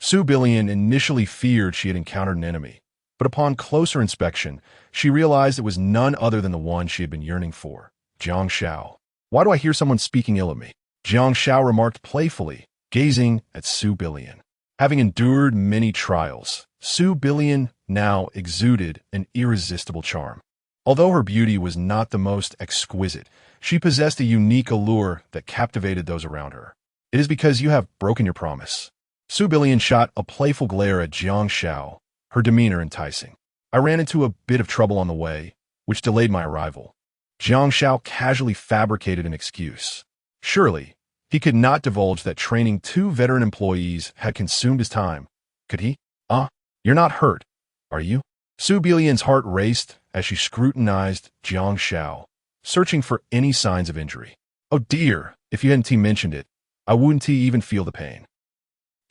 A: Su Billian initially feared she had encountered an enemy, but upon closer inspection, she realized it was none other than the one she had been yearning for, Jiang Xiao. "Why do I hear someone speaking ill of me?" Jiang Xiao remarked playfully, gazing at Su Billian. Having endured many trials, Su Billian now exuded an irresistible charm. Although her beauty was not the most exquisite, she possessed a unique allure that captivated those around her. "It is because you have broken your promise." Su Billian shot a playful glare at Jiang Xiao, her demeanor enticing. "I ran into a bit of trouble on the way, which delayed my arrival." Jiang Xiao casually fabricated an excuse. Surely, he could not divulge that training 2 veteran employees had consumed his time. Could he? You're not hurt, are you?" Su Billian's heart raced as she scrutinized Jiang Xiao, searching for any signs of injury. "Oh dear, if you hadn't mentioned it, I wouldn't even feel the pain."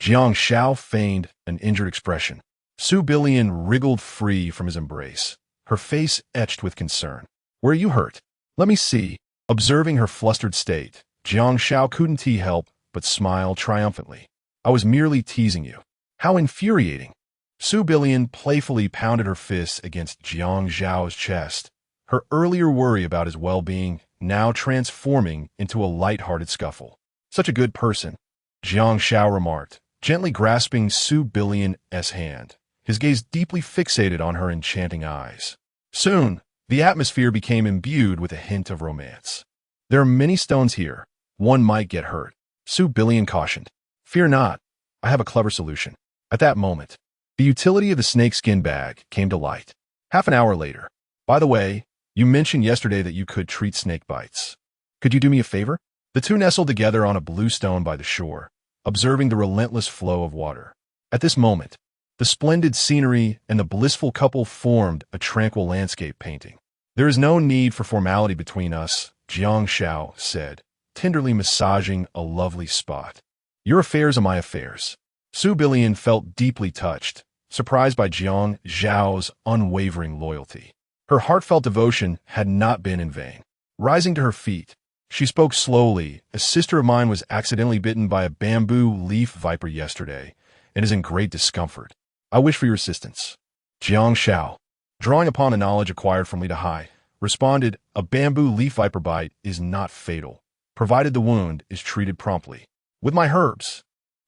A: Jiang Xiao feigned an injured expression. Su Billian wriggled free from his embrace, her face etched with concern. "Where are you hurt? Let me see." Observing her flustered state, Jiang Xiao couldn't help but smile triumphantly. "I was merely teasing you." "How infuriating." Su Billian playfully pounded her fists against Jiang Xiao's chest, her earlier worry about his well-being now transforming into a light-hearted scuffle. "Such a good person," Jiang Xiao remarked, gently grasping Su Billian's hand, his gaze deeply fixated on her enchanting eyes. Soon, the atmosphere became imbued with a hint of romance. There are many stones here. One might get hurt, Su Billion cautioned. Fear not. I have a clever solution. At that moment, the utility of the snakeskin bag came to light. Half an hour later. By the way, you mentioned yesterday that you could treat snake bites. Could you do me a favor? The two nestled together on a blue stone by the shore, observing the relentless flow of water. At this moment, the splendid scenery and the blissful couple formed a tranquil landscape painting. There is no need for formality between us, Jiang Xiao said, tenderly massaging a lovely spot. Your affairs are my affairs. Su Billion felt deeply touched, surprised by Jiang Xiao's unwavering loyalty. Her heartfelt devotion had not been in vain. Rising to her feet, she spoke slowly. A sister of mine was accidentally bitten by a bamboo leaf viper yesterday and is in great discomfort. I wish for your assistance. Jiang Xiao, drawing upon the knowledge acquired from Li Dahai, responded, a bamboo leaf viper bite is not fatal, provided the wound is treated promptly. With my herbs,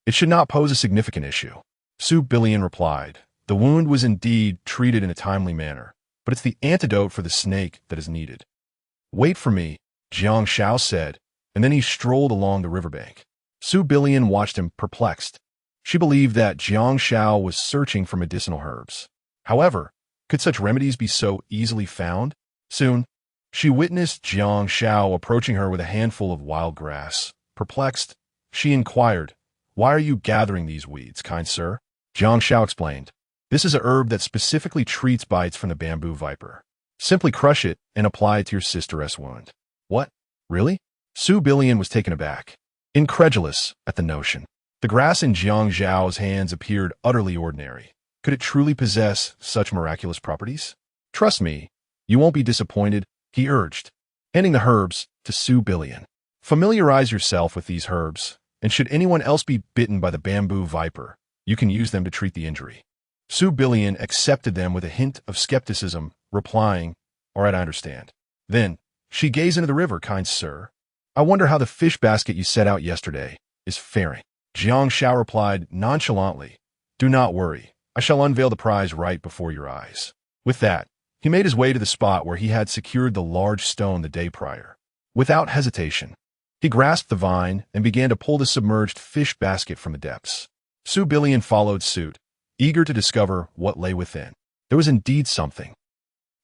A: it should not pose a significant issue. Su Billion replied, the wound was indeed treated in a timely manner, but it's the antidote for the snake that is needed. Wait for me, Jiang Xiao said, and then he strolled along the riverbank. Su Billion watched him perplexed. She believed that Jiang Xiao was searching for medicinal herbs. However, could such remedies be so easily found? Soon, she witnessed Jiang Xiao approaching her with a handful of wild grass. Perplexed, she inquired, why are you gathering these weeds, kind sir? Jiang Xiao explained, this is a herb that specifically treats bites from the bamboo viper. Simply crush it and apply it to your sister's wound. What? Really? Su Billion was taken aback, incredulous at the notion. The grass in Jiang Xiao's hands appeared utterly ordinary. Could it truly possess such miraculous properties? Trust me, you won't be disappointed, he urged, handing the herbs to Su Billion. Familiarize yourself with these herbs, and should anyone else be bitten by the bamboo viper, you can use them to treat the injury. Su Billion accepted them with a hint of skepticism, replying, all right, I understand. Then, she gazed into the river, kind sir. I wonder how the fish basket you set out yesterday is faring. Jiang Xiao replied nonchalantly, do not worry, I shall unveil the prize right before your eyes. With that, he made his way to the spot where he had secured the large stone the day prior. Without hesitation, he grasped the vine and began to pull the submerged fish basket from the depths. Su Billion followed suit, eager to discover what lay within. There was indeed something.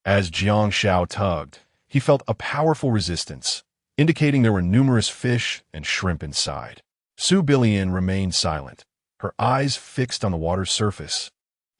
A: As Jiang Xiao tugged, he felt a powerful resistance, indicating there were numerous fish and shrimp inside. Su Billion remained silent, her eyes fixed on the water's surface,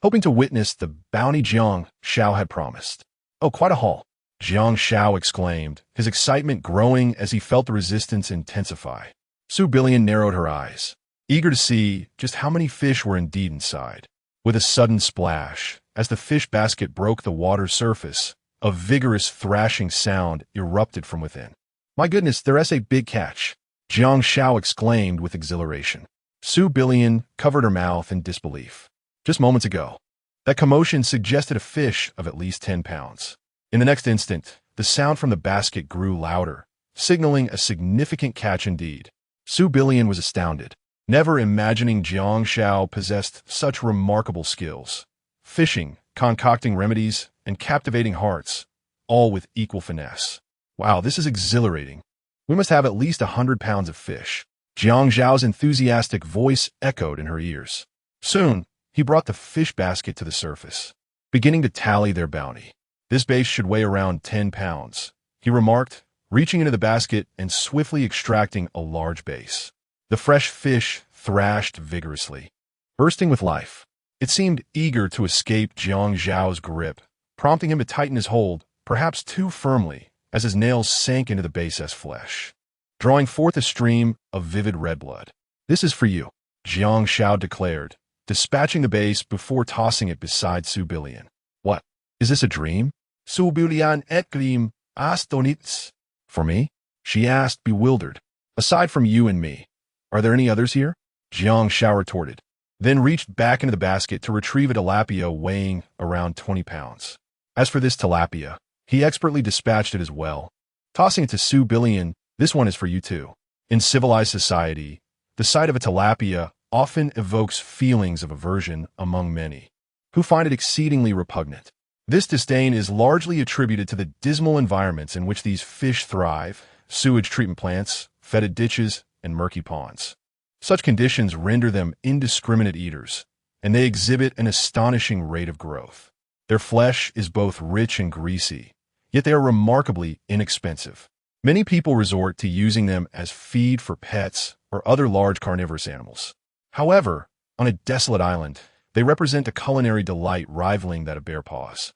A: hoping to witness the bounty Jiang Xiao had promised. Oh, quite a haul, Jiang Xiao exclaimed, his excitement growing as he felt the resistance intensify. Su Billion narrowed her eyes, eager to see just how many fish were indeed inside. With a sudden splash, as the fish basket broke the water's surface, a vigorous thrashing sound erupted from within. My goodness, there's a big catch, Jiang Xiao exclaimed with exhilaration. Su Billion covered her mouth in disbelief. Just moments ago, that commotion suggested a fish of at least 10 pounds. In the next instant, the sound from the basket grew louder, signaling a significant catch indeed. Su Billion was astounded, never imagining Jiang Xiao possessed such remarkable skills. Fishing, concocting remedies, and captivating hearts, all with equal finesse. Wow, this is exhilarating. We must have at least 100 pounds of fish. Jiang Xiao's enthusiastic voice echoed in her ears. Soon, he brought the fish basket to the surface, beginning to tally their bounty. This base should weigh around 10 pounds, he remarked, reaching into the basket and swiftly extracting a large base. The fresh fish thrashed vigorously, bursting with life. It seemed eager to escape Jiang Xiao's grip, prompting him to tighten his hold, perhaps too firmly, as his nails sank into the base's flesh, drawing forth a stream of vivid red blood. This is for you, Jiang Xiao declared, dispatching the base before tossing it beside Su Billion. What? Is this a dream? Su Billion exclaimed, astonished. For me? She asked, bewildered. Aside from you and me, are there any others here? Jiang Xiao retorted, then reached back into the basket to retrieve a tilapia weighing around 20 pounds. As for this tilapia, he expertly dispatched it as well, tossing it to Su Billion. This one is for you too. In civilized society, the sight of a tilapia often evokes feelings of aversion among many, who find it exceedingly repugnant. This disdain is largely attributed to the dismal environments in which these fish thrive: sewage treatment plants, fetid ditches, and murky ponds. Such conditions render them indiscriminate eaters, and they exhibit an astonishing rate of growth. Their flesh is both rich and greasy, yet they are remarkably inexpensive. Many people resort to using them as feed for pets or other large carnivorous animals. However, on a desolate island, they represent a culinary delight rivaling that of bear paws.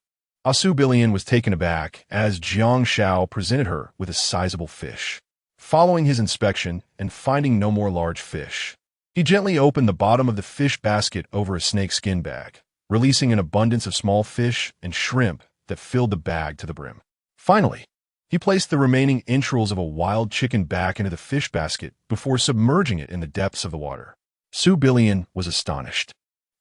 A: Su Bilian was taken aback as Jiang Xiao presented her with a sizable fish. Following his inspection and finding no more large fish, he gently opened the bottom of the fish basket over a snakeskin bag, releasing an abundance of small fish and shrimp that filled the bag to the brim. Finally, he placed the remaining entrails of a wild chicken back into the fish basket before submerging it in the depths of the water. Su Bilian was astonished.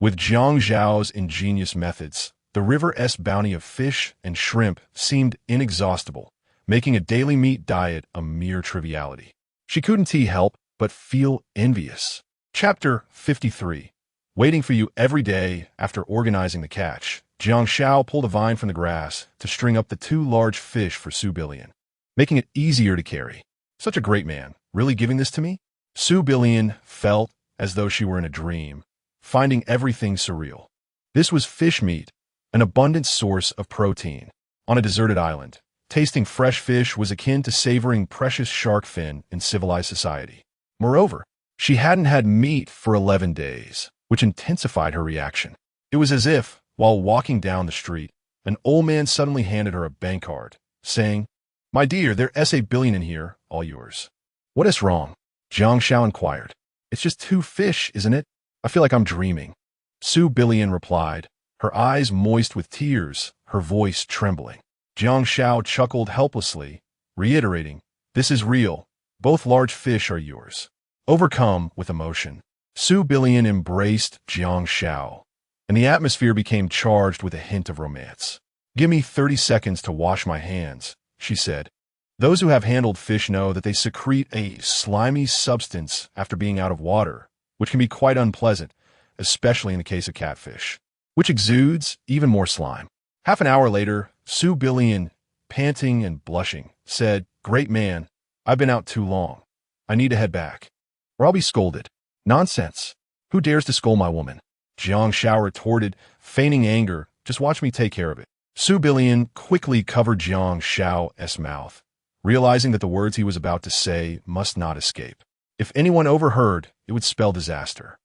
A: With Jiang Xiao's ingenious methods, the river's bounty of fish and shrimp seemed inexhaustible, making a daily meat diet a mere triviality. She couldn't help but feel envious. Chapter 53. Waiting for you every day. After organizing the catch, Jiang Xiao pulled a vine from the grass to string up the 2 large fish for Su Bilian, making it easier to carry. Such a great man, really giving this to me? Su Bilian felt as though she were in a dream, finding everything surreal. This was fish meat, an abundant source of protein. On a deserted island, tasting fresh fish was akin to savoring precious shark fin in civilized society. Moreover, she hadn't had meat for 11 days, which intensified her reaction. It was as if, while walking down the street, an old man suddenly handed her a bank card, saying, "My dear, there's a billion in here, all yours." "What is wrong?" Jiang Xiao inquired. "It's just 2 fish, isn't it? I feel like I'm dreaming." Su Bilian replied, her eyes moist with tears, her voice trembling. Jiang Xiao chuckled helplessly, reiterating, "This is real. Both large fish are yours." Overcome with emotion, Su Bilian embraced Jiang Xiao, and the atmosphere became charged with a hint of romance. "Give me 30 seconds to wash my hands," she said. Those who have handled fish know that they secrete a slimy substance after being out of water, which can be quite unpleasant, especially in the case of catfish, which exudes even more slime. Half an hour later, Su Bilian, panting and blushing, said, "Great man, I've been out too long. I need to head back, or I'll be scolded." "Nonsense. Who dares to scold my woman?" Jiang Xiao retorted, feigning anger. "Just watch me take care of it." Su Bilian quickly covered Jiang Xiao's mouth, realizing that the words he was about to say must not escape. If anyone overheard, it would spell disaster.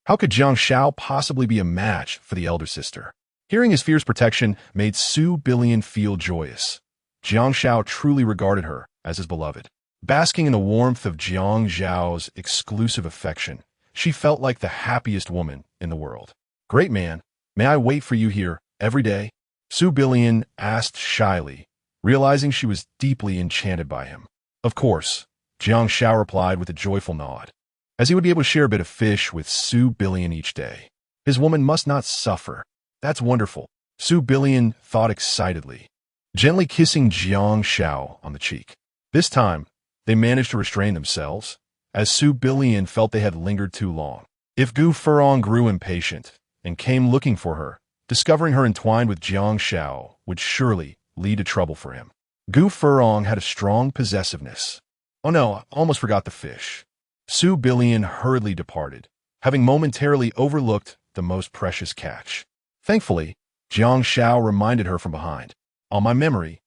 A: How could Jiang Xiao possibly be a match for the elder sister? Hearing his fierce protection made Su Bilian feel joyous. Jiang Xiao truly regarded her as his beloved. Basking in the warmth of Jiang Xiao's exclusive affection, she felt like the happiest woman in the world. "Great man, may I wait for you here every day?" Su Bilian asked shyly, realizing she was deeply enchanted by him. "Of course," Jiang Xiao replied with a joyful nod, as he would be able to share a bit of fish with Su Bilian each day. His woman must not suffer. "That's wonderful," Su Bilian thought excitedly, gently kissing Jiang Xiao on the cheek. This time, they managed to restrain themselves, as Su Bilian felt they had lingered too long. If Gu Furong grew impatient and came looking for her, discovering her entwined with Jiang Xiao would surely lead to trouble for him. Gu Furong had a strong possessiveness. "Oh no, I almost forgot the fish." Su Bilian hurriedly departed, having momentarily overlooked the most precious catch. Thankfully, Jiang Xiao reminded her from behind. "On my memory."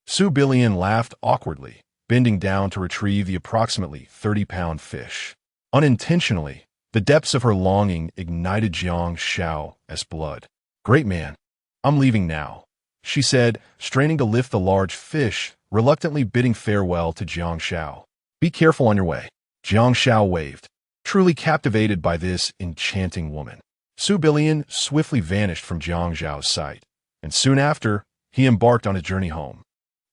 A: Su Bilian laughed awkwardly, bending down to retrieve the approximately 30-pound fish. Unintentionally, the depths of her longing ignited Jiang Xiao's blood. "Great man, I'm leaving now," she said, straining to lift the large fish, reluctantly bidding farewell to Jiang Xiao. "Be careful on your way." Jiang Xiao waved, truly captivated by this enchanting woman. Su Bilian swiftly vanished from Jiang Xiao's sight, and soon after, he embarked on his journey home,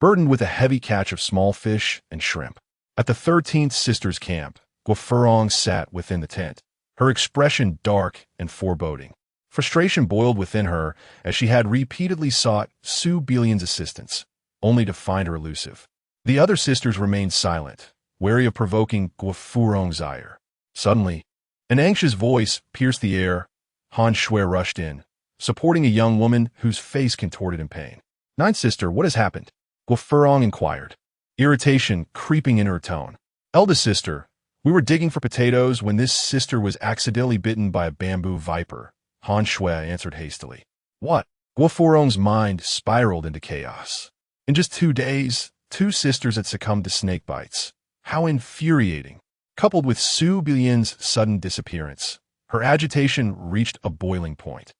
A: burdened with a heavy catch of small fish and shrimp. At the 13th Sisters' camp, Gu Furong sat within the tent, her expression dark and foreboding. Frustration boiled within her as she had repeatedly sought Su Bilian's assistance, only to find her elusive. The other sisters remained silent, wary of provoking Gu Furong's ire. Suddenly, an anxious voice pierced the air. Han Shui rushed in, supporting a young woman whose face contorted in pain. Ninth sister, what has happened? Guo Furong inquired, irritation creeping in her tone. Eldest sister, we were digging for potatoes when this sister was accidentally bitten by a bamboo viper, Han Shui answered hastily. What? Guo Furong's mind spiraled into chaos. In just 2 days, 2 sisters had succumbed to snake bites. How infuriating. Coupled with Su Bilian's sudden disappearance, her agitation reached a boiling point.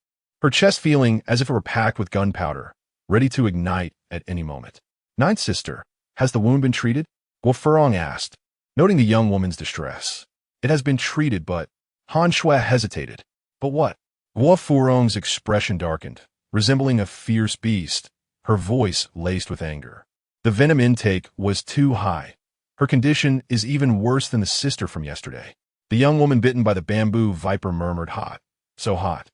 A: Her chest feeling as if it were packed with gunpowder, ready to ignite at any moment. Ninth sister, has the wound been treated? Guo Furong asked, noting the young woman's distress. It has been treated, but... Han Shui hesitated. But what? Guo Furong's expression darkened, resembling a fierce beast, her voice laced with anger. The venom intake was too high. Her condition is even worse than the sister from yesterday. The young woman bitten by the bamboo viper murmured, hot, so hot.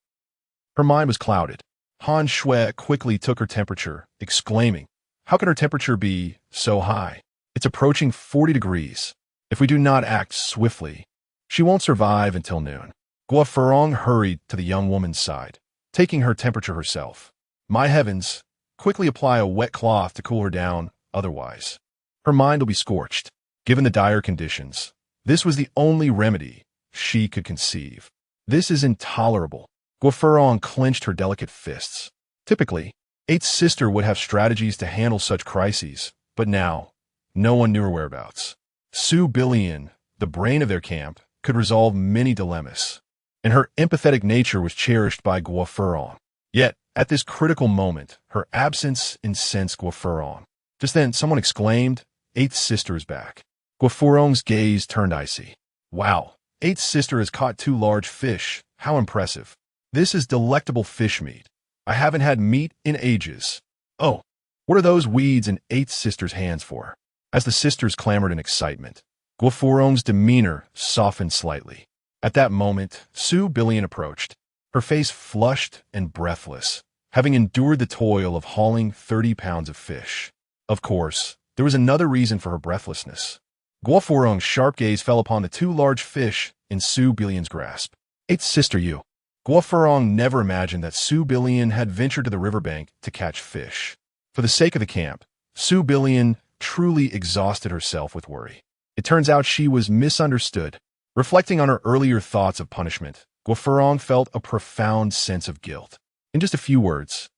A: Her mind was clouded. Han Shui quickly took her temperature, exclaiming, how can her temperature be so high? It's approaching 40 degrees. If we do not act swiftly, she won't survive until noon. Guo Furong hurried to the young woman's side, taking her temperature herself. My heavens, quickly apply a wet cloth to cool her down, otherwise her mind will be scorched. Given the dire conditions, this was the only remedy she could conceive. This is intolerable. Guo Furong clenched her delicate fists. Typically, Eight's sister would have strategies to handle such crises, but now, no one knew her whereabouts. Su Bilian, the brain of their camp, could resolve many dilemmas, and her empathetic nature was cherished by Guo Furong. Yet, at this critical moment, her absence incensed Guo Furong. Just then, someone exclaimed, Eight's sister is back. Guo Furong's gaze turned icy. Wow, Eight's sister has caught 2 large fish. How impressive. This is delectable fish meat. I haven't had meat in ages. Oh, what are those weeds in Eight's sister's hands for? As the sisters clamored in excitement, Guo Furong's demeanor softened slightly. At that moment, Su Bilian approached, her face flushed and breathless, having endured the toil of hauling 30 pounds of fish. Of course, there was another reason for her breathlessness. Guo Furong's sharp gaze fell upon the 2 large fish in Su Bilian's grasp. Eight's sister, you. Guo Furong never imagined that Su Bilian had ventured to the riverbank to catch fish. For the sake of the camp, Su Bilian truly exhausted herself with worry. It turns out she was misunderstood. Reflecting on her earlier thoughts of punishment, Guo Furong felt a profound sense of guilt. In just a few words,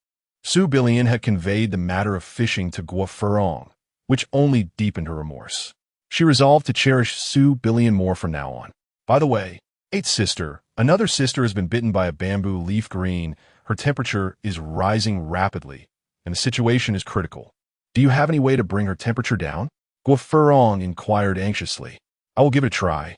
A: Su Bilian had conveyed the matter of fishing to Guo Furong, which only deepened her remorse. She resolved to cherish Su Bilian more from now on. By the way, Eight's sister, another sister has been bitten by a bamboo leaf green. Her temperature is rising rapidly, and the situation is critical. Do you have any way to bring her temperature down? Guo Furong inquired anxiously. I will give it a try.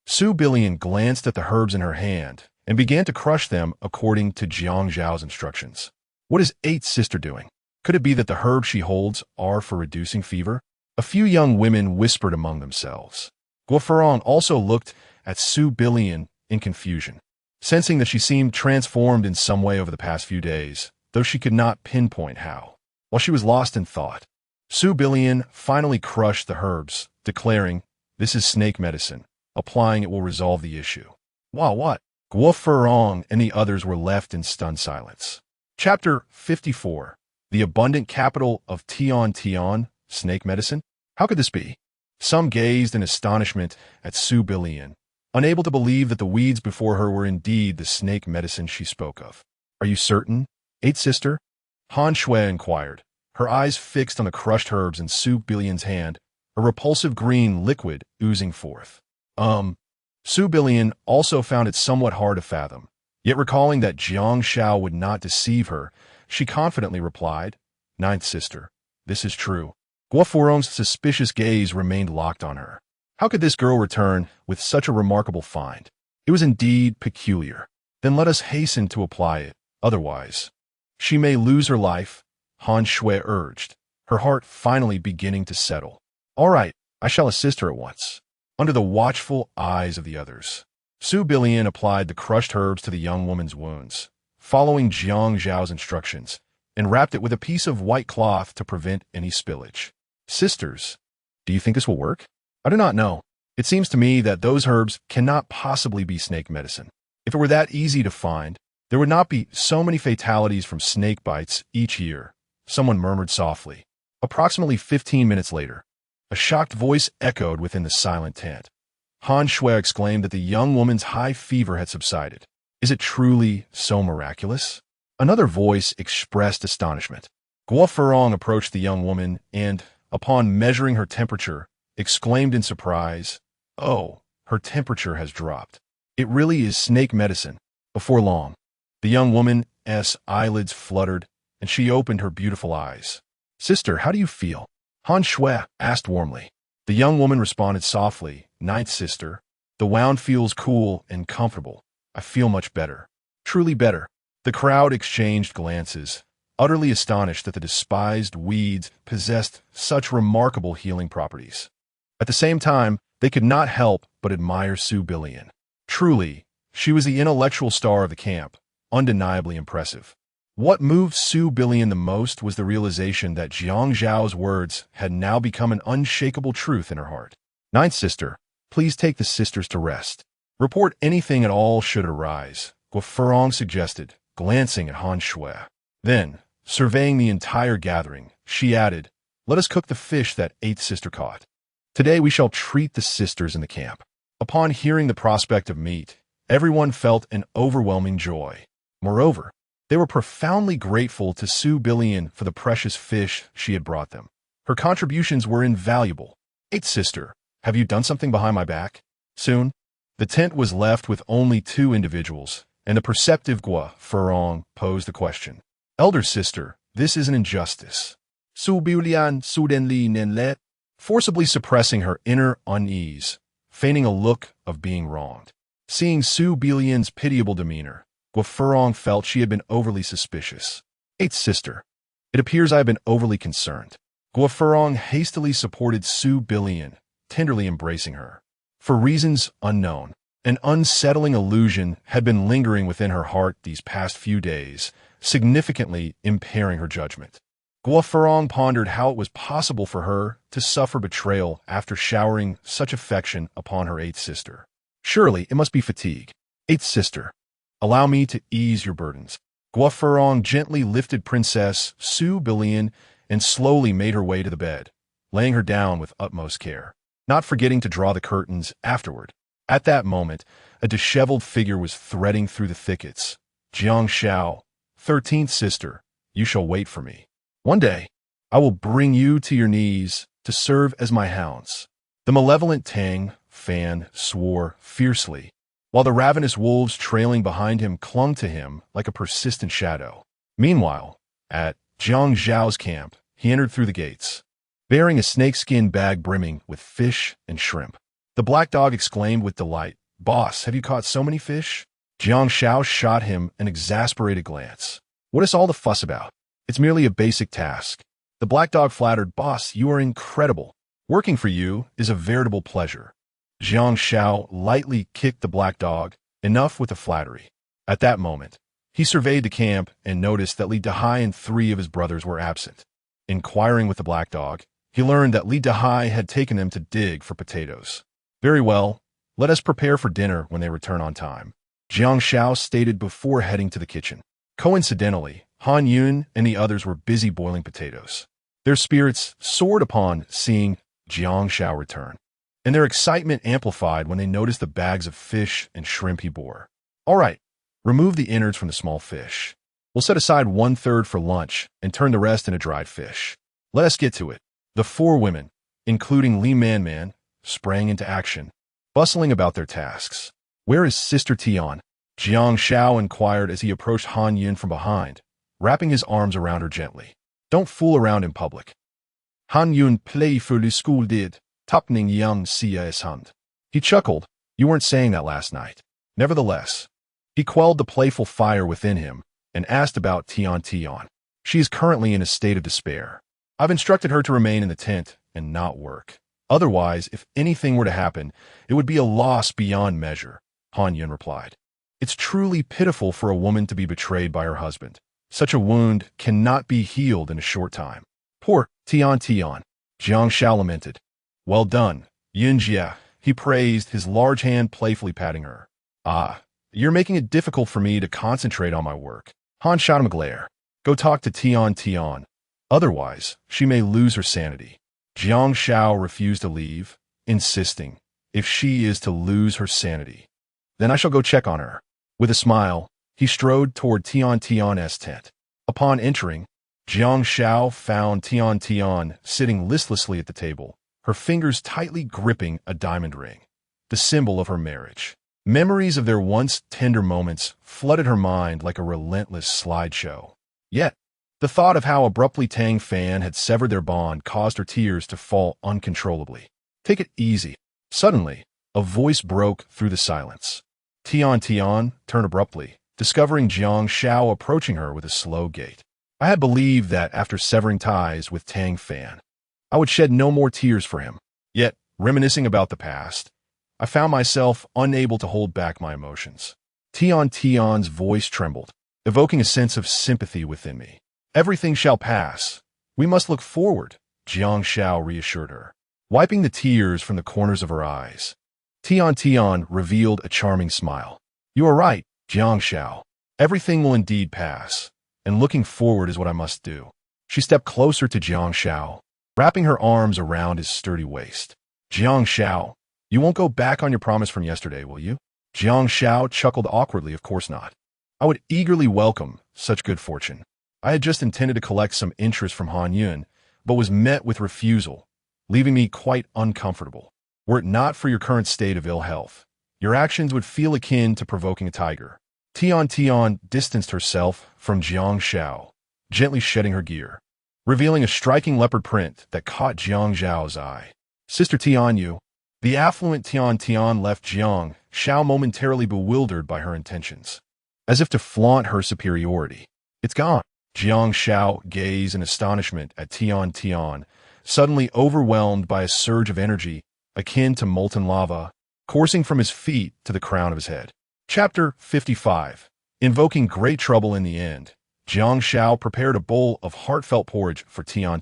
A: Su Bilian glanced at the herbs in her hand and began to crush them according to Jiang Xiao's instructions. What is Eight's sister doing? Could it be that the herbs she holds are for reducing fever? A few young women whispered among themselves. Guo Furong also looked at Su Bilian in confusion, sensing that she seemed transformed in some way over the past few days, though she could not pinpoint how. While she was lost in thought, Su Bilian finally crushed the herbs, declaring, this is snake medicine. Applying it will resolve the issue. Wow, what? Guo Furong and the others were left in stunned silence. Chapter 54. The abundant capital of Tian, snake medicine? How could this be? Some gazed in astonishment at Su Bilian, unable to believe that the weeds before her were indeed the snake medicine she spoke of. Are you certain, Eight's sister? Han Shui inquired, her eyes fixed on the crushed herbs in Su Bilian's hand, a repulsive green liquid oozing forth. Su Bilian also found it somewhat hard to fathom, yet recalling that Jiang Xiao would not deceive her, she confidently replied, Ninth sister, this is true. Guo Furong's suspicious gaze remained locked on her. How could this girl return with such a remarkable find? It was indeed peculiar. Then let us hasten to apply it, otherwise she may lose her life, Han Shui urged, her heart finally beginning to settle. All right, I shall assist her at once. Under the watchful eyes of the others, Su Bilian applied the crushed herbs to the young woman's wounds, following Jiang Xiao's instructions, and wrapped it with a piece of white cloth to prevent any spillage. Sisters, do you think this will work? I do not know. It seems to me that those herbs cannot possibly be snake medicine. If it were that easy to find, There would not be so many fatalities from snake bites each year, someone murmured softly. Approximately 15 minutes later, a shocked voice echoed within the silent tent. Han Shui exclaimed that the young woman's high fever had subsided. Is it truly so miraculous? Another voice expressed astonishment. Guo Furong approached the young woman and, upon measuring her temperature, exclaimed in surprise, "Oh, her temperature has dropped. It really is snake medicine." Before long, the young woman's eyelids fluttered, and she opened her beautiful eyes. "Sister, how do you feel?" Han Shui asked warmly. The young woman responded softly, "Ninth sister, the wound feels cool and comfortable. I feel much better. Truly better." The crowd exchanged glances, utterly astonished that the despised weeds possessed such remarkable healing properties. At the same time, they could not help but admire Su Billion. Truly, she was the intellectual star of the camp, undeniably impressive. What moved Su Billion the most was the realization that Jiang Xiao's words had now become an unshakable truth in her heart. "Ninth sister, please take the sisters to rest. Report anything at all should arise," Guo Furong suggested, glancing at Han Shui. Then, surveying the entire gathering, she added, "Let us cook the fish that eighth sister caught. Today we shall treat the sisters in the camp." Upon hearing the prospect of meat, everyone felt an overwhelming joy. Moreover, they were profoundly grateful to Su Billion for the precious fish she had brought them. Her contributions were invaluable. "Eighth sister, have you done something behind my back?" Soon, the tent was left with only two individuals, and the perceptive Guo Furong posed the question. "Elder sister, this is an injustice." Su Billion suddenly nenlet, forcibly suppressing her inner unease, feigning a look of being wronged. Seeing Su Billion's pitiable demeanor, Guo Furong felt she had been overly suspicious. "Eighth sister, it appears I have been overly concerned." Guo Furong hastily supported Su Billion, tenderly embracing her. For reasons unknown, an unsettling illusion had been lingering within her heart these past few days, significantly impairing her judgment. Guo Furong pondered how it was possible for her to suffer betrayal after showering such affection upon her eighth sister. Surely it must be fatigue. "Eighth sister, allow me to ease your burdens." Guo Furong gently lifted Princess Su Billion and slowly made her way to the bed, laying her down with utmost care, not forgetting to draw the curtains afterward. At that moment, a disheveled figure was threading through the thickets. "Jiang Xiao, 13th sister, you shall wait for me. One day, I will bring you to your knees to serve as my hounds." The malevolent Tang Fan swore fiercely, while the ravenous wolves trailing behind him clung to him like a persistent shadow. Meanwhile, at Jiang Xiao's camp, he entered through the gates, bearing a snakeskin bag brimming with fish and shrimp. The black dog exclaimed with delight, "Boss, have you caught so many fish?" Jiang Xiao shot him an exasperated glance. "What is all the fuss about? It's merely a basic task." The black dog flattered, "Boss, you are incredible. Working for you is a veritable pleasure." Jiang Xiao lightly kicked the black dog, enough with the flattery. At that moment, he surveyed the camp and noticed that Li Dahai and 3 of his brothers were absent. Inquiring with the black dog, he learned that Li Dahai had taken them to dig for potatoes. "Very well, let us prepare for dinner when they return on time," Jiang Xiao stated before heading to the kitchen. Coincidentally, Han Yun and the others were busy boiling potatoes. Their spirits soared upon seeing Jiang Xiao return, and their excitement amplified when they noticed the bags of fish and shrimp he bore. "All right, remove the innards from the small fish. We'll set aside 1/3 for lunch and turn the rest into dried fish. Let us get to it." The 4 women, including Li Manman, sprang into action, bustling about their tasks. "Where is Sister Tian?" Jiang Xiao inquired as he approached Han Yun from behind, wrapping his arms around her gently. "Don't fool around in public." Han Yun playfully scolded, topping young Xia's hand. He chuckled, "You weren't saying that last night." Nevertheless, he quelled the playful fire within him and asked about Tian Tian. "She is currently in a state of despair. I've instructed her to remain in the tent and not work. Otherwise, if anything were to happen, it would be a loss beyond measure," Han Yun replied. "It's truly pitiful for a woman to be betrayed by her husband. Such a wound cannot be healed in a short time." "Poor Tian Tian," Jiang Xiao lamented. "Well done, Yun Jia," he praised, his large hand playfully patting her. "Ah, You're making it difficult for me to concentrate on my work. Han shot him a glare. Go talk to Tian. Otherwise, she may lose her sanity. Jiang Xiao refused to leave, insisting, if she is to lose her sanity, then I shall go check on her. With a smile, he strode toward Tian's tent. Upon entering, Jiang Xiao found Tian sitting listlessly at the table, her fingers tightly gripping a diamond ring, the symbol of her marriage. Memories of their once tender moments flooded her mind like a relentless slideshow. Yet, the thought of how abruptly Tang Fan had severed their bond caused her tears to fall uncontrollably. Take it easy. Suddenly, a voice broke through the silence. Tian turned abruptly, discovering Jiang Xiao approaching her with a slow gait. I had believed that after severing ties with Tang Fan, I would shed no more tears for him. Yet, reminiscing about the past, I found myself unable to hold back my emotions. Tian's voice trembled, evoking a sense of sympathy within me. Everything shall pass. We must look forward, Jiang Xiao reassured her, wiping the tears from the corners of her eyes. Tian revealed a charming smile. You are right, Jiang Xiao. Everything will indeed pass, and looking forward is what I must do. She stepped closer to Jiang Xiao, wrapping her arms around his sturdy waist. Jiang Xiao, you won't go back on your promise from yesterday, will you? Jiang Xiao chuckled awkwardly. Of course not. I would eagerly welcome such good fortune. I had just intended to collect some interest from Han Yun, but was met with refusal, leaving me quite uncomfortable. Were it not for your current state of ill health, your actions would feel akin to provoking a tiger. Tian distanced herself from Jiang Xiao, gently shedding her gear, revealing a striking leopard print that caught Jiang Xiao's eye. Sister Tianyu. The affluent Tian left Jiang Xiao momentarily bewildered by her intentions, as if to flaunt her superiority. It's gone. Jiang Xiao gazed in astonishment at Tian, suddenly overwhelmed by a surge of energy akin to molten lava, coursing from his feet to the crown of his head. Chapter 55. Invoking great trouble in the end, Jiang Xiao prepared a bowl of heartfelt porridge for Tian.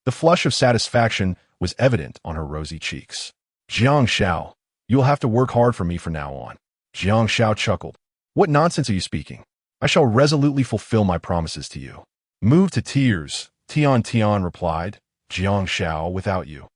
A: The flush of satisfaction was evident on her rosy cheeks. Jiang Xiao, you will have to work hard for me from now on. Jiang Xiao chuckled. What nonsense are you speaking? I shall resolutely fulfill my promises to you. Moved to tears, Tian replied, Jiang Xiao, without you,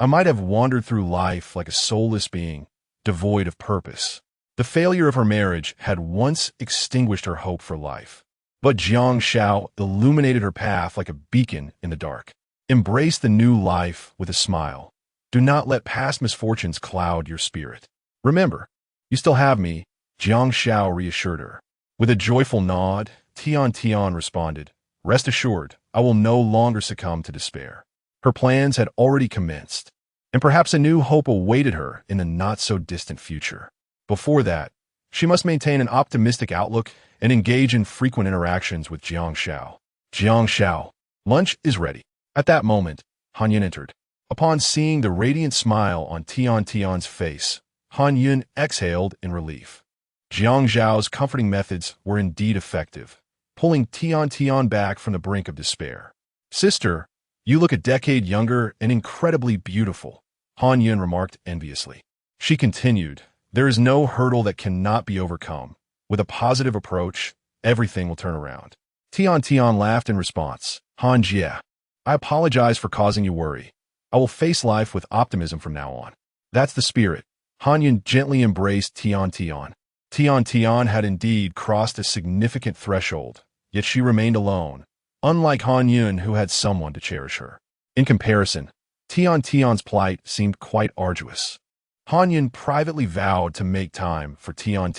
A: I might have wandered through life like a soulless being, devoid of purpose. The failure of her marriage had once extinguished her hope for life. But Jiang Xiao illuminated her path like a beacon in the dark. Embrace the new life with a smile. Do not let past misfortunes cloud your spirit. Remember, you still have me, Jiang Xiao reassured her. With a joyful nod, Tian responded, Rest assured, I will no longer succumb to despair. Her plans had already commenced, and perhaps a new hope awaited her in the not-so-distant future. Before that, she must maintain an optimistic outlook and engage in frequent interactions with Jiang Xiao. Jiang Xiao, lunch is ready. At that moment, Han Yun entered. Upon seeing the radiant smile on Tian's face, Han Yun exhaled in relief. Jiang Xiao's comforting methods were indeed effective, pulling Tian back from the brink of despair. Sister, you look a decade younger and incredibly beautiful, Han Yun remarked enviously. She continued, there is no hurdle that cannot be overcome. With a positive approach, everything will turn around. Tian laughed in response. Han Jie, I apologize for causing you worry. I will face life with optimism from now on. That's the spirit. Han Yun gently embraced Tian. Tian had indeed crossed a significant threshold, yet she remained alone, unlike Han Yun who had someone to cherish her. In comparison, Tian's plight seemed quite arduous. Han Yun privately vowed to make time for Tian,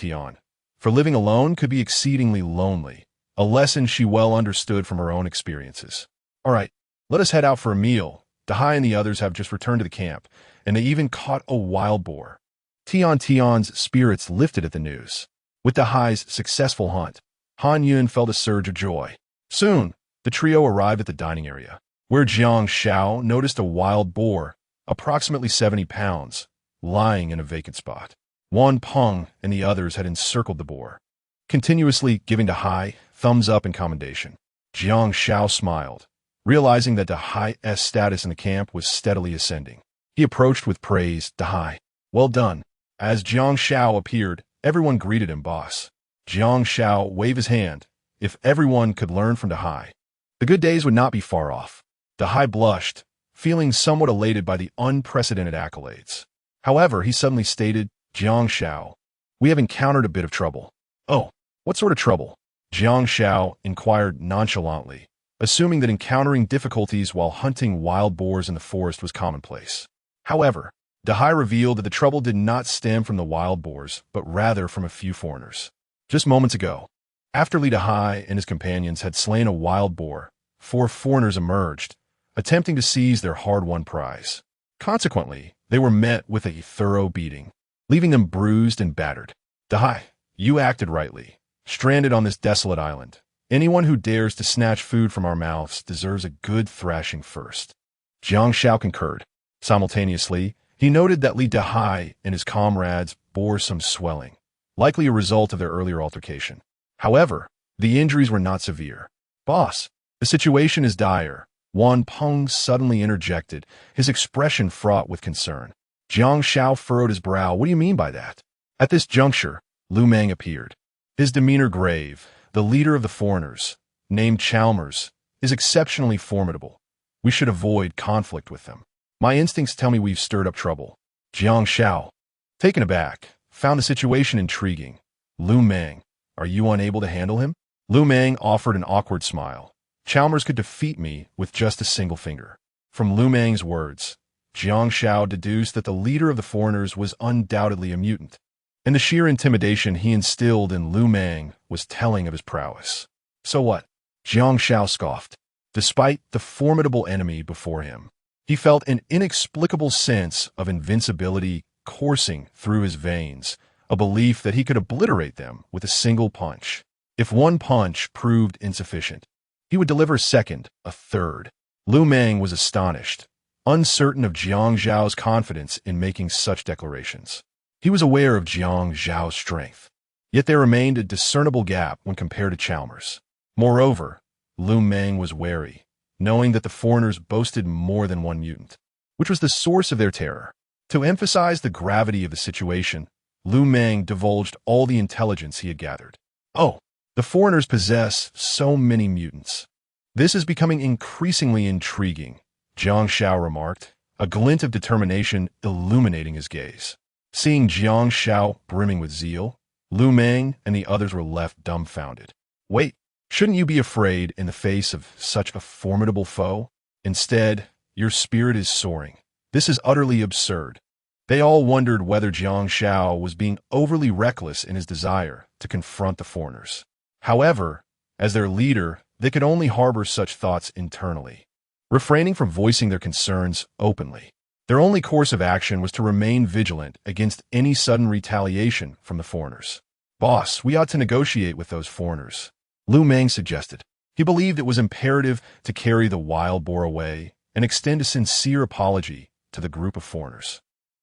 A: for living alone could be exceedingly lonely, a lesson she well understood from her own experiences. All right, let us head out for a meal. Dahai and the others have just returned to the camp, and they even caught a wild boar. Tian's spirits lifted at the news. With Dahai's successful hunt, Han Yun felt a surge of joy. Soon, the trio arrived at the dining area, where Jiang Xiao noticed a wild boar, approximately 70 pounds, lying in a vacant spot. Wan Peng and the others had encircled the boar, continuously giving Dahai thumbs up in commendation. Jiang Xiao smiled, realizing that Dahai's status in the camp was steadily ascending. He approached with praise, Dahai, well done. As Jiang Xiao appeared, Everyone greeted him boss. Jiang Xiao waved his hand. If everyone could learn from Dahai, the good days would not be far off. Dahai blushed, feeling somewhat elated by the unprecedented accolades. However, he suddenly stated, Jiang Xiao, we have encountered a bit of trouble. Oh, what sort of trouble? Jiang Xiao inquired nonchalantly, assuming that encountering difficulties while hunting wild boars in the forest was commonplace. However, Dahai revealed that the trouble did not stem from the wild boars, but rather from a few foreigners. Just moments ago, after Li Dahai and his companions had slain a wild boar, 4 foreigners emerged, attempting to seize their hard-won prize. Consequently, they were met with a thorough beating, leaving them bruised and battered. Dahai, you acted rightly. Stranded on this desolate island, anyone who dares to snatch food from our mouths deserves a good thrashing first. Jiang Xiao concurred. Simultaneously, he noted that Li Dahai and his comrades bore some swelling, likely a result of their earlier altercation. However, the injuries were not severe. Boss, the situation is dire. Wan Peng suddenly interjected, his expression fraught with concern. Jiang Xiao furrowed his brow. What do you mean by that? At this juncture, Lu Meng appeared. His demeanor grave. The leader of the foreigners, named Chalmers, is exceptionally formidable. We should avoid conflict with them. My instincts tell me we've stirred up trouble. Jiang Xiao, taken aback, found the situation intriguing. Lu Meng, are you unable to handle him? Lu Meng offered an awkward smile. Chalmers could defeat me with just a single finger. From Lu Meng's words, Jiang Xiao deduced that the leader of the foreigners was undoubtedly a mutant, and the sheer intimidation he instilled in Lu Meng was telling of his prowess. So what? Jiang Xiao scoffed. Despite the formidable enemy before him, he felt an inexplicable sense of invincibility coursing through his veins, a belief that he could obliterate them with a single punch. If one punch proved insufficient, he would deliver a second, a third. Lu Meng was astonished, uncertain of Jiang Xiao's confidence in making such declarations. He was aware of Jiang Xiao's strength, yet there remained a discernible gap when compared to Chalmers. Moreover, Lu Meng was wary, knowing that the foreigners boasted more than one mutant, which was the source of their terror. To emphasize the gravity of the situation, Lu Meng divulged all the intelligence he had gathered. Oh, the foreigners possess so many mutants. This is becoming increasingly intriguing, Jiang Xiao remarked, a glint of determination illuminating his gaze. Seeing Jiang Xiao brimming with zeal, Lu Meng and the others were left dumbfounded. Wait, shouldn't you be afraid in the face of such a formidable foe? Instead, your spirit is soaring. This is utterly absurd. They all wondered whether Jiang Xiao was being overly reckless in his desire to confront the foreigners. However, as their leader, they could only harbor such thoughts internally, refraining from voicing their concerns openly. Their only course of action was to remain vigilant against any sudden retaliation from the foreigners. Boss, we ought to negotiate with those foreigners, Lu Meng suggested. He believed it was imperative to carry the wild boar away and extend a sincere apology to the group of foreigners.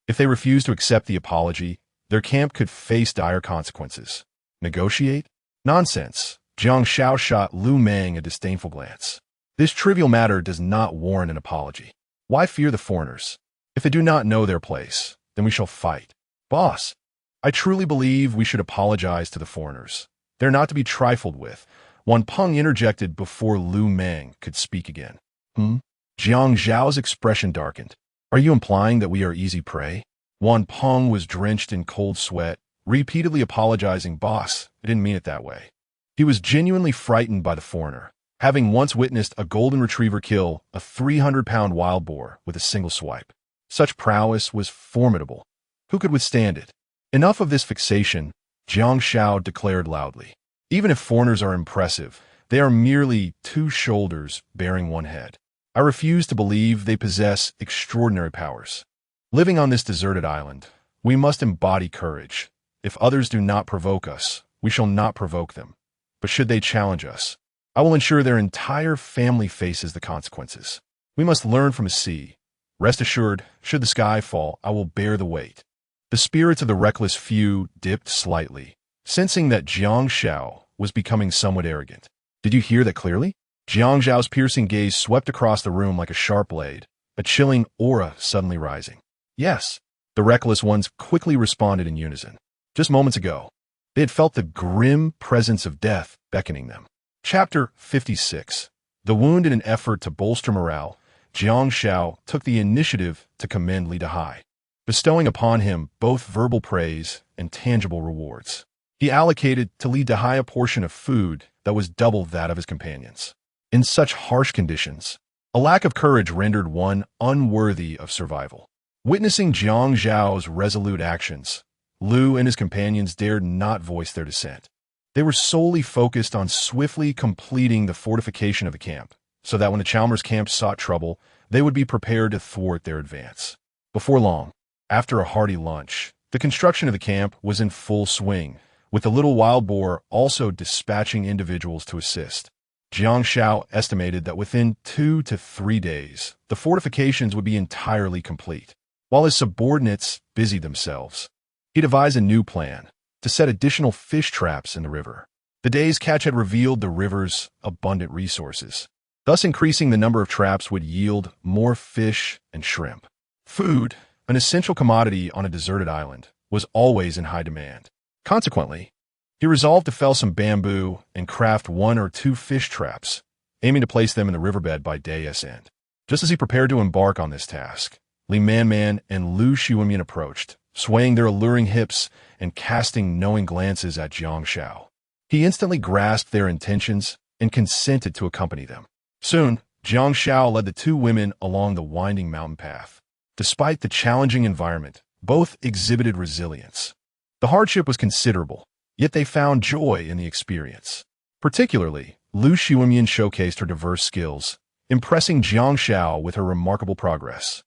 A: If they refused to accept the apology, their camp could face dire consequences. Negotiate? Nonsense. Jiang Xiao shot Lu Meng a disdainful glance. This trivial matter does not warrant an apology. Why fear the foreigners? If they do not know their place, then we shall fight. Boss, I truly believe we should apologize to the foreigners. They're not to be trifled with. Wan Peng interjected before Lu Meng could speak again. Jiang Zhao's expression darkened. Are you implying that we are easy prey? Wan Peng was drenched in cold sweat, repeatedly apologizing. Boss, I didn't mean it that way. He was genuinely frightened by the foreigner, having once witnessed a golden retriever kill a 300-pound wild boar with a single swipe. Such prowess was formidable. Who could withstand it? Enough of this fixation, Jiang Xiao declared loudly. Even if foreigners are impressive, they are merely 2 shoulders bearing 1 head. I refuse to believe they possess extraordinary powers. Living on this deserted island, we must embody courage. If others do not provoke us, we shall not provoke them. But should they challenge us, I will ensure their entire family faces the consequences. We must learn from the sea. Rest assured, should the sky fall, I will bear the weight. The spirits of the reckless few dipped slightly, sensing that Jiang Xiao was becoming somewhat arrogant. Did you hear that clearly? Jiang Zhao's piercing gaze swept across the room like a sharp blade, a chilling aura suddenly rising. Yes, the reckless ones quickly responded in unison. Just moments ago, they had felt the grim presence of death beckoning them. Chapter 56. The wound. In an effort to bolster morale, Jiang Xiao took the initiative to commend Li Dehai, bestowing upon him both verbal praise and tangible rewards. He allocated to Li Dehai a portion of food that was double that of his companions. In such harsh conditions, a lack of courage rendered one unworthy of survival. Witnessing Jiang Xiao's resolute actions, Lu and his companions dared not voice their dissent. They were solely focused on swiftly completing the fortification of the camp, so that when the Chalmers camp sought trouble, they would be prepared to thwart their advance. Before long, after a hearty lunch, the construction of the camp was in full swing, with the little wild boar also dispatching individuals to assist. Jiang Xiao estimated that within 2 to 3 days, the fortifications would be entirely complete. While his subordinates busied themselves, he devised a new plan to set additional fish traps in the river. The day's catch had revealed the river's abundant resources. Thus, increasing the number of traps would yield more fish and shrimp. Food, an essential commodity on a deserted island, was always in high demand. Consequently, he resolved to fell some bamboo and craft 1 or 2 fish traps, aiming to place them in the riverbed by day's end. Just as he prepared to embark on this task, Li Man and Lu Xiumian approached, swaying their alluring hips and casting knowing glances at Jiang Xiao. He instantly grasped their intentions and consented to accompany them. Soon, Jiang Xiao led the 2 women along the winding mountain path. Despite the challenging environment, both exhibited resilience. The hardship was considerable, yet they found joy in the experience. Particularly, Lu Xiumian showcased her diverse skills, impressing Jiang Xiao with her remarkable progress.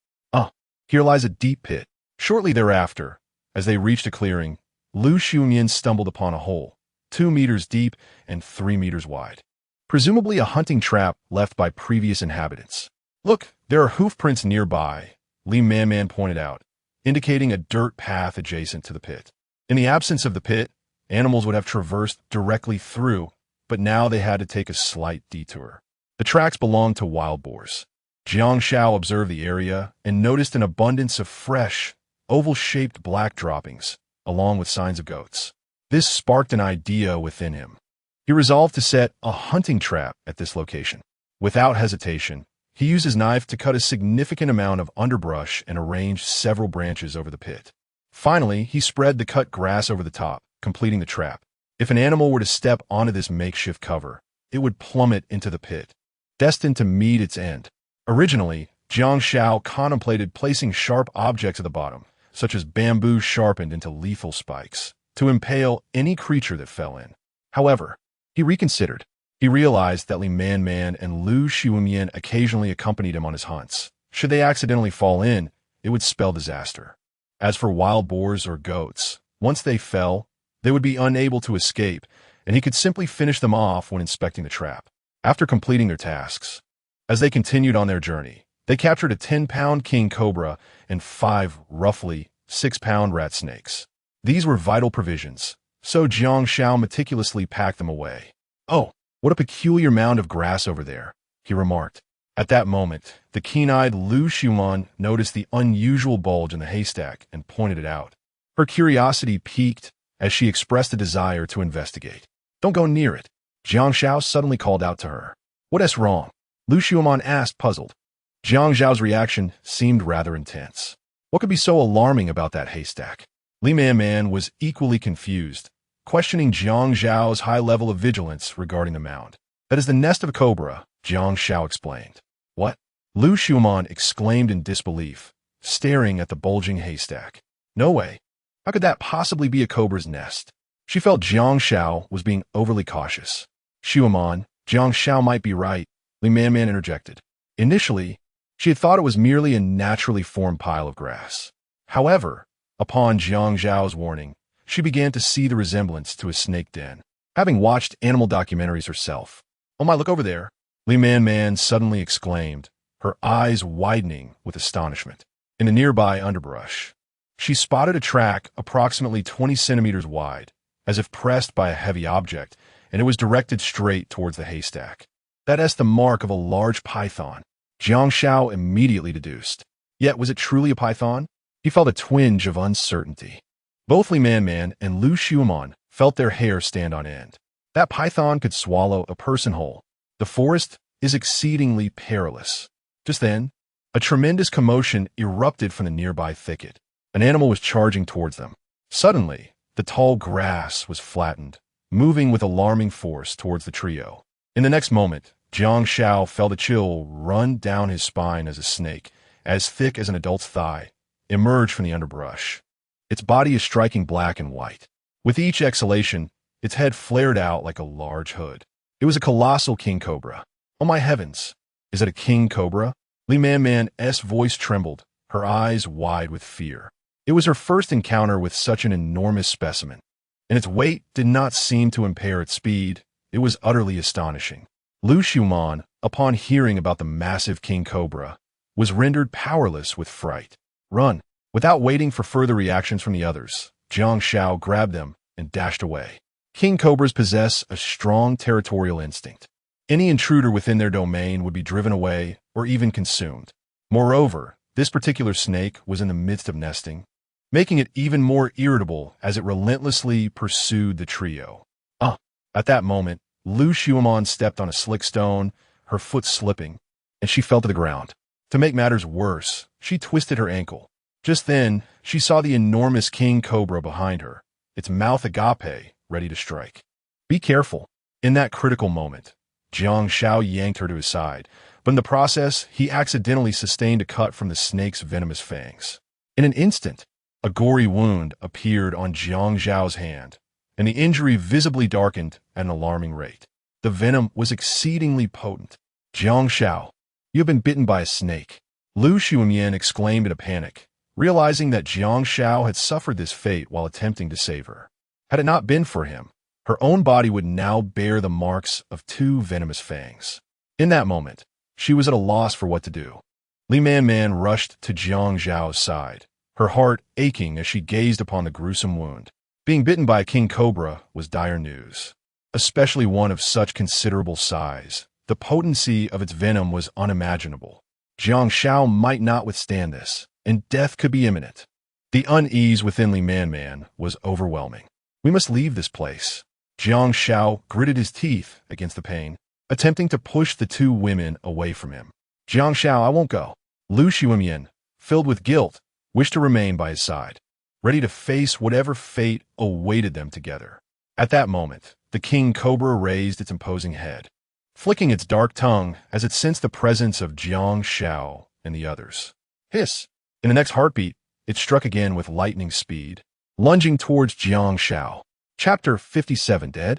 A: Here lies a deep pit. Shortly thereafter, as they reached a clearing, Lu Xiumian stumbled upon a hole, 2 meters deep and 3 meters wide. Presumably a hunting trap left by previous inhabitants. Look, there are hoof prints nearby, Li Man pointed out, indicating a dirt path adjacent to the pit. In the absence of the pit, animals would have traversed directly through, but now they had to take a slight detour. The tracks belonged to wild boars. Jiang Xiao observed the area and noticed an abundance of fresh, oval-shaped black droppings, along with signs of goats. This sparked an idea within him. He resolved to set a hunting trap at this location. Without hesitation, he used his knife to cut a significant amount of underbrush and arranged several branches over the pit. Finally, he spread the cut grass over the top, completing the trap. If an animal were to step onto this makeshift cover, it would plummet into the pit, destined to meet its end. Originally, Jiang Xiao contemplated placing sharp objects at the bottom, such as bamboo sharpened into lethal spikes, to impale any creature that fell in. However, he reconsidered. He realized that Li Man and Lu Xiumian occasionally accompanied him on his hunts. Should they accidentally fall in, it would spell disaster. As for wild boars or goats, once they fell, they would be unable to escape, and he could simply finish them off when inspecting the trap. After completing their tasks, as they continued on their journey, they captured a 10-pound king cobra and 5 roughly 6-pound rat snakes. These were vital provisions, so Jiang Xiao meticulously packed them away. "Oh, what a peculiar mound of grass over there," he remarked. At that moment, the keen-eyed Lu Xiumian noticed the unusual bulge in the haystack and pointed it out. Her curiosity piqued as she expressed a desire to investigate. "Don't go near it," Jiang Xiao suddenly called out to her. "What's wrong?" Lu Xiumian asked, puzzled. Jiang Xiao's reaction seemed rather intense. What could be so alarming about that haystack? Li Man was equally confused, questioning Jiang Xiao's high level of vigilance regarding the mound. "That is the nest of a cobra," Jiang Xiao explained. "What?" Lu Xiumian exclaimed in disbelief, staring at the bulging haystack. "No way. How could that possibly be a cobra's nest?" She felt Jiang Xiao was being overly cautious. "Xiumian, Jiang Xiao might be right," Li Man interjected. Initially, she had thought it was merely a naturally formed pile of grass. However, upon Jiang Xiao's warning, she began to see the resemblance to a snake den. Having watched animal documentaries herself, "Oh my, look over there," Li Man suddenly exclaimed, her eyes widening with astonishment. In the nearby underbrush, she spotted a track approximately 20 centimeters wide, as if pressed by a heavy object, and it was directed straight towards the haystack. That's the mark of a large python, Jiang Xiao immediately deduced. Yet was it truly a python? He felt a twinge of uncertainty. Both Li Man and Lu Xiaomon felt their hair stand on end. That python could swallow a person whole. The forest is exceedingly perilous. Just then, a tremendous commotion erupted from the nearby thicket. An animal was charging towards them. Suddenly, the tall grass was flattened, moving with alarming force towards the trio. In the next moment, Jiang Xiao felt a chill run down his spine as a snake, as thick as an adult's thigh, emerged from the underbrush. Its body is striking black and white. With each exhalation, its head flared out like a large hood. It was a colossal king cobra. Oh my heavens! Is it a king cobra? Li Man's voice trembled, her eyes wide with fear. It was her first encounter with such an enormous specimen, and its weight did not seem to impair its speed. It was utterly astonishing. Lu Xiaomon, upon hearing about the massive king cobra, was rendered powerless with fright. Run! Without waiting for further reactions from the others, Jiang Xiao grabbed them and dashed away. King cobras possess a strong territorial instinct. Any intruder within their domain would be driven away or even consumed. Moreover, this particular snake was in the midst of nesting, making it even more irritable as it relentlessly pursued the trio. At that moment, Lu Xiaomon stepped on a slick stone, her foot slipping, and she fell to the ground. To make matters worse, she twisted her ankle. Just then, she saw the enormous king cobra behind her, its mouth agape, ready to strike. Be careful. In that critical moment, Jiang Xiao yanked her to his side, but in the process, he accidentally sustained a cut from the snake's venomous fangs. In an instant, a gory wound appeared on Jiang Xiao's hand, and the injury visibly darkened at an alarming rate. The venom was exceedingly potent. Jiang Xiao, you have been bitten by a snake. Lu Xiaomian exclaimed in a panic, realizing that Jiang Xiao had suffered this fate while attempting to save her. Had it not been for him, her own body would now bear the marks of 2 venomous fangs. In that moment, she was at a loss for what to do. Li Man rushed to Jiang Xiao's side, her heart aching as she gazed upon the gruesome wound. Being bitten by a king cobra was dire news, especially one of such considerable size. The potency of its venom was unimaginable. Jiang Xiao might not withstand this, and death could be imminent. The unease within Li Man was overwhelming. We must leave this place. Jiang Xiao gritted his teeth against the pain, attempting to push the 2 women away from him. Jiang Xiao, I won't go. Lu Xiaomian, filled with guilt, wished to remain by his side, ready to face whatever fate awaited them together. At that moment, the king cobra raised its imposing head, flicking its dark tongue as it sensed the presence of Jiang Xiao and the others. Hiss! In the next heartbeat, it struck again with lightning speed, lunging towards Jiang Xiao. Chapter 57 Dead?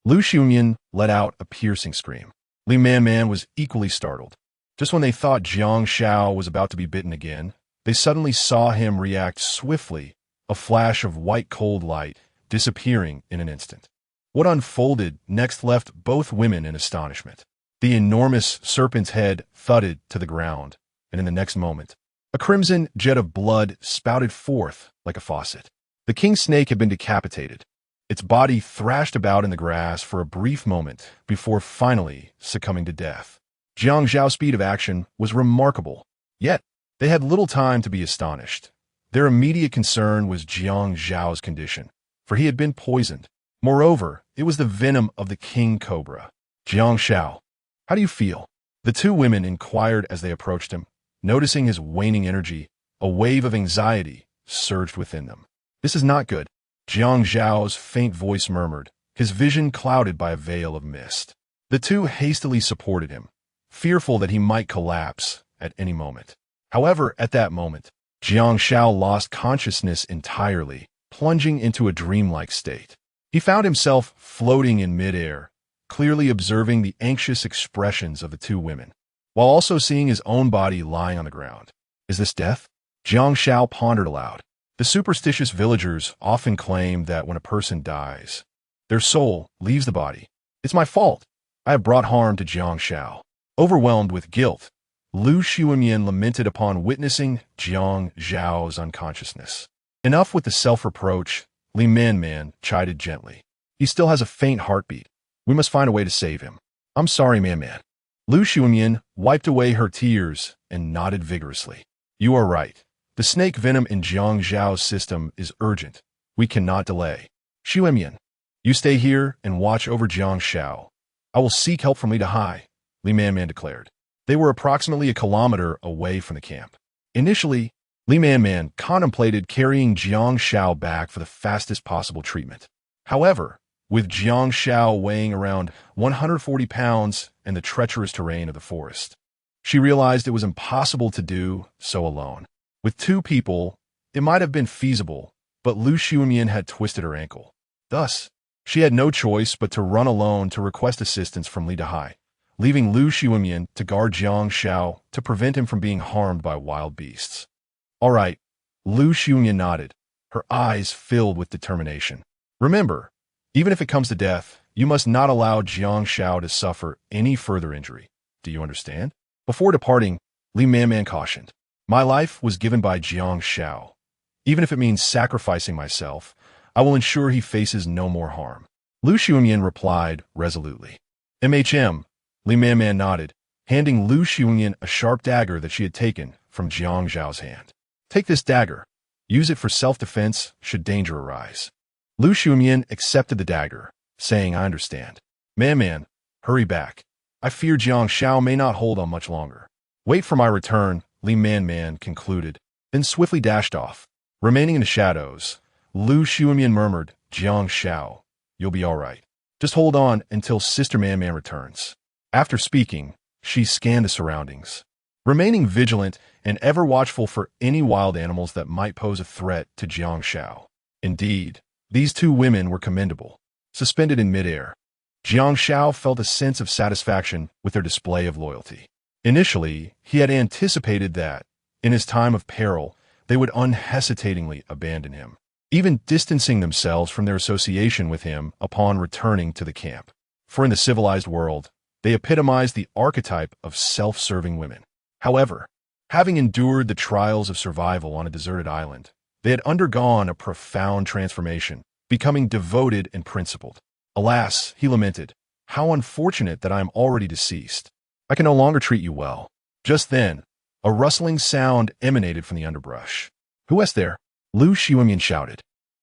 A: Lu Xiaomian let out a piercing scream. Li Man was equally startled. Just when they thought Jiang Xiao was about to be bitten again, they suddenly saw him react swiftly, a flash of white cold light disappearing in an instant. What unfolded next left both women in astonishment. The enormous serpent's head thudded to the ground, and in the next moment, a crimson jet of blood spouted forth like a faucet. The king snake had been decapitated. Its body thrashed about in the grass for a brief moment before finally succumbing to death. Jiang Xiao's speed of action was remarkable, yet they had little time to be astonished. Their immediate concern was Jiang Xiao's condition, for he had been poisoned. Moreover, it was the venom of the king cobra. Jiang Xiao, how do you feel? The 2 women inquired as they approached him. Noticing his waning energy, a wave of anxiety surged within them. This is not good. Jiang Xiao's faint voice murmured, his vision clouded by a veil of mist. The 2 hastily supported him, fearful that he might collapse at any moment. However, at that moment, Jiang Xiao lost consciousness entirely, plunging into a dreamlike state. He found himself floating in midair, clearly observing the anxious expressions of the 2 women, while also seeing his own body lying on the ground. Is this death? Jiang Xiao pondered aloud. The superstitious villagers often claim that when a person dies, their soul leaves the body. It's my fault. I have brought harm to Jiang Xiao. Overwhelmed with guilt, Lu Xiaomian lamented upon witnessing Jiang Xiao's unconsciousness. Enough with the self-reproach, Li Man chided gently. He still has a faint heartbeat. We must find a way to save him. I'm sorry, Man. Lu Xiaomian wiped away her tears and nodded vigorously. You are right. The snake venom in Jiang Xiao's system is urgent. We cannot delay. Xuemian, you stay here and watch over Jiang Xiao. I will seek help from Li Dahai, Li Manman declared. They were approximately a kilometer away from the camp. Initially, Li Manman contemplated carrying Jiang Xiao back for the fastest possible treatment. However, with Jiang Xiao weighing around 140 pounds and the treacherous terrain of the forest, she realized it was impossible to do so alone. With two people, it might have been feasible, but Lu Xuemian had twisted her ankle. Thus, she had no choice but to run alone to request assistance from Li Dahai, leaving Lu Xuemian to guard Jiang Xiao to prevent him from being harmed by wild beasts. All right, Lu Xuemian nodded, her eyes filled with determination. Remember, even if it comes to death, you must not allow Jiang Xiao to suffer any further injury. Do you understand? Before departing, Li Manman cautioned, my life was given by Jiang Xiao. Even if it means sacrificing myself, I will ensure he faces no more harm. Lu Xuemian replied resolutely. MHM, Li Manman nodded, handing Lu Xuemian a sharp dagger that she had taken from Jiang Xiao's hand. Take this dagger. Use it for self-defense should danger arise. Lu Xuemian accepted the dagger, saying, I understand. Man, hurry back. I fear Jiang Xiao may not hold on much longer. Wait for my return, Li Man concluded, then swiftly dashed off. Remaining in the shadows, Lu Xuemian murmured, Jiang Xiao, you'll be all right. Just hold on until Sister Man returns. After speaking, she scanned the surroundings, remaining vigilant and ever watchful for any wild animals that might pose a threat to Jiang Xiao. Indeed, these two women were commendable. Suspended in midair, Jiang Xiao felt a sense of satisfaction with their display of loyalty. Initially, he had anticipated that, in his time of peril, they would unhesitatingly abandon him, even distancing themselves from their association with him upon returning to the camp. For in the civilized world, they epitomized the archetype of self-serving women. However, having endured the trials of survival on a deserted island, they had undergone a profound transformation, becoming devoted and principled. Alas, he lamented, how unfortunate that I am already deceased. I can no longer treat you well. Just then, a rustling sound emanated from the underbrush. Who is there? Lu Xuemian shouted,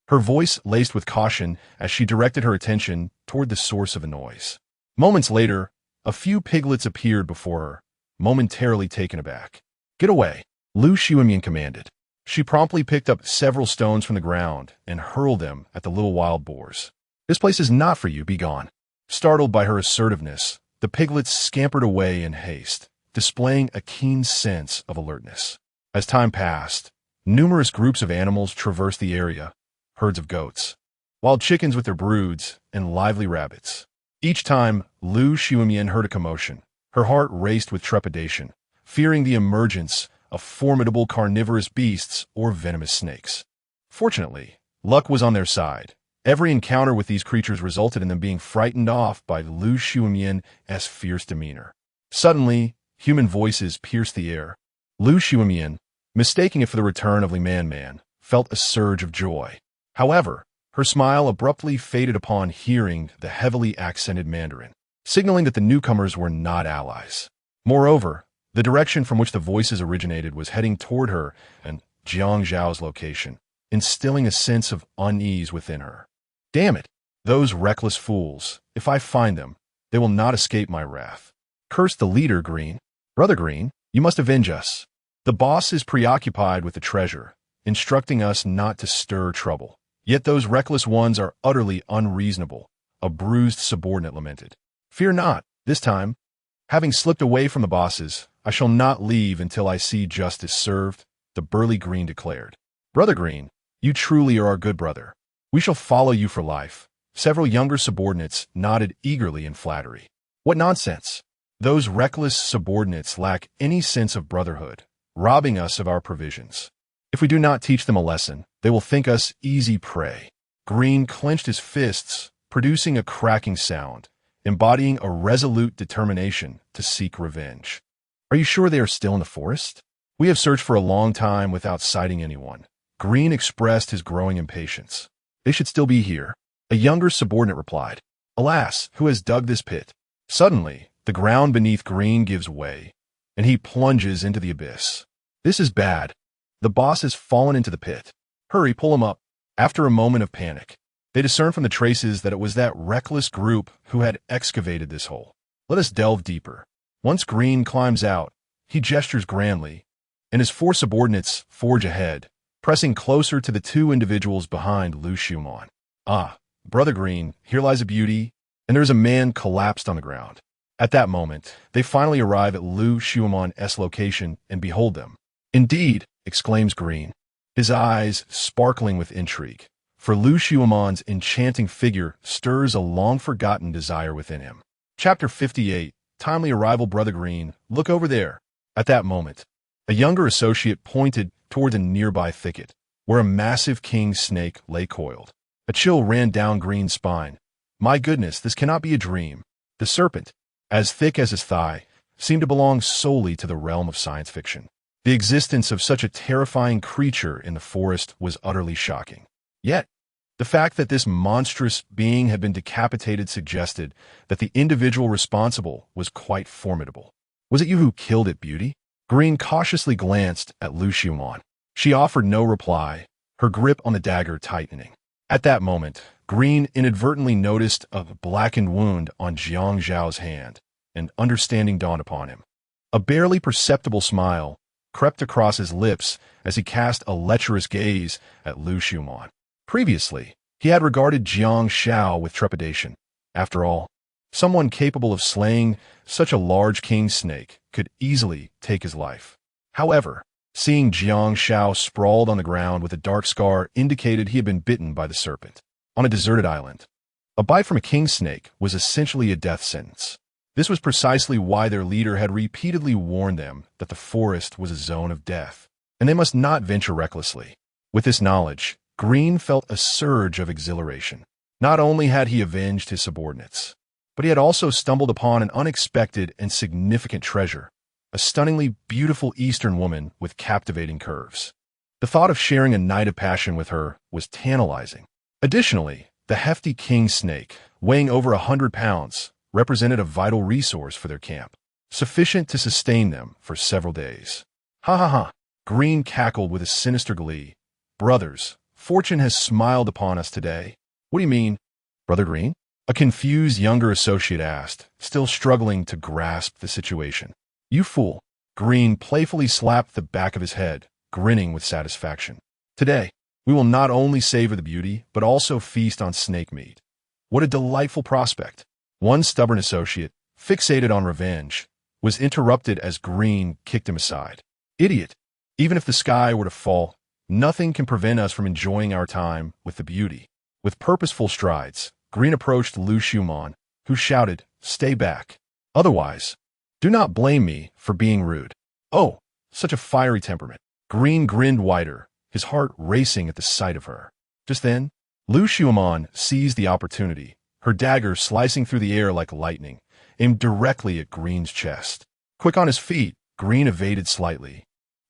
A: her voice laced with caution as she directed her attention toward the source of the noise. Moments later, a few piglets appeared before her, momentarily taken aback. Get away, Lu Xuemian commanded. She promptly picked up several stones from the ground and hurled them at the little wild boars. This place is not for you, be gone. Startled by her assertiveness, the piglets scampered away in haste, displaying a keen sense of alertness. As time passed, numerous groups of animals traversed the area, herds of goats, wild chickens with their broods, and lively rabbits. Each time Lu Xuemian heard a commotion, her heart raced with trepidation, fearing the emergence of formidable carnivorous beasts or venomous snakes. Fortunately, luck was on their side. Every encounter with these creatures resulted in them being frightened off by Lu Xuemian's fierce demeanor. Suddenly, human voices pierced the air. Lu Xuemian, mistaking it for the return of Li Man, felt a surge of joy. However, her smile abruptly faded upon hearing the heavily accented Mandarin, signaling that the newcomers were not allies. Moreover, the direction from which the voices originated was heading toward her and Jiang Xiao's location, instilling a sense of unease within her. Damn it, those reckless fools. If I find them, they will not escape my wrath. Curse the leader, Green. Brother Green, you must avenge us. The boss is preoccupied with the treasure, instructing us not to stir trouble. Yet those reckless ones are utterly unreasonable, a bruised subordinate lamented. Fear not, this time. Having slipped away from the bosses, I shall not leave until I see justice served, the burly Green declared. Brother Green, you truly are our good brother. We shall follow you for life. Several younger subordinates nodded eagerly in flattery. What nonsense! Those reckless subordinates lack any sense of brotherhood, robbing us of our provisions. If we do not teach them a lesson, they will think us easy prey. Green clenched his fists, producing a cracking sound, embodying a resolute determination to seek revenge. Are you sure they are still in the forest? We have searched for a long time without sighting anyone. Green expressed his growing impatience. They should still be here. A younger subordinate replied. Alas, who has dug this pit? Suddenly, the ground beneath Green gives way, and he plunges into the abyss. This is bad. The boss has fallen into the pit. Hurry, pull him up. After a moment of panic, they discern from the traces that it was that reckless group who had excavated this hole. Let us delve deeper. Once Green climbs out, he gestures grandly, and his four subordinates forge ahead, pressing closer to the two individuals behind Lu Xiumon. Ah, Brother Green, here lies a beauty, and there is a man collapsed on the ground. At that moment, they finally arrive at Lu Xiumon's location and behold them. Indeed, exclaims Green, his eyes sparkling with intrigue, for Lu Xiumon's enchanting figure stirs a long-forgotten desire within him. Chapter 58, Timely Arrival. Brother Green, look over there. At that moment, a younger associate pointed toward a nearby thicket, where a massive king snake lay coiled. A chill ran down Green's spine. My goodness, this cannot be a dream. The serpent, as thick as his thigh, seemed to belong solely to the realm of science fiction. The existence of such a terrifying creature in the forest was utterly shocking. Yet, the fact that this monstrous being had been decapitated suggested that the individual responsible was quite formidable. Was it you who killed it, Beauty? Green cautiously glanced at Lu Xiumon. She offered no reply, her grip on the dagger tightening. At that moment, Green inadvertently noticed a blackened wound on Jiang Xiao's hand, and understanding dawned upon him. A barely perceptible smile crept across his lips as he cast a lecherous gaze at Lu Xiumon. Previously, he had regarded Jiang Xiao with trepidation. After all, someone capable of slaying such a large king snake could easily take his life. However, seeing Jiang Xiao sprawled on the ground with a dark scar indicated he had been bitten by the serpent. On a deserted island, a bite from a king snake was essentially a death sentence. This was precisely why their leader had repeatedly warned them that the forest was a zone of death, and they must not venture recklessly. With this knowledge, Green felt a surge of exhilaration. Not only had he avenged his subordinates, but he had also stumbled upon an unexpected and significant treasure, a stunningly beautiful Eastern woman with captivating curves. The thought of sharing a night of passion with her was tantalizing. Additionally, the hefty king snake, weighing over 100 pounds, represented a vital resource for their camp, sufficient to sustain them for several days. Ha ha ha! Green cackled with a sinister glee. Brothers, fortune has smiled upon us today. What do you mean, Brother Green? A confused younger associate asked, still struggling to grasp the situation. You fool! Green playfully slapped the back of his head, grinning with satisfaction. Today, we will not only savor the beauty, but also feast on snake meat. What a delightful prospect! One stubborn associate, fixated on revenge, was interrupted as Green kicked him aside. Idiot! Even if the sky were to fall, nothing can prevent us from enjoying our time with the beauty. With purposeful strides, Green approached Lu Xiumon, who shouted, Stay back. Otherwise, do not blame me for being rude. Oh, such a fiery temperament. Green grinned wider, his heart racing at the sight of her. Just then, Lu Xiumon seized the opportunity, her dagger slicing through the air like lightning, aimed directly at Green's chest. Quick on his feet, Green evaded slightly,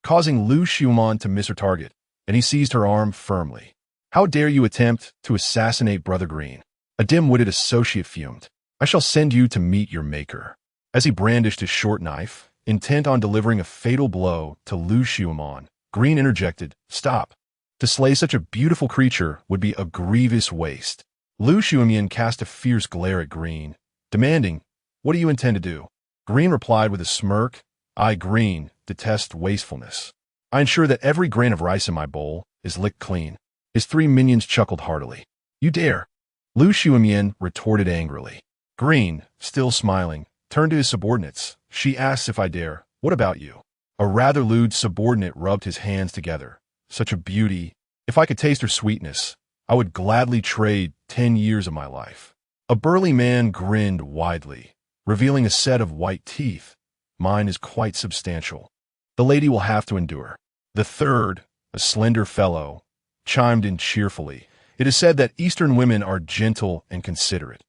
A: causing Lu Xiumon to miss her target, and he seized her arm firmly. How dare you attempt to assassinate Brother Green? A dim-witted associate fumed. I shall send you to meet your maker. As he brandished his short knife, intent on delivering a fatal blow to Lu Xiumon, Green interjected, Stop. To slay such a beautiful creature would be a grievous waste. Lu Xiumon cast a fierce glare at Green, demanding, What do you intend to do? Green replied with a smirk, I, Green, detest wastefulness. I ensure that every grain of rice in my bowl is licked clean. His three minions chuckled heartily. You dare! Lu Xiumon retorted angrily. Green, still smiling, turned to his subordinates. She asks if I dare. What about you? A rather lewd subordinate rubbed his hands together. Such a beauty. If I could taste her sweetness, I would gladly trade 10 years of my life. A burly man grinned widely, revealing a set of white teeth. Mine is quite substantial. The lady will have to endure. The third, a slender fellow, chimed in cheerfully. It is said that Eastern women are gentle and considerate.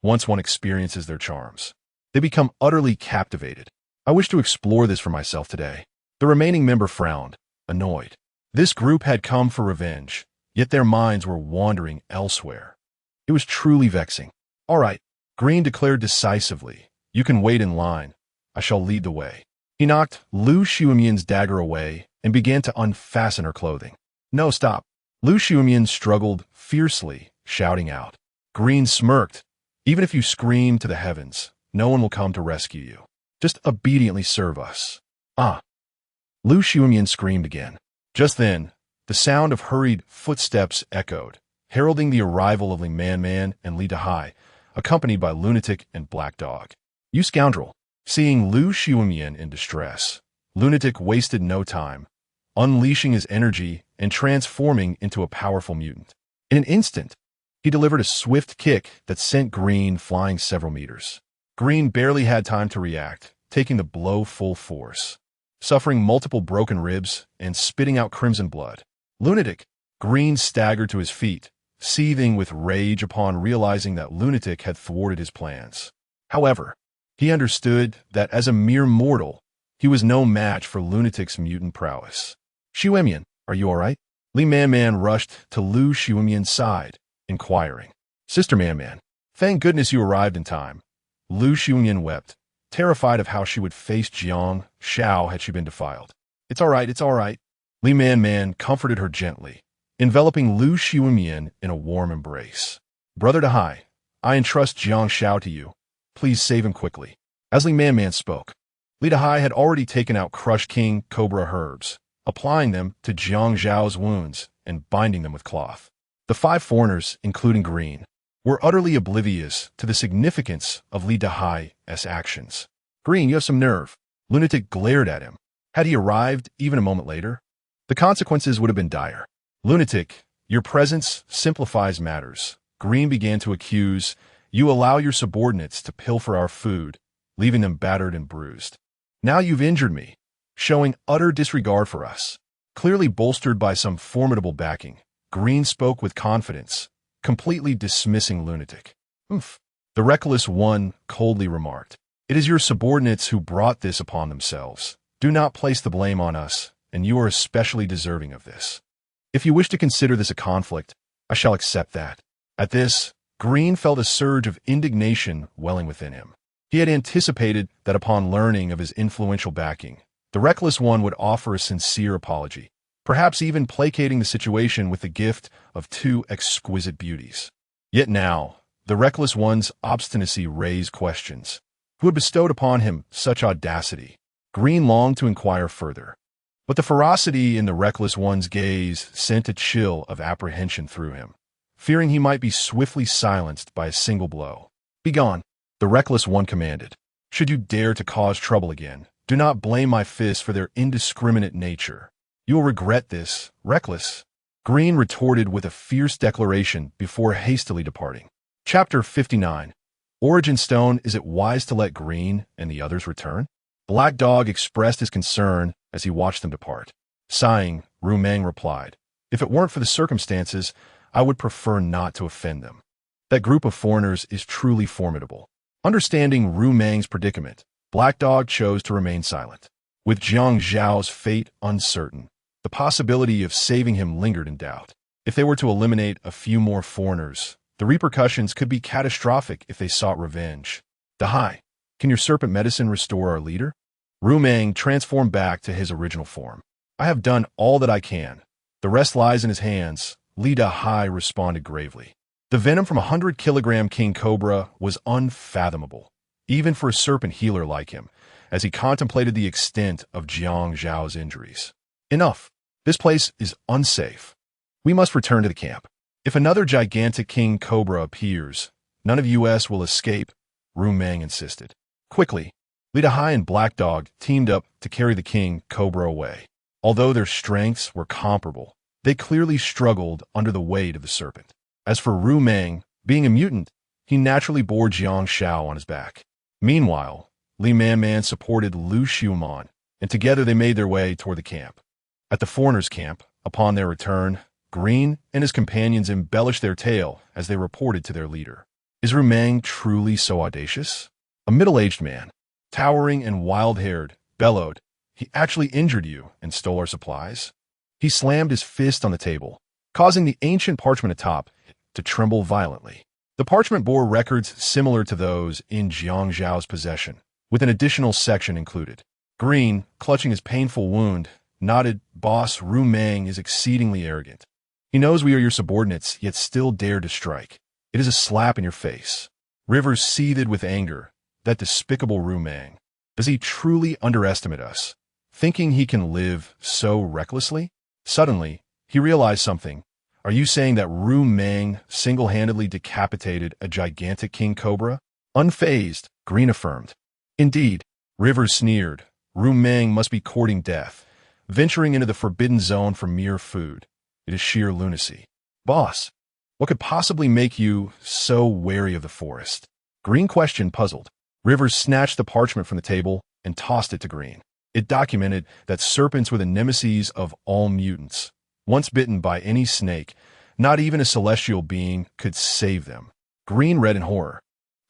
A: Once one experiences their charms, they become utterly captivated. I wish to explore this for myself today. The remaining member frowned, annoyed. This group had come for revenge, yet their minds were wandering elsewhere. It was truly vexing. All right, Green declared decisively. You can wait in line. I shall lead the way. He knocked Lu Xiumian's dagger away and began to unfasten her clothing. No, stop. Lu Xiumian struggled fiercely, shouting out. Green smirked. Even if you scream to the heavens, no one will come to rescue you. Just obediently serve us. Ah. Lu Xiumian screamed again. Just then, the sound of hurried footsteps echoed, heralding the arrival of Li Man and Li Dahai, accompanied by Lunatic and Black Dog. You scoundrel! Seeing Lu Xiumian in distress, Lunatic wasted no time, unleashing his energy and transforming into a powerful mutant. In an instant, he delivered a swift kick that sent Green flying several meters. Green barely had time to react, taking the blow full force, suffering multiple broken ribs and spitting out crimson blood. Lunatic! Green staggered to his feet, seething with rage upon realizing that Lunatic had thwarted his plans. However, he understood that as a mere mortal, he was no match for Lunatic's mutant prowess. Xiumian, are you all right? Li Man rushed to Lu Xiumian's side, inquiring. Sister Man, thank goodness you arrived in time. Lu Xiumian wept, terrified of how she would face Jiang Xiao had she been defiled. It's all right. Li Man comforted her gently, enveloping Lu Xiumian in a warm embrace. Brother Dahai, I entrust Jiang Xiao to you. Please save him quickly. As Li Man spoke, Li Dahai had already taken out crushed king cobra herbs, applying them to Jiang Xiao's wounds and binding them with cloth. The 5 foreigners, including Green, were utterly oblivious to the significance of Li Dahai's actions. Green, you have some nerve. Lunatic glared at him. Had he arrived even a moment later, the consequences would have been dire. Lunatic, your presence simplifies matters. Green began to accuse. You allow your subordinates to pilfer our food, leaving them battered and bruised. Now you've injured me, showing utter disregard for us. Clearly bolstered by some formidable backing, Green spoke with confidence, completely dismissing Lunatic. Oof. The reckless one coldly remarked. It is your subordinates who brought this upon themselves. Do not place the blame on us, and you are especially deserving of this. If you wish to consider this a conflict, I shall accept that. At this, Green felt a surge of indignation welling within him. He had anticipated that upon learning of his influential backing, the reckless one would offer a sincere apology, perhaps even placating the situation with the gift of 2 exquisite beauties. Yet now, the reckless one's obstinacy raised questions. Who had bestowed upon him such audacity? Green longed to inquire further, but the ferocity in the reckless one's gaze sent a chill of apprehension through him, fearing he might be swiftly silenced by a single blow. Begone, the reckless one commanded. Should you dare to cause trouble again, do not blame my fists for their indiscriminate nature. You will regret this, reckless. Green retorted with a fierce declaration before hastily departing. Chapter 59. Origin Stone. Is it wise to let Green and the others return? Black Dog expressed his concern as he watched them depart. Sighing, Ru Meng replied, If it weren't for the circumstances, I would prefer not to offend them. That group of foreigners is truly formidable. Understanding Ru Meng's predicament, Black Dog chose to remain silent. With Jiang Xiao's fate uncertain, the possibility of saving him lingered in doubt. If they were to eliminate a few more foreigners, the repercussions could be catastrophic if they sought revenge. Dahai, can your serpent medicine restore our leader? Ru Meng transformed back to his original form. I have done all that I can. The rest lies in his hands, Li Dahai responded gravely. The venom from 100-kilogram king cobra was unfathomable, even for a serpent healer like him, as he contemplated the extent of Jiang Xiao's injuries. Enough. This place is unsafe. We must return to the camp. If another gigantic king cobra appears, none of us will escape, Ru Meng insisted. Quickly, Li Dahai and Black Dog teamed up to carry the king cobra away. Although their strengths were comparable, they clearly struggled under the weight of the serpent. As for Ru Meng, being a mutant, he naturally bore Jiang Xiao on his back. Meanwhile, Li Man supported Lu Xiumian, and together they made their way toward the camp. At the foreigners' camp, upon their return, Green and his companions embellished their tale as they reported to their leader. Is Ru Meng truly so audacious? A middle-aged man, towering and wild-haired, bellowed, He actually injured you and stole our supplies? He slammed his fist on the table, causing the ancient parchment atop to tremble violently. The parchment bore records similar to those in Jiang Xiao's possession, with an additional section included. Green, clutching his painful wound, nodded. Boss, Ru Meng is exceedingly arrogant. He knows we are your subordinates, yet still dared to strike. It is a slap in your face. Rivers seethed with anger. That despicable Ru Meng. Does he truly underestimate us, thinking he can live so recklessly? Suddenly, he realized something. Are you saying that Ru Meng single-handedly decapitated a gigantic king cobra? Unfazed, Green affirmed. Indeed, Rivers sneered. Ru Meng must be courting death, venturing into the forbidden zone for mere food. It is sheer lunacy. Boss, what could possibly make you so wary of the forest? Green questioned, puzzled. Rivers snatched the parchment from the table and tossed it to Green. It documented that serpents were the nemesis of all mutants. Once bitten by any snake, not even a celestial being could save them. Green read in horror,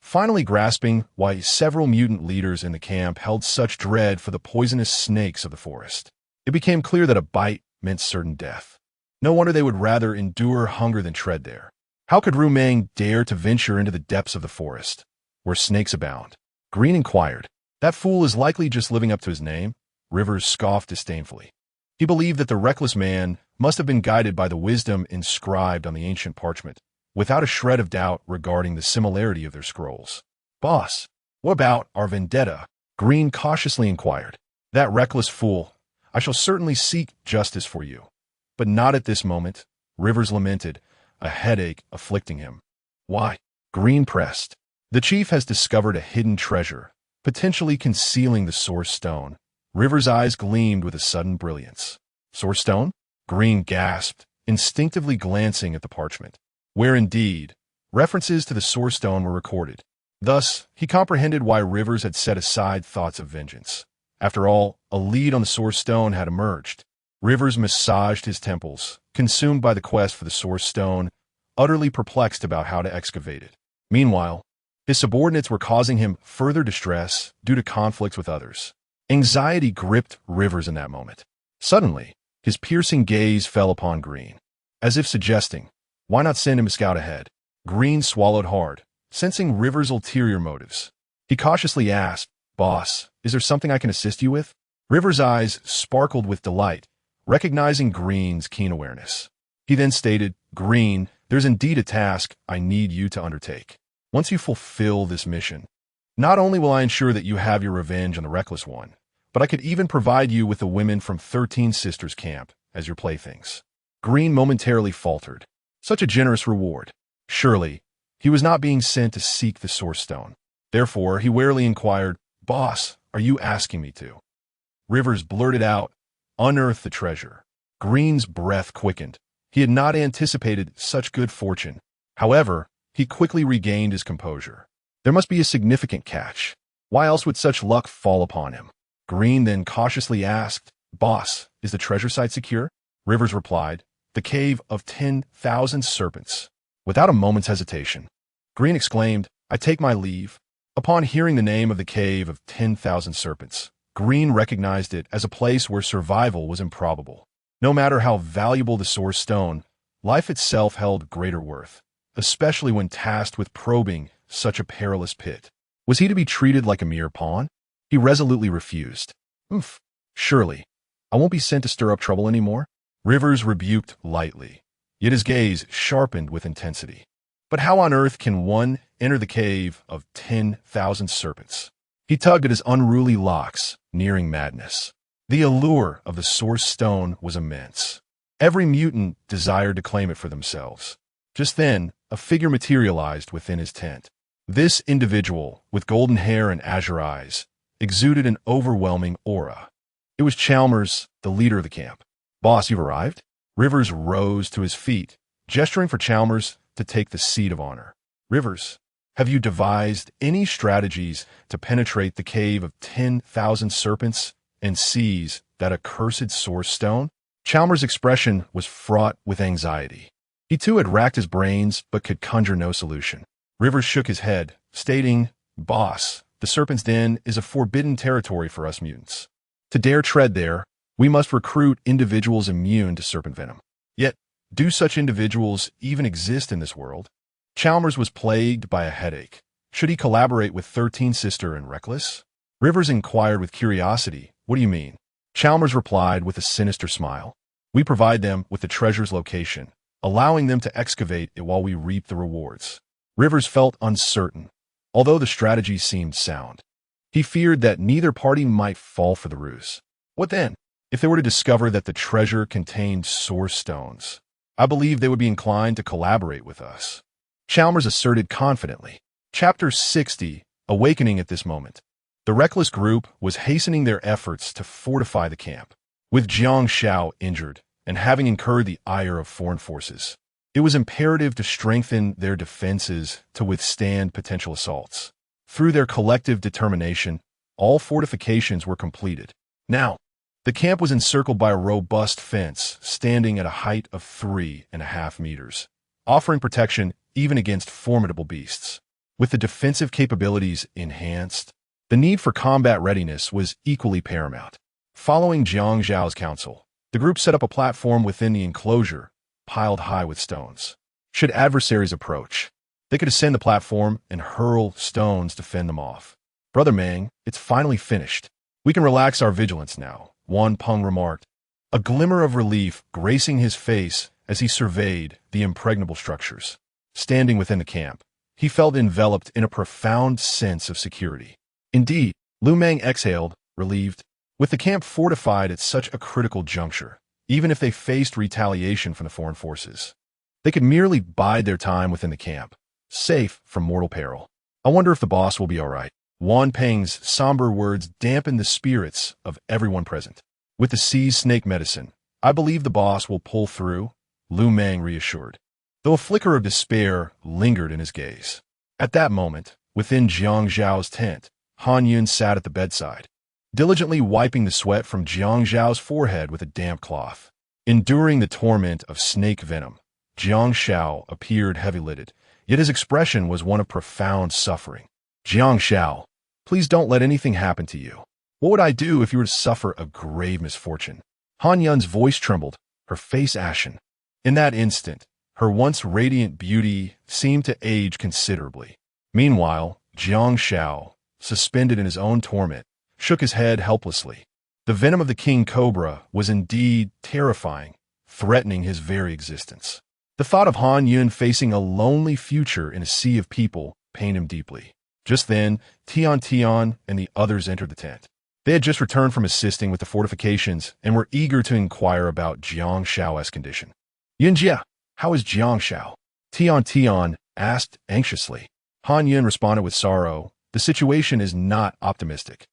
A: finally grasping why several mutant leaders in the camp held such dread for the poisonous snakes of the forest. It became clear that a bite meant certain death. No wonder they would rather endure hunger than tread there. How could Ru Meng dare to venture into the depths of the forest, where snakes abound? Green inquired. That fool is likely just living up to his name, Rivers scoffed disdainfully. He believed that the reckless man must have been guided by the wisdom inscribed on the ancient parchment, without a shred of doubt regarding the similarity of their scrolls. Boss, what about our vendetta? Green cautiously inquired. That reckless fool. I shall certainly seek justice for you. But not at this moment, Rivers lamented, a headache afflicting him. Why? Green pressed. The chief has discovered a hidden treasure, potentially concealing the Source Stone. Rivers' eyes gleamed with a sudden brilliance. Source Stone? Green gasped, instinctively glancing at the parchment, where indeed, references to the Source Stone were recorded. Thus, he comprehended why Rivers had set aside thoughts of vengeance. After all, a lead on the Source Stone had emerged. Rivers massaged his temples, consumed by the quest for the Source Stone, utterly perplexed about how to excavate it. Meanwhile, his subordinates were causing him further distress due to conflicts with others. Anxiety gripped Rivers in that moment. Suddenly, his piercing gaze fell upon Green, as if suggesting, why not send him a scout ahead? Green swallowed hard, sensing Rivers' ulterior motives. He cautiously asked, Boss, is there something I can assist you with? Rivers' eyes sparkled with delight, recognizing Green's keen awareness. He then stated, Green, there's indeed a task I need you to undertake. Once you fulfill this mission, not only will I ensure that you have your revenge on the Reckless One, but I could even provide you with the women from 13 Sisters Camp as your playthings. Green momentarily faltered. Such a generous reward. Surely, he was not being sent to seek the Source Stone. Therefore, he warily inquired, Boss, are you asking me to? Rivers blurted out, Unearth the treasure. Green's breath quickened. He had not anticipated such good fortune. However, he quickly regained his composure. There must be a significant catch. Why else would such luck fall upon him? Green then cautiously asked, Boss, is the treasure site secure? Rivers replied, the cave of 10,000 serpents. Without a moment's hesitation, Green exclaimed, I take my leave. Upon hearing the name of the cave of 10,000 serpents, Green recognized it as a place where survival was improbable. No matter how valuable the Source Stone, life itself held greater worth, especially when tasked with probing such a perilous pit. Was he to be treated like a mere pawn? He resolutely refused. Surely, I won't be sent to stir up trouble anymore. Rivers rebuked lightly, yet his gaze sharpened with intensity. But how on earth can one enter the cave of 10,000 serpents? He tugged at his unruly locks, nearing madness. The allure of the Source Stone was immense. Every mutant desired to claim it for themselves. Just then, a figure materialized within his tent. This individual, with golden hair and azure eyes, exuded an overwhelming aura. It was Chalmers, the leader of the camp. Boss, you've arrived? Rivers rose to his feet, gesturing for Chalmers to take the seat of honor. Rivers, have you devised any strategies to penetrate the cave of 10,000 serpents and seize that accursed Source Stone? Chalmers' expression was fraught with anxiety. He too had racked his brains but could conjure no solution. Rivers shook his head, stating, Boss, the Serpent's Den is a forbidden territory for us mutants. To dare tread there, we must recruit individuals immune to serpent venom. Yet, do such individuals even exist in this world? Chalmers was plagued by a headache. Should he collaborate with 13 Sister and Reckless? Rivers inquired with curiosity, What do you mean? Chalmers replied with a sinister smile. We provide them with the treasure's location, allowing them to excavate it while we reap the rewards. Rivers felt uncertain, although the strategy seemed sound. He feared that neither party might fall for the ruse. What then? If they were to discover that the treasure contained source stones, I believe they would be inclined to collaborate with us. Chalmers asserted confidently. Chapter 60, Awakening at this moment. The reckless group was hastening their efforts to fortify the camp. With Jiang Xiao injured and having incurred the ire of foreign forces, it was imperative to strengthen their defenses to withstand potential assaults. Through their collective determination, all fortifications were completed. Now, the camp was encircled by a robust fence standing at a height of 3.5 meters, offering protection even against formidable beasts. With the defensive capabilities enhanced, the need for combat readiness was equally paramount. Following Jiang Xiao's counsel, the group set up a platform within the enclosure, piled high with stones. Should adversaries approach, they could ascend the platform and hurl stones to fend them off. Brother Mang, it's finally finished. We can relax our vigilance now, Wan Peng remarked, a glimmer of relief gracing his face as he surveyed the impregnable structures. Standing within the camp, he felt enveloped in a profound sense of security. Indeed, Lu Meng exhaled, relieved. With the camp fortified at such a critical juncture, even if they faced retaliation from the foreign forces, they could merely bide their time within the camp, safe from mortal peril. I wonder if the boss will be all right. Wan Peng's somber words dampened the spirits of everyone present. With the sea's snake medicine, I believe the boss will pull through, Lu Meng reassured, though a flicker of despair lingered in his gaze. At that moment, within Jiang Xiao's tent, Han Yun sat at the bedside, diligently wiping the sweat from Jiang Xiao's forehead with a damp cloth. Enduring the torment of snake venom, Jiang Xiao appeared heavy-lidded, yet his expression was one of profound suffering. Jiang Xiao, please don't let anything happen to you. What would I do if you were to suffer a grave misfortune? Han Yun's voice trembled, her face ashen. In that instant, her once radiant beauty seemed to age considerably. Meanwhile, Jiang Xiao, suspended in his own torment, shook his head helplessly. The venom of the king cobra was indeed terrifying, threatening his very existence. The thought of Han Yun facing a lonely future in a sea of people pained him deeply. Just then, Tian and the others entered the tent. They had just returned from assisting with the fortifications and were eager to inquire about Jiang Xiao's condition. Yunjia, how is Jiang Xiao? Tian asked anxiously. Han Yun responded with sorrow. The situation is not optimistic.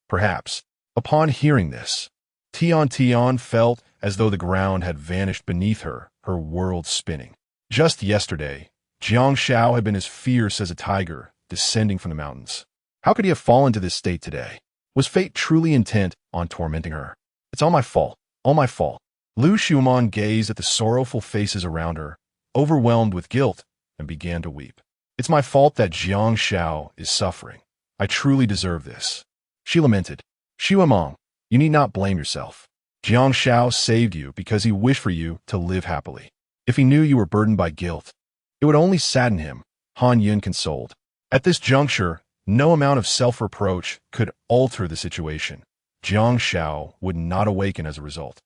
A: Perhaps, upon hearing this, Tian felt as though the ground had vanished beneath her world spinning. Just yesterday, Jiang Xiao had been as fierce as a tiger descending from the mountains. How could he have fallen to this state today? Was fate truly intent on tormenting her? It's all my fault. All my fault. Lu Shuman gazed at the sorrowful faces around her, overwhelmed with guilt, and began to weep. It's my fault that Jiang Xiao is suffering. I truly deserve this. She lamented. Xuemong, you need not blame yourself. Jiang Xiao saved you because he wished for you to live happily. If he knew you were burdened by guilt, it would only sadden him, Han Yun consoled. At this juncture, no amount of self-reproach could alter the situation. Jiang Xiao would not awaken as a result.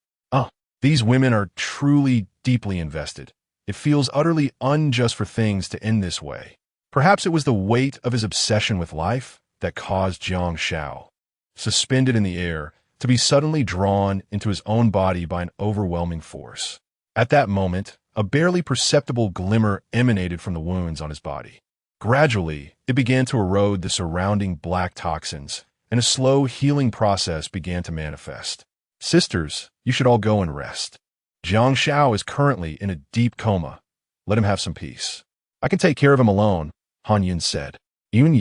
A: These women are truly deeply invested. It feels utterly unjust for things to end this way. Perhaps it was the weight of his obsession with life that caused Jiang Xiao, suspended in the air, to be suddenly drawn into his own body by an overwhelming force. At that moment, a barely perceptible glimmer emanated from the wounds on his body. Gradually, it began to erode the surrounding black toxins, and a slow healing process began to manifest. Sisters, you should all go and rest. Jiang Xiao is currently in a deep coma. Let him have some peace. I can take care of him alone, Han Yun said. Yun,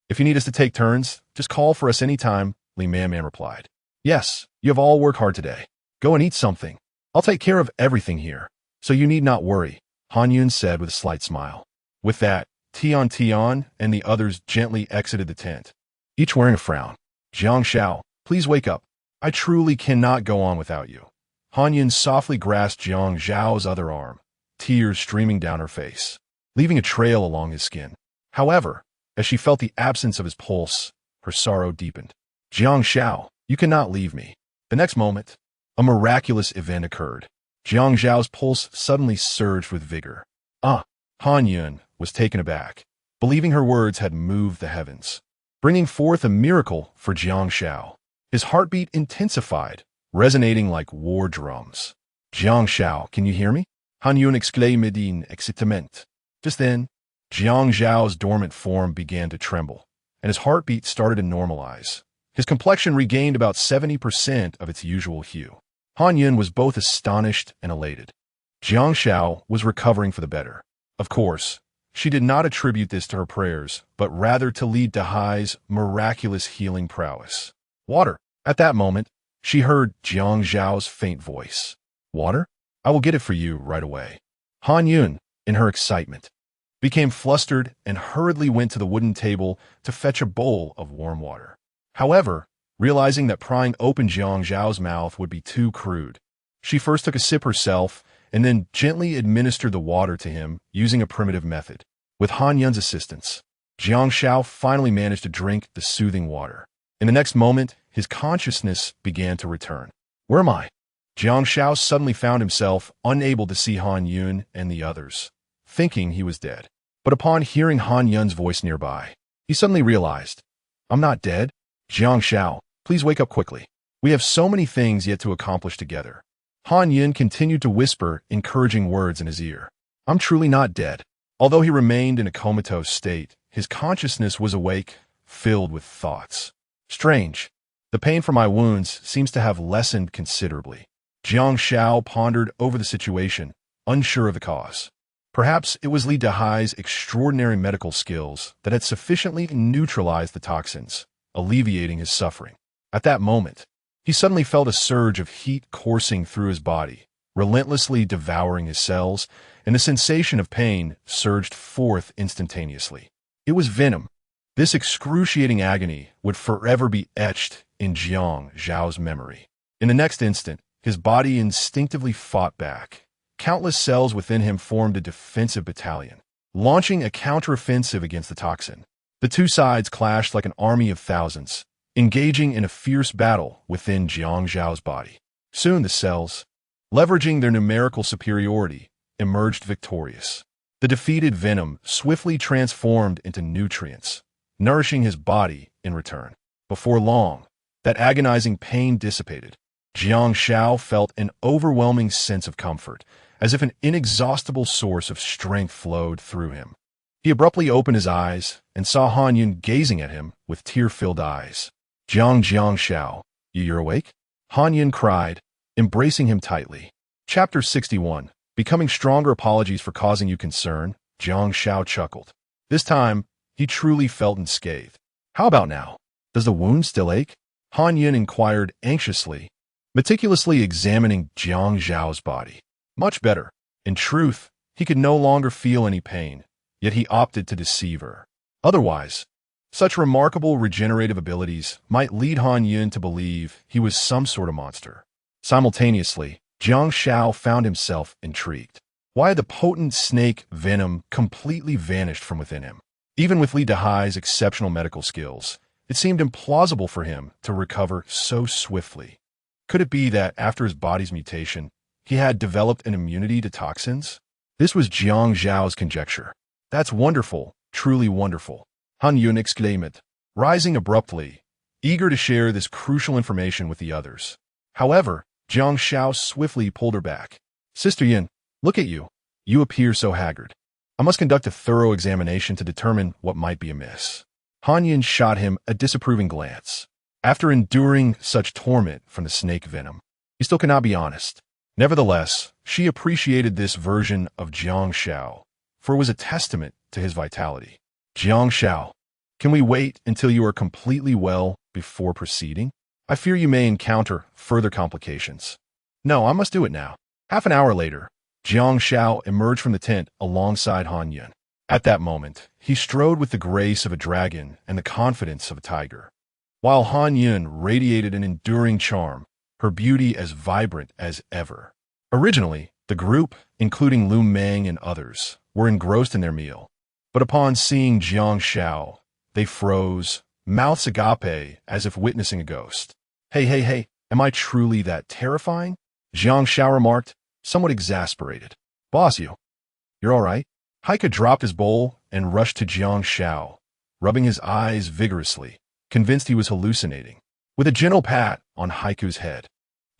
A: if you need us to take turns, just call for us anytime, Li Man replied. Yes, you have all worked hard today. Go and eat something. I'll take care of everything here, so you need not worry, Han Yun said with a slight smile. With that, Tian and the others gently exited the tent, each wearing a frown. Jiang Xiao, please wake up. I truly cannot go on without you. Han Yun softly grasped Jiang Xiao's other arm, tears streaming down her face, leaving a trail along his skin. However, as she felt the absence of his pulse, her sorrow deepened. Jiang Xiao, You cannot leave me. The next moment, a miraculous event occurred. Jiang Xiao's pulse suddenly surged with vigor. Han Yun was taken aback, believing her words had moved the heavens, bringing forth a miracle for Jiang Xiao. His heartbeat intensified, resonating like war drums. Jiang Xiao, can you hear me? Han Yun exclaimed in excitement. Just then, Jiang Xiao's dormant form began to tremble, and his heartbeat started to normalize. His complexion regained about 70% of its usual hue. Han Yun was both astonished and elated. Jiang Xiao was recovering for the better. Of course, she did not attribute this to her prayers, but rather to Li Dahai's miraculous healing prowess. Water. At that moment, she heard Jiang Xiao's faint voice. Water? I will get it for you right away. Han Yun, in her excitement, became flustered and hurriedly went to the wooden table to fetch a bowl of warm water. However, realizing that prying open Jiang Xiao's mouth would be too crude, she first took a sip herself and then gently administered the water to him using a primitive method. With Han Yun's assistance, Jiang Xiao finally managed to drink the soothing water. In the next moment, his consciousness began to return. Where am I? Jiang Xiao suddenly found himself unable to see Han Yun and the others, thinking he was dead. But upon hearing Han Yun's voice nearby, he suddenly realized, I'm not dead. Jiang Xiao, please wake up quickly. We have so many things yet to accomplish together. Han Yun continued to whisper encouraging words in his ear. I'm truly not dead. Although he remained in a comatose state, his consciousness was awake, filled with thoughts. Strange. The pain from my wounds seems to have lessened considerably. Jiang Xiao pondered over the situation, unsure of the cause. Perhaps it was Li Dahai's extraordinary medical skills that had sufficiently neutralized the toxins, alleviating his suffering. At that moment, he suddenly felt a surge of heat coursing through his body, relentlessly devouring his cells, and the sensation of pain surged forth instantaneously. It was venom. This excruciating agony would forever be etched in Jiang Xiao's memory. In the next instant, his body instinctively fought back. Countless cells within him formed a defensive battalion, launching a counteroffensive against the toxin. The two sides clashed like an army of thousands, engaging in a fierce battle within Jiang Xiao's body. Soon the cells, leveraging their numerical superiority, emerged victorious. The defeated venom swiftly transformed into nutrients, nourishing his body in return. Before long, that agonizing pain dissipated. Jiang Xiao felt an overwhelming sense of comfort, as if an inexhaustible source of strength flowed through him. He abruptly opened his eyes and saw Han Yun gazing at him with tear-filled eyes. Jiang Xiao, you're awake? Han Yun cried, embracing him tightly. Chapter 61. Becoming stronger. Apologies for causing you concern, Jiang Xiao chuckled. This time, he truly felt unscathed. How about now? Does the wound still ache? Han Yun inquired anxiously, meticulously examining Jiang Xiao's body. Much better. In truth, he could no longer feel any pain, yet he opted to deceive her. Otherwise, such remarkable regenerative abilities might lead Han Yun to believe he was some sort of monster. Simultaneously, Jiang Xiao found himself intrigued. Why had the potent snake venom completely vanished from within him? Even with Li Dahai's exceptional medical skills, it seemed implausible for him to recover so swiftly. Could it be that after his body's mutation, he had developed an immunity to toxins? This was Jiang Xiao's conjecture. That's wonderful, truly wonderful, Han Yun exclaimed, rising abruptly, eager to share this crucial information with the others. However, Jiang Xiao swiftly pulled her back. Sister Yin, look at you. You appear so haggard. I must conduct a thorough examination to determine what might be amiss. Han Yun shot him a disapproving glance. After enduring such torment from the snake venom, he still could not be honest. Nevertheless, she appreciated this version of Jiang Xiao, for it was a testament to his vitality. Jiang Xiao, can we wait until you are completely well before proceeding? I fear you may encounter further complications. No, I must do it now. Half an hour later, Jiang Xiao emerged from the tent alongside Han Yun. At that moment, he strode with the grace of a dragon and the confidence of a tiger. While Han Yun radiated an enduring charm, her beauty as vibrant as ever. Originally, the group, including Lu Meng and others, were engrossed in their meal. But upon seeing Jiang Xiao, they froze, mouths agape as if witnessing a ghost. Hey, am I truly that terrifying? Jiang Xiao remarked, somewhat exasperated. Boss, you're all right? Haika dropped his bowl and rushed to Jiang Xiao, rubbing his eyes vigorously, convinced he was hallucinating. With a gentle pat on Haiku's head,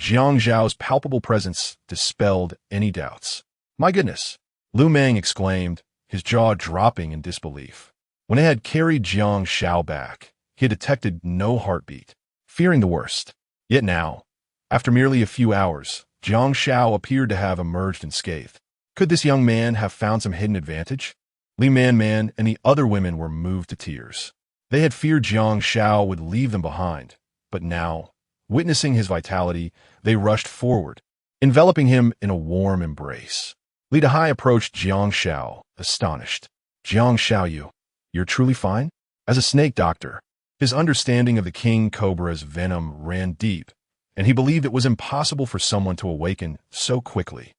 A: Jiang Zhao's palpable presence dispelled any doubts. My goodness, Lu Meng exclaimed, his jaw dropping in disbelief. When they had carried Jiang Xiao back, he had detected no heartbeat, fearing the worst. Yet now, after merely a few hours, Jiang Xiao appeared to have emerged unscathed. Could this young man have found some hidden advantage? Li Man and the other women were moved to tears. They had feared Jiang Xiao would leave them behind, but now, witnessing his vitality, they rushed forward, enveloping him in a warm embrace. Li Dahai approached Jiang Xiao, astonished. Jiang Xiao, you're truly fine? As a snake doctor, his understanding of the king cobra's venom ran deep, and he believed it was impossible for someone to awaken so quickly.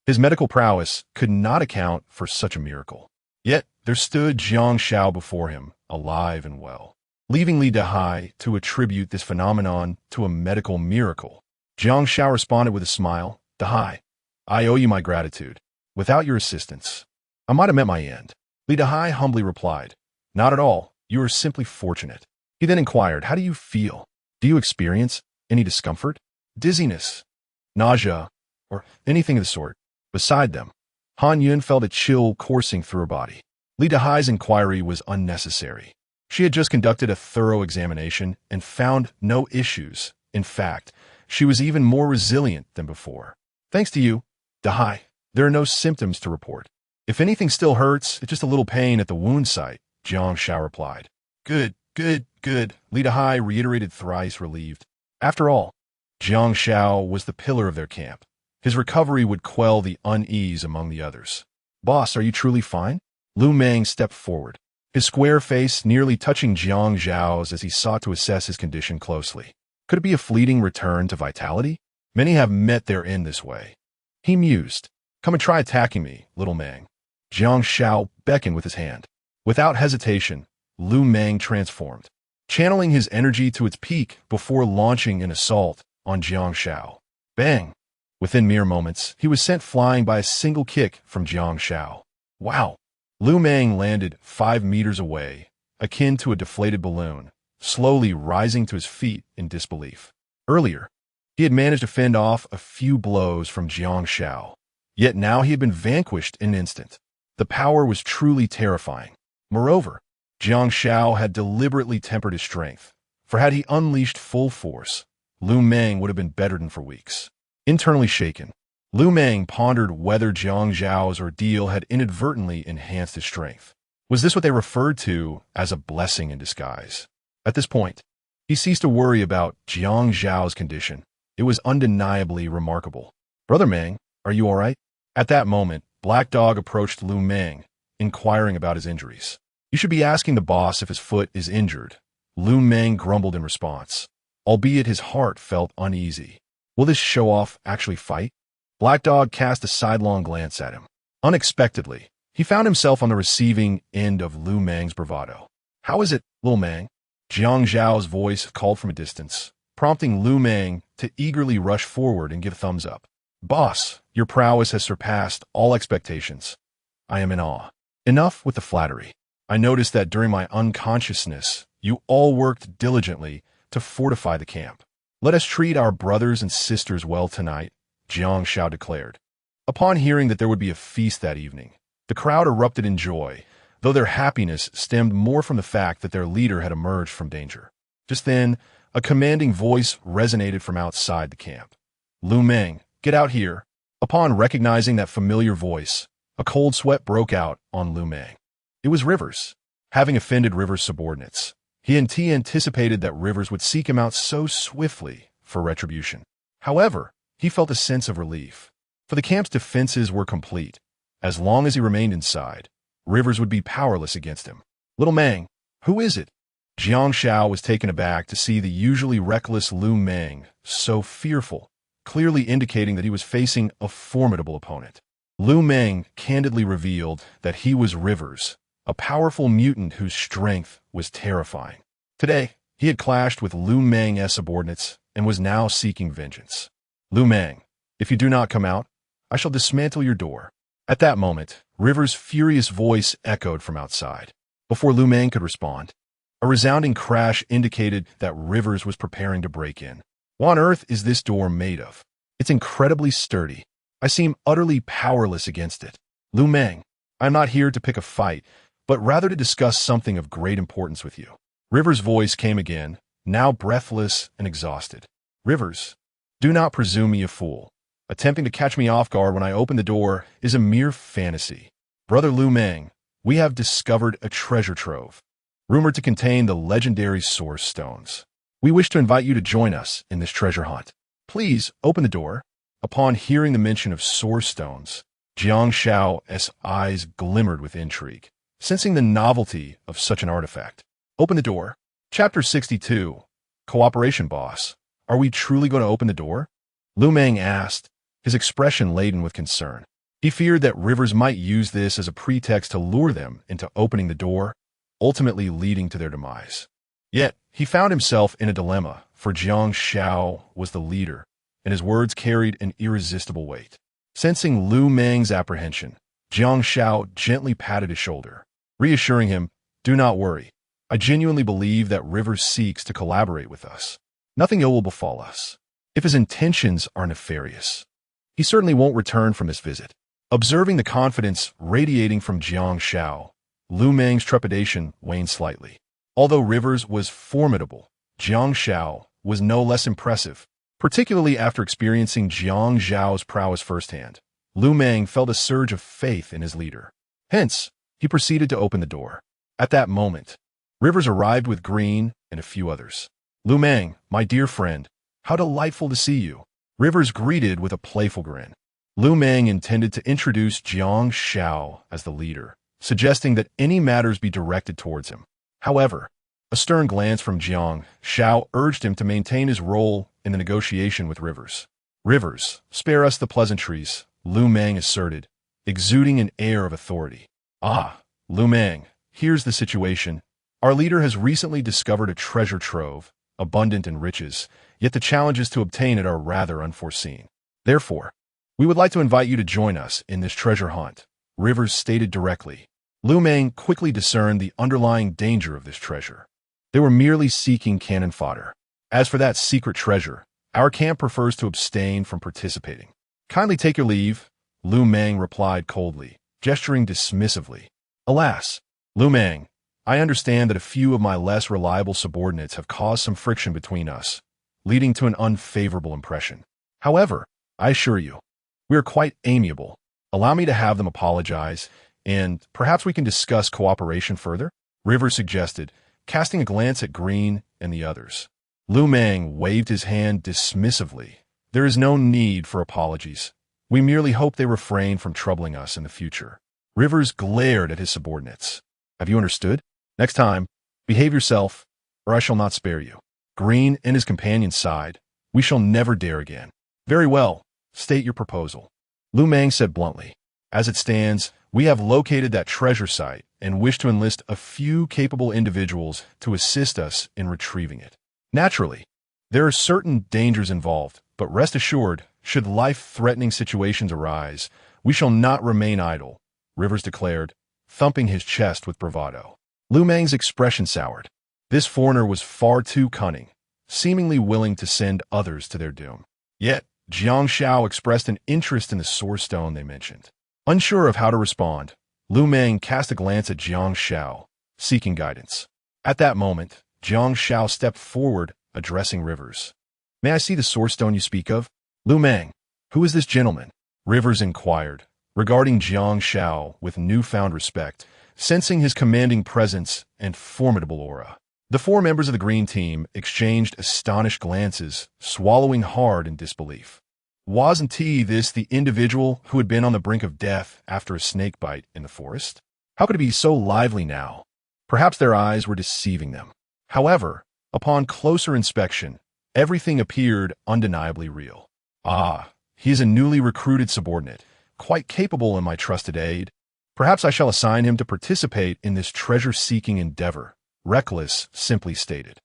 A: His medical prowess could not account for such a miracle. Yet there stood Jiang Xiao before him, alive and well, leaving Li Dahai to attribute this phenomenon to a medical miracle. Jiang Xiao responded with a smile. Dahai, I owe you my gratitude. Without your assistance, I might have met my end. Li Dahai humbly replied, Not at all, you are simply fortunate. He then inquired, How do you feel? Do you experience any discomfort, dizziness, nausea, or anything of the sort? Beside them, Han Yun felt a chill coursing through her body. Li Dahai's inquiry was unnecessary. She had just conducted a thorough examination and found no issues. In fact, she was even more resilient than before. Thanks to you, Dahai, there are no symptoms to report. If anything still hurts, it's just a little pain at the wound site, Jiang Xiao replied. Good. Li Dahai reiterated thrice relieved. After all, Jiang Xiao was the pillar of their camp. His recovery would quell the unease among the others. Boss, are you truly fine? Lu Meng stepped forward, his square face nearly touching Jiang Zhao's as he sought to assess his condition closely. Could it be a fleeting return to vitality? Many have met their end this way. He mused. Come and try attacking me, little Meng. Jiang Xiao beckoned with his hand. Without hesitation, Lu Meng transformed, channeling his energy to its peak before launching an assault on Jiang Xiao. Bang! Within mere moments, he was sent flying by a single kick from Jiang Xiao. Wow! Lu Meng landed 5 meters away, akin to a deflated balloon, slowly rising to his feet in disbelief. Earlier, he had managed to fend off a few blows from Jiang Xiao, yet now he had been vanquished in an instant. The power was truly terrifying. Moreover, Jiang Xiao had deliberately tempered his strength, for had he unleashed full force, Lu Meng would have been bedridden for weeks. Internally shaken, Lu Meng pondered whether Jiang Zhao's ordeal had inadvertently enhanced his strength. Was this what they referred to as a blessing in disguise? At this point, he ceased to worry about Jiang Zhao's condition. It was undeniably remarkable. Brother Meng, are you all right? At that moment, Black Dog approached Lu Meng, inquiring about his injuries. You should be asking the boss if his foot is injured. Lu Meng grumbled in response, albeit his heart felt uneasy. Will this show-off actually fight? Black Dog cast a sidelong glance at him. Unexpectedly, he found himself on the receiving end of Lu Meng's bravado. How is it, Lil Meng? Jiang Zhao's voice called from a distance, prompting Lu Meng to eagerly rush forward and give a thumbs up. Boss, your prowess has surpassed all expectations. I am in awe. Enough with the flattery. I noticed that during my unconsciousness, you all worked diligently to fortify the camp. Let us treat our brothers and sisters well tonight, Jiang Xiao declared. Upon hearing that there would be a feast that evening, the crowd erupted in joy, though their happiness stemmed more from the fact that their leader had emerged from danger. Just then, a commanding voice resonated from outside the camp. Lu Meng, get out here. Upon recognizing that familiar voice, a cold sweat broke out on Lu Meng. It was Rivers. Having offended Rivers' subordinates, he anticipated that Rivers would seek him out so swiftly for retribution. However, he felt a sense of relief, for the camp's defenses were complete. As long as he remained inside, Rivers would be powerless against him. Little Meng, who is it? Jiang Xiao was taken aback to see the usually reckless Lu Meng so fearful, clearly indicating that he was facing a formidable opponent. Lu Meng candidly revealed that he was Rivers, a powerful mutant whose strength was terrifying. Today, he had clashed with Lu Meng's subordinates and was now seeking vengeance. Lu Meng, if you do not come out, I shall dismantle your door. At that moment, River's furious voice echoed from outside. Before Lu Meng could respond, a resounding crash indicated that Rivers was preparing to break in. What on earth is this door made of? It's incredibly sturdy. I seem utterly powerless against it. Lu Meng, I am not here to pick a fight, but rather to discuss something of great importance with you. Rivers' voice came again, now breathless and exhausted. Rivers, do not presume me a fool. Attempting to catch me off guard when I open the door is a mere fantasy. Brother Lu Meng, we have discovered a treasure trove, rumored to contain the legendary Source Stones. We wish to invite you to join us in this treasure hunt. Please open the door. Upon hearing the mention of Source Stones, Jiang Xiao's eyes glimmered with intrigue, sensing the novelty of such an artifact. Open the door. Chapter 62. Cooperation Boss. Are we truly going to open the door? Lu Meng asked, his expression laden with concern. He feared that Rivers might use this as a pretext to lure them into opening the door, ultimately leading to their demise. Yet, he found himself in a dilemma, for Jiang Xiao was the leader, and his words carried an irresistible weight. Sensing Lu Meng's apprehension, Jiang Xiao gently patted his shoulder, reassuring him, do not worry. I genuinely believe that Rivers seeks to collaborate with us. Nothing ill will befall us. If his intentions are nefarious, he certainly won't return from this visit. Observing the confidence radiating from Jiang Xiao, Lu Meng's trepidation waned slightly. Although Rivers was formidable, Jiang Xiao was no less impressive. Particularly after experiencing Jiang Xiao's prowess firsthand, Lu Meng felt a surge of faith in his leader. Hence, he proceeded to open the door. At that moment, Rivers arrived with Green and a few others. Lu Meng, my dear friend, how delightful to see you. Rivers greeted with a playful grin. Lu Meng intended to introduce Jiang Xiao as the leader, suggesting that any matters be directed towards him. However, a stern glance from Jiang Xiao urged him to maintain his role in the negotiation with Rivers. Rivers, spare us the pleasantries, Lu Meng asserted, exuding an air of authority. Lu Meng, here's the situation. Our leader has recently discovered a treasure trove, abundant in riches, yet the challenges to obtain it are rather unforeseen. Therefore, we would like to invite you to join us in this treasure hunt, Rivers stated directly. Lu Meng quickly discerned the underlying danger of this treasure. They were merely seeking cannon fodder. As for that secret treasure, our camp prefers to abstain from participating. Kindly take your leave, Lu Meng replied coldly, gesturing dismissively. Alas, Lu Meng, I understand that a few of my less reliable subordinates have caused some friction between us, leading to an unfavorable impression. However, I assure you, we are quite amiable. Allow me to have them apologize, and perhaps we can discuss cooperation further, Rivers suggested, casting a glance at Green and the others. Lu Meng waved his hand dismissively. There is no need for apologies. We merely hope they refrain from troubling us in the future. Rivers glared at his subordinates. Have you understood? Next time, behave yourself, or I shall not spare you. Green and his companion sighed. We shall never dare again. Very well, state your proposal. Lu Meng said bluntly. As it stands, we have located that treasure site and wish to enlist a few capable individuals to assist us in retrieving it. Naturally, there are certain dangers involved, but rest assured, should life-threatening situations arise, we shall not remain idle, Rivers declared, thumping his chest with bravado. Lu Meng's expression soured. This foreigner was far too cunning, seemingly willing to send others to their doom. Yet, Jiang Xiao expressed an interest in the Source Stone they mentioned. Unsure of how to respond, Lu Meng cast a glance at Jiang Xiao, seeking guidance. At that moment, Jiang Xiao stepped forward, addressing Rivers. May I see the Source Stone you speak of? Lu Meng, who is this gentleman? Rivers inquired, regarding Jiang Xiao with newfound respect, sensing his commanding presence and formidable aura. The four members of the Green Team exchanged astonished glances, swallowing hard in disbelief. Wasn't this the individual who had been on the brink of death after a snake bite in the forest? How could he be so lively now? Perhaps their eyes were deceiving them. However, upon closer inspection, everything appeared undeniably real. He is a newly recruited subordinate, quite capable in my trusted aid. Perhaps I shall assign him to participate in this treasure-seeking endeavor, Reckless simply stated.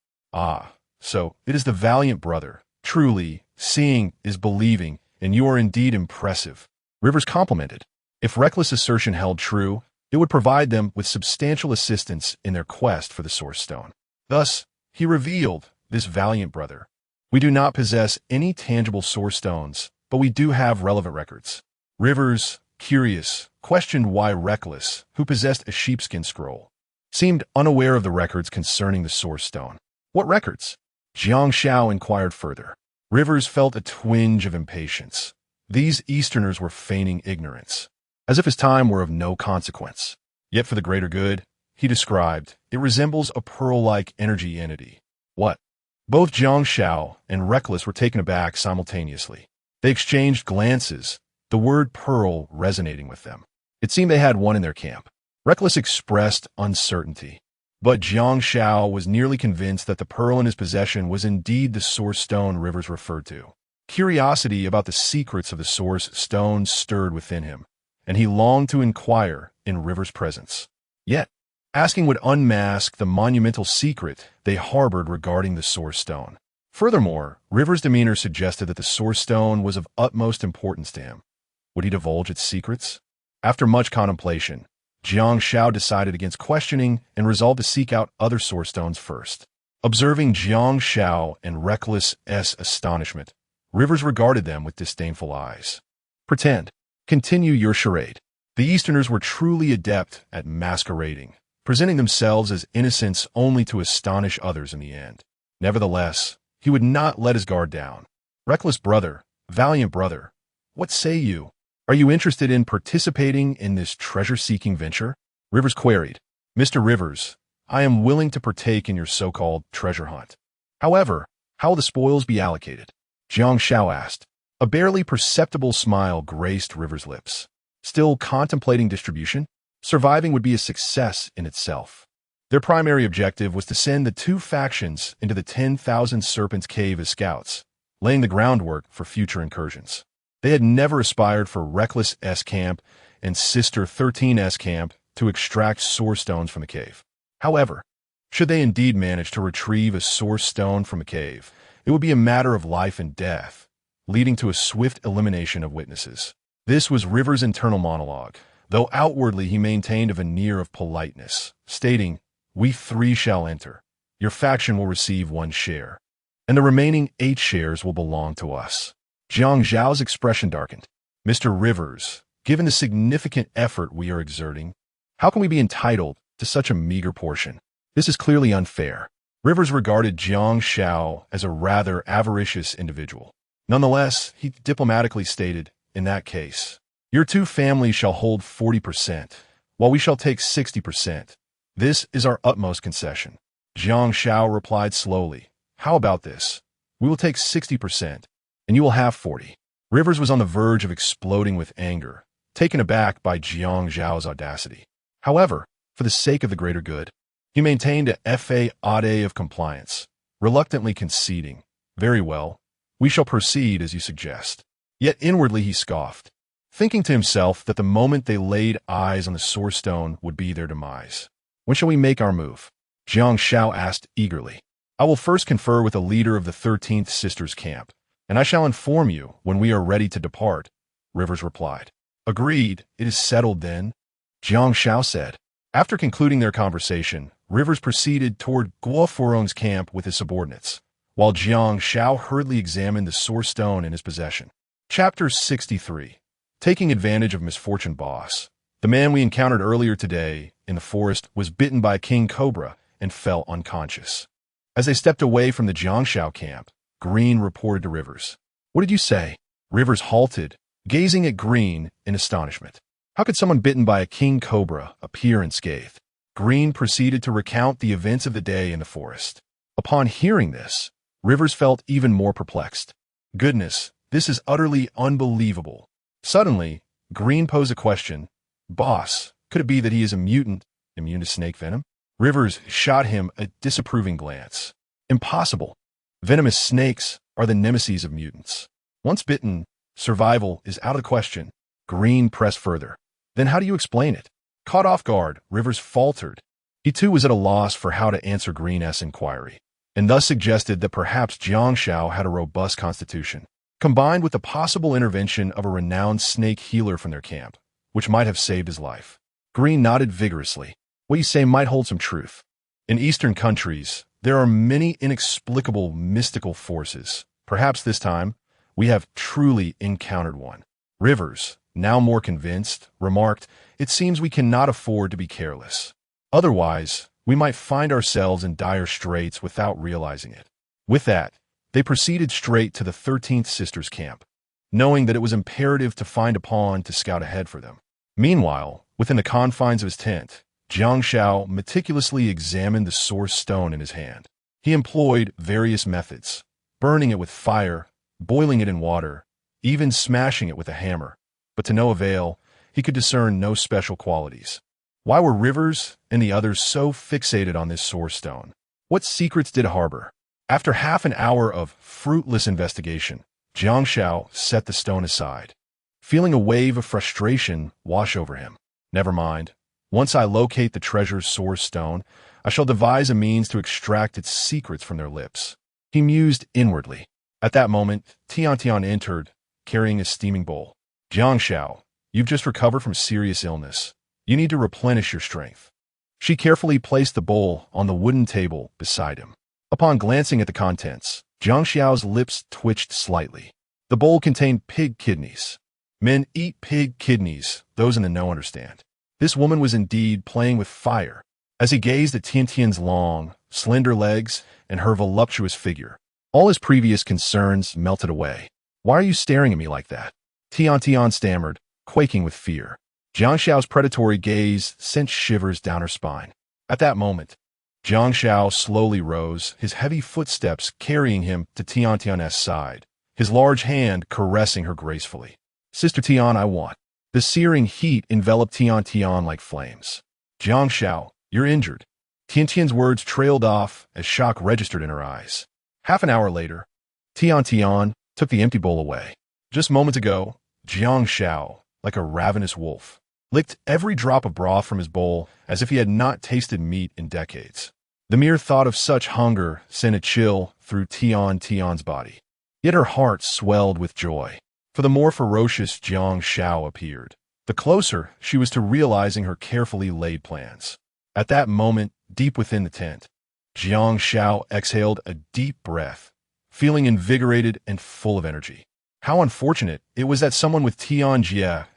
A: So it is the valiant brother, Truly, seeing is believing, and you are indeed impressive. Rivers complimented. If Reckless' assertion held true, it would provide them with substantial assistance in their quest for the Source Stone. Thus, he revealed, this valiant brother. We do not possess any tangible Source Stones, but we do have relevant records. Rivers, curious, questioned why Reckless, who possessed a sheepskin scroll, seemed unaware of the records concerning the Source Stone. What records? Jiang Xiao inquired further. Rivers felt a twinge of impatience. These Easterners were feigning ignorance, as if his time were of no consequence. Yet for the greater good, he described, it resembles a pearl-like energy entity. What? Both Jiang Xiao and Reckless were taken aback simultaneously. They exchanged glances, the word pearl resonating with them. It seemed they had one in their camp. Reckless expressed uncertainty, but Jiang Xiao was nearly convinced that the pearl in his possession was indeed the Source Stone Rivers referred to. Curiosity about the secrets of the Source Stone stirred within him, and he longed to inquire in Rivers' presence. Yet, asking would unmask the monumental secret they harbored regarding the Source Stone. Furthermore, Rivers' demeanor suggested that the Source Stone was of utmost importance to him. Would he divulge its secrets? After much contemplation, Jiang Xiao decided against questioning and resolved to seek out other Source Stones first. Observing Jiang Xiao and Reckless' astonishment, Rivers regarded them with disdainful eyes. Pretend. Continue your charade. The Easterners were truly adept at masquerading, presenting themselves as innocents only to astonish others in the end. Nevertheless, he would not let his guard down. Reckless brother, valiant brother, what say you? Are you interested in participating in this treasure-seeking venture? Rivers queried. Mr. Rivers, I am willing to partake in your so-called treasure hunt. However, how will the spoils be allocated? Jiang Xiao asked. A barely perceptible smile graced Rivers' lips. Still contemplating distribution? Surviving would be a success in itself. Their primary objective was to send the two factions into the 10,000 Serpents Cave as scouts, laying the groundwork for future incursions. They had never aspired for Reckless' camp and Sister 13's camp to extract Source Stones from the cave. However, should they indeed manage to retrieve a Source Stone from a cave, it would be a matter of life and death, leading to a swift elimination of witnesses. This was Rivers' internal monologue, though outwardly he maintained a veneer of politeness, stating, "We three shall enter. Your faction will receive 1 share, and the remaining 8 shares will belong to us." Jiang Xiao's expression darkened. Mr. Rivers, given the significant effort we are exerting, how can we be entitled to such a meager portion? This is clearly unfair. Rivers regarded Jiang Xiao as a rather avaricious individual. Nonetheless, he diplomatically stated, in that case, your two families shall hold 40%, while we shall take 60%. This is our utmost concession. Jiang Xiao replied slowly, how about this? We will take 60%, and you will have 40. Rivers was on the verge of exploding with anger, taken aback by Jiang Xiao's audacity. However, for the sake of the greater good, he maintained a faade of compliance, reluctantly conceding, very well, we shall proceed as you suggest. Yet inwardly he scoffed, thinking to himself that the moment they laid eyes on the Source Stone would be their demise. When shall we make our move? Jiang Xiao asked eagerly. I will first confer with the leader of the 13th Sisters camp, and I shall inform you when we are ready to depart, Rivers replied. Agreed, it is settled then, Jiang Xiao said. After concluding their conversation, Rivers proceeded toward Guo Furong's camp with his subordinates, while Jiang Xiao hurriedly examined the Source Stone in his possession. Chapter 63. Taking advantage of misfortune boss. The man we encountered earlier today in the forest was bitten by a king cobra and fell unconscious. As they stepped away from the Jiang Xiao camp, Green reported to Rivers. What did you say? Rivers halted, gazing at Green in astonishment. How could someone bitten by a king cobra appear unscathed? Green proceeded to recount the events of the day in the forest. Upon hearing this, Rivers felt even more perplexed. Goodness, this is utterly unbelievable. Suddenly, Green posed a question. Boss, could it be that he is a mutant, immune to snake venom? Rivers shot him a disapproving glance. Impossible. Venomous snakes are the nemesis of mutants. Once bitten, survival is out of the question. Green pressed further. Then how do you explain it? Caught off guard, Rivers faltered. He too was at a loss for how to answer Green's inquiry. and thus suggested that perhaps Jiang Xiao had a robust constitution, combined with the possible intervention of a renowned snake healer from their camp, which might have saved his life. Green nodded vigorously. What you say might hold some truth. In Eastern countries, there are many inexplicable mystical forces. Perhaps this time, we have truly encountered one. Rivers, now more convinced, remarked, "It seems we cannot afford to be careless. Otherwise, we might find ourselves in dire straits without realizing it." With that, they proceeded straight to the 13th Sisters camp, knowing that it was imperative to find a pawn to scout ahead for them. Meanwhile, within the confines of his tent, Jiang Xiao meticulously examined the source stone in his hand. He employed various methods, burning it with fire, boiling it in water, even smashing it with a hammer, but to no avail. He could discern no special qualities. Why were Rivers and the others so fixated on this source stone? What secrets did it harbor? After half an hour of fruitless investigation, Jiang Xiao set the stone aside, feeling a wave of frustration wash over him. Never mind. Once I locate the treasure's source stone, I shall devise a means to extract its secrets from their lips. He mused inwardly. At that moment, Tian entered, carrying a steaming bowl. Jiang Xiao, you've just recovered from serious illness. You need to replenish your strength. She carefully placed the bowl on the wooden table beside him. Upon glancing at the contents, Jiang Xiao's lips twitched slightly. The bowl contained pig kidneys. Men eat pig kidneys, those in the know understand. This woman was indeed playing with fire. As he gazed at Tian's long, slender legs and her voluptuous figure, all his previous concerns melted away. "Why are you staring at me like that?" Tian stammered, quaking with fear. Jiang Xiao's predatory gaze sent shivers down her spine. At that moment, Jiang Xiao slowly rose, his heavy footsteps carrying him to Tian's side, his large hand caressing her gracefully. "Sister Tian, I want." The searing heat enveloped Tian like flames. "Jiang Xiao, you're injured." Tian's words trailed off as shock registered in her eyes. Half an hour later, Tian took the empty bowl away. Just moments ago, Jiang Xiao, like a ravenous wolf, licked every drop of broth from his bowl as if he had not tasted meat in decades. The mere thought of such hunger sent a chill through Tian's body. Yet her heart swelled with joy, for the more ferocious Jiang Xiao appeared, the closer she was to realizing her carefully laid plans. At that moment, deep within the tent, Jiang Xiao exhaled a deep breath, feeling invigorated and full of energy. How unfortunate it was that someone with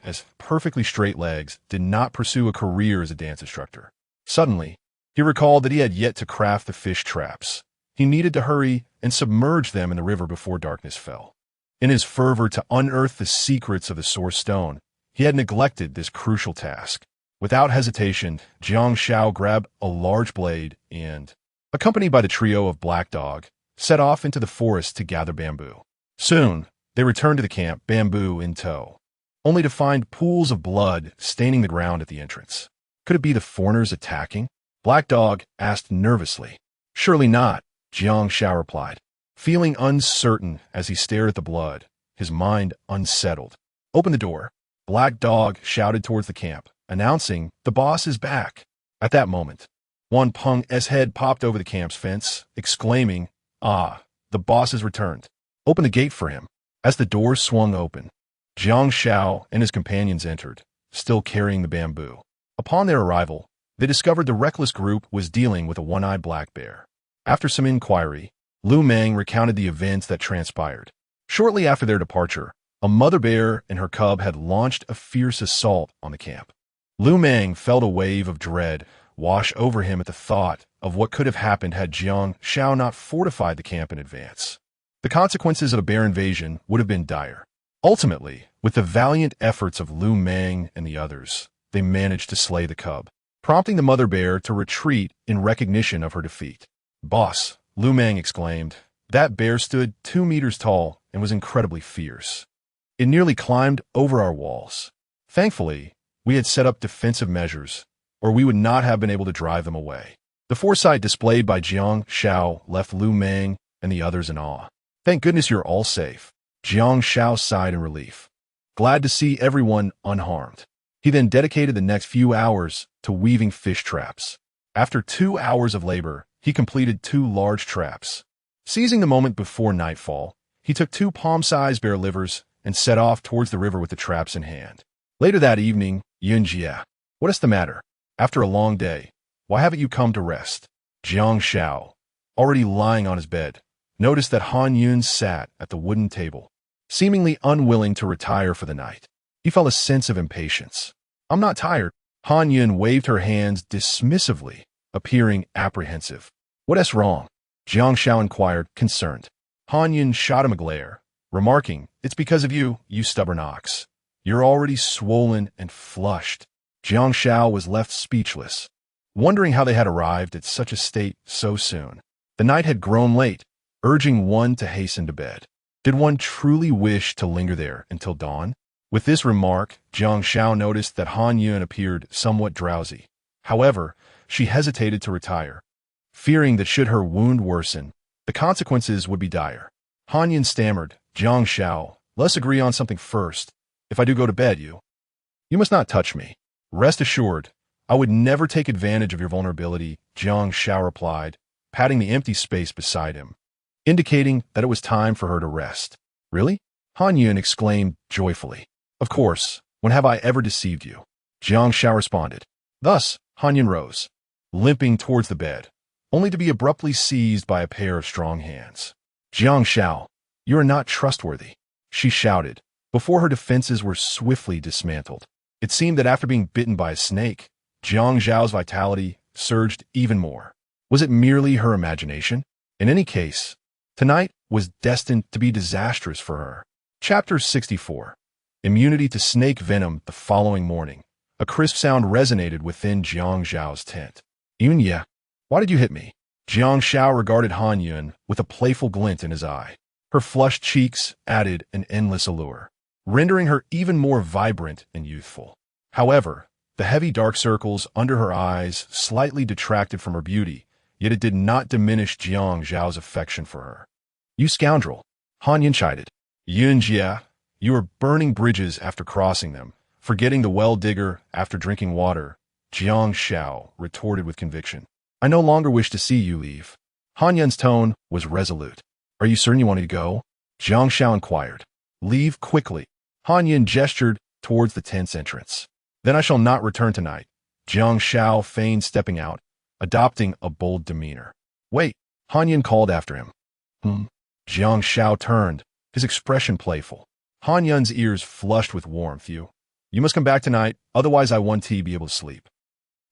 A: as perfectly straight legs did not pursue a career as a dance instructor. Suddenly, he recalled that he had yet to craft the fish traps. He needed to hurry and submerge them in the river before darkness fell. In his fervor to unearth the secrets of the source stone, he had neglected this crucial task. Without hesitation, Jiang Xiao grabbed a large blade and, accompanied by the trio of Black Dog, set off into the forest to gather bamboo. Soon, they returned to the camp, bamboo in tow, only to find pools of blood staining the ground at the entrance. Could it be the foreigners attacking? Black Dog asked nervously. "Surely not," Jiang Xiao replied, feeling uncertain as he stared at the blood, his mind unsettled. "Open the door," Black Dog shouted towards the camp, announcing, "The boss is back." At that moment, Wan Peng's head popped over the camp's fence, exclaiming, "Ah, the boss has returned. Open the gate for him." As the door swung open, Jiang Xiao and his companions entered, still carrying the bamboo. Upon their arrival, they discovered the reckless group was dealing with a one-eyed black bear. After some inquiry, Lu Meng recounted the events that transpired. Shortly after their departure, a mother bear and her cub had launched a fierce assault on the camp. Lu Meng felt a wave of dread wash over him at the thought of what could have happened had Jiang Xiao not fortified the camp in advance. The consequences of a bear invasion would have been dire. Ultimately, with the valiant efforts of Lu Meng and the others, they managed to slay the cub, prompting the mother bear to retreat in recognition of her defeat. "Boss," Lu Meng exclaimed, "that bear stood 2 meters tall and was incredibly fierce. It nearly climbed over our walls. Thankfully, we had set up defensive measures, or we would not have been able to drive them away." The foresight displayed by Jiang Xiao left Lu Meng and the others in awe. "Thank goodness you're all safe." Jiang Xiao sighed in relief, glad to see everyone unharmed. He then dedicated the next few hours to weaving fish traps. After 2 hours of labor, he completed 2 large traps. Seizing the moment before nightfall, he took 2 palm-sized bear livers and set off towards the river with the traps in hand. Later that evening, Jiang Xiao, what is the matter? After a long day, why haven't you come to rest? Jiang Xiao, already lying on his bed, noticed that Han Yun sat at the wooden table, seemingly unwilling to retire for the night. He felt a sense of impatience. I'm not tired. Han Yun waved her hands dismissively, appearing apprehensive. What's wrong? Jiang Xiao inquired, concerned. Han Yun shot him a glare, remarking, it's because of you, you stubborn ox. You're already swollen and flushed. Jiang Xiao was left speechless, wondering how they had arrived at such a state so soon. The night had grown late, urging one to hasten to bed. Did one truly wish to linger there until dawn? With this remark, Jiang Xiao noticed that Han Yun appeared somewhat drowsy. However, she hesitated to retire, fearing that should her wound worsen, the consequences would be dire. Han Yun stammered, Jiang Xiao, let's agree on something first. If I do go to bed, you must not touch me. Rest assured, I would never take advantage of your vulnerability, Jiang Xiao replied, patting the empty space beside him, indicating that it was time for her to rest. Really? Han Yun exclaimed joyfully. Of course, when have I ever deceived you? Jiang Xiao responded. Thus, Han Yun rose, limping towards the bed, only to be abruptly seized by a pair of strong hands. Jiang Xiao, you are not trustworthy, she shouted, before her defenses were swiftly dismantled. It seemed that after being bitten by a snake, Jiang Xiao's vitality surged even more. Was it merely her imagination? In any case, tonight was destined to be disastrous for her. Chapter 64. Immunity to snake venom. The following morning, a crisp sound resonated within Jiang Xiao's tent. Yunya, why did you hit me? Jiang Xiao regarded Han Yun with a playful glint in his eye. Her flushed cheeks added an endless allure, rendering her even more vibrant and youthful. However, the heavy dark circles under her eyes slightly detracted from her beauty, yet it did not diminish Jiang Xiao's affection for her. You scoundrel, Han Yun chided. Yun Jia, you are burning bridges after crossing them, forgetting the well-digger after drinking water, Jiang Xiao retorted with conviction. I no longer wish to see you leave. Han Yun's tone was resolute. Are you certain you wanted to go? Jiang Xiao inquired. Leave quickly. Han Yun gestured towards the tent's entrance. Then I shall not return tonight. Jiang Xiao feigned stepping out, adopting a bold demeanor. Wait, Han Yun called after him. Jiang Xiao turned, his expression playful. Han Yun's ears flushed with warmth. You must come back tonight, otherwise I won't be able to sleep.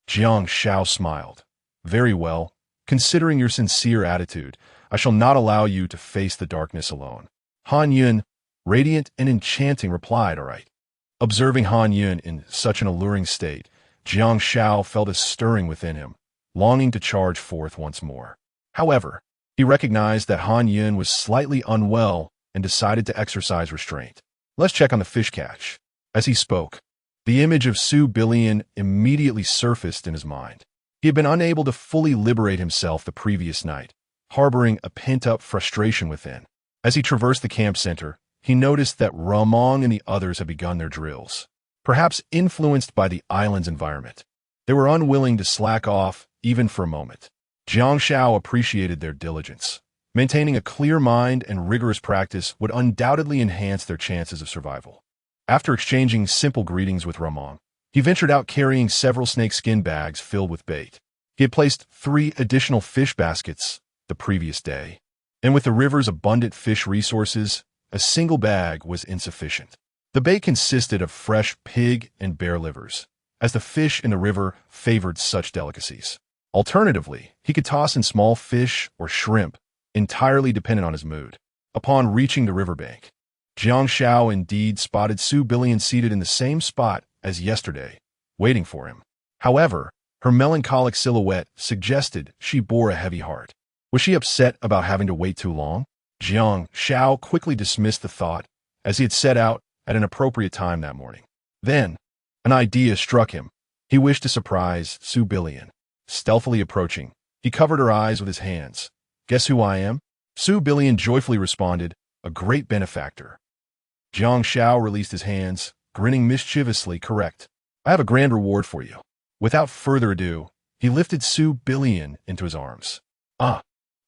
A: Jiang Xiao smiled. Very well. Considering your sincere attitude, I shall not allow you to face the darkness alone. Han Yun, radiant and enchanting, replied, all right. Observing Han Yun in such an alluring state, Jiang Xiao felt a stirring within him, longing to charge forth once more. However, he recognized that Han Yun was slightly unwell and decided to exercise restraint. Let's check on the fish catch. As he spoke, the image of Su Billion immediately surfaced in his mind. He had been unable to fully liberate himself the previous night, harboring a pent-up frustration within. As he traversed the camp center, he noticed that Ramong and the others had begun their drills. Perhaps influenced by the island's environment, they were unwilling to slack off even for a moment. Jiang Xiao appreciated their diligence. Maintaining a clear mind and rigorous practice would undoubtedly enhance their chances of survival. After exchanging simple greetings with Ramong, he ventured out carrying several snakeskin bags filled with bait. He had placed 3 additional fish baskets the previous day, and with the river's abundant fish resources, a single bag was insufficient. The bait consisted of fresh pig and bear livers, as the fish in the river favored such delicacies. Alternatively, he could toss in small fish or shrimp, entirely dependent on his mood. Upon reaching the riverbank, Jiang Xiao indeed spotted Su Billion seated in the same spot as yesterday, waiting for him. However, her melancholic silhouette suggested she bore a heavy heart. Was she upset about having to wait too long? Jiang Xiao quickly dismissed the thought, as he had set out at an appropriate time that morning. Then, an idea struck him. He wished to surprise Su Billion. Stealthily approaching, he covered her eyes with his hands. Guess who I am? Su Billion joyfully responded, a great benefactor. Jiang Xiao released his hands, grinning mischievously. Correct. I have a grand reward for you. Without further ado, he lifted Su Billion into his arms. Ah,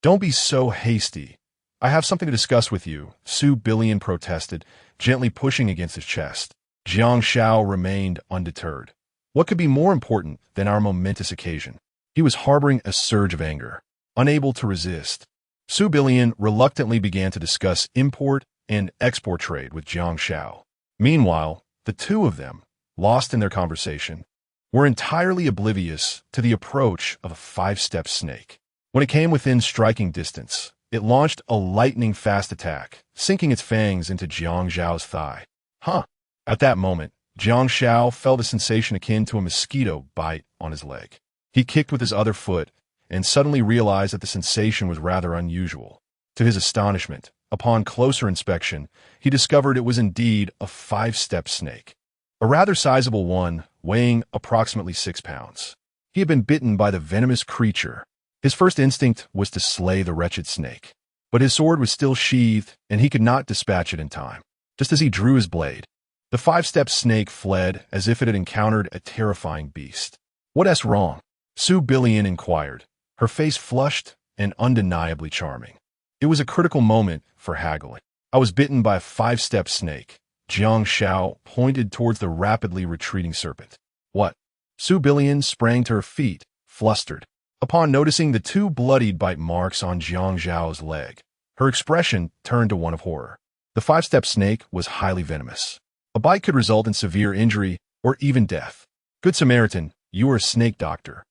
A: don't be so hasty. I have something to discuss with you, Su Billion protested, gently pushing against his chest. Jiang Xiao remained undeterred. What could be more important than our momentous occasion? He was harboring a surge of anger, unable to resist. Su Billion reluctantly began to discuss import and export trade with Jiang Xiao. Meanwhile, the two of them, lost in their conversation, were entirely oblivious to the approach of a five-step snake. When it came within striking distance, it launched a lightning-fast attack, sinking its fangs into Jiang Xiao's thigh. Huh! At that moment, Jiang Xiao felt a sensation akin to a mosquito bite on his leg. He kicked with his other foot and suddenly realized that the sensation was rather unusual. To his astonishment, upon closer inspection, he discovered it was indeed a five-step snake, a rather sizable one weighing approximately 6 pounds. He had been bitten by the venomous creature. His first instinct was to slay the wretched snake, but his sword was still sheathed and he could not dispatch it in time. Just as he drew his blade, the five-step snake fled as if it had encountered a terrifying beast. "What's wrong?" Su Billion inquired, her face flushed and undeniably charming. It was a critical moment for haggling. "I was bitten by a five-step snake." Jiang Xiao pointed towards the rapidly retreating serpent. "What?" Su Billion sprang to her feet, flustered. Upon noticing the two bloodied bite marks on Jiang Xiao's leg, her expression turned to one of horror. The five-step snake was highly venomous. A bite could result in severe injury or even death. "Good Samaritan, you are a snake doctor.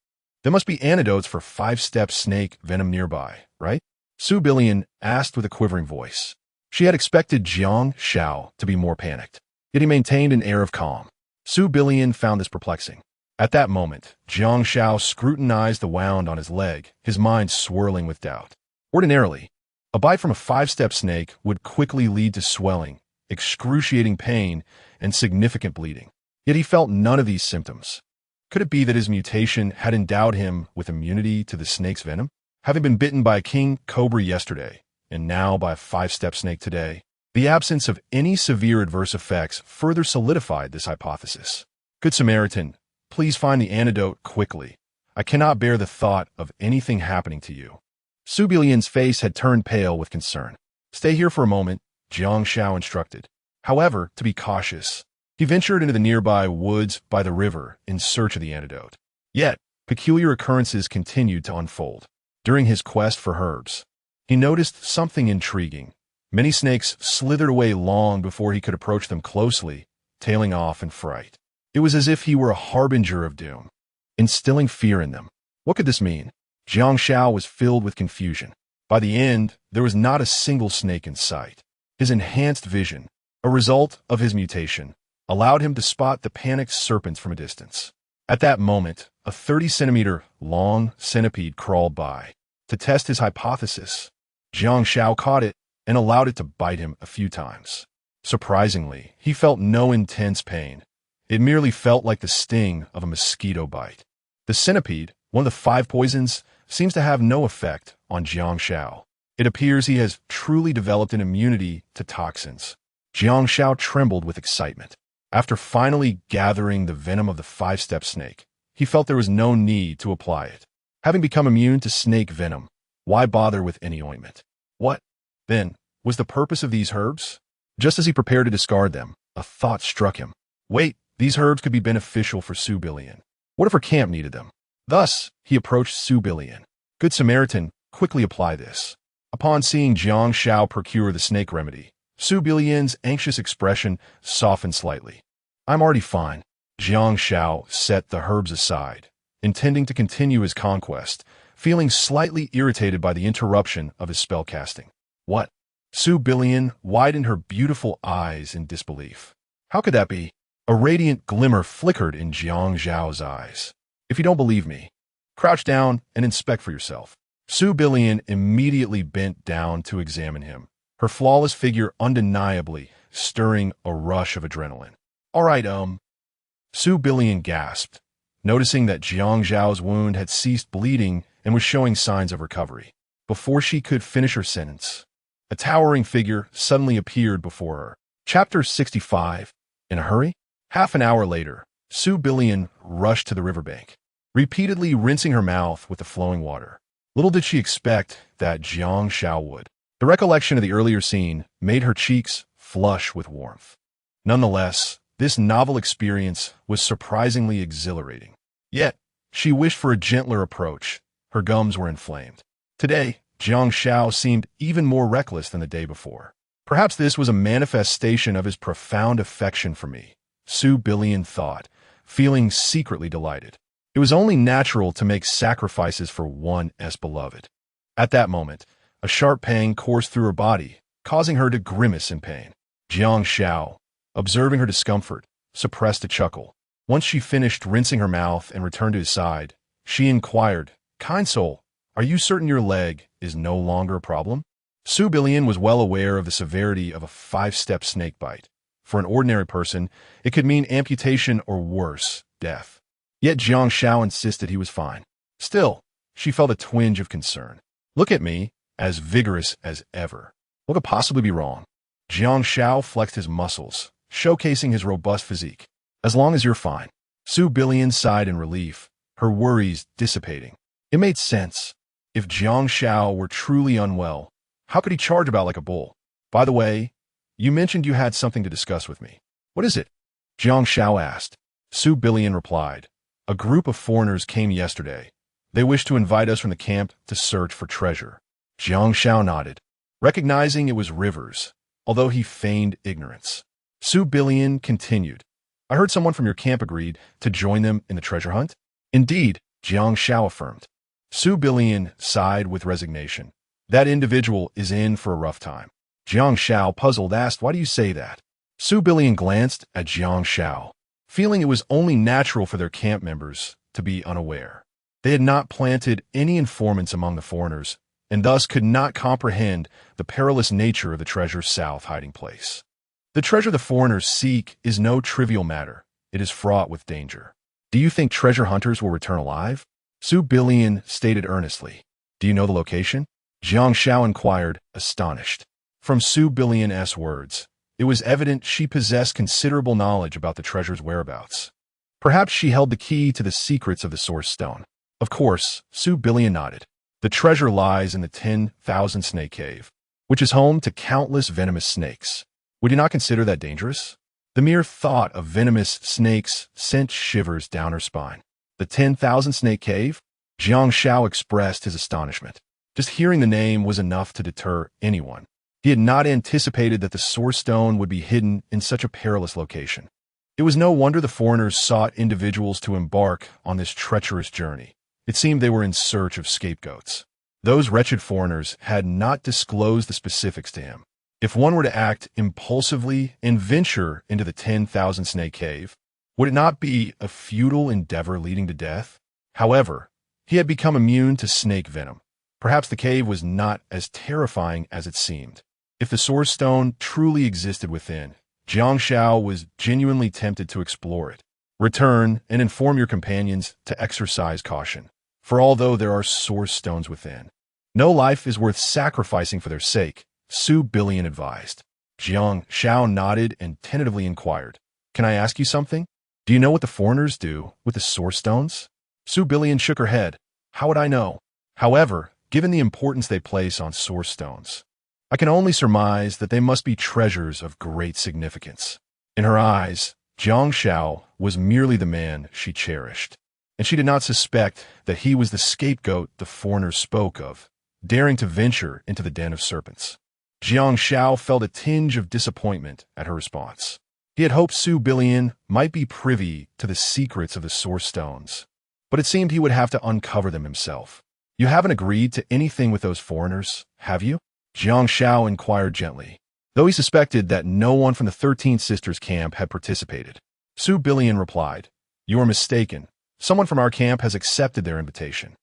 A: There must be antidotes for five-step snake venom nearby, right?" Su Billion asked with a quivering voice. She had expected Jiang Xiao to be more panicked, yet he maintained an air of calm. Su Billion found this perplexing. At that moment, Jiang Xiao scrutinized the wound on his leg, his mind swirling with doubt. Ordinarily, a bite from a five-step snake would quickly lead to swelling, excruciating pain, and significant bleeding. Yet he felt none of these symptoms. Could it be that his mutation had endowed him with immunity to the snake's venom? Having been bitten by a king cobra yesterday, and now by a five-step snake today, the absence of any severe adverse effects further solidified this hypothesis. "Good Samaritan, please find the antidote quickly. I cannot bear the thought of anything happening to you." Su Billion's face had turned pale with concern. "Stay here for a moment," Jiang Xiao instructed. However, to be cautious, he ventured into the nearby woods by the river in search of the antidote. Yet, peculiar occurrences continued to unfold. During his quest for herbs, he noticed something intriguing. Many snakes slithered away long before he could approach them closely, tailing off in fright. It was as if he were a harbinger of doom, instilling fear in them. What could this mean? Jiang Xiao was filled with confusion. By the end, there was not a single snake in sight. His enhanced vision, a result of his mutation, allowed him to spot the panicked serpents from a distance. At that moment, a 30-centimeter-long centipede crawled by. To test his hypothesis, Jiang Xiao caught it and allowed it to bite him a few times. Surprisingly, he felt no intense pain. It merely felt like the sting of a mosquito bite. The centipede, one of the 5 poisons, seems to have no effect on Jiang Xiao. It appears he has truly developed an immunity to toxins. Jiang Xiao trembled with excitement. After finally gathering the venom of the five-step snake, he felt there was no need to apply it. Having become immune to snake venom, why bother with any ointment? What, then, was the purpose of these herbs? Just as he prepared to discard them, a thought struck him. Wait, these herbs could be beneficial for Su Billion. What if her camp needed them? Thus, he approached Su Billion. "Good Samaritan, quickly apply this." Upon seeing Jiang Xiao procure the snake remedy, Su Billion's anxious expression softened slightly. "I'm already fine." Jiang Xiao set the herbs aside, intending to continue his conquest, feeling slightly irritated by the interruption of his spellcasting. "What?" Su Billion widened her beautiful eyes in disbelief. "How could that be?" A radiant glimmer flickered in Jiang Xiao's eyes. "If you don't believe me, crouch down and inspect for yourself." Su Billion immediately bent down to examine him, her flawless figure undeniably stirring a rush of adrenaline. "All right, Su Billion gasped, noticing that Jiang Xiao's wound had ceased bleeding and was showing signs of recovery. Before she could finish her sentence, a towering figure suddenly appeared before her. Chapter 65. In a hurry? Half an hour later, Su Billion rushed to the riverbank, repeatedly rinsing her mouth with the flowing water. Little did she expect that Jiang Xiao would. The recollection of the earlier scene made her cheeks flush with warmth. Nonetheless, this novel experience was surprisingly exhilarating. Yet, she wished for a gentler approach. Her gums were inflamed. Today, Jiang Xiao seemed even more reckless than the day before. Perhaps this was a manifestation of his profound affection for me, Su Billion thought, feeling secretly delighted. It was only natural to make sacrifices for one as beloved. At that moment, a sharp pang coursed through her body, causing her to grimace in pain. Jiang Xiao, observing her discomfort, suppressed a chuckle. Once she finished rinsing her mouth and returned to his side, she inquired, "Kind soul, are you certain your leg is no longer a problem?" Su Billion was well aware of the severity of a 5-step snake bite. For an ordinary person, it could mean amputation or worse, death. Yet Jiang Xiao insisted he was fine. Still, she felt a twinge of concern. "Look at me, as vigorous as ever. What could possibly be wrong?" Jiang Xiao flexed his muscles, showcasing his robust physique. "As long as you're fine." Su Billion sighed in relief, her worries dissipating. It made sense. If Jiang Xiao were truly unwell, how could he charge about like a bull? "By the way, you mentioned you had something to discuss with me. What is it?" Jiang Xiao asked. Su Billion replied, "A group of foreigners came yesterday. They wish to invite us from the camp to search for treasure." Jiang Xiao nodded, recognizing it was Rivers, although he feigned ignorance. Su Billion continued, "I heard someone from your camp agreed to join them in the treasure hunt." "Indeed," Jiang Xiao affirmed. Su Billion sighed with resignation. "That individual is in for a rough time." Jiang Xiao, puzzled, asked, "Why do you say that?" Su Billion glanced at Jiang Xiao, feeling it was only natural for their camp members to be unaware. They had not planted any informants among the foreigners, and thus could not comprehend the perilous nature of the treasure's south hiding place. The treasure the foreigners seek is no trivial matter. It is fraught with danger. "Do you think treasure hunters will return alive?" Su Billion stated earnestly. "Do you know the location?" Jiang Xiao inquired, astonished. From Su Billion's words, it was evident she possessed considerable knowledge about the treasure's whereabouts. Perhaps she held the key to the secrets of the Source Stone. Of course, Su Billion nodded. "The treasure lies in the 10,000 Snake Cave, which is home to countless venomous snakes. Would you not consider that dangerous?" The mere thought of venomous snakes sent shivers down her spine. "The 10,000 Snake Cave?" Jiang Xiao expressed his astonishment. Just hearing the name was enough to deter anyone. He had not anticipated that the Source Stone would be hidden in such a perilous location. It was no wonder the foreigners sought individuals to embark on this treacherous journey. It seemed they were in search of scapegoats. Those wretched foreigners had not disclosed the specifics to him. If one were to act impulsively and venture into the 10,000 Snake Cave, would it not be a futile endeavor leading to death? However, he had become immune to snake venom. Perhaps the cave was not as terrifying as it seemed. If the Source Stone truly existed within, Jiang Xiao was genuinely tempted to explore it. "Return and inform your companions to exercise caution. For although there are Source Stones within, no life is worth sacrificing for their sake," Su Billion advised. Jiang Xiao nodded and tentatively inquired, "Can I ask you something? Do you know what the foreigners do with the Source Stones?" Su Billion shook her head. "How would I know? However, given the importance they place on Source Stones, I can only surmise that they must be treasures of great significance." In her eyes, Jiang Xiao was merely the man she cherished, and she did not suspect that he was the scapegoat the foreigners spoke of, daring to venture into the den of serpents. Jiang Xiao felt a tinge of disappointment at her response. He had hoped Su Billion might be privy to the secrets of the Source Stones, but it seemed he would have to uncover them himself. "You haven't agreed to anything with those foreigners, have you?" Jiang Xiao inquired gently, though he suspected that no one from the 13 Sisters camp had participated. Su Billion replied, "You are mistaken. Someone from our camp has accepted their invitation."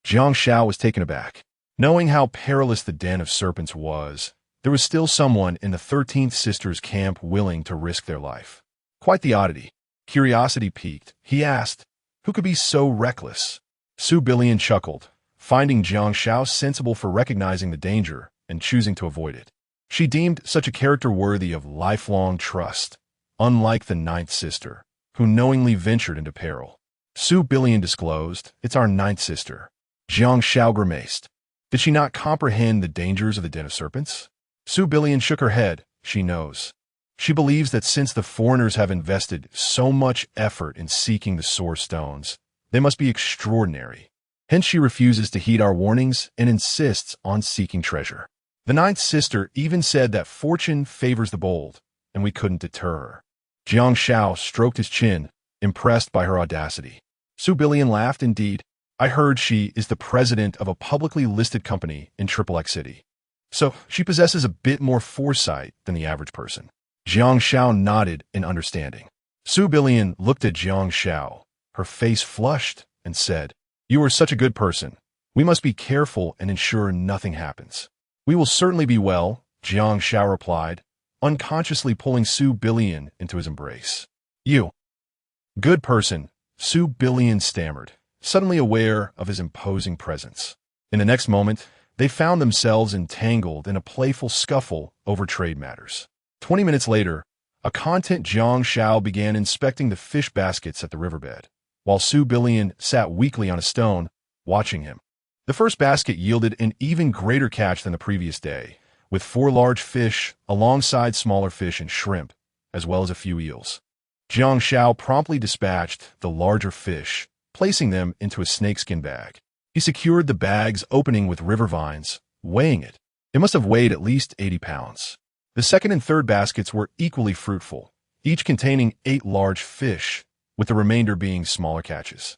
A: Jiang Xiao was taken aback. Knowing how perilous the den of serpents was, there was still someone in the 13th Sisters camp willing to risk their life. Quite the oddity. Curiosity piqued. He asked, "Who could be so reckless?" Su Billion chuckled, finding Jiang Xiao sensible for recognizing the danger and choosing to avoid it. She deemed such a character worthy of lifelong trust, unlike the 9th sister, who knowingly ventured into peril. Su Billion disclosed, "It's our 9th sister." Jiang Xiao grimaced. Did she not comprehend the dangers of the den of serpents? Su Billion shook her head. She knows. She believes that since the foreigners have invested so much effort in seeking the source stones, they must be extraordinary. Hence she refuses to heed our warnings and insists on seeking treasure. The ninth sister even said that fortune favors the bold, and we couldn't deter her. Jiang Xiao stroked his chin, impressed by her audacity. Su Billion laughed. Indeed, I heard she is the president of a publicly listed company in Triple X City. So she possesses a bit more foresight than the average person. Jiang Xiao nodded in understanding. Su Billion looked at Jiang Xiao. Her face flushed and said, "You are such a good person. We must be careful and ensure nothing happens." "We will certainly be well," Jiang Xiao replied, unconsciously pulling Su Billion into his embrace. "You." "Good person," Su Billion stammered, suddenly aware of his imposing presence. In the next moment, they found themselves entangled in a playful scuffle over trade matters. 20 minutes later, a content Jiang Xiao began inspecting the fish baskets at the riverbed, while Su Billion sat weakly on a stone, watching him. The first basket yielded an even greater catch than the previous day, with 4 large fish alongside smaller fish and shrimp, as well as a few eels. Jiang Xiao promptly dispatched the larger fish, placing them into a snakeskin bag. He secured the bag's opening with river vines, weighing it. It must have weighed at least 80 pounds. The second and third baskets were equally fruitful, each containing 8 large fish, with the remainder being smaller catches.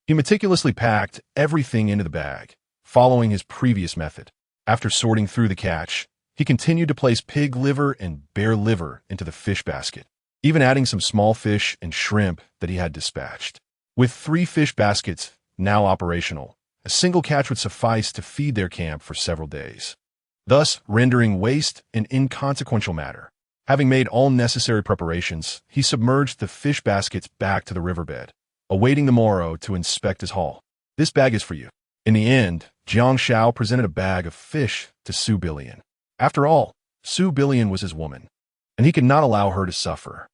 A: He meticulously packed everything into the bag, following his previous method. After sorting through the catch, he continued to place pig liver and bear liver into the fish basket, even adding some small fish and shrimp that he had dispatched. With 3 fish baskets now operational, a single catch would suffice to feed their camp for several days, thus rendering waste an inconsequential matter. Having made all necessary preparations, he submerged the fish baskets back to the riverbed, awaiting the morrow to inspect his haul. "This bag is for you." In the end, Jiang Xiao presented a bag of fish to Su Billion. After all, Su Billion was his woman, and he could not allow her to suffer.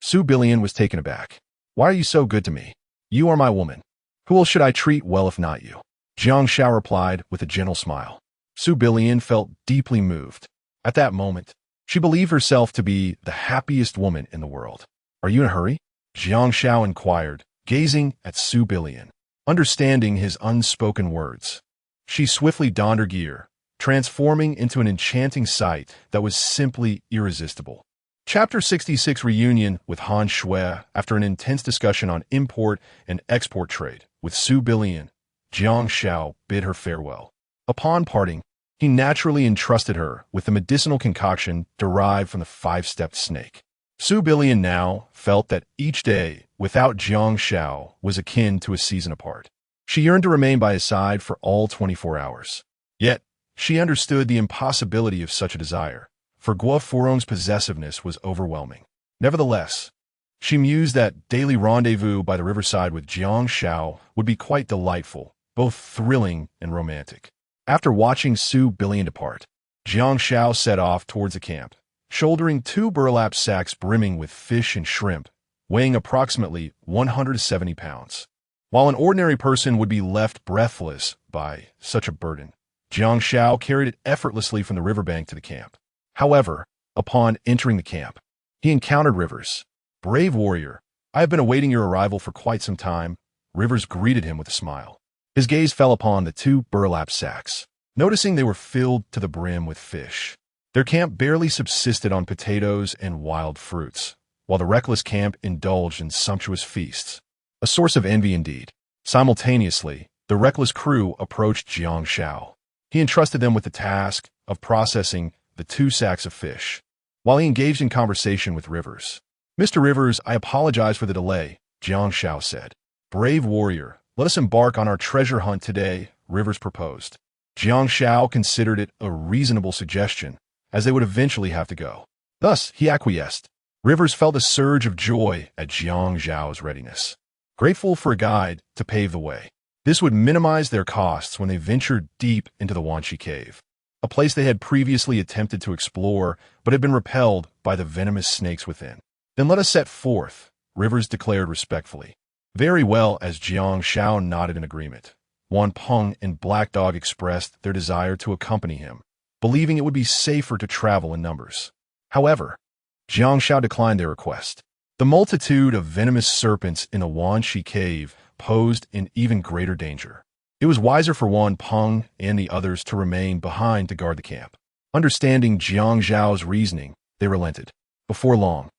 A: Su Billion was taken aback. "Why are you so good to me? You are my woman. Who else should I treat well if not you?" Jiang Xiao replied with a gentle smile. Su Billion felt deeply moved. At that moment, she believed herself to be the happiest woman in the world. "Are you in a hurry?" Jiang Xiao inquired, gazing at Su Billion. Understanding his unspoken words, she swiftly donned her gear, transforming into an enchanting sight that was simply irresistible. Chapter 66 Reunion with Han Shui. After an intense discussion on import and export trade with Su Billion, Jiang Xiao bid her farewell. Upon parting, he naturally entrusted her with the medicinal concoction derived from the 5-stepped snake. Su Billion now felt that each day without Jiang Xiao was akin to a season apart. She yearned to remain by his side for all 24 hours. Yet, she understood the impossibility of such a desire, for Guo Furong's possessiveness was overwhelming. Nevertheless, she mused that daily rendezvous by the riverside with Jiang Xiao would be quite delightful, both thrilling and romantic. After watching Su Billion depart, Jiang Xiao set off towards the camp, shouldering 2 burlap sacks brimming with fish and shrimp, weighing approximately 170 pounds. While an ordinary person would be left breathless by such a burden, Jiang Xiao carried it effortlessly from the riverbank to the camp. However, upon entering the camp, he encountered Rivers. "Brave warrior, I have been awaiting your arrival for quite some time." Rivers greeted him with a smile. His gaze fell upon the 2 burlap sacks, noticing they were filled to the brim with fish. Their camp barely subsisted on potatoes and wild fruits, while the reckless camp indulged in sumptuous feasts. A source of envy indeed. Simultaneously, the reckless crew approached Jiang Xiao. He entrusted them with the task of processing the 2 sacks of fish, while he engaged in conversation with Rivers. "Mr. Rivers, I apologize for the delay," Jiang Xiao said. "Brave warrior, let us embark on our treasure hunt today," Rivers proposed. Jiang Xiao considered it a reasonable suggestion, as they would eventually have to go. Thus, he acquiesced. Rivers felt a surge of joy at Jiang Xiao's readiness, grateful for a guide to pave the way. This would minimize their costs when they ventured deep into the Wanshi Cave, a place they had previously attempted to explore but had been repelled by the venomous snakes within. "Then let us set forth," Rivers declared respectfully. "Very well," as Jiang Xiao nodded in agreement. Wan Peng and Black Dog expressed their desire to accompany him, believing it would be safer to travel in numbers. However, Jiang Xiao declined their request. The multitude of venomous serpents in the Wanshi cave posed an even greater danger. It was wiser for Wan Peng and the others to remain behind to guard the camp. Understanding Jiang Xiao's reasoning, they relented. Before long,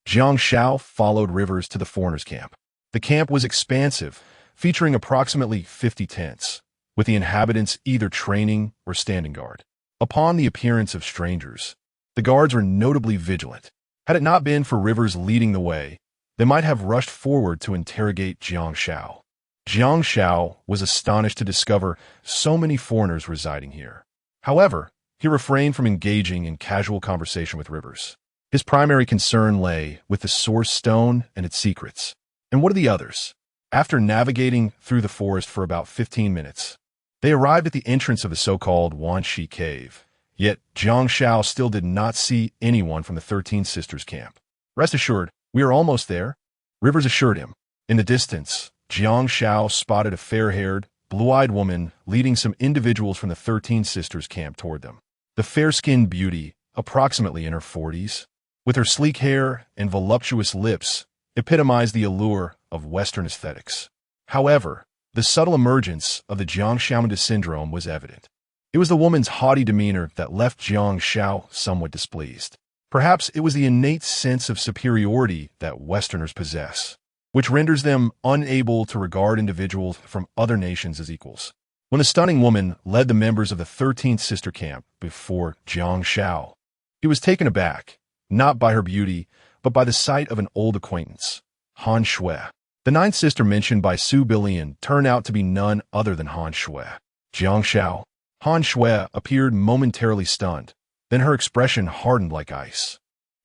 A: Jiang Xiao followed Rivers to the foreigners' camp. The camp was expansive, featuring approximately 50 tents, with the inhabitants either training or standing guard. Upon the appearance of strangers, the guards were notably vigilant. Had it not been for Rivers leading the way, they might have rushed forward to interrogate Jiang Xiao. Jiang Xiao was astonished to discover so many foreigners residing here. However, he refrained from engaging in casual conversation with Rivers. His primary concern lay with the Source Stone and its secrets. And what are the others? After navigating through the forest for about 15 minutes, they arrived at the entrance of the so-called Wanshi Cave. Yet, Jiang Xiao still did not see anyone from the 13 Sisters camp. Rest assured, we are almost there, Rivers assured him. In the distance, Jiang Xiao spotted a fair-haired, blue-eyed woman leading some individuals from the 13 Sisters camp toward them. The fair-skinned beauty, approximately in her 40s, with her sleek hair and voluptuous lips, epitomized the allure of Western aesthetics. However, the subtle emergence of the Jiang Xiao syndrome was evident. It was the woman's haughty demeanor that left Jiang Xiao somewhat displeased. Perhaps it was the innate sense of superiority that Westerners possess, which renders them unable to regard individuals from other nations as equals. When the stunning woman led the members of the 13th sister camp before Jiang Xiao, he was taken aback, not by her beauty, but by the sight of an old acquaintance, Han Shui. The ninth sister mentioned by Su Bilian turned out to be none other than Han Shui. Jiang Xiao. Han Shui appeared momentarily stunned, then her expression hardened like ice.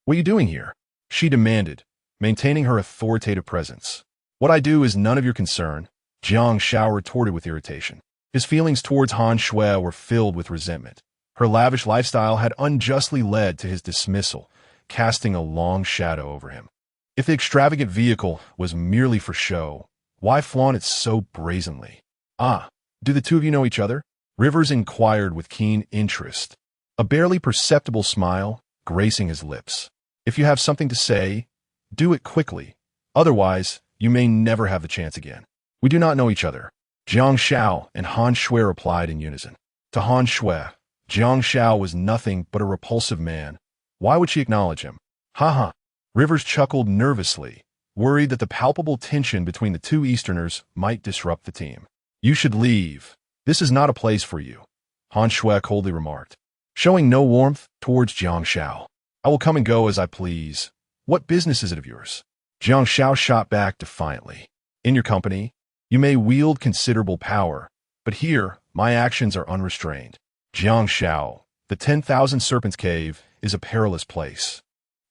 A: "What are you doing here?" she demanded, maintaining her authoritative presence. "What I do is none of your concern," Jiang Xiao retorted with irritation. His feelings towards Han Shui were filled with resentment. Her lavish lifestyle had unjustly led to his dismissal, casting a long shadow over him. If the extravagant vehicle was merely for show, why flaunt it so brazenly? "Ah, do the two of you know each other?" Rivers inquired with keen interest, a barely perceptible smile gracing his lips. "If you have something to say, do it quickly. Otherwise, you may never have the chance again." "We do not know each other," Jiang Xiao and Han Shui replied in unison. To Han Shui, Jiang Xiao was nothing but a repulsive man. Why would she acknowledge him? Ha. Rivers chuckled nervously, worried that the palpable tension between the two Easterners might disrupt the team. "You should leave. This is not a place for you," Han Shui coldly remarked, showing no warmth towards Jiang Xiao. "I will come and go as I please. What business is it of yours?" Jiang Xiao shot back defiantly. "In your company, you may wield considerable power, but here, my actions are unrestrained. Jiang Xiao, the 10,000 Serpents Cave is a perilous place.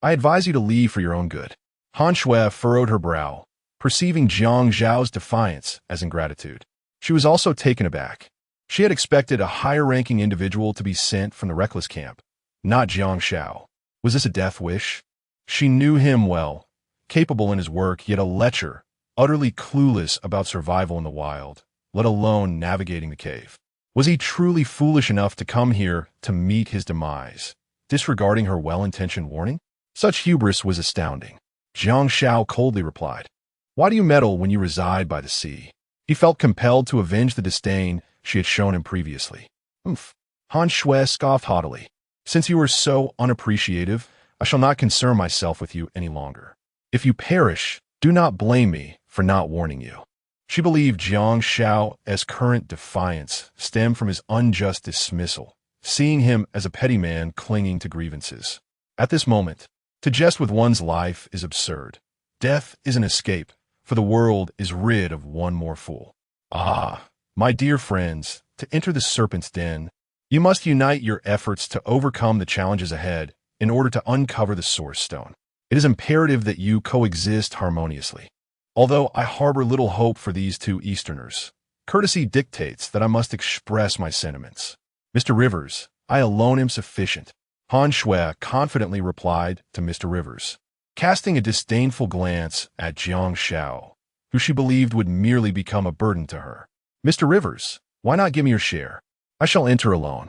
A: I advise you to leave for your own good." Han Shui furrowed her brow, perceiving Jiang Xiao's defiance as ingratitude. She was also taken aback. She had expected a higher-ranking individual to be sent from the reckless camp, not Jiang Xiao. Was this a death wish? She knew him well, capable in his work, yet a lecher, utterly clueless about survival in the wild, let alone navigating the cave. Was he truly foolish enough to come here to meet his demise, disregarding her well-intentioned warning? Such hubris was astounding. Jiang Xiao coldly replied, "Why do you meddle when you reside by the sea?" He felt compelled to avenge the disdain she had shown him previously. "Humph." Han Shui scoffed haughtily. "Since you are so unappreciative, I shall not concern myself with you any longer. If you perish, do not blame me for not warning you." She believed Jiang Xiao's current defiance stemmed from his unjust dismissal, seeing him as a petty man clinging to grievances. At this moment, to jest with one's life is absurd. Death is an escape, for the world is rid of one more fool. Ah, my dear friends, to enter the serpent's den, you must unite your efforts to overcome the challenges ahead in order to uncover the Source Stone. It is imperative that you coexist harmoniously. Although I harbor little hope for these two Easterners, courtesy dictates that I must express my sentiments. Mr. Rivers, I alone am sufficient, Han Shui confidently replied to Mr. Rivers, casting a disdainful glance at Jiang Xiao, who she believed would merely become a burden to her. Mr. Rivers, why not give me your share? I shall enter alone.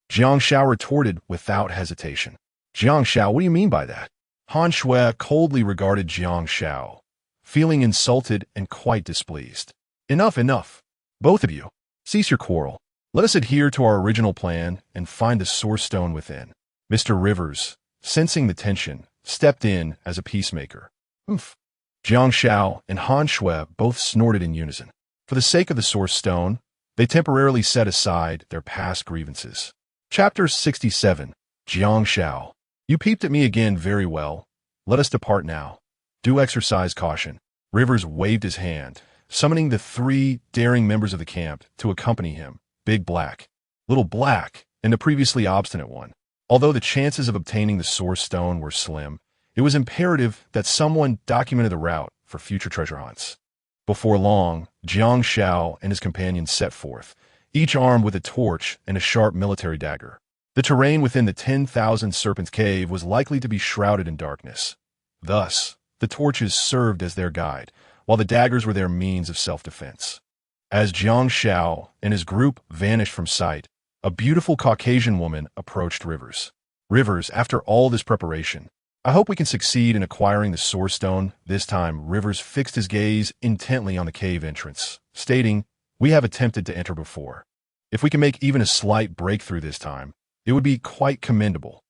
A: Jiang Xiao retorted without hesitation. Jiang Xiao, what do you mean by that? Han Shui coldly regarded Jiang Xiao, feeling insulted and quite displeased. Enough, enough. Both of you, cease your quarrel. Let us adhere to our original plan and find the source stone within. Mr. Rivers, sensing the tension, stepped in as a peacemaker. Oomph. Jiang Xiao and Han Shui both snorted in unison. For the sake of the source stone, they temporarily set aside their past grievances. Chapter 67. Jiang Xiao. You peeped at me again very well. Let us depart now. Do exercise caution. Rivers waved his hand, summoning the 3 daring members of the camp to accompany him, Big Black, Little Black, and the previously obstinate one. Although the chances of obtaining the source stone were slim, it was imperative that someone documented the route for future treasure hunts. Before long, Jiang Xiao and his companions set forth, each armed with a torch and a sharp military dagger. The terrain within the 10,000 Serpents Cave was likely to be shrouded in darkness. Thus, the torches served as their guide, while the daggers were their means of self-defense. As Jiang Xiao and his group vanished from sight, a beautiful Caucasian woman approached Rivers. Rivers, after all this preparation, I hope we can succeed in acquiring the source stone. This time, Rivers fixed his gaze intently on the cave entrance, stating, we have attempted to enter before. If we can make even a slight breakthrough this time, it would be quite commendable.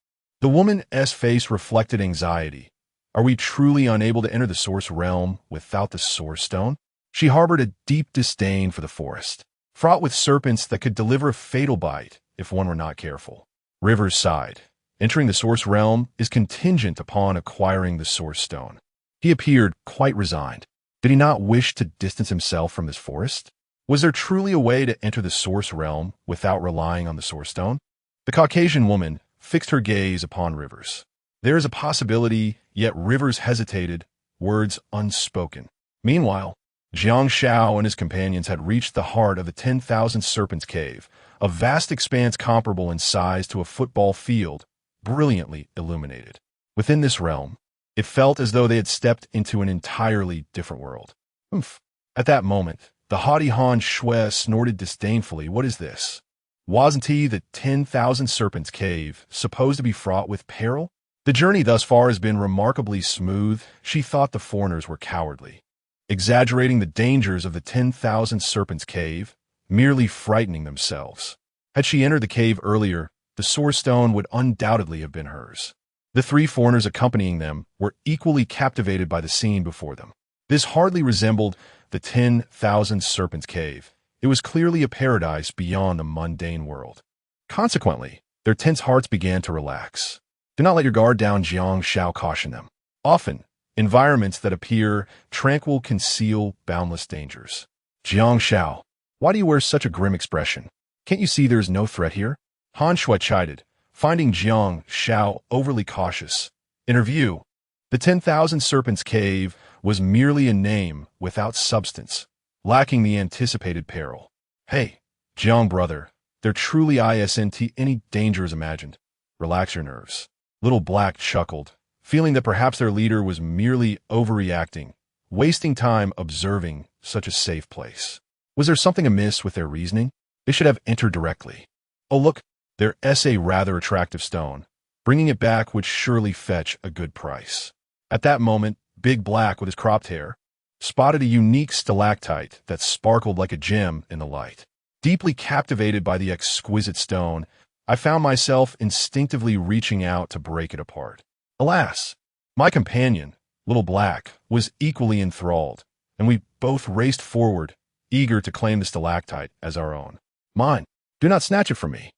A: The woman's face reflected anxiety. Are we truly unable to enter the source realm without the source stone? She harbored a deep disdain for the forest, fraught with serpents that could deliver a fatal bite if one were not careful. Rivers sighed. Entering the source realm is contingent upon acquiring the source stone. He appeared quite resigned. Did he not wish to distance himself from this forest? Was there truly a way to enter the source realm without relying on the source stone? The Caucasian woman fixed her gaze upon Rivers. There is a possibility, yet Rivers hesitated, words unspoken. Meanwhile, Jiang Xiao and his companions had reached the heart of the 10,000 Serpents Cave, a vast expanse comparable in size to a football field, brilliantly illuminated. Within this realm, it felt as though they had stepped into an entirely different world. Oomph. At that moment, the haughty Han Shui snorted disdainfully. What is this? Wasn't he the 10,000 Serpents Cave, supposed to be fraught with peril? The journey thus far has been remarkably smooth. She thought the foreigners were cowardly, exaggerating the dangers of the 10,000 Serpents Cave, merely frightening themselves. Had she entered the cave earlier, the source stone would undoubtedly have been hers. The 3 foreigners accompanying them were equally captivated by the scene before them. This hardly resembled the 10,000 Serpents Cave. It was clearly a paradise beyond the mundane world. Consequently, their tense hearts began to relax. Do not let your guard down, Jiang Xiao cautioned them. Often, environments that appear tranquil conceal boundless dangers. Jiang Xiao, why do you wear such a grim expression? Can't you see there is no threat here? Han Shui chided, finding Jiang Xiao overly cautious. In her view, the 10,000 Serpents Cave was merely a name without substance, lacking the anticipated peril. Hey, Jiang brother, there truly isn't any danger as imagined. Relax your nerves. Little Black chuckled, feeling that perhaps their leader was merely overreacting, wasting time observing such a safe place. Was there something amiss with their reasoning? They should have entered directly. Oh look, there's a rather attractive stone. Bringing it back would surely fetch a good price. At that moment, Big Black, with his cropped hair, spotted a unique stalactite that sparkled like a gem in the light. Deeply captivated by the exquisite stone, I found myself instinctively reaching out to break it apart. Alas, my companion, Little Black, was equally enthralled, and we both raced forward, eager to claim the stalactite as our own. Mine, do not snatch it from me.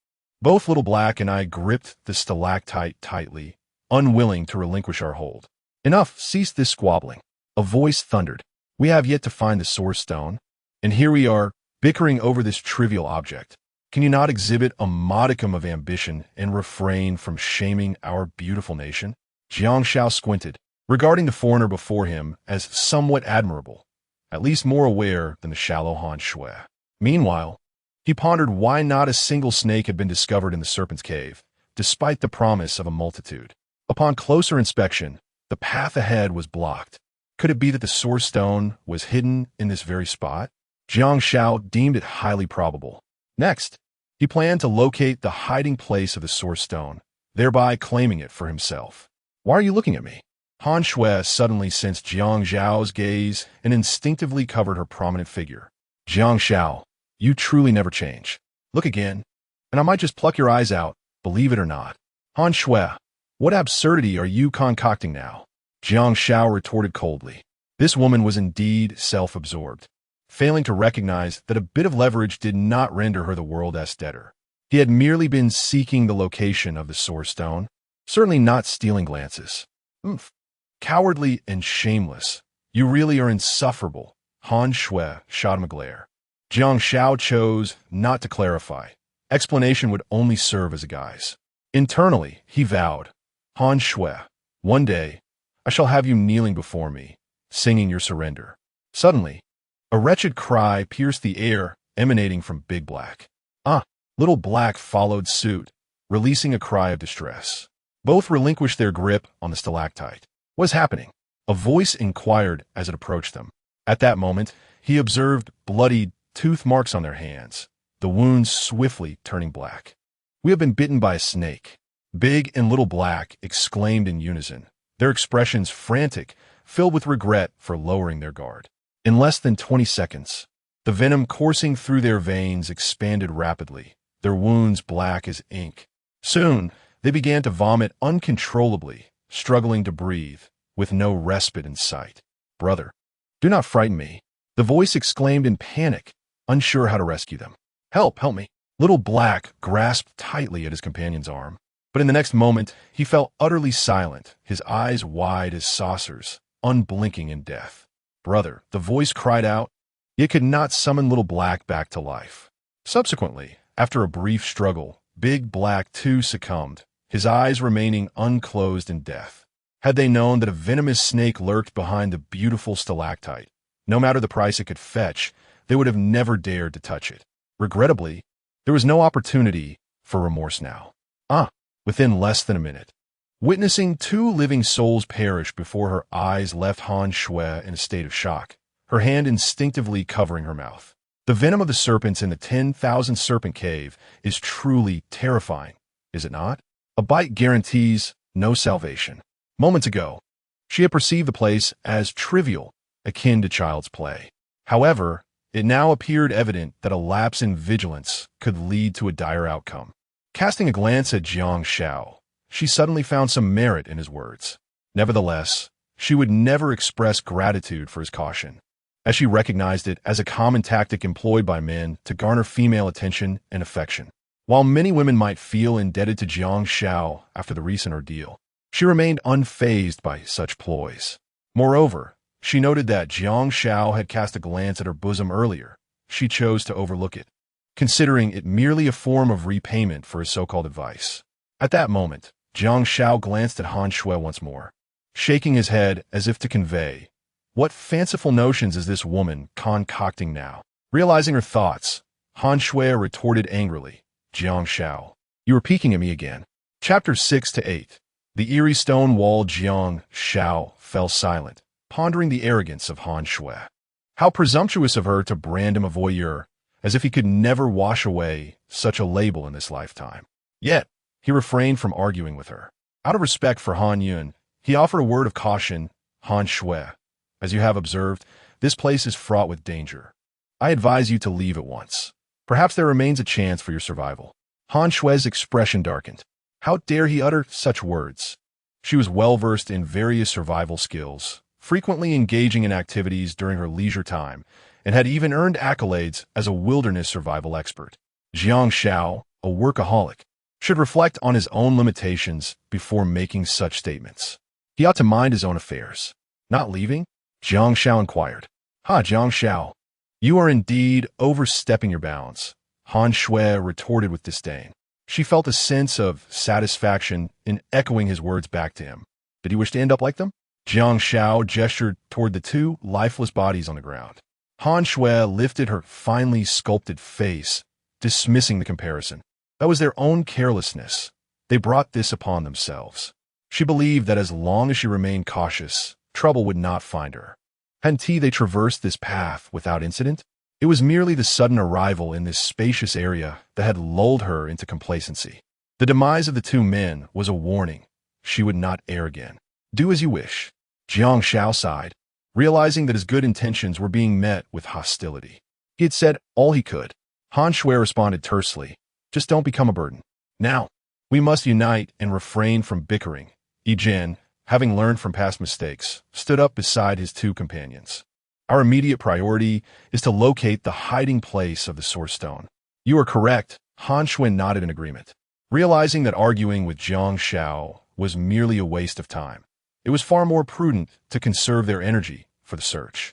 A: Both Little Black and I gripped the stalactite tightly, unwilling to relinquish our hold. Enough, cease this squabbling. A voice thundered. We have yet to find the source stone, and here we are, bickering over this trivial object. Can you not exhibit a modicum of ambition and refrain from shaming our beautiful nation? Jiang Xiao squinted, regarding the foreigner before him as somewhat admirable, at least more aware than the shallow Han Shui. Meanwhile, he pondered why not a single snake had been discovered in the Serpent's Cave, despite the promise of a multitude. Upon closer inspection, the path ahead was blocked. Could it be that the source stone was hidden in this very spot? Jiang Xiao deemed it highly probable. Next, he planned to locate the hiding place of the source stone, thereby claiming it for himself. Why are you looking at me? Han Shui suddenly sensed Jiang Xiao's gaze and instinctively covered her prominent figure. Jiang Xiao, you truly never change. Look again, and I might just pluck your eyes out, believe it or not. Han Shui, what absurdity are you concocting now? Jiang Xiao retorted coldly. This woman was indeed self-absorbed, failing to recognize that a bit of leverage did not render her the world's debtor. He had merely been seeking the location of the source stone, certainly not stealing glances. Cowardly and shameless. You really are insufferable. Han Shui shot him a glare. Jiang Xiao chose not to clarify. Explanation would only serve as a guise. Internally, he vowed, Han Shui, one day, I shall have you kneeling before me, singing your surrender. Suddenly, a wretched cry pierced the air, emanating from Big Black. Little Black followed suit, releasing a cry of distress. Both relinquished their grip on the stalactite. What is happening? A voice inquired as it approached them. At that moment, he observed bloodied tooth marks on their hands, the wounds swiftly turning black. We have been bitten by a snake. Big and Little Black exclaimed in unison, their expressions frantic, filled with regret for lowering their guard. In less than 20 seconds, the venom coursing through their veins expanded rapidly, their wounds black as ink. Soon, they began to vomit uncontrollably, struggling to breathe, with no respite in sight. Brother, do not frighten me, the voice exclaimed in panic, unsure how to rescue them. Help me. Little Black grasped tightly at his companion's arm, but in the next moment, he fell utterly silent, his eyes wide as saucers, unblinking in death. Brother, the voice cried out, yet could not summon Little Black back to life. Subsequently, after a brief struggle, Big Black too succumbed, his eyes remaining unclosed in death. Had they known that a venomous snake lurked behind the beautiful stalactite, no matter the price it could fetch, they would have never dared to touch it. Regrettably, there was no opportunity for remorse now. Within less than a minute, witnessing two living souls perish before her eyes left Han Shui in a state of shock, her hand instinctively covering her mouth. The venom of the serpents in the 10,000 Serpent Cave is truly terrifying, is it not? A bite guarantees no salvation. Moments ago, she had perceived the place as trivial, akin to child's play. However, it now appeared evident that a lapse in vigilance could lead to a dire outcome. Casting a glance at Jiang Xiao, she suddenly found some merit in his words. Nevertheless, she would never express gratitude for his caution, as she recognized it as a common tactic employed by men to garner female attention and affection. While many women might feel indebted to Jiang Xiao after the recent ordeal, she remained unfazed by such ploys. Moreover, she noted that Jiang Xiao had cast a glance at her bosom earlier. She chose to overlook it, considering it merely a form of repayment for his so-called advice. At that moment, Jiang Xiao glanced at Han Shui once more, shaking his head as if to convey, what fanciful notions is this woman concocting now? Realizing her thoughts, Han Shui retorted angrily, Jiang Xiao, you are peeking at me again. Chapter 6-8. The eerie stone-walled Jiang Xiao fell silent, pondering the arrogance of Han Shui. How presumptuous of her to brand him a voyeur, as if he could never wash away such a label in this lifetime. Yet, he refrained from arguing with her. Out of respect for Han Yun, he offered a word of caution, Han Shui. As you have observed, this place is fraught with danger. I advise you to leave at once. Perhaps there remains a chance for your survival. Han Shui's expression darkened. How dare he utter such words? She was well-versed in various survival skills, frequently engaging in activities during her leisure time, and had even earned accolades as a wilderness survival expert. Jiang Xiao, a workaholic, should reflect on his own limitations before making such statements. He ought to mind his own affairs. Not leaving? Jiang Xiao inquired. Jiang Xiao, you are indeed overstepping your bounds, Han Shui retorted with disdain. She felt a sense of satisfaction in echoing his words back to him. Did he wish to end up like them? Jiang Xiao gestured toward the two lifeless bodies on the ground. Han Shui lifted her finely sculpted face, dismissing the comparison. That was their own carelessness. They brought this upon themselves. She believed that as long as she remained cautious, trouble would not find her. Hadn't they traversed this path without incident? It was merely the sudden arrival in this spacious area that had lulled her into complacency. The demise of the two men was a warning. She would not err again. Do as you wish. Jiang Xiao sighed, realizing that his good intentions were being met with hostility. He had said all he could. Han Shui responded tersely, just don't become a burden. Now, we must unite and refrain from bickering. Yi Jin, having learned from past mistakes, stood up beside his two companions. Our immediate priority is to locate the hiding place of the Source Stone. You are correct, Han Shui nodded in agreement. Realizing that arguing with Jiang Xiao was merely a waste of time, it was far more prudent to conserve their energy for the search.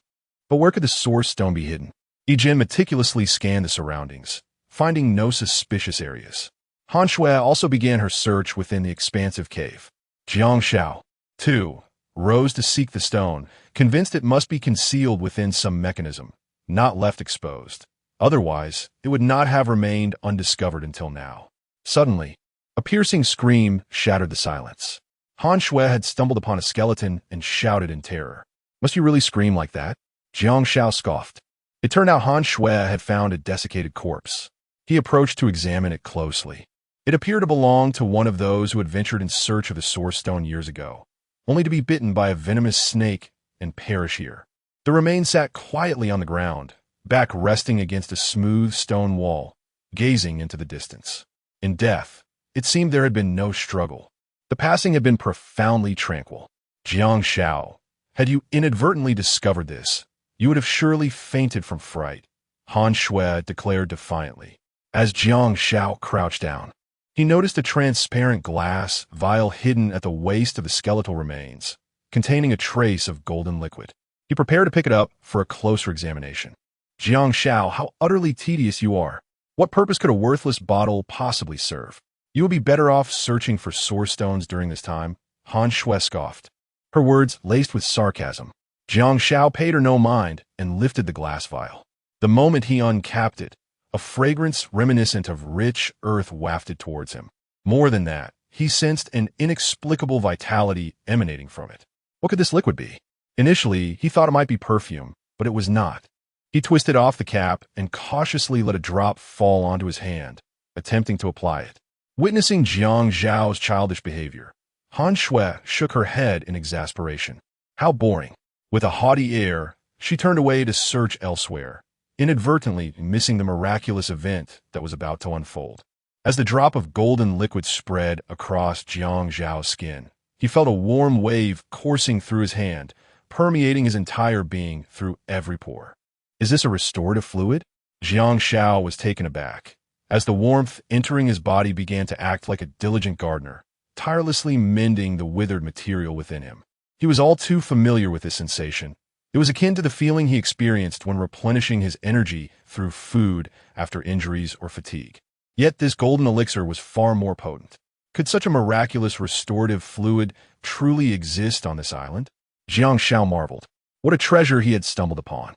A: But where could the Source Stone be hidden? Yi Jin meticulously scanned the surroundings, finding no suspicious areas. Han Shui also began her search within the expansive cave. Jiang Xiao, too, rose to seek the stone, convinced it must be concealed within some mechanism, not left exposed. Otherwise, it would not have remained undiscovered until now. Suddenly, a piercing scream shattered the silence. Han Shui had stumbled upon a skeleton and shouted in terror. Must you really scream like that? Jiang Xiao scoffed. It turned out Han Shui had found a desiccated corpse. He approached to examine it closely. It appeared to belong to one of those who had ventured in search of the Source Stone years ago, only to be bitten by a venomous snake and perish here. The remains sat quietly on the ground, back resting against a smooth stone wall, gazing into the distance. In death, it seemed there had been no struggle. The passing had been profoundly tranquil. Jiang Xiao, had you inadvertently discovered this, you would have surely fainted from fright, Han Shui declared defiantly. As Jiang Xiao crouched down, he noticed a transparent glass vial hidden at the waist of the skeletal remains, containing a trace of golden liquid. He prepared to pick it up for a closer examination. Jiang Xiao, how utterly tedious you are. What purpose could a worthless bottle possibly serve? You would be better off searching for Source Stones during this time, Han Shui scoffed. Her words laced with sarcasm. Jiang Xiao paid her no mind and lifted the glass vial. The moment he uncapped it, a fragrance reminiscent of rich earth wafted towards him. More than that, he sensed an inexplicable vitality emanating from it. What could this liquid be? Initially, he thought it might be perfume, but it was not. He twisted off the cap and cautiously let a drop fall onto his hand, attempting to apply it. Witnessing Jiang Xiao's childish behavior, Han Shui shook her head in exasperation. How boring. With a haughty air, she turned away to search elsewhere, inadvertently missing the miraculous event that was about to unfold. As the drop of golden liquid spread across Jiang Xiao's skin, he felt a warm wave coursing through his hand, permeating his entire being through every pore. Is this a restorative fluid? Jiang Xiao was taken aback, as the warmth entering his body began to act like a diligent gardener, tirelessly mending the withered material within him. He was all too familiar with this sensation. It was akin to the feeling he experienced when replenishing his energy through food after injuries or fatigue. Yet this golden elixir was far more potent. Could such a miraculous restorative fluid truly exist on this island? Jiang Xiao marveled. What a treasure he had stumbled upon.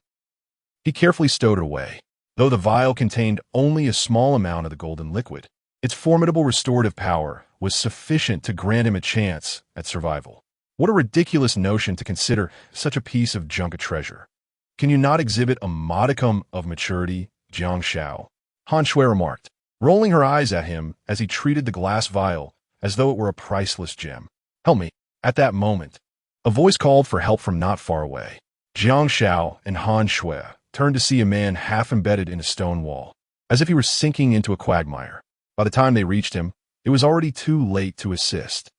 A: He carefully stowed it away. Though the vial contained only a small amount of the golden liquid, its formidable restorative power was sufficient to grant him a chance at survival. What a ridiculous notion to consider such a piece of junk a treasure. Can you not exhibit a modicum of maturity, Jiang Xiao? Han Shui remarked, rolling her eyes at him as he treated the glass vial as though it were a priceless gem. Help me. At that moment, a voice called for help from not far away. Jiang Xiao and Han Shui turned to see a man half embedded in a stone wall, as if he were sinking into a quagmire. By the time they reached him, it was already too late to assist.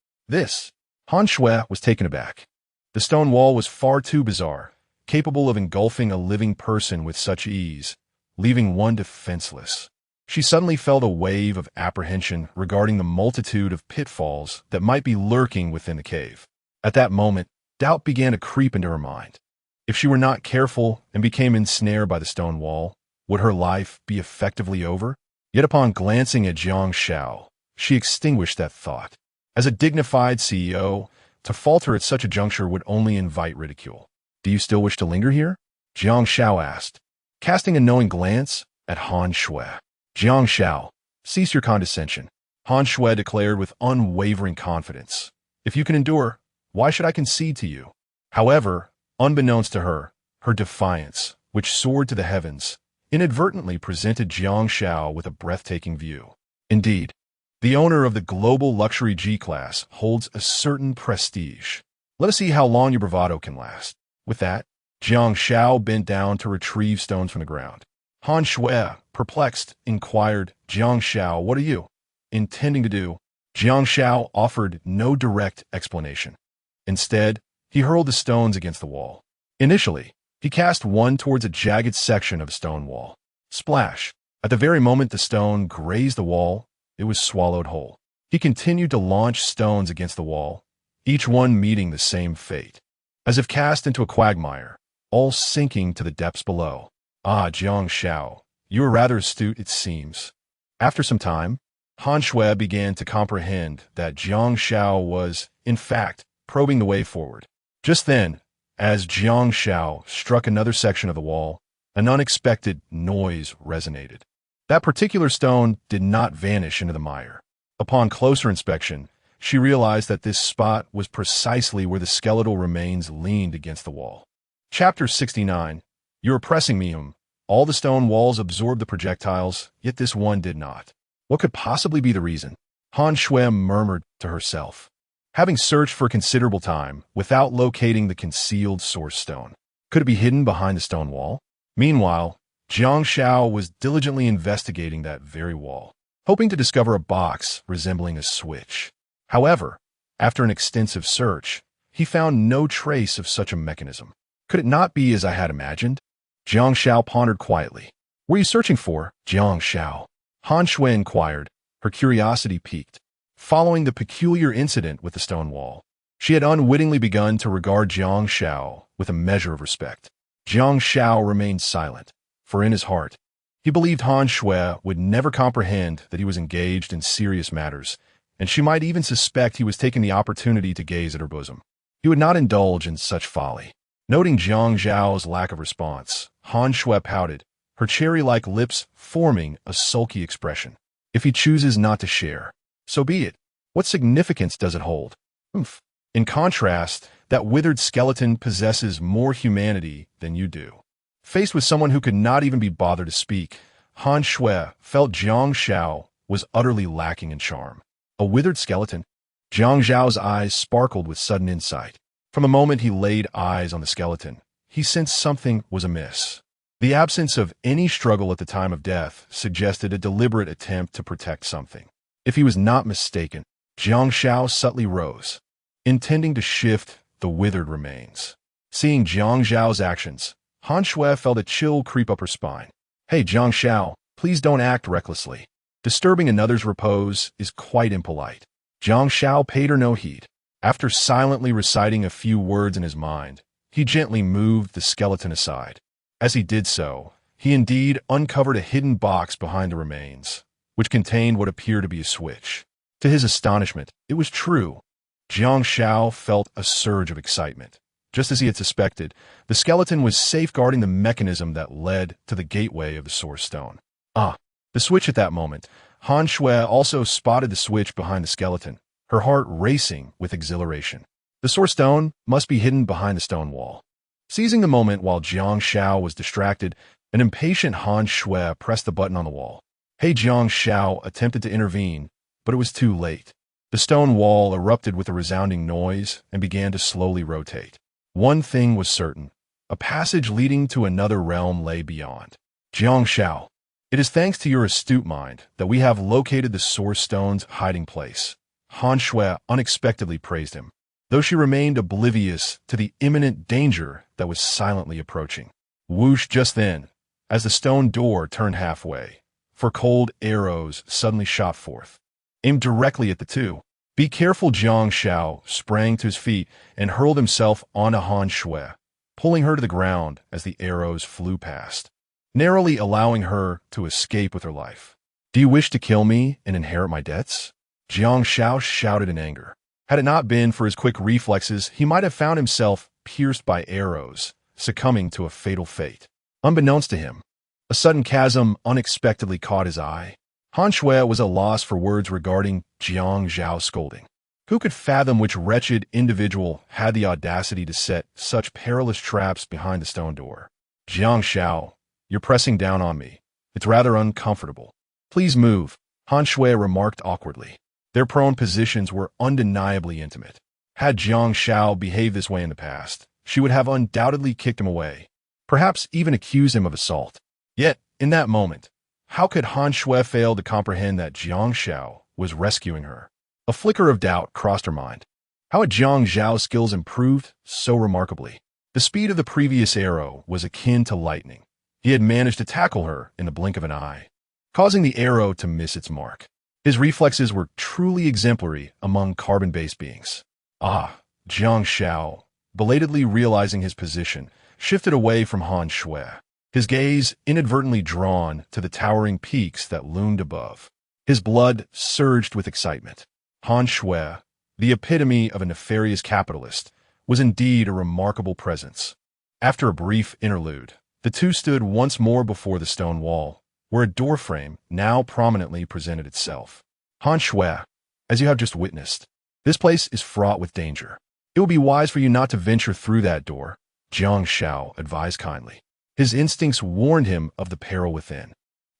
A: Han Shui was taken aback. The stone wall was far too bizarre, capable of engulfing a living person with such ease, leaving one defenseless. She suddenly felt a wave of apprehension regarding the multitude of pitfalls that might be lurking within the cave. At that moment, doubt began to creep into her mind. If she were not careful and became ensnared by the stone wall, would her life be effectively over? Yet upon glancing at Jiang Xiao, she extinguished that thought. As a dignified CEO, to falter at such a juncture would only invite ridicule. Do you still wish to linger here? Jiang Xiao asked, casting a knowing glance at Han Shui. Jiang Xiao, cease your condescension, Han Shui declared with unwavering confidence. If you can endure, why should I concede to you? However, unbeknownst to her, her defiance, which soared to the heavens, inadvertently presented Jiang Xiao with a breathtaking view. Indeed, the owner of the global luxury G-class holds a certain prestige. Let us see how long your bravado can last. With that, Jiang Xiao bent down to retrieve stones from the ground. Han Shui, perplexed, inquired, Jiang Xiao, what are you intending to do? Jiang Xiao offered no direct explanation. Instead, he hurled the stones against the wall. Initially, he cast one towards a jagged section of a stone wall. Splash! At the very moment the stone grazed the wall, it was swallowed whole. He continued to launch stones against the wall, each one meeting the same fate. As if cast into a quagmire, all sinking to the depths below. Ah, Jiang Xiao, you are rather astute, it seems. After some time, Han Shui began to comprehend that Jiang Xiao was, in fact, probing the way forward. Just then, as Jiang Xiao struck another section of the wall, an unexpected noise resonated. That particular stone did not vanish into the mire. Upon closer inspection, she realized that this spot was precisely where the skeletal remains leaned against the wall. Chapter 69. You are pressing me. All the stone walls absorbed the projectiles, yet this one did not. What could possibly be the reason? Han Shui murmured to herself. Having searched for a considerable time without locating the concealed source stone. Could it be hidden behind the stone wall? Meanwhile, Jiang Xiao was diligently investigating that very wall, hoping to discover a box resembling a switch. However, after an extensive search, he found no trace of such a mechanism. Could it not be as I had imagined? Jiang Xiao pondered quietly. What are you searching for, Jiang Xiao? Han Shui inquired, her curiosity piqued. Following the peculiar incident with the stone wall, she had unwittingly begun to regard Jiang Xiao with a measure of respect. Jiang Xiao remained silent, for in his heart, he believed Han Shui would never comprehend that he was engaged in serious matters, and she might even suspect he was taking the opportunity to gaze at her bosom. He would not indulge in such folly. Noting Jiang Xiao's lack of response, Han Shui pouted, her cherry-like lips forming a sulky expression. If he chooses not to share, so be it. What significance does it hold? In contrast, that withered skeleton possesses more humanity than you do. Faced with someone who could not even be bothered to speak, Han Shui felt Jiang Xiao was utterly lacking in charm. A withered skeleton? Jiang Xiao's eyes sparkled with sudden insight. From the moment he laid eyes on the skeleton, he sensed something was amiss. The absence of any struggle at the time of death suggested a deliberate attempt to protect something. If he was not mistaken, Jiang Xiao subtly rose, intending to shift the withered remains. Seeing Jiang Xiao's actions, Han Shui felt a chill creep up her spine. Hey, Jiang Xiao, please don't act recklessly. Disturbing another's repose is quite impolite. Jiang Xiao paid her no heed. After silently reciting a few words in his mind, he gently moved the skeleton aside. As he did so, he indeed uncovered a hidden box behind the remains, which contained what appeared to be a switch. To his astonishment, it was true. Jiang Xiao felt a surge of excitement. Just as he had suspected, the skeleton was safeguarding the mechanism that led to the gateway of the source stone. The switch at that moment. Han Shui also spotted the switch behind the skeleton, her heart racing with exhilaration. The source stone must be hidden behind the stone wall. Seizing the moment while Jiang Xiao was distracted, an impatient Han Shui pressed the button on the wall. Hey, Jiang Xiao attempted to intervene, but it was too late. The stone wall erupted with a resounding noise and began to slowly rotate. One thing was certain. A passage leading to another realm lay beyond. Jiang Xiao, it is thanks to your astute mind that we have located the source stone's hiding place. Han Shui unexpectedly praised him, though she remained oblivious to the imminent danger that was silently approaching. Whoosh just then, as the stone door turned halfway, for cold arrows suddenly shot forth, aimed directly at the two. Be careful, Jiang Xiao sprang to his feet and hurled himself onto Han Shui, pulling her to the ground as the arrows flew past, narrowly allowing her to escape with her life. Do you wish to kill me and inherit my debts? Jiang Xiao shouted in anger. Had it not been for his quick reflexes, he might have found himself pierced by arrows, succumbing to a fatal fate. Unbeknownst to him, a sudden chasm unexpectedly caught his eye. Han Shui was at a loss for words regarding Jiang Xiao's scolding. Who could fathom which wretched individual had the audacity to set such perilous traps behind the stone door? Jiang Xiao, You're pressing down on me. It's rather uncomfortable. Please move, Han Shui remarked awkwardly. Their prone positions were undeniably intimate. Had Jiang Xiao behaved this way in the past, she would have undoubtedly kicked him away, perhaps even accused him of assault. Yet, in that moment, how could Han Shui fail to comprehend that Jiang Xiao was rescuing her? A flicker of doubt crossed her mind. How had Jiang Xiao's skills improved so remarkably? The speed of the previous arrow was akin to lightning. He had managed to tackle her in the blink of an eye, causing the arrow to miss its mark. His reflexes were truly exemplary among carbon-based beings. Jiang Xiao, belatedly realizing his position, shifted away from Han Shui, his gaze inadvertently drawn to the towering peaks that loomed above. His blood surged with excitement. Han Shui, the epitome of a nefarious capitalist, was indeed a remarkable presence. After a brief interlude, the two stood once more before the stone wall, where a doorframe now prominently presented itself. Han Shui, as you have just witnessed, this place is fraught with danger. It will be wise for you not to venture through that door, Jiang Xiao advised kindly. His instincts warned him of the peril within.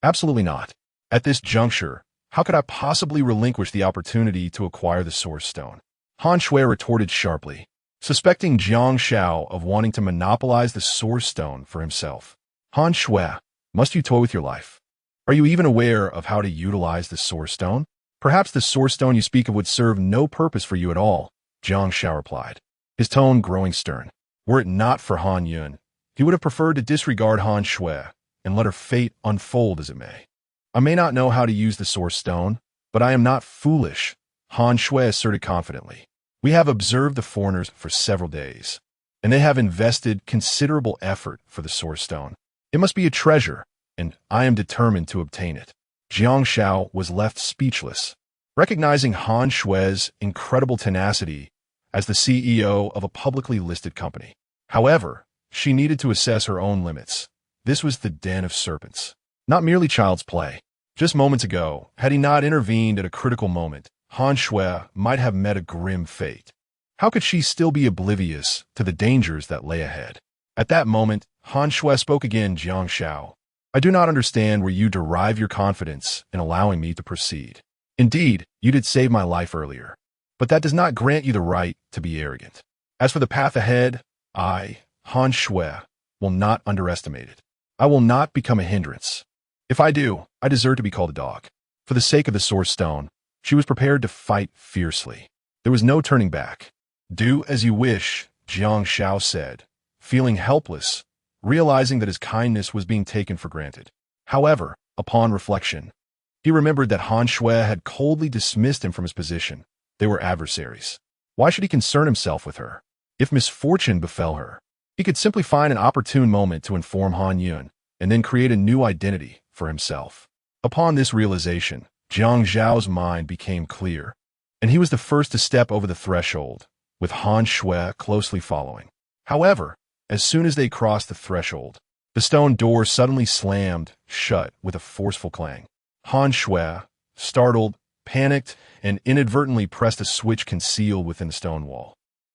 A: Absolutely not. At this juncture, how could I possibly relinquish the opportunity to acquire the Source Stone? Han Shui retorted sharply, suspecting Jiang Xiao of wanting to monopolize the Source Stone for himself. Han Shui, must you toy with your life? Are you even aware of how to utilize the Source Stone? Perhaps the Source Stone you speak of would serve no purpose for you at all, Jiang Xiao replied, his tone growing stern. Were it not for Han Yun, he would have preferred to disregard Han Shui and let her fate unfold as it may. I may not know how to use the Source Stone, but I am not foolish, Han Shui asserted confidently. We have observed the foreigners for several days, and they have invested considerable effort for the Source Stone. It must be a treasure, and I am determined to obtain it. Jiang Xiao was left speechless, recognizing Han Shui's incredible tenacity as the CEO of a publicly listed company. However, she needed to assess her own limits. This was the den of serpents, not merely child's play. Just moments ago, had he not intervened at a critical moment, Han Shui might have met a grim fate. How could she still be oblivious to the dangers that lay ahead? At that moment, Han Shui spoke again. Jiang Xiao, I do not understand where you derive your confidence in allowing me to proceed. Indeed, you did save my life earlier, but that does not grant you the right to be arrogant. As for the path ahead, I, Han Shui, will not underestimate it. I will not become a hindrance. If I do, I deserve to be called a dog. For the sake of the Source Stone, she was prepared to fight fiercely. There was no turning back. Do as you wish, Jiang Xiao said, feeling helpless, realizing that his kindness was being taken for granted. However, upon reflection, he remembered that Han Shui had coldly dismissed him from his position. They were adversaries. Why should he concern himself with her? If misfortune befell her, he could simply find an opportune moment to inform Han Yun, and then create a new identity for himself. Upon this realization, Jiang Xiao's mind became clear, and he was the first to step over the threshold, with Han Shui closely following. However, as soon as they crossed the threshold, the stone door suddenly slammed shut with a forceful clang. Han Shui, startled, panicked, and inadvertently pressed a switch concealed within the stone wall.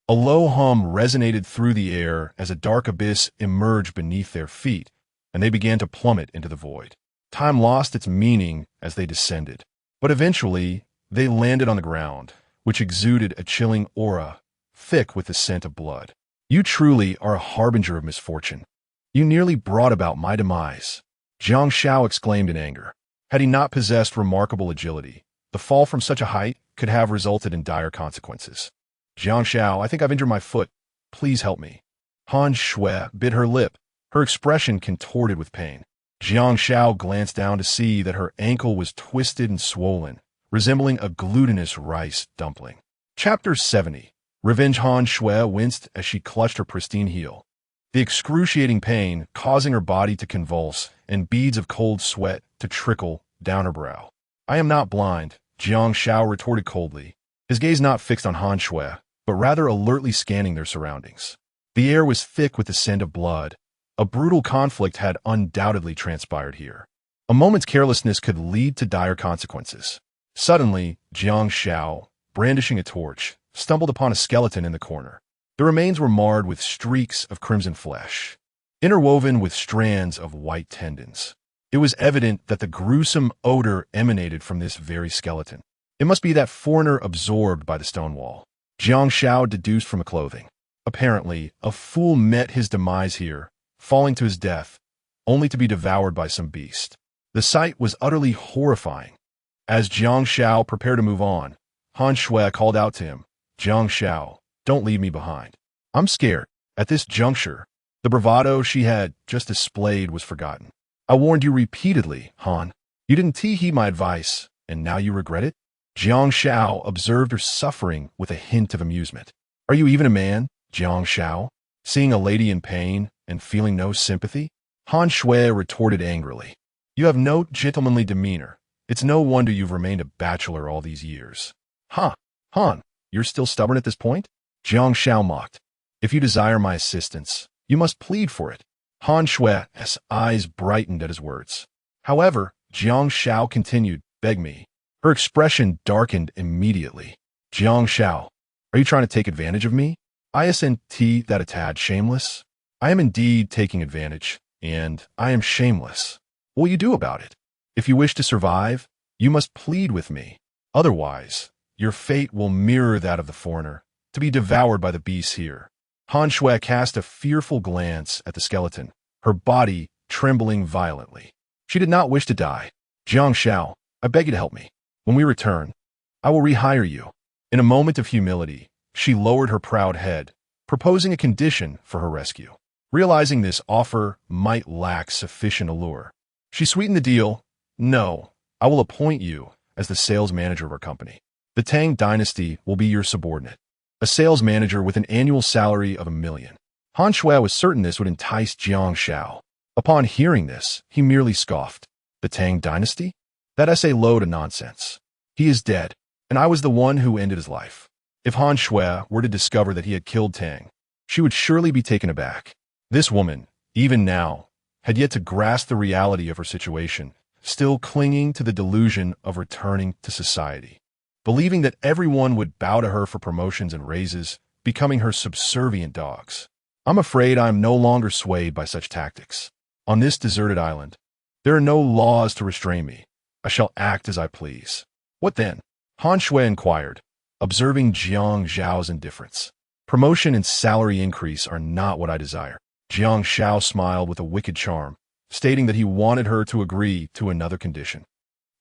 A: A low hum resonated through the air as a dark abyss emerged beneath their feet, and they began to plummet into the void. Time lost its meaning as they descended, but eventually they landed on the ground, which exuded a chilling aura, thick with the scent of blood. You truly are a harbinger of misfortune. You nearly brought about my demise, Jiang Xiao exclaimed in anger. Had he not possessed remarkable agility, the fall from such a height could have resulted in dire consequences. Jiang Xiao, I think I've injured my foot. Please help me. Han Shui bit her lip, her expression contorted with pain. Jiang Xiao glanced down to see that her ankle was twisted and swollen, resembling a glutinous rice dumpling. Chapter 70. Revenge. Han Shui winced as she clutched her pristine heel, the excruciating pain causing her body to convulse and beads of cold sweat to trickle down her brow. I am not blind, Jiang Xiao retorted coldly, his gaze not fixed on Han Shui, but rather alertly scanning their surroundings. The air was thick with the scent of blood. A brutal conflict had undoubtedly transpired here. A moment's carelessness could lead to dire consequences. Suddenly, Jiang Xiao, brandishing a torch, stumbled upon a skeleton in the corner. The remains were marred with streaks of crimson flesh. interwoven with strands of white tendons. It was evident that the gruesome odor emanated from this very skeleton. It must be that foreigner absorbed by the stone wall. Jiang Xiao deduced from the clothing. Apparently, a fool met his demise here, falling to his death, only to be devoured by some beast. The sight was utterly horrifying. As Jiang Xiao prepared to move on, Han Shui called out to him, "Jiang Xiao, don't leave me behind. I'm scared." At this juncture, the bravado she had just displayed was forgotten. "I warned you repeatedly, Han. You didn't heed my advice, and now you regret it?" Jiang Xiao observed her suffering with a hint of amusement. "Are you even a man, Jiang Xiao, seeing a lady in pain and feeling no sympathy?" Han Shui retorted angrily. "You have no gentlemanly demeanor. It's no wonder you've remained a bachelor all these years." "Huh, Han, you're still stubborn at this point?" Jiang Xiao mocked. "If you desire my assistance, you must plead for it." Han Shui's eyes brightened at his words. However, Jiang Xiao continued, "Beg me." Her expression darkened immediately. "Jiang Xiao, are you trying to take advantage of me? Isn't that a tad shameless?" "I am indeed taking advantage, and I am shameless. What will you do about it? If you wish to survive, you must plead with me. Otherwise, your fate will mirror that of the foreigner, to be devoured by the beasts here." Han Shui cast a fearful glance at the skeleton, her body trembling violently. She did not wish to die. "Jiang Xiao, I beg you to help me. When we return, I will rehire you." In a moment of humility, she lowered her proud head, proposing a condition for her rescue. Realizing this offer might lack sufficient allure, she sweetened the deal. "No, I will appoint you as the sales manager of our company. The Tang dynasty will be your subordinate. A sales manager with an annual salary of 1 million. Han Shui was certain this would entice Jiang Xiao. Upon hearing this, he merely scoffed. "The Tang dynasty? That's a load of nonsense. He is dead, and I was the one who ended his life." If Han Shui were to discover that he had killed Tang, she would surely be taken aback. This woman, even now, had yet to grasp the reality of her situation, still clinging to the delusion of returning to society, believing that everyone would bow to her for promotions and raises, becoming her subservient dogs. "I'm afraid I am no longer swayed by such tactics. On this deserted island, there are no laws to restrain me. I shall act as I please." "What then?" Han Shui inquired, observing Jiang Xiao's indifference. "Promotion and salary increase are not what I desire." Jiang Xiao smiled with a wicked charm, stating that he wanted her to agree to another condition.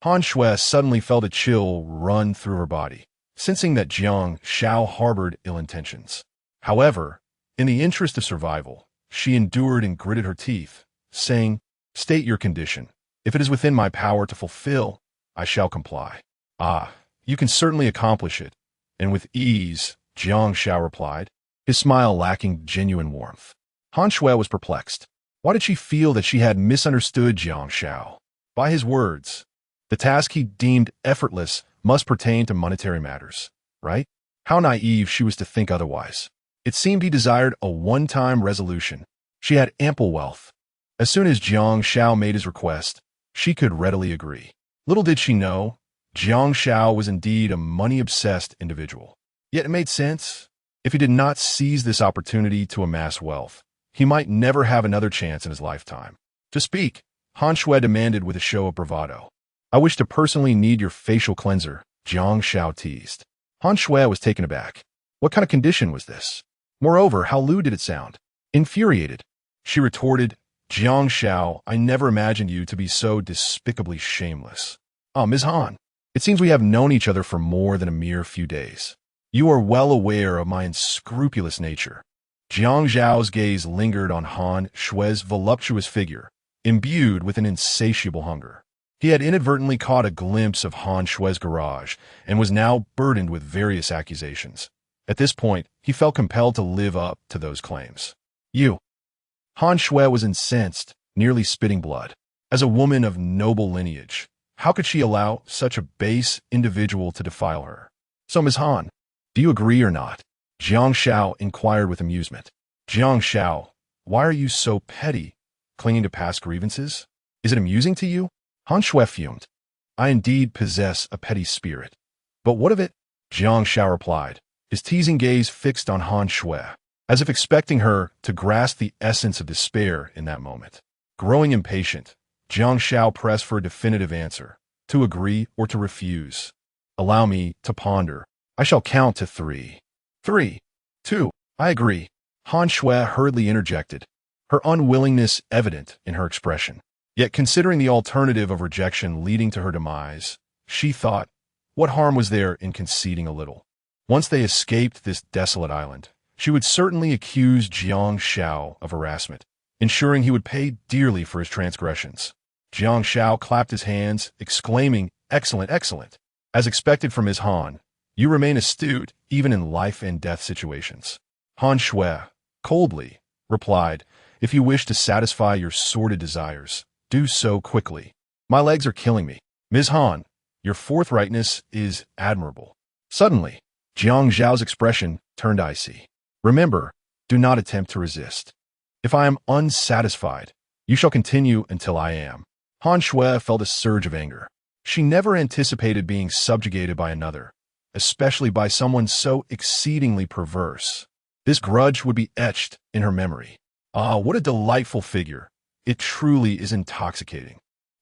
A: Han Shui suddenly felt a chill run through her body, sensing that Jiang Xiao harbored ill intentions. However, in the interest of survival, she endured and gritted her teeth, saying, "State your condition. If it is within my power to fulfill, I shall comply." "Ah, you can certainly accomplish it, and with ease," Jiang Xiao replied, his smile lacking genuine warmth. Han Shui was perplexed. Why did she feel that she had misunderstood Jiang Xiao? By his words, the task he deemed effortless must pertain to monetary matters, right? How naive she was to think otherwise. It seemed he desired a one-time resolution. She had ample wealth. As soon as Jiang Xiao made his request, she could readily agree. Little did she know, Jiang Xiao was indeed a money-obsessed individual. Yet it made sense. If he did not seize this opportunity to amass wealth, he might never have another chance in his lifetime. "To speak," Han Shui demanded with a show of bravado. "I wish to personally need your facial cleanser," Jiang Xiao teased. Han Shui was taken aback. What kind of condition was this? Moreover, how lewd did it sound? Infuriated, she retorted, "Jiang Xiao, I never imagined you to be so despicably shameless." Ms. Han, it seems we have known each other for more than a mere few days. You are well aware of my unscrupulous nature." Jiang Xiao's gaze lingered on Han Shui's voluptuous figure, imbued with an insatiable hunger. He had inadvertently caught a glimpse of Han Shui's garage and was now burdened with various accusations. At this point, he felt compelled to live up to those claims. "You." Han Shui was incensed, nearly spitting blood. As a woman of noble lineage, how could she allow such a base individual to defile her? "So, Ms. Han, do you agree or not?" Jiang Xiao inquired with amusement. "Jiang Xiao, why are you so petty, clinging to past grievances? Is it amusing to you?" Han Shui fumed. "I indeed possess a petty spirit. But what of it?" Jiang Xiao replied, his teasing gaze fixed on Han Shui. as if expecting her to grasp the essence of despair in that moment. Growing impatient, Jiang Xiao pressed for a definitive answer, to agree or to refuse. Allow me to ponder. I shall count to 3. 3. 2. I agree. Han Shui hurriedly interjected, her unwillingness evident in her expression. Yet considering the alternative of rejection leading to her demise, she thought, what harm was there in conceding a little? Once they escaped this desolate island, she would certainly accuse Jiang Xiao of harassment, ensuring he would pay dearly for his transgressions. Jiang Xiao clapped his hands, exclaiming, excellent, excellent. As expected from Ms. Han, you remain astute even in life and death situations. Han Shui, coldly, replied, if you wish to satisfy your sordid desires, do so quickly. My legs are killing me. Ms. Han, your forthrightness is admirable. Suddenly, Jiang Xiao's expression turned icy. Remember, do not attempt to resist. If I am unsatisfied, you shall continue until I am. Han Shui felt a surge of anger. She never anticipated being subjugated by another, especially by someone so exceedingly perverse. This grudge would be etched in her memory. Ah, what a delightful figure. It truly is intoxicating.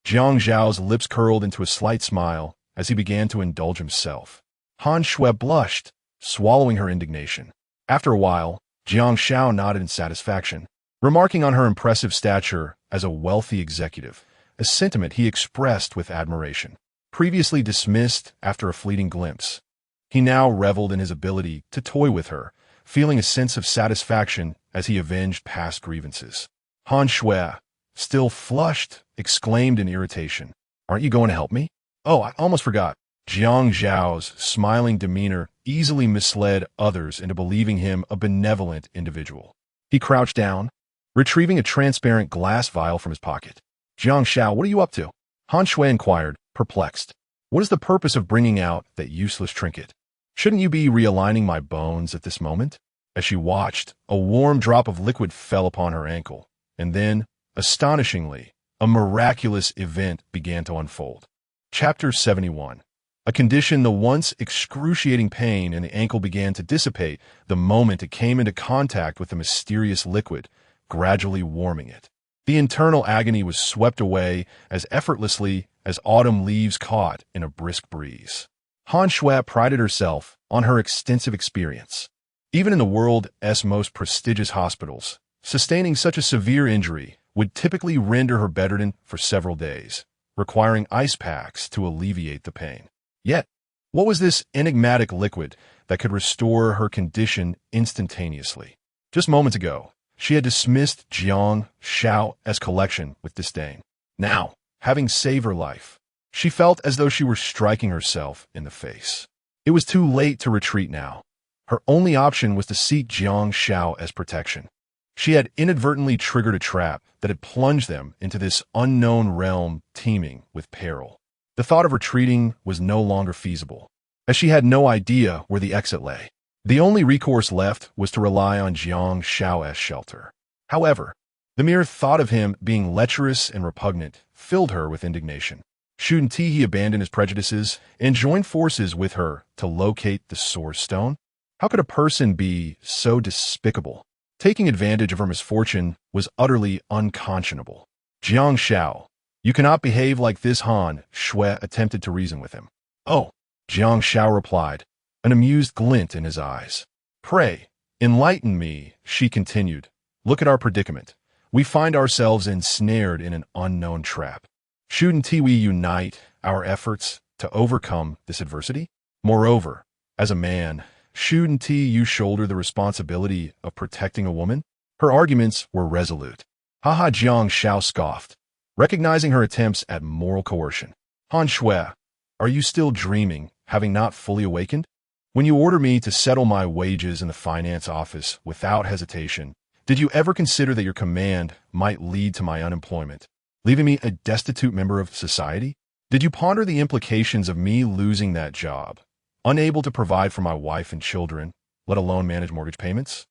A: Jiang Xiao's lips curled into a slight smile as he began to indulge himself. Han Shui blushed, swallowing her indignation. After a while, Jiang Xiao nodded in satisfaction, remarking on her impressive stature as a wealthy executive, a sentiment he expressed with admiration. Previously dismissed after a fleeting glimpse, he now reveled in his ability to toy with her, feeling a sense of satisfaction as he avenged past grievances. Han Shui, still flushed, exclaimed in irritation, aren't you going to help me? Oh, I almost forgot. Jiang Xiao's smiling demeanor easily misled others into believing him a benevolent individual. He crouched down, retrieving a transparent glass vial from his pocket. Jiang Xiao, what are you up to? Han Shui inquired, perplexed. What is the purpose of bringing out that useless trinket? Shouldn't you be realigning my bones at this moment? As she watched, a warm drop of liquid fell upon her ankle, and then, astonishingly, a miraculous event began to unfold. Chapter 71. A condition the once excruciating pain in the ankle began to dissipate the moment it came into contact with the mysterious liquid, gradually warming it. The internal agony was swept away as effortlessly as autumn leaves caught in a brisk breeze. Han Shui prided herself on her extensive experience. Even in the world's most prestigious hospitals, sustaining such a severe injury would typically render her bedridden for several days, requiring ice packs to alleviate the pain. Yet, what was this enigmatic liquid that could restore her condition instantaneously? Just moments ago, she had dismissed Jiang Xiao's collection with disdain. Now, having saved her life, she felt as though she were striking herself in the face. It was too late to retreat now. Her only option was to seek Jiang Xiao's protection. She had inadvertently triggered a trap that had plunged them into this unknown realm teeming with peril. The thought of retreating was no longer feasible, as she had no idea where the exit lay. The only recourse left was to rely on Jiang Xiao's shelter. However, the mere thought of him being lecherous and repugnant filled her with indignation. Shouldn't he abandon his prejudices and join forces with her to locate the Source Stone? How could a person be so despicable? Taking advantage of her misfortune was utterly unconscionable. Jiang Xiao, you cannot behave like this. Han Shui attempted to reason with him. Oh, Jiang Xiao replied, an amused glint in his eyes. Pray, enlighten me, she continued. Look at our predicament. We find ourselves ensnared in an unknown trap. Shouldn't we unite our efforts to overcome this adversity? Moreover, as a man, shouldn't you shoulder the responsibility of protecting a woman? Her arguments were resolute. Haha, Jiang Xiao scoffed, recognizing her attempts at moral coercion. Han Shui, are you still dreaming, having not fully awakened? When you order me to settle my wages in the finance office without hesitation, did you ever consider that your command might lead to my unemployment, leaving me a destitute member of society? Did you ponder the implications of me losing that job, unable to provide for my wife and children, let alone manage mortgage payments?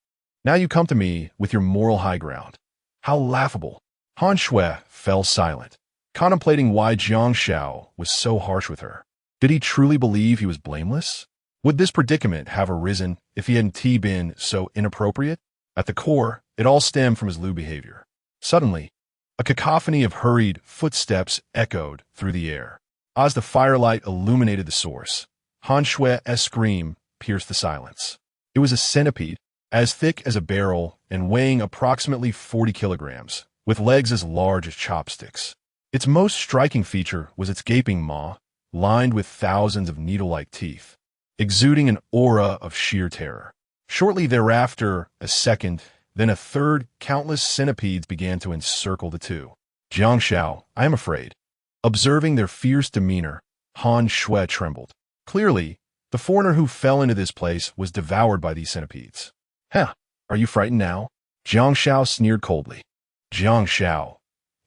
A: Now you come to me with your moral high ground. How laughable. Han Shui fell silent, contemplating why Jiang Xiao was so harsh with her. Did he truly believe he was blameless? Would this predicament have arisen if he hadn't been so inappropriate? At the core, it all stemmed from his lewd behavior. Suddenly, a cacophony of hurried footsteps echoed through the air. As the firelight illuminated the source, Han Shui's scream pierced the silence. It was a centipede, as thick as a barrel and weighing approximately 40 kilograms, with legs as large as chopsticks. Its most striking feature was its gaping maw, lined with thousands of needle-like teeth, exuding an aura of sheer terror. Shortly thereafter, a second, then a third, countless centipedes began to encircle the two. Jiang Xiao, I am afraid. Observing their fierce demeanor, Han Shui trembled. Clearly, the foreigner who fell into this place was devoured by these centipedes. Heh, are you frightened now? Jiang Xiao sneered coldly. Jiang Xiao,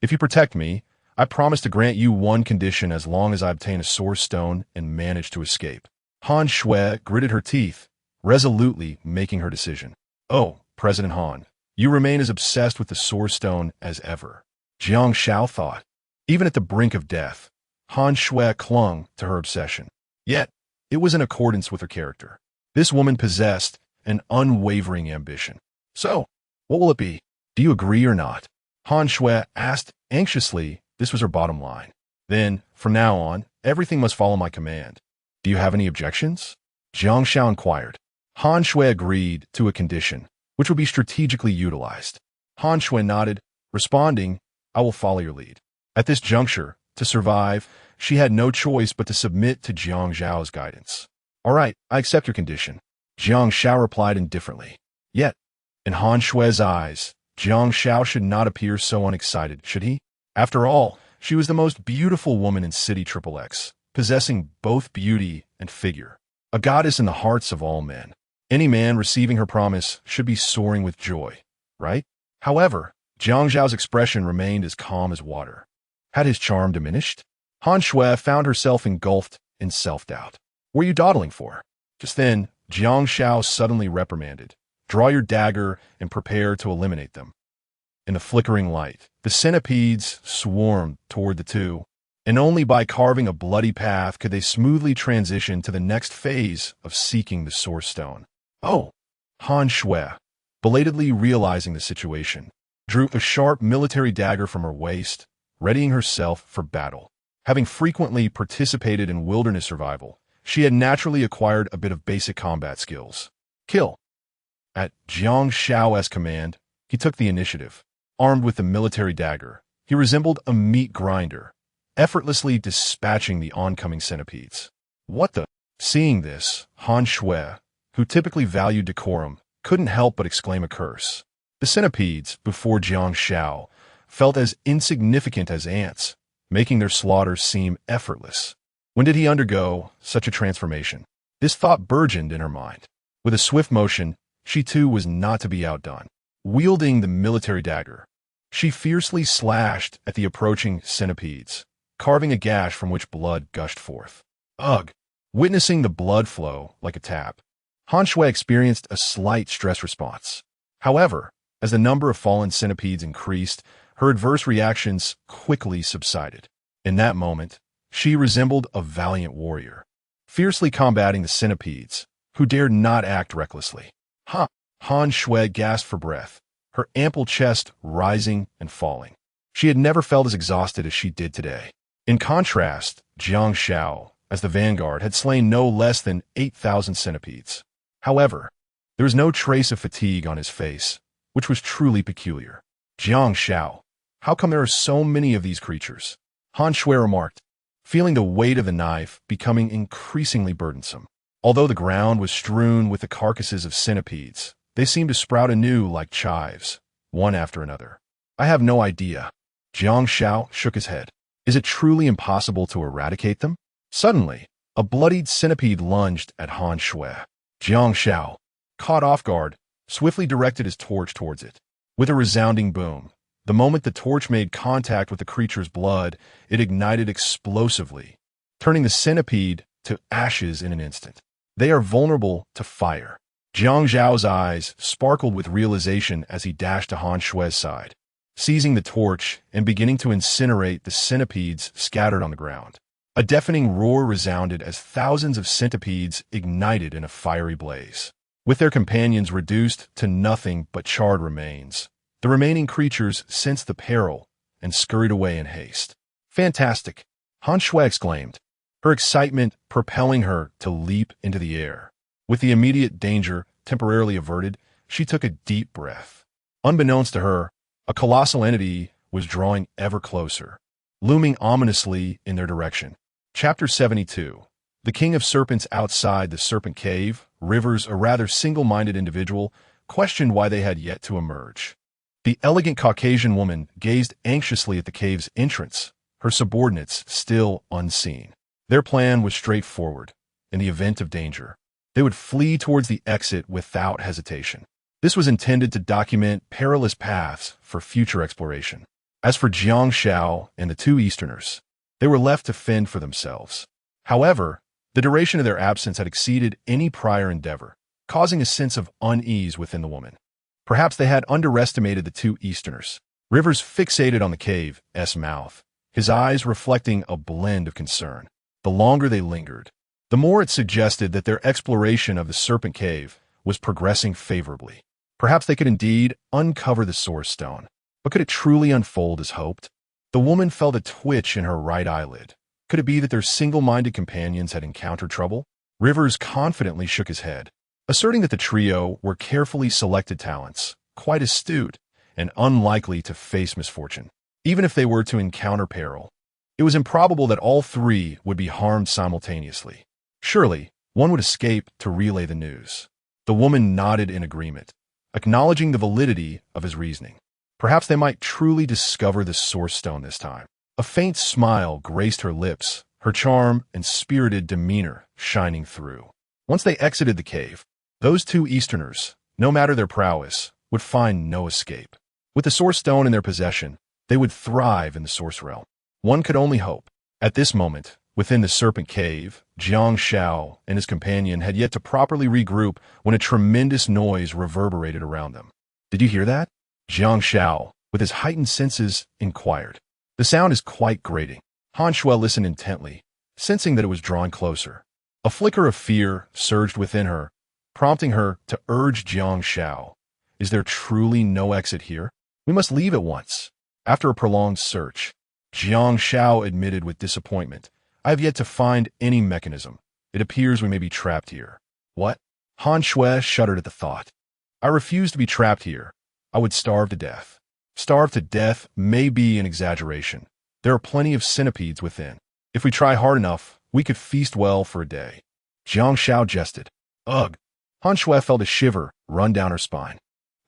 A: if you protect me, I promise to grant you one condition as long as I obtain a source stone and manage to escape. Han Shui gritted her teeth, resolutely making her decision. Oh, President Han, you remain as obsessed with the source stone as ever. Jiang Xiao thought. Even at the brink of death, Han Shui clung to her obsession. Yet, it was in accordance with her character. This woman possessed an unwavering ambition. So, what will it be? Do you agree or not? Han Shui asked anxiously. This was her bottom line. Then, from now on, everything must follow my command. Do you have any objections? Jiang Xiao inquired. Han Shui agreed to a condition, which would be strategically utilized. Han Shui nodded, responding, I will follow your lead. At this juncture, to survive, she had no choice but to submit to Jiang Xiao's guidance. All right, I accept your condition. Jiang Xiao replied indifferently. Yet, in Han Shui's eyes, Jiang Xiao should not appear so unexcited, should he? After all, she was the most beautiful woman in City XXX, possessing both beauty and figure. A goddess in the hearts of all men. Any man receiving her promise should be soaring with joy, right? However, Jiang Xiao's expression remained as calm as water. Had his charm diminished? Han Shui found herself engulfed in self-doubt. What are you dawdling for? Just then, Jiang Xiao suddenly reprimanded. Draw your dagger and prepare to eliminate them. In the flickering light, the centipedes swarmed toward the two, and only by carving a bloody path could they smoothly transition to the next phase of seeking the source stone. Oh! Han Shui, belatedly realizing the situation, drew a sharp military dagger from her waist, readying herself for battle. Having frequently participated in wilderness survival, she had naturally acquired a bit of basic combat skills. Kill. At Jiang Xiao's command, he took the initiative. Armed with the military dagger, he resembled a meat grinder, effortlessly dispatching the oncoming centipedes. What the? Seeing this, Han Shui, who typically valued decorum, couldn't help but exclaim a curse. The centipedes, before Jiang Xiao, felt as insignificant as ants, making their slaughter seem effortless. When did he undergo such a transformation? This thought burgeoned in her mind. With a swift motion, she too was not to be outdone. Wielding the military dagger, she fiercely slashed at the approaching centipedes, carving a gash from which blood gushed forth. Ugh! Witnessing the blood flow like a tap, Han Shui experienced a slight stress response. However, as the number of fallen centipedes increased, her adverse reactions quickly subsided. In that moment, she resembled a valiant warrior, fiercely combating the centipedes, who dared not act recklessly. Ha! Han Shui gasped for breath, her ample chest rising and falling. She had never felt as exhausted as she did today. In contrast, Jiang Xiao, as the vanguard, had slain no less than 8,000 centipedes. However, there was no trace of fatigue on his face, which was truly peculiar. Jiang Xiao, how come there are so many of these creatures? Han Shui remarked, feeling the weight of the knife becoming increasingly burdensome. Although the ground was strewn with the carcasses of centipedes, they seemed to sprout anew like chives, one after another. I have no idea. Jiang Xiao shook his head. Is it truly impossible to eradicate them? Suddenly, a bloodied centipede lunged at Han Shui. Jiang Xiao, caught off guard, swiftly directed his torch towards it. With a resounding boom, the moment the torch made contact with the creature's blood, it ignited explosively, turning the centipede to ashes in an instant. They are vulnerable to fire. Jiang Xiao's eyes sparkled with realization as he dashed to Han Shui's side, seizing the torch and beginning to incinerate the centipedes scattered on the ground. A deafening roar resounded as thousands of centipedes ignited in a fiery blaze. With their companions reduced to nothing but charred remains, the remaining creatures sensed the peril and scurried away in haste. Fantastic! Han Shui exclaimed, her excitement propelling her to leap into the air. With the immediate danger temporarily averted, she took a deep breath. Unbeknownst to her, a colossal entity was drawing ever closer, looming ominously in their direction. Chapter 72. The King of Serpents outside the Serpent Cave, Rivers, a rather single-minded individual, questioned why they had yet to emerge. The elegant Caucasian woman gazed anxiously at the cave's entrance, her subordinates still unseen. Their plan was straightforward. In the event of danger, they would flee towards the exit without hesitation. This was intended to document perilous paths for future exploration. As for Jiang Xiao and the two Easterners, they were left to fend for themselves. However, the duration of their absence had exceeded any prior endeavor, causing a sense of unease within the woman. Perhaps they had underestimated the two Easterners. Rivers fixated on the cave's mouth, his eyes reflecting a blend of concern. The longer they lingered, the more it suggested that their exploration of the Serpent Cave was progressing favorably. Perhaps they could indeed uncover the Source Stone, but could it truly unfold as hoped? The woman felt a twitch in her right eyelid. Could it be that their single-minded companions had encountered trouble? Rivers confidently shook his head, asserting that the trio were carefully selected talents, quite astute, and unlikely to face misfortune. Even if they were to encounter peril, it was improbable that all three would be harmed simultaneously. Surely, one would escape to relay the news. The woman nodded in agreement, acknowledging the validity of his reasoning. Perhaps they might truly discover the Source Stone this time. A faint smile graced her lips, her charm and spirited demeanor shining through. Once they exited the cave, those two Easterners, no matter their prowess, would find no escape. With the Source Stone in their possession, they would thrive in the Source Realm. One could only hope. At this moment, within the Serpent Cave, Jiang Xiao and his companion had yet to properly regroup when a tremendous noise reverberated around them. "Did you hear that?" Jiang Xiao, with his heightened senses, inquired. "The sound is quite grating." Han Shui listened intently, sensing that it was drawing closer. A flicker of fear surged within her, prompting her to urge Jiang Xiao. "Is there truly no exit here? We must leave at once." After a prolonged search, Jiang Xiao admitted with disappointment, "I have yet to find any mechanism. It appears we may be trapped here." "What?" Han Shui shuddered at the thought. "I refuse to be trapped here. I would starve to death." "Starve to death may be an exaggeration. There are plenty of centipedes within. If we try hard enough, we could feast well for a day." Jiang Xiao jested. "Ugh." Han Shui felt a shiver run down her spine.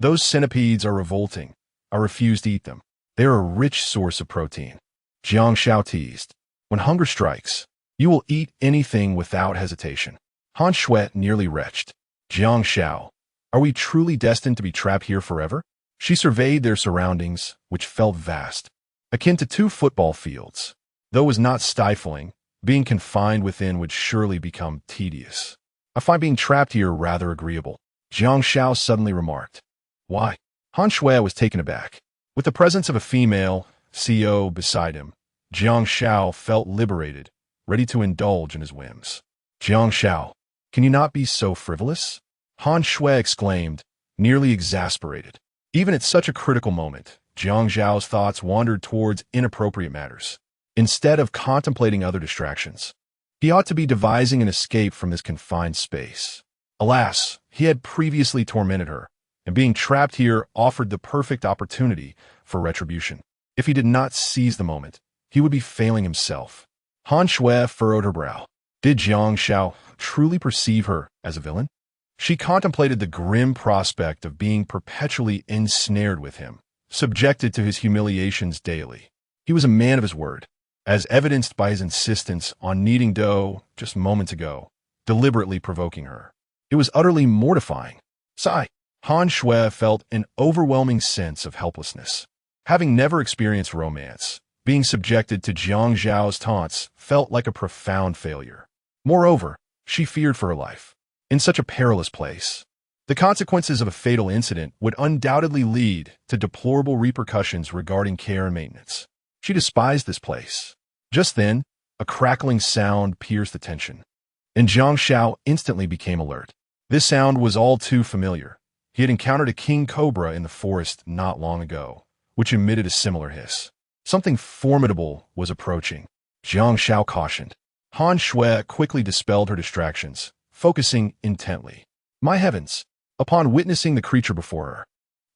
A: "Those centipedes are revolting. I refuse to eat them. They are a rich source of protein." Jiang Xiao teased. "When hunger strikes, you will eat anything without hesitation." Han Shui nearly retched. "Jiang Xiao, are we truly destined to be trapped here forever?" She surveyed their surroundings, which felt vast, akin to two football fields. Though it was not stifling, being confined within would surely become tedious. "I find being trapped here rather agreeable," Jiang Xiao suddenly remarked. "Why?" Han Shui was taken aback. With the presence of a female CEO beside him, Jiang Xiao felt liberated, ready to indulge in his whims. "Jiang Xiao, can you not be so frivolous?" Han Shui exclaimed, nearly exasperated. Even at such a critical moment, Jiang Xiao's thoughts wandered towards inappropriate matters. Instead of contemplating other distractions, he ought to be devising an escape from this confined space. Alas, he had previously tormented her, and being trapped here offered the perfect opportunity for retribution. If he did not seize the moment, he would be failing himself. Han Shui furrowed her brow. Did Jiang Xiao truly perceive her as a villain? She contemplated the grim prospect of being perpetually ensnared with him, subjected to his humiliations daily. He was a man of his word, as evidenced by his insistence on kneading dough just moments ago, deliberately provoking her. It was utterly mortifying. Sigh. Han Shui felt an overwhelming sense of helplessness. Having never experienced romance, being subjected to Jiang Xiao's taunts felt like a profound failure. Moreover, she feared for her life. In such a perilous place, the consequences of a fatal incident would undoubtedly lead to deplorable repercussions regarding care and maintenance. She despised this place. Just then, a crackling sound pierced the tension, and Jiang Xiao instantly became alert. This sound was all too familiar. He had encountered a king cobra in the forest not long ago, which emitted a similar hiss. Something formidable was approaching. Jiang Xiao cautioned. Han Shui quickly dispelled her distractions, focusing intently. My heavens! Upon witnessing the creature before her,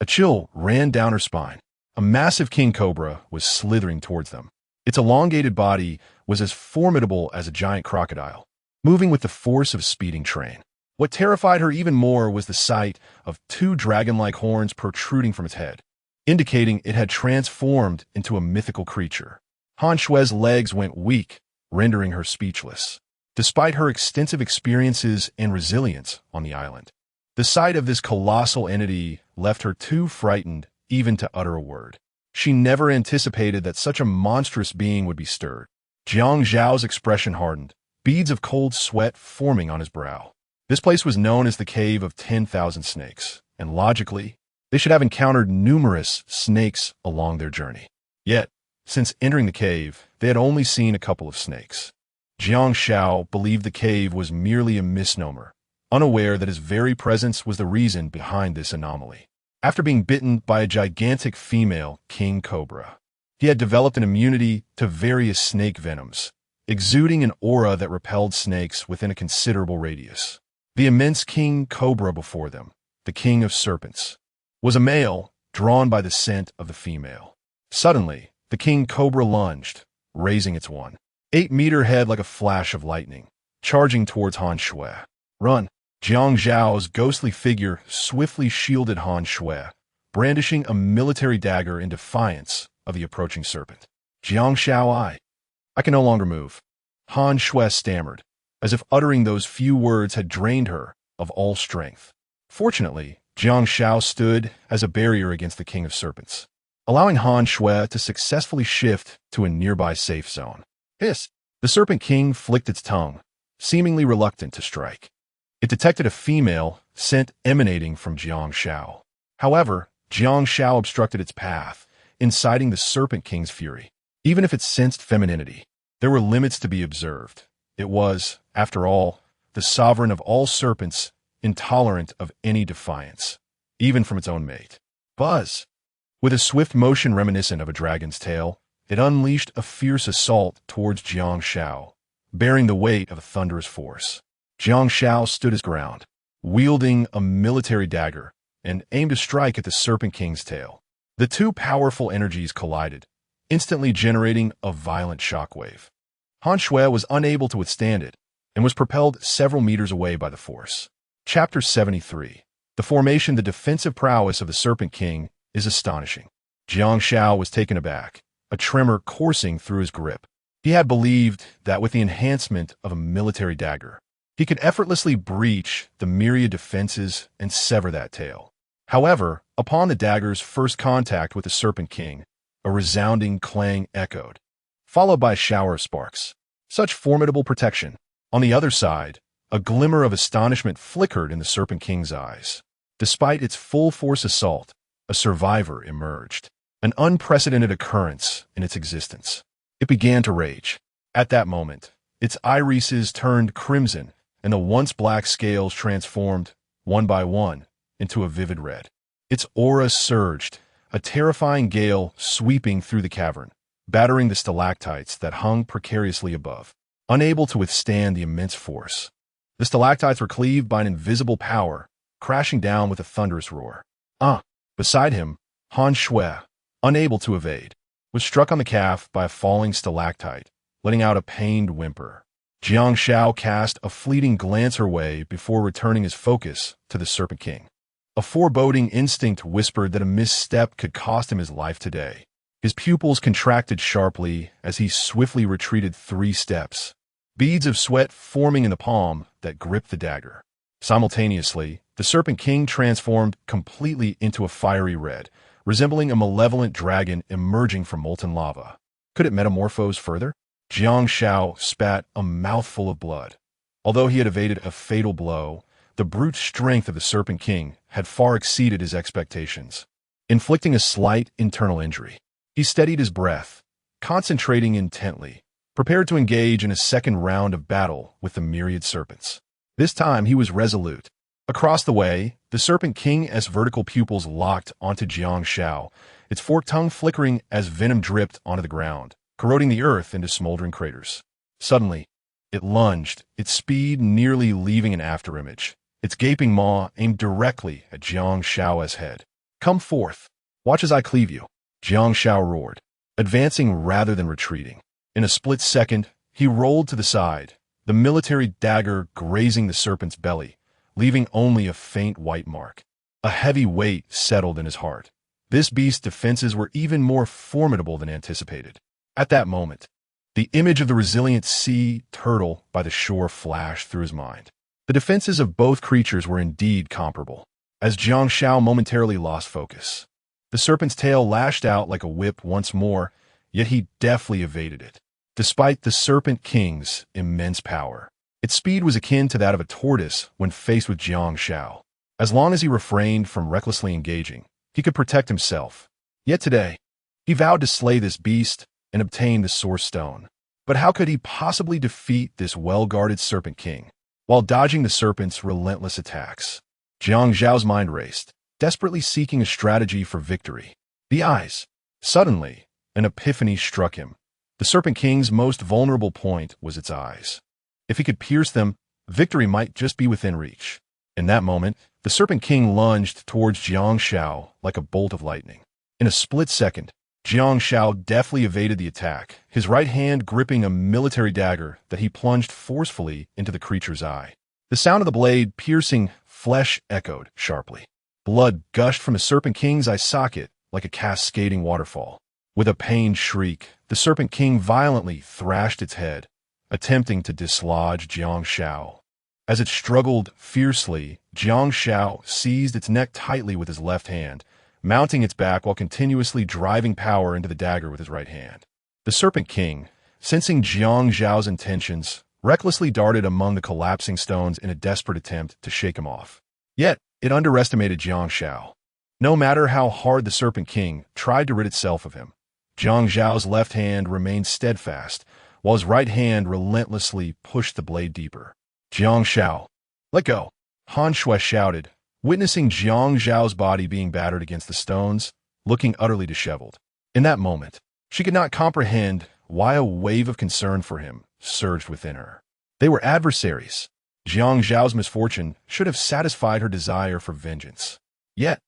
A: a chill ran down her spine. A massive king cobra was slithering towards them. Its elongated body was as formidable as a giant crocodile, moving with the force of a speeding train. What terrified her even more was the sight of two dragon-like horns protruding from its head, indicating it had transformed into a mythical creature. Han Shui's legs went weak, rendering her speechless. Despite her extensive experiences and resilience on the island, the sight of this colossal entity left her too frightened even to utter a word. She never anticipated that such a monstrous being would be stirred. Jiang Xiao's expression hardened, beads of cold sweat forming on his brow. This place was known as the Cave of 10,000 Snakes, and logically, they should have encountered numerous snakes along their journey. Yet, since entering the cave, they had only seen a couple of snakes. Jiang Xiao believed the cave was merely a misnomer, unaware that his very presence was the reason behind this anomaly. After being bitten by a gigantic female king cobra, he had developed an immunity to various snake venoms, exuding an aura that repelled snakes within a considerable radius. The immense king cobra before them, the king of serpents, was a male drawn by the scent of the female. Suddenly, the king cobra lunged, raising its 1.8-meter head like a flash of lightning, charging towards Han Shui. Run! Jiang Xiao's ghostly figure swiftly shielded Han Shui, brandishing a military dagger in defiance of the approaching serpent. Jiang Xiao, I can no longer move. Han Shui stammered, as if uttering those few words had drained her of all strength. Fortunately, Jiang Xiao stood as a barrier against the king of serpents, allowing Han Shui to successfully shift to a nearby safe zone. Hiss! The serpent king flicked its tongue, seemingly reluctant to strike. It detected a female scent emanating from Jiang Xiao. However, Jiang Xiao obstructed its path, inciting the Serpent King's fury. Even if it sensed femininity, there were limits to be observed. It was, after all, the sovereign of all serpents, intolerant of any defiance, even from its own mate. Buzz! With a swift motion reminiscent of a dragon's tail, it unleashed a fierce assault towards Jiang Xiao, bearing the weight of a thunderous force. Jiang Xiao stood his ground, wielding a military dagger, and aimed to strike at the Serpent King's tail. The two powerful energies collided, instantly generating a violent shockwave. Han Shui was unable to withstand it, and was propelled several meters away by the force. Chapter 73. The formation. The defensive prowess of the Serpent King is astonishing. Jiang Xiao was taken aback, a tremor coursing through his grip. He had believed that with the enhancement of a military dagger, he could effortlessly breach the myriad defenses and sever that tail. However, upon the dagger's first contact with the Serpent King, a resounding clang echoed, followed by a shower of sparks. Such formidable protection. On the other side, a glimmer of astonishment flickered in the Serpent King's eyes. Despite its full-force assault, a survivor emerged, an unprecedented occurrence in its existence. It began to rage. At that moment, its irises turned crimson, and the once black scales transformed, one by one, into a vivid red. Its aura surged, a terrifying gale sweeping through the cavern, battering the stalactites that hung precariously above. Unable to withstand the immense force, the stalactites were cleaved by an invisible power, crashing down with a thunderous roar. Beside him, Han Shui, unable to evade, was struck on the calf by a falling stalactite, letting out a pained whimper. Jiang Xiao cast a fleeting glance her way before returning his focus to the Serpent King. A foreboding instinct whispered that a misstep could cost him his life today. His pupils contracted sharply as he swiftly retreated 3 steps, beads of sweat forming in the palm that gripped the dagger. Simultaneously, the Serpent King transformed completely into a fiery red, resembling a malevolent dragon emerging from molten lava. Could it metamorphose further? Jiang Xiao spat a mouthful of blood. Although he had evaded a fatal blow, the brute strength of the Serpent King had far exceeded his expectations, inflicting a slight internal injury. He steadied his breath, concentrating intently, prepared to engage in a second round of battle with the myriad serpents. This time he was resolute, Across the way, the Serpent King's vertical pupils locked onto Jiang Xiao, its forked tongue flickering as venom dripped onto the ground, corroding the earth into smoldering craters. Suddenly, it lunged, its speed nearly leaving an afterimage, its gaping maw aimed directly at Jiang Xiao's head. "Come forth. Watch as I cleave you," Jiang Xiao roared, advancing rather than retreating. In a split second, he rolled to the side, the military dagger grazing the serpent's belly, leaving only a faint white mark. A heavy weight settled in his heart. This beast's defenses were even more formidable than anticipated. At that moment, the image of the resilient sea turtle by the shore flashed through his mind. The defenses of both creatures were indeed comparable. As Jiang Xiao momentarily lost focus, the serpent's tail lashed out like a whip once more, yet he deftly evaded it. Despite the Serpent King's immense power, its speed was akin to that of a tortoise when faced with Jiang Xiao. As long as he refrained from recklessly engaging, he could protect himself. Yet today, he vowed to slay this beast and obtain the Source Stone. But how could he possibly defeat this well-guarded Serpent King while dodging the serpent's relentless attacks? Jiang Zhao's mind raced, desperately seeking a strategy for victory. The eyes. Suddenly, an epiphany struck him. The Serpent King's most vulnerable point was its eyes. If he could pierce them, victory might just be within reach. In that moment, the Serpent King lunged towards Jiang Xiao like a bolt of lightning. In a split second, Jiang Xiao deftly evaded the attack, his right hand gripping a military dagger that he plunged forcefully into the creature's eye. The sound of the blade piercing flesh echoed sharply. Blood gushed from the Serpent King's eye socket like a cascading waterfall. With a pained shriek, the Serpent King violently thrashed its head, attempting to dislodge Jiang Xiao. As it struggled fiercely, Jiang Xiao seized its neck tightly with his left hand, mounting its back while continuously driving power into the dagger with his right hand. The Serpent King, sensing Jiang Xiao's intentions, recklessly darted among the collapsing stones in a desperate attempt to shake him off. Yet, it underestimated Jiang Xiao. No matter how hard the Serpent King tried to rid itself of him, Jiang Zhao's left hand remained steadfast, while his right hand relentlessly pushed the blade deeper. "Jiang Xiao, let go," Han Shui shouted, witnessing Jiang Zhao's body being battered against the stones, looking utterly disheveled. In that moment, she could not comprehend why a wave of concern for him surged within her. They were adversaries. Jiang Zhao's misfortune should have satisfied her desire for vengeance. Yet,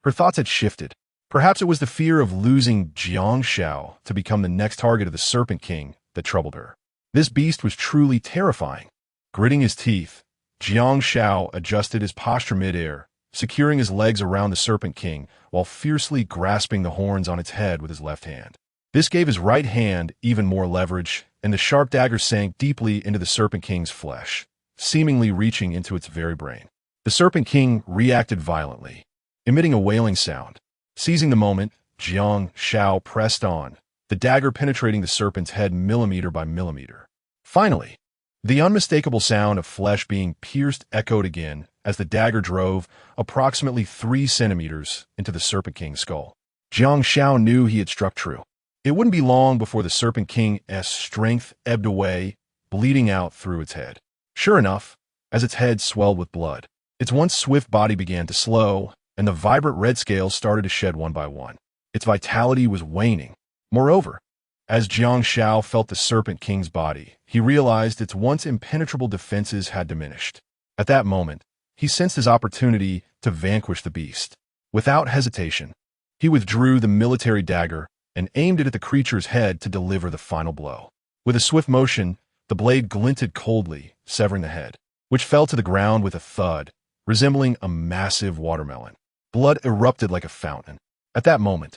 A: her thoughts had shifted. Perhaps it was the fear of losing Jiang Xiao to become the next target of the Serpent King that troubled her. This beast was truly terrifying. Gritting his teeth, Jiang Xiao adjusted his posture midair, securing his legs around the Serpent King while fiercely grasping the horns on its head with his left hand. This gave his right hand even more leverage, and the sharp dagger sank deeply into the Serpent King's flesh, seemingly reaching into its very brain. The Serpent King reacted violently, emitting a wailing sound. Seizing the moment, Jiang Xiao pressed on, the dagger penetrating the serpent's head millimeter by millimeter. Finally, the unmistakable sound of flesh being pierced echoed again as the dagger drove approximately 3 centimeters into the Serpent King's skull. Jiang Xiao knew he had struck true. It wouldn't be long before the Serpent King's strength ebbed away, bleeding out through its head. Sure enough, as its head swelled with blood, its once swift body began to slow, and the vibrant red scales started to shed one by one. Its vitality was waning. Moreover, as Jiang Xiao felt the Serpent King's body, he realized its once impenetrable defenses had diminished. At that moment, he sensed his opportunity to vanquish the beast. Without hesitation, he withdrew the military dagger and aimed it at the creature's head to deliver the final blow. With a swift motion, the blade glinted coldly, severing the head, which fell to the ground with a thud, resembling a massive watermelon. Blood erupted like a fountain. At that moment,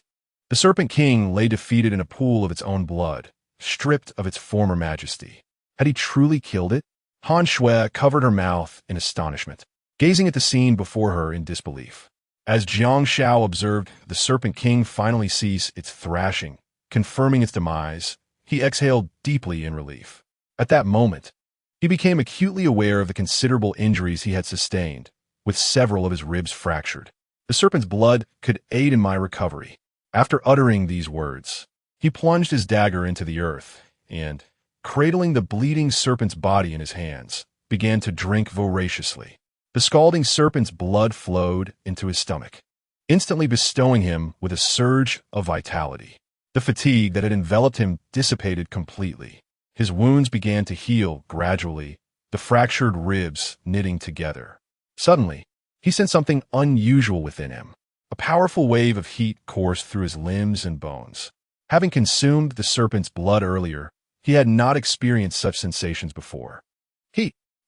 A: the Serpent King lay defeated in a pool of its own blood, stripped of its former majesty. Had he truly killed it? Han Shui covered her mouth in astonishment, gazing at the scene before her in disbelief. As Jiang Xiao observed the Serpent King finally cease its thrashing, confirming its demise, he exhaled deeply in relief. At that moment, he became acutely aware of the considerable injuries he had sustained, with several of his ribs fractured. The serpent's blood could aid in my recovery. After uttering these words, he plunged his dagger into the earth and, cradling the bleeding serpent's body in his hands, began to drink voraciously. The scalding serpent's blood flowed into his stomach, instantly bestowing him with a surge of vitality. The fatigue that had enveloped him dissipated completely. His wounds began to heal gradually, the fractured ribs knitting together. Suddenly, he sensed something unusual within him. A powerful wave of heat coursed through his limbs and bones. Having consumed the serpent's blood earlier, he had not experienced such sensations before.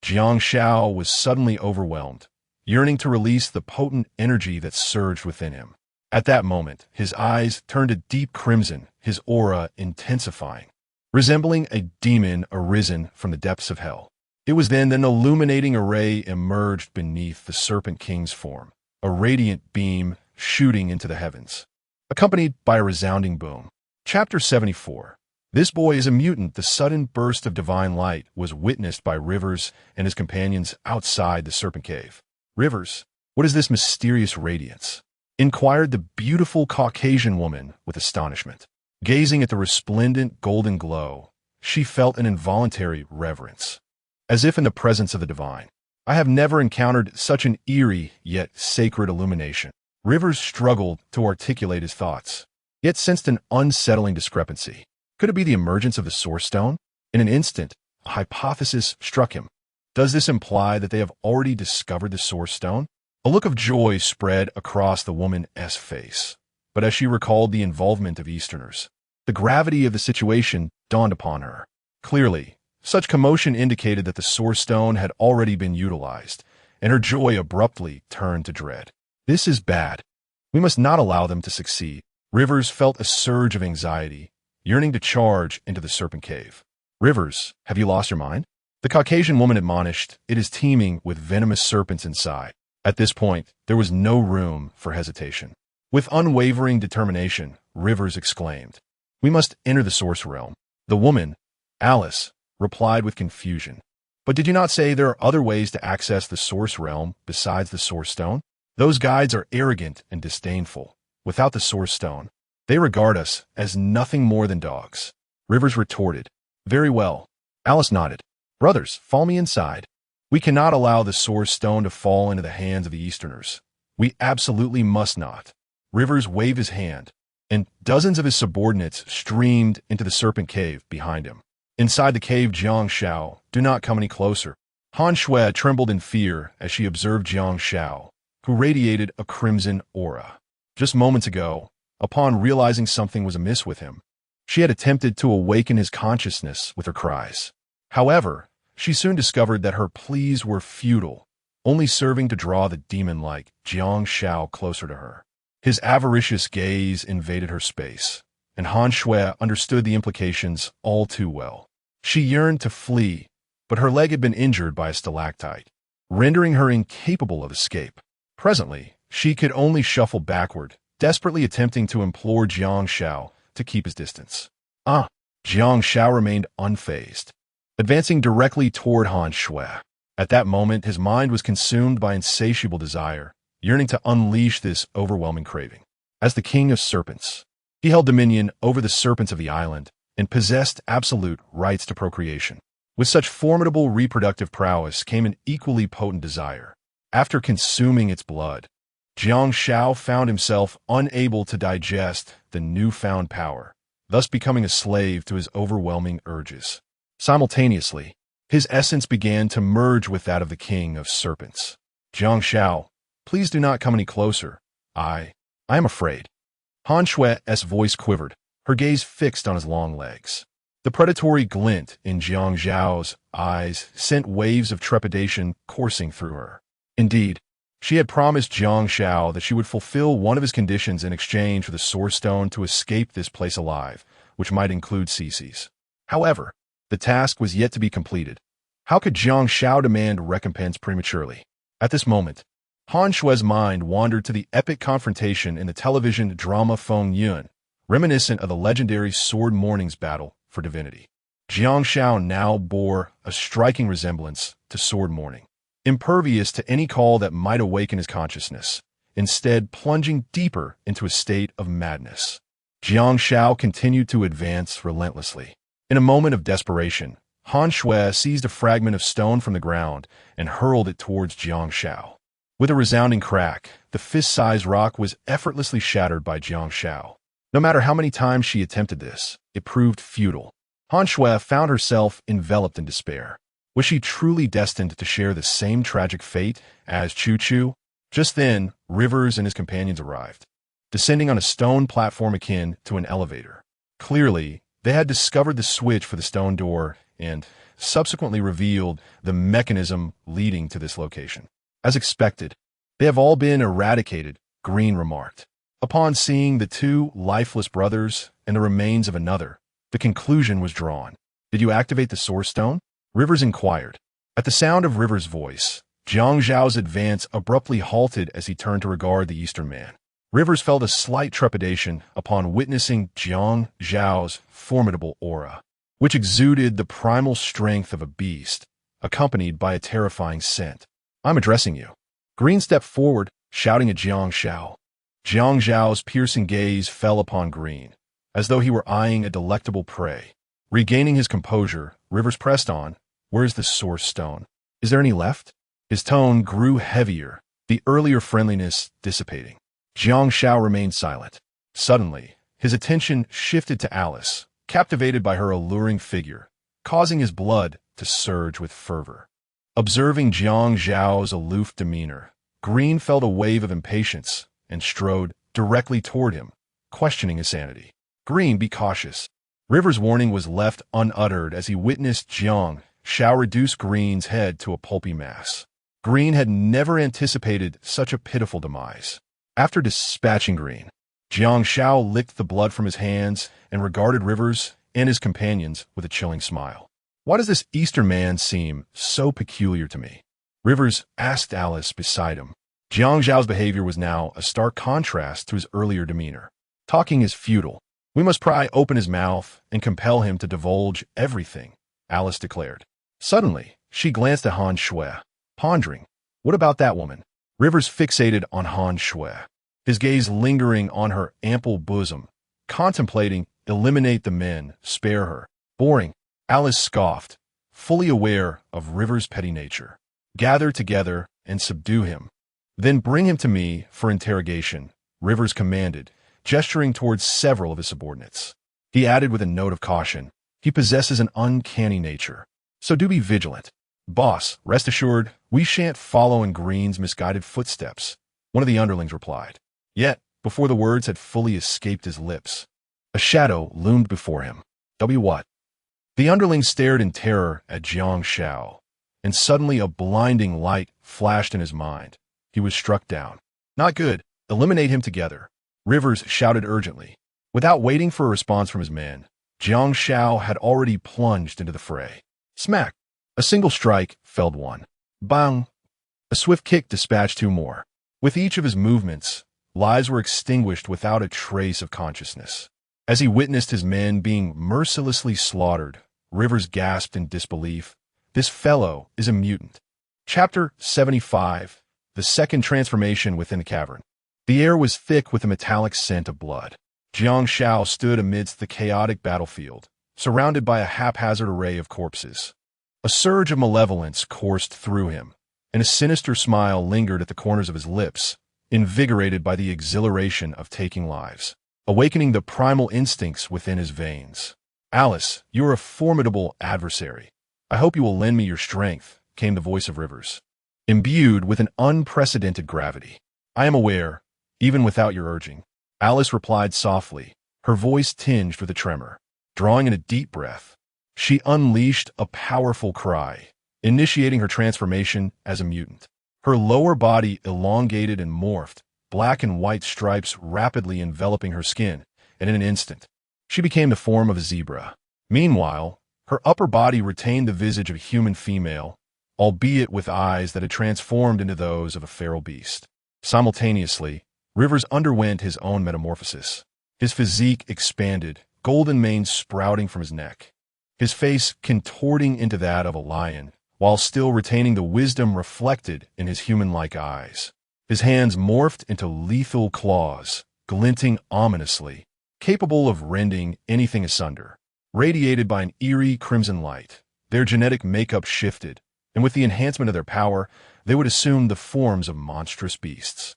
A: Jiang Xiao was suddenly overwhelmed, yearning to release the potent energy that surged within him. At that moment, his eyes turned a deep crimson, his aura intensifying, resembling a demon arisen from the depths of hell. It was then that an illuminating array emerged beneath the Serpent King's form, a radiant beam shooting into the heavens, accompanied by a resounding boom. Chapter 74. This boy is a mutant. The sudden burst of divine light was witnessed by Rivers and his companions outside the Serpent Cave. Rivers, what is this mysterious radiance? Inquired the beautiful Caucasian woman with astonishment. Gazing at the resplendent golden glow, she felt an involuntary reverence, as if in the presence of the divine. I have never encountered such an eerie yet sacred illumination. Rivers struggled to articulate his thoughts, yet sensed an unsettling discrepancy. Could it be the emergence of the Source Stone? In an instant, a hypothesis struck him. Does this imply that they have already discovered the Source Stone? A look of joy spread across the woman's face, but as she recalled the involvement of Easterners, the gravity of the situation dawned upon her. Clearly, such commotion indicated that the Source Stone had already been utilized, and her joy abruptly turned to dread. This is bad. We must not allow them to succeed. Rivers felt a surge of anxiety, yearning to charge into the Serpent Cave. Rivers, have you lost your mind? The Caucasian woman admonished. It is teeming with venomous serpents inside. At this point, there was no room for hesitation. With unwavering determination, Rivers exclaimed, "We must enter the Source Realm." The woman, Alice, replied with confusion. "But did you not say there are other ways to access the Source Realm besides the Source Stone? Those guides are arrogant and disdainful. Without the Source Stone, they regard us as nothing more than dogs." Rivers retorted, "Very well." Alice nodded. "Brothers, follow me inside. We cannot allow the Source Stone to fall into the hands of the Easterners. We absolutely must not." Rivers waved his hand, and dozens of his subordinates streamed into the Serpent Cave behind him. Inside the cave, Jiang Xiao, "Do not come any closer." Han Shui trembled in fear as she observed Jiang Xiao, who radiated a crimson aura. Just moments ago, upon realizing something was amiss with him, she had attempted to awaken his consciousness with her cries. However, she soon discovered that her pleas were futile, only serving to draw the demon-like Jiang Xiao closer to her. His avaricious gaze invaded her space, and Han Shui understood the implications all too well. She yearned to flee, but her leg had been injured by a stalactite, rendering her incapable of escape. Presently, she could only shuffle backward, desperately attempting to implore Jiang Xiao to keep his distance. Jiang Xiao remained unfazed, advancing directly toward Han Shui. At that moment, his mind was consumed by insatiable desire, yearning to unleash this overwhelming craving. As the king of serpents, he held dominion over the serpents of the island and possessed absolute rights to procreation. With such formidable reproductive prowess came an equally potent desire. After consuming its blood, Jiang Xiao found himself unable to digest the newfound power, thus becoming a slave to his overwhelming urges. Simultaneously, his essence began to merge with that of the king of serpents. "Jiang Xiao, please do not come any closer. I am afraid." Han Shui's voice quivered, her gaze fixed on his long legs. The predatory glint in Jiang Xiao's eyes sent waves of trepidation coursing through her. Indeed, she had promised Jiang Xiao that she would fulfill one of his conditions in exchange for the Source Stone to escape this place alive, which might include Cece's. However, the task was yet to be completed. How could Jiang Xiao demand recompense prematurely? At this moment, Han Shui's mind wandered to the epic confrontation in the television drama Feng Yun, reminiscent of the legendary Sword Morning's battle for divinity. Jiang Xiao now bore a striking resemblance to Sword Morning, impervious to any call that might awaken his consciousness, instead plunging deeper into a state of madness. Jiang Xiao continued to advance relentlessly. In a moment of desperation, Han Shui seized a fragment of stone from the ground and hurled it towards Jiang Xiao. With a resounding crack, the fist-sized rock was effortlessly shattered by Jiang Xiao. No matter how many times she attempted this, it proved futile. Han Shui found herself enveloped in despair. Was she truly destined to share the same tragic fate as Chu Chu? Just then, Rivers and his companions arrived, descending on a stone platform akin to an elevator. Clearly, they had discovered the switch for the stone door and subsequently revealed the mechanism leading to this location. As expected, they have all been eradicated, Green remarked. Upon seeing the two lifeless brothers and the remains of another, the conclusion was drawn. Did you activate the source stone? Rivers inquired. At the sound of Rivers' voice, Jiang Xiao's advance abruptly halted as he turned to regard the Eastern man. Rivers felt a slight trepidation upon witnessing Jiang Xiao's formidable aura, which exuded the primal strength of a beast, accompanied by a terrifying scent. I'm addressing you. Green stepped forward, shouting at Jiang Xiao. Jiang Xiao's piercing gaze fell upon Green, as though he were eyeing a delectable prey. Regaining his composure, Rivers pressed on. Where is the source stone? Is there any left? His tone grew heavier, the earlier friendliness dissipating. Jiang Xiao remained silent. Suddenly, his attention shifted to Alice, captivated by her alluring figure, causing his blood to surge with fervor. Observing Jiang Xiao's aloof demeanor, Green felt a wave of impatience and strode directly toward him, questioning his sanity. Green, be cautious. Rivers' warning was left unuttered as he witnessed Jiang Xiao reduce Green's head to a pulpy mass. Green had never anticipated such a pitiful demise. After dispatching Green, Jiang Xiao licked the blood from his hands and regarded Rivers and his companions with a chilling smile. Why does this Eastern man seem so peculiar to me? Rivers asked Alice beside him. Jiang Xiao's behavior was now a stark contrast to his earlier demeanor. Talking is futile. We must pry open his mouth and compel him to divulge everything, Alice declared. Suddenly, she glanced at Han Shui, pondering. What about that woman? Rivers fixated on Han Shui, his gaze lingering on her ample bosom, contemplating, eliminate the men, spare her. Boring. Alice scoffed, fully aware of Rivers' petty nature. Gather together and subdue him. Then bring him to me for interrogation, Rivers commanded, gesturing towards several of his subordinates. He added with a note of caution, he possesses an uncanny nature, so do be vigilant. Boss, rest assured, we shan't follow in Green's misguided footsteps, one of the underlings replied. Yet, before the words had fully escaped his lips, a shadow loomed before him. What? The underling stared in terror at Jiang Xiao, and suddenly a blinding light flashed in his mind. He was struck down. Not good. Eliminate him together. Rivers shouted urgently. Without waiting for a response from his men, Jiang Xiao had already plunged into the fray. Smack! A single strike felled one. Bang! A swift kick dispatched two more. With each of his movements, lives were extinguished without a trace of consciousness. As he witnessed his men being mercilessly slaughtered, Rivers gasped in disbelief. This fellow is a mutant. Chapter 75. The Second Transformation Within the Cavern. The air was thick with a metallic scent of blood. Jiang Xiao stood amidst the chaotic battlefield, surrounded by a haphazard array of corpses. A surge of malevolence coursed through him, and a sinister smile lingered at the corners of his lips, invigorated by the exhilaration of taking lives, awakening the primal instincts within his veins. Alice, you are a formidable adversary. I hope you will lend me your strength, came the voice of Rivers, imbued with an unprecedented gravity. I am aware, even without your urging. Alice replied softly, her voice tinged with a tremor. Drawing in a deep breath, she unleashed a powerful cry, initiating her transformation as a mutant. Her lower body elongated and morphed, black and white stripes rapidly enveloping her skin, and in an instant, she became the form of a zebra. Meanwhile, her upper body retained the visage of a human female, albeit with eyes that had transformed into those of a feral beast. Simultaneously, Rivers underwent his own metamorphosis. His physique expanded, golden mane sprouting from his neck, his face contorting into that of a lion, while still retaining the wisdom reflected in his human-like eyes. His hands morphed into lethal claws, glinting ominously, capable of rending anything asunder. Radiated by an eerie crimson light, Their genetic makeup shifted, and with the enhancement of their power, they would assume the forms of monstrous beasts.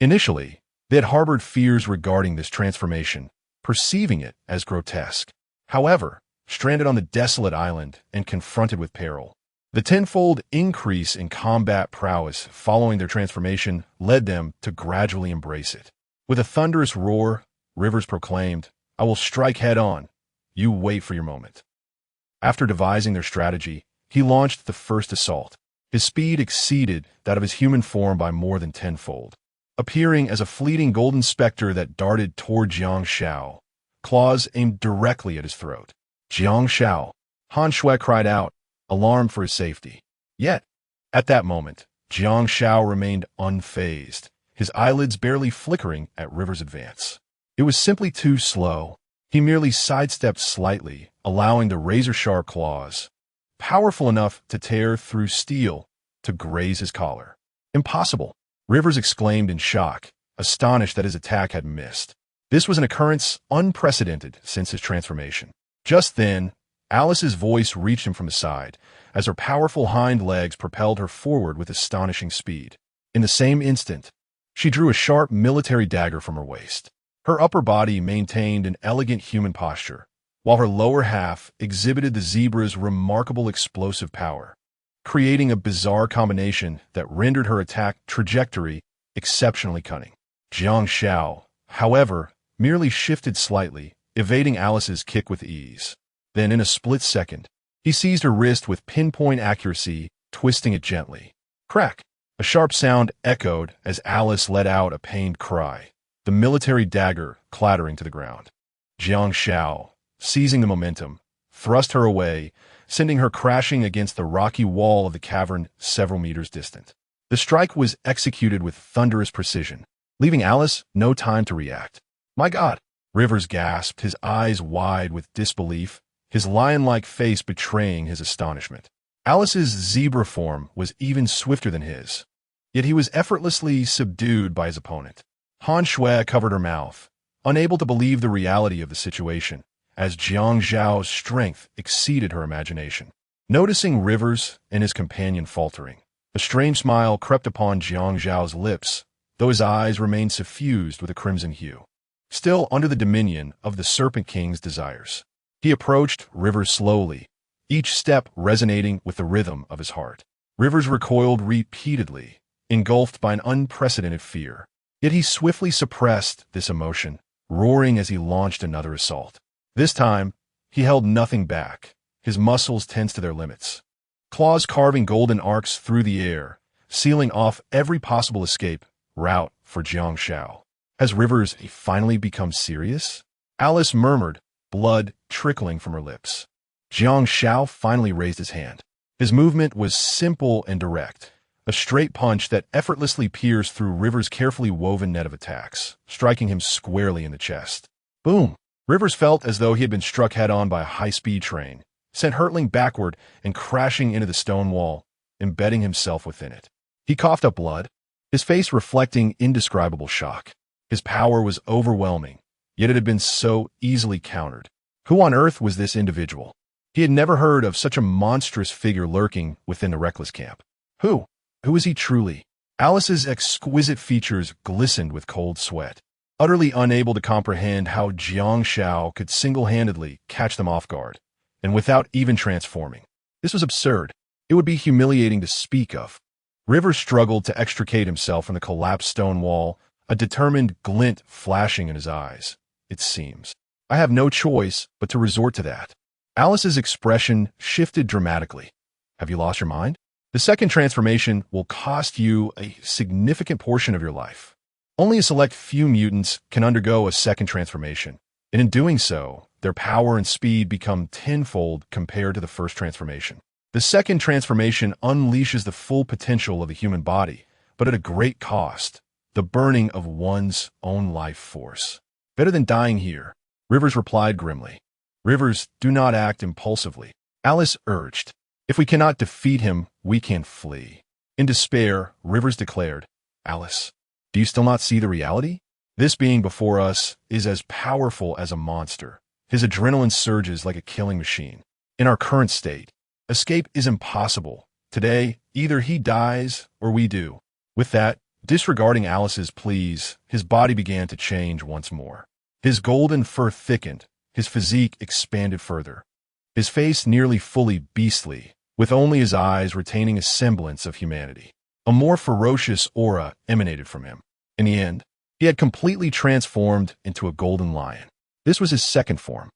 A: Initially, they had harbored fears regarding this transformation, perceiving it as grotesque. However, stranded on the desolate island and confronted with peril, the tenfold increase in combat prowess following their transformation led them to gradually embrace it. With a thunderous roar, Rivers proclaimed, "I will strike head-on. You wait for your moment." After devising their strategy, he launched the first assault. His speed exceeded that of his human form by more than tenfold. Appearing as a fleeting golden specter that darted toward Jiang Xiao, claws aimed directly at his throat. "Jiang Xiao!" Han Shui cried out, alarmed for his safety. Yet, at that moment, Jiang Xiao remained unfazed, his eyelids barely flickering at Rivers' advance. It was simply too slow. He merely sidestepped slightly, allowing the razor-sharp claws, powerful enough to tear through steel, to graze his collar. "Impossible!" Rivers exclaimed in shock, astonished that his attack had missed. This was an occurrence unprecedented since his transformation. Just then, Alice's voice reached him from the side, as her powerful hind legs propelled her forward with astonishing speed. In the same instant, she drew a sharp military dagger from her waist. Her upper body maintained an elegant human posture, while her lower half exhibited the zebra's remarkable explosive power, creating a bizarre combination that rendered her attack trajectory exceptionally cunning. Jiang Xiao, however, merely shifted slightly, evading Alice's kick with ease. Then, in a split second, he seized her wrist with pinpoint accuracy, twisting it gently. Crack! A sharp sound echoed as Alice let out a pained cry, the military dagger clattering to the ground. Jiang Xiao, seizing the momentum, thrust her away, sending her crashing against the rocky wall of the cavern several meters distant. The strike was executed with thunderous precision, leaving Alice no time to react. "My God!" Rivers gasped, his eyes wide with disbelief, his lion-like face betraying his astonishment. Alice's zebra form was even swifter than his, yet he was effortlessly subdued by his opponent. Han Shui covered her mouth, unable to believe the reality of the situation, as Jiang Xiao's strength exceeded her imagination. Noticing Rivers and his companion faltering, a strange smile crept upon Jiang Xiao's lips, though his eyes remained suffused with a crimson hue. Still under the dominion of the Serpent King's desires, he approached Rivers slowly, each step resonating with the rhythm of his heart. Rivers recoiled repeatedly, engulfed by an unprecedented fear. Yet he swiftly suppressed this emotion, roaring as he launched another assault. This time, he held nothing back, his muscles tense to their limits. Claws carving golden arcs through the air, sealing off every possible escape route for Jiang Xiao. Has Rivers finally become serious? Alice murmured, blood trickling from her lips. Jiang Xiao finally raised his hand. His movement was simple and direct, a straight punch that effortlessly pierced through Rivers' carefully woven net of attacks, striking him squarely in the chest. Boom! Rivers felt as though he had been struck head-on by a high-speed train, sent hurtling backward and crashing into the stone wall, embedding himself within it. He coughed up blood, his face reflecting indescribable shock. His power was overwhelming, yet it had been so easily countered. Who on earth was this individual? He had never heard of such a monstrous figure lurking within the reckless camp. Who is he truly? Alice's exquisite features glistened with cold sweat, utterly unable to comprehend how Jiang Xiao could single-handedly catch them off guard, and without even transforming. This was absurd. It would be humiliating to speak of. Rivers struggled to extricate himself from the collapsed stone wall, a determined glint flashing in his eyes. It seems I have no choice but to resort to that. Alice's expression shifted dramatically. Have you lost your mind? The second transformation will cost you a significant portion of your life. Only a select few mutants can undergo a second transformation, and in doing so, their power and speed become tenfold compared to the first transformation. The second transformation unleashes the full potential of the human body, but at a great cost, the burning of one's own life force. Better than dying here, Rivers replied grimly. Rivers, do not act impulsively, Alice urged. If we cannot defeat him, we can flee. In despair, Rivers declared, Alice, do you still not see the reality? This being before us is as powerful as a monster. His adrenaline surges like a killing machine. In our current state, Escape is impossible. Today, either he dies or we do. With that, disregarding Alice's pleas, his body began to change once more. His golden fur thickened, his physique expanded further. His face nearly fully beastly, with only his eyes retaining a semblance of humanity. A more ferocious aura emanated from him. In the end, he had completely transformed into a golden lion. This was his second form.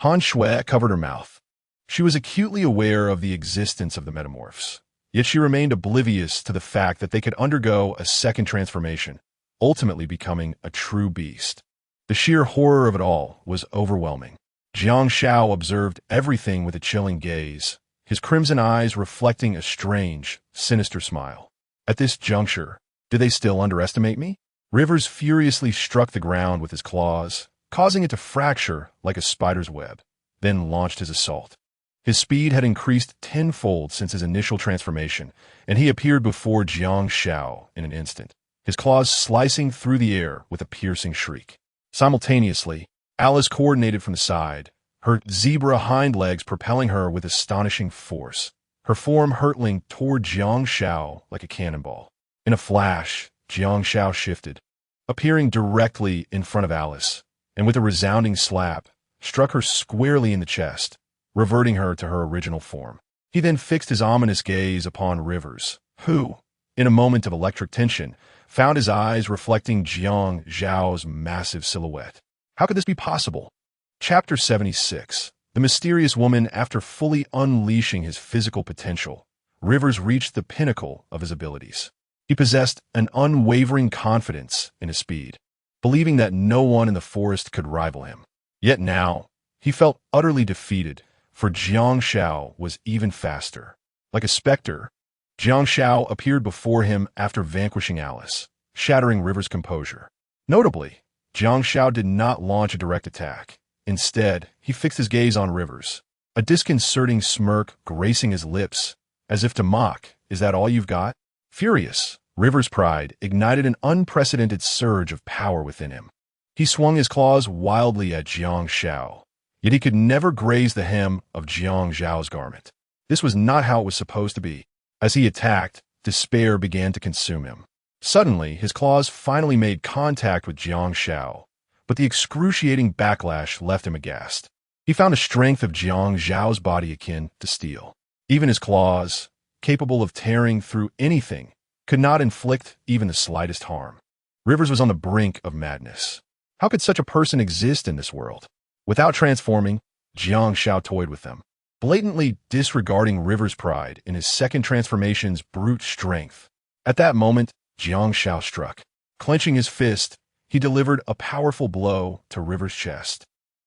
A: Han Shui covered her mouth. She was acutely aware of the existence of the metamorphs, yet she remained oblivious to the fact that they could undergo a second transformation, ultimately becoming a true beast. The sheer horror of it all was overwhelming. Jiang Xiao observed everything with a chilling gaze, his crimson eyes reflecting a strange, sinister smile. At this juncture, did they still underestimate me? Rivers furiously struck the ground with his claws, causing it to fracture like a spider's web, then launched his assault. His speed had increased tenfold since his initial transformation, and he appeared before Jiang Xiao in an instant, his claws slicing through the air with a piercing shriek. Simultaneously, Alice coordinated from the side, her zebra hind legs propelling her with astonishing force, her form hurtling toward Jiang Xiao like a cannonball. In a flash, Jiang Xiao shifted, appearing directly in front of Alice, and with a resounding slap, struck her squarely in the chest, reverting her to her original form. He then fixed his ominous gaze upon Rivers, who, in a moment of electric tension, found his eyes reflecting Jiang Xiao's massive silhouette. How could this be possible? Chapter 76. The mysterious woman. After fully unleashing his physical potential, Rivers reached the pinnacle of his abilities. He possessed an unwavering confidence in his speed, believing that no one in the forest could rival him. Yet now, he felt utterly defeated, for Jiang Xiao was even faster. Like a specter, Jiang Xiao appeared before him after vanquishing Alice, shattering Rivers' composure. Notably, Jiang Xiao did not launch a direct attack. Instead, he fixed his gaze on Rivers, a disconcerting smirk gracing his lips, as if to mock, "Is that all you've got?" Furious, Rivers' pride ignited an unprecedented surge of power within him. He swung his claws wildly at Jiang Xiao, yet he could never graze the hem of Jiang Xiao's garment. This was not how it was supposed to be. As he attacked, despair began to consume him. Suddenly, his claws finally made contact with Jiang Xiao, but the excruciating backlash left him aghast. He found a strength of Jiang Xiao's body akin to steel. Even his claws, capable of tearing through anything, could not inflict even the slightest harm. Rivers was on the brink of madness. How could such a person exist in this world? Without transforming, Jiang Xiao toyed with them, blatantly disregarding Rivers' pride in his second transformation's brute strength. At that moment, Jiang Xiao struck. Clenching his fist, he delivered a powerful blow to Rivers' chest.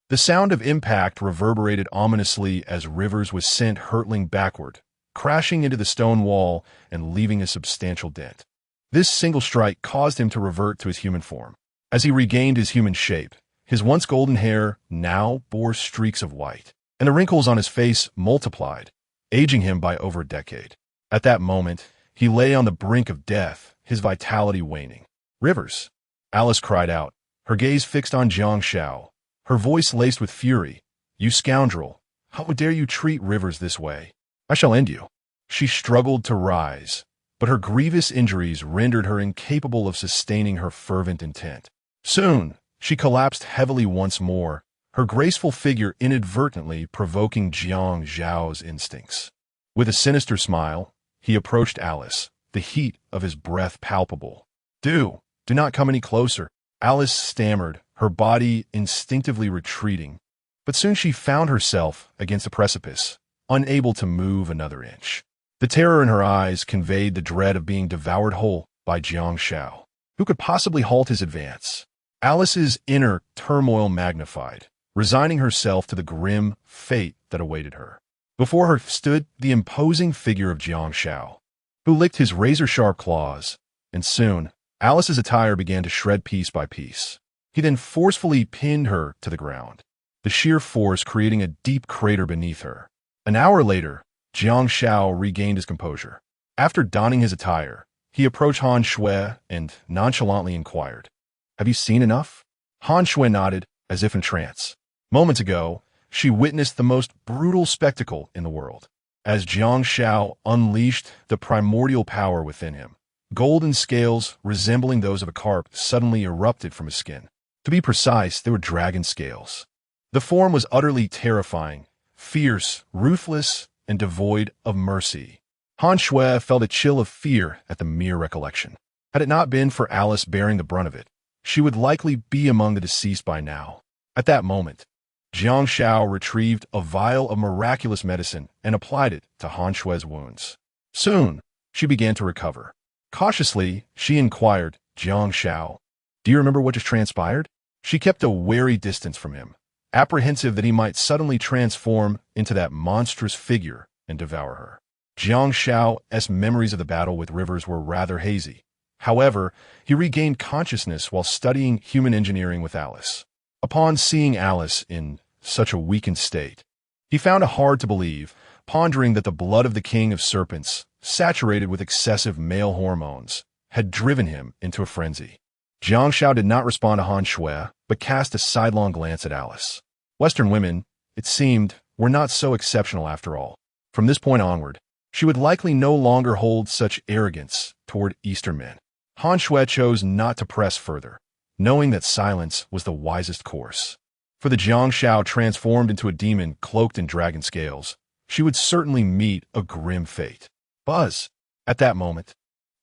A: The sound of impact reverberated ominously as Rivers was sent hurtling backward, crashing into the stone wall and leaving a substantial dent. This single strike caused him to revert to his human form. As he regained his human shape, his once golden hair now bore streaks of white, and the wrinkles on his face multiplied, aging him by over a decade. At that moment, he lay on the brink of death, his vitality waning. "Rivers!" Alice cried out, her gaze fixed on Jiang Xiao, her voice laced with fury. "You scoundrel! How dare you treat Rivers this way? I shall end you." She struggled to rise, but her grievous injuries rendered her incapable of sustaining her fervent intent. Soon, she collapsed heavily once more, her graceful figure inadvertently provoking Jiang Xiao's instincts. With a sinister smile, he approached Alice, the heat of his breath palpable. Do not come any closer," Alice stammered, her body instinctively retreating. But soon she found herself against a precipice, unable to move another inch. The terror in her eyes conveyed the dread of being devoured whole by Jiang Xiao. Who could possibly halt his advance? Alice's inner turmoil magnified, resigning herself to the grim fate that awaited her. Before her stood the imposing figure of Jiang Xiao, who licked his razor-sharp claws, and soon Alice's attire began to shred piece by piece. He then forcefully pinned her to the ground, the sheer force creating a deep crater beneath her. An hour later, Jiang Xiao regained his composure. After donning his attire, he approached Han Shui and nonchalantly inquired, "Have you seen enough?" Han Shui nodded, as if in trance. Moments ago, she witnessed the most brutal spectacle in the world. as Jiang Xiao unleashed the primordial power within him. Golden scales, resembling those of a carp, suddenly erupted from his skin. To be precise, they were dragon scales. The form was utterly terrifying, fierce, ruthless, and devoid of mercy. Han Shui felt a chill of fear at the mere recollection. Had it not been for Alice bearing the brunt of it, she would likely be among the deceased by now. At that moment, Jiang Xiao retrieved a vial of miraculous medicine and applied it to Han Shui's wounds. Soon, she began to recover. Cautiously, she inquired, "Jiang Xiao, do you remember what just transpired?" She kept a wary distance from him, apprehensive that he might suddenly transform into that monstrous figure and devour her. Jiang Xiao's memories of the battle with Rivers were rather hazy. However, he regained consciousness while studying human engineering with Alice. Upon seeing Alice in such a weakened state, he found it hard to believe, pondering that the blood of the King of Serpents, saturated with excessive male hormones, had driven him into a frenzy. Jiang Xiao did not respond to Han Shui, but cast a sidelong glance at Alice. Western women, it seemed, were not so exceptional after all. From this point onward, she would likely no longer hold such arrogance toward Eastern men. Han Shui chose not to press further, knowing that silence was the wisest course. For the Jiang Xiao transformed into a demon cloaked in dragon scales, she would certainly meet a grim fate. Buzz! At that moment,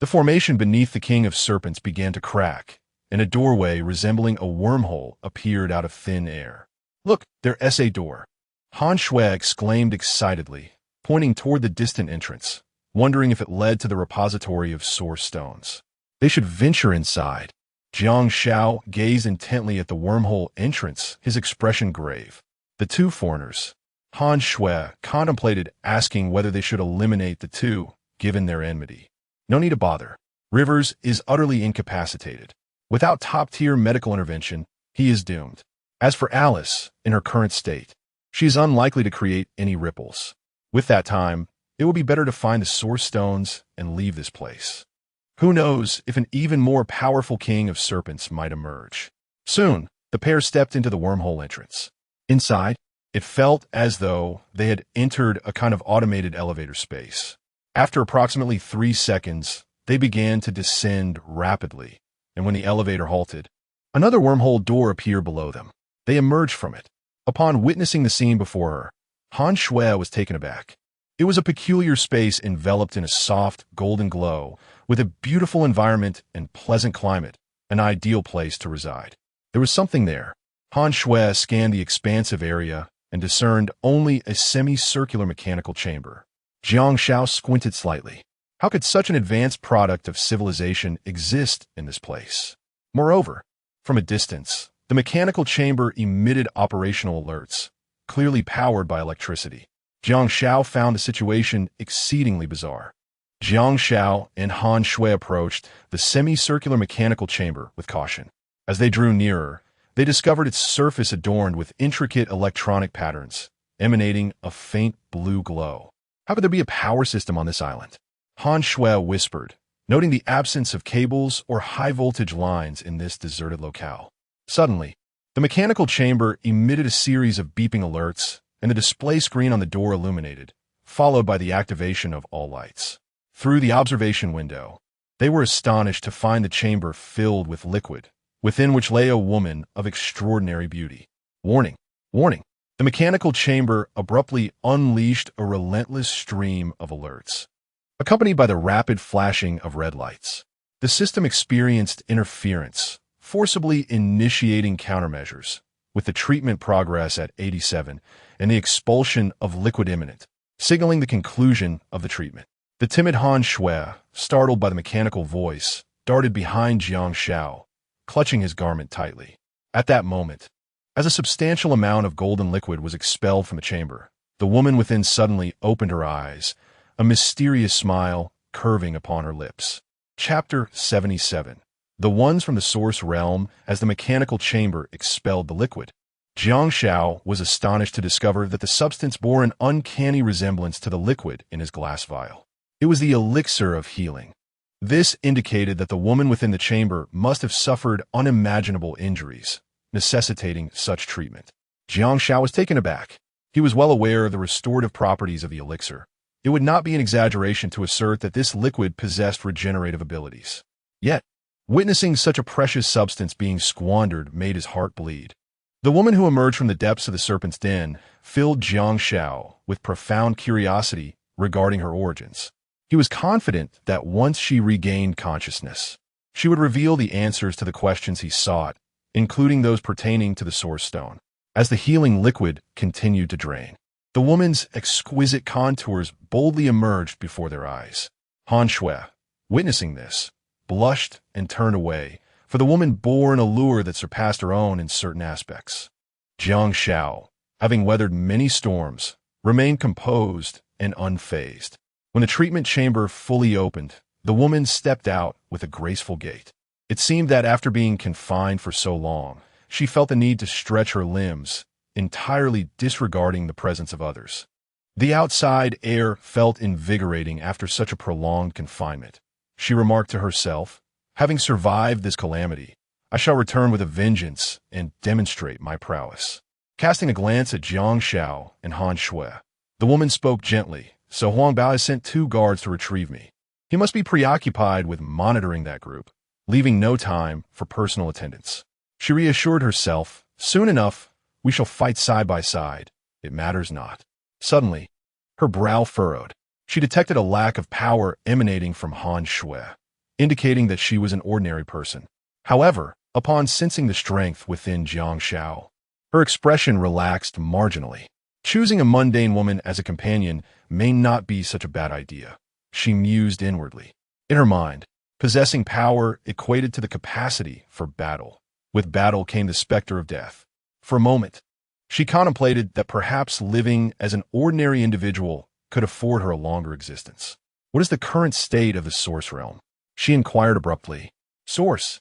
A: the formation beneath the King of Serpents began to crack, and a doorway resembling a wormhole appeared out of thin air. "Look, there's a door!" Han Shui exclaimed excitedly, pointing toward the distant entrance, wondering if it led to the repository of source stones. They should venture inside. Jiang Xiao gazed intently at the wormhole entrance, his expression grave. The two foreigners, Han Shui, contemplated asking whether they should eliminate the two, given their enmity. No need to bother. Rivers is utterly incapacitated. Without top-tier medical intervention, he is doomed. As for Alice, in her current state, she is unlikely to create any ripples. With that time, it will be better to find the source stones and leave this place. Who knows if an even more powerful King of Serpents might emerge. Soon, the pair stepped into the wormhole entrance. Inside, it felt as though they had entered a kind of automated elevator space. After approximately 3 seconds, they began to descend rapidly, and when the elevator halted, another wormhole door appeared below them. They emerged from it. Upon witnessing the scene before her, Han Shui was taken aback. It was a peculiar space enveloped in a soft, golden glow, with a beautiful environment and pleasant climate, an ideal place to reside. There was something there. Han Shui scanned the expansive area and discerned only a semicircular mechanical chamber. Jiang Xiao squinted slightly. How could such an advanced product of civilization exist in this place? Moreover, from a distance, the mechanical chamber emitted operational alerts, clearly powered by electricity. Jiang Xiao found the situation exceedingly bizarre. Jiang Xiao and Han Shui approached the semicircular mechanical chamber with caution. As they drew nearer, they discovered its surface adorned with intricate electronic patterns, emanating a faint blue glow. How could there be a power system on this island? Han Shui whispered, noting the absence of cables or high-voltage lines in this deserted locale. Suddenly, the mechanical chamber emitted a series of beeping alerts, and the display screen on the door illuminated, followed by the activation of all lights. Through the observation window, they were astonished to find the chamber filled with liquid, within which lay a woman of extraordinary beauty. Warning! Warning! The mechanical chamber abruptly unleashed a relentless stream of alerts, accompanied by the rapid flashing of red lights. The system experienced interference, forcibly initiating countermeasures, with the treatment progress at 87 and the expulsion of liquid imminent, signaling the conclusion of the treatment. The timid Han Shui, startled by the mechanical voice, darted behind Jiang Xiao, clutching his garment tightly. At that moment, as a substantial amount of golden liquid was expelled from the chamber, the woman within suddenly opened her eyes, a mysterious smile curving upon her lips. Chapter 77. The ones from the source realm as the mechanical chamber expelled the liquid. Jiang Xiao was astonished to discover that the substance bore an uncanny resemblance to the liquid in his glass vial. It was the elixir of healing. This indicated that the woman within the chamber must have suffered unimaginable injuries, necessitating such treatment. Jiang Xiao was taken aback. He was well aware of the restorative properties of the elixir. It would not be an exaggeration to assert that this liquid possessed regenerative abilities. Yet, witnessing such a precious substance being squandered made his heart bleed. The woman who emerged from the depths of the serpent's den filled Jiang Xiao with profound curiosity regarding her origins. He was confident that once she regained consciousness, she would reveal the answers to the questions he sought, including those pertaining to the Source Stone. As the healing liquid continued to drain, the woman's exquisite contours boldly emerged before their eyes. Han Shui, witnessing this, blushed and turned away, for the woman bore an allure that surpassed her own in certain aspects. Jiang Xiao, having weathered many storms, remained composed and unfazed. When the treatment chamber fully opened, the woman stepped out with a graceful gait. It seemed that after being confined for so long, she felt the need to stretch her limbs, entirely disregarding the presence of others. The outside air felt invigorating after such a prolonged confinement. She remarked to herself, "Having survived this calamity, I shall return with a vengeance and demonstrate my prowess." Casting a glance at Jiang Xiao and Han Shui, the woman spoke gently, "So Huang Bao has sent 2 guards to retrieve me. He must be preoccupied with monitoring that group, leaving no time for personal attendance." She reassured herself, "Soon enough, we shall fight side by side. It matters not." Suddenly, her brow furrowed. She detected a lack of power emanating from Han Shui, indicating that she was an ordinary person. However, upon sensing the strength within Jiang Xiao, her expression relaxed marginally. Choosing a mundane woman as a companion may not be such a bad idea, she mused inwardly. In her mind, possessing power equated to the capacity for battle. With battle came the specter of death. For a moment, she contemplated that perhaps living as an ordinary individual could afford her a longer existence. "What is the current state of the Source Realm?" she inquired abruptly. Source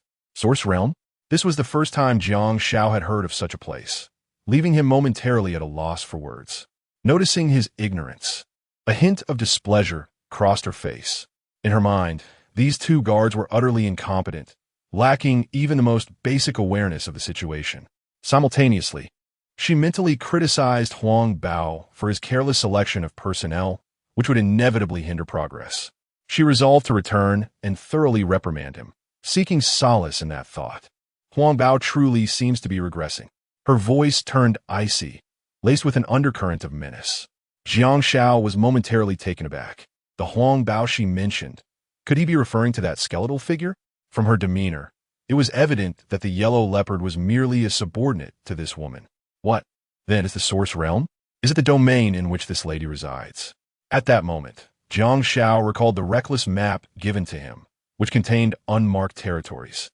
A: Realm? This was the first time Jiang Xiao had heard of such a place, leaving him momentarily at a loss for words. Noticing his ignorance, a hint of displeasure crossed her face. In her mind, these 2 guards were utterly incompetent, lacking even the most basic awareness of the situation. Simultaneously, she mentally criticized Huang Bao for his careless selection of personnel, which would inevitably hinder progress. She resolved to return and thoroughly reprimand him, seeking solace in that thought. Huang Bao truly seems to be regressing. Her voice turned icy, laced with an undercurrent of menace. Jiang Xiao was momentarily taken aback. The Huang Bao she mentioned, could he be referring to that skeletal figure? From her demeanor, it was evident that the yellow leopard was merely a subordinate to this woman. What, then, is the Source Realm? Is it the domain in which this lady resides? At that moment, Jiang Xiao recalled the reckless map given to him, which contained unmarked territories.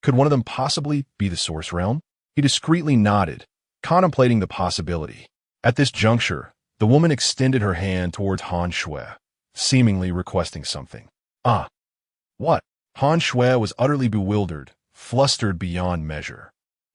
A: Could one of them possibly be the Source Realm? He discreetly nodded, contemplating the possibility. At this juncture, the woman extended her hand towards Han Shui, seemingly requesting something. "Ah, what?" Han Shui was utterly bewildered, flustered beyond measure.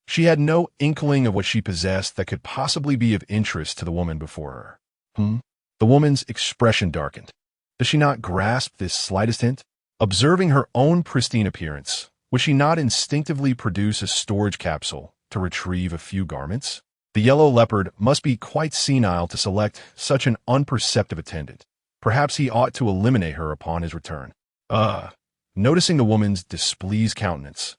A: She had no inkling of what she possessed that could possibly be of interest to the woman before her. The woman's expression darkened. Does she not grasp this slightest hint? Observing her own pristine appearance, would she not instinctively produce a storage capsule to retrieve a few garments? The yellow leopard must be quite senile to select such an unperceptive attendant. Perhaps he ought to eliminate her upon his return. Noticing the woman's displeased countenance,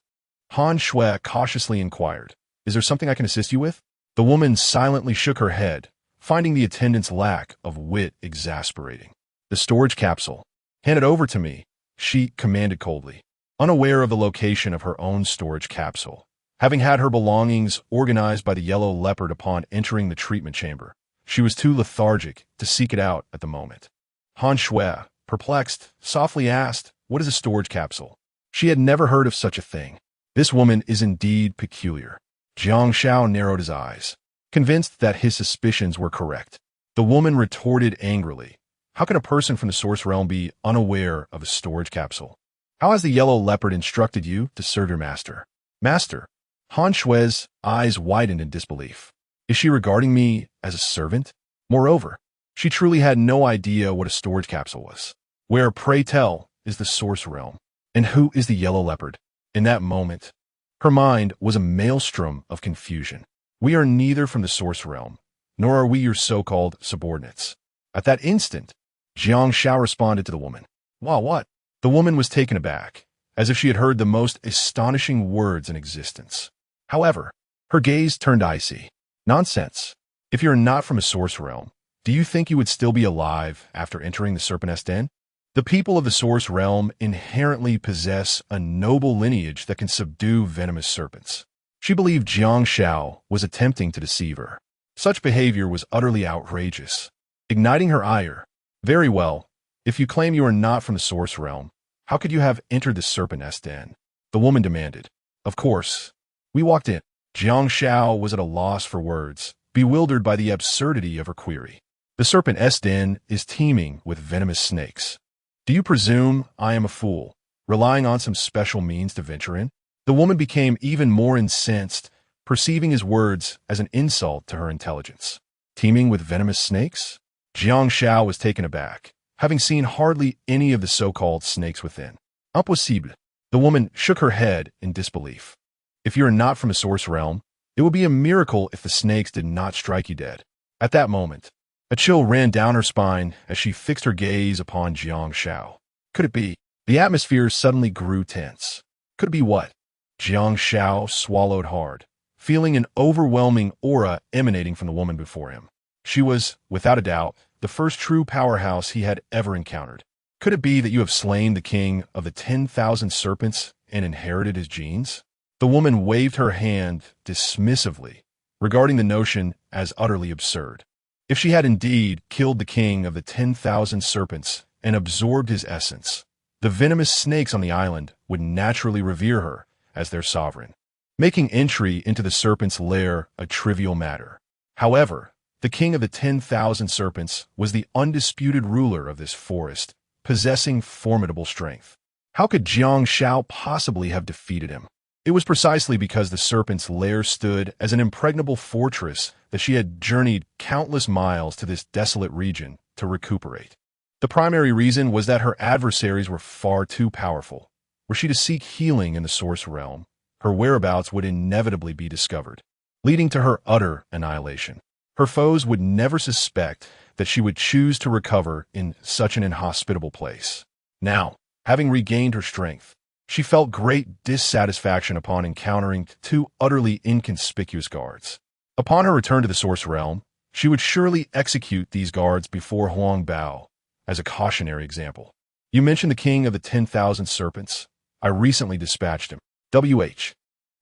A: Han Shui cautiously inquired, "Is there something I can assist you with?" The woman silently shook her head, finding the attendant's lack of wit exasperating. "The storage capsule. Hand it over to me," she commanded coldly. Unaware of the location of her own storage capsule, having had her belongings organized by the yellow leopard upon entering the treatment chamber, she was too lethargic to seek it out at the moment. Han Shui, perplexed, softly asked, "What is a storage capsule?" She had never heard of such a thing. This woman is indeed peculiar. Jiang Xiao narrowed his eyes, convinced that his suspicions were correct. The woman retorted angrily, "How can a person from the Source Realm be unaware of a storage capsule? How has the yellow leopard instructed you to serve your master?" "Master?" Han Shui's eyes widened in disbelief. Is she regarding me as a servant? Moreover, she truly had no idea what a storage capsule was. Where, pray tell, is the Source Realm? And who is the yellow leopard? In that moment, her mind was a maelstrom of confusion. We are neither from the Source Realm, nor are we your so-called subordinates. At that instant, Jiang Xiao responded to the woman. Wow, what? The woman was taken aback, as if she had heard the most astonishing words in existence. However, her gaze turned icy. Nonsense. If you're not from a source realm, do you think you would still be alive after entering the Serpent's Den? The people of the source realm inherently possess a noble lineage that can subdue venomous serpents. She believed Jiang Xiao was attempting to deceive her. Such behavior was utterly outrageous, igniting her ire. Very well, if you claim you are not from the source realm, how could you have entered the Serpent's Den? The woman demanded. Of course. We walked in. Jiang Xiao was at a loss for words, bewildered by the absurdity of her query. The Serpent's Den is teeming with venomous snakes. Do you presume I am a fool, relying on some special means to venture in? The woman became even more incensed, perceiving his words as an insult to her intelligence. Teeming with venomous snakes? Jiang Xiao was taken aback, having seen hardly any of the so-called snakes within. Impossible. The woman shook her head in disbelief. If you are not from a source realm, it would be a miracle if the snakes did not strike you dead. At that moment, a chill ran down her spine as she fixed her gaze upon Jiang Xiao. Could it be? The atmosphere suddenly grew tense. Could it be what? Jiang Xiao swallowed hard, feeling an overwhelming aura emanating from the woman before him. She was, without a doubt, the first true powerhouse he had ever encountered. Could it be that you have slain the king of the 10,000 serpents and inherited his genes? The woman waved her hand dismissively, regarding the notion as utterly absurd. If she had indeed killed the king of the 10,000 serpents and absorbed his essence, the venomous snakes on the island would naturally revere her as their sovereign, making entry into the serpent's lair a trivial matter. However, the king of the 10,000 serpents was the undisputed ruler of this forest, possessing formidable strength. How could Jiang Xiao possibly have defeated him? It was precisely because the serpent's lair stood as an impregnable fortress that she had journeyed countless miles to this desolate region to recuperate. The primary reason was that her adversaries were far too powerful. Were she to seek healing in the source realm, her whereabouts would inevitably be discovered, leading to her utter annihilation. Her foes would never suspect that she would choose to recover in such an inhospitable place. Now, having regained her strength, she felt great dissatisfaction upon encountering two utterly inconspicuous guards. Upon her return to the source realm, she would surely execute these guards before Huang Bao as a cautionary example. You mentioned the king of the 10,000 serpents. I recently dispatched him. W.H.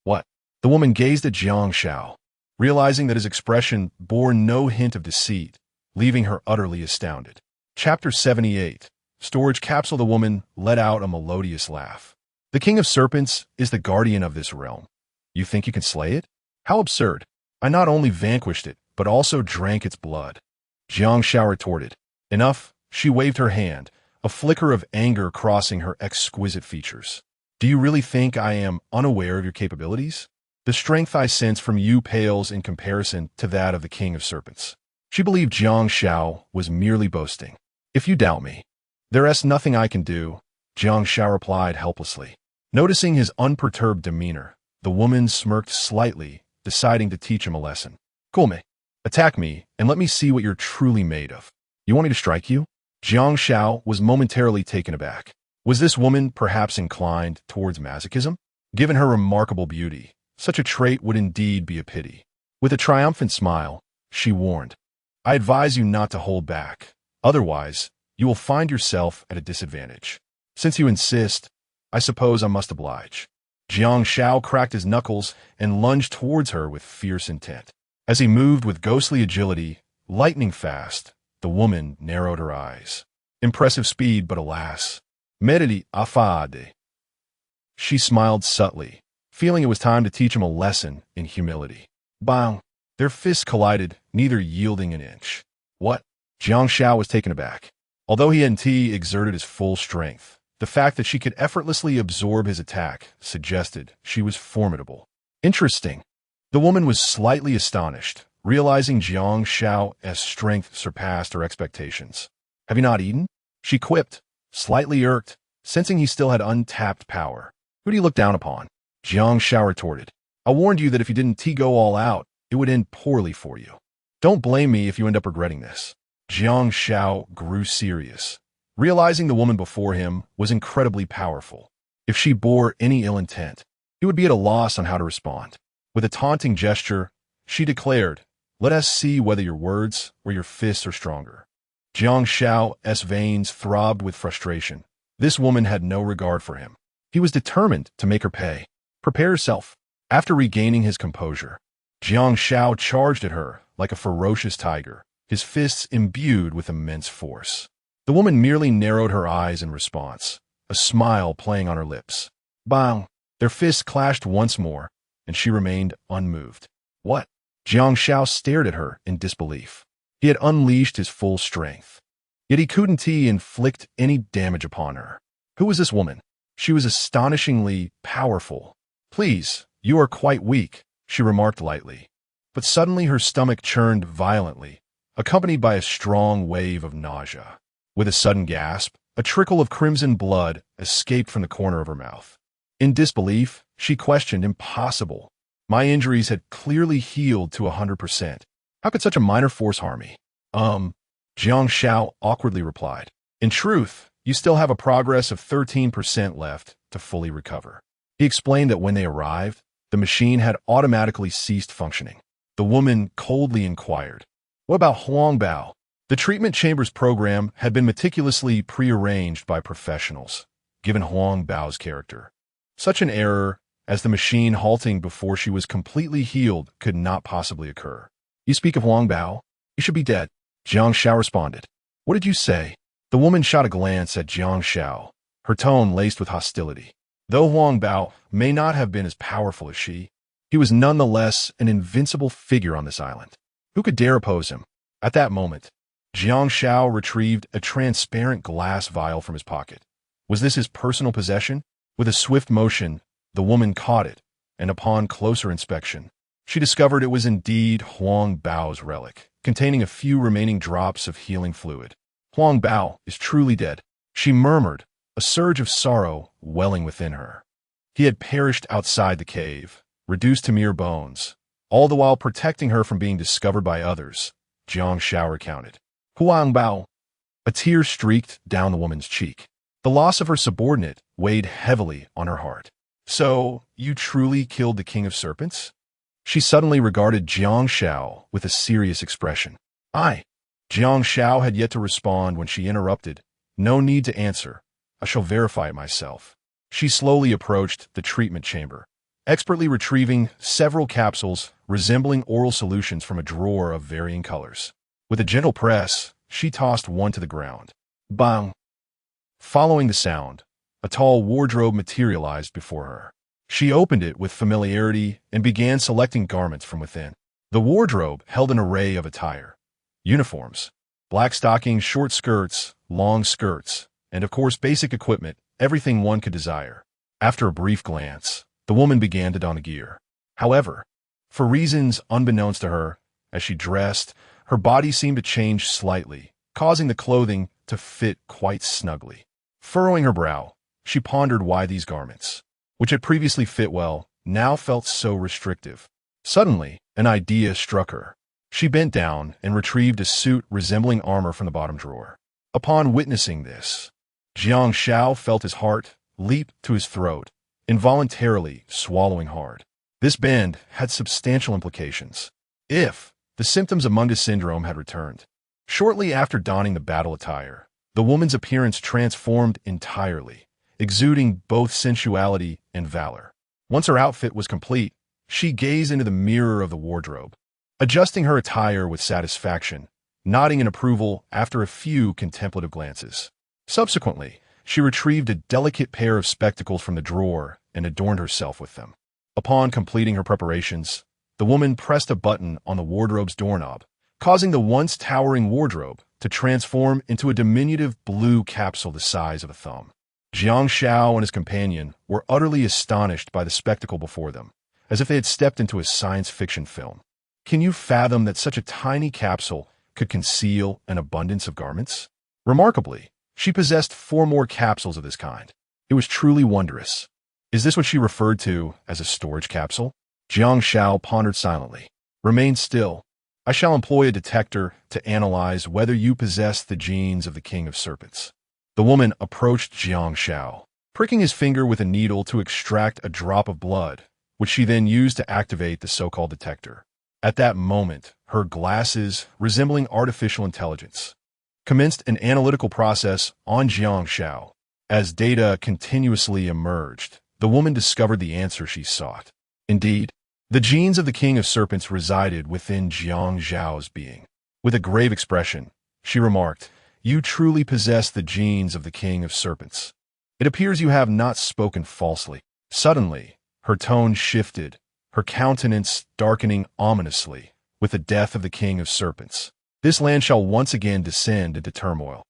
A: What? The woman gazed at Jiang Xiao, realizing that his expression bore no hint of deceit, leaving her utterly astounded. Chapter 78. Storage Capsule. The woman let out a melodious laugh. The king of serpents is the guardian of this realm. You think you can slay it? How absurd. I not only vanquished it, but also drank its blood. Jiang Xiao retorted. Enough. She waved her hand, a flicker of anger crossing her exquisite features. Do you really think I am unaware of your capabilities? The strength I sense from you pales in comparison to that of the king of serpents. She believed Jiang Xiao was merely boasting. If you doubt me, there is nothing I can do, Jiang Xiao replied helplessly. Noticing his unperturbed demeanor, the woman smirked slightly, deciding to teach him a lesson. Come, attack me and let me see what you're truly made of. You want me to strike you? Jiang Xiao was momentarily taken aback. Was this woman perhaps inclined towards masochism? Given her remarkable beauty, such a trait would indeed be a pity. With a triumphant smile, she warned, I advise you not to hold back. Otherwise, you will find yourself at a disadvantage. Since you insist, I suppose I must oblige. Jiang Xiao cracked his knuckles and lunged towards her with fierce intent. As he moved with ghostly agility, lightning fast, the woman narrowed her eyes. Impressive speed, but alas, merely affade. She smiled subtly, feeling it was time to teach him a lesson in humility. Bang! Their fists collided, neither yielding an inch. What? Jiang Xiao was taken aback. Although he exerted his full strength, the fact that she could effortlessly absorb his attack suggested she was formidable. Interesting. The woman was slightly astonished, realizing Jiang Xiao's strength surpassed her expectations. Have you not eaten? She quipped, slightly irked, sensing he still had untapped power. Who do you look down upon? Jiang Xiao retorted. I warned you that if you didn't go all out, it would end poorly for you. Don't blame me if you end up regretting this. Jiang Xiao grew serious, realizing the woman before him was incredibly powerful. If she bore any ill intent, he would be at a loss on how to respond. With a taunting gesture, she declared, "Let us see whether your words or your fists are stronger." Jiang Xiao's veins throbbed with frustration. This woman had no regard for him. He was determined to make her pay. "Prepare yourself." After regaining his composure, Jiang Xiao charged at her like a ferocious tiger, his fists imbued with immense force. The woman merely narrowed her eyes in response, a smile playing on her lips. Bang! Their fists clashed once more, and she remained unmoved. What? Jiang Xiao stared at her in disbelief. He had unleashed his full strength, yet he couldn't inflict any damage upon her. Who was this woman? She was astonishingly powerful. "Please, you are quite weak," she remarked lightly. But suddenly her stomach churned violently, accompanied by a strong wave of nausea. With a sudden gasp, a trickle of crimson blood escaped from the corner of her mouth. In disbelief, she questioned, "Impossible. My injuries had clearly healed to 100%. How could such a minor force harm me?" Jiang Xiao awkwardly replied. "In truth, you still have a progress of 13% left to fully recover." He explained that when they arrived, the machine had automatically ceased functioning. The woman coldly inquired, "What about Huang Bao?" The treatment chamber's program had been meticulously prearranged by professionals, given Huang Bao's character. Such an error as the machine halting before she was completely healed could not possibly occur. "You speak of Huang Bao? He should be dead," Jiang Xiao responded. "What did you say?" The woman shot a glance at Jiang Xiao, her tone laced with hostility. Though Huang Bao may not have been as powerful as she, he was nonetheless an invincible figure on this island. Who could dare oppose him? At that moment, Jiang Xiao retrieved a transparent glass vial from his pocket. Was this his personal possession? With a swift motion, the woman caught it, and upon closer inspection, she discovered it was indeed Huang Bao's relic, containing a few remaining drops of healing fluid. "Huang Bao is truly dead," she murmured, a surge of sorrow welling within her. He had perished outside the cave, reduced to mere bones, all the while protecting her from being discovered by others, Jiang Xiao recounted. "Huang Bao." A tear streaked down the woman's cheek. The loss of her subordinate weighed heavily on her heart. "So, you truly killed the King of Serpents?" She suddenly regarded Jiang Xiao with a serious expression. "I." Jiang Xiao had yet to respond when she interrupted. "No need to answer. I shall verify it myself." She slowly approached the treatment chamber, expertly retrieving several capsules resembling oral solutions from a drawer of varying colors. With a gentle press, she tossed one to the ground. Bang! Following the sound, a tall wardrobe materialized before her. She opened it with familiarity and began selecting garments from within. The wardrobe held an array of attire: uniforms, black stockings, short skirts, long skirts, and of course basic equipment, everything one could desire. After a brief glance, the woman began to don the gear. However, for reasons unbeknownst to her, as she dressed, her body seemed to change slightly, causing the clothing to fit quite snugly. Furrowing her brow, she pondered why these garments, which had previously fit well, now felt so restrictive. Suddenly, an idea struck her. She bent down and retrieved a suit resembling armor from the bottom drawer. Upon witnessing this, Jiang Xiao felt his heart leap to his throat, involuntarily swallowing hard. This bend had substantial implications. If the symptoms of Munda syndrome had returned, shortly after donning the battle attire, the woman's appearance transformed entirely, exuding both sensuality and valor. Once her outfit was complete, she gazed into the mirror of the wardrobe, adjusting her attire with satisfaction, nodding in approval after a few contemplative glances. Subsequently, she retrieved a delicate pair of spectacles from the drawer and adorned herself with them. Upon completing her preparations, the woman pressed a button on the wardrobe's doorknob, causing the once towering wardrobe to transform into a diminutive blue capsule the size of a thumb. Jiang Xiao and his companion were utterly astonished by the spectacle before them, as if they had stepped into a science fiction film. Can you fathom that such a tiny capsule could conceal an abundance of garments? Remarkably, she possessed 4 more capsules of this kind. It was truly wondrous. Is this what she referred to as a storage capsule? Jiang Xiao pondered silently. "Remain still," I shall employ a detector to analyze whether you possess the genes of the King of Serpents." The woman approached Jiang Xiao, pricking his finger with a needle to extract a drop of blood, which she then used to activate the so-called detector. At that moment, her glasses, resembling artificial intelligence, commenced an analytical process on Jiang Xiao. As data continuously emerged, the woman discovered the answer she sought. Indeed, the genes of the King of Serpents resided within Jiang Xiao's being. With a grave expression, she remarked, "You truly possess the genes of the King of Serpents. It appears you have not spoken falsely." Suddenly, her tone shifted, her countenance darkening ominously with the death of the King of Serpents. This land shall once again descend into turmoil.